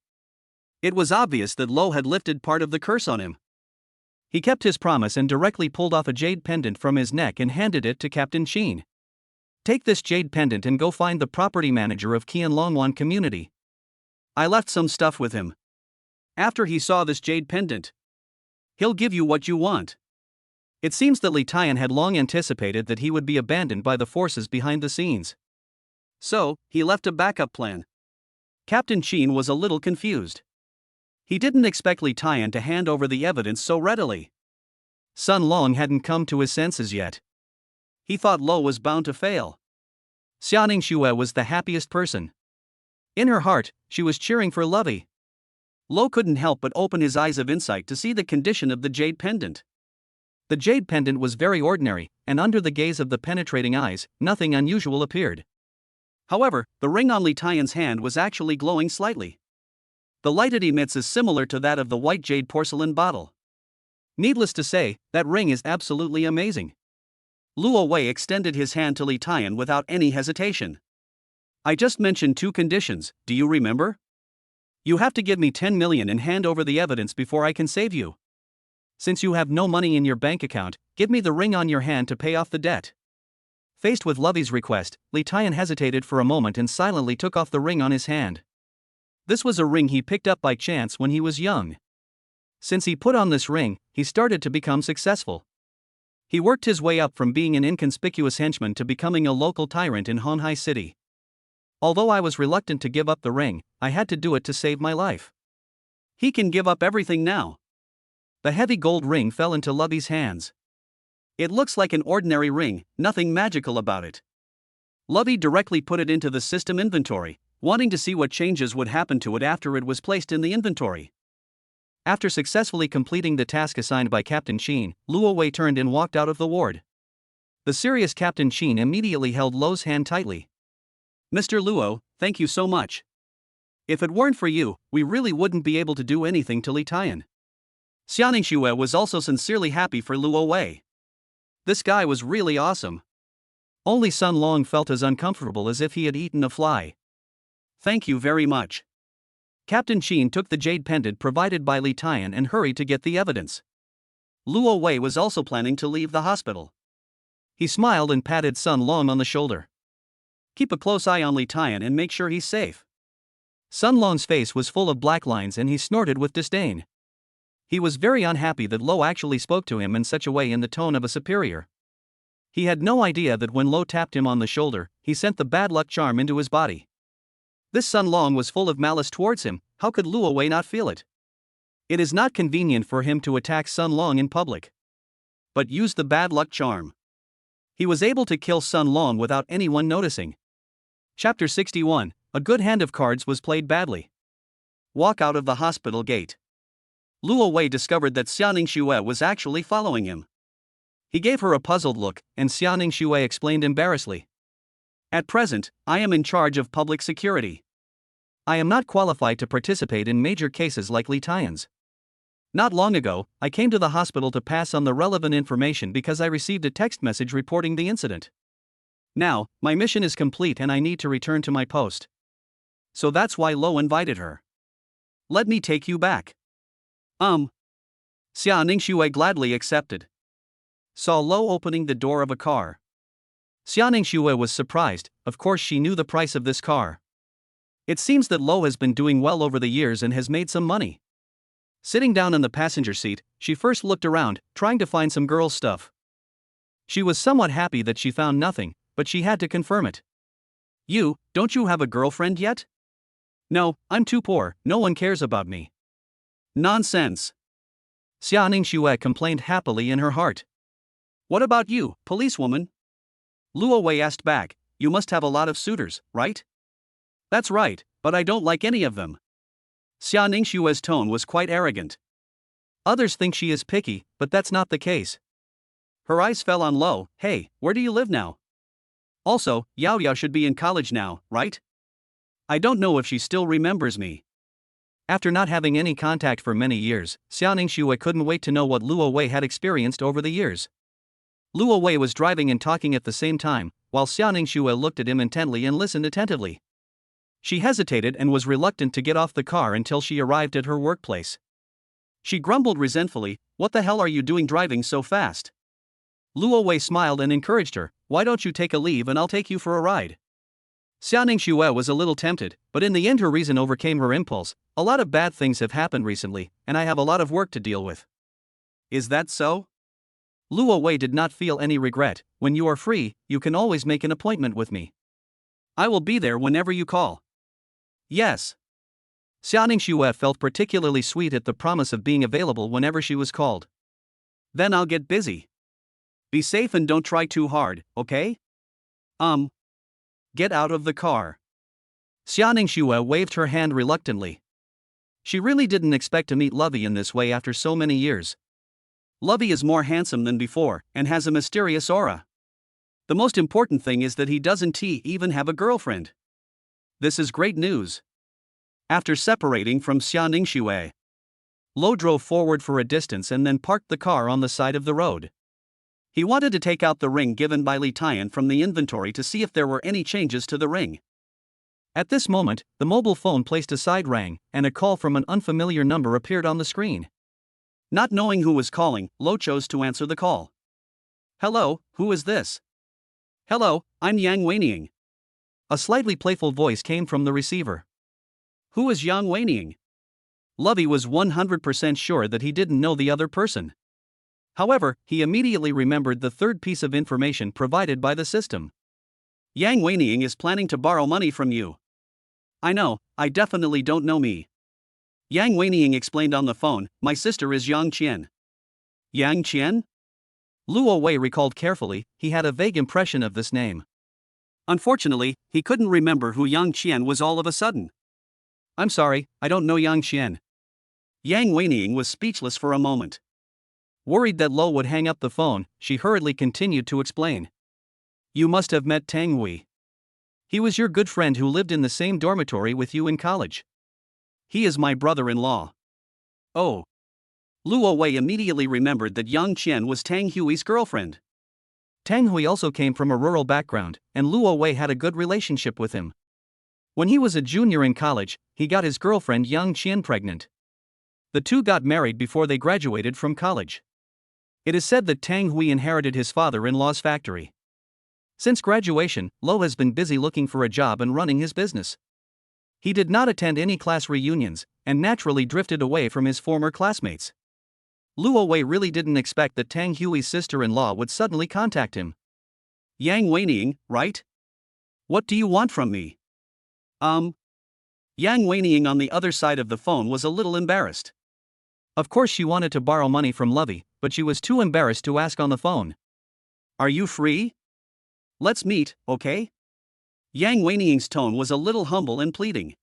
A: It was obvious that Lo had lifted part of the curse on him. He kept his promise and directly pulled off a jade pendant from his neck and handed it to Captain Qin. Take this jade pendant and go find the property manager of Qianlongwan community. I left some stuff with him. After he saw this jade pendant, he'll give you what you want. It seems that Li Tian had long anticipated that he would be abandoned by the forces behind the scenes. So, he left a backup plan. Captain Qin was a little confused. He didn't expect Li Tian to hand over the evidence so readily. Sun Long hadn't come to his senses yet. He thought Lo was bound to fail. Xianing Xue was the happiest person. In her heart, she was cheering for Lovey. Lo couldn't help but open his eyes of insight to see the condition of the jade pendant. The jade pendant was very ordinary, and under the gaze of the penetrating eyes, nothing unusual appeared. However, the ring on Li Tian's hand was actually glowing slightly. The light it emits is similar to that of the white jade porcelain bottle. Needless to say, that ring is absolutely amazing. Luo Wei extended his hand to Li Tian without any hesitation. I just mentioned 2 conditions, do you remember? You have to give me 10 million and hand over the evidence before I can save you. Since you have no money in your bank account, give me the ring on your hand to pay off the debt. Faced with Lovey's request, Li Tian hesitated for a moment and silently took off the ring on his hand. This was a ring he picked up by chance when he was young. Since he put on this ring, he started to become successful. He worked his way up from being an inconspicuous henchman to becoming a local tyrant in Honghai City. Although I was reluctant to give up the ring, I had to do it to save my life. He can give up everything now. The heavy gold ring fell into Lovey's hands. It looks like an ordinary ring, nothing magical about it. Lovey directly put it into the system inventory, wanting to see what changes would happen to it after it was placed in the inventory. After successfully completing the task assigned by Captain Qin, Luo Wei turned and walked out of the ward. The serious Captain Qin immediately held Lo's hand tightly. Mr. Luo, thank you so much. If it weren't for you, we really wouldn't be able to do anything to Li Tian. Xianing Xue was also sincerely happy for Luo Wei. This guy was really awesome. Only Sun Long felt as uncomfortable as if he had eaten a fly. Thank you very much. Captain Qin took the jade pendant provided by Li Tian and hurried to get the evidence. Luo Wei was also planning to leave the hospital. He smiled and patted Sun Long on the shoulder. Keep a close eye on Li Tian and make sure he's safe. Sun Long's face was full of black lines and he snorted with disdain. He was very unhappy that Lo actually spoke to him in such a way in the tone of a superior. He had no idea that when Lo tapped him on the shoulder, he sent the bad luck charm into his body. This Sun Long was full of malice towards him, how could Luo Wei not feel it? It is not convenient for him to attack Sun Long in public. But use the bad luck charm. He was able to kill Sun Long without anyone noticing. Chapter 61, A good hand of cards was played badly. Walk out of the hospital gate. Luo Wei discovered that Xianing Xue was actually following him. He gave her a puzzled look, and Xianing Xue explained embarrassedly. At present, I am in charge of public security. I am not qualified to participate in major cases like Li Tian's. Not long ago, I came to the hospital to pass on the relevant information because I received a text message reporting the incident. Now, my mission is complete and I need to return to my post. So that's why Lo invited her. Let me take you back. Xia Ningxue gladly accepted. Saw Lo opening the door of a car. Xia Ningxue was surprised. Of course she knew the price of this car. It seems that Lo has been doing well over the years and has made some money. Sitting down in the passenger seat, she first looked around, trying to find some girl stuff. She was somewhat happy that she found nothing, but she had to confirm it. Don't you have a girlfriend yet? No, I'm too poor, no one cares about me. Nonsense. Xia Ningxue complained happily in her heart. What about you, policewoman? Luo Wei asked back, you must have a lot of suitors, right? That's right, but I don't like any of them. Xia Ningxue's tone was quite arrogant. Others think she is picky, but that's not the case. Her eyes fell on Lo. Hey, where do you live now? Also, Yao Yao should be in college now, right? I don't know if she still remembers me. After not having any contact for many years, Xia Ningxue couldn't wait to know what Luo Wei had experienced over the years. Luo Wei was driving and talking at the same time, while Xia Ningxue looked at him intently and listened attentively. She hesitated and was reluctant to get off the car until she arrived at her workplace. She grumbled resentfully, what the hell are you doing driving so fast? Luo Wei smiled and encouraged her, why don't you take a leave and I'll take you for a ride? Xia Ningxue was a little tempted, but in the end her reason overcame her impulse. A lot of bad things have happened recently, and I have a lot of work to deal with. Is that so? Luo Wei did not feel any regret. When you are free, you can always make an appointment with me. I will be there whenever you call. Yes. Xia Ningxue felt particularly sweet at the promise of being available whenever she was called. Then I'll get busy. Be safe and don't try too hard, okay? Get out of the car. Xia Ningxue waved her hand reluctantly. She really didn't expect to meet Lovey in this way after so many years. Lovey is more handsome than before, and has a mysterious aura. The most important thing is that he doesn't even have a girlfriend. This is great news. After separating from Xia Ningxue, Lo drove forward for a distance and then parked the car on the side of the road. He wanted to take out the ring given by Li Tian from the inventory to see if there were any changes to the ring. At this moment, the mobile phone placed aside rang, and a call from an unfamiliar number appeared on the screen. Not knowing who was calling, Lo chose to answer the call. Hello, who is this? Hello, I'm Yang Weining. A slightly playful voice came from the receiver. Who is Yang Weining? Lovey was 100% sure that he didn't know the other person. However, he immediately remembered the third piece of information provided by the system. Yang Weining is planning to borrow money from you. I know, I definitely don't know me. Yang Weining explained on the phone, my sister is Yang Qian. Yang Qian? Luo Wei recalled carefully, he had a vague impression of this name. Unfortunately, he couldn't remember who Yang Qian was all of a sudden. I'm sorry, I don't know Yang Qian. Yang Weining was speechless for a moment. Worried that Lo would hang up the phone, she hurriedly continued to explain. You must have met Tang Hui. He was your good friend who lived in the same dormitory with you in college. He is my brother-in-law. Oh. Luo Wei immediately remembered that Yang Qian was Tang Hui's girlfriend. Tang Hui also came from a rural background, and Luo Wei had a good relationship with him. When he was a junior in college, he got his girlfriend Yang Qian pregnant. The two got married before they graduated from college. It is said that Tang Hui inherited his father-in-law's factory. Since graduation, Lo has been busy looking for a job and running his business. He did not attend any class reunions, and naturally drifted away from his former classmates. Luo Wei really didn't expect that Tang Hui's sister-in-law would suddenly contact him. Yang Weining, right? What do you want from me? Yang Weining on the other side of the phone was a little embarrassed. Of course she wanted to borrow money from Lovey, but she was too embarrassed to ask on the phone. Are you free? Let's meet, okay? Yang Weining's tone was a little humble and pleading.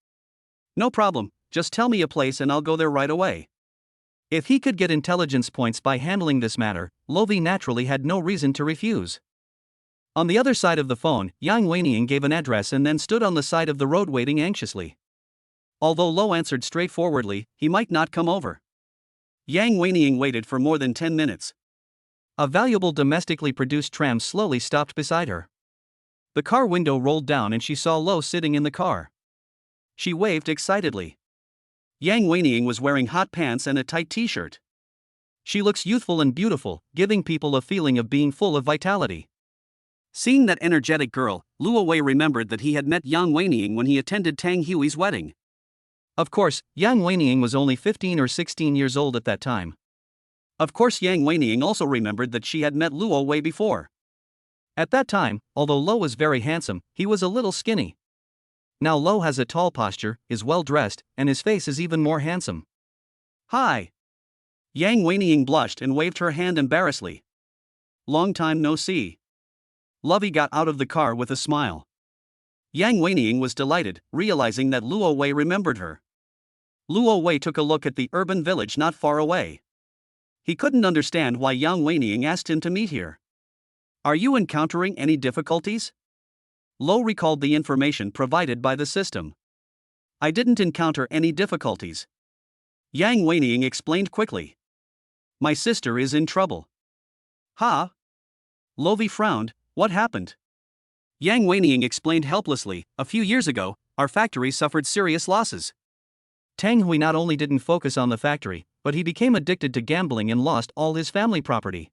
A: No problem, just tell me a place and I'll go there right away. If he could get intelligence points by handling this matter, Lovey naturally had no reason to refuse. On the other side of the phone, Yang Weining gave an address and then stood on the side of the road waiting anxiously. Although Lo answered straightforwardly, he might not come over. Yang Weiniang waited for more than 10 minutes. A valuable domestically produced tram slowly stopped beside her. The car window rolled down and she saw Lo sitting in the car. She waved excitedly. Yang Weiniang was wearing hot pants and a tight t-shirt. She looks youthful and beautiful, giving people a feeling of being full of vitality. Seeing that energetic girl, Luo Wei remembered that he had met Yang Weiniang when he attended Tang Hui's wedding. Of course, Yang Weiniang was only 15 or 16 years old at that time. Of course, Yang Weiniang also remembered that she had met Luo Wei before. At that time, although Lo was very handsome, he was a little skinny. Now Lo has a tall posture, is well dressed, and his face is even more handsome. Hi. Yang Weiniang blushed and waved her hand embarrassedly. Long time no see. Lovey got out of the car with a smile. Yang Weiniang was delighted, realizing that Luo Wei remembered her. Luo Wei took a look at the urban village not far away. He couldn't understand why Yang Weiniang asked him to meet here. Are you encountering any difficulties? Lo recalled the information provided by the system. I didn't encounter any difficulties. Yang Weiniang explained quickly. My sister is in trouble. Ha? Lovey frowned. What happened? Yang Weiniang explained helplessly. A few years ago, our factory suffered serious losses. Tang Hui not only didn't focus on the factory, but he became addicted to gambling and lost all his family property.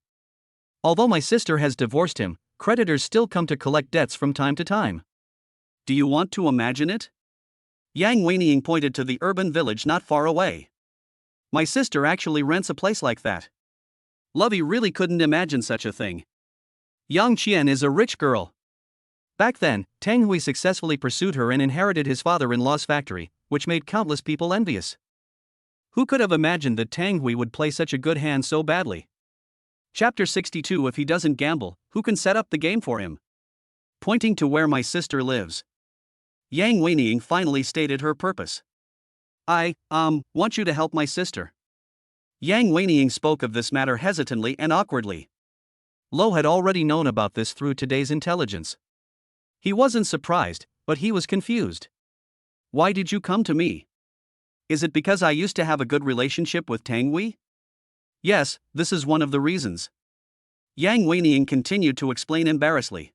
A: Although my sister has divorced him, creditors still come to collect debts from time to time. Do you want to imagine it? Yang Weiniang pointed to the urban village not far away. My sister actually rents a place like that. Lovey really couldn't imagine such a thing. Yang Qian is a rich girl. Back then, Tang Hui successfully pursued her and inherited his father-in-law's factory, which made countless people envious. Who could have imagined that Tang Hui would play such a good hand so badly? Chapter 62. If he doesn't gamble, who can set up the game for him? Pointing to where my sister lives, Yang Weiniang finally stated her purpose. I want you to help my sister. Yang Weiniang spoke of this matter hesitantly and awkwardly. Lo had already known about this through today's intelligence. He wasn't surprised, but he was confused. Why did you come to me? Is it because I used to have a good relationship with Tang Hui? Yes, this is one of the reasons. Yang Weiniang continued to explain embarrassedly.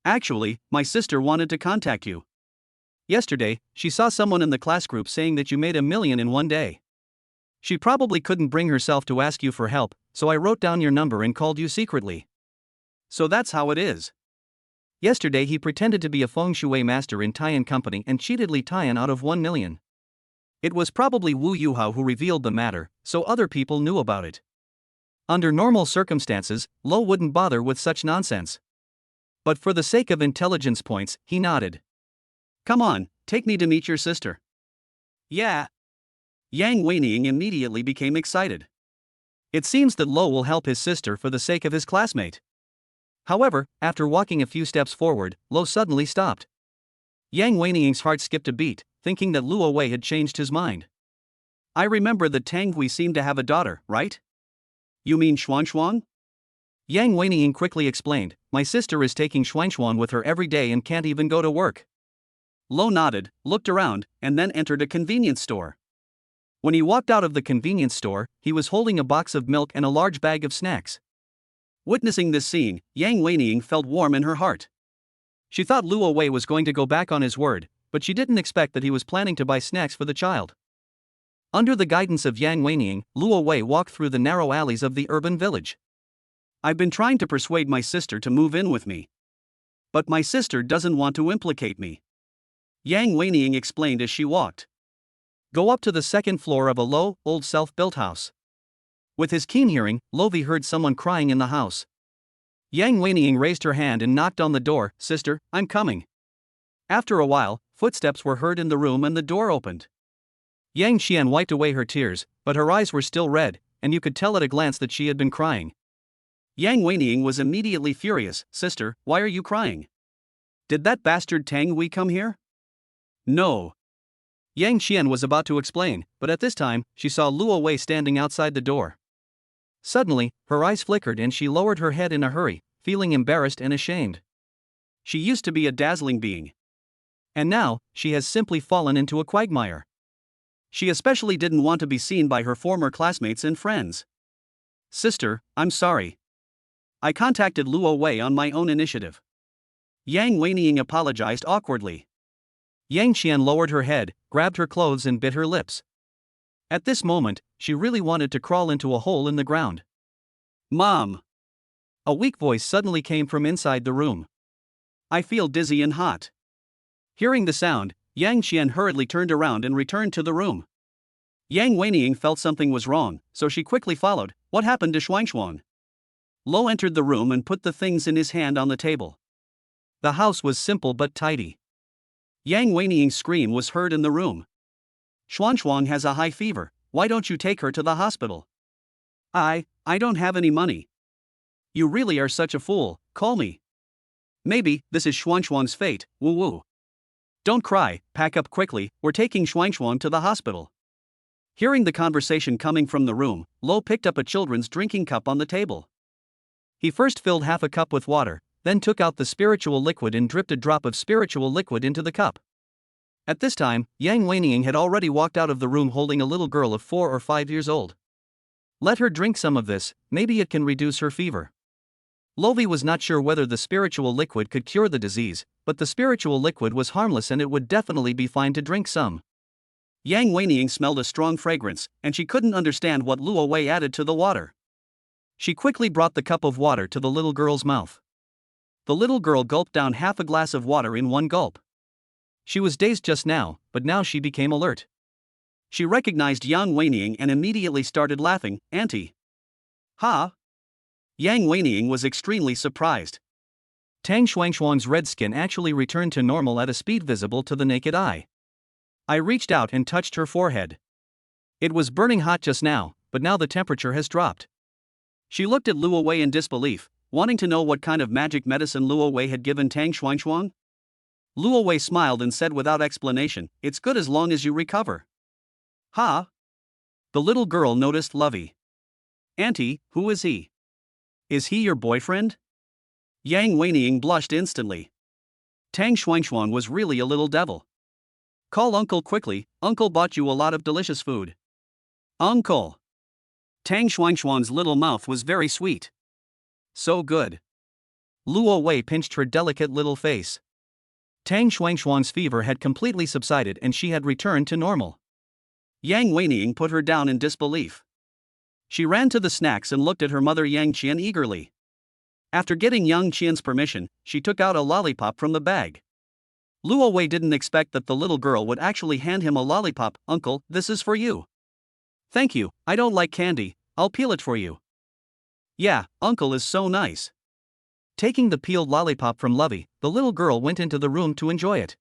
A: Actually, my sister wanted to contact you. Yesterday, she saw someone in the class group saying that you made $1 million in one day. She probably couldn't bring herself to ask you for help, so I wrote down your number and called you secretly. So that's how it is. Yesterday he pretended to be a feng shui master in Tian Company and cheated Li Tian out of 1 million. It was probably Wu Yuhao who revealed the matter, so other people knew about it. Under normal circumstances, Lo wouldn't bother with such nonsense. But for the sake of intelligence points, he nodded. Come on, take me to meet your sister. Yeah. Yang Weiniang immediately became excited. It seems that Lo will help his sister for the sake of his classmate. However, after walking a few steps forward, Lo suddenly stopped. Yang Weiniang's heart skipped a beat, thinking that Luo Wei had changed his mind. I remember that Tang Hui seemed to have a daughter, right? You mean Xuan? Yang Weiniang quickly explained, my sister is taking Xuan with her every day and can't even go to work. Lo nodded, looked around, and then entered a convenience store. When he walked out of the convenience store, he was holding a box of milk and a large bag of snacks. Witnessing this scene, Yang Weiniang felt warm in her heart. She thought Luo Wei was going to go back on his word, but she didn't expect that he was planning to buy snacks for the child. Under the guidance of Yang Weiniang, Luo Wei walked through the narrow alleys of the urban village. I've been trying to persuade my sister to move in with me. But my sister doesn't want to implicate me. Yang Weiniang explained as she walked. Go up to the second floor of a low, old self-built house. With his keen hearing, Lovey heard someone crying in the house. Yang Weiniang raised her hand and knocked on the door. Sister, I'm coming. After a while, footsteps were heard in the room and the door opened. Yang Xian wiped away her tears, but her eyes were still red, and you could tell at a glance that she had been crying. Yang Weiniang was immediately furious. Sister, why are you crying? Did that bastard Tang Hui come here? No. Yang Xian was about to explain, but at this time, she saw Luo Wei standing outside the door. Suddenly, her eyes flickered and she lowered her head in a hurry, feeling embarrassed and ashamed. She used to be a dazzling being. And now, she has simply fallen into a quagmire. She especially didn't want to be seen by her former classmates and friends. Sister, I'm sorry. I contacted Luo Wei on my own initiative. Yang Weining apologized awkwardly. Yang Qian lowered her head, grabbed her clothes and bit her lips. At this moment, she really wanted to crawl into a hole in the ground. Mom! A weak voice suddenly came from inside the room. I feel dizzy and hot. Hearing the sound, Yang Qian hurriedly turned around and returned to the room. Yang Weining felt something was wrong, so she quickly followed. What happened to Xuangshuang? Lo entered the room and put the things in his hand on the table. The house was simple but tidy. Yang Weining's scream was heard in the room. Xuangshuang has a high fever, why don't you take her to the hospital? I don't have any money. You really are such a fool, call me. Maybe this is Xuangshuang's fate, woo woo. Don't cry, pack up quickly, we're taking Xuangshuang to the hospital. Hearing the conversation coming from the room, Lo picked up a children's drinking cup on the table. He first filled half a cup with water, then took out the spiritual liquid and dripped a drop of spiritual liquid into the cup. At this time, Yang Weining had already walked out of the room holding a little girl of 4 or 5 years old. Let her drink some of this, maybe it can reduce her fever. Lovi was not sure whether the spiritual liquid could cure the disease, but the spiritual liquid was harmless and it would definitely be fine to drink some. Yang Weining smelled a strong fragrance, and she couldn't understand what Luo Wei added to the water. She quickly brought the cup of water to the little girl's mouth. The little girl gulped down half a glass of water in one gulp. She was dazed just now, but now she became alert. She recognized Yang Weining and immediately started laughing. Auntie. Ha! Yang Weining was extremely surprised. Tang Xuangshuang's red skin actually returned to normal at a speed visible to the naked eye. I reached out and touched her forehead. It was burning hot just now, but now the temperature has dropped. She looked at Luo Wei in disbelief, wanting to know what kind of magic medicine Luo Wei had given Tang Xuangshuang. Luo Wei smiled and said without explanation, it's good as long as you recover. Ha! The little girl noticed Lovey. Auntie, who is he? Is he your boyfriend? Yang Weining blushed instantly. Tang Xuangshuang was really a little devil. Call uncle quickly, uncle bought you a lot of delicious food. Uncle! Tang Xuangshuang's little mouth was very sweet. So good. Luo Wei pinched her delicate little face. Tang Xuangshuang's fever had completely subsided and she had returned to normal. Yang Weining put her down in disbelief. She ran to the snacks and looked at her mother Yang Qian eagerly. After getting Yang Qian's permission, she took out a lollipop from the bag. Luo Wei didn't expect that the little girl would actually hand him a lollipop. Uncle, this is for you. Thank you, I don't like candy, I'll peel it for you. Yeah, uncle is so nice. Taking the peeled lollipop from Lovey, the little girl went into the room to enjoy it.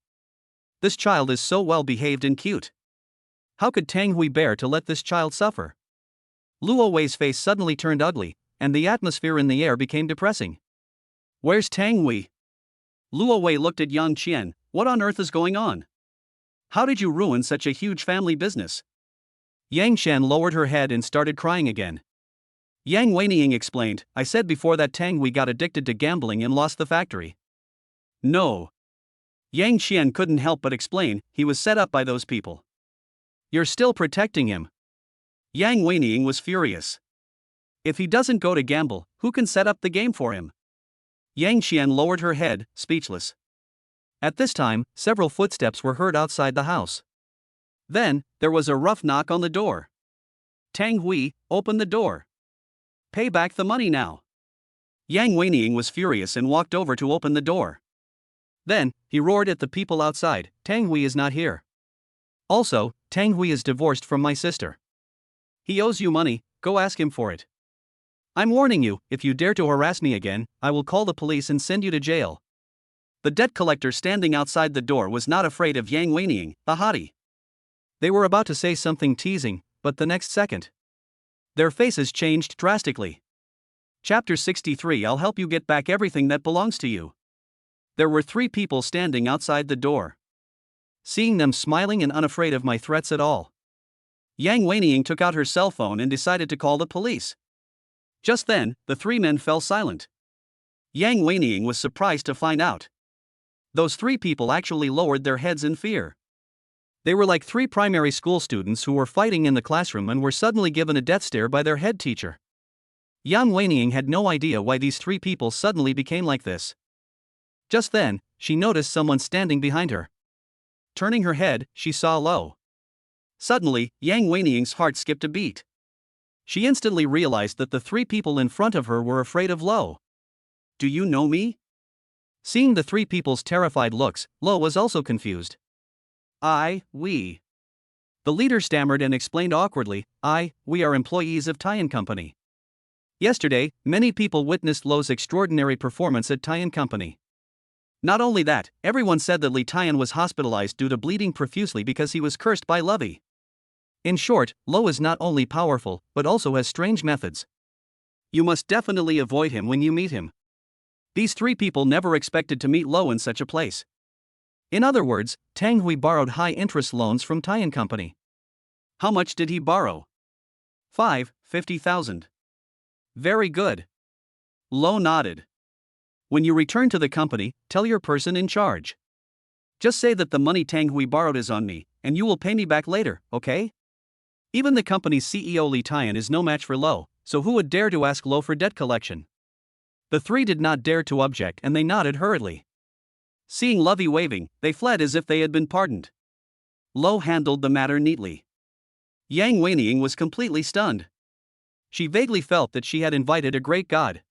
A: This child is so well behaved and cute. How could Tang Hui bear to let this child suffer? Luo Wei's face suddenly turned ugly, and the atmosphere in the air became depressing. Where's Tang Hui? Luo Wei looked at Yang Qian. What on earth is going on? How did you ruin such a huge family business? Yang Qian lowered her head and started crying again. Yang Weining explained, I said before that Tang Hui got addicted to gambling and lost the factory. No. Yang Qian couldn't help but explain, he was set up by those people. You're still protecting him. Yang Weining was furious. If he doesn't go to gamble, who can set up the game for him? Yang Qian lowered her head, speechless. At this time, several footsteps were heard outside the house. Then, there was a rough knock on the door. Tang Hui, open the door. Pay back the money now. Yang Weining was furious and walked over to open the door. Then, he roared at the people outside, Tang Hui is not here. Also, Tang Hui is divorced from my sister. He owes you money, go ask him for it. I'm warning you, if you dare to harass me again, I will call the police and send you to jail. The debt collector standing outside the door was not afraid of Yang Weining, the hottie. They were about to say something teasing, but the next second, their faces changed drastically. Chapter 63 I'll help you get back everything that belongs to you. There were 3 people standing outside the door. Seeing them smiling and unafraid of my threats at all, Yang Weining took out her cell phone and decided to call the police. Just then, the 3 men fell silent. Yang Weining was surprised to find out those 3 people actually lowered their heads in fear. They were like three primary school students who were fighting in the classroom and were suddenly given a death stare by their head teacher. Yang Weining had no idea why these three people suddenly became like this. Just then, she noticed someone standing behind her. Turning her head, she saw Lo. Suddenly, Yang Weining's heart skipped a beat. She instantly realized that the three people in front of her were afraid of Lo. "Do you know me?" Seeing the three people's terrified looks, Lo was also confused. We. The leader stammered and explained awkwardly, we are employees of Taiyan Company. Yesterday, many people witnessed Lo's extraordinary performance at Taiyan Company. Not only that, everyone said that Li Taiyan was hospitalized due to bleeding profusely because he was cursed by Lovey. In short, Lo is not only powerful, but also has strange methods. You must definitely avoid him when you meet him. These three people never expected to meet Lo in such a place. In other words, Tang Hui borrowed high-interest loans from Taiyan Company. How much did he borrow? 50,000. Very good. Lo nodded. When you return to the company, tell your person in charge. Just say that the money Tang Hui borrowed is on me, and you will pay me back later, okay? Even the company's CEO Li Taiyan is no match for Lo, so who would dare to ask Lo for debt collection? The three did not dare to object and they nodded hurriedly. Seeing Lovey waving, they fled as if they had been pardoned. Lo handled the matter neatly. Yang Weining was completely stunned. She vaguely felt that she had invited a great god.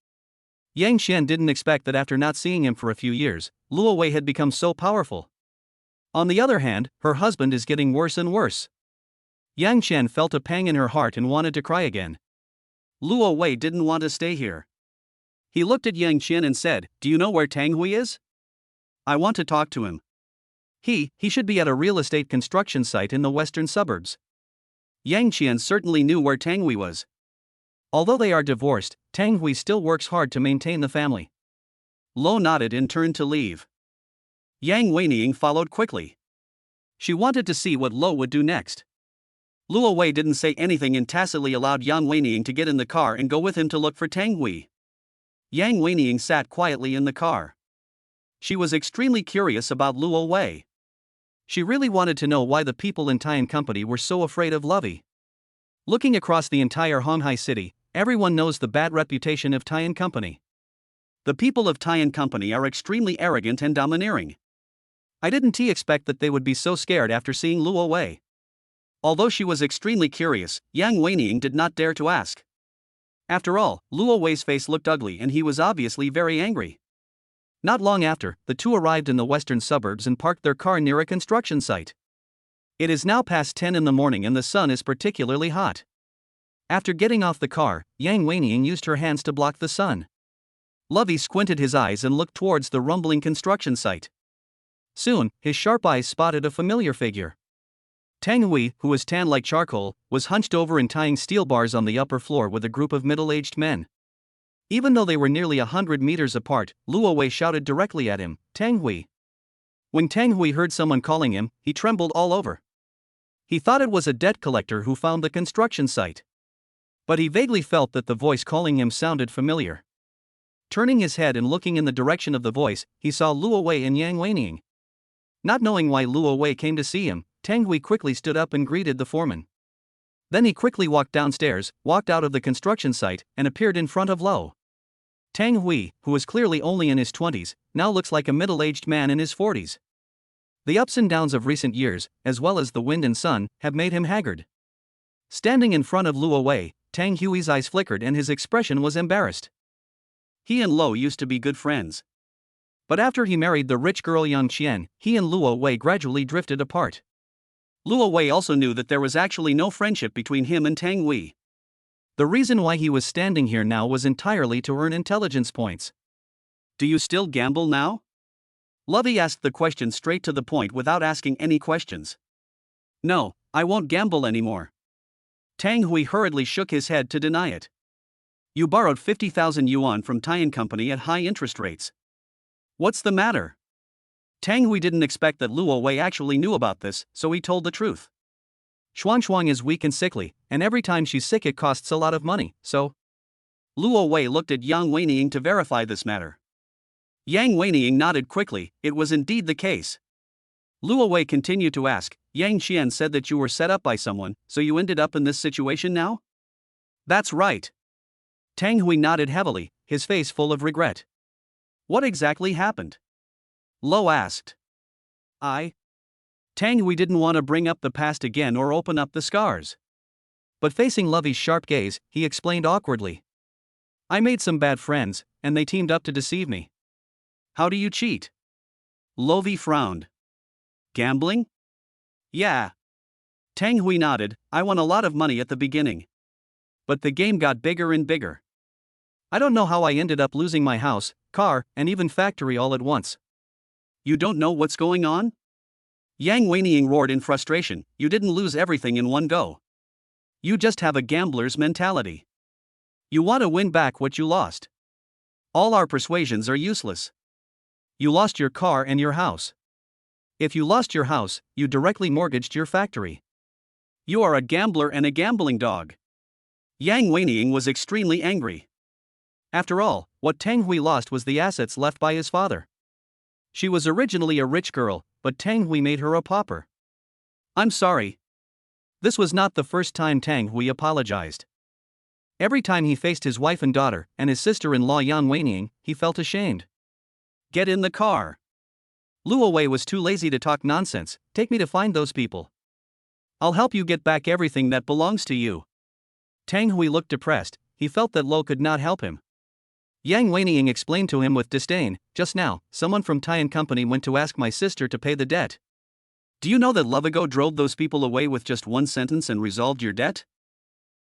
A: Yang Xian didn't expect that after not seeing him for a few years, Luo Wei had become so powerful. On the other hand, her husband is getting worse and worse. Yang Xian felt a pang in her heart and wanted to cry again. Luo Wei didn't want to stay here. He looked at Yang Xian and said, "Do you know where Tang Hui is? I want to talk to him. He should be at a real estate construction site in the western suburbs." Yang Xian certainly knew where Tang Hui was. Although they are divorced, Tang Hui still works hard to maintain the family. Lo nodded and turned to leave. Yang Weining followed quickly. She wanted to see what Lo would do next. Luo Wei didn't say anything and tacitly allowed Yang Weining to get in the car and go with him to look for Tang Hui. Yang Weining sat quietly in the car. She was extremely curious about Luo Wei. She really wanted to know why the people in Taiyan Company were so afraid of Lovey. Looking across the entire Honghai city, everyone knows the bad reputation of Taiyan Company. The people of Taiyan Company are extremely arrogant and domineering. I didn't expect that they would be so scared after seeing Luo Wei. Although she was extremely curious, Yang Weining did not dare to ask. After all, Luo Wei's face looked ugly and he was obviously very angry. Not long after, the two arrived in the western suburbs and parked their car near a construction site. It is now past 10 in the morning and the sun is particularly hot. After getting off the car, Yang Weining used her hands to block the sun. Lovey squinted his eyes and looked towards the rumbling construction site. Soon, his sharp eyes spotted a familiar figure. Tang Hui, who was tan like charcoal, was hunched over and tying steel bars on the upper floor with a group of middle-aged men. Even though they were nearly 100 meters apart, Luo Wei shouted directly at him, "Tang Hui." When Tang Hui heard someone calling him, he trembled all over. He thought it was a debt collector who found the construction site. But he vaguely felt that the voice calling him sounded familiar. Turning his head and looking in the direction of the voice, he saw Luo Wei and Yang Weining. Not knowing why Luo Wei came to see him, Tang Hui quickly stood up and greeted the foreman. Then he quickly walked downstairs, walked out of the construction site, and appeared in front of Lo. Tang Hui, who was clearly only in his 20s, now looks like a middle-aged man in his 40s. The ups and downs of recent years, as well as the wind and sun, have made him haggard. Standing in front of Luo Wei, Tang Hui's eyes flickered and his expression was embarrassed. He and Lo used to be good friends. But after he married the rich girl Yang Qian, he and Luo Wei gradually drifted apart. Luo Wei also knew that there was actually no friendship between him and Tang Hui. The reason why he was standing here now was entirely to earn intelligence points. "Do you still gamble now?" Lovey asked the question straight to the point without asking any questions. "No, I won't gamble anymore." Tang Hui hurriedly shook his head to deny it. "You borrowed 50,000 yuan from Taiyan Company at high interest rates. What's the matter?" Tang Hui didn't expect that Luo Wei actually knew about this, so he told the truth. "Xuan is weak and sickly, and every time she's sick it costs a lot of money, so..." Luo Wei looked at Yang Weining to verify this matter. Yang Weining nodded quickly, it was indeed the case. Luo Wei continued to ask. Yang Xian said that you were set up by someone, so you ended up in this situation now? That's right. Tang Hui nodded heavily, his face full of regret. What exactly happened? Lo asked. Tang Hui didn't want to bring up the past again or open up the scars. But facing Lovey's sharp gaze, he explained awkwardly. I made some bad friends, and they teamed up to deceive me. How do you cheat? Lovey frowned. Gambling? Yeah. Tang Hui nodded. I won a lot of money at the beginning. But the game got bigger and bigger. I don't know how I ended up losing my house, car, and even factory all at once. You don't know what's going on? Yang Weining roared in frustration. You didn't lose everything in one go. You just have a gambler's mentality. You want to win back what you lost. All our persuasions are useless. You lost your car and your house. If you lost your house, you directly mortgaged your factory. You are a gambler and a gambling dog. Yang Weining was extremely angry. After all, what Tang Hui lost was the assets left by his father. She was originally a rich girl, but Tang Hui made her a pauper. I'm sorry. This was not the first time Tang Hui apologized. Every time he faced his wife and daughter, and his sister-in-law Yang Weining, he felt ashamed. Get in the car. Luo Wei was too lazy to talk nonsense. Take me to find those people. I'll help you get back everything that belongs to you. Tang Hui looked depressed. He felt that Lo could not help him. Yang Weining explained to him with disdain, just now, someone from Tian Company went to ask my sister to pay the debt. Do you know that Lovigo drove those people away with just one sentence and resolved your debt?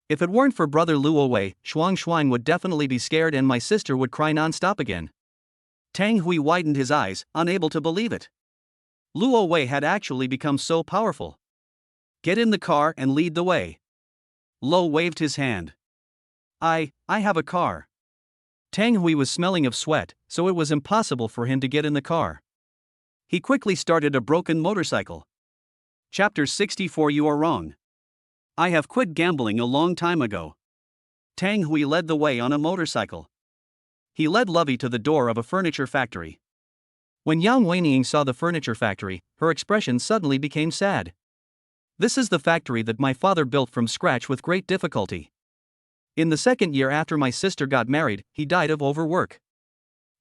A: If it weren't for brother Luo Wei, Shuang would definitely be scared and my sister would cry non-stop again. Tang Hui widened his eyes, unable to believe it. Luo Wei had actually become so powerful. Get in the car and lead the way. Lo waved his hand. I have a car. Tang Hui was smelling of sweat, so it was impossible for him to get in the car. He quickly started a broken motorcycle. Chapter 64. You are wrong. I have quit gambling a long time ago. Tang Hui led the way on a motorcycle. He led Lovey to the door of a furniture factory. When Yang Weining saw the furniture factory, her expression suddenly became sad. This is the factory that my father built from scratch with great difficulty. In the second year after my sister got married, he died of overwork.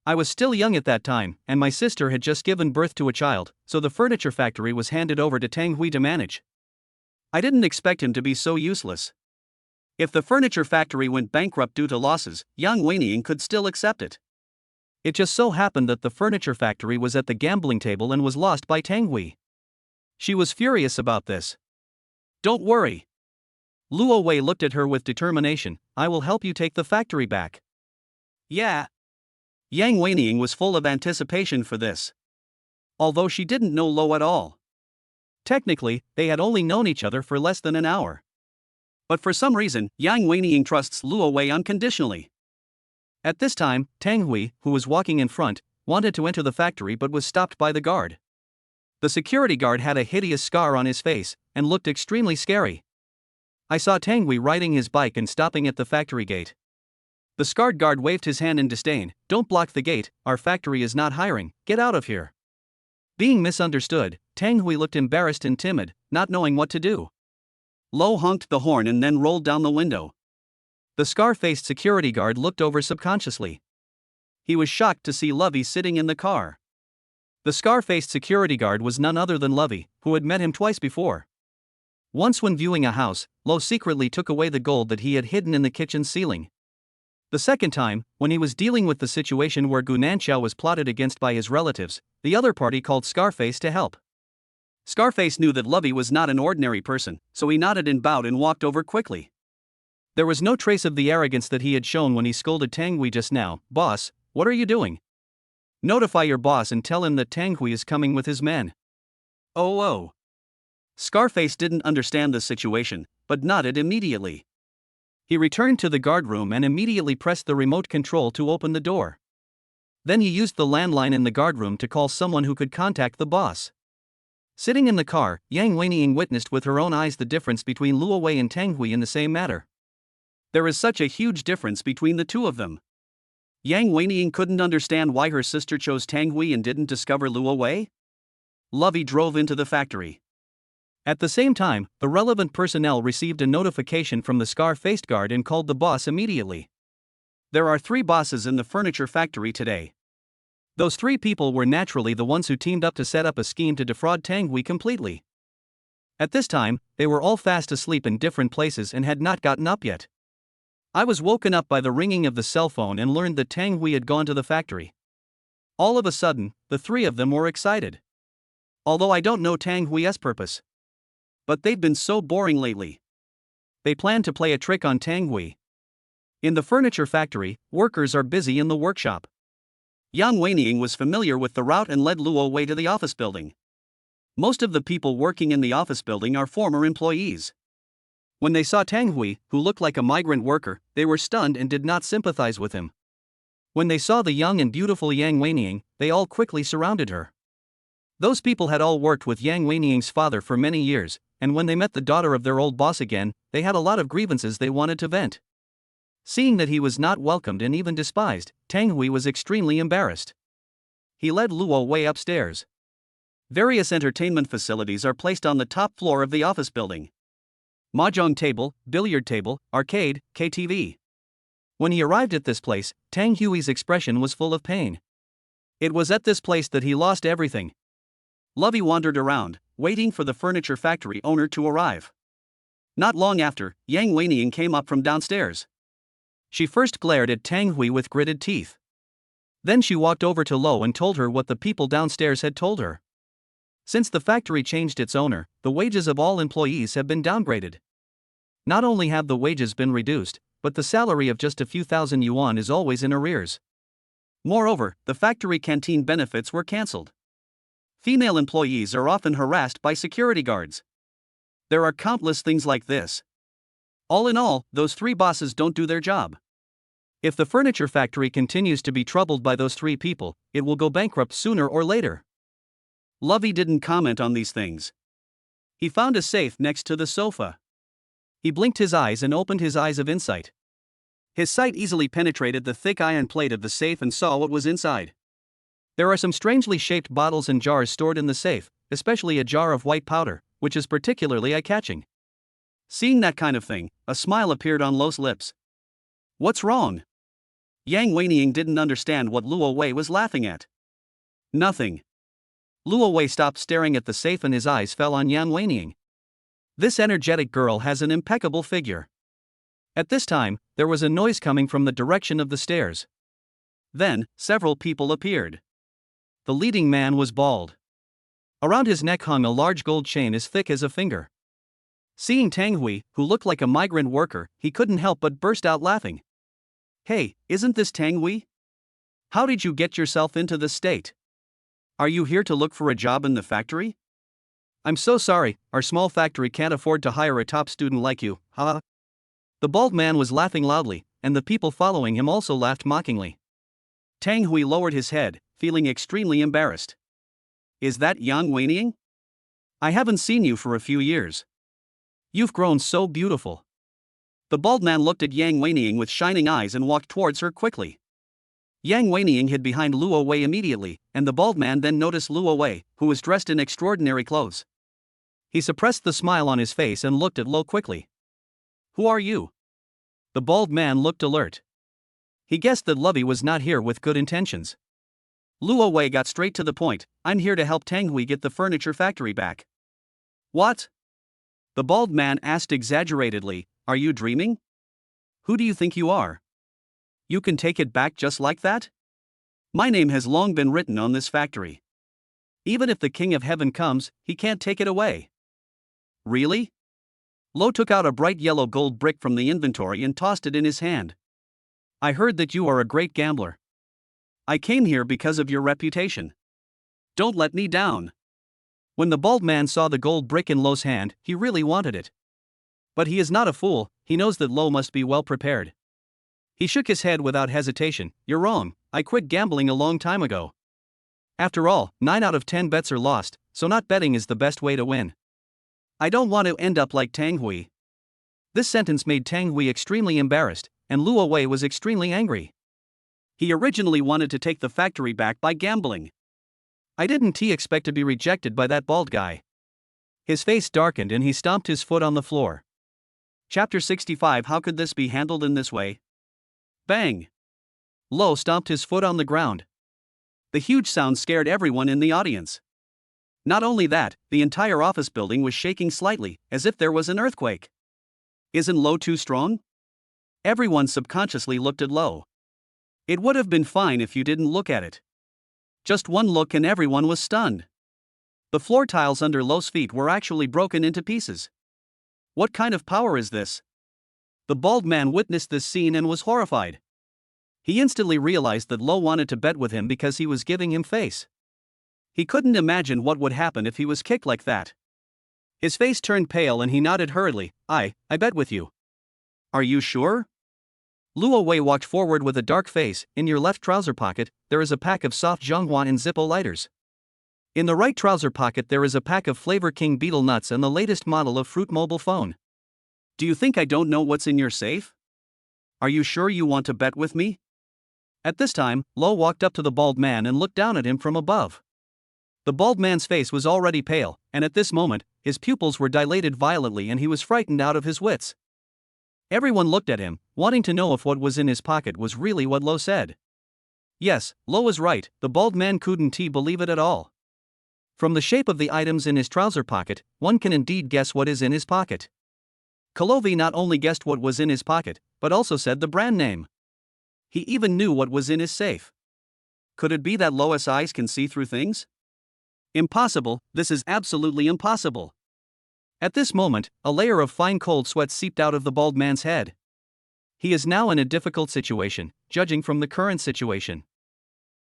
A: I was still young at that time, and my sister had just given birth to a child, so the furniture factory was handed over to Tang Hui to manage. I didn't expect him to be so useless. If the furniture factory went bankrupt due to losses, Yang Weining could still accept it. It just so happened that the furniture factory was at the gambling table and was lost by Tang Hui. She was furious about this. Don't worry. Luo Wei looked at her with determination. I will help you take the factory back. Yeah. Yang Weining was full of anticipation for this. Although she didn't know Lo at all. Technically, they had only known each other for less than an hour. But for some reason, Yang Weining trusts Luo Wei unconditionally. At this time, Tang Hui, who was walking in front, wanted to enter the factory but was stopped by the guard. The security guard had a hideous scar on his face, and looked extremely scary. I saw Tang Hui riding his bike and stopping at the factory gate. The scarred guard waved his hand in disdain. Don't block the gate, our factory is not hiring, get out of here. Being misunderstood, Tang Hui looked embarrassed and timid, not knowing what to do. Lo honked the horn and then rolled down the window. The scar-faced security guard looked over subconsciously. He was shocked to see Lovey sitting in the car. The scar-faced security guard was none other than Lovey, who had met him twice before. Once when viewing a house, Lo secretly took away the gold that he had hidden in the kitchen ceiling. The second time, when he was dealing with the situation where Gu Nanxiao was plotted against by his relatives, the other party called Scarface to help. Scarface knew that Lovey was not an ordinary person, so he nodded and bowed and walked over quickly. There was no trace of the arrogance that he had shown when he scolded Tang Hui just now. Boss, what are you doing? Notify your boss and tell him that Tang Hui is coming with his men. Oh. Scarface didn't understand the situation, but nodded immediately. He returned to the guard room and immediately pressed the remote control to open the door. Then he used the landline in the guard room to call someone who could contact the boss. Sitting in the car, Yang Weining witnessed with her own eyes the difference between Luo Wei and Tang Hui in the same matter. There is such a huge difference between the two of them. Yang Weining couldn't understand why her sister chose Tang Hui and didn't discover Luo Wei. Lovey drove into the factory. At the same time, the relevant personnel received a notification from the scar-faced guard and called the boss immediately. There are 3 bosses in the furniture factory today. Those 3 people were naturally the ones who teamed up to set up a scheme to defraud Tang Hui completely. At this time, they were all fast asleep in different places and had not gotten up yet. I was woken up by the ringing of the cell phone and learned that Tang Hui had gone to the factory. All of a sudden, the 3 of them were excited. Although I don't know Tang Hui's purpose. But they've been so boring lately. They plan to play a trick on Tang Hui. In the furniture factory, workers are busy in the workshop. Yang Weining was familiar with the route and led Luo Wei to the office building. Most of the people working in the office building are former employees. When they saw Tang Hui, who looked like a migrant worker, they were stunned and did not sympathize with him. When they saw the young and beautiful Yang Weining, they all quickly surrounded her. Those people had all worked with Yang Weining's father for many years, and when they met the daughter of their old boss again, they had a lot of grievances they wanted to vent. Seeing that he was not welcomed and even despised, Tang Hui was extremely embarrassed. He led Luo Wei upstairs. Various entertainment facilities are placed on the top floor of the office building. Mahjong table, billiard table, arcade, KTV. When he arrived at this place, Tang Hui's expression was full of pain. It was at this place that he lost everything. Lovey wandered around, waiting for the furniture factory owner to arrive. Not long after, Yang Weining came up from downstairs. She first glared at Tang Hui with gritted teeth. Then she walked over to Lo and told her what the people downstairs had told her. Since the factory changed its owner, the wages of all employees have been downgraded. Not only have the wages been reduced, but the salary of just a few thousand yuan is always in arrears. Moreover, the factory canteen benefits were cancelled. Female employees are often harassed by security guards. There are countless things like this. All in all, those 3 bosses don't do their job. If the furniture factory continues to be troubled by those 3 people, it will go bankrupt sooner or later. Lovey didn't comment on these things. He found a safe next to the sofa. He blinked his eyes and opened his eyes of insight. His sight easily penetrated the thick iron plate of the safe and saw what was inside. There are some strangely shaped bottles and jars stored in the safe, especially a jar of white powder, which is particularly eye-catching. Seeing that kind of thing, a smile appeared on Lo's lips. What's wrong? Yang Weining didn't understand what Luo Wei was laughing at. Nothing. Luo Wei stopped staring at the safe and his eyes fell on Yang Weining. This energetic girl has an impeccable figure. At this time, there was a noise coming from the direction of the stairs. Then, several people appeared. The leading man was bald. Around his neck hung a large gold chain as thick as a finger. Seeing Tang Hui, who looked like a migrant worker, he couldn't help but burst out laughing. Hey, isn't this Tang Hui? How did you get yourself into this state? Are you here to look for a job in the factory? I'm so sorry, our small factory can't afford to hire a top student like you, huh? The bald man was laughing loudly, and the people following him also laughed mockingly. Tang Hui lowered his head, feeling extremely embarrassed. Is that Yang Weining? I haven't seen you for a few years. You've grown so beautiful. The bald man looked at Yang Weining with shining eyes and walked towards her quickly. Yang Weining hid behind Luo Wei immediately, and the bald man then noticed Luo Wei, who was dressed in extraordinary clothes. He suppressed the smile on his face and looked at Lo quickly. Who are you? The bald man looked alert. He guessed that Lovey was not here with good intentions. Luo Wei got straight to the point. I'm here to help Tang Hui get the furniture factory back. What? The bald man asked exaggeratedly, are you dreaming? Who do you think you are? You can take it back just like that? My name has long been written on this factory. Even if the King of Heaven comes, he can't take it away. Really? Lo took out a bright yellow gold brick from the inventory and tossed it in his hand. I heard that you are a great gambler. I came here because of your reputation. Don't let me down. When the bald man saw the gold brick in Lo's hand, he really wanted it. But he is not a fool, he knows that Lo must be well prepared. He shook his head without hesitation. You're wrong, I quit gambling a long time ago. After all, 9 out of 10 bets are lost, so not betting is the best way to win. I don't want to end up like Tang Hui. This sentence made Tang Hui extremely embarrassed, and Luo Wei was extremely angry. He originally wanted to take the factory back by gambling. I didn't expect to be rejected by that bald guy. His face darkened and he stomped his foot on the floor. Chapter 65. How could this be handled in this way? Bang! Lo stomped his foot on the ground. The huge sound scared everyone in the audience. Not only that, the entire office building was shaking slightly, as if there was an earthquake. Isn't Lo too strong? Everyone subconsciously looked at Lo. It would have been fine if you didn't look at it. Just one look and everyone was stunned. The floor tiles under Lo's feet were actually broken into pieces. What kind of power is this? The bald man witnessed this scene and was horrified. He instantly realized that Lo wanted to bet with him because he was giving him face. He couldn't imagine what would happen if he was kicked like that. His face turned pale and he nodded hurriedly. I bet with you. Are you sure? Luo Wei walked forward with a dark face. In your left trouser pocket, there is a pack of soft Zhonghua and Zippo lighters. In the right trouser pocket there is a pack of Flavor King beetle nuts and the latest model of Fruit mobile phone. Do you think I don't know what's in your safe? Are you sure you want to bet with me? At this time, Lo walked up to the bald man and looked down at him from above. The bald man's face was already pale, and at this moment, his pupils were dilated violently and he was frightened out of his wits. Everyone looked at him, wanting to know if what was in his pocket was really what Lo said. Yes, Lo was right, the bald man couldn't believe it at all. From the shape of the items in his trouser pocket, one can indeed guess what is in his pocket. Kalovi not only guessed what was in his pocket, but also said the brand name. He even knew what was in his safe. Could it be that Lo's eyes can see through things? Impossible, this is absolutely impossible. At this moment, a layer of fine cold sweat seeped out of the bald man's head. He is now in a difficult situation, judging from the current situation.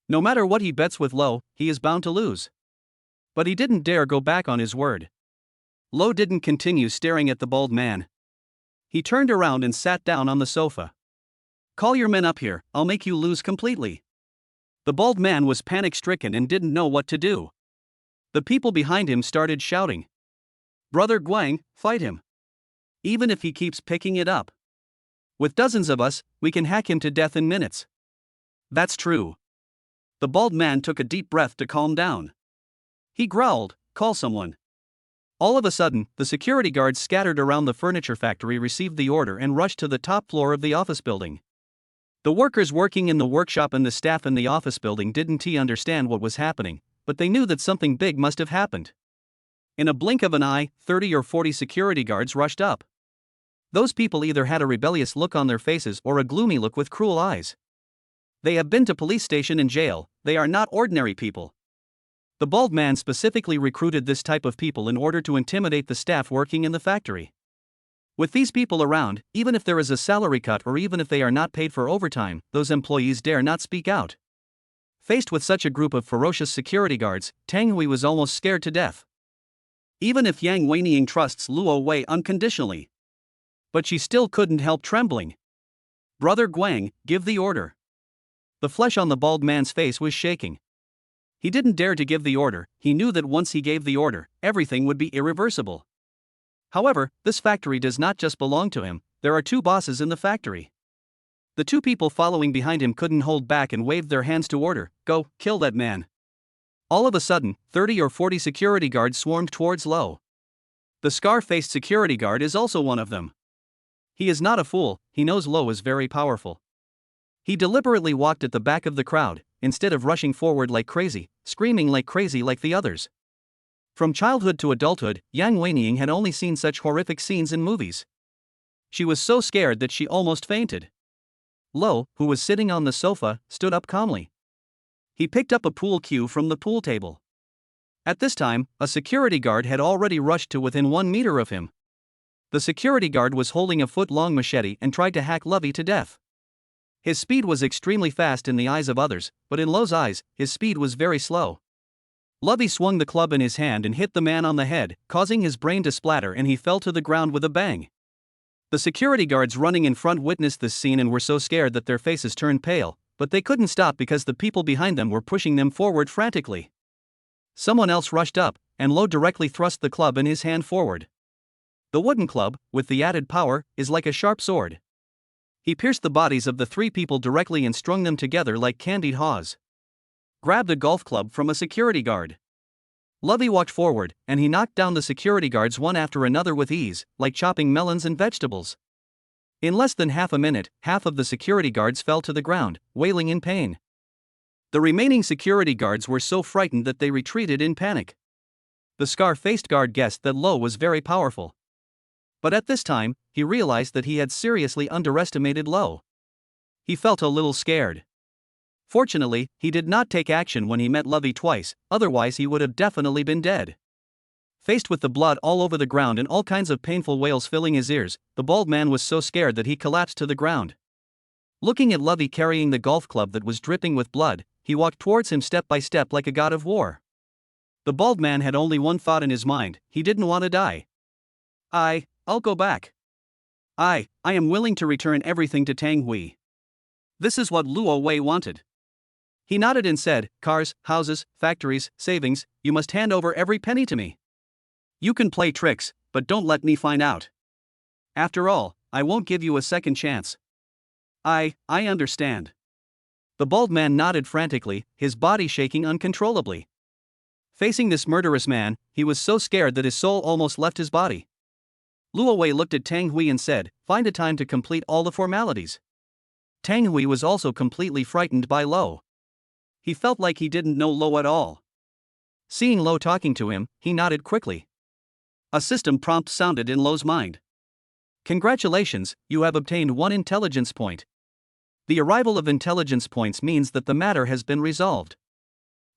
A: No matter what he bets with Lo, he is bound to lose. But he didn't dare go back on his word. Lo didn't continue staring at the bald man. He turned around and sat down on the sofa. Call your men up here, I'll make you lose completely. The bald man was panic-stricken and didn't know what to do. The people behind him started shouting. Brother Guang, fight him. Even if he keeps picking it up. With dozens of us, we can hack him to death in minutes. That's true. The bald man took a deep breath to calm down. He growled, call someone. All of a sudden, the security guards scattered around the furniture factory received the order and rushed to the top floor of the office building. The workers working in the workshop and the staff in the office building didn't understand what was happening, but they knew that something big must have happened. In a blink of an eye, 30 or 40 security guards rushed up. Those people either had a rebellious look on their faces or a gloomy look with cruel eyes. They have been to police station and jail, they are not ordinary people. The bald man specifically recruited this type of people in order to intimidate the staff working in the factory. With these people around, even if there is a salary cut or even if they are not paid for overtime, those employees dare not speak out. Faced with such a group of ferocious security guards, Tang Hui was almost scared to death. Even if Yang Weining trusts Luo Wei unconditionally. But she still couldn't help trembling. Brother Guang, give the order. The flesh on the bald man's face was shaking. He didn't dare to give the order, he knew that once he gave the order, everything would be irreversible. However, this factory does not just belong to him, there are two bosses in the factory. The two people following behind him couldn't hold back and waved their hands to order, go, kill that man. All of a sudden, 30 or 40 security guards swarmed towards Lo. The scar-faced security guard is also one of them. He is not a fool, he knows Lo is very powerful. He deliberately walked at the back of the crowd, instead of rushing forward like crazy, screaming like crazy like the others. From childhood to adulthood, Yang Weining had only seen such horrific scenes in movies. She was so scared that she almost fainted. Lo, who was sitting on the sofa, stood up calmly. He picked up a pool cue from the pool table. At this time, a security guard had already rushed to within 1 meter of him. The security guard was holding a foot-long machete and tried to hack Lovey to death. His speed was extremely fast in the eyes of others, but in Lo's eyes, his speed was very slow. Lovey swung the club in his hand and hit the man on the head, causing his brain to splatter and he fell to the ground with a bang. The security guards running in front witnessed this scene and were so scared that their faces turned pale, but they couldn't stop because the people behind them were pushing them forward frantically. Someone else rushed up, and Lo directly thrust the club in his hand forward. The wooden club, with the added power, is like a sharp sword. He pierced the bodies of the 3 people directly and strung them together like candied haws. grabbed a golf club from a security guard. Lovey walked forward, and he knocked down the security guards one after another with ease, like chopping melons and vegetables. In less than half a minute, half of the security guards fell to the ground, wailing in pain. The remaining security guards were so frightened that they retreated in panic. The scar-faced guard guessed that Lo was very powerful. But at this time, he realized that he had seriously underestimated Lo. He felt a little scared. Fortunately, he did not take action when he met Lovey twice, otherwise he would have definitely been dead. Faced with the blood all over the ground and all kinds of painful wails filling his ears, the bald man was so scared that he collapsed to the ground. Looking at Lovey carrying the golf club that was dripping with blood, he walked towards him step by step like a god of war. The bald man had only one thought in his mind: he didn't want to die. I'll go back. I am willing to return everything to Tang Hui. This is what Luo Wei wanted. He nodded and said, cars, houses, factories, savings, you must hand over every penny to me. You can play tricks, but don't let me find out. After all, I won't give you a second chance. I understand. The bald man nodded frantically, his body shaking uncontrollably. Facing this murderous man, he was so scared that his soul almost left his body. Luo Wei looked at Tang Hui and said, find a time to complete all the formalities. Tang Hui was also completely frightened by Lo. He felt like he didn't know Lo at all. Seeing Lo talking to him, he nodded quickly. A system prompt sounded in Lo's mind. Congratulations, you have obtained 1 intelligence point. The arrival of intelligence points means that the matter has been resolved.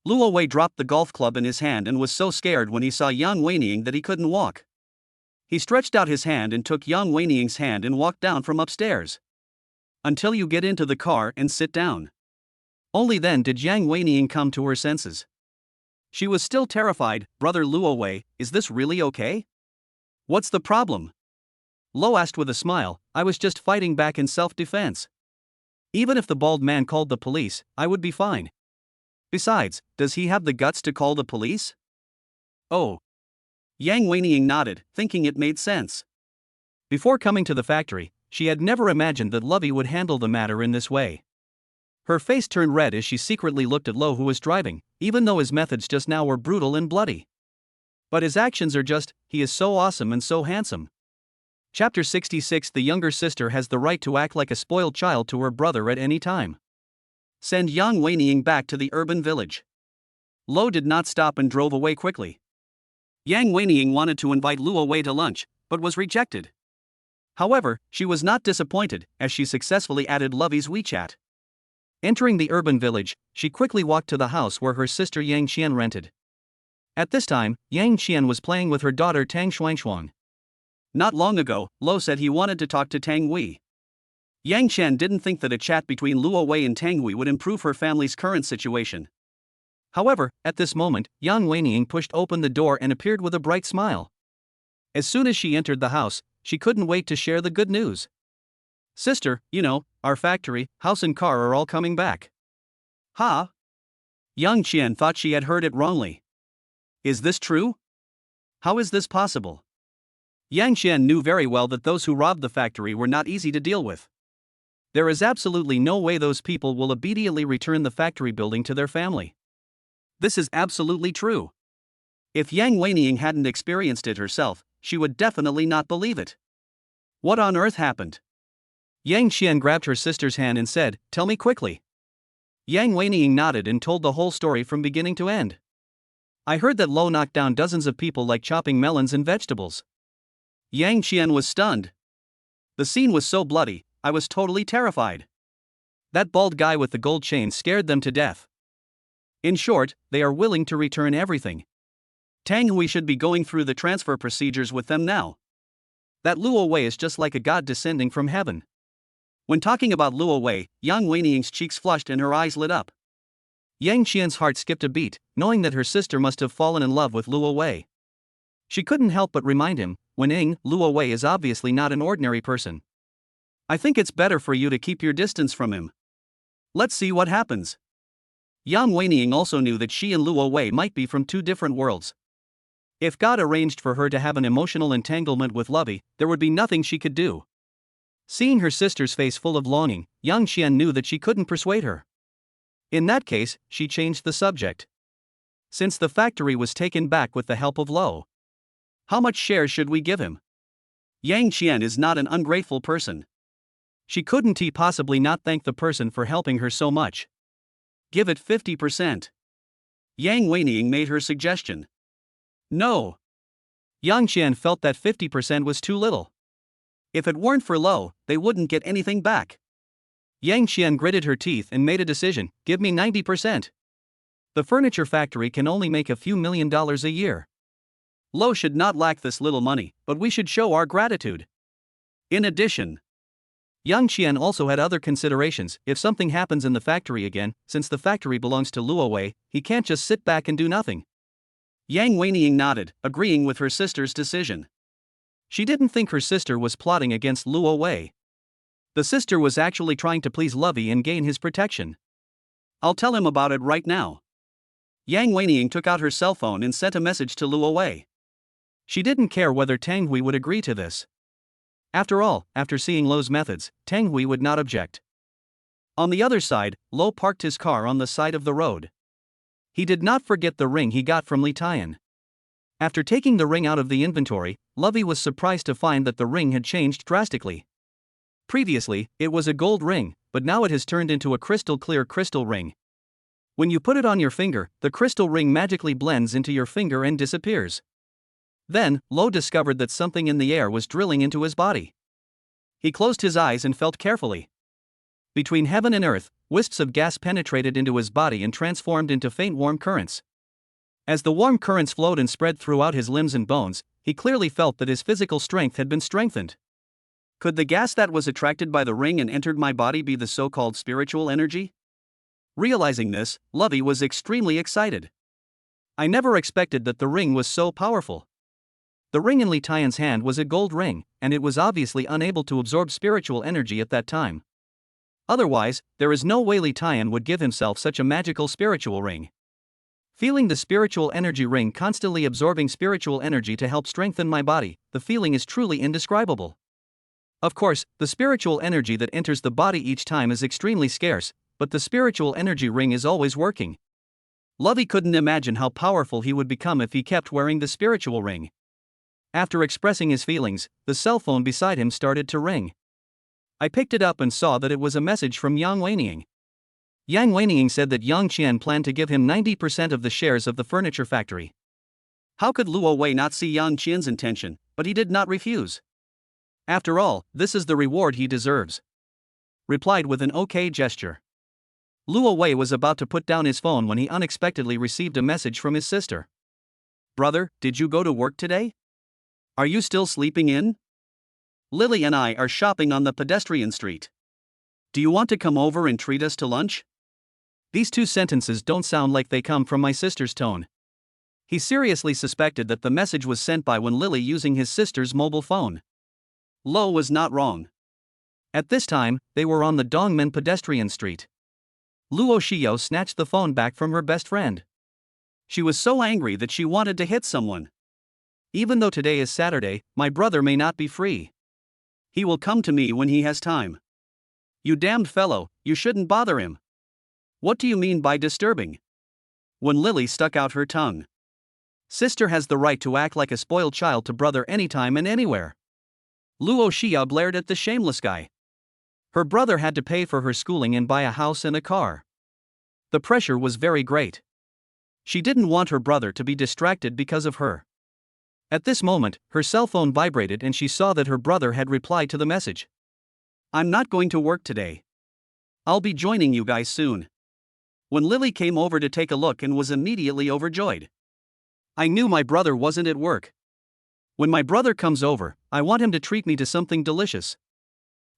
A: Luo Wei dropped the golf club in his hand and was so scared when he saw Yang Weining that he couldn't walk. He stretched out his hand and took Yang Weining's hand and walked down from upstairs. Until you get into the car and sit down. Only then did Yang Weining come to her senses. She was still terrified. Brother Luo Wei, is this really okay? What's the problem? Lo asked with a smile. I was just fighting back in self-defense. Even if the bald man called the police, I would be fine. Besides, does he have the guts to call the police? Oh. Yang Weining nodded, thinking it made sense. Before coming to the factory, she had never imagined that Lovey would handle the matter in this way. Her face turned red as she secretly looked at Lo, who was driving, even though his methods just now were brutal and bloody. But his actions are just, he is so awesome and so handsome. Chapter 66. The younger sister has the right to act like a spoiled child to her brother at any time. Send Yang Weining back to the urban village. Lo did not stop and drove away quickly. Yang Weining wanted to invite Luo Wei to lunch, but was rejected. However, she was not disappointed, as she successfully added Lovey's WeChat. Entering the urban village, she quickly walked to the house where her sister Yang Qian rented. At this time, Yang Qian was playing with her daughter Tang Shuangshuang. Not long ago, Lo said he wanted to talk to Tang Hui. Yang Qian didn't think that a chat between Luo Wei and Tang Hui would improve her family's current situation. However, at this moment, Yang Weining pushed open the door and appeared with a bright smile. As soon as she entered the house, she couldn't wait to share the good news. Sister, you know, our factory, house and car are all coming back. Huh? Yang Qian thought she had heard it wrongly. Is this true? How is this possible? Yang Qian knew very well that those who robbed the factory were not easy to deal with. There is absolutely no way those people will immediately return the factory building to their family. This is absolutely true. If Yang Weining hadn't experienced it herself, she would definitely not believe it. What on earth happened? Yang Qian grabbed her sister's hand and said, tell me quickly. Yang Weining nodded and told the whole story from beginning to end. I heard that Lo knocked down dozens of people like chopping melons and vegetables. Yang Qian was stunned. The scene was so bloody, I was totally terrified. That bald guy with the gold chain scared them to death. In short, they are willing to return everything. Tang Hui should be going through the transfer procedures with them now. That Luo Wei is just like a god descending from heaven. When talking about Luo Wei, Yang Weining's cheeks flushed and her eyes lit up. Yang Qian's heart skipped a beat, knowing that her sister must have fallen in love with Luo Wei. She couldn't help but remind him, Luo Wei is obviously not an ordinary person. I think it's better for you to keep your distance from him. Let's see what happens. Yang Weining also knew that she and Luo Wei might be from 2 different worlds. If God arranged for her to have an emotional entanglement with Lovey, there would be nothing she could do. Seeing her sister's face full of longing, Yang Qian knew that she couldn't persuade her. In that case, she changed the subject. Since the factory was taken back with the help of Lo, how much shares should we give him? Yang Qian is not an ungrateful person. She couldn't possibly not thank the person for helping her so much. Give it 50%. Yang Weining made her suggestion. No. Yang Qian felt that 50% was too little. If it weren't for Lo, they wouldn't get anything back. Yang Qian gritted her teeth and made a decision, give me 90%. The furniture factory can only make a few $1 million a year. Lo should not lack this little money, but we should show our gratitude. In addition, Yang Qian also had other considerations. If something happens in the factory again, since the factory belongs to Luo Wei, he can't just sit back and do nothing. Yang Weining nodded, agreeing with her sister's decision. She didn't think her sister was plotting against Luo Wei. The sister was actually trying to please Lovey and gain his protection. I'll tell him about it right now. Yang Weining took out her cell phone and sent a message to Luo Wei. She didn't care whether Tang Hui would agree to this. After all, after seeing Lo's methods, Tang Hui would not object. On the other side, Lo parked his car on the side of the road. He did not forget the ring he got from Li Tian. After taking the ring out of the inventory, Lovey was surprised to find that the ring had changed drastically. Previously, it was a gold ring, but now it has turned into a crystal clear crystal ring. When you put it on your finger, the crystal ring magically blends into your finger and disappears. Then, Lo discovered that something in the air was drilling into his body. He closed his eyes and felt carefully. Between heaven and earth, wisps of gas penetrated into his body and transformed into faint warm currents. As the warm currents flowed and spread throughout his limbs and bones, he clearly felt that his physical strength had been strengthened. Could the gas that was attracted by the ring and entered my body be the so-called spiritual energy? Realizing this, Lovey was extremely excited. I never expected that the ring was so powerful. The ring in Li Tian's hand was a gold ring, and it was obviously unable to absorb spiritual energy at that time. Otherwise, there is no way Li Tian would give himself such a magical spiritual ring. Feeling the spiritual energy ring constantly absorbing spiritual energy to help strengthen my body, the feeling is truly indescribable. Of course, the spiritual energy that enters the body each time is extremely scarce, but the spiritual energy ring is always working. Lovey couldn't imagine how powerful he would become if he kept wearing the spiritual ring. After expressing his feelings, the cell phone beside him started to ring. I picked it up and saw that it was a message from Yang Weining. Yang Weining said that Yang Qian planned to give him 90% of the shares of the furniture factory. How could Luo Wei not see Yang Qian's intention, but he did not refuse? After all, this is the reward he deserves. Replied with an okay gesture. Luo Wei was about to put down his phone when he unexpectedly received a message from his sister. Brother, did you go to work today? Are you still sleeping in? Lily and I are shopping on the pedestrian street. Do you want to come over and treat us to lunch? These two sentences don't sound like they come from my sister's tone. He seriously suspected that the message was sent by Wen Lily using his sister's mobile phone. Lo was not wrong. At this time, they were on the Dongmen pedestrian street. Luo Xiao snatched the phone back from her best friend. She was so angry that she wanted to hit someone. Even though today is Saturday, my brother may not be free. He will come to me when he has time. You damned fellow, you shouldn't bother him. What do you mean by disturbing? When Lily stuck out her tongue. Sister has the right to act like a spoiled child to brother anytime and anywhere. Luo Xia blared at the shameless guy. Her brother had to pay for her schooling and buy a house and a car. The pressure was very great. She didn't want her brother to be distracted because of her. At this moment, her cell phone vibrated and she saw that her brother had replied to the message. I'm not going to work today. I'll be joining you guys soon. When Lily came over to take a look and was immediately overjoyed. I knew my brother wasn't at work. When my brother comes over, I want him to treat me to something delicious.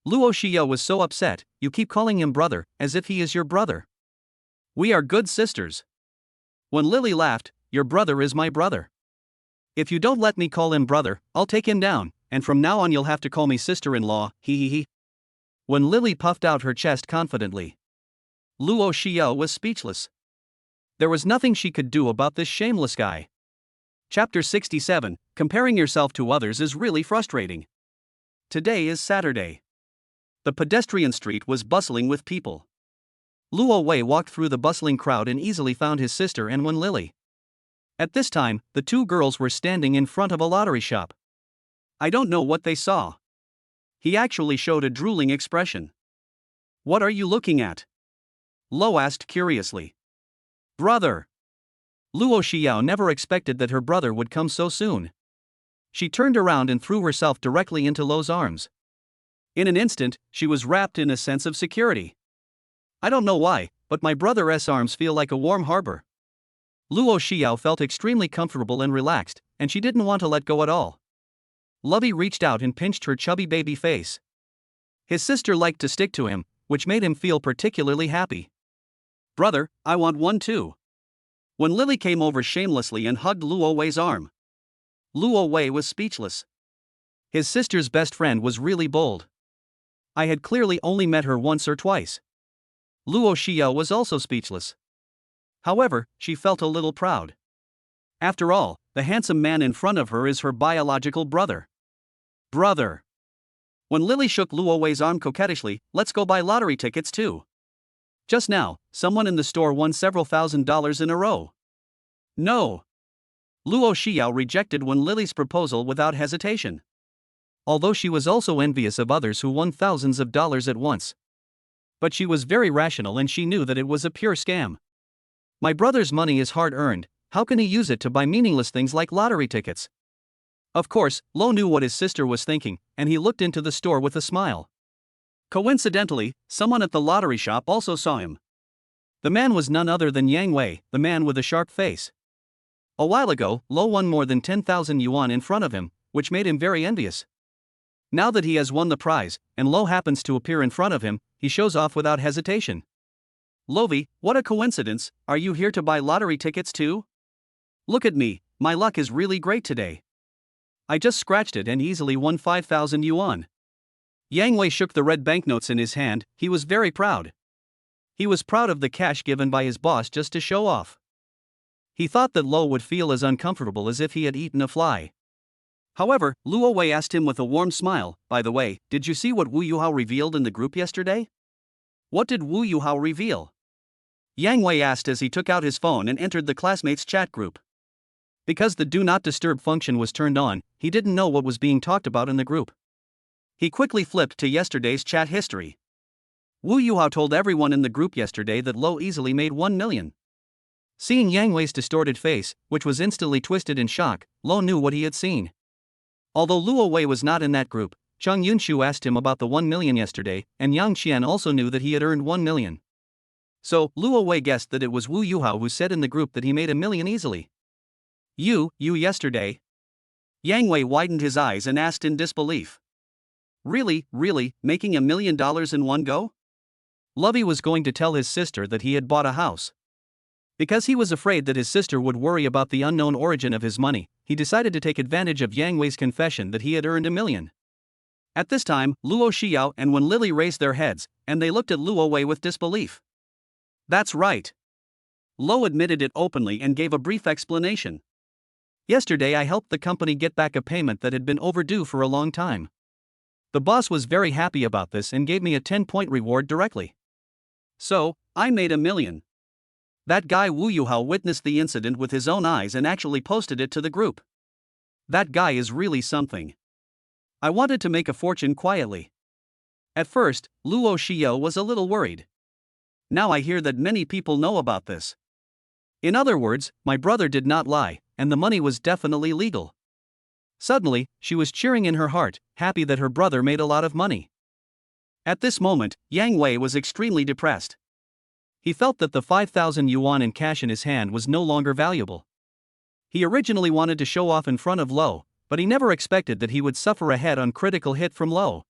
A: Luo Xia was so upset, you keep calling him brother, as if he is your brother. We are good sisters. When Lily laughed, your brother is my brother. If you don't let me call him brother, I'll take him down, and from now on you'll have to call me sister-in-law, he. When Lily puffed out her chest confidently. Luo Xia was speechless. There was nothing she could do about this shameless guy. Chapter 67, Comparing yourself to others is really frustrating. Today is Saturday. The pedestrian street was bustling with people. Luo Wei walked through the bustling crowd and easily found his sister and Wen Lily. At this time, the two girls were standing in front of a lottery shop. I don't know what they saw. He actually showed a drooling expression. What are you looking at? Lo asked curiously. Brother. Luo Xiao never expected that her brother would come so soon. She turned around and threw herself directly into Lo's arms. In an instant, she was wrapped in a sense of security. I don't know why, but my brother's arms feel like a warm harbor. Luo Xiao felt extremely comfortable and relaxed, and she didn't want to let go at all. Lovey reached out and pinched her chubby baby face. His sister liked to stick to him, which made him feel particularly happy. Brother, I want one too. When Lily came over shamelessly and hugged Luo Wei's arm. Luo Wei was speechless. His sister's best friend was really bold. I had clearly only met her once or twice. Luo Xiao was also speechless. However, she felt a little proud. After all, the handsome man in front of her is her biological brother. Brother. When Lily shook Luo Wei's arm coquettishly, let's go buy lottery tickets too. Just now, someone in the store won several $1,000s in a row. No. Luo Xiao rejected Wen Lily's proposal without hesitation. Although she was also envious of others who won thousands of dollars at once. But she was very rational and she knew that it was a pure scam. My brother's money is hard-earned, how can he use it to buy meaningless things like lottery tickets? Of course, Lo knew what his sister was thinking, and he looked into the store with a smile. Coincidentally, someone at the lottery shop also saw him. The man was none other than Yang Wei, the man with a sharp face. A while ago, Lo won more than 10,000 yuan in front of him, which made him very envious. Now that he has won the prize, and Lo happens to appear in front of him, he shows off without hesitation. Lovey, what a coincidence, are you here to buy lottery tickets too? Look at me, my luck is really great today. I just scratched it and easily won 5,000 yuan. Yang Wei shook the red banknotes in his hand, he was very proud. He was proud of the cash given by his boss just to show off. He thought that Lo would feel as uncomfortable as if he had eaten a fly. However, Luo Wei asked him with a warm smile, by the way, did you see what Wu Yuhao revealed in the group yesterday? What did Wu Yuhao reveal? Yang Wei asked as he took out his phone and entered the classmates' chat group. Because the Do Not Disturb function was turned on, he didn't know what was being talked about in the group. He quickly flipped to yesterday's chat history. Wu Yuhao told everyone in the group yesterday that Lo easily made 1 million. Seeing Yang Wei's distorted face, which was instantly twisted in shock, Lo knew what he had seen. Although Luo Wei was not in that group, Zhang Yunshu asked him about the 1 million yesterday, and Yang Qian also knew that he had earned 1 million. So, Luo Wei guessed that it was Wu Yuhao who said in the group that he made 1 million easily. You yesterday? Yang Wei widened his eyes and asked in disbelief. Really, making $1 million in one go? Lovey was going to tell his sister that he had bought a house. Because he was afraid that his sister would worry about the unknown origin of his money, he decided to take advantage of Yang Wei's confession that he had earned 1 million. At this time, Luo Xiao and Wen Lily raised their heads, and they looked at Luo Wei with disbelief. That's right. Lo admitted it openly and gave a brief explanation. Yesterday I helped the company get back a payment that had been overdue for a long time. The boss was very happy about this and gave me a 10-point reward directly. So, I made 1 million. That guy Wu Yuhao witnessed the incident with his own eyes and actually posted it to the group. That guy is really something. I wanted to make a fortune quietly. At first, Luo Xiao was a little worried. Now I hear that many people know about this. In other words, my brother did not lie, and the money was definitely legal. Suddenly, she was cheering in her heart, happy that her brother made a lot of money. At this moment, Yang Wei was extremely depressed. He felt that the 5,000 yuan in cash in his hand was no longer valuable. He originally wanted to show off in front of Lo, but he never expected that he would suffer a head-on critical hit from Lo.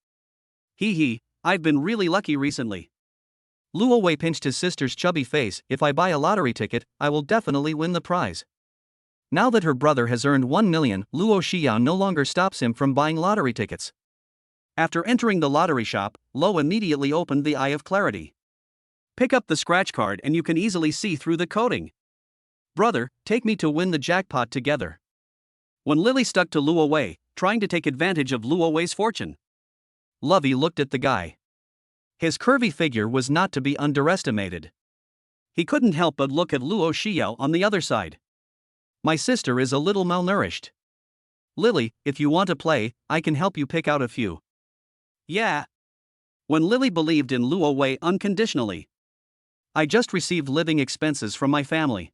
A: I've been really lucky recently. Luo Wei pinched his sister's chubby face. If I buy a lottery ticket, I will definitely win the prize. Now that her brother has earned 1 million, Luo Xiao no longer stops him from buying lottery tickets. After entering the lottery shop, Lo immediately opened the Eye of Clarity. Pick up the scratch card and you can easily see through the coding. Brother, take me to win the jackpot together. When Lily stuck to Luo Wei, trying to take advantage of Luo Wei's fortune. Lovey looked at the guy. His curvy figure was not to be underestimated. He couldn't help but look at Luo Xiao on the other side. My sister is a little malnourished. Lily, if you want to play, I can help you pick out a few. Yeah. When Lily believed in Luo Wei unconditionally. I just received living expenses from my family.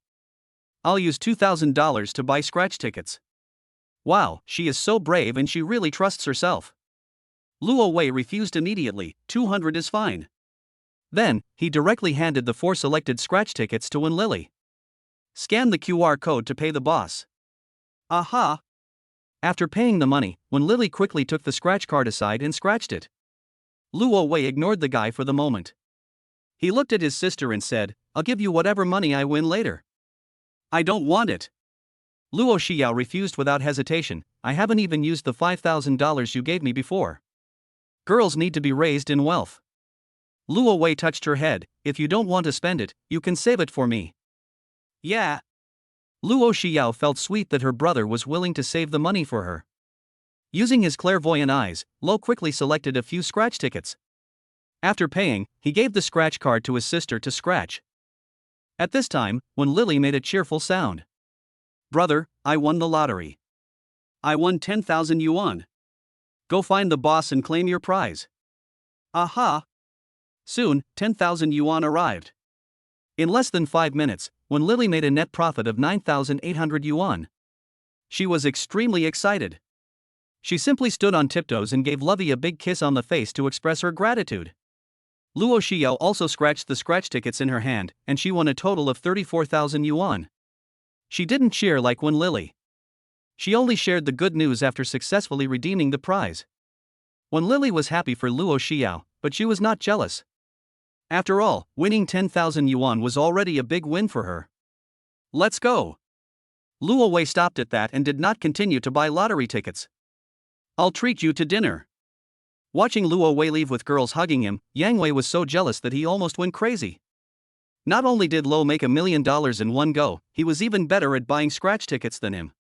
A: I'll use $2,000 to buy scratch tickets. Wow, she is so brave and she really trusts herself. Luo Wei refused immediately. 200 is fine. Then, he directly handed the 4 selected scratch tickets to Wen Lily. Scan the QR code to pay the boss. Aha! After paying the money, Wen Lily quickly took the scratch card aside and scratched it. Luo Wei ignored the guy for the moment. He looked at his sister and said, I'll give you whatever money I win later. I don't want it. Luo Xiao refused without hesitation. I haven't even used the $5,000 you gave me before. Girls need to be raised in wealth. Luo Wei touched her head. If you don't want to spend it, you can save it for me. Yeah. Luo Xiao felt sweet that her brother was willing to save the money for her. Using his clairvoyant eyes, Lo quickly selected a few scratch tickets. After paying, he gave the scratch card to his sister to scratch. At this time, Wen Lily made a cheerful sound. Brother, I won the lottery. I won 10,000 yuan. Go find the boss and claim your prize. Aha! Soon, 10,000 yuan arrived. In less than 5 minutes, Wen Lily made a net profit of 9,800 yuan. She was extremely excited. She simply stood on tiptoes and gave Lovey a big kiss on the face to express her gratitude. Luo Xiao also scratched the scratch tickets in her hand, and she won a total of 34,000 yuan. She didn't cheer like Wen Lily. She only shared the good news after successfully redeeming the prize. Wen Lily was happy for Luo Xiao, but she was not jealous. After all, winning 10,000 yuan was already a big win for her. Let's go. Luo Wei stopped at that and did not continue to buy lottery tickets. I'll treat you to dinner. Watching Luo Wei leave with girls hugging him, Yang Wei was so jealous that he almost went crazy. Not only did Lo make $1 million in one go, he was even better at buying scratch tickets than him.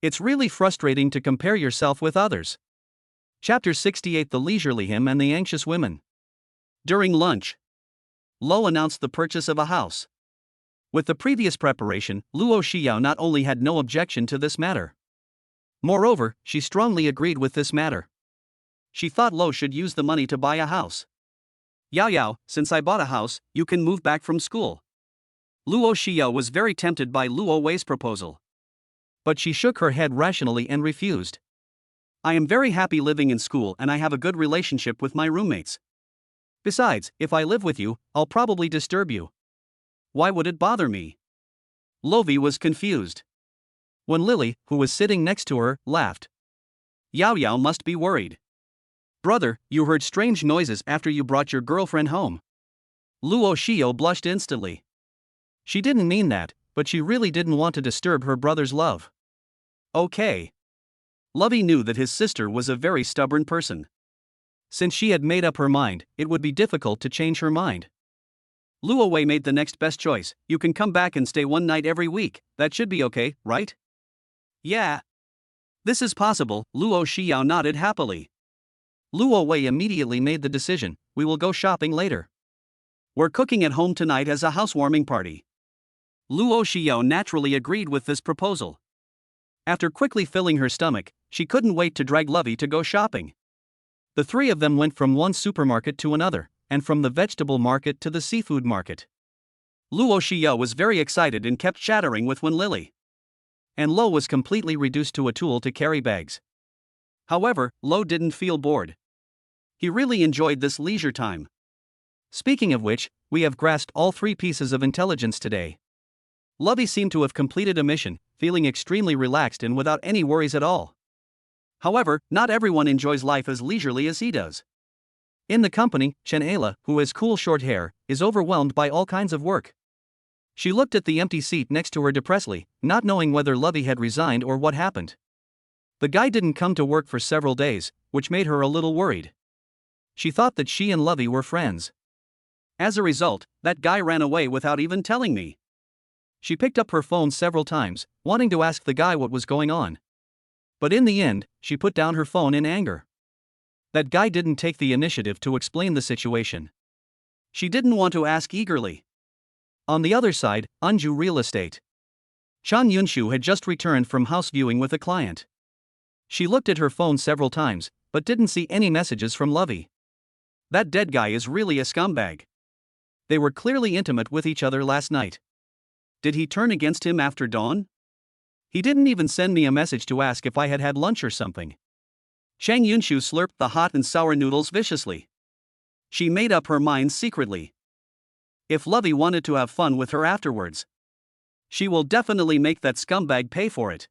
A: It's really frustrating to compare yourself with others. Chapter 68: The Leisurely Him and the Anxious Women. During lunch, Lo announced the purchase of a house. With the previous preparation, Luo Xiao not only had no objection to this matter. Moreover, she strongly agreed with this matter. She thought Lo should use the money to buy a house. Yao Yao, since I bought a house, you can move back from school. Luo Xiao was very tempted by Luo Wei's proposal. But she shook her head rationally and refused. I am very happy living in school and I have a good relationship with my roommates. Besides, if I live with you, I'll probably disturb you. Why would it bother me? Lovey was confused. Wen Lily, who was sitting next to her, laughed. Yao Yao must be worried. Brother, you heard strange noises after you brought your girlfriend home. Luo Xiao blushed instantly. She didn't mean that, but she really didn't want to disturb her brother's love. Okay. Lovey knew that his sister was a very stubborn person. Since she had made up her mind, it would be difficult to change her mind. Luo Wei made the next best choice. You can come back and stay one night every week. That should be okay, right? Yeah. This is possible. Luo Xiao nodded happily. Luo Wei immediately made the decision. We will go shopping later. We're cooking at home tonight as a housewarming party. Luo Xiao naturally agreed with this proposal. After quickly filling her stomach, she couldn't wait to drag Lovey to go shopping. The three of them went from one supermarket to another, and from the vegetable market to the seafood market. Luo Xiao was very excited and kept chattering with Wen Lily. And Lo was completely reduced to a tool to carry bags. However, Lo didn't feel bored. He really enjoyed this leisure time. Speaking of which, we have grasped all 3 pieces of intelligence today. Lovey seemed to have completed a mission, feeling extremely relaxed and without any worries at all. However, not everyone enjoys life as leisurely as he does. In the company, Chen Ayla, who has cool short hair, is overwhelmed by all kinds of work. She looked at the empty seat next to her depressedly, not knowing whether Lovey had resigned or what happened. The guy didn't come to work for several days, which made her a little worried. She thought that she and Lovey were friends. As a result, that guy ran away without even telling me. She picked up her phone several times, wanting to ask the guy what was going on. But in the end, she put down her phone in anger. That guy didn't take the initiative to explain the situation. She didn't want to ask eagerly. On the other side, Unju Real Estate. Chan Yunshu had just returned from house viewing with a client. She looked at her phone several times, but didn't see any messages from Lovey. That dead guy is really a scumbag. They were clearly intimate with each other last night. Did he turn against him after dawn? He didn't even send me a message to ask if I had had lunch or something. Chang Yunshu slurped the hot and sour noodles viciously. She made up her mind secretly. If Lovey wanted to have fun with her afterwards, she will definitely make that scumbag pay for it.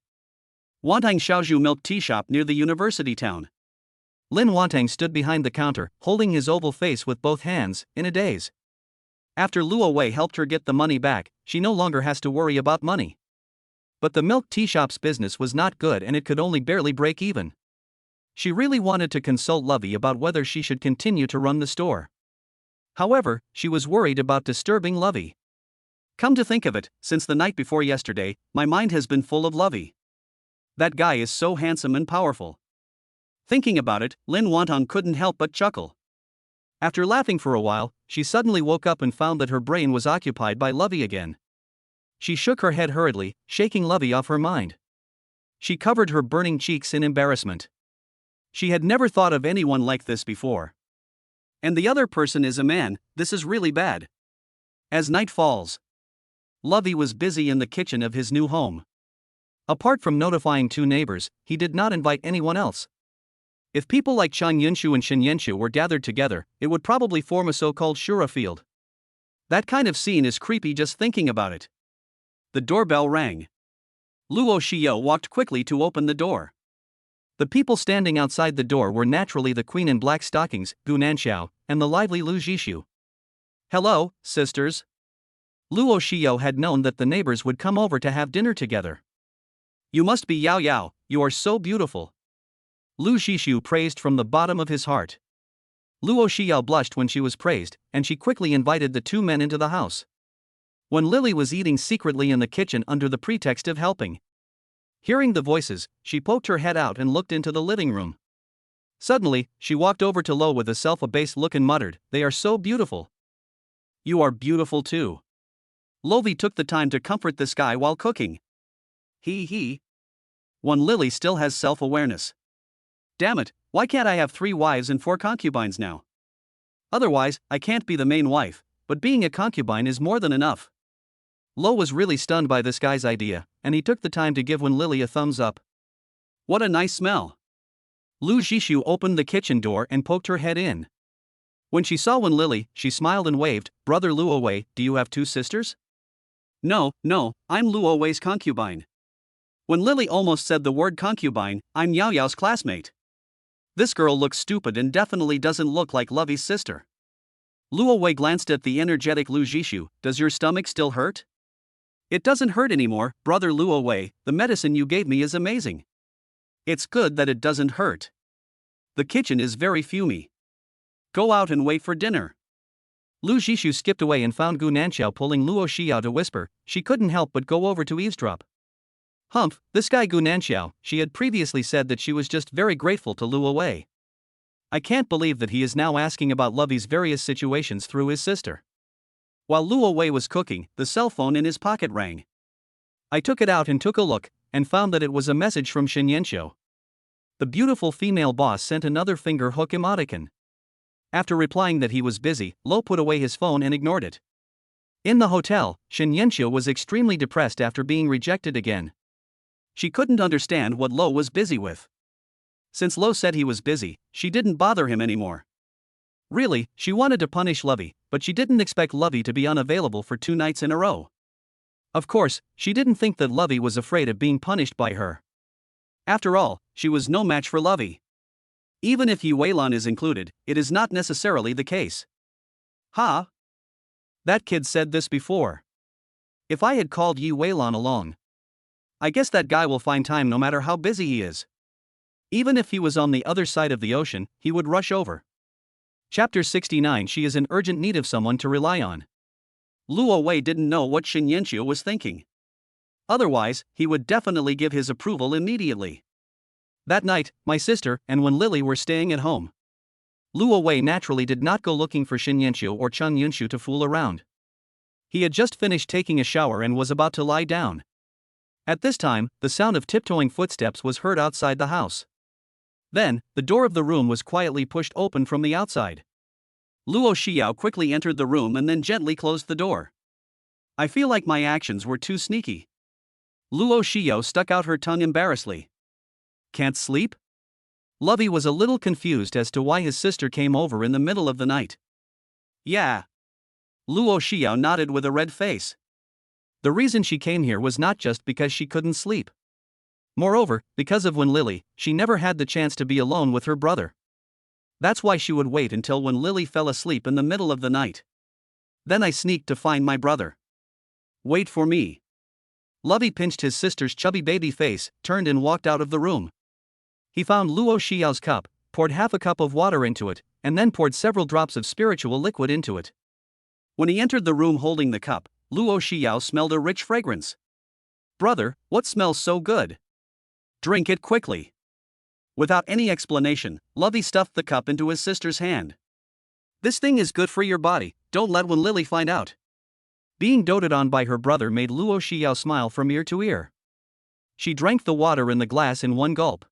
A: Wantang Xiaozhu Milk Tea Shop near the university town. Lin Wantang stood behind the counter, holding his oval face with both hands, in a daze. After Luo Wei helped her get the money back, she no longer has to worry about money. But the milk tea shop's business was not good and it could only barely break even. She really wanted to consult Lovey about whether she should continue to run the store. However, she was worried about disturbing Lovey. Come to think of it, since the night before yesterday, my mind has been full of Lovey. That guy is so handsome and powerful. Thinking about it, Lin Wantang couldn't help but chuckle. After laughing for a while, she suddenly woke up and found that her brain was occupied by Lovey again. She shook her head hurriedly, shaking Lovey off her mind. She covered her burning cheeks in embarrassment. She had never thought of anyone like this before. And the other person is a man. This is really bad. As night falls, Lovey was busy in the kitchen of his new home. Apart from notifying 2 neighbors, he did not invite anyone else. If people like Chang Yunshu and Shen Yenshu were gathered together, it would probably form a so-called Shura field. That kind of scene is creepy just thinking about it. The doorbell rang. Luo Xiao walked quickly to open the door. The people standing outside the door were naturally the queen in black stockings, Gu Nanxiao, and the lively Lu Jishu. Hello, sisters. Luo Xiao had known that the neighbors would come over to have dinner together. You must be Yao Yao, you are so beautiful. Lu Jishu praised from the bottom of his heart. Luo Xiao blushed when she was praised, and she quickly invited the 2 men into the house. When Lily was eating secretly in the kitchen under the pretext of helping, hearing the voices, she poked her head out and looked into the living room. Suddenly, she walked over to Lo with a self-abased look and muttered, "They are so beautiful." "You are beautiful too." Lovey took the time to comfort this guy while cooking. He. One Lily still has self-awareness. Damn it, why can't I have 3 wives and 4 concubines now? Otherwise, I can't be the main wife, but being a concubine is more than enough. Lo was really stunned by this guy's idea, and he took the time to give Wen Lily a thumbs up. What a nice smell. Lu Jishu opened the kitchen door and poked her head in. When she saw Wen Lily, she smiled and waved, "Brother Luo Wei, do you have 2 sisters?" No, I'm Luo Wei's concubine. When Lily almost said the word concubine, I'm Yao Yao's classmate. This girl looks stupid and definitely doesn't look like Lovey's sister. Luo Wei glanced at the energetic Lu Jishu. Does your stomach still hurt? It doesn't hurt anymore, Brother Luo Wei, the medicine you gave me is amazing. It's good that it doesn't hurt. The kitchen is very fumy. Go out and wait for dinner. Lu Jishu skipped away and found Gu Nanxiao pulling Luo Xiao to whisper. She couldn't help but go over to eavesdrop. Humph, this guy Gu Nanxiao, she had previously said that she was just very grateful to Luo Wei. I can't believe that he is now asking about Lovey's various situations through his sister. While Luo Wei was cooking, the cell phone in his pocket rang. I took it out and took a look, and found that it was a message from Shen Yenshu. The beautiful female boss sent another finger hook emoticon. After replying that he was busy, Lo put away his phone and ignored it. In the hotel, Shen Yenshu was extremely depressed after being rejected again. She couldn't understand what Lo was busy with. Since Lo said he was busy, she didn't bother him anymore. Really, she wanted to punish Lovey, but she didn't expect Lovey to be unavailable for 2 nights in a row. Of course, she didn't think that Lovey was afraid of being punished by her. After all, she was no match for Lovey. Even if Yi Weilan is included, it is not necessarily the case. Ha! That kid said this before. If I had called Yi Weilan along, I guess that guy will find time no matter how busy he is. Even if he was on the other side of the ocean, he would rush over. Chapter 69. She is in urgent need of someone to rely on. Luo Wei didn't know what Shen Yenshu was thinking. Otherwise, he would definitely give his approval immediately. That night, my sister and Wen Lily were staying at home. Luo Wei naturally did not go looking for Xin Yanxiu or Chun Yunshu to fool around. He had just finished taking a shower and was about to lie down. At this time, the sound of tiptoeing footsteps was heard outside the house. Then, the door of the room was quietly pushed open from the outside. Luo Xiao quickly entered the room and then gently closed the door. I feel like my actions were too sneaky. Luo Xiao stuck out her tongue embarrassedly. Can't sleep? Lovey was a little confused as to why his sister came over in the middle of the night. Yeah. Luo Xiao nodded with a red face. The reason she came here was not just because she couldn't sleep. Moreover, because of when Lily, she never had the chance to be alone with her brother. That's why she would wait until when Lily fell asleep in the middle of the night. Then I sneaked to find my brother. Wait for me. Lovey pinched his sister's chubby baby face, turned and walked out of the room. He found Luo Xiao's cup, poured half a cup of water into it, and then poured several drops of spiritual liquid into it. When he entered the room holding the cup, Luo Xiao smelled a rich fragrance. Brother, what smells so good? Drink it quickly. Without any explanation, Lovey stuffed the cup into his sister's hand. This thing is good for your body, don't let when Lily find out. Being doted on by her brother made Luo Xiao smile from ear to ear. She drank the water in the glass in one gulp.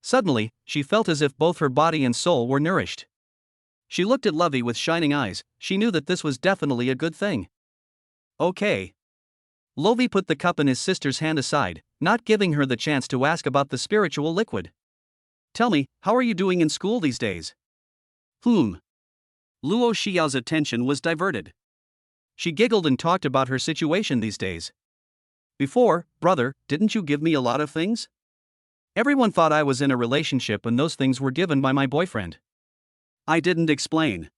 A: Suddenly, she felt as if both her body and soul were nourished. She looked at Lovey with shining eyes, she knew that this was definitely a good thing. Okay. Lovey put the cup in his sister's hand aside, not giving her the chance to ask about the spiritual liquid. Tell me, how are you doing in school these days? Luo Xiao's attention was diverted. She giggled and talked about her situation these days. Before, brother, didn't you give me a lot of things? Everyone thought I was in a relationship and those things were given by my boyfriend. I didn't explain.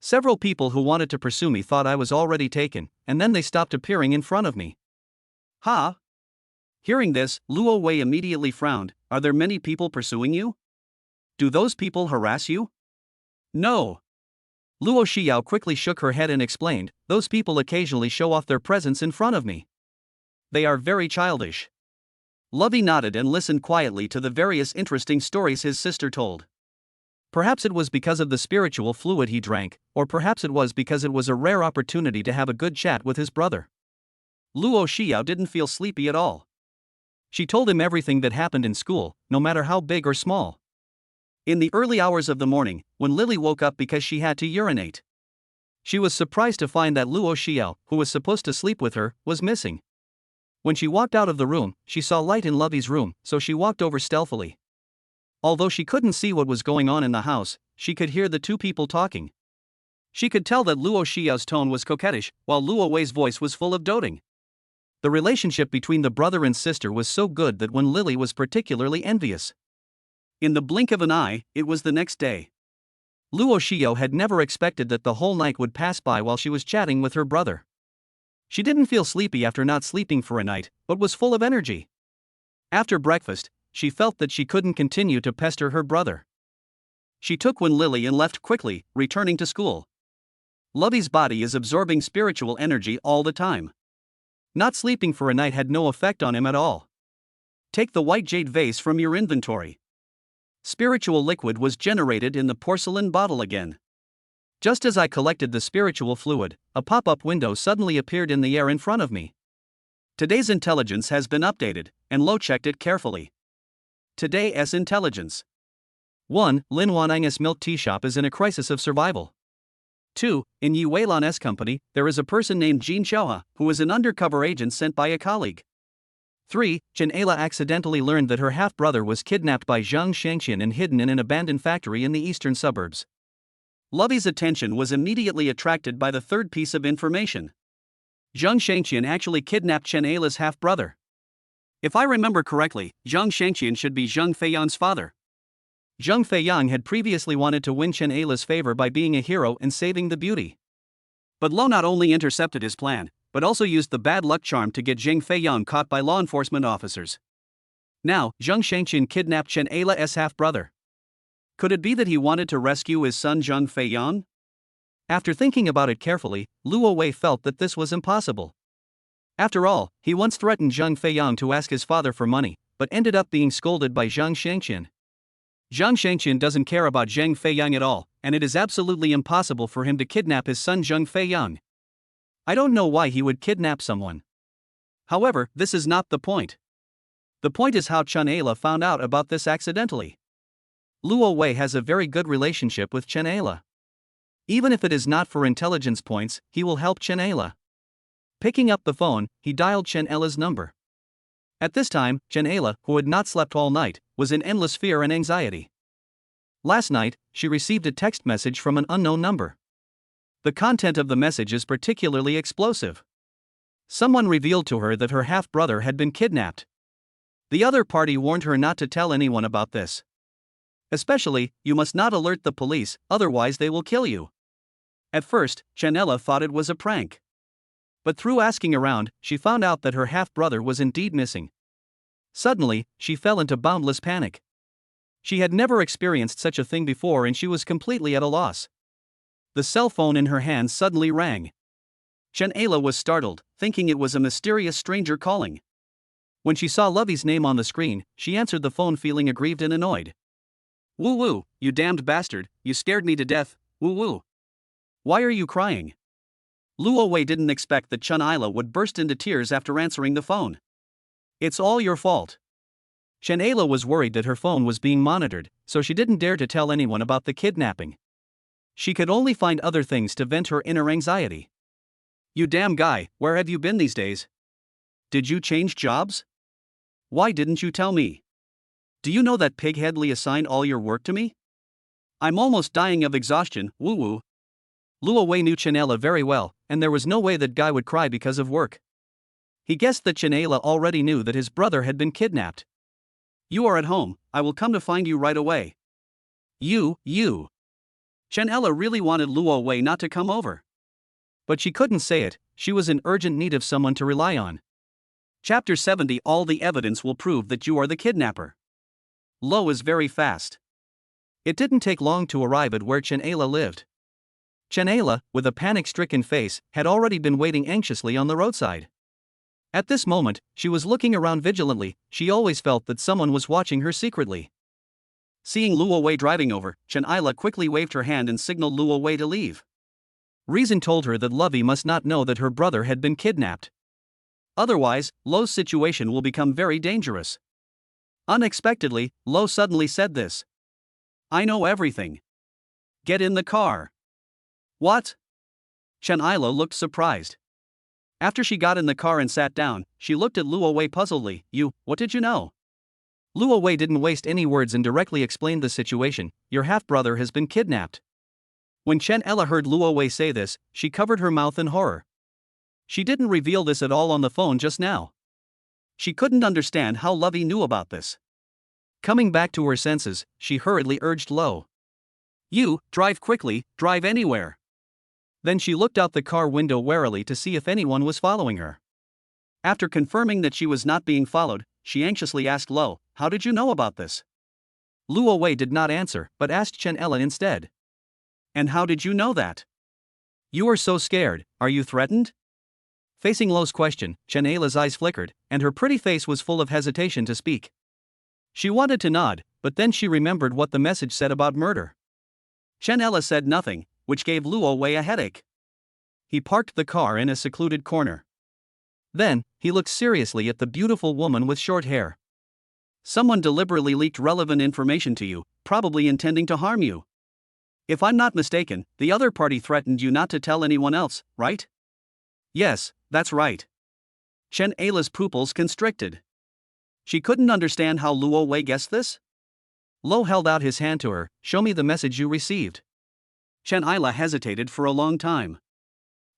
A: Several people who wanted to pursue me thought I was already taken, and then they stopped appearing in front of me. Huh? Hearing this, Luo Wei immediately frowned. Are there many people pursuing you? Do those people harass you? No. Luo Xiao quickly shook her head and explained, those people occasionally show off their presence in front of me. They are very childish. Lovey nodded and listened quietly to the various interesting stories his sister told. Perhaps it was because of the spiritual fluid he drank, or perhaps it was because it was a rare opportunity to have a good chat with his brother. Luo Xiao didn't feel sleepy at all. She told him everything that happened in school, no matter how big or small. In the early hours of the morning, when Lily woke up because she had to urinate, she was surprised to find that Luo Xiao, who was supposed to sleep with her, was missing. When she walked out of the room, she saw light in Lovey's room, so she walked over stealthily. Although she couldn't see what was going on in the house, she could hear the two people talking. She could tell that Luo Xiao's tone was coquettish, while Luo Wei's voice was full of doting. The relationship between the brother and sister was so good that when Lily was particularly envious. In the blink of an eye, it was the next day. Luo Xiao had never expected that the whole night would pass by while she was chatting with her brother. She didn't feel sleepy after not sleeping for a night, but was full of energy. After breakfast, she felt that she couldn't continue to pester her brother. She took when Lily and left quickly, returning to school. Lovey's body is absorbing spiritual energy all the time. Not sleeping for a night had no effect on him at all. Take the white jade vase from your inventory. Spiritual liquid was generated in the porcelain bottle again. Just as I collected the spiritual fluid, a pop-up window suddenly appeared in the air in front of me. Today's intelligence has been updated, and Lo checked it carefully. Today's intelligence. 1. Lin Wanang's milk tea shop is in a crisis of survival. 2. In Yi Weilan's company, there is a person named Jin Xiaohe, who is an undercover agent sent by a colleague. 3. Chen Ayla accidentally learned that her half-brother was kidnapped by Zhang Shangqian and hidden in an abandoned factory in the eastern suburbs. Lovey's attention was immediately attracted by the third piece of information. Zhang Shangqian actually kidnapped Chen Ayla's half-brother. If I remember correctly, Zhang Shangqian should be Zhang Feiyang's father. Zhang Feiyang had previously wanted to win Chen Ayla's favor by being a hero and saving the beauty. But Lo not only intercepted his plan, but also used the bad luck charm to get Zhang Feiyang caught by law enforcement officers. Now, Zhang Shangqian kidnapped Chen Ayla's half-brother. Could it be that he wanted to rescue his son Zhang Feiyang? After thinking about it carefully, Luo Wei felt that this was impossible. After all, he once threatened Zhang Feiyang to ask his father for money, but ended up being scolded by Zhang Shangqian. Zhang Shengqian doesn't care about Zhang Feiyang at all, and it is absolutely impossible for him to kidnap his son Zhang Feiyang. I don't know why he would kidnap someone. However, this is not the point. The point is how Chen Ayla found out about this accidentally. Luo Wei has a very good relationship with Chen Ayla. Even if it is not for intelligence points, he will help Chen Ayla. Picking up the phone, he dialed Chen Ayla's number. At this time, Chen Ayla, who had not slept all night, was in endless fear and anxiety. Last night, she received a text message from an unknown number. The content of the message is particularly explosive. Someone revealed to her that her half-brother had been kidnapped. The other party warned her not to tell anyone about this. Especially, you must not alert the police, otherwise they will kill you. At first, Chen Ayla thought it was a prank. But through asking around, she found out that her half-brother was indeed missing. Suddenly, she fell into boundless panic. She had never experienced such a thing before and she was completely at a loss. The cell phone in her hand suddenly rang. Chen Ayla was startled, thinking it was a mysterious stranger calling. When she saw Lovey's name on the screen, she answered the phone feeling aggrieved and annoyed. "Woo woo, you damned bastard, you scared me to death, woo woo. Why are you crying?" Luo Wei didn't expect that Chen Ayla would burst into tears after answering the phone. "It's all your fault." Chen Ayla was worried that her phone was being monitored, so she didn't dare to tell anyone about the kidnapping. She could only find other things to vent her inner anxiety. "You damn guy, where have you been these days? Did you change jobs? Why didn't you tell me? Do you know that Pig Headley assigned all your work to me? I'm almost dying of exhaustion, woo woo." Luo Wei knew Chen Ayla very well, and there was no way that guy would cry because of work. He guessed that Chen Ayla already knew that his brother had been kidnapped. "You are at home, I will come to find you right away." You. Chen Ayla really wanted Luo Wei not to come over. But she couldn't say it, she was in urgent need of someone to rely on. Chapter 70. All the evidence will prove that you are the kidnapper. Lo is very fast. It didn't take long to arrive at where Chen Ayla lived. Chen Ayla, with a panic-stricken face, had already been waiting anxiously on the roadside. At this moment, she was looking around vigilantly, she always felt that someone was watching her secretly. Seeing Luo Wei driving over, Chen Ayla quickly waved her hand and signaled Luo Wei to leave. Reason told her that Lovey must not know that her brother had been kidnapped. Otherwise, Lo's situation will become very dangerous. Unexpectedly, Lo suddenly said this. "I know everything. Get in the car." "What?" Chen Ayla looked surprised. After she got in the car and sat down, she looked at Luo Wei puzzledly. What did you know?" Luo Wei didn't waste any words and directly explained the situation. "Your half-brother has been kidnapped." When Chen Ayla heard Luo Wei say this, she covered her mouth in horror. She didn't reveal this at all on the phone just now. She couldn't understand how Lovey knew about this. Coming back to her senses, she hurriedly urged Lo. "You, drive quickly, drive anywhere." Then she looked out the car window warily to see if anyone was following her. After confirming that she was not being followed, she anxiously asked Lo, "How did you know about this?" Luo Wei did not answer, but asked Chen Ayla instead. "And how did you know that? You are so scared, are you threatened?" Facing Lo's question, Chen Ayla's eyes flickered, and her pretty face was full of hesitation to speak. She wanted to nod, but then she remembered what the message said about murder. Chen Ayla said nothing, which gave Luo Wei a headache. He parked the car in a secluded corner. Then, he looked seriously at the beautiful woman with short hair. "Someone deliberately leaked relevant information to you, probably intending to harm you. If I'm not mistaken, the other party threatened you not to tell anyone else, right?" "Yes, that's right." Chen Ayla's pupils constricted. She couldn't understand how Luo Wei guessed this. Lo held out his hand to her. "Show me the message you received." Chen Ayla hesitated for a long time.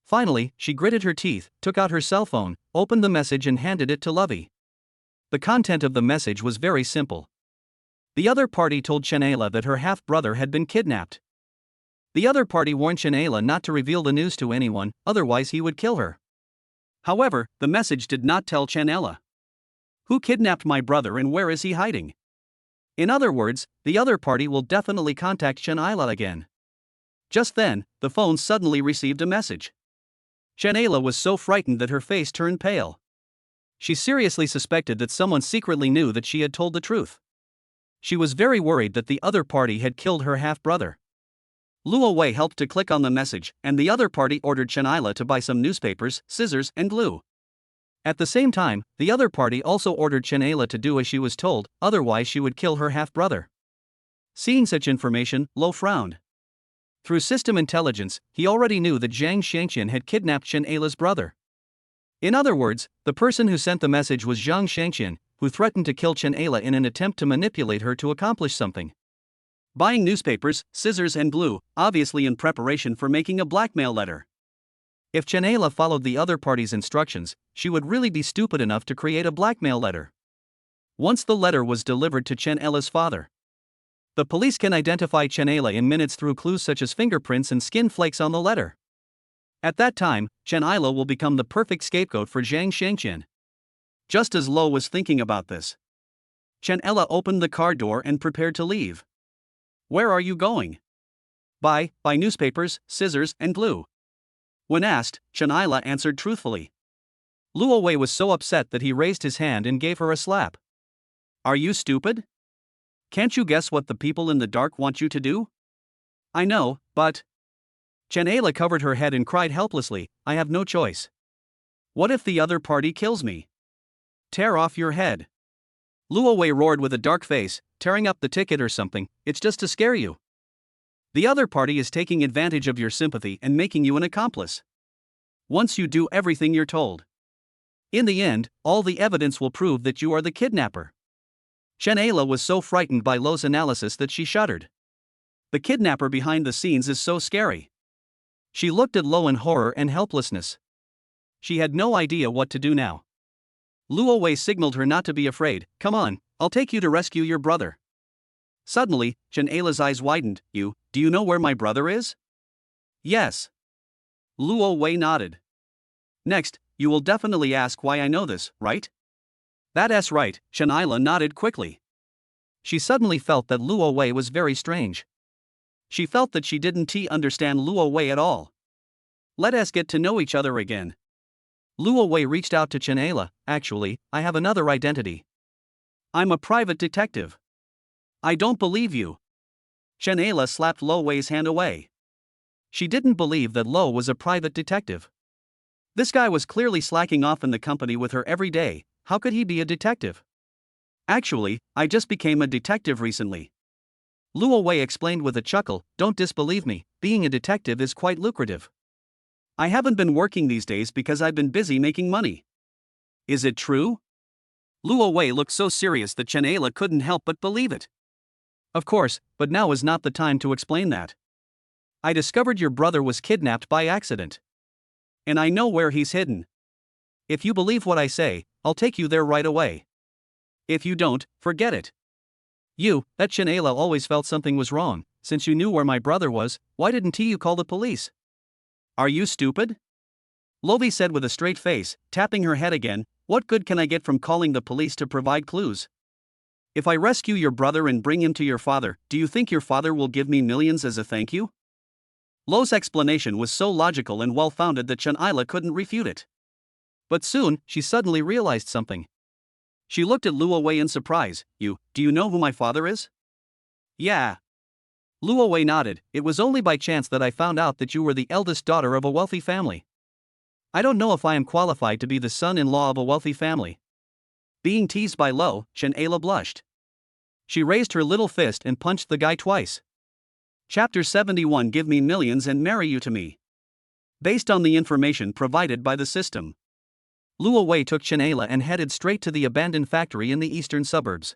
A: Finally, she gritted her teeth, took out her cell phone, opened the message and handed it to Lovey. The content of the message was very simple. The other party told Chen Ayla that her half-brother had been kidnapped. The other party warned Chen Ayla not to reveal the news to anyone, otherwise he would kill her. However, the message did not tell Chen Ayla. Who kidnapped my brother and where is he hiding? In other words, the other party will definitely contact Chen Ayla again. Just then, the phone suddenly received a message. Chen Ayla was so frightened that her face turned pale. She seriously suspected that someone secretly knew that she had told the truth. She was very worried that the other party had killed her half-brother. Luo Wei helped to click on the message, and the other party ordered Chen Aila to buy some newspapers, scissors, and glue. At the same time, the other party also ordered Chen Aila to do as she was told, otherwise she would kill her half-brother. Seeing such information, Luo frowned. Through system intelligence, he already knew that Zhang Shangqian had kidnapped Chen Aila's brother. In other words, the person who sent the message was Zhang Shangqian, who threatened to kill Chen Aila in an attempt to manipulate her to accomplish something. Buying newspapers, scissors and glue, obviously in preparation for making a blackmail letter. If Chen Aila followed the other party's instructions, she would really be stupid enough to create a blackmail letter. Once the letter was delivered to Chen Aila's father, the police can identify Chen Aila in minutes through clues such as fingerprints and skin flakes on the letter. At that time, Chen Aila will become the perfect scapegoat for Zhang Shangqian. Just as Luo was thinking about this, Chen Aila opened the car door and prepared to leave. Where are you going? Buy newspapers, scissors, and glue. When asked, Chen Aila answered truthfully. Luo Wei was so upset that he raised his hand and gave her a slap. Are you stupid? Can't you guess what the people in the dark want you to do? I know, but... Chen Aila covered her head and cried helplessly, I have no choice. What if the other party kills me? Tear off your head. Luo Wei roared with a dark face, tearing up the ticket or something, it's just to scare you. The other party is taking advantage of your sympathy and making you an accomplice. Once you do everything you're told. In the end, all the evidence will prove that you are the kidnapper. Chen Aila was so frightened by Luo's analysis that she shuddered. The kidnapper behind the scenes is so scary. She looked at Luo in horror and helplessness. She had no idea what to do now. Luo Wei signaled her not to be afraid, come on, I'll take you to rescue your brother. Suddenly, Chen Aila's eyes widened, do you know where my brother is? Yes. Luo Wei nodded. Next, you will definitely ask why I know this, right? That's right, Chen Aila nodded quickly. She suddenly felt that Luo Wei was very strange. She felt that she didn't understand Luo Wei at all. Let us get to know each other again. Luo Wei reached out to Chen Aila, actually, I have another identity. I'm a private detective. I don't believe you. Chen Aila slapped Luo Wei's hand away. She didn't believe that Luo was a private detective. This guy was clearly slacking off in the company with her every day, how could he be a detective? Actually, I just became a detective recently. Luo Wei explained with a chuckle, don't disbelieve me, being a detective is quite lucrative. I haven't been working these days because I've been busy making money. Is it true? Luo Wei looked so serious that Chen Aila couldn't help but believe it. Of course, but now is not the time to explain that. I discovered your brother was kidnapped by accident. And I know where he's hidden. If you believe what I say, I'll take you there right away. If you don't, forget it. That Chen Aila always felt something was wrong, since you knew where my brother was, why didn't you call the police? Are you stupid? Lovi said with a straight face, tapping her head again, what good can I get from calling the police to provide clues? If I rescue your brother and bring him to your father, do you think your father will give me millions as a thank you? Lo's explanation was so logical and well-founded that Chen Aila couldn't refute it. But soon, she suddenly realized something. She looked at Luo Wei in surprise, do you know who my father is? Yeah. Luo Wei nodded, it was only by chance that I found out that you were the eldest daughter of a wealthy family. I don't know if I am qualified to be the son-in-law of a wealthy family. Being teased by Luo, Chen Aila blushed. She raised her little fist and punched the guy twice. Chapter 71 Give me millions and marry you to me. Based on the information provided by the system, Luo Wei took Chen Aila and headed straight to the abandoned factory in the eastern suburbs.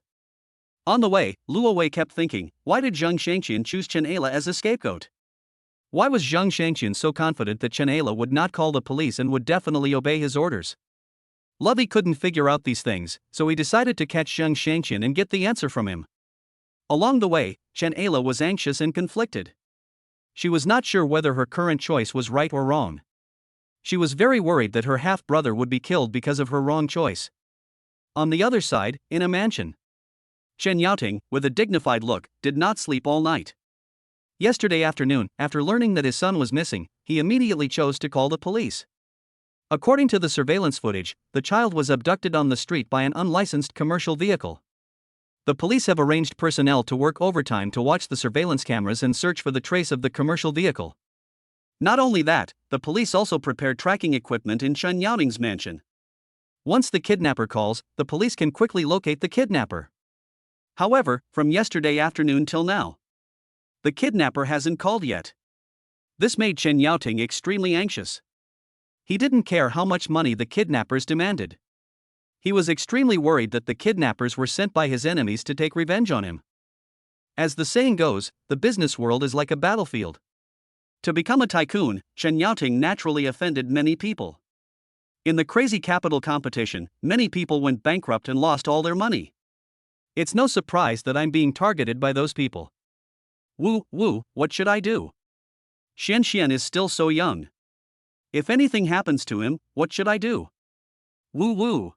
A: On the way, Luo Wei kept thinking, why did Zhang Shangqian choose Chen Aila as a scapegoat? Why was Zhang Shangqian so confident that Chen Aila would not call the police and would definitely obey his orders? Lovey couldn't figure out these things, so he decided to catch Zhang Shangqian and get the answer from him. Along the way, Chen Aila was anxious and conflicted. She was not sure whether her current choice was right or wrong. She was very worried that her half-brother would be killed because of her wrong choice. On the other side, in a mansion, Shen Yaoting, with a dignified look, did not sleep all night. Yesterday afternoon, after learning that his son was missing, he immediately chose to call the police. According to the surveillance footage, the child was abducted on the street by an unlicensed commercial vehicle. The police have arranged personnel to work overtime to watch the surveillance cameras and search for the trace of the commercial vehicle. Not only that, the police also prepared tracking equipment in Chen Yaoting's mansion. Once the kidnapper calls, the police can quickly locate the kidnapper. However, from yesterday afternoon till now, the kidnapper hasn't called yet. This made Chen Yaoting extremely anxious. He didn't care how much money the kidnappers demanded. He was extremely worried that the kidnappers were sent by his enemies to take revenge on him. As the saying goes, the business world is like a battlefield. To become a tycoon, Chen Yaoting naturally offended many people. In the crazy capital competition, many people went bankrupt and lost all their money. It's no surprise that I'm being targeted by those people. Woo, what should I do? Xian is still so young. If anything happens to him, what should I do? Woo.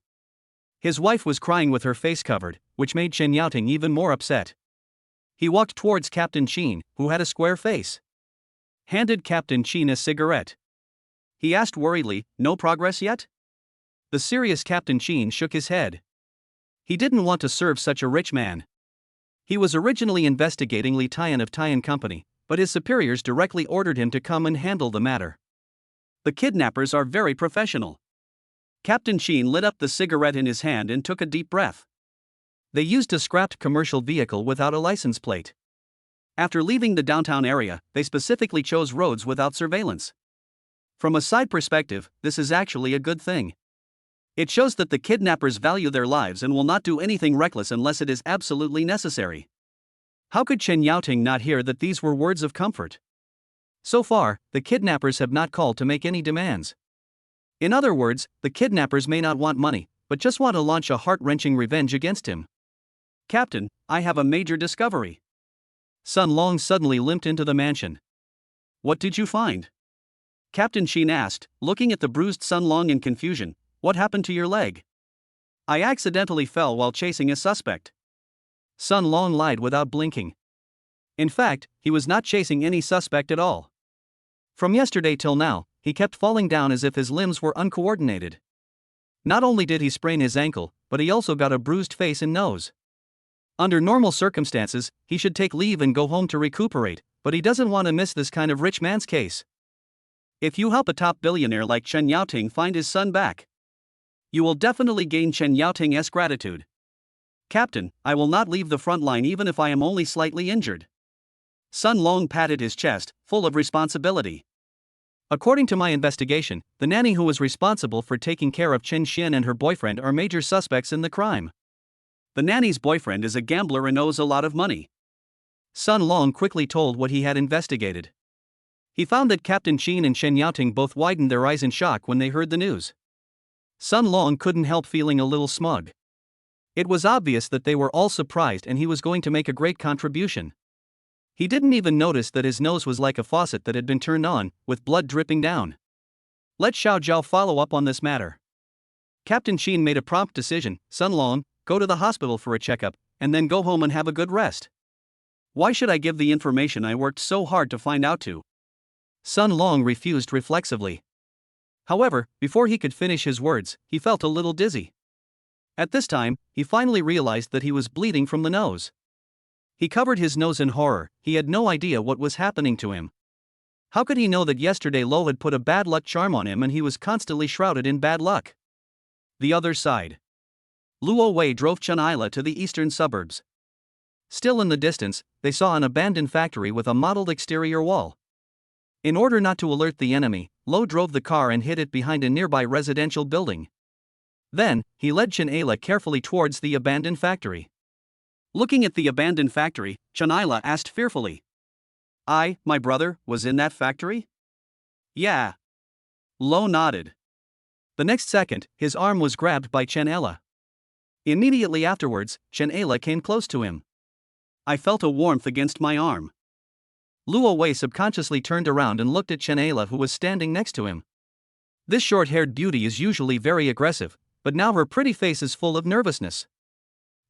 A: His wife was crying with her face covered, which made Chen Yaoting even more upset. He walked towards Captain Qin, who had a square face. Handed Captain Qin a cigarette. He asked worriedly, "No progress yet?" The serious Captain Qin shook his head. He didn't want to serve such a rich man. He was originally investigating Li Tian of Tian Company, but his superiors directly ordered him to come and handle the matter. The kidnappers are very professional. Captain Qin lit up the cigarette in his hand and took a deep breath. They used a scrapped commercial vehicle without a license plate. After leaving the downtown area, they specifically chose roads without surveillance. From a side perspective, this is actually a good thing. It shows that the kidnappers value their lives and will not do anything reckless unless it is absolutely necessary. How could Chen Yaoting not hear that these were words of comfort? So far, the kidnappers have not called to make any demands. In other words, the kidnappers may not want money, but just want to launch a heart-wrenching revenge against him. "Captain, I have a major discovery." Sun Long suddenly limped into the mansion. "What did you find?" Captain Qin asked, looking at the bruised Sun Long in confusion. "What happened to your leg?" "I accidentally fell while chasing a suspect." Sun Long lied without blinking. In fact, he was not chasing any suspect at all. From yesterday till now, he kept falling down as if his limbs were uncoordinated. Not only did he sprain his ankle, but he also got a bruised face and nose. Under normal circumstances, he should take leave and go home to recuperate, but he doesn't want to miss this kind of rich man's case. If you help a top billionaire like Chen Yaoting find his son back, you will definitely gain Chen Yaoting's gratitude. "Captain, I will not leave the front line even if I am only slightly injured." Sun Long patted his chest, full of responsibility. "According to my investigation, the nanny who was responsible for taking care of Chen Xian and her boyfriend are major suspects in the crime. The nanny's boyfriend is a gambler and owes a lot of money." Sun Long quickly told what he had investigated. He found that Captain Qin and Chen Yaoting both widened their eyes in shock when they heard the news. Sun Long couldn't help feeling a little smug. It was obvious that they were all surprised and he was going to make a great contribution. He didn't even notice that his nose was like a faucet that had been turned on, with blood dripping down. Let Xiao Zhao follow up on this matter. Captain Qin made a prompt decision. "Sun Long, go to the hospital for a checkup, and then go home and have a good rest." "Why should I give the information I worked so hard to find out to?" Sun Long refused reflexively. However, before he could finish his words, he felt a little dizzy. At this time, he finally realized that he was bleeding from the nose. He covered his nose in horror. He had no idea what was happening to him. How could he know that yesterday Lo had put a bad luck charm on him and he was constantly shrouded in bad luck? The other side. Luo Wei drove Chen Ila to the eastern suburbs. Still in the distance, they saw an abandoned factory with a mottled exterior wall. In order not to alert the enemy, Lo drove the car and hid it behind a nearby residential building. Then, he led Chen Ila carefully towards the abandoned factory. Looking at the abandoned factory, Chen Ila asked fearfully, My brother, was in that factory?" "Yeah." Lo nodded. The next second, his arm was grabbed by Chen Ila. Immediately afterwards, Chen Ila came close to him. "I felt a warmth against my arm." Luo Wei subconsciously turned around and looked at Chen Ila, who was standing next to him. This short-haired beauty is usually very aggressive, but now her pretty face is full of nervousness.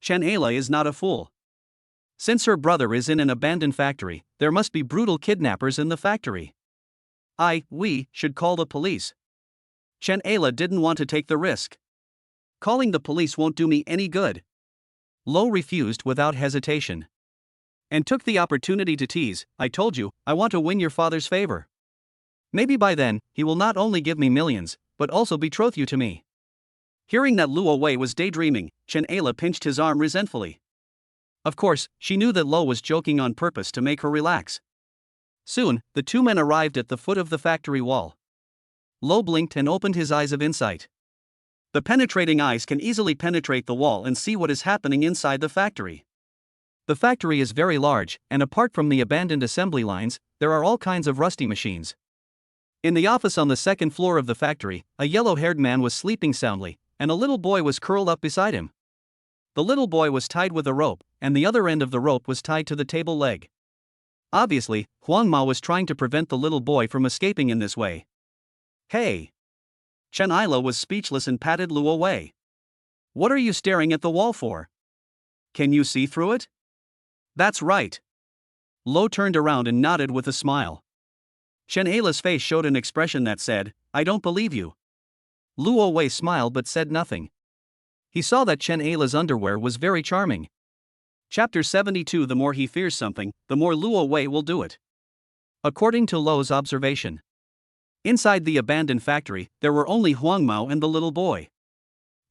A: Chen Ila is not a fool. Since her brother is in an abandoned factory, there must be brutal kidnappers in the factory. We should call the police. Chen Ila didn't want to take the risk. Calling the police won't do me any good. Lo refused without hesitation. And took the opportunity to tease, I told you, I want to win your father's favor. Maybe by then, he will not only give me millions, but also betroth you to me. Hearing that Luo Wei was daydreaming, Chen Ayla pinched his arm resentfully. Of course, she knew that Lo was joking on purpose to make her relax. Soon, the two men arrived at the foot of the factory wall. Lo blinked and opened his eyes of insight. The penetrating eyes can easily penetrate the wall and see what is happening inside the factory. The factory is very large, and apart from the abandoned assembly lines, there are all kinds of rusty machines. In the office on the second floor of the factory, a yellow-haired man was sleeping soundly, and a little boy was curled up beside him. The little boy was tied with a rope, and the other end of the rope was tied to the table leg. Obviously, Huang Mao was trying to prevent the little boy from escaping in this way. Hey! Chen Ayla was speechless and patted Luo Wei. What are you staring at the wall for? Can you see through it? That's right. Lo turned around and nodded with a smile. Chen Ayla's face showed an expression that said, I don't believe you. Luo Wei smiled but said nothing. He saw that Chen Ayla's underwear was very charming. Chapter 72. The more he fears something, the more Luo Wei will do it. According to Lo's observation, inside the abandoned factory, there were only Huang Mao and the little boy.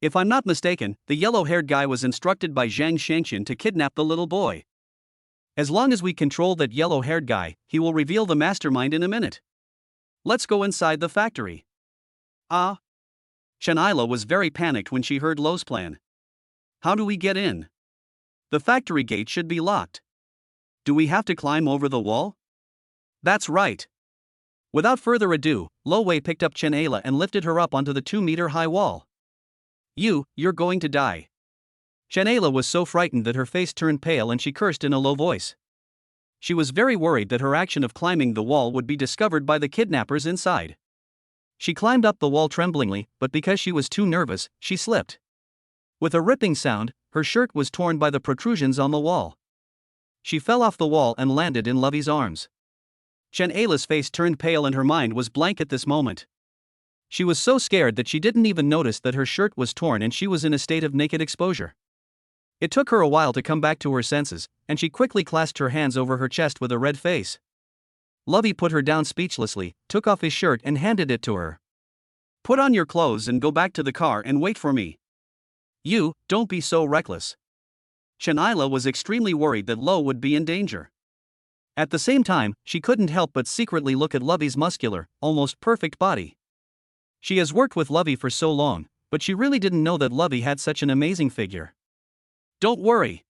A: If I'm not mistaken, the yellow-haired guy was instructed by Zhang Shangqian to kidnap the little boy. As long as we control that yellow-haired guy, he will reveal the mastermind in a minute. Let's go inside the factory. Ah! Chen Ayla was very panicked when she heard Lo's plan. How do we get in? The factory gate should be locked. Do we have to climb over the wall? That's right. Without further ado, Lo Wei picked up Chen Ayla and lifted her up onto the 2-meter-high wall. You're going to die. Chen Ayla was so frightened that her face turned pale and she cursed in a low voice. She was very worried that her action of climbing the wall would be discovered by the kidnappers inside. She climbed up the wall tremblingly, but because she was too nervous, she slipped. With a ripping sound, her shirt was torn by the protrusions on the wall. She fell off the wall and landed in Lovey's arms. Chen Ayla's face turned pale and her mind was blank at this moment. She was so scared that she didn't even notice that her shirt was torn and she was in a state of naked exposure. It took her a while to come back to her senses, and she quickly clasped her hands over her chest with a red face. Lovey put her down speechlessly, took off his shirt and handed it to her. Put on your clothes and go back to the car and wait for me. Don't be so reckless. Chen Ayla was extremely worried that Lo would be in danger. At the same time, she couldn't help but secretly look at Lovey's muscular, almost perfect body. She has worked with Lovey for so long, but she really didn't know that Lovey had such an amazing figure. Don't worry.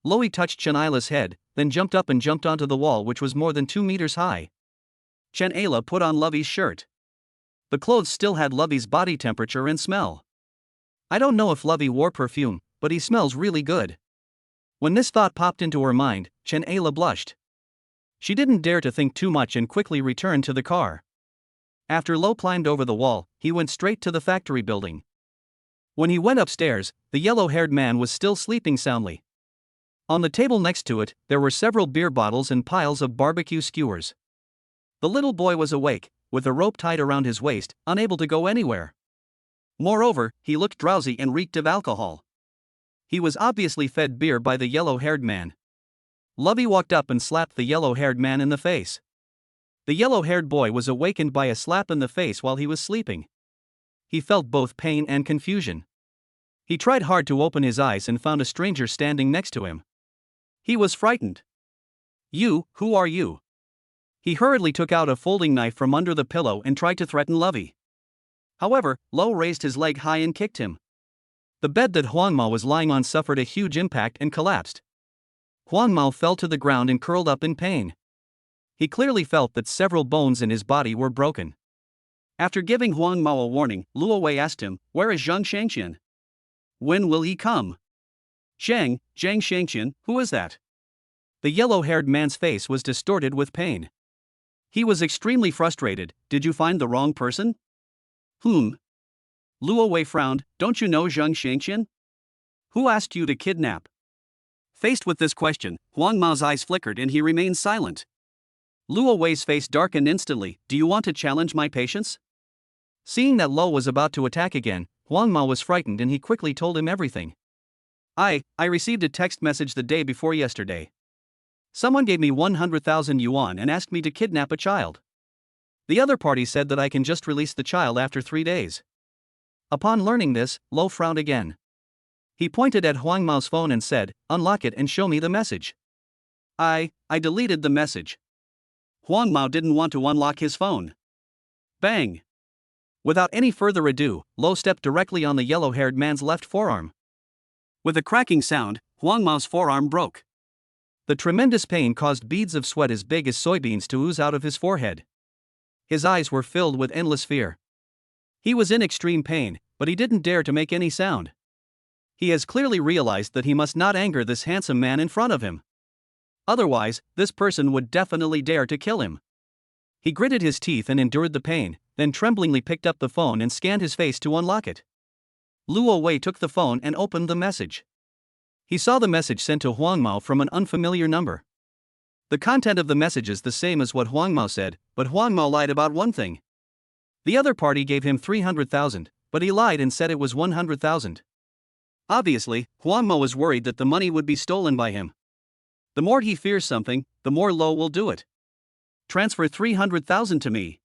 A: Loey touched Chen Ayla's head, then jumped up and jumped onto the wall which was more than 2 meters high. Chen Ayla put on Lovey's shirt. The clothes still had Lovey's body temperature and smell. I don't know if Lovey wore perfume, but he smells really good. When this thought popped into her mind, Chen Ayla blushed. She didn't dare to think too much and quickly returned to the car. After Lo climbed over the wall, he went straight to the factory building. When he went upstairs, the yellow-haired man was still sleeping soundly. On the table next to it, there were several beer bottles and piles of barbecue skewers. The little boy was awake, with a rope tied around his waist, unable to go anywhere. Moreover, he looked drowsy and reeked of alcohol. He was obviously fed beer by the yellow-haired man. Lovey walked up and slapped the yellow-haired man in the face. The yellow-haired boy was awakened by a slap in the face while he was sleeping. He felt both pain and confusion. He tried hard to open his eyes and found a stranger standing next to him. He was frightened. Who are you? He hurriedly took out a folding knife from under the pillow and tried to threaten Lovey. However, Lo raised his leg high and kicked him. The bed that Huang Mao was lying on suffered a huge impact and collapsed. Huang Mao fell to the ground and curled up in pain. He clearly felt that several bones in his body were broken. After giving Huang Mao a warning, Luo Wei asked him, "Where is Zhang Shangqian? When will he come?" Zhang Shangqian, who is that?" The yellow-haired man's face was distorted with pain. He was extremely frustrated. "Did you find the wrong person?" Luo Wei frowned. "Don't you know Zhang Shangqian? Who asked you to kidnap?" Faced with this question, Huang Mao's eyes flickered and he remained silent. Luo Wei's face darkened instantly. "Do you want to challenge my patience?" Seeing that Lo was about to attack again, Huang Mao was frightened and he quickly told him everything. I received a text message the day before yesterday. Someone gave me 100,000 yuan and asked me to kidnap a child. The other party said that I can just release the child after 3 days. Upon learning this, Lo frowned again. He pointed at Huang Mao's phone and said, "Unlock it and show me the message." I deleted the message. Huang Mao didn't want to unlock his phone. Bang! Without any further ado, Lo stepped directly on the yellow-haired man's left forearm. With a cracking sound, Huang Mao's forearm broke. The tremendous pain caused beads of sweat as big as soybeans to ooze out of his forehead. His eyes were filled with endless fear. He was in extreme pain, but he didn't dare to make any sound. He has clearly realized that he must not anger this handsome man in front of him. Otherwise, this person would definitely dare to kill him. He gritted his teeth and endured the pain, then tremblingly picked up the phone and scanned his face to unlock it. Luo Wei took the phone and opened the message. He saw the message sent to Huang Mao from an unfamiliar number. The content of the message is the same as what Huang Mao said, but Huang Mao lied about one thing. The other party gave him 300,000, but he lied and said it was 100,000. Obviously, Huang Mao was worried that the money would be stolen by him. The more he fears something, the more Lo will do it. Transfer 300,000 to me.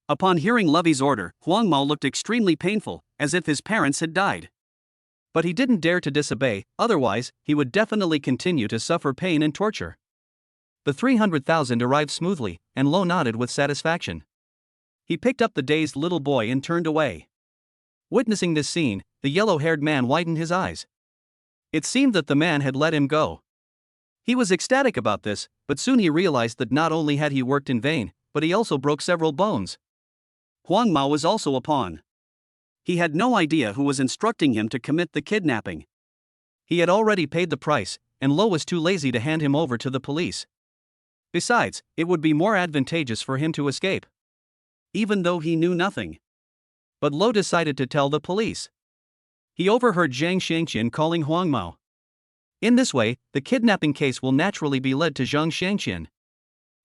A: Upon hearing Lovey's order, Huang Mao looked extremely painful, as if his parents had died. But he didn't dare to disobey, otherwise, he would definitely continue to suffer pain and torture. The 300,000 arrived smoothly, and Lo nodded with satisfaction. He picked up the dazed little boy and turned away. Witnessing this scene, the yellow-haired man widened his eyes. It seemed that the man had let him go. He was ecstatic about this, but soon he realized that not only had he worked in vain, but he also broke several bones. Huang Mao was also a pawn. He had no idea who was instructing him to commit the kidnapping. He had already paid the price, and Lo was too lazy to hand him over to the police. Besides, it would be more advantageous for him to escape. Even though he knew nothing. But Lo decided to tell the police. He overheard Zhang Xiangqian calling Huang Mao. In this way, the kidnapping case will naturally be led to Zhang Xiangqian.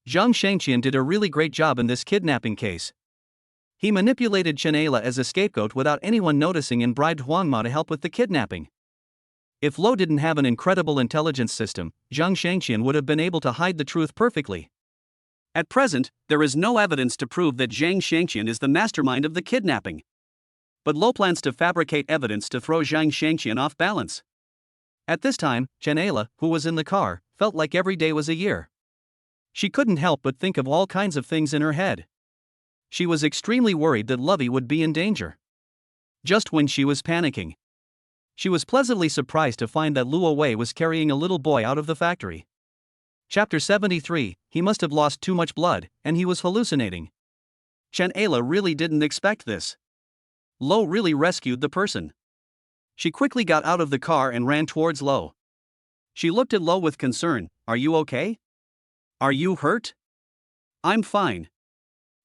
A: Zhang Xiangqian did a really great job in this kidnapping case. He manipulated Chen Ayla as a scapegoat without anyone noticing and bribed Huang Mao to help with the kidnapping. If Lo didn't have an incredible intelligence system, Zhang Xiangqian would have been able to hide the truth perfectly. At present, there is no evidence to prove that Zhang Xiangqian is the mastermind of the kidnapping. But Lo plans to fabricate evidence to throw Zhang Xiangqian off balance. At this time, Chen Ayla, who was in the car, felt like every day was a year. She couldn't help but think of all kinds of things in her head. She was extremely worried that Lovey would be in danger. Just when she was panicking, she was pleasantly surprised to find that Luo Wei was carrying a little boy out of the factory. Chapter 73, he must have lost too much blood, and he was hallucinating. Chen Ayla really didn't expect this. Lo really rescued the person. She quickly got out of the car and ran towards Lo. She looked at Lo with concern. "Are you okay? Are you hurt?" "I'm fine."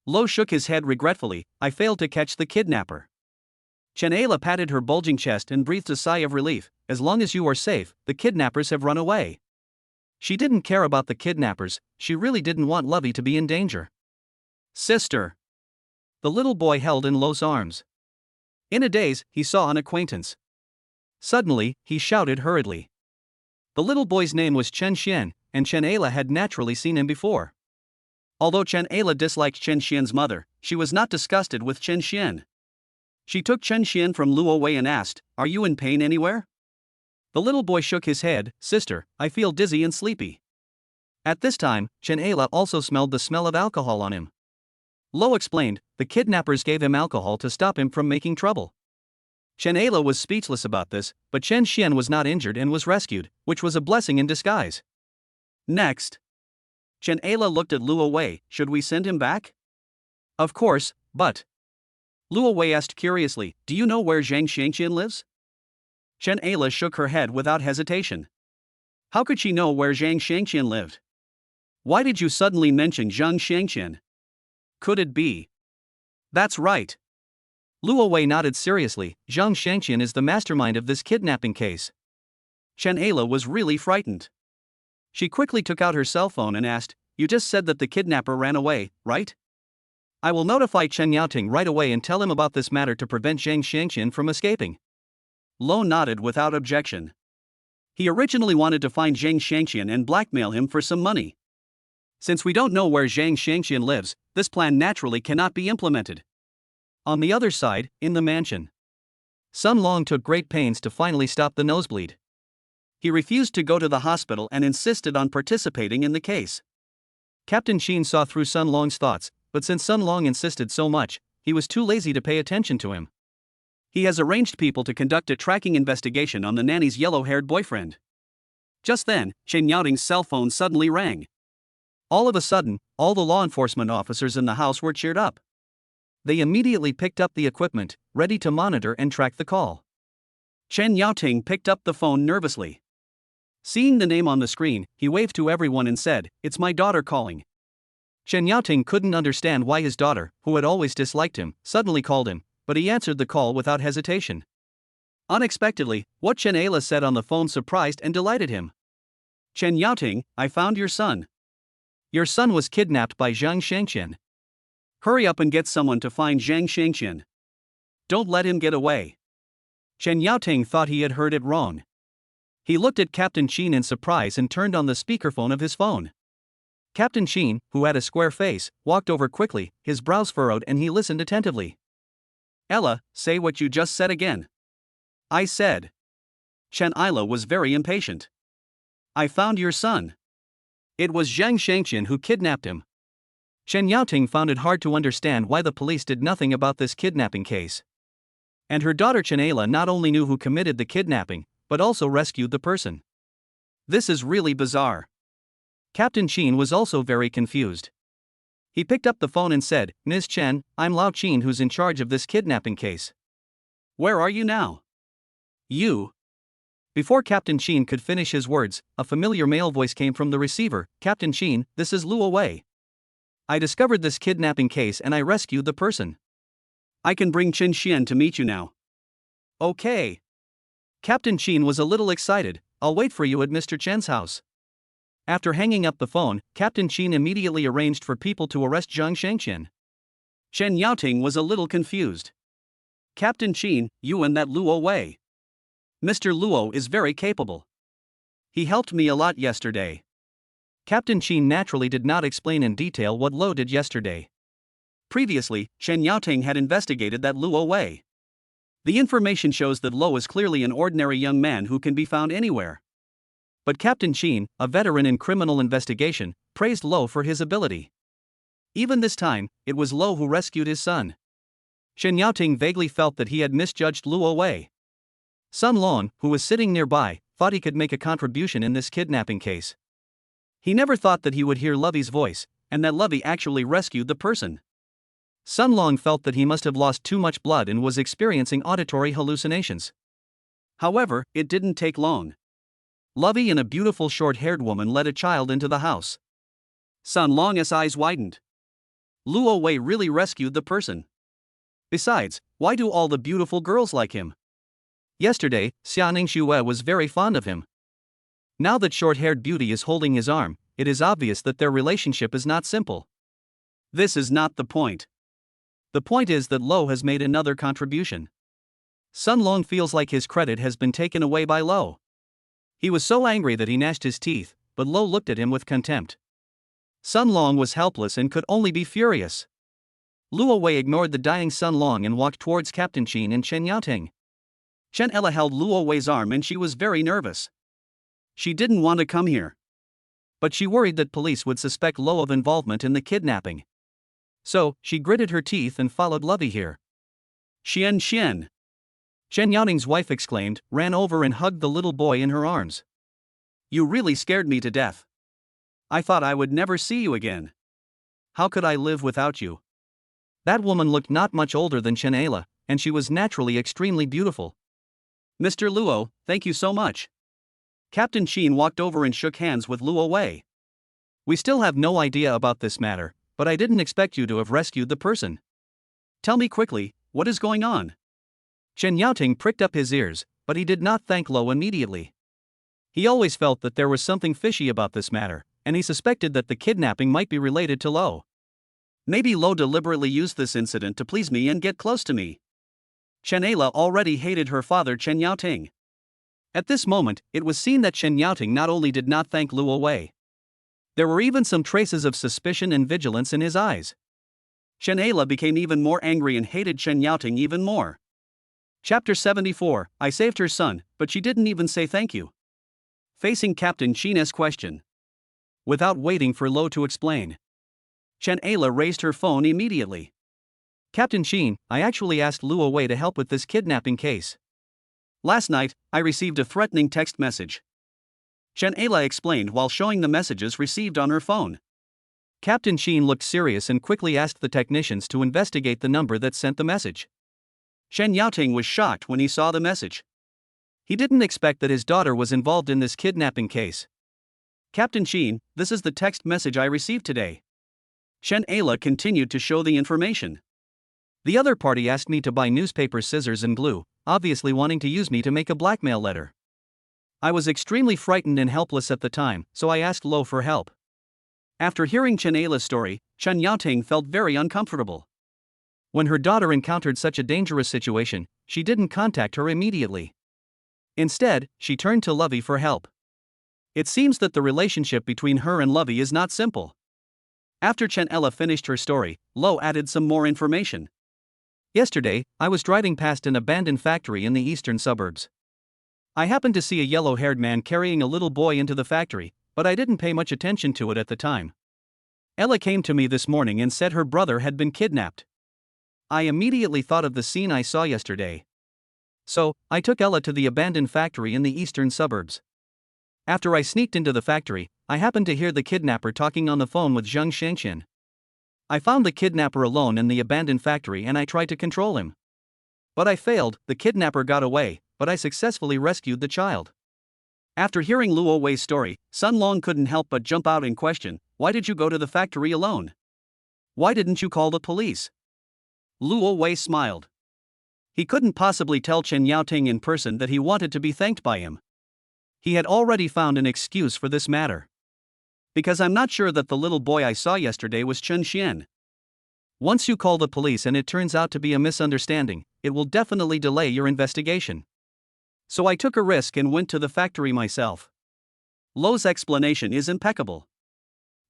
A: Lo shook his head regretfully. "I failed to catch the kidnapper." Chen Ayla patted her bulging chest and breathed a sigh of relief. "As long as you are safe, the kidnappers have run away." She didn't care about the kidnappers, she really didn't want Lovey to be in danger. "Sister." The little boy held in Lo's arms. In a daze, he saw an acquaintance. Suddenly, he shouted hurriedly. The little boy's name was Chen Xian, and Chen Ayla had naturally seen him before. Although Chen Ayla disliked Chen Xian's mother, she was not disgusted with Chen Xian. She took Chen Xian from Luo Wei and asked, "Are you in pain anywhere?" The little boy shook his head. "Sister, I feel dizzy and sleepy." At this time, Chen Ayla also smelled the smell of alcohol on him. Lo explained, the kidnappers gave him alcohol to stop him from making trouble. Chen Ayla was speechless about this, but Chen Xian was not injured and was rescued, which was a blessing in disguise. Next, Chen Ayla looked at Luo Wei. "Should we send him back?" "Of course, but..." Luo Wei asked curiously, "Do you know where Zhang Xiangqian lives?" Chen Ayla shook her head without hesitation. How could she know where Zhang Xiangqian lived? Why did you suddenly mention Zhang Xiangqian? Could it be? That's right. Luo Wei nodded seriously. Zhang Xiangqian is the mastermind of this kidnapping case. Chen Ayla was really frightened. She quickly took out her cell phone and asked, "You just said that the kidnapper ran away, right?" "I will notify Chen Yaoting right away and tell him about this matter to prevent Zhang Xiangqian from escaping." Lo nodded without objection. He originally wanted to find Zhang Shangqian and blackmail him for some money. Since we don't know where Zhang Shangqian lives, this plan naturally cannot be implemented. On the other side, in the mansion, Sun Long took great pains to finally stop the nosebleed. He refused to go to the hospital and insisted on participating in the case. Captain Sheen saw through Sun Long's thoughts, but since Sun Long insisted so much, he was too lazy to pay attention to him. He has arranged people to conduct a tracking investigation on the nanny's yellow-haired boyfriend. Just then, Chen Yaoting's cell phone suddenly rang. All of a sudden, all the law enforcement officers in the house were cheered up. They immediately picked up the equipment, ready to monitor and track the call. Chen Yaoting picked up the phone nervously. Seeing the name on the screen, he waved to everyone and said, "It's my daughter calling." Chen Yaoting couldn't understand why his daughter, who had always disliked him, suddenly called him, but he answered the call without hesitation. Unexpectedly, what Chen Ayla said on the phone surprised and delighted him. "Chen Yaoting, I found your son. Your son was kidnapped by Zhang Shangqian. Hurry up and get someone to find Zhang Shangqian. Don't let him get away." Chen Yaoting thought he had heard it wrong. He looked at Captain Sheen in surprise and turned on the speakerphone of his phone. Captain Sheen, who had a square face, walked over quickly, his brows furrowed, and he listened attentively. "Ella, say what you just said again." "I said." Chen Ayla was very impatient. "I found your son. It was Zhang Shangqian who kidnapped him." Chen Yaoting found it hard to understand why the police did nothing about this kidnapping case. And her daughter Chen Ayla not only knew who committed the kidnapping, but also rescued the person. This is really bizarre. Captain Sheen was also very confused. He picked up the phone and said, "Ms. Chen, I'm Lao Qin who's in charge of this kidnapping case." "Where are you now?" "You." Before Captain Sheen could finish his words, a familiar male voice came from the receiver. "Captain Sheen, this is Luo Wei. I discovered this kidnapping case and I rescued the person. I can bring Chen Xian to meet you now." "Okay." Captain Sheen was a little excited. "I'll wait for you at Mr. Chen's house." After hanging up the phone, Captain Sheen immediately arranged for people to arrest Zhang Shangqian. Chen Yaoting was a little confused. "Captain Sheen, you and that Luo Wei. Mr. Luo is very capable. He helped me a lot yesterday." Captain Sheen naturally did not explain in detail what Luo did yesterday. Previously, Chen Yaoting had investigated that Luo Wei. The information shows that Luo is clearly an ordinary young man who can be found anywhere. But Captain Sheen, a veteran in criminal investigation, praised Luo for his ability. Even this time, it was Luo who rescued his son. Chen Yaoting vaguely felt that he had misjudged Luo Wei. Sun Long, who was sitting nearby, thought he could make a contribution in this kidnapping case. He never thought that he would hear Lovey's voice, and that Lovey actually rescued the person. Sun Long felt that he must have lost too much blood and was experiencing auditory hallucinations. However, it didn't take long. Lovey and a beautiful short-haired woman led a child into the house. Sun Long's eyes widened. Luo Wei really rescued the person. Besides, why do all the beautiful girls like him? Yesterday, Xianing Xue was very fond of him. Now that short-haired beauty is holding his arm, it is obvious that their relationship is not simple. This is not the point. The point is that Luo has made another contribution. Sun Long feels like his credit has been taken away by Luo. He was so angry that he gnashed his teeth, but Luo looked at him with contempt. Sun Long was helpless and could only be furious. Luo Wei ignored the dying Sun Long and walked towards Captain Sheen and Chen Yaoting. Chen Ella held Luo Wei's arm and she was very nervous. She didn't want to come here. But she worried that police would suspect Luo of involvement in the kidnapping. So, she gritted her teeth and followed Lovey here. "Xian Xian!" Chen Yaoting's wife exclaimed, ran over and hugged the little boy in her arms. "You really scared me to death. I thought I would never see you again. How could I live without you?" That woman looked not much older than Chen Ayla, and she was naturally extremely beautiful. "Mr. Luo, thank you so much." Captain Sheen walked over and shook hands with Luo Wei. "We still have no idea about this matter, but I didn't expect you to have rescued the person. Tell me quickly, what is going on?" Chen Yaoting pricked up his ears, but he did not thank Luo immediately. He always felt that there was something fishy about this matter, and he suspected that the kidnapping might be related to Luo. Maybe Luo deliberately used this incident to please me and get close to me. Chen Ayla already hated her father Chen Yaoting. At this moment, it was seen that Chen Yaoting not only did not thank Luo Wei. There were even some traces of suspicion and vigilance in his eyes. Chen Ayla became even more angry and hated Chen Yaoting even more. Chapter 74, I saved her son, but she didn't even say thank you. Facing Captain Qin's question. Without waiting for Lo to explain, Chen Ayla raised her phone immediately. Captain Qin, I actually asked Luo Wei to help with this kidnapping case. Last night, I received a threatening text message. Chen Ayla explained while showing the messages received on her phone. Captain Qin looked serious and quickly asked the technicians to investigate the number that sent the message. Chen Yaoting was shocked when he saw the message. He didn't expect that his daughter was involved in this kidnapping case. Captain Qin, this is the text message I received today. Chen Ayla continued to show the information. The other party asked me to buy newspaper scissors and glue, obviously wanting to use me to make a blackmail letter. I was extremely frightened and helpless at the time, so I asked Lo for help. After hearing Chen Ayla's story, Chen Yaoting felt very uncomfortable. When her daughter encountered such a dangerous situation, she didn't contact her immediately. Instead, she turned to Lovey for help. It seems that the relationship between her and Lovey is not simple. After Chen Ayla finished her story, Lo added some more information. Yesterday, I was driving past an abandoned factory in the eastern suburbs. I happened to see a yellow-haired man carrying a little boy into the factory, but I didn't pay much attention to it at the time. Ella came to me this morning and said her brother had been kidnapped. I immediately thought of the scene I saw yesterday. So, I took Ella to the abandoned factory in the eastern suburbs. After I sneaked into the factory, I happened to hear the kidnapper talking on the phone with Zheng Shengqian. I found the kidnapper alone in the abandoned factory and I tried to control him. But I failed, the kidnapper got away, but I successfully rescued the child. After hearing Luo Wei's story, Sun Long couldn't help but jump out and question, why did you go to the factory alone? Why didn't you call the police? Luo Wei smiled. He couldn't possibly tell Chen Yaoting in person that he wanted to be thanked by him. He had already found an excuse for this matter. Because I'm not sure that the little boy I saw yesterday was Chen Xian. Once you call the police and it turns out to be a misunderstanding, it will definitely delay your investigation. So I took a risk and went to the factory myself. Lo's explanation is impeccable.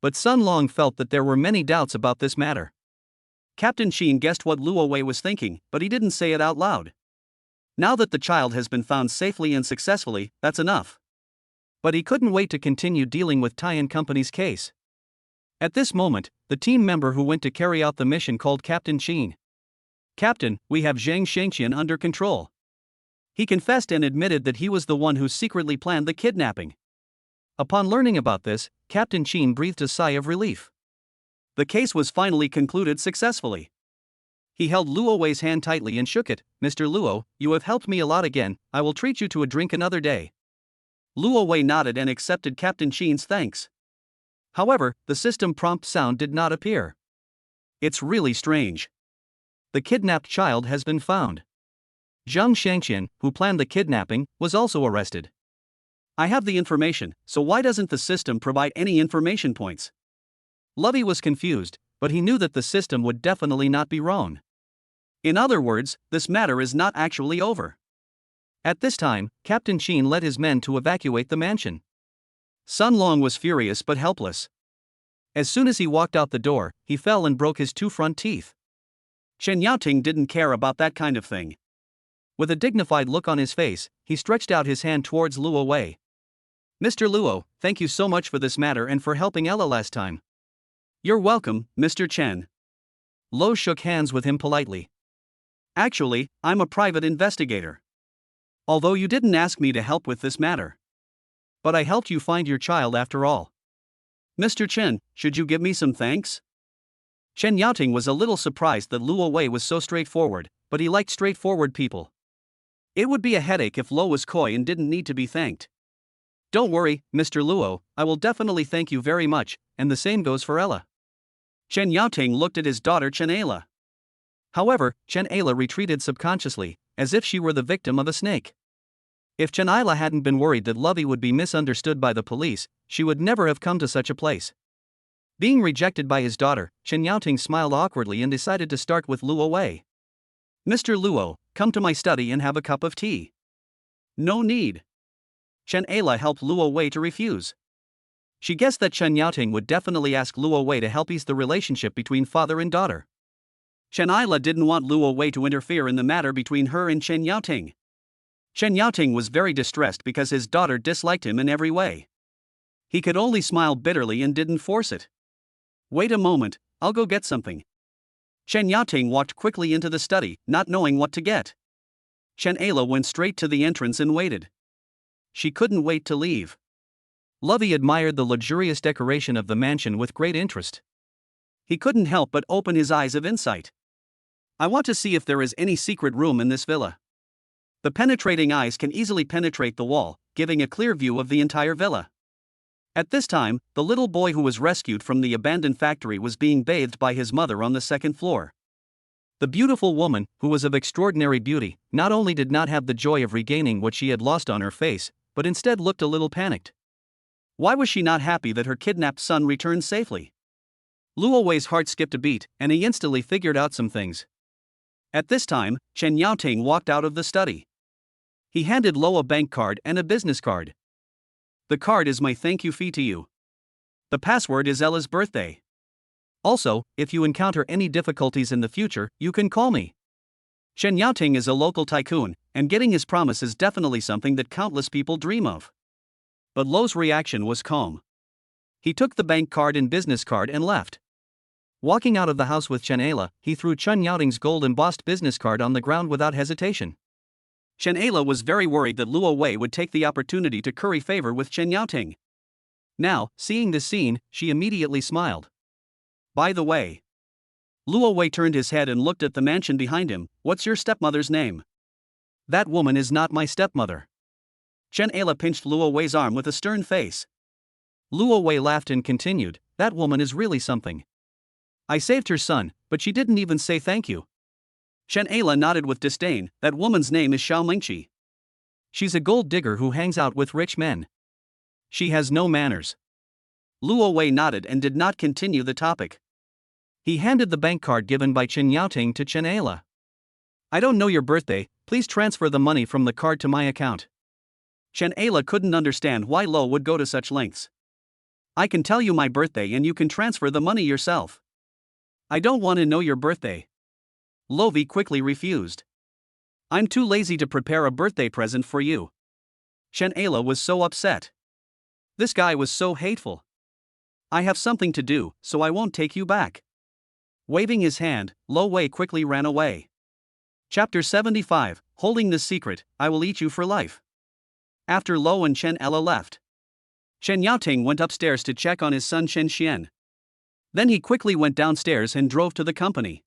A: But Sun Long felt that there were many doubts about this matter. Captain Qin guessed what Luo Wei was thinking, but he didn't say it out loud. Now that the child has been found safely and successfully, that's enough. But he couldn't wait to continue dealing with Tai & Company's case. At this moment, the team member who went to carry out the mission called Captain Qin. Captain, we have Zheng Shengqian under control. He confessed and admitted that he was the one who secretly planned the kidnapping. Upon learning about this, Captain Qin breathed a sigh of relief. The case was finally concluded successfully. He held Luo Wei's hand tightly and shook it. Mr. Luo, you have helped me a lot again, I will treat you to a drink another day. Luo Wei nodded and accepted Captain Qin's thanks. However, the system prompt sound did not appear. It's really strange. The kidnapped child has been found. Zheng Shengqian, who planned the kidnapping, was also arrested. I have the information, so why doesn't the system provide any information points? Lovey was confused, but he knew that the system would definitely not be wrong. In other words, this matter is not actually over. At this time, Captain Qin led his men to evacuate the mansion. Sun Long was furious but helpless. As soon as he walked out the door, he fell and broke his 2 front teeth. Chen Yaoting didn't care about that kind of thing. With a dignified look on his face, he stretched out his hand towards Luo Wei. Mr. Luo, thank you so much for this matter and for helping Ella last time. You're welcome, Mr. Chen. Lo shook hands with him politely. Actually, I'm a private investigator. Although you didn't ask me to help with this matter. But I helped you find your child after all. Mr. Chen, should you give me some thanks? Chen Yaoting was a little surprised that Luo Wei was so straightforward, but he liked straightforward people. It would be a headache if Lo was coy and didn't need to be thanked. Don't worry, Mr. Luo, I will definitely thank you very much, and the same goes for Ella. Chen Yaoting looked at his daughter Chen Ayla. However, Chen Ayla retreated subconsciously, as if she were the victim of a snake. If Chen Ayla hadn't been worried that Lovey would be misunderstood by the police, she would never have come to such a place. Being rejected by his daughter, Chen Yaoting smiled awkwardly and decided to start with Luo Wei. Mr. Luo, come to my study and have a cup of tea. No need. Chen Ayla helped Luo Wei to refuse. She guessed that Chen Yaoting would definitely ask Luo Wei to help ease the relationship between father and daughter. Chen Ayla didn't want Luo Wei to interfere in the matter between her and Chen Yaoting. Chen Yaoting was very distressed because his daughter disliked him in every way. He could only smile bitterly and didn't force it. Wait a moment, I'll go get something. Chen Yaoting walked quickly into the study, not knowing what to get. Chen Ayla went straight to the entrance and waited. She couldn't wait to leave. Lovey admired the luxurious decoration of the mansion with great interest. He couldn't help but open his eyes of insight. I want to see if there is any secret room in this villa. The penetrating eyes can easily penetrate the wall, giving a clear view of the entire villa. At this time, the little boy who was rescued from the abandoned factory was being bathed by his mother on the second floor. The beautiful woman, who was of extraordinary beauty, not only did not have the joy of regaining what she had lost on her face, but instead looked a little panicked. Why was she not happy that her kidnapped son returned safely? Luo Wei's heart skipped a beat, and he instantly figured out some things. At this time, Chen Yaoting walked out of the study. He handed Luo a bank card and a business card. The card is my thank you fee to you. The password is Ella's birthday. Also, if you encounter any difficulties in the future, you can call me. Chen Yaoting is a local tycoon, and getting his promise is definitely something that countless people dream of. But Luo's reaction was calm. He took the bank card and business card and left. Walking out of the house with Chen Ayla, he threw Chen Yaoting's gold-embossed business card on the ground without hesitation. Chen Ayla was very worried that Luo Wei would take the opportunity to curry favor with Chen Yaoting. Now, seeing this scene, she immediately smiled. By the way, Luo Wei turned his head and looked at the mansion behind him. What's your stepmother's name? That woman is not my stepmother. Chen Ayla pinched Luo Wei's arm with a stern face. Luo Wei laughed and continued, that woman is really something. I saved her son, but she didn't even say thank you. Chen Ayla nodded with disdain, that woman's name is Xiao Mingqi. She's a gold digger who hangs out with rich men. She has no manners. Luo Wei nodded and did not continue the topic. He handed the bank card given by Chen Yaoting to Chen Ayla. I don't know your birthday, please transfer the money from the card to my account. Chen Ayla couldn't understand why Luo would go to such lengths. I can tell you my birthday and you can transfer the money yourself. I don't want to know your birthday. Lovey quickly refused. I'm too lazy to prepare a birthday present for you. Chen Ayla was so upset. This guy was so hateful. I have something to do, so I won't take you back. Waving his hand, Luo Wei quickly ran away. Chapter 75, Holding the Secret, I Will Eat You for Life. After Luo and Chen Ayla left, Chen Yaoting went upstairs to check on his son Chen Xian. Then he quickly went downstairs and drove to the company.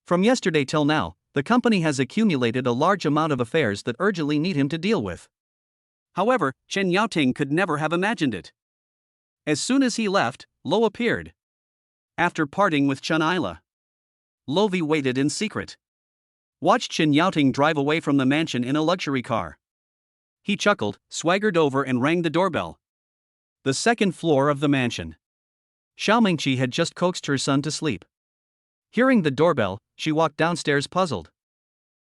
A: From yesterday till now, the company has accumulated a large amount of affairs that urgently need him to deal with. However, Chen Yaoting could never have imagined it. As soon as he left, Luo appeared. After parting with Chen Ayla, Lovey waited in secret. Watched Chen Yaoting drive away from the mansion in a luxury car. He chuckled, swaggered over and rang the doorbell. The second floor of the mansion. Xiao Mingqi had just coaxed her son to sleep. Hearing the doorbell, she walked downstairs puzzled.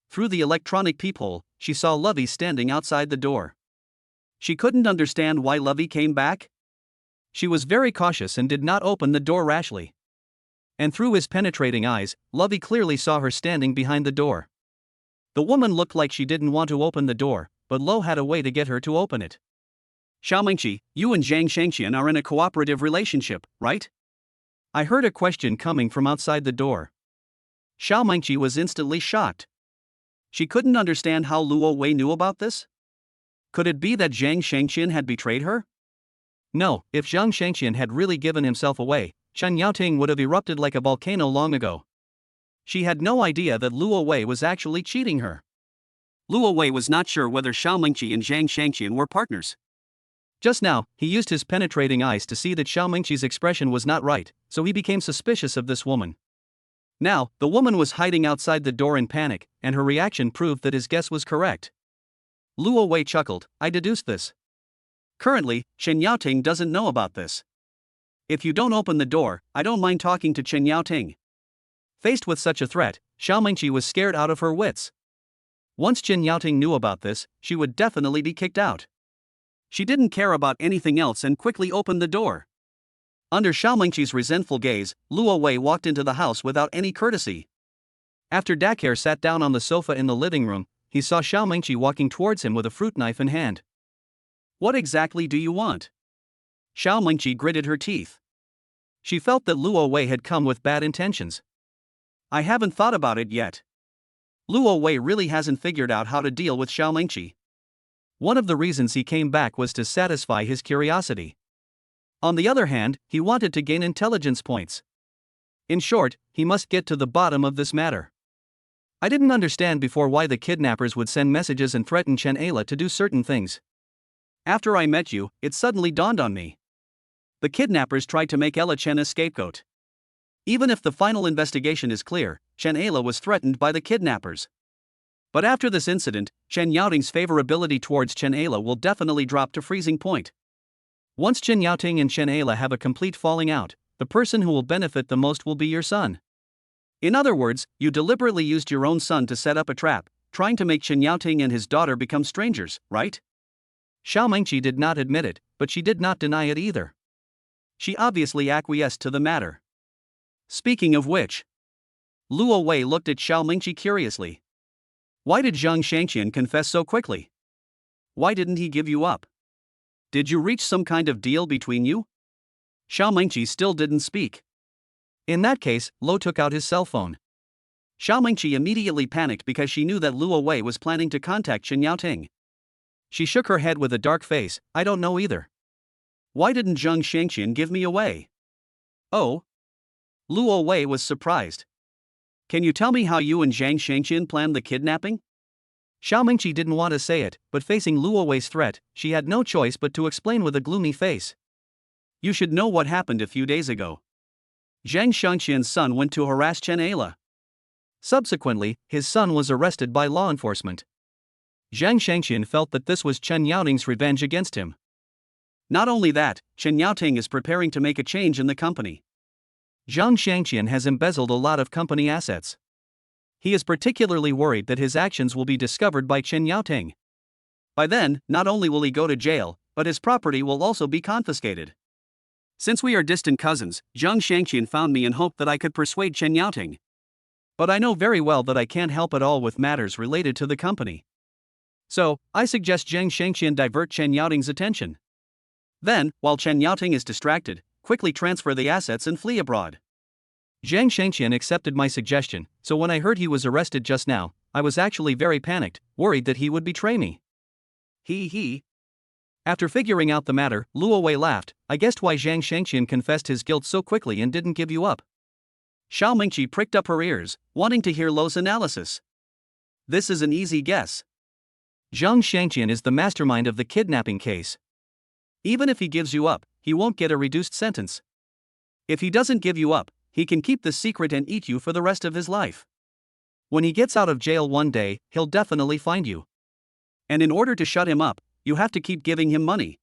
A: Through the electronic peephole, she saw Lovey standing outside the door. She couldn't understand why Lovey came back. She was very cautious and did not open the door rashly. And through his penetrating eyes, Lovey clearly saw her standing behind the door. The woman looked like she didn't want to open the door, but Luo had a way to get her to open it. Xiao Mingqi, you and Zhang Shangqian are in a cooperative relationship, right? I heard a question coming from outside the door. Xiao Mingqi was instantly shocked. She couldn't understand how Luo Wei knew about this. Could it be that Zhang Shangqian had betrayed her? No, if Zhang Shangqian had really given himself away, Chen Yaoting would have erupted like a volcano long ago. She had no idea that Luo Wei was actually cheating her. Luo Wei was not sure whether Xiao Mingqi and Zhang Shangqian were partners. Just now, he used his penetrating eyes to see that Xiao Mingqi's expression was not right, so he became suspicious of this woman. Now, the woman was hiding outside the door in panic, and her reaction proved that his guess was correct. Luo Wei chuckled, I deduced this. Currently, Chen Yaoting doesn't know about this. If you don't open the door, I don't mind talking to Chen Yaoting. Faced with such a threat, Xiao Mingqi was scared out of her wits. Once Chen Yaoting knew about this, she would definitely be kicked out. She didn't care about anything else and quickly opened the door. Under Xiao Mingqi's resentful gaze, Luo Wei walked into the house without any courtesy. After Daker sat down on the sofa in the living room, he saw Xiao Mingqi walking towards him with a fruit knife in hand. "What exactly do you want?" Xiao Mingqi gritted her teeth. She felt that Luo Wei had come with bad intentions. "I haven't thought about it yet." Luo Wei really hasn't figured out how to deal with Xiao Mingqi. One of the reasons he came back was to satisfy his curiosity. On the other hand, he wanted to gain intelligence points. In short, he must get to the bottom of this matter. "I didn't understand before why the kidnappers would send messages and threaten Chen Ayla to do certain things. After I met you, it suddenly dawned on me. The kidnappers tried to make Ella Chen a scapegoat. Even if the final investigation is clear, Chen Ayla was threatened by the kidnappers. But after this incident, Chen Yaoting's favorability towards Chen Ayla will definitely drop to freezing point. Once Chen Yaoting and Chen Ayla have a complete falling out, the person who will benefit the most will be your son. In other words, you deliberately used your own son to set up a trap, trying to make Chen Yaoting and his daughter become strangers, right?" Xiao Mingqi did not admit it, but she did not deny it either. She obviously acquiesced to the matter. Speaking of which, Luo Wei looked at Xiao Mingqi curiously. "Why did Zhang Shangqian confess so quickly? Why didn't he give you up? Did you reach some kind of deal between you?" Xiao Mingqi still didn't speak. In that case, Lo took out his cell phone. Xiao Mingqi immediately panicked because she knew that Luo Wei was planning to contact Chen Yaoting. She shook her head with a dark face. "I don't know either. Why didn't Zhang Shangqian give me away?" "Oh?" Luo Wei was surprised. "Can you tell me how you and Zhang Shangqian planned the kidnapping?" Xiao Mingqi didn't want to say it, but facing Luo Wei's threat, she had no choice but to explain with a gloomy face. "You should know what happened a few days ago. Zhang Shangqian's son went to harass Chen Ayla. Subsequently, his son was arrested by law enforcement. Zhang Shangqian felt that this was Chen Yaoting's revenge against him. Not only that, Chen Yaoting is preparing to make a change in the company. Zhang Shangqian has embezzled a lot of company assets. He is particularly worried that his actions will be discovered by Chen Yaoting. By then, not only will he go to jail, but his property will also be confiscated. Since we are distant cousins, Zhang Shangqian found me and hoped that I could persuade Chen Yaoting. But I know very well that I can't help at all with matters related to the company. So, I suggest Zhang Shangqian divert Chen Yaoting's attention. Then, while Chen Yaoting is distracted, quickly transfer the assets and flee abroad." Zhang Shangqian accepted my suggestion, so when I heard he was arrested just now, I was actually very panicked, worried that he would betray me. He. After figuring out the matter, Luo Wei laughed. "I guessed why Zhang Shangqian confessed his guilt so quickly and didn't give you up." Xiao Mingqi pricked up her ears, wanting to hear Lo's analysis. "This is an easy guess. Zhang Shangqian is the mastermind of the kidnapping case. Even if he gives you up, he won't get a reduced sentence. If he doesn't give you up, he can keep the secret and eat you for the rest of his life. When he gets out of jail one day, he'll definitely find you. And in order to shut him up, you have to keep giving him money."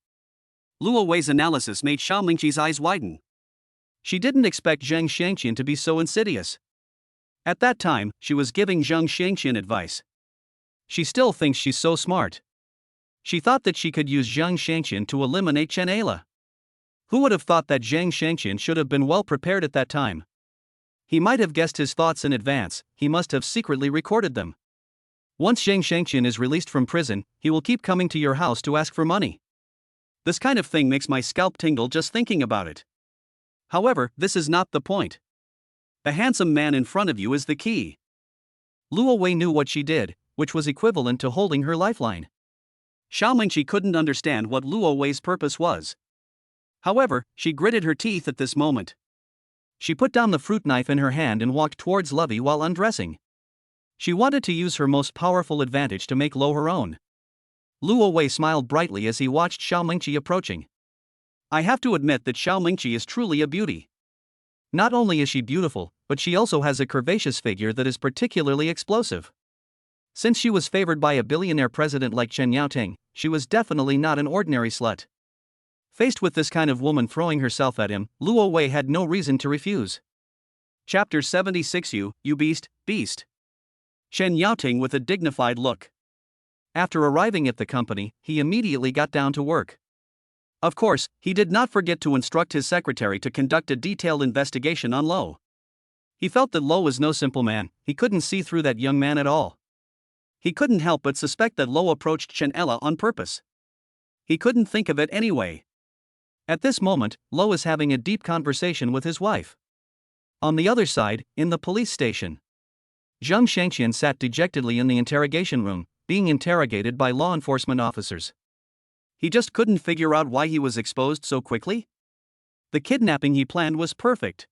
A: Luo Wei's analysis made Xiao Mingqi's eyes widen. She didn't expect Zhang Shangqian to be so insidious. At that time, she was giving Zhang Shangqian advice. She still thinks she's so smart. She thought that she could use Zhang Shangqian to eliminate Chen Ayla. Who would have thought that Zhang Shangqian should have been well prepared at that time? He might have guessed his thoughts in advance, he must have secretly recorded them. Once Zhang Shangqian is released from prison, he will keep coming to your house to ask for money. This kind of thing makes my scalp tingle just thinking about it. However, this is not the point. The handsome man in front of you is the key." Luo Wei knew what she did, which was equivalent to holding her lifeline. Xiao Mingqi couldn't understand what Luo Wei's purpose was. However, she gritted her teeth at this moment. She put down the fruit knife in her hand and walked towards Lovey while undressing. She wanted to use her most powerful advantage to make Lo her own. Luo Wei smiled brightly as he watched Xiao Mingqi approaching. "I have to admit that Xiao Mingqi is truly a beauty. Not only is she beautiful, but she also has a curvaceous figure that is particularly explosive. Since she was favored by a billionaire president like Chen Yaoting, she was definitely not an ordinary slut." Faced with this kind of woman throwing herself at him, Luo Wei had no reason to refuse. Chapter 76. You beast. Chen Yaoting with a dignified look. After arriving at the company, he immediately got down to work. Of course, he did not forget to instruct his secretary to conduct a detailed investigation on Lo. He felt that Lo was no simple man, he couldn't see through that young man at all. He couldn't help but suspect that Lo approached Chen-ela on purpose. He couldn't think of it anyway. At this moment, Lo is having a deep conversation with his wife. On the other side, in the police station, Zhang Shangqian sat dejectedly in the interrogation room, being interrogated by law enforcement officers. He just couldn't figure out why he was exposed so quickly. The kidnapping he planned was perfect.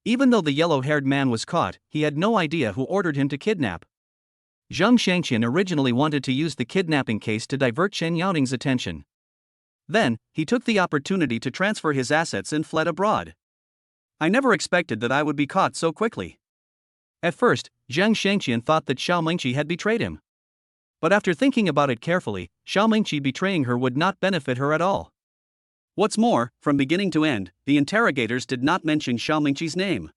A: Even though the yellow-haired man was caught, he had no idea who ordered him to kidnap. Zhang Shangqian originally wanted to use the kidnapping case to divert Chen Yaoting's attention. Then, he took the opportunity to transfer his assets and fled abroad. I never expected that I would be caught so quickly. At first, Zhang Shangqian thought that Xiao Mingqi had betrayed him. But after thinking about it carefully, Xiao Mingqi betraying her would not benefit her at all. What's more, from beginning to end, the interrogators did not mention Xiao Mingqi's name.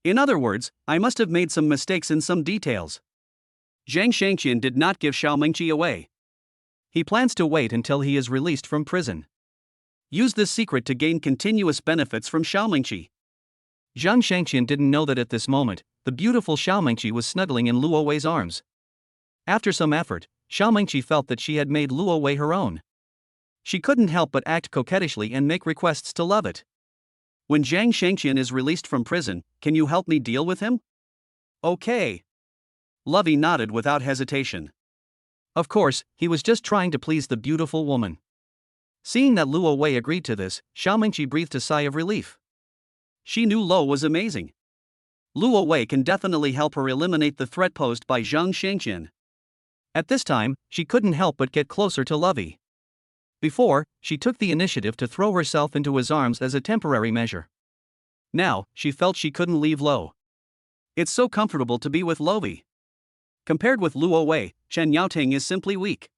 A: In other words, I must have made some mistakes in some details. Zhang Shangqian did not give Xiao Mingqi away. He plans to wait until he is released from prison. Use this secret to gain continuous benefits from Xiao Mingqi. Zhang Shangqian didn't know that at this moment, the beautiful Xiao Mingqi was snuggling in Luo Wei's arms. After some effort, Xiao Mingqi felt that she had made Luo Wei her own. She couldn't help but act coquettishly and make requests to love it. When Zhang Shangqian is released from prison, can you help me deal with him? Okay. Lovey nodded without hesitation. Of course, he was just trying to please the beautiful woman. Seeing that Luo Wei agreed to this, Xiao Mingqi breathed a sigh of relief. She knew Lo was amazing. Luo Wei can definitely help her eliminate the threat posed by Zhang Shangqian. At this time, she couldn't help but get closer to Lovey. Before, she took the initiative to throw herself into his arms as a temporary measure. Now, she felt she couldn't leave Lo. It's so comfortable to be with Lovey. Compared with Luo Wei, Chen Yaoting is simply weak.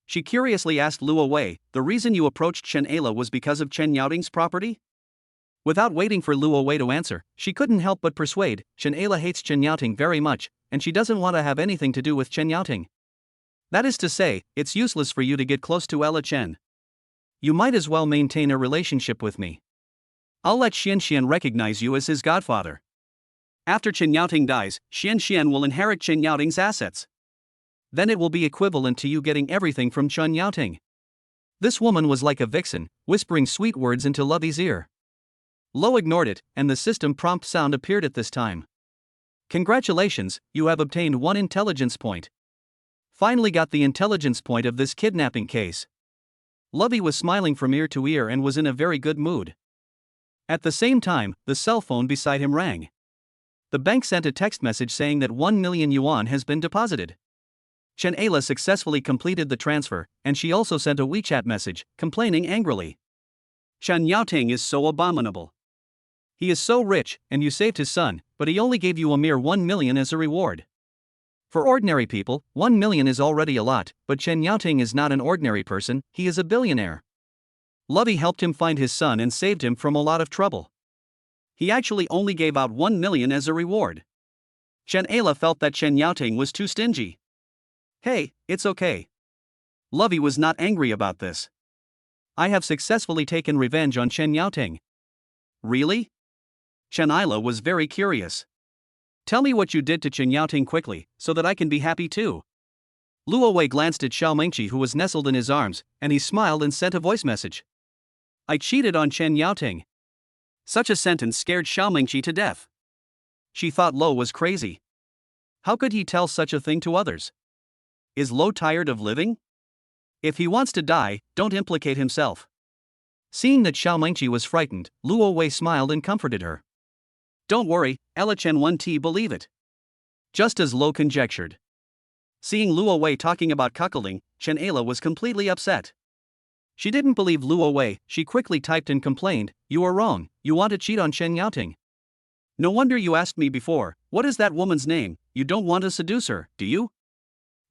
A: She curiously asked Luo Wei, the reason you approached Chen-ela was because of Chen Yaoting's property? Without waiting for Luo Wei to answer, she couldn't help but persuade, Chen-ela hates Chen Yaoting very much, and she doesn't want to have anything to do with Chen Yaoting. That is to say, it's useless for you to get close to Ella Chen. You might as well maintain a relationship with me. I'll let Xian recognize you as his godfather. After Chen Yaoting dies, Xian will inherit Chen Yaoting's assets. Then it will be equivalent to you getting everything from Chen Yaoting. This woman was like a vixen, whispering sweet words into Lovey's ear. Lo ignored it, and the system prompt sound appeared at this time. Congratulations, you have obtained 1 intelligence point. Finally got the intelligence point of this kidnapping case. Lovey was smiling from ear to ear and was in a very good mood. At the same time, the cell phone beside him rang. The bank sent a text message saying that 1 million yuan has been deposited. Chen-ela successfully completed the transfer, and she also sent a WeChat message, complaining angrily. Chen Yaoting is so abominable. He is so rich, and you saved his son, but he only gave you a mere 1 million as a reward. For ordinary people, 1 million is already a lot, but Chen Yaoting is not an ordinary person, he is a billionaire. Lovey helped him find his son and saved him from a lot of trouble. He actually only gave out 1 million as a reward. Chen-ela felt that Chen Yaoting was too stingy. Hey, it's okay. Lovey was not angry about this. I have successfully taken revenge on Chen Yaoting. Really? Chen-ela was very curious. Tell me what you did to Chen Yaoting quickly, so that I can be happy too. Luo Wei glanced at Xiao Mingqi who was nestled in his arms, and he smiled and sent a voice message. I cheated on Chen Yaoting. Such a sentence scared Xiao Mingqi to death. She thought Lo was crazy. How could he tell such a thing to others? Is Lo tired of living? If he wants to die, don't implicate himself. Seeing that Xiao Mingqi was frightened, Luo Wei smiled and comforted her. Don't worry, Ella Chen won't believe it. Just as Lo conjectured. Seeing Luo Wei talking about cuckolding, Chen-ela was completely upset. She didn't believe Luo Wei, she quickly typed and complained, you are wrong, you want to cheat on Chen Yaoting. No wonder you asked me before, what is that woman's name, you don't want to seduce her, do you?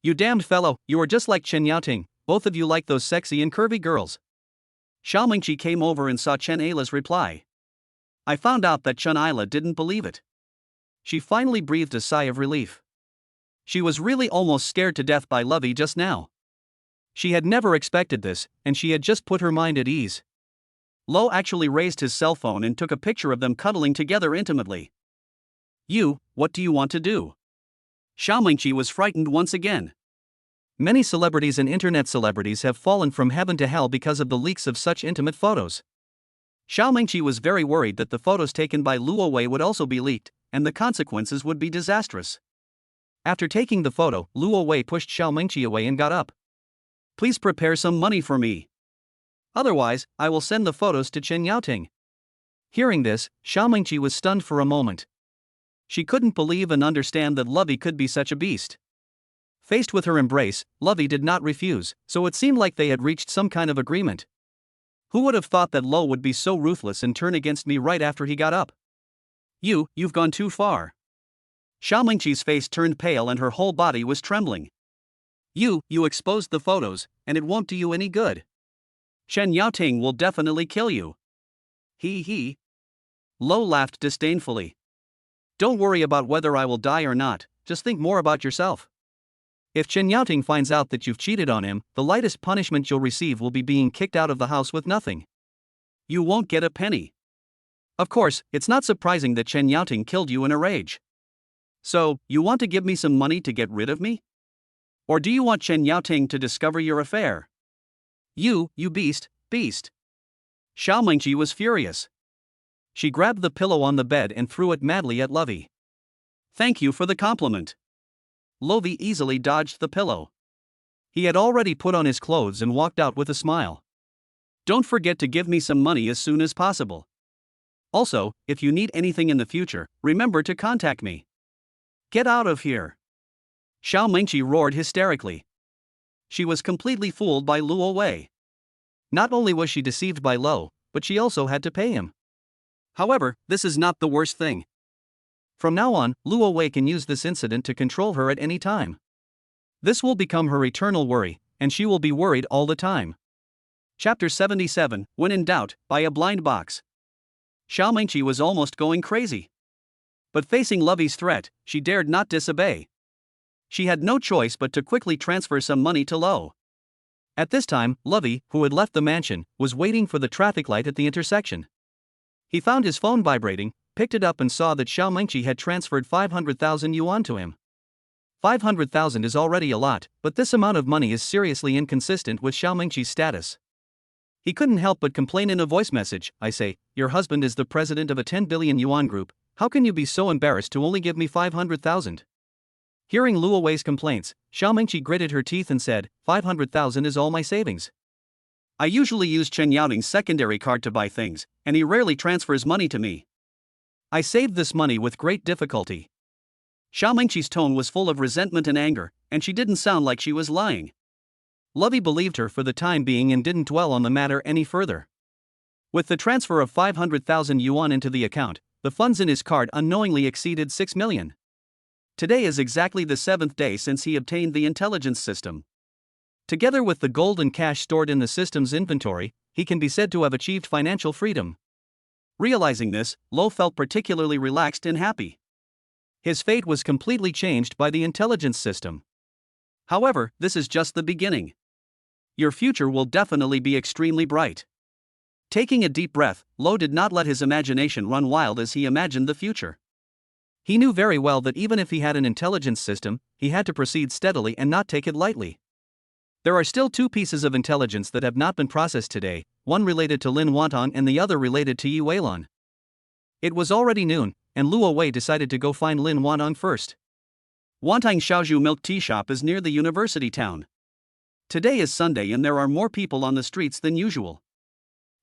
A: You damned fellow, you are just like Chen Yaoting, both of you like those sexy and curvy girls. Xiao Mingqi came over and saw Chen-ela's reply. I found out that Chen-ela didn't believe it. She finally breathed a sigh of relief. She was really almost scared to death by Lovey just now. She had never expected this, and she had just put her mind at ease. Lo actually raised his cell phone and took a picture of them cuddling together intimately. What do you want to do? Xiao Mingqi was frightened once again. Many celebrities and internet celebrities have fallen from heaven to hell because of the leaks of such intimate photos. Xiao Mingqi was very worried that the photos taken by Luo Wei would also be leaked, and the consequences would be disastrous. After taking the photo, Luo Wei pushed Xiao Mingqi away and got up. Please prepare some money for me. Otherwise, I will send the photos to Chen Yaoting. Hearing this, Xiao Mingqi was stunned for a moment. She couldn't believe and understand that Lovey could be such a beast. Faced with her embrace, Lovey did not refuse, so it seemed like they had reached some kind of agreement. Who would have thought that Lo would be so ruthless and turn against me right after he got up? You've gone too far. Xiao Mingqi's face turned pale and her whole body was trembling. You exposed the photos, and it won't do you any good. Chen Yaoting will definitely kill you. He. Lo laughed disdainfully. Don't worry about whether I will die or not, just think more about yourself. If Chen Yaoting finds out that you've cheated on him, the lightest punishment you'll receive will be being kicked out of the house with nothing. You won't get a penny. Of course, it's not surprising that Chen Yaoting killed you in a rage. So, you want to give me some money to get rid of me? Or do you want Chen Yaoting to discover your affair? You beast. Xiao Mingqi was furious. She grabbed the pillow on the bed and threw it madly at Lovey. Thank you for the compliment. Lovey easily dodged the pillow. He had already put on his clothes and walked out with a smile. Don't forget to give me some money as soon as possible. Also, if you need anything in the future, remember to contact me. Get out of here. Xiao Mingqi roared hysterically. She was completely fooled by Luo Wei. Not only was she deceived by Lo, but she also had to pay him. However, this is not the worst thing. From now on, Luo Wei can use this incident to control her at any time. This will become her eternal worry, and she will be worried all the time. Chapter 77, When in Doubt, by a Blind Box. Xiao Mingqi was almost going crazy. But facing Lovey's threat, she dared not disobey. She had no choice but to quickly transfer some money to Lo. At this time, Lovey, who had left the mansion, was waiting for the traffic light at the intersection. He found his phone vibrating, picked it up and saw that Xiao Mingqi had transferred 500,000 yuan to him. 500,000 is already a lot, but this amount of money is seriously inconsistent with Xiao Mingqi's status. He couldn't help but complain in a voice message. I say, your husband is the president of a 10 billion yuan group, how can you be so embarrassed to only give me 500,000? Hearing Luo Wei's complaints, Xiao Mingqi gritted her teeth and said, 500,000 is all my savings. I usually use Chen Yaoting's secondary card to buy things, and he rarely transfers money to me. I saved this money with great difficulty. Xiao Mingqi's tone was full of resentment and anger, and she didn't sound like she was lying. Lovey believed her for the time being and didn't dwell on the matter any further. With the transfer of 500,000 yuan into the account, the funds in his card unknowingly exceeded 6 million. Today is exactly the 7th day since he obtained the intelligence system. Together with the gold and cash stored in the system's inventory, he can be said to have achieved financial freedom. Realizing this, Lo felt particularly relaxed and happy. His fate was completely changed by the intelligence system. However, this is just the beginning. Your future will definitely be extremely bright. Taking a deep breath, Lo did not let his imagination run wild as he imagined the future. He knew very well that even if he had an intelligence system, he had to proceed steadily and not take it lightly. There are still 2 pieces of intelligence that have not been processed today, one related to Lin Wantong and the other related to Yi Weilun. It was already noon, and Luo Wei decided to go find Lin Wantong first. Wantong Xiaozhu Milk Tea Shop is near the university town. Today is Sunday and there are more people on the streets than usual.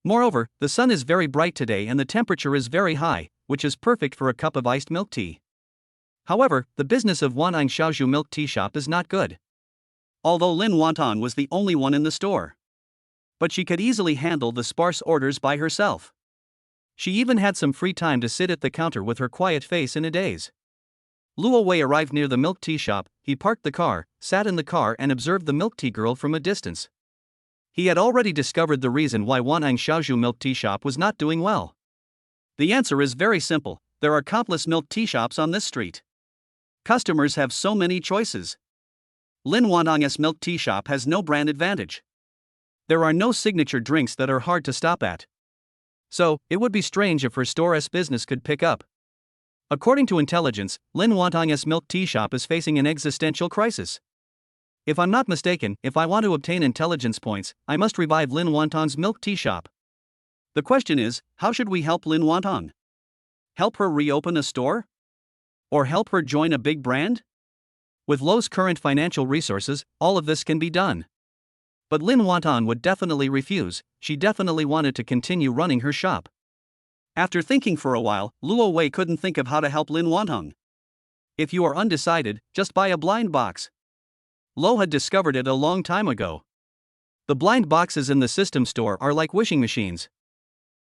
A: Moreover, the sun is very bright today and the temperature is very high, which is perfect for a cup of iced milk tea. However, the business of Wantong Xiaozhu Milk Tea Shop is not good. Although Lin Wantong was the only one in the store. But she could easily handle the sparse orders by herself. She even had some free time to sit at the counter with her quiet face in a daze. Luo Wei arrived near the milk tea shop, he parked the car, sat in the car and observed the milk tea girl from a distance. He had already discovered the reason why Wantong Xiaozhu Milk Tea Shop was not doing well. The answer is very simple, there are countless milk tea shops on this street. Customers have so many choices. Lin Wantong's milk tea shop has no brand advantage. There are no signature drinks that are hard to stop at. So, it would be strange if her store's business could pick up. According to intelligence, Lin Wantong's milk tea shop is facing an existential crisis. If I'm not mistaken, if I want to obtain intelligence points, I must revive Lin Wantong's milk tea shop. The question is, how should we help Lin Wantong? Help her reopen a store? Or help her join a big brand? With Lo's current financial resources, all of this can be done. But Lin Wantong would definitely refuse. She definitely wanted to continue running her shop. After thinking for a while, Luo Wei couldn't think of how to help Lin Wantong. If you are undecided, just buy a blind box. Lo had discovered it a long time ago. The blind boxes in the system store are like wishing machines.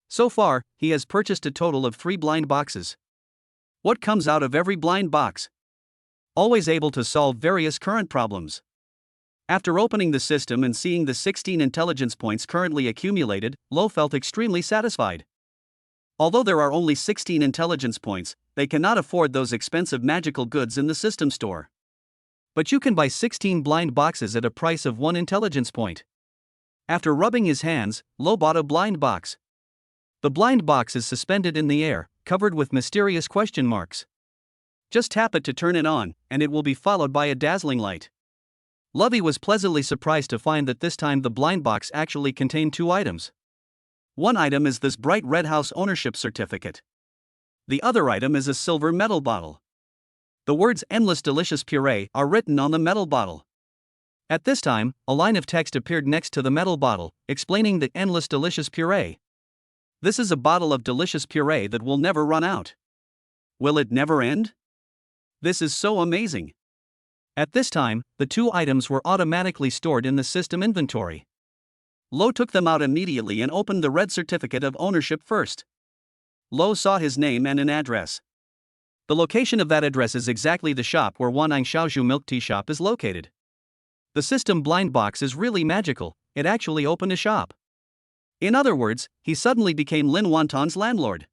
A: So far, he has purchased a total of 3 blind boxes. What comes out of every blind box? Always able to solve various current problems. After opening the system and seeing the 16 intelligence points currently accumulated, Lo felt extremely satisfied. Although there are only 16 intelligence points, they cannot afford those expensive magical goods in the system store. But you can buy 16 blind boxes at a price of 1 intelligence point. After rubbing his hands, Lo bought a blind box. The blind box is suspended in the air, covered with mysterious question marks. Just tap it to turn it on, and it will be followed by a dazzling light. Lovey was pleasantly surprised to find that this time the blind box actually contained 2 items. One item is this bright red house ownership certificate. The other item is a silver metal bottle. The words "Endless Delicious Puree" are written on the metal bottle. At this time, a line of text appeared next to the metal bottle, explaining the Endless Delicious Puree. This is a bottle of delicious puree that will never run out. Will it never end? This is so amazing. At this time, the 2 items were automatically stored in the system inventory. Lo took them out immediately and opened the red certificate of ownership first. Lo saw his name and an address. The location of that address is exactly the shop where Wanang Xiaozhu milk tea shop is located. The system blind box is really magical, it actually opened a shop. In other words, he suddenly became Lin Wantong's landlord.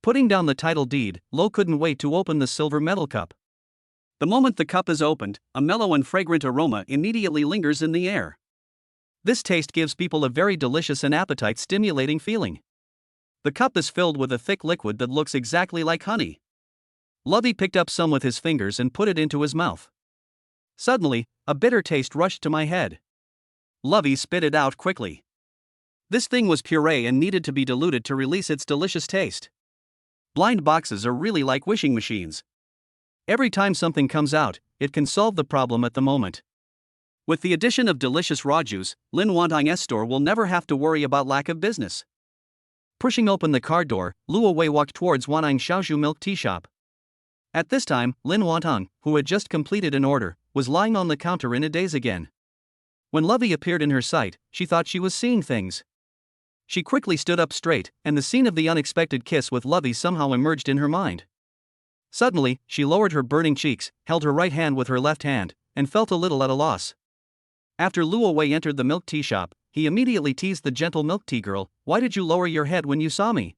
A: Putting down the title deed, Lo couldn't wait to open the silver metal cup. The moment the cup is opened, a mellow and fragrant aroma immediately lingers in the air. This taste gives people a very delicious and appetite-stimulating feeling. The cup is filled with a thick liquid that looks exactly like honey. Lovey picked up some with his fingers and put it into his mouth. Suddenly, a bitter taste rushed to my head. Lovey spit it out quickly. This thing was puree and needed to be diluted to release its delicious taste. Blind boxes are really like wishing machines. Every time something comes out, it can solve the problem at the moment. With the addition of delicious raw juice, Lin Wantong's store will never have to worry about lack of business. Pushing open the car door, Luo Wei walked towards Wanang Xiaozhu milk tea shop. At this time, Lin Wantong, who had just completed an order, was lying on the counter in a daze again. When Lovey appeared in her sight, she thought she was seeing things. She quickly stood up straight, and the scene of the unexpected kiss with Lovey somehow emerged in her mind. Suddenly, she lowered her burning cheeks, held her right hand with her left hand, and felt a little at a loss. After Luo Wei entered the milk tea shop, he immediately teased the gentle milk tea girl, "Why did you lower your head when you saw me?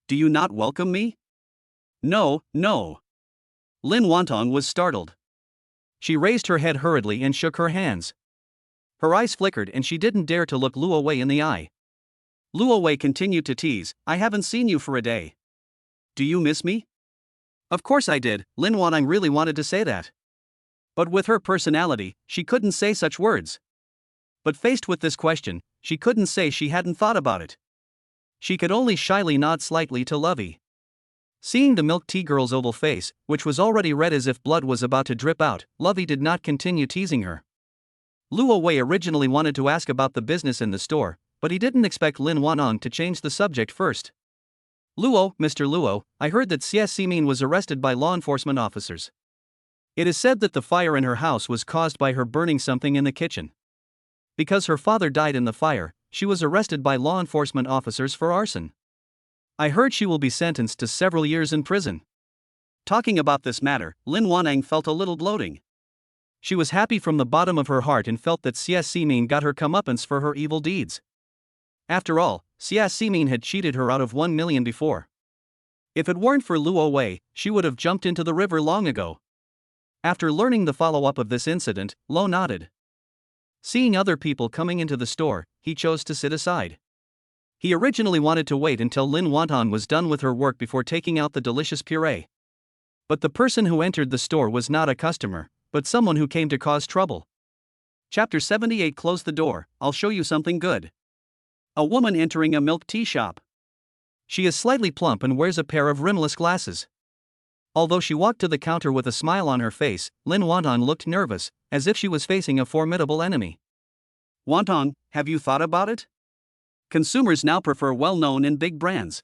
A: Do you not welcome me?" "No, no." Lin Wantong was startled. She raised her head hurriedly and shook her hands. Her eyes flickered and she didn't dare to look Luo Wei in the eye. Luo Wei continued to tease, "I haven't seen you for a day. Do you miss me?" Of course I did. Lin Wantong really wanted to say that. But with her personality, she couldn't say such words. But faced with this question, she couldn't say she hadn't thought about it. She could only shyly nod slightly to Lovey. Seeing the milk tea girl's oval face, which was already red as if blood was about to drip out, Lovey did not continue teasing her. Luo Wei originally wanted to ask about the business in the store, but he didn't expect Lin Wantong to change the subject first. "Luo, Mr. Luo, I heard that Xie Ximin was arrested by law enforcement officers. It is said that the fire in her house was caused by her burning something in the kitchen. Because her father died in the fire, she was arrested by law enforcement officers for arson. I heard she will be sentenced to several years in prison." Talking about this matter, Lin Wantong felt a little gloating. She was happy from the bottom of her heart and felt that Xie Ximin got her comeuppance for her evil deeds. After all, Xie Ximin had cheated her out of 1 million before. If it weren't for Luo Wei, she would have jumped into the river long ago. After learning the follow-up of this incident, Lo nodded. Seeing other people coming into the store, he chose to sit aside. He originally wanted to wait until Lin Wonton was done with her work before taking out the delicious puree. But the person who entered the store was not a customer, but someone who came to cause trouble. Chapter 78. Close the door, I'll show you something good. A woman entering a milk tea shop. She is slightly plump and wears a pair of rimless glasses. Although she walked to the counter with a smile on her face, Lin Wonton looked nervous, as if she was facing a formidable enemy. Wonton, have you thought about it? Consumers now prefer well-known and big brands.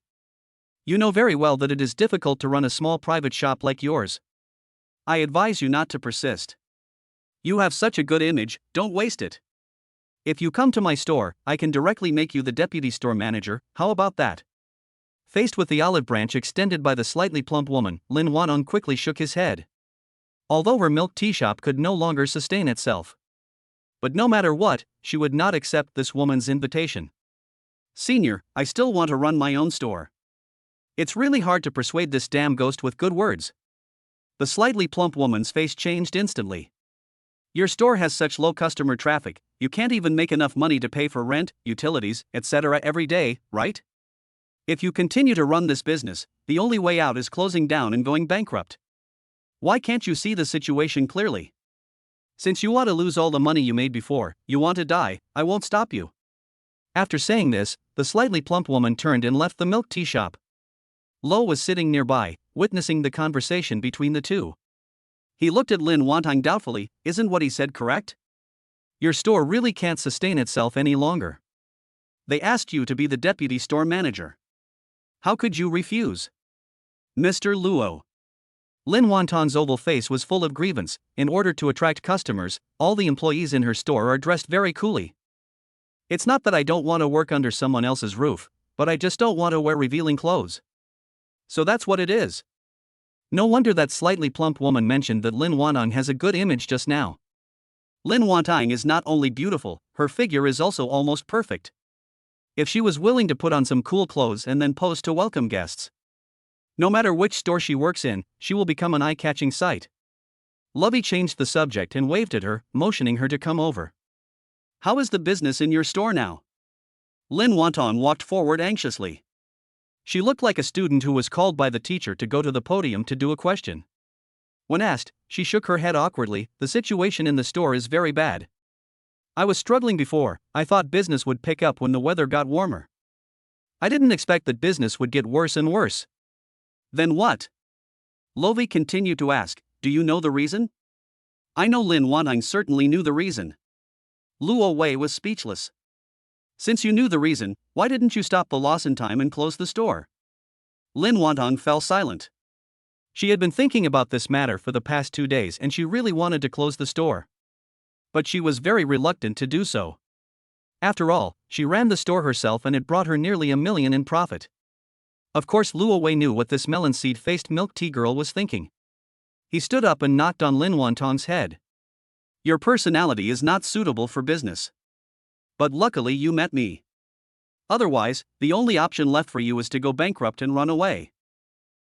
A: You know very well that it is difficult to run a small private shop like yours. I advise you not to persist. You have such a good image, don't waste it. If you come to my store, I can directly make you the deputy store manager, how about that? Faced with the olive branch extended by the slightly plump woman, Lin Wonton quickly shook his head. Although her milk tea shop could no longer sustain itself. But no matter what, she would not accept this woman's invitation. Senior, I still want to run my own store. It's really hard to persuade this damn ghost with good words. The slightly plump woman's face changed instantly. Your store has such low customer traffic, you can't even make enough money to pay for rent, utilities, etc. every day, right? If you continue to run this business, the only way out is closing down and going bankrupt. Why can't you see the situation clearly? Since you want to lose all the money you made before, you want to die, I won't stop you. After saying this, the slightly plump woman turned and left the milk tea shop. Lo was sitting nearby, witnessing the conversation between the two. He looked at Lin Wonton doubtfully. Isn't what he said correct? Your store really can't sustain itself any longer. They asked you to be the deputy store manager. How could you refuse? Mr. Luo. Lin Wonton's oval face was full of grievance. In order to attract customers, all the employees in her store are dressed very coolly. It's not that I don't want to work under someone else's roof, but I just don't want to wear revealing clothes. So that's what it is. No wonder that slightly plump woman mentioned that Lin Wonton has a good image just now. Lin Wonton is not only beautiful, her figure is also almost perfect. If she was willing to put on some cool clothes and then pose to welcome guests. No matter which store she works in, she will become an eye-catching sight. Lovey changed the subject and waved at her, motioning her to come over. How is the business in your store now? Lin Wonton walked forward anxiously. She looked like a student who was called by the teacher to go to the podium to do a question. When asked, she shook her head awkwardly. The situation in the store is very bad. I was struggling before, I thought business would pick up when the weather got warmer. I didn't expect that business would get worse and worse. Then what? Lovey continued to ask, do you know the reason? I know Lin Wonton certainly knew the reason. Luo Wei was speechless. Since you knew the reason, why didn't you stop the loss in time and close the store? Lin Wonton fell silent. She had been thinking about this matter for the past 2 days and she really wanted to close the store. But she was very reluctant to do so. After all, she ran the store herself and it brought her nearly $1 million in profit. Of course Luo Wei knew what this melon seed-faced milk tea girl was thinking. He stood up and knocked on Lin Wonton's head. Your personality is not suitable for business. But luckily you met me. Otherwise, the only option left for you is to go bankrupt and run away.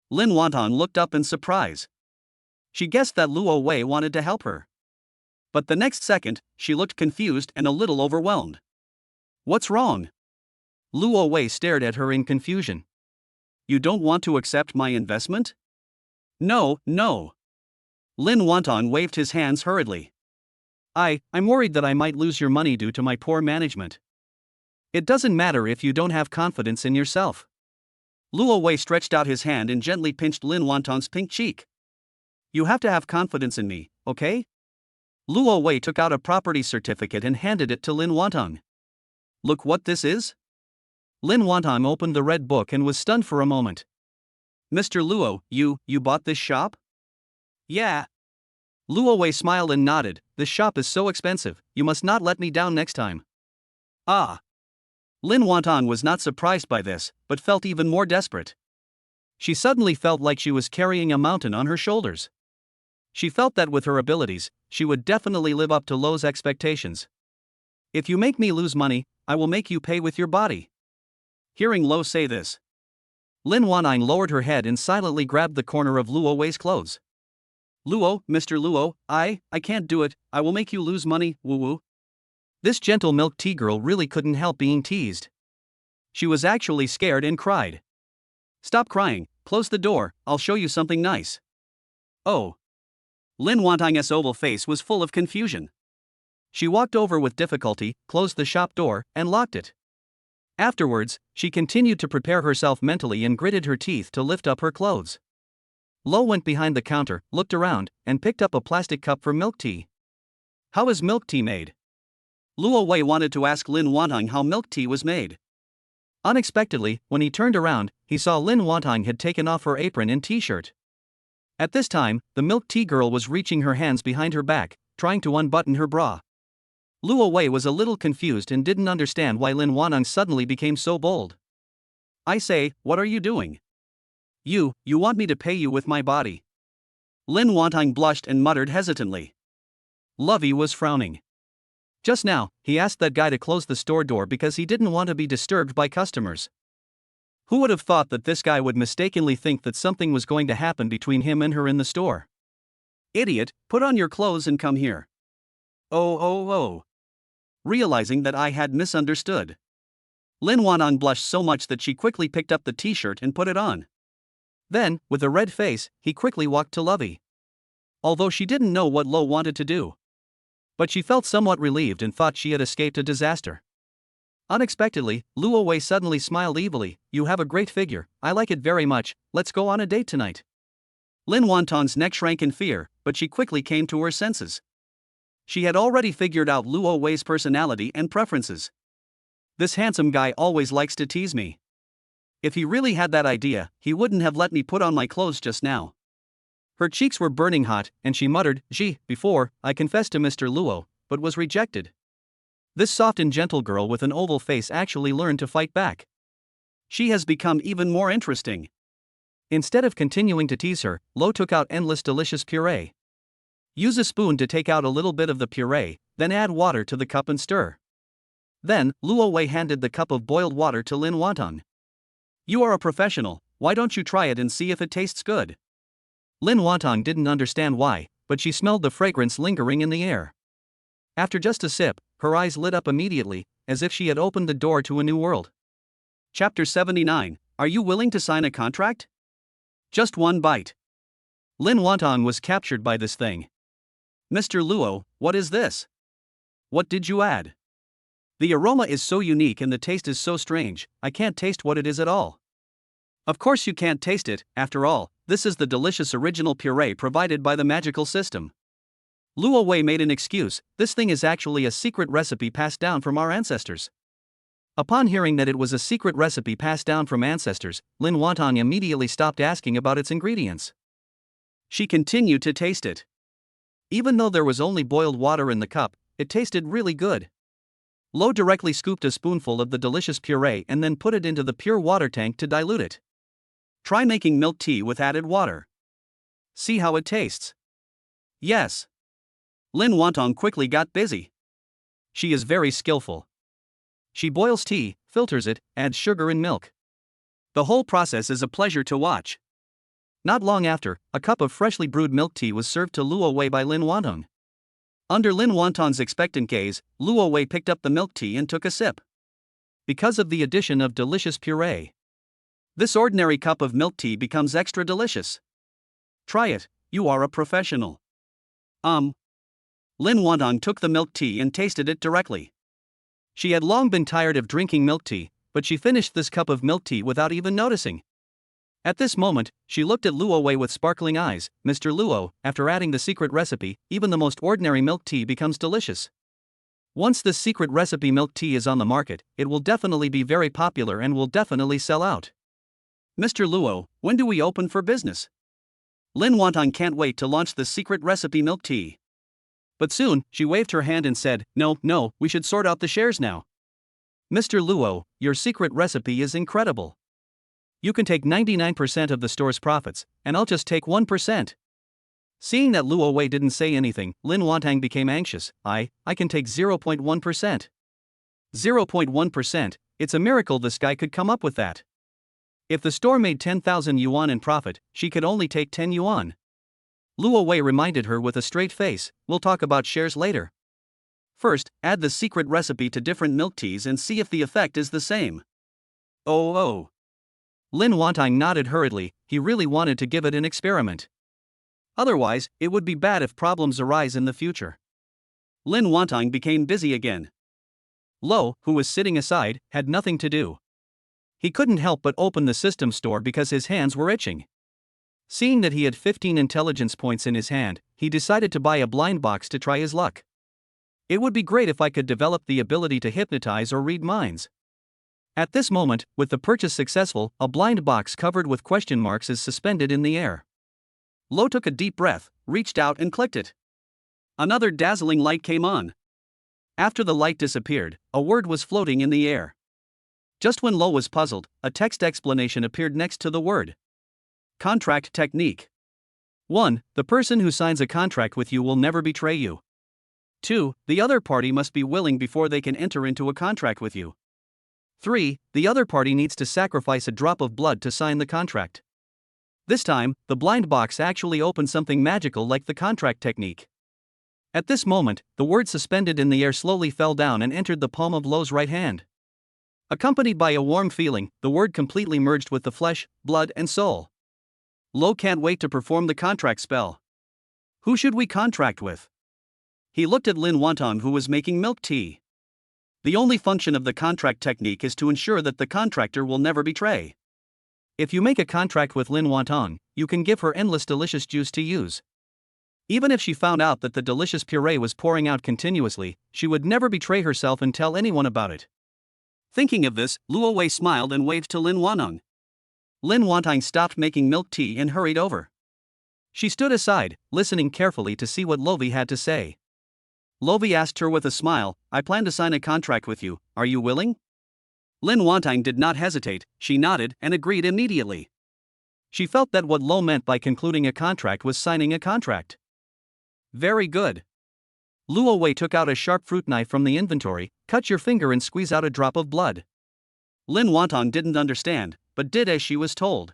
A: Lin Wonton looked up in surprise. She guessed that Luo Wei wanted to help her. But the next second, she looked confused and a little overwhelmed. What's wrong? Luo Wei stared at her in confusion. You don't want to accept my investment? No. Lin Wonton waved his hands hurriedly. I'm worried that I might lose your money due to my poor management. It doesn't matter if you don't have confidence in yourself. Luo Wei stretched out his hand and gently pinched Lin Wonton's pink cheek. You have to have confidence in me, okay? Luo Wei took out a property certificate and handed it to Lin Wonton. Look what this is? Lin Wonton opened the red book and was stunned for a moment. Mr. Luo, you bought this shop? Yeah. Luo Wei smiled and nodded. This shop is so expensive, you must not let me down next time. Ah. Lin Wonton was not surprised by this, but felt even more desperate. She suddenly felt like she was carrying a mountain on her shoulders. She felt that with her abilities, she would definitely live up to Lo's expectations. If you make me lose money, I will make you pay with your body. Hearing Lo say this, Lin Wonton lowered her head and silently grabbed the corner of Luo Wei's clothes. Luo, Mr. Luo, I can't do it, I will make you lose money, woo woo. This gentle milk tea girl really couldn't help being teased. She was actually scared and cried. Stop crying, close the door, I'll show you something nice. Oh. Lin Wantang's oval face was full of confusion. She walked over with difficulty, closed the shop door, and locked it. Afterwards, she continued to prepare herself mentally and gritted her teeth to lift up her clothes. Lo went behind the counter, looked around, and picked up a plastic cup for milk tea. How is milk tea made? Luo Wei wanted to ask Lin Wantang how milk tea was made. Unexpectedly, when he turned around, he saw Lin Wantang had taken off her apron and t-shirt. At this time, the milk tea girl was reaching her hands behind her back, trying to unbutton her bra. Luo Wei was a little confused and didn't understand why Lin Wantang suddenly became so bold. I say, what are you doing? You want me to pay you with my body. Lin Wantang blushed and muttered hesitantly. Lovey was frowning. Just now, he asked that guy to close the store door because he didn't want to be disturbed by customers. Who would have thought that this guy would mistakenly think that something was going to happen between him and her in the store? Idiot, put on your clothes and come here. Oh. Realizing that I had misunderstood, Lin Wantang blushed so much that she quickly picked up the t-shirt and put it on. Then, with a red face, he quickly walked to Lovey. Although she didn't know what Lo wanted to do. But she felt somewhat relieved and thought she had escaped a disaster. Unexpectedly, Luo Wei suddenly smiled evilly. You have a great figure, I like it very much, let's go on a date tonight. Lin Wantang's neck shrank in fear, but she quickly came to her senses. She had already figured out Luo Wei's personality and preferences. This handsome guy always likes to tease me. If he really had that idea, he wouldn't have let me put on my clothes just now. Her cheeks were burning hot, and she muttered, Gee, before, I confessed to Mr. Luo, but was rejected. This soft and gentle girl with an oval face actually learned to fight back. She has become even more interesting. Instead of continuing to tease her, Lo took out endless delicious puree. Use a spoon to take out a little bit of the puree, then add water to the cup and stir. Then, Luo Wei handed the cup of boiled water to Lin Wantang. You are a professional, why don't you try it and see if it tastes good? Lin Wantang didn't understand why, but she smelled the fragrance lingering in the air. After just a sip, her eyes lit up immediately, as if she had opened the door to a new world. Chapter 79, Are you willing to sign a contract? Just one bite. Lin Wantang was captured by this thing. Mr. Luo, what is this? What did you add? The aroma is so unique and the taste is so strange, I can't taste what it is at all. Of course you can't taste it, after all, this is the delicious original puree provided by the magical system. Luo Wei made an excuse, this thing is actually a secret recipe passed down from our ancestors. Upon hearing that it was a secret recipe passed down from ancestors, Lin Wantang immediately stopped asking about its ingredients. She continued to taste it. Even though there was only boiled water in the cup, it tasted really good. Lo directly scooped a spoonful of the delicious puree and then put it into the pure water tank to dilute it. Try making milk tea with added water. See how it tastes. Yes. Lin Wantang quickly got busy. She is very skillful. She boils tea, filters it, adds sugar and milk. The whole process is a pleasure to watch. Not long after, a cup of freshly brewed milk tea was served to Luo Wei by Lin Wantang. Under Lin Wantang's expectant gaze, Luo Wei picked up the milk tea and took a sip. Because of the addition of delicious puree, this ordinary cup of milk tea becomes extra delicious. Try it, you are a professional. Lin Wantang took the milk tea and tasted it directly. She had long been tired of drinking milk tea, but she finished this cup of milk tea without even noticing. At this moment, she looked at Luo Wei with sparkling eyes. Mr. Luo, after adding the secret recipe, even the most ordinary milk tea becomes delicious. Once this secret recipe milk tea is on the market, it will definitely be very popular and will definitely sell out. Mr. Luo, when do we open for business? Lin Wantang can't wait to launch the secret recipe milk tea. But soon, she waved her hand and said, No, we should sort out the shares now. Mr. Luo, your secret recipe is incredible. You can take 99% of the store's profits, and I'll just take 1%. Seeing that Luo Wei didn't say anything, Lin Wantang became anxious. I can take 0.1%. 0.1%, it's a miracle this guy could come up with that. If the store made 10,000 yuan in profit, she could only take 10 yuan. Luo Wei reminded her with a straight face, "We'll talk about shares later. First, add the secret recipe to different milk teas and see if the effect is the same." Oh. Lin Wantang nodded hurriedly. He really wanted to give it an experiment. Otherwise, it would be bad if problems arise in the future. Lin Wantang became busy again. Lo, who was sitting aside, had nothing to do. He couldn't help but open the system store because his hands were itching. Seeing that he had 15 intelligence points in his hand, he decided to buy a blind box to try his luck. It would be great if I could develop the ability to hypnotize or read minds. At this moment, with the purchase successful, a blind box covered with question marks is suspended in the air. Lo took a deep breath, reached out and clicked it. Another dazzling light came on. After the light disappeared, a word was floating in the air. Just when Lo was puzzled, a text explanation appeared next to the word. Contract technique. 1. The person who signs a contract with you will never betray you. 2. The other party must be willing before they can enter into a contract with you. 3. The other party needs to sacrifice a drop of blood to sign the contract. This time, the blind box actually opened something magical like the contract technique. At this moment, the word suspended in the air slowly fell down and entered the palm of Lo's right hand. Accompanied by a warm feeling, the word completely merged with the flesh, blood, and soul. Lo can't wait to perform the contract spell. Who should we contract with? He looked at Lin Wantang, who was making milk tea. The only function of the contract technique is to ensure that the contractor will never betray. If you make a contract with Lin Wantang, you can give her endless delicious juice to use. Even if she found out that the delicious puree was pouring out continuously, she would never betray herself and tell anyone about it. Thinking of this, Luo Wei smiled and waved to Lin Wantang. Lin Wantang stopped making milk tea and hurried over. She stood aside, listening carefully to see what Lovi had to say. Lovi asked her with a smile, "I plan to sign a contract with you, are you willing?" Lin Wantang did not hesitate, she nodded and agreed immediately. She felt that what Lo meant by concluding a contract was signing a contract. Very good. Luo Wei took out a sharp fruit knife from the inventory. "Cut your finger and squeeze out a drop of blood." Lin Wantang didn't understand, but did as she was told.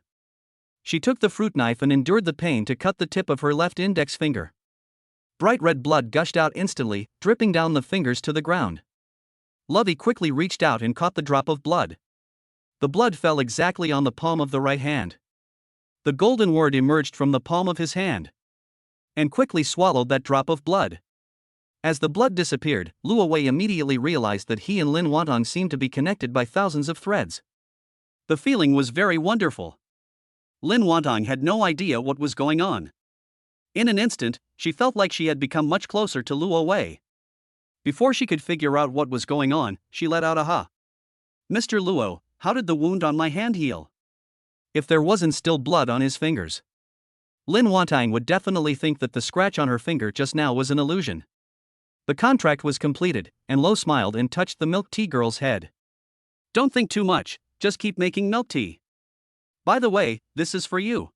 A: She took the fruit knife and endured the pain to cut the tip of her left index finger. Bright red blood gushed out instantly, dripping down the fingers to the ground. Lovey quickly reached out and caught the drop of blood. The blood fell exactly on the palm of the right hand. The golden word emerged from the palm of his hand and quickly swallowed that drop of blood. As the blood disappeared, Luo Wei immediately realized that he and Lin Wantang seemed to be connected by thousands of threads. The feeling was very wonderful. Lin Wantang had no idea what was going on. In an instant, she felt like she had become much closer to Luo Wei. Before she could figure out what was going on, she let out a "ha." "Mr. Luo, how did the wound on my hand heal?" If there wasn't still blood on his fingers. Lin Wantang would definitely think that the scratch on her finger just now was an illusion. The contract was completed, and Lo smiled and touched the milk tea girl's head. "Don't think too much, just keep making milk tea. By the way, this is for you."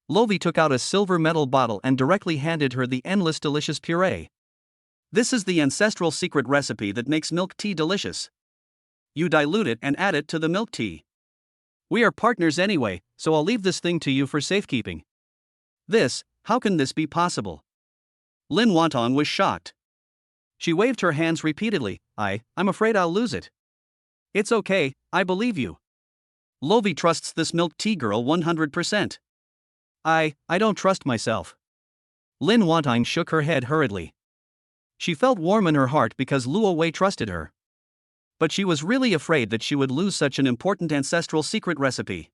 A: Lovi took out a silver metal bottle and directly handed her the endless delicious puree. "This is the ancestral secret recipe that makes milk tea delicious. You dilute it and add it to the milk tea. We are partners anyway, so I'll leave this thing to you for safekeeping." "This, how can this be possible?" Lin Wantang was shocked. She waved her hands repeatedly. I'm afraid I'll lose it." "It's okay, I believe you. Lovi trusts this milk tea girl 100%. I don't trust myself." Lin Wantang shook her head hurriedly. She felt warm in her heart because Luo Wei trusted her. But she was really afraid that she would lose such an important ancestral secret recipe.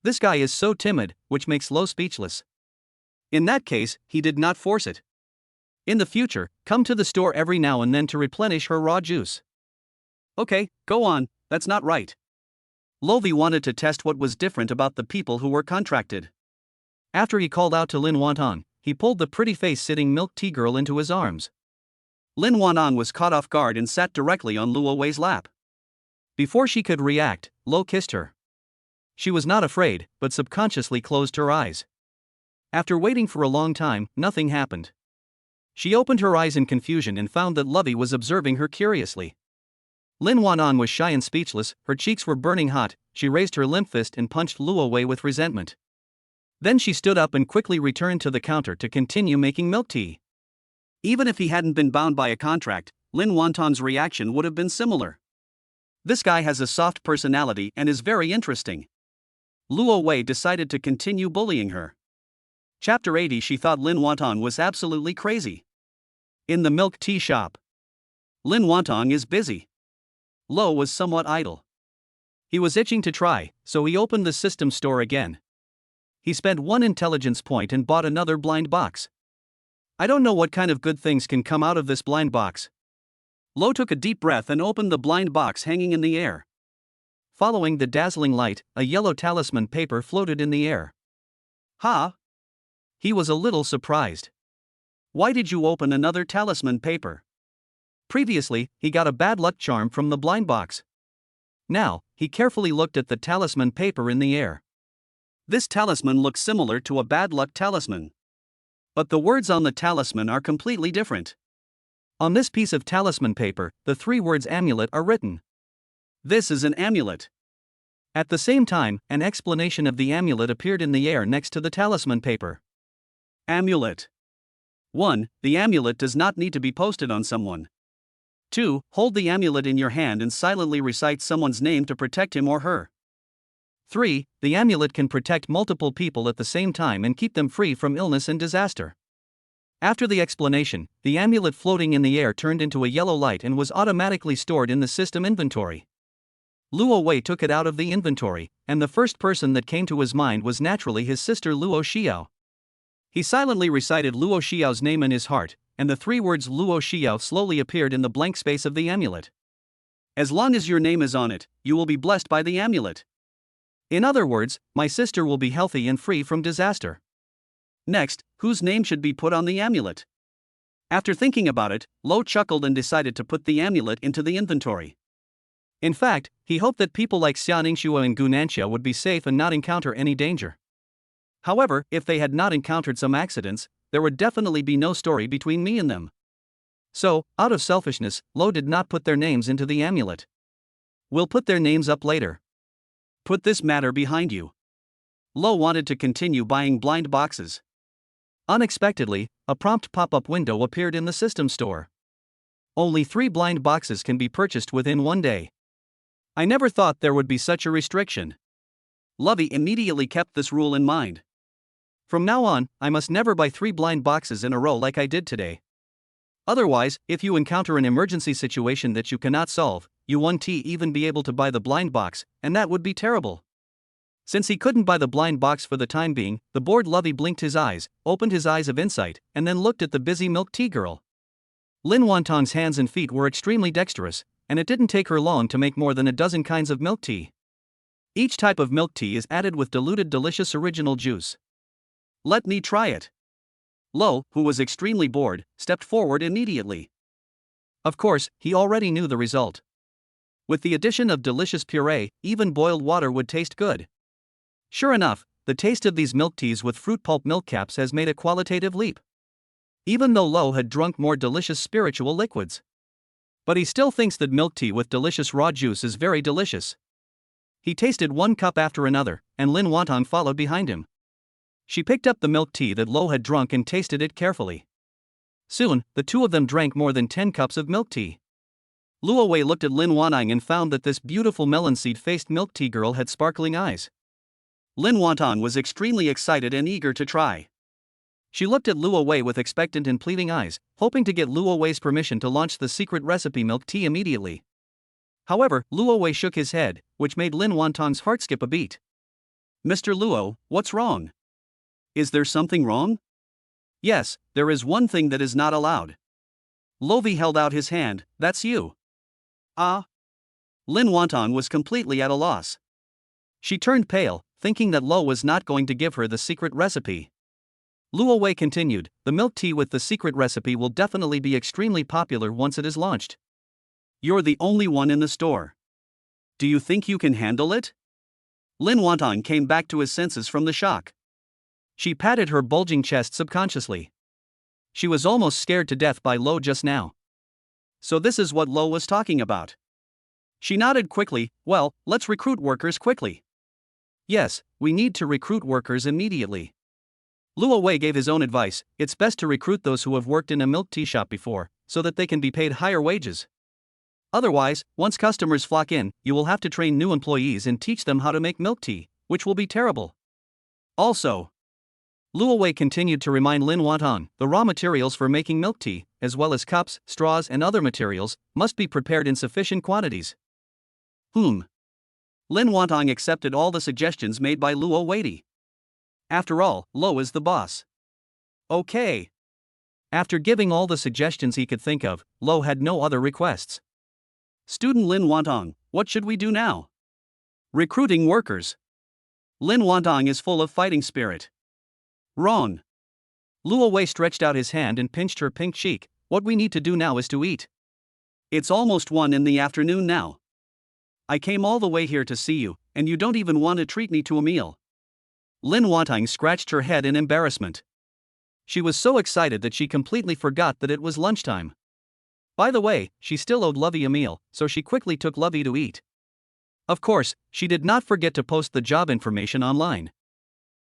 A: This guy is so timid, which makes Lo speechless. In that case, he did not force it. In the future, come to the store every now and then to replenish her raw juice. "Okay, go on, that's not right." Lovi wanted to test what was different about the people who were contracted. After he called out to Lin Wantang, he pulled the pretty face sitting milk tea girl into his arms. Lin Wantang was caught off guard and sat directly on Luo Wei's lap. Before she could react, Lo kissed her. She was not afraid, but subconsciously closed her eyes. After waiting for a long time, nothing happened. She opened her eyes in confusion and found that Lovey was observing her curiously. Lin Wantang was shy and speechless, her cheeks were burning hot. She raised her limp fist and punched Luo Wei with resentment. Then she stood up and quickly returned to the counter to continue making milk tea. Even if he hadn't been bound by a contract, Lin Wonton's reaction would have been similar. This guy has a soft personality and is very interesting. Luo Wei decided to continue bullying her. Chapter 80. She thought Lin Wonton was absolutely crazy. In the milk tea shop. Lin Wonton is busy. Lo was somewhat idle. He was itching to try, so he opened the system store again. He spent 1 intelligence point and bought another blind box. I don't know what kind of good things can come out of this blind box. Lo took a deep breath and opened the blind box hanging in the air. Following the dazzling light, a yellow talisman paper floated in the air. Ha! He was a little surprised. Why did you open another talisman paper? Previously, he got a bad luck charm from the blind box. Now, he carefully looked at the talisman paper in the air. This talisman looks similar to a bad luck talisman. But the words on the talisman are completely different. On this piece of talisman paper, the 3 words amulet are written. This is an amulet. At the same time, an explanation of the amulet appeared in the air next to the talisman paper. Amulet. 1. The amulet does not need to be posted on someone. 2. Hold the amulet in your hand and silently recite someone's name to protect him or her. 3. The amulet can protect multiple people at the same time and keep them free from illness and disaster. After the explanation, the amulet floating in the air turned into a yellow light and was automatically stored in the system inventory. Luo Wei took it out of the inventory, and the first person that came to his mind was naturally his sister Luo Xiao. He silently recited Luo Xiao's name in his heart, and the 3 words Luo Xiao slowly appeared in the blank space of the amulet. As long as your name is on it, you will be blessed by the amulet. In other words, my sister will be healthy and free from disaster. Next, whose name should be put on the amulet? After thinking about it, Lo chuckled and decided to put the amulet into the inventory. In fact, he hoped that people like Xianingshua and Gunanxia would be safe and not encounter any danger. However, if they had not encountered some accidents, there would definitely be no story between me and them. So, out of selfishness, Lo did not put their names into the amulet. We'll put their names up later. Put this matter behind you. Lo wanted to continue buying blind boxes. Unexpectedly, a prompt pop-up window appeared in the system store. Only 3 blind boxes can be purchased within 1 day. I never thought there would be such a restriction. Lovey immediately kept this rule in mind. From now on, I must never buy 3 blind boxes in a row like I did today. Otherwise, if you encounter an emergency situation that you cannot solve, you won't even be able to buy the blind box, and that would be terrible. Since he couldn't buy the blind box for the time being, the bored Lovey blinked his eyes, opened his eyes of insight, and then looked at the busy milk tea girl. Lin Wonton's hands and feet were extremely dexterous, and it didn't take her long to make more than a dozen kinds of milk tea. Each type of milk tea is added with diluted delicious original juice. Let me try it. Lo, who was extremely bored, stepped forward immediately. Of course, he already knew the result. With the addition of delicious puree, even boiled water would taste good. Sure enough, the taste of these milk teas with fruit pulp milk caps has made a qualitative leap. Even though Lo had drunk more delicious spiritual liquids. But he still thinks that milk tea with delicious raw juice is very delicious. He tasted 1 cup after another, and Lin Wonton followed behind him. She picked up the milk tea that Lo had drunk and tasted it carefully. Soon, the 2 of them drank more than 10 cups of milk tea. Luo Wei looked at Lin Wonton and found that this beautiful melon seed-faced milk tea girl had sparkling eyes. Lin Wonton was extremely excited and eager to try. She looked at Luo Wei with expectant and pleading eyes, hoping to get Luo Wei's permission to launch the secret recipe milk tea immediately. However, Luo Wei shook his head, which made Lin Wonton's heart skip a beat. Mr. Luo, what's wrong? Is there something wrong? Yes, there is one thing that is not allowed. Lovey held out his hand. That's you. Ah? Lin Wonton was completely at a loss. She turned pale, thinking that Lo was not going to give her the secret recipe. Luo Wei continued, the milk tea with the secret recipe will definitely be extremely popular once it is launched. You're the only one in the store. Do you think you can handle it? Lin Wonton came back to his senses from the shock. She patted her bulging chest subconsciously. She was almost scared to death by Lo just now. So this is what Lo was talking about. She nodded quickly. Well, let's recruit workers quickly. Yes, we need to recruit workers immediately. Luo Wei gave his own advice. It's best to recruit those who have worked in a milk tea shop before, so that they can be paid higher wages. Otherwise, once customers flock in, you will have to train new employees and teach them how to make milk tea, which will be terrible. Also, Luo Wei continued to remind Lin Wantong, the raw materials for making milk tea, as well as cups, straws and other materials, must be prepared in sufficient quantities. Lin Wantong accepted all the suggestions made by Luo Wei. After all, Lo is the boss. Okay. After giving all the suggestions he could think of, Lo had no other requests. Student Lin Wantong, what should we do now? Recruiting workers. Lin Wantong is full of fighting spirit. Wrong. Luo Wei stretched out his hand and pinched her pink cheek. What we need to do now is to eat. It's almost 1 in the afternoon now. I came all the way here to see you, and you don't even want to treat me to a meal. Lin Wantong scratched her head in embarrassment. She was so excited that she completely forgot that it was lunchtime. By the way, she still owed Lovey a meal, so she quickly took Lovey to eat. Of course, she did not forget to post the job information online.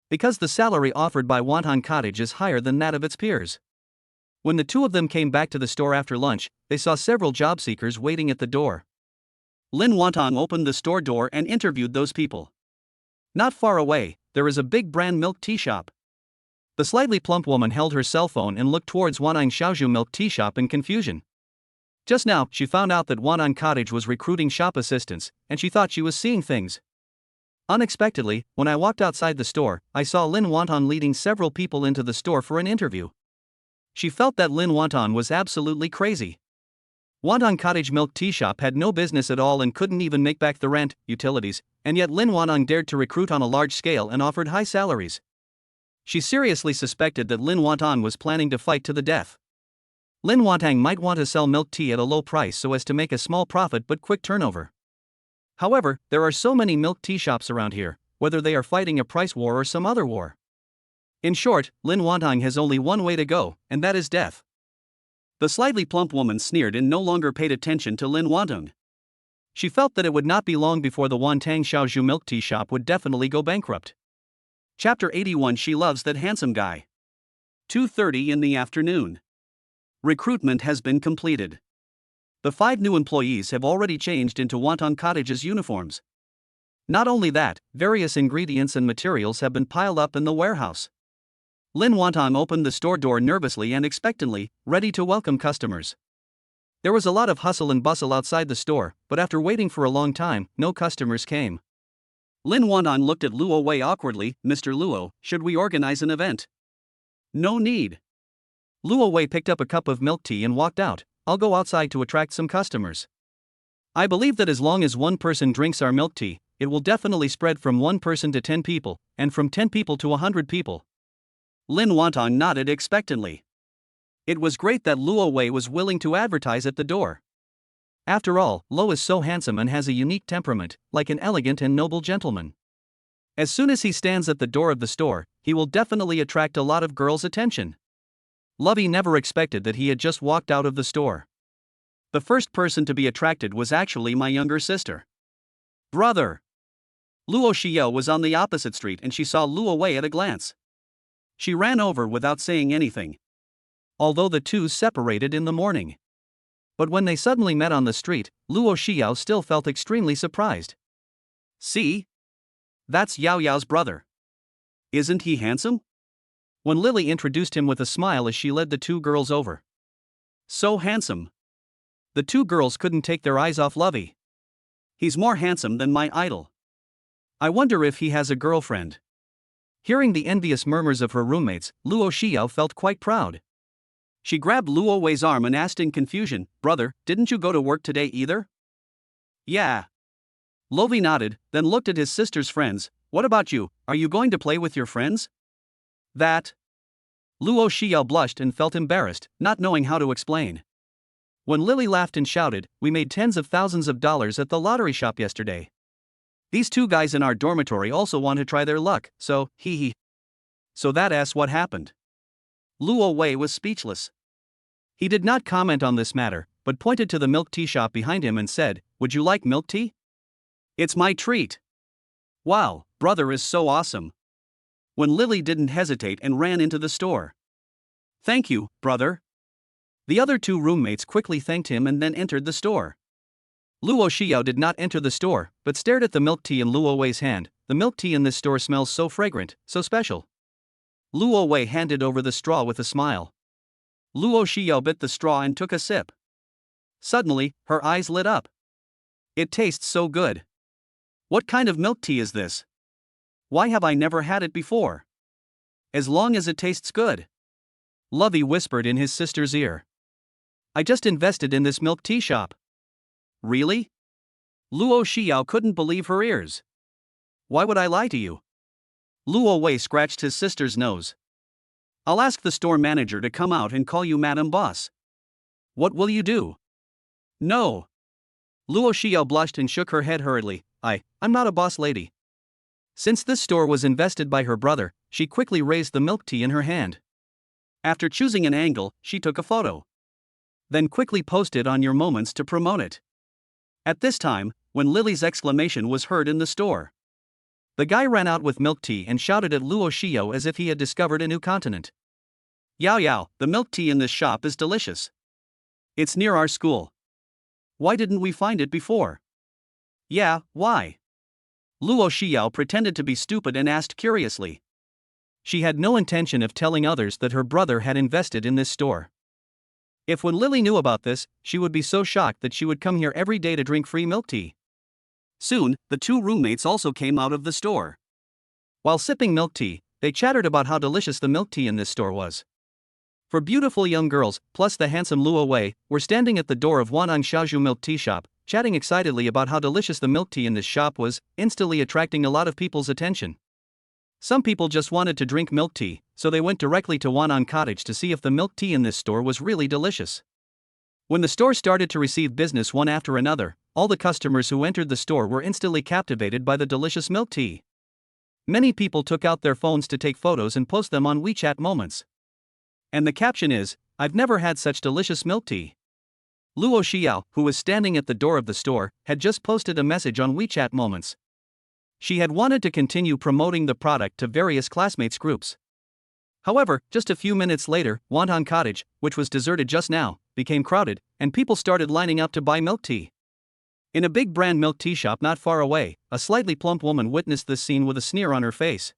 A: Because the salary offered by Wantong Cottage is higher than that of its peers. When the two of them came back to the store after lunch, they saw several job seekers waiting at the door. Lin Wantong opened the store door and interviewed those people. Not far away, there is a big brand milk tea shop. The slightly plump woman held her cell phone and looked towards Wantong Xiaozhu milk tea shop in confusion. Just now, she found out that Wantong Cottage was recruiting shop assistants, and she thought she was seeing things. Unexpectedly, when I walked outside the store, I saw Lin Wantong leading several people into the store for an interview. She felt that Lin Wantong was absolutely crazy. Wantong Cottage milk tea shop had no business at all and couldn't even make back the rent, utilities, and yet Lin Wantong dared to recruit on a large scale and offered high salaries. She seriously suspected that Lin Wantong was planning to fight to the death. Lin Wantong might want to sell milk tea at a low price so as to make a small profit but quick turnover. However, there are so many milk tea shops around here, whether they are fighting a price war or some other war. In short, Lin Wantong has only one way to go, and that is death. The slightly plump woman sneered and no longer paid attention to Lin Wantong. She felt that it would not be long before the Wantong Xiaozhu milk tea shop would definitely go bankrupt. Chapter 81. She loves that handsome guy. 2:30 in the afternoon. Recruitment has been completed. The 5 new employees have already changed into Wantong Cottage's uniforms. Not only that, various ingredients and materials have been piled up in the warehouse. Lin Wantong opened the store door nervously and expectantly, ready to welcome customers. There was a lot of hustle and bustle outside the store, but after waiting for a long time, no customers came. Lin Wantong looked at Luo Wei awkwardly. Mr. Luo, should we organize an event? No need. Luo Wei picked up a cup of milk tea and walked out. I'll go outside to attract some customers. I believe that as long as one person drinks our milk tea, it will definitely spread from 1 person to 10 people, and from 10 people to 100 people. Lin Wantong nodded expectantly. It was great that Luo Wei was willing to advertise at the door. After all, Lo is so handsome and has a unique temperament, like an elegant and noble gentleman. As soon as he stands at the door of the store, he will definitely attract a lot of girls' attention. Lovey never expected that he had just walked out of the store. The first person to be attracted was actually my younger sister. Brother! Luo Xiao was on the opposite street and she saw Luo Wei at a glance. She ran over without saying anything. Although the two separated in the morning. But when they suddenly met on the street, Luo Xiao still felt extremely surprised. See? That's Yao Yao's brother. Isn't he handsome? When Lily introduced him with a smile as she led the 2 girls over. So handsome. The 2 girls couldn't take their eyes off Lovey. He's more handsome than my idol. I wonder if he has a girlfriend. Hearing the envious murmurs of her roommates, Luo Xiao felt quite proud. She grabbed Luo Wei's arm and asked in confusion, Brother, didn't you go to work today either? Yeah. Lovey nodded, then looked at his sister's friends. What about you, are you going to play with your friends? That. Luo Xiao blushed and felt embarrassed, not knowing how to explain. When Lily laughed and shouted, we made tens of thousands of dollars at the lottery shop yesterday. These 2 guys in our dormitory also want to try their luck, so, hee. So that's what happened. Luo Wei was speechless. He did not comment on this matter, but pointed to the milk tea shop behind him and said, Would you like milk tea? It's my treat. Wow, brother is so awesome. When Lily didn't hesitate and ran into the store. Thank you, brother. The other two roommates quickly thanked him and then entered the store. Luo Xiao did not enter the store, but stared at the milk tea in Luo Wei's hand. The milk tea in this store smells so fragrant, so special. Luo Wei handed over the straw with a smile. Luo Xiao bit the straw and took a sip. Suddenly, her eyes lit up. It tastes so good. What kind of milk tea is this? Why have I never had it before? As long as it tastes good. Lovey whispered in his sister's ear. I just invested in this milk tea shop. Really? Luo Xiao couldn't believe her ears. Why would I lie to you? Luo Wei scratched his sister's nose. I'll ask the store manager to come out and call you Madam Boss. What will you do? No. Luo Xiao blushed and shook her head hurriedly. I'm not a boss lady. Since this store was invested by her brother, she quickly raised the milk tea in her hand. After choosing an angle, she took a photo. Then quickly posted on Your Moments to promote it. At this time, when Lily's exclamation was heard in the store, the guy ran out with milk tea and shouted at Luo Xiao as if he had discovered a new continent. Yao Yao, the milk tea in this shop is delicious. It's near our school. Why didn't we find it before? Yeah, why? Luo Xiao pretended to be stupid and asked curiously. She had no intention of telling others that her brother had invested in this store. If when Lily knew about this, she would be so shocked that she would come here every day to drink free milk tea. Soon, the two roommates also came out of the store. While sipping milk tea, they chattered about how delicious the milk tea in this store was. For beautiful young girls, plus the handsome Luo Wei, were standing at the door of Wan'an Xiaozhu milk tea shop, chatting excitedly about how delicious the milk tea in this shop was, instantly attracting a lot of people's attention. Some people just wanted to drink milk tea, so they went directly to Wan'an Cottage to see if the milk tea in this store was really delicious. When the store started to receive business one after another, all the customers who entered the store were instantly captivated by the delicious milk tea. Many people took out their phones to take photos and post them on WeChat Moments. And the caption is, I've never had such delicious milk tea. Luo Xiao, who was standing at the door of the store, had just posted a message on WeChat Moments. She had wanted to continue promoting the product to various classmates groups. However, just a few minutes later, Wan'an Cottage, which was deserted just now, became crowded, and people started lining up to buy milk tea. In a big brand milk tea shop not far away, a slightly plump woman witnessed this scene with a sneer on her face.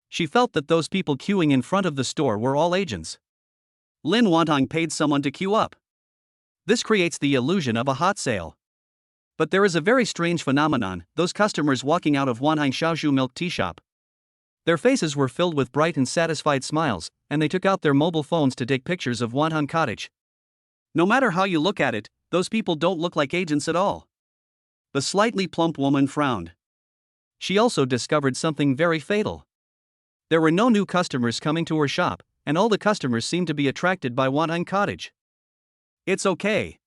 A: She felt that those people queuing in front of the store were all agents. Lin Wantong paid someone to queue up. This creates the illusion of a hot sale. But there is a very strange phenomenon, those customers walking out of Wan'an Xiaozhu milk tea shop. Their faces were filled with bright and satisfied smiles, and they took out their mobile phones to take pictures of Wan'an Cottage. No matter how you look at it, those people don't look like agents at all. The slightly plump woman frowned. She also discovered something very fatal. There were no new customers coming to her shop, and all the customers seemed to be attracted by Wan'an Cottage. It's okay.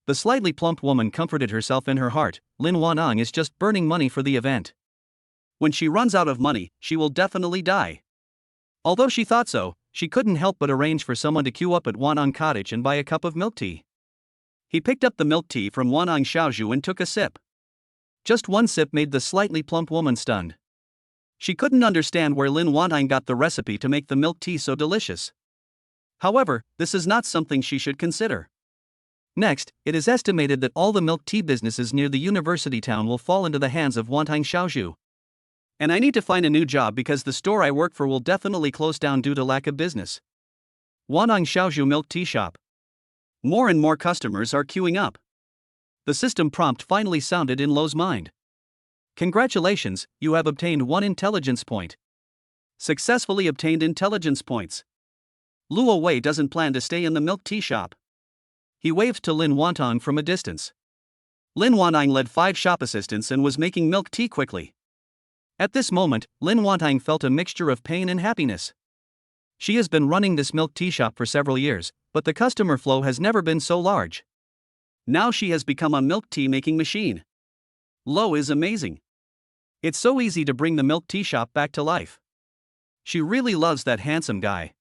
A: The slightly plump woman comforted herself in her heart. Lin Wan'ang is just burning money for the event. When she runs out of money, she will definitely die. Although she thought so, she couldn't help but arrange for someone to queue up at Wan'an Cottage and buy a cup of milk tea. He picked up the milk tea from Wan'an Xiaozhu and took a sip. Just one sip made the slightly plump woman stunned. She couldn't understand where Lin Wan'ang got the recipe to make the milk tea so delicious. However, this is not something she should consider. Next, it is estimated that all the milk tea businesses near the university town will fall into the hands of Wan'an Xiaozhu. And I need to find a new job because the store I work for will definitely close down due to lack of business. Wan'an Xiaozhu milk tea shop. More and more customers are queuing up. The system prompt finally sounded in Lo's mind. Congratulations, you have obtained 1 intelligence point. Successfully obtained intelligence points. Luo Wei doesn't plan to stay in the milk tea shop. He waved to Lin Wantong from a distance. Lin Wantong led 5 shop assistants and was making milk tea quickly. At this moment, Lin Wantong felt a mixture of pain and happiness. She has been running this milk tea shop for several years, but the customer flow has never been so large. Now she has become a milk tea making machine. Lo is amazing. It's so easy to bring the milk tea shop back to life. She really loves that handsome guy.